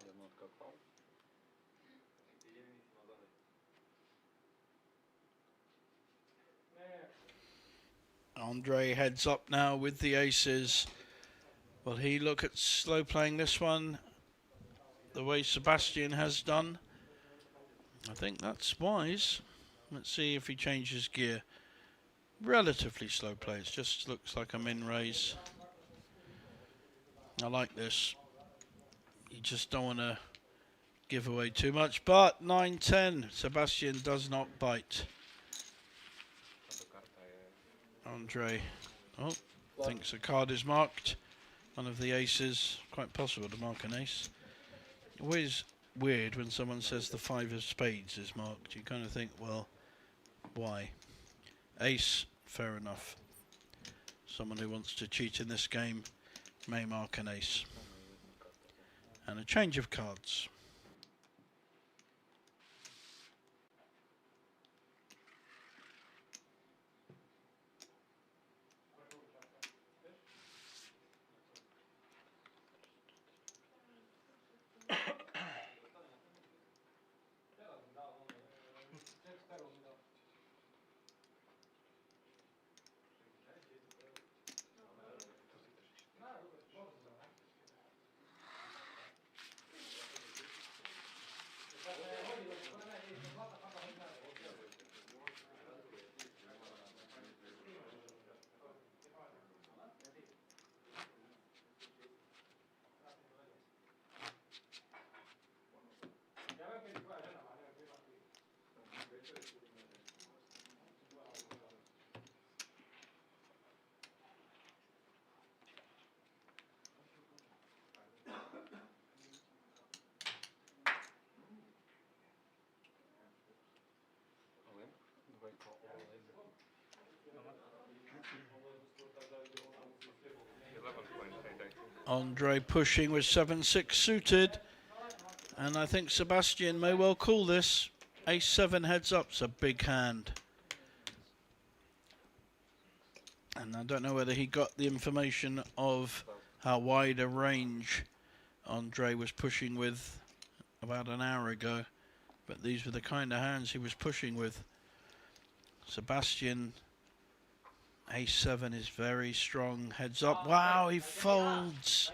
Jednotka kval. Andre heads up now with the aces. Will he look at slow playing this one the way Sebastian has done? I think that's wise. Let's see if he changes gear. Relatively slow play. It just looks like a min raise. I like this. You just don't want to give away too much. But 9-10. Sebastian does not bite. Andre thinks a card is marked. One of the aces. Quite possible to mark an ace. Always weird when someone says the 5 of spades is marked. You kind of think, well, why? Ace, fair enough. Someone who wants to cheat in this game may mark an ace. And a change of cards. Andre pushing with 7-6 suited, and I think Sebastian may well call this. Ace-7 heads up's a big hand, and I don't know whether he got the information of how wide a range Andre was pushing with about an hour ago, but these were the kind of hands he was pushing with. Sebastian, Ace-7 is very strong, heads up. Wow, he folds.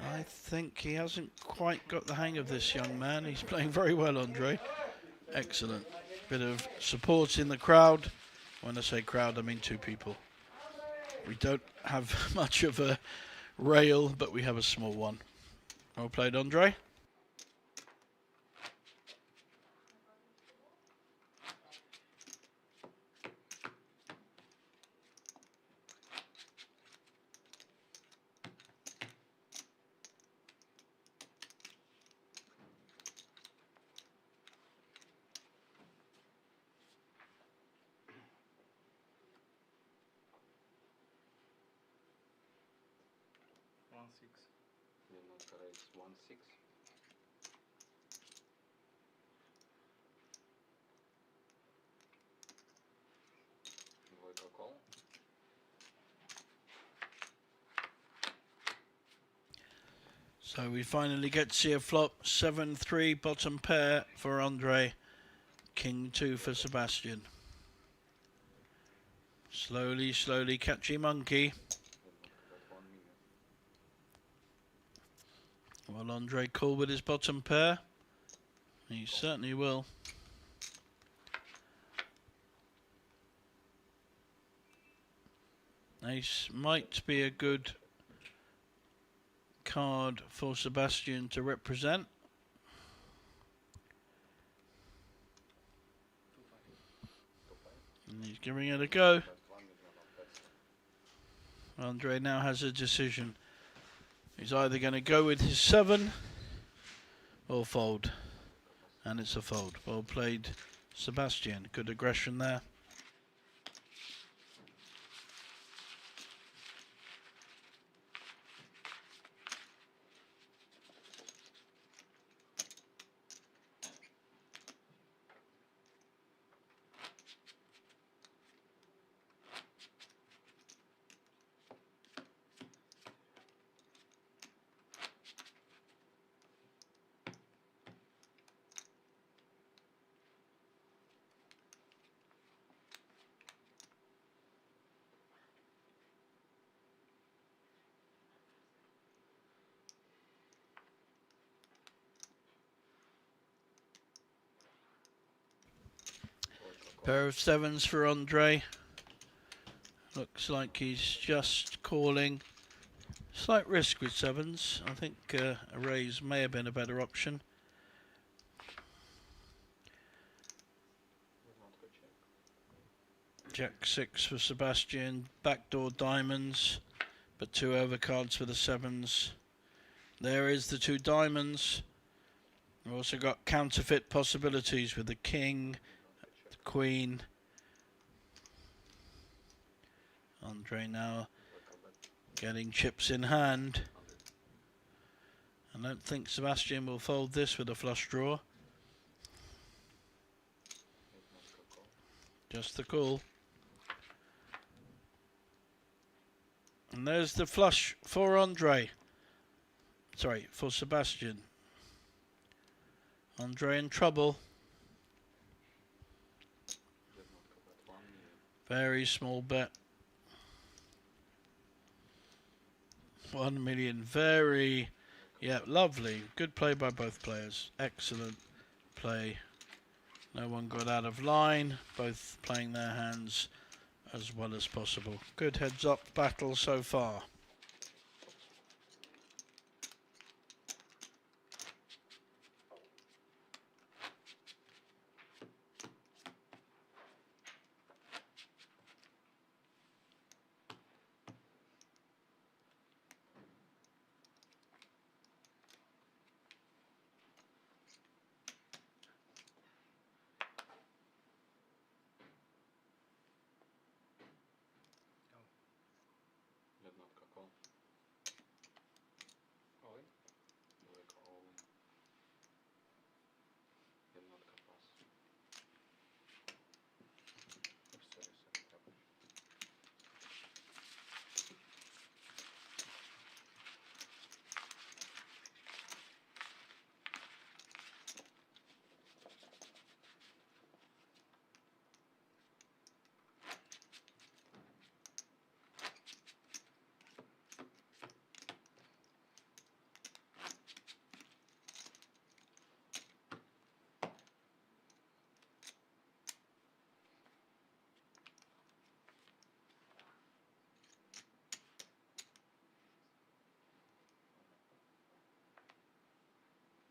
I think he hasn't quite got the hang of this young man. He's playing very well, Andre. Excellent. Bit of support in the crowd. When I say crowd, I mean 2 people. We don't have much of a rail, but we have a small one. Well played, Andre. 1-6. Jednotka raise 1-6. Dvojka call. So we finally get to see a flop. 7-3 bottom pair for Andre. King 2 for Sebastian. Slowly, slowly, catchy monkey. Will Andre call with his bottom pair? He certainly will. Ace might be a good card for Sebastian to represent. And he's giving it a go. Andre now has a decision. He's either going to go with his 7 or fold. And it's a fold. Well played, Sebastian. Good aggression there. Pair of 7s for Andre. Looks like he's just calling. Slight risk with 7s. I think a raise may have been a better option. Jack 6 for Sebastian. Backdoor diamonds, but 2 overcards for the 7s. There is the 2 diamonds. We've also got counterfeit possibilities with the king, the queen. Andre now getting chips in hand. I don't think Sebastian will fold this with a flush draw. Just the call. And there's the flush for Andre. Sorry, for Sebastian. Andre in trouble. Very small bet. 1 million. Very, yeah, lovely. Good play by both players. Excellent play. No one got out of line. Both playing their hands as well as possible. Good heads-up battle so far. Jednotka call. All in. Dvojka all in. Jednotka pass. Sorry, sorry.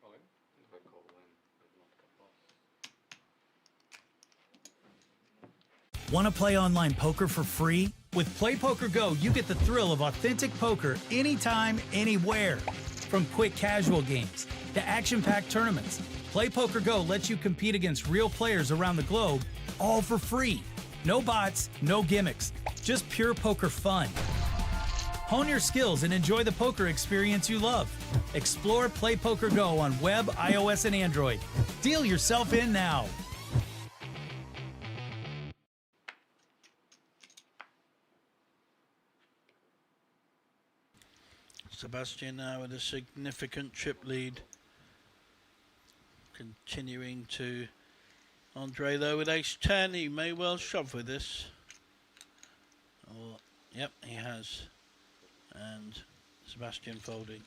All in. Dvojka all in. Jednotka pass. Want to play online poker for free? With PlayPoker Go, you get the thrill of authentic poker anytime, anywhere. From quick casual games to action-packed tournaments, PlayPoker Go lets you compete against real players around the globe, all for free. No bots, no gimmicks, just pure poker fun. Hone your skills and enjoy the poker experience you love. Explore Play Poker Go on web, iOS, and Android. Deal yourself in now. Sebastian now with a significant chip lead. Continuing to Andre though with ace-10. He may well shove with this. Oh, yep, he has. And Sebastian folding.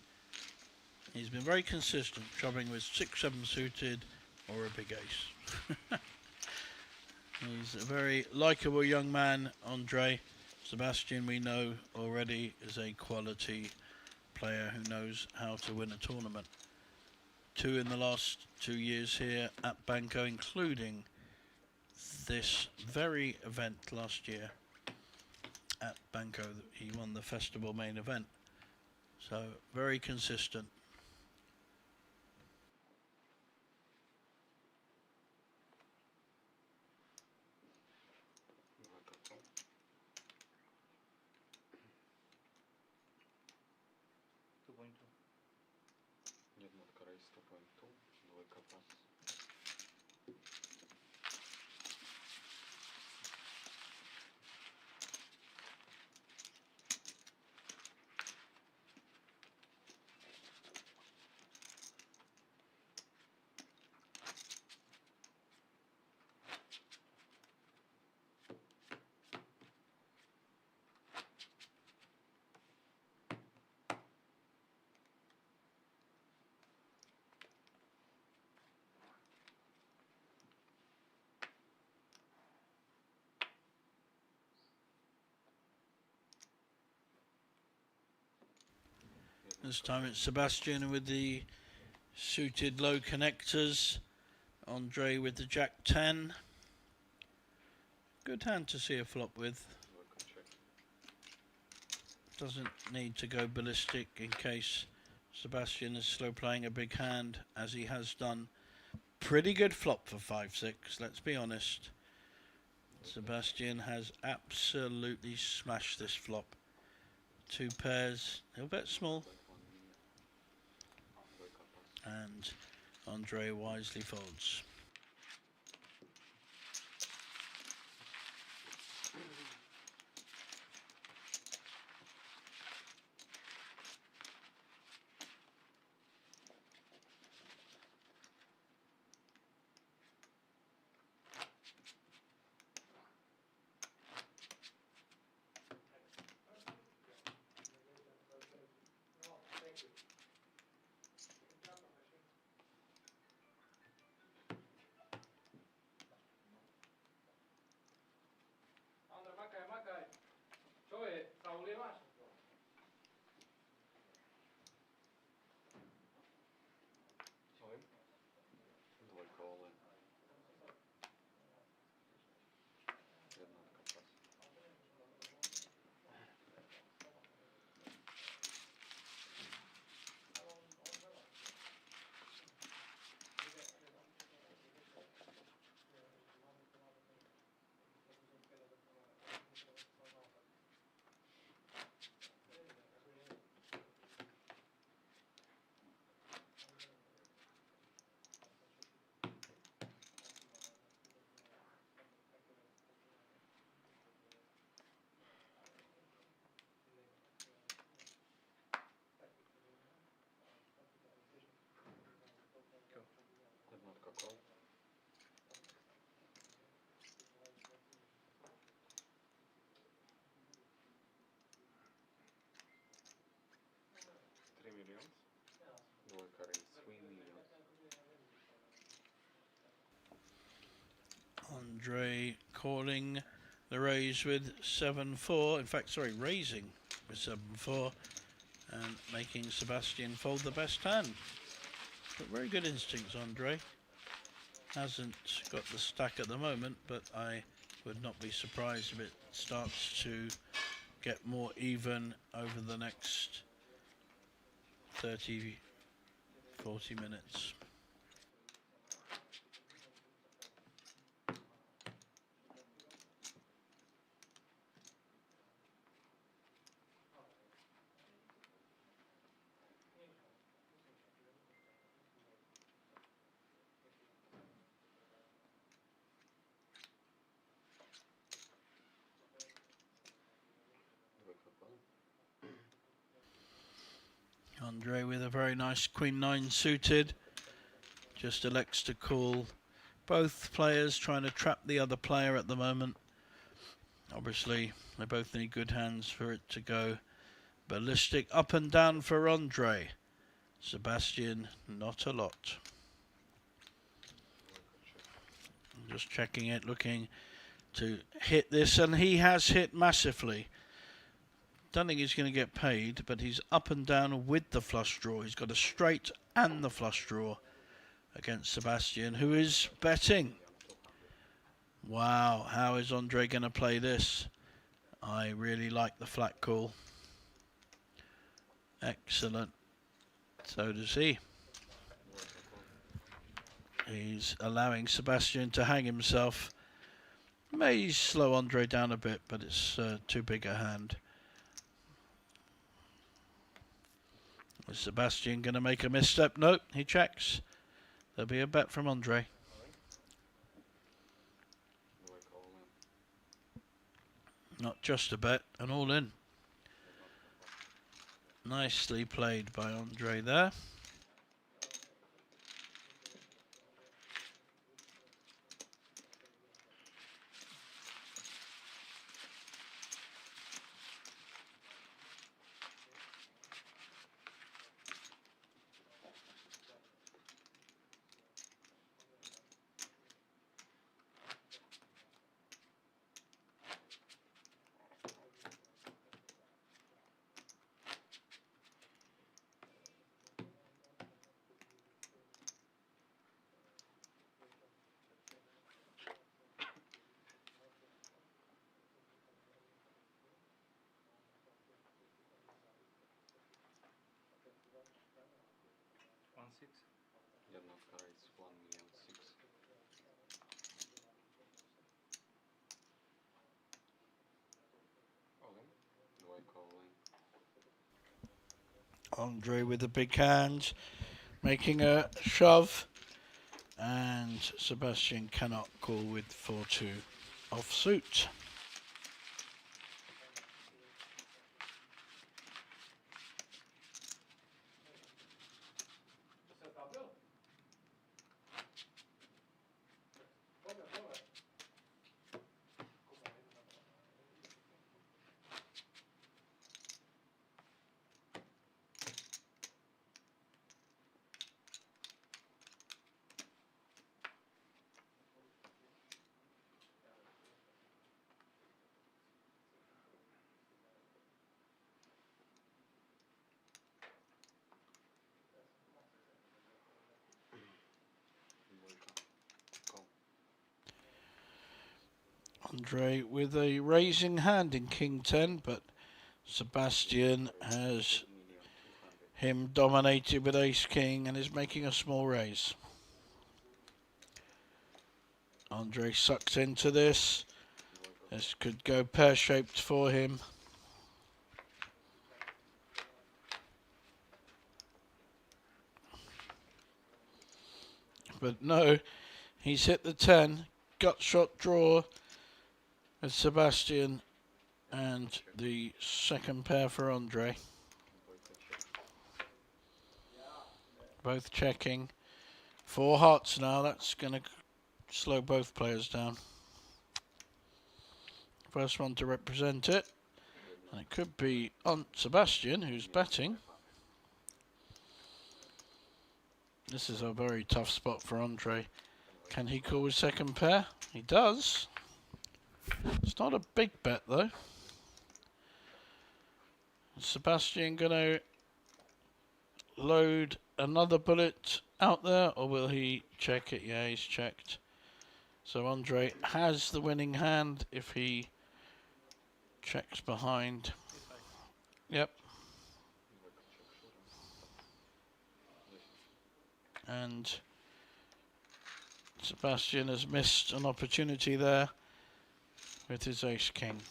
He's been very consistent, shoving with 6-7 suited or a big ace. He's a very likeable young man, Andre. Sebastian, we know already, is a quality player who knows how to win a tournament. 2 in the last 2 years here at Banco, including this very event last year at Banco. He won the festival main event. So very consistent. This time it's Sebastian with the suited low connectors. Andre with the Jack-10. Good hand to see a flop with. Doesn't need to go ballistic in case Sebastian is slow playing a big hand, as he has done. Pretty good flop for 5-6, let's be honest. Sebastian has absolutely smashed this flop. 2 pairs, he'll bet small. And Andre wisely folds. Andre calling the raise with 7-4. In fact, sorry, raising with 7-4 and making Sebastian fold the best hand. But very good instincts, Andre. Hasn't got the stack at the moment, but I would not be surprised if it starts to get more even over the next 30, 40 minutes. Andre with a very nice Queen 9 suited. Just elects to call. Both players trying to trap the other player at the moment. Obviously, they both need good hands for it to go ballistic. Up and down for Andre. Sebastian, not a lot. Just checking it, looking to hit this, and he has hit massively. Don't think he's going to get paid, but he's up and down with the flush draw. He's got a straight and the flush draw against Sebastian, who is betting. Wow, how is Andre going to play this? I really like the flat call. Excellent. So does he. He's allowing Sebastian to hang himself. May slow Andre down a bit, but it's too big a hand. Is Sebastian going to make a misstep? No, he checks. There'll be a bet from Andre. Not just a bet, an all-in. Nicely played by Andre there. Andre with the big hand, making a shove, and Sebastian cannot call with 4-2 offsuit. Andre with a raising hand in King 10, but Sebastian has him dominated with Ace King and is making a small raise. Andre sucks into this. This could go pear-shaped for him. But no, he's hit the 10. Gut shot draw with Sebastian and the second pair for Andre. Both checking. 4 hearts now. That's going to slow both players down. First one to represent it. And it could be on Sebastian, who's betting. This is a very tough spot for Andre. Can he call his second pair? He does. It's not a big bet though. Is Sebastian going to load another bullet out there, or will he check it? Yeah, he's checked. So Andre has the winning hand if he checks behind. Yep. And Sebastian has missed an opportunity there with his Ace King.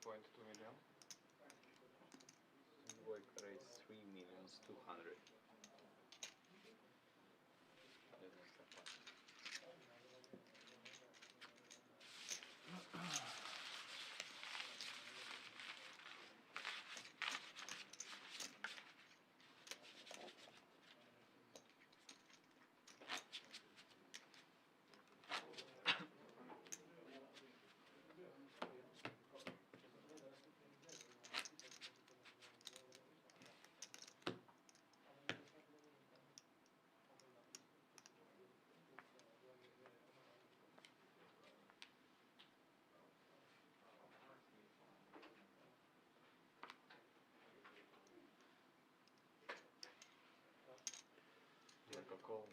3.2 million. Wojk raised 3,200,000. Like a call.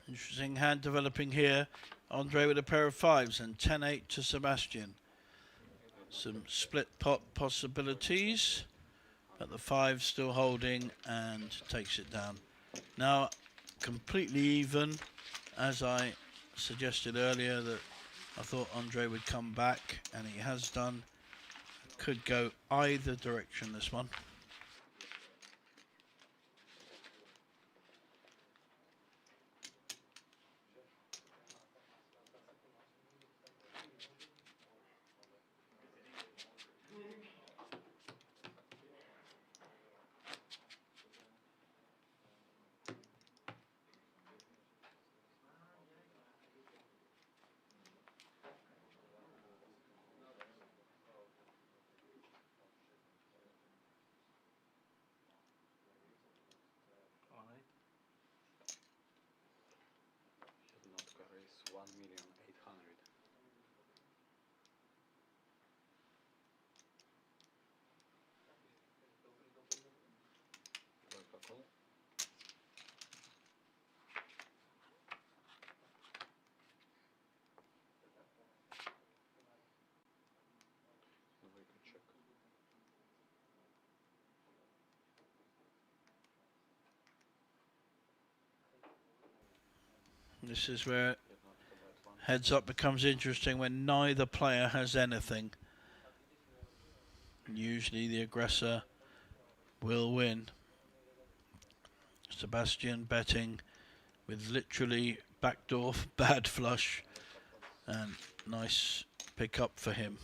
Interesting hand developing here. Andre with a pair of fives and 10-8 to Sebastian. Some split pot possibilities, but the five still holding and takes it down. Now completely even, as I suggested earlier that I thought Andre would come back, and he has done. Could go either direction, this one. Jednotka raise 1,800,000. Dwójka call. Dwójka check. This is where heads up becomes interesting, when neither player has anything. Usually the aggressor will win. Sebastian betting with literally backdoor bad flush, and nice pick up for him.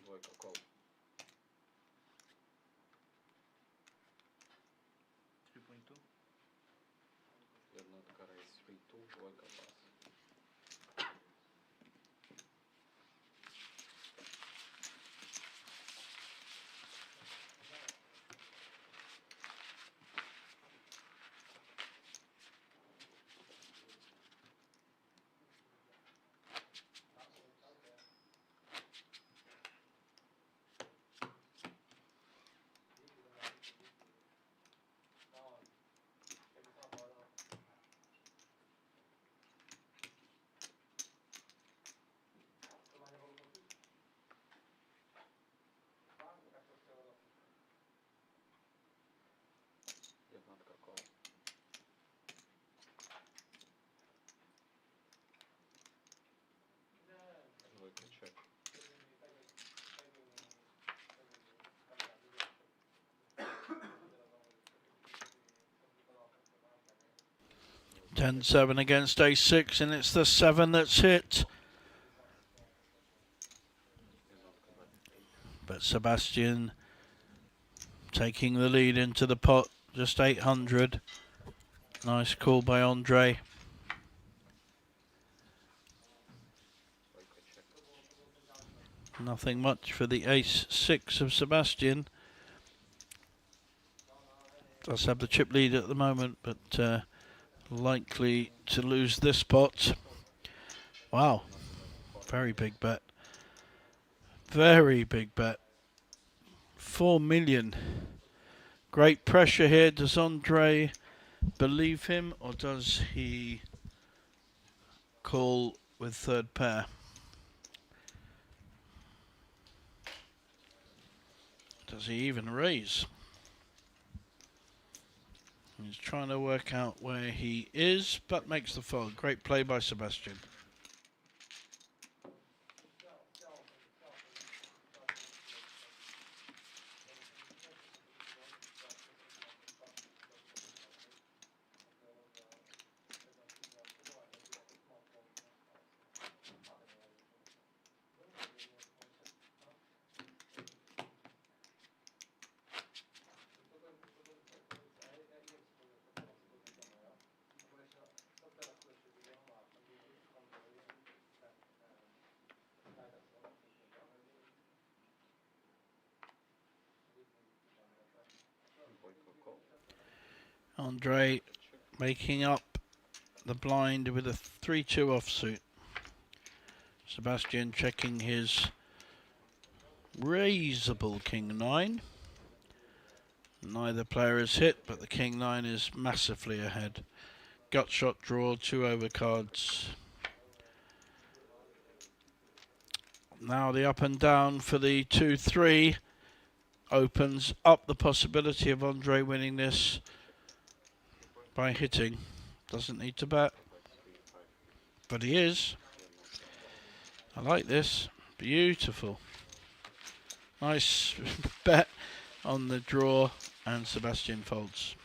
Dwójka call. 3.2. Jednotka raise 3,2, dwójka pass. Jednotka call. Dwójka check. Ten 7 against A6, and it's the 7 that's hit. But Sebastian taking the lead into the pot, just 800. Nice call by Andre. Nothing much for the ace-6 of Sebastian. Does have the chip lead at the moment, but likely to lose this pot. Wow, very big bet. Very big bet. 4 million. Great pressure here. Does Andre believe him, or does he call with third pair? Does he even raise? He's trying to work out where he is, but makes the fold. Great play by Sebastian. Andre making up the blind with a 3-2 offsuit. Sebastian checking his raisable king 9. Neither player is hit, but the king 9 is massively ahead. Gut shot draw, 2 overcards. Now the up and down for the 2-3 opens up the possibility of Andre winning this by hitting. Doesn't need to bet, but he is. I like this. Beautiful. Nice bet on the draw, and Sebastian folds.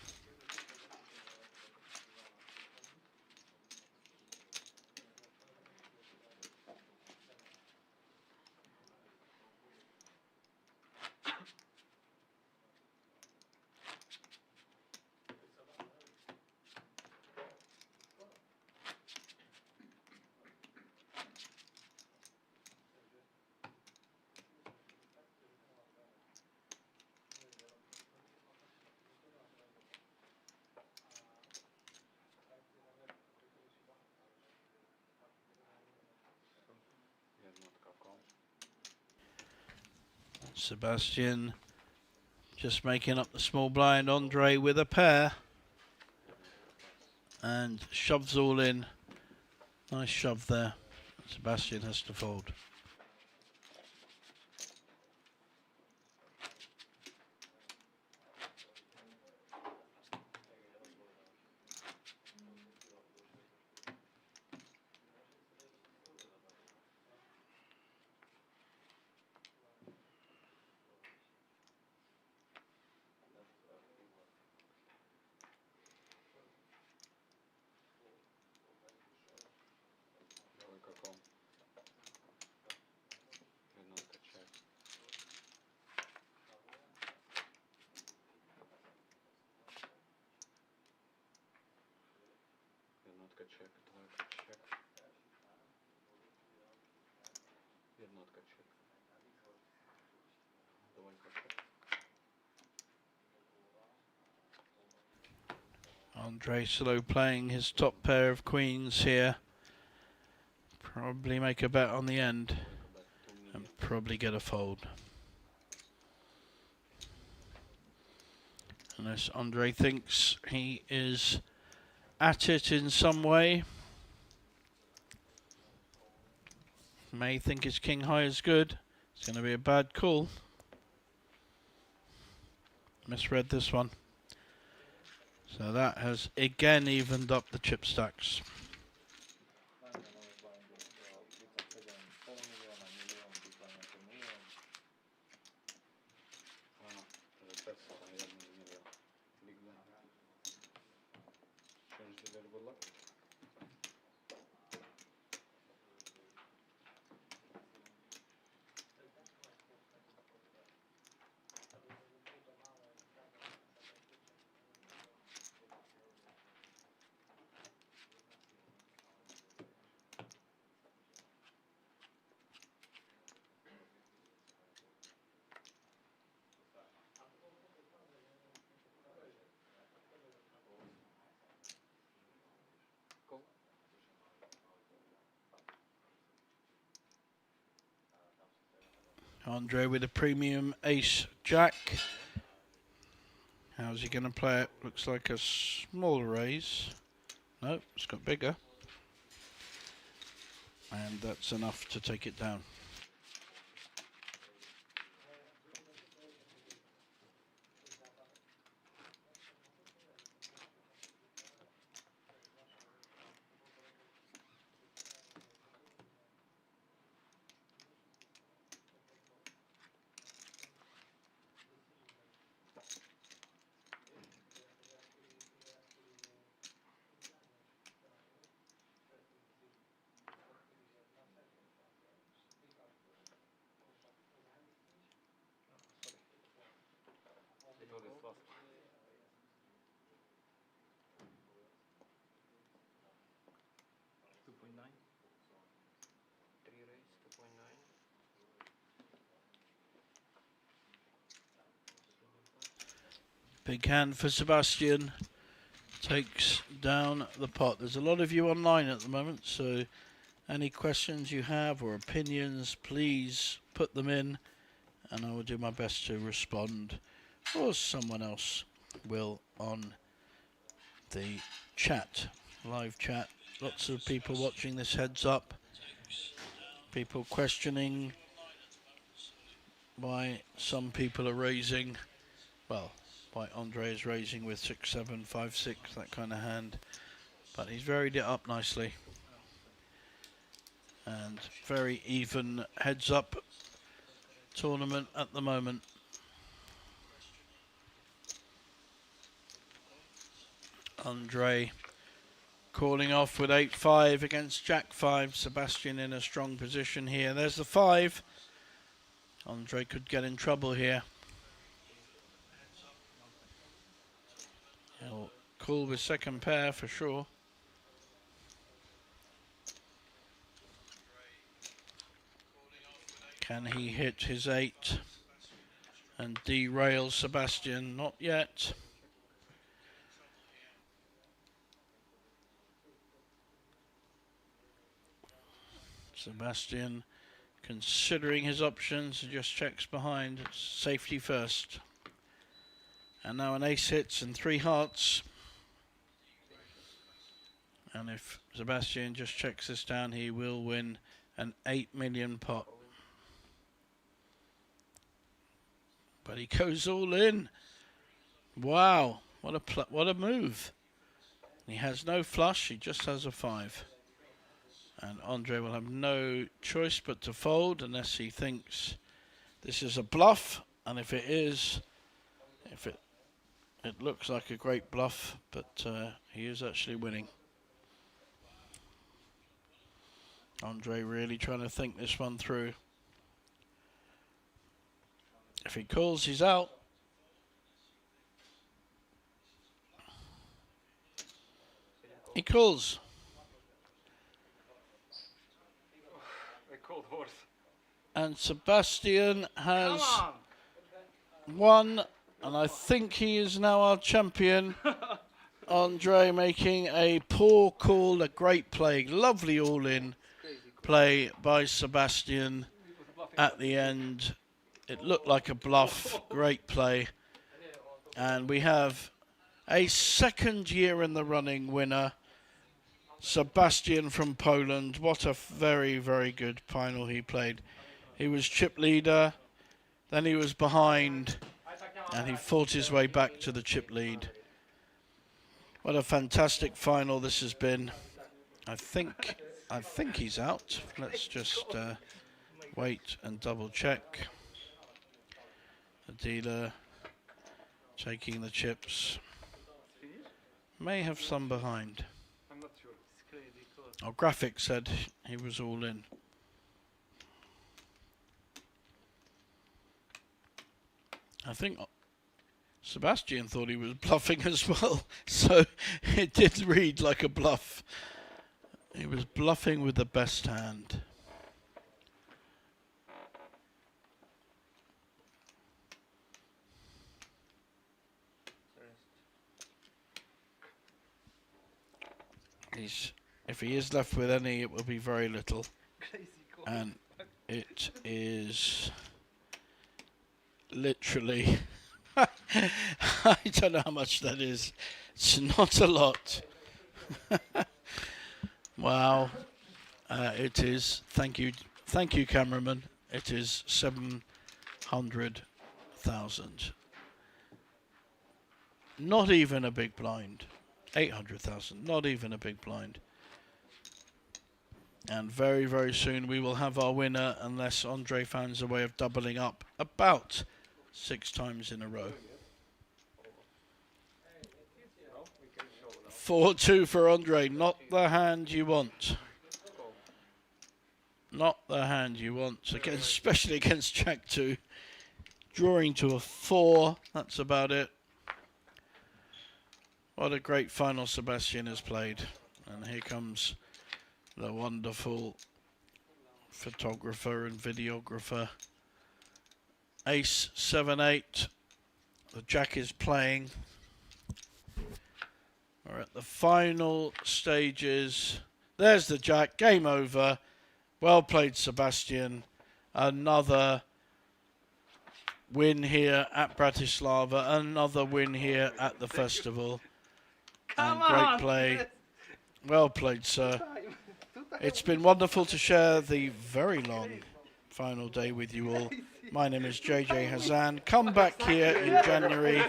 Sebastian just making up the small blind. Andre with a pair and shoves all in. Nice shove there. Sebastian has to fold. Andre slow playing his top pair of queens here. Probably make a bet on the end and probably get a fold. Unless Andre thinks he is at it in some way. May think his king high is good. It's going to be a bad call. Misread this one. So that has again evened up the chip stacks. Andre with a premium ace jack. How's he going to play it? Looks like a smaller raise. No, it's got bigger. And that's enough to take it down. Big hand for Sebastian. Takes down the pot. There's a lot of you online at the moment, so any questions you have or opinions, please put them in and I will do my best to respond, or someone else will on the chat, live chat. Lots of people watching this heads up. People questioning why some people are raising, well, why Andre is raising with 6-7, 5-6, that kind of hand. But he's varied it up nicely. And very even heads up tournament at the moment. Andre calling off with 8-5 against Jack-5. Sebastian in a strong position here. There's the 5. Andre could get in trouble here. He'll call with second pair for sure. Can he hit his 8 and derail Sebastian? Not yet. Sebastian considering his options, just checks behind. Safety first. And now an ace hits and 3 hearts. And if Sebastian just checks this down, he will win an 8 million pot. But he goes all in. Wow, what a move. He has no flush, he just has a 5. And Andre will have no choice but to fold unless he thinks this is a bluff. And if it is, it looks like a great bluff, but he is actually winning. Andre really trying to think this one through. If he calls, he's out. He calls. And Sebastian has won, and I think he is now our champion. Andre making a poor call, a great play, lovely all-in play by Sebastian at the end. It looked like a bluff, great play. And we have a second year in the running winner, Sebastian from Poland. What a very, very good final he played. He was chip leader, then he was behind, and he fought his way back to the chip lead. What a fantastic final this has been. I think he's out. Let's just wait and double check. The dealer taking the chips. May have some behind. I'm not sure. Our graphic said he was all in. I think Sebastian thought he was bluffing as well, so it did read like a bluff. He was bluffing with the best hand. If he is left with any, it will be very little. And it is literally, I don't know how much that is. It's not a lot. Wow. It is, thank you, cameraman. It is 700,000. Not even a big blind. 800,000, not even a big blind. And very, very soon we will have our winner, unless Andre finds a way of doubling up about 6 times in a row. 4-2 for Andre, not the hand you want. Not the hand you want, again, especially against Jack 2. Drawing to a 4, that's about it. What a great final Sebastian has played. And here comes the wonderful photographer and videographer. Ace 7-8. The Jack is playing. We're at the final stages. There's the Jack. Game over. Well played, Sebastian. Another win here at Bratislava. Another win here at the festival. And great play. Well played, sir. It's been wonderful to share the very long final day with you all. My name is JJ Hazan. Come back here in January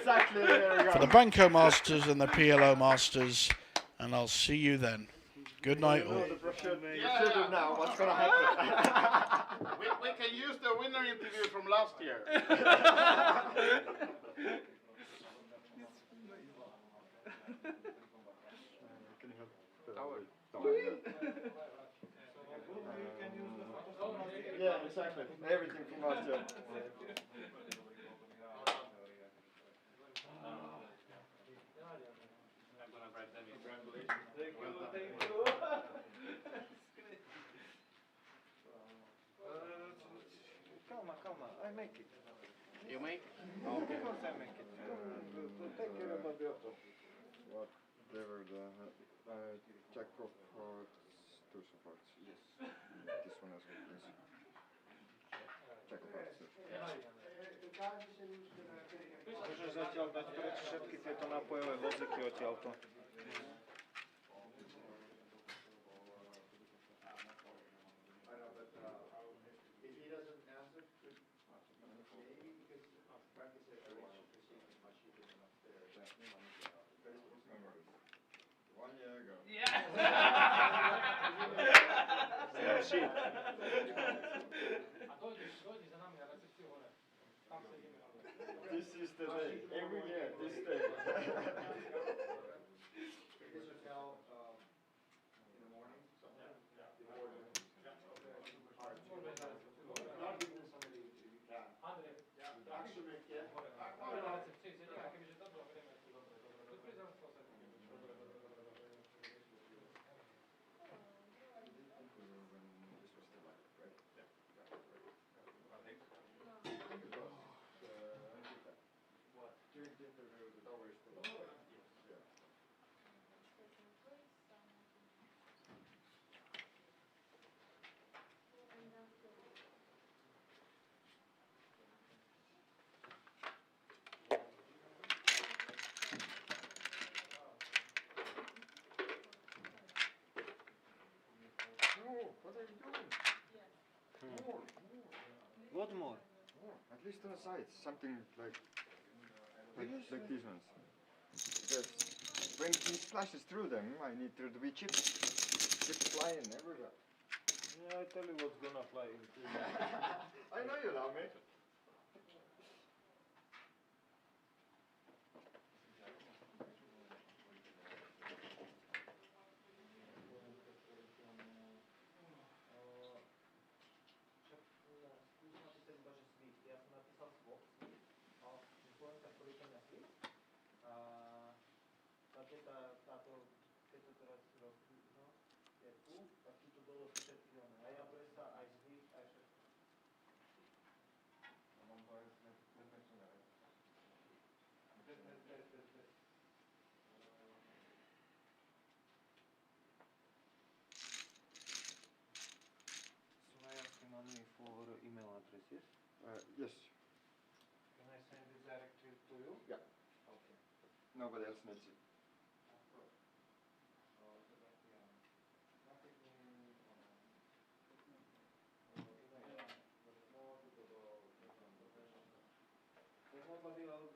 for the Banco Masters and the PLO Masters, and I'll see you then. Good night, all. What's gonna happen? we can use the winner interview from last year. Yeah, exactly. Everything from last year. Calma, I make it. You make? Okay. Of course I make it. Take care about the other. Whatever the Jack of hearts, two of hearts. Yes. This one as well, please. Jack of hearts. Môžeš zatiaľ dať preč všetky tieto nápojové voziky odtiaľto. This is the day. Every year, this day. What are you doing? More. What more? At least on the sides, something like these ones. Because when he splashes through them, I need there to be chips. Chips flying everywhere. Yeah, I tell you what's gonna fly in 3 minutes. I know you love me. So I asking only for email address, yes? Yes. nobody else needs it. Nobody else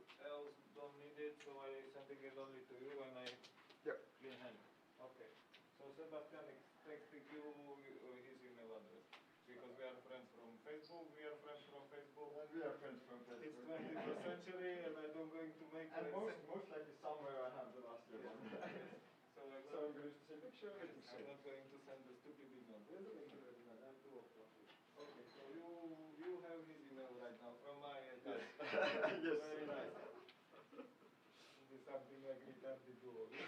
don't need it, so I sending it only to you when I clean hand. Okay. So Sebastian is texting you his email address. Because we are friends from Facebook, we are friends from Facebook. And we are friends from Facebook. It's 21st century and I don't going to make And most likely somewhere I have the last year one. So I'm going to use the same picture. I'm not going to send the stupid email. Okay, so you have his email right now from my account. Yes. Very nice. This is something like retarded duo. We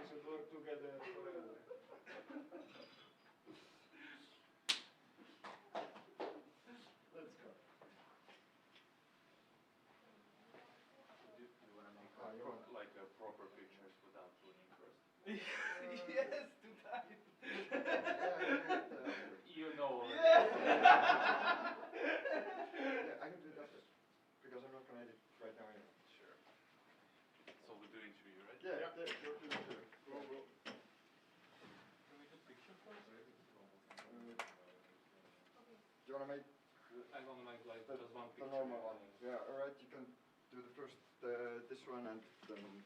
should work together forever. Let's go. Do you want to make like a proper pictures without winning first? Yes, to that. You know. Yeah, I can do that because I'm not going to edit right now anyway. Sure. So we do interview, right? Yeah, go to the interview. Can we do picture first? Do you want to make I want to make like the just one the picture. normal one? Yeah, alright, you can do the first, this one and then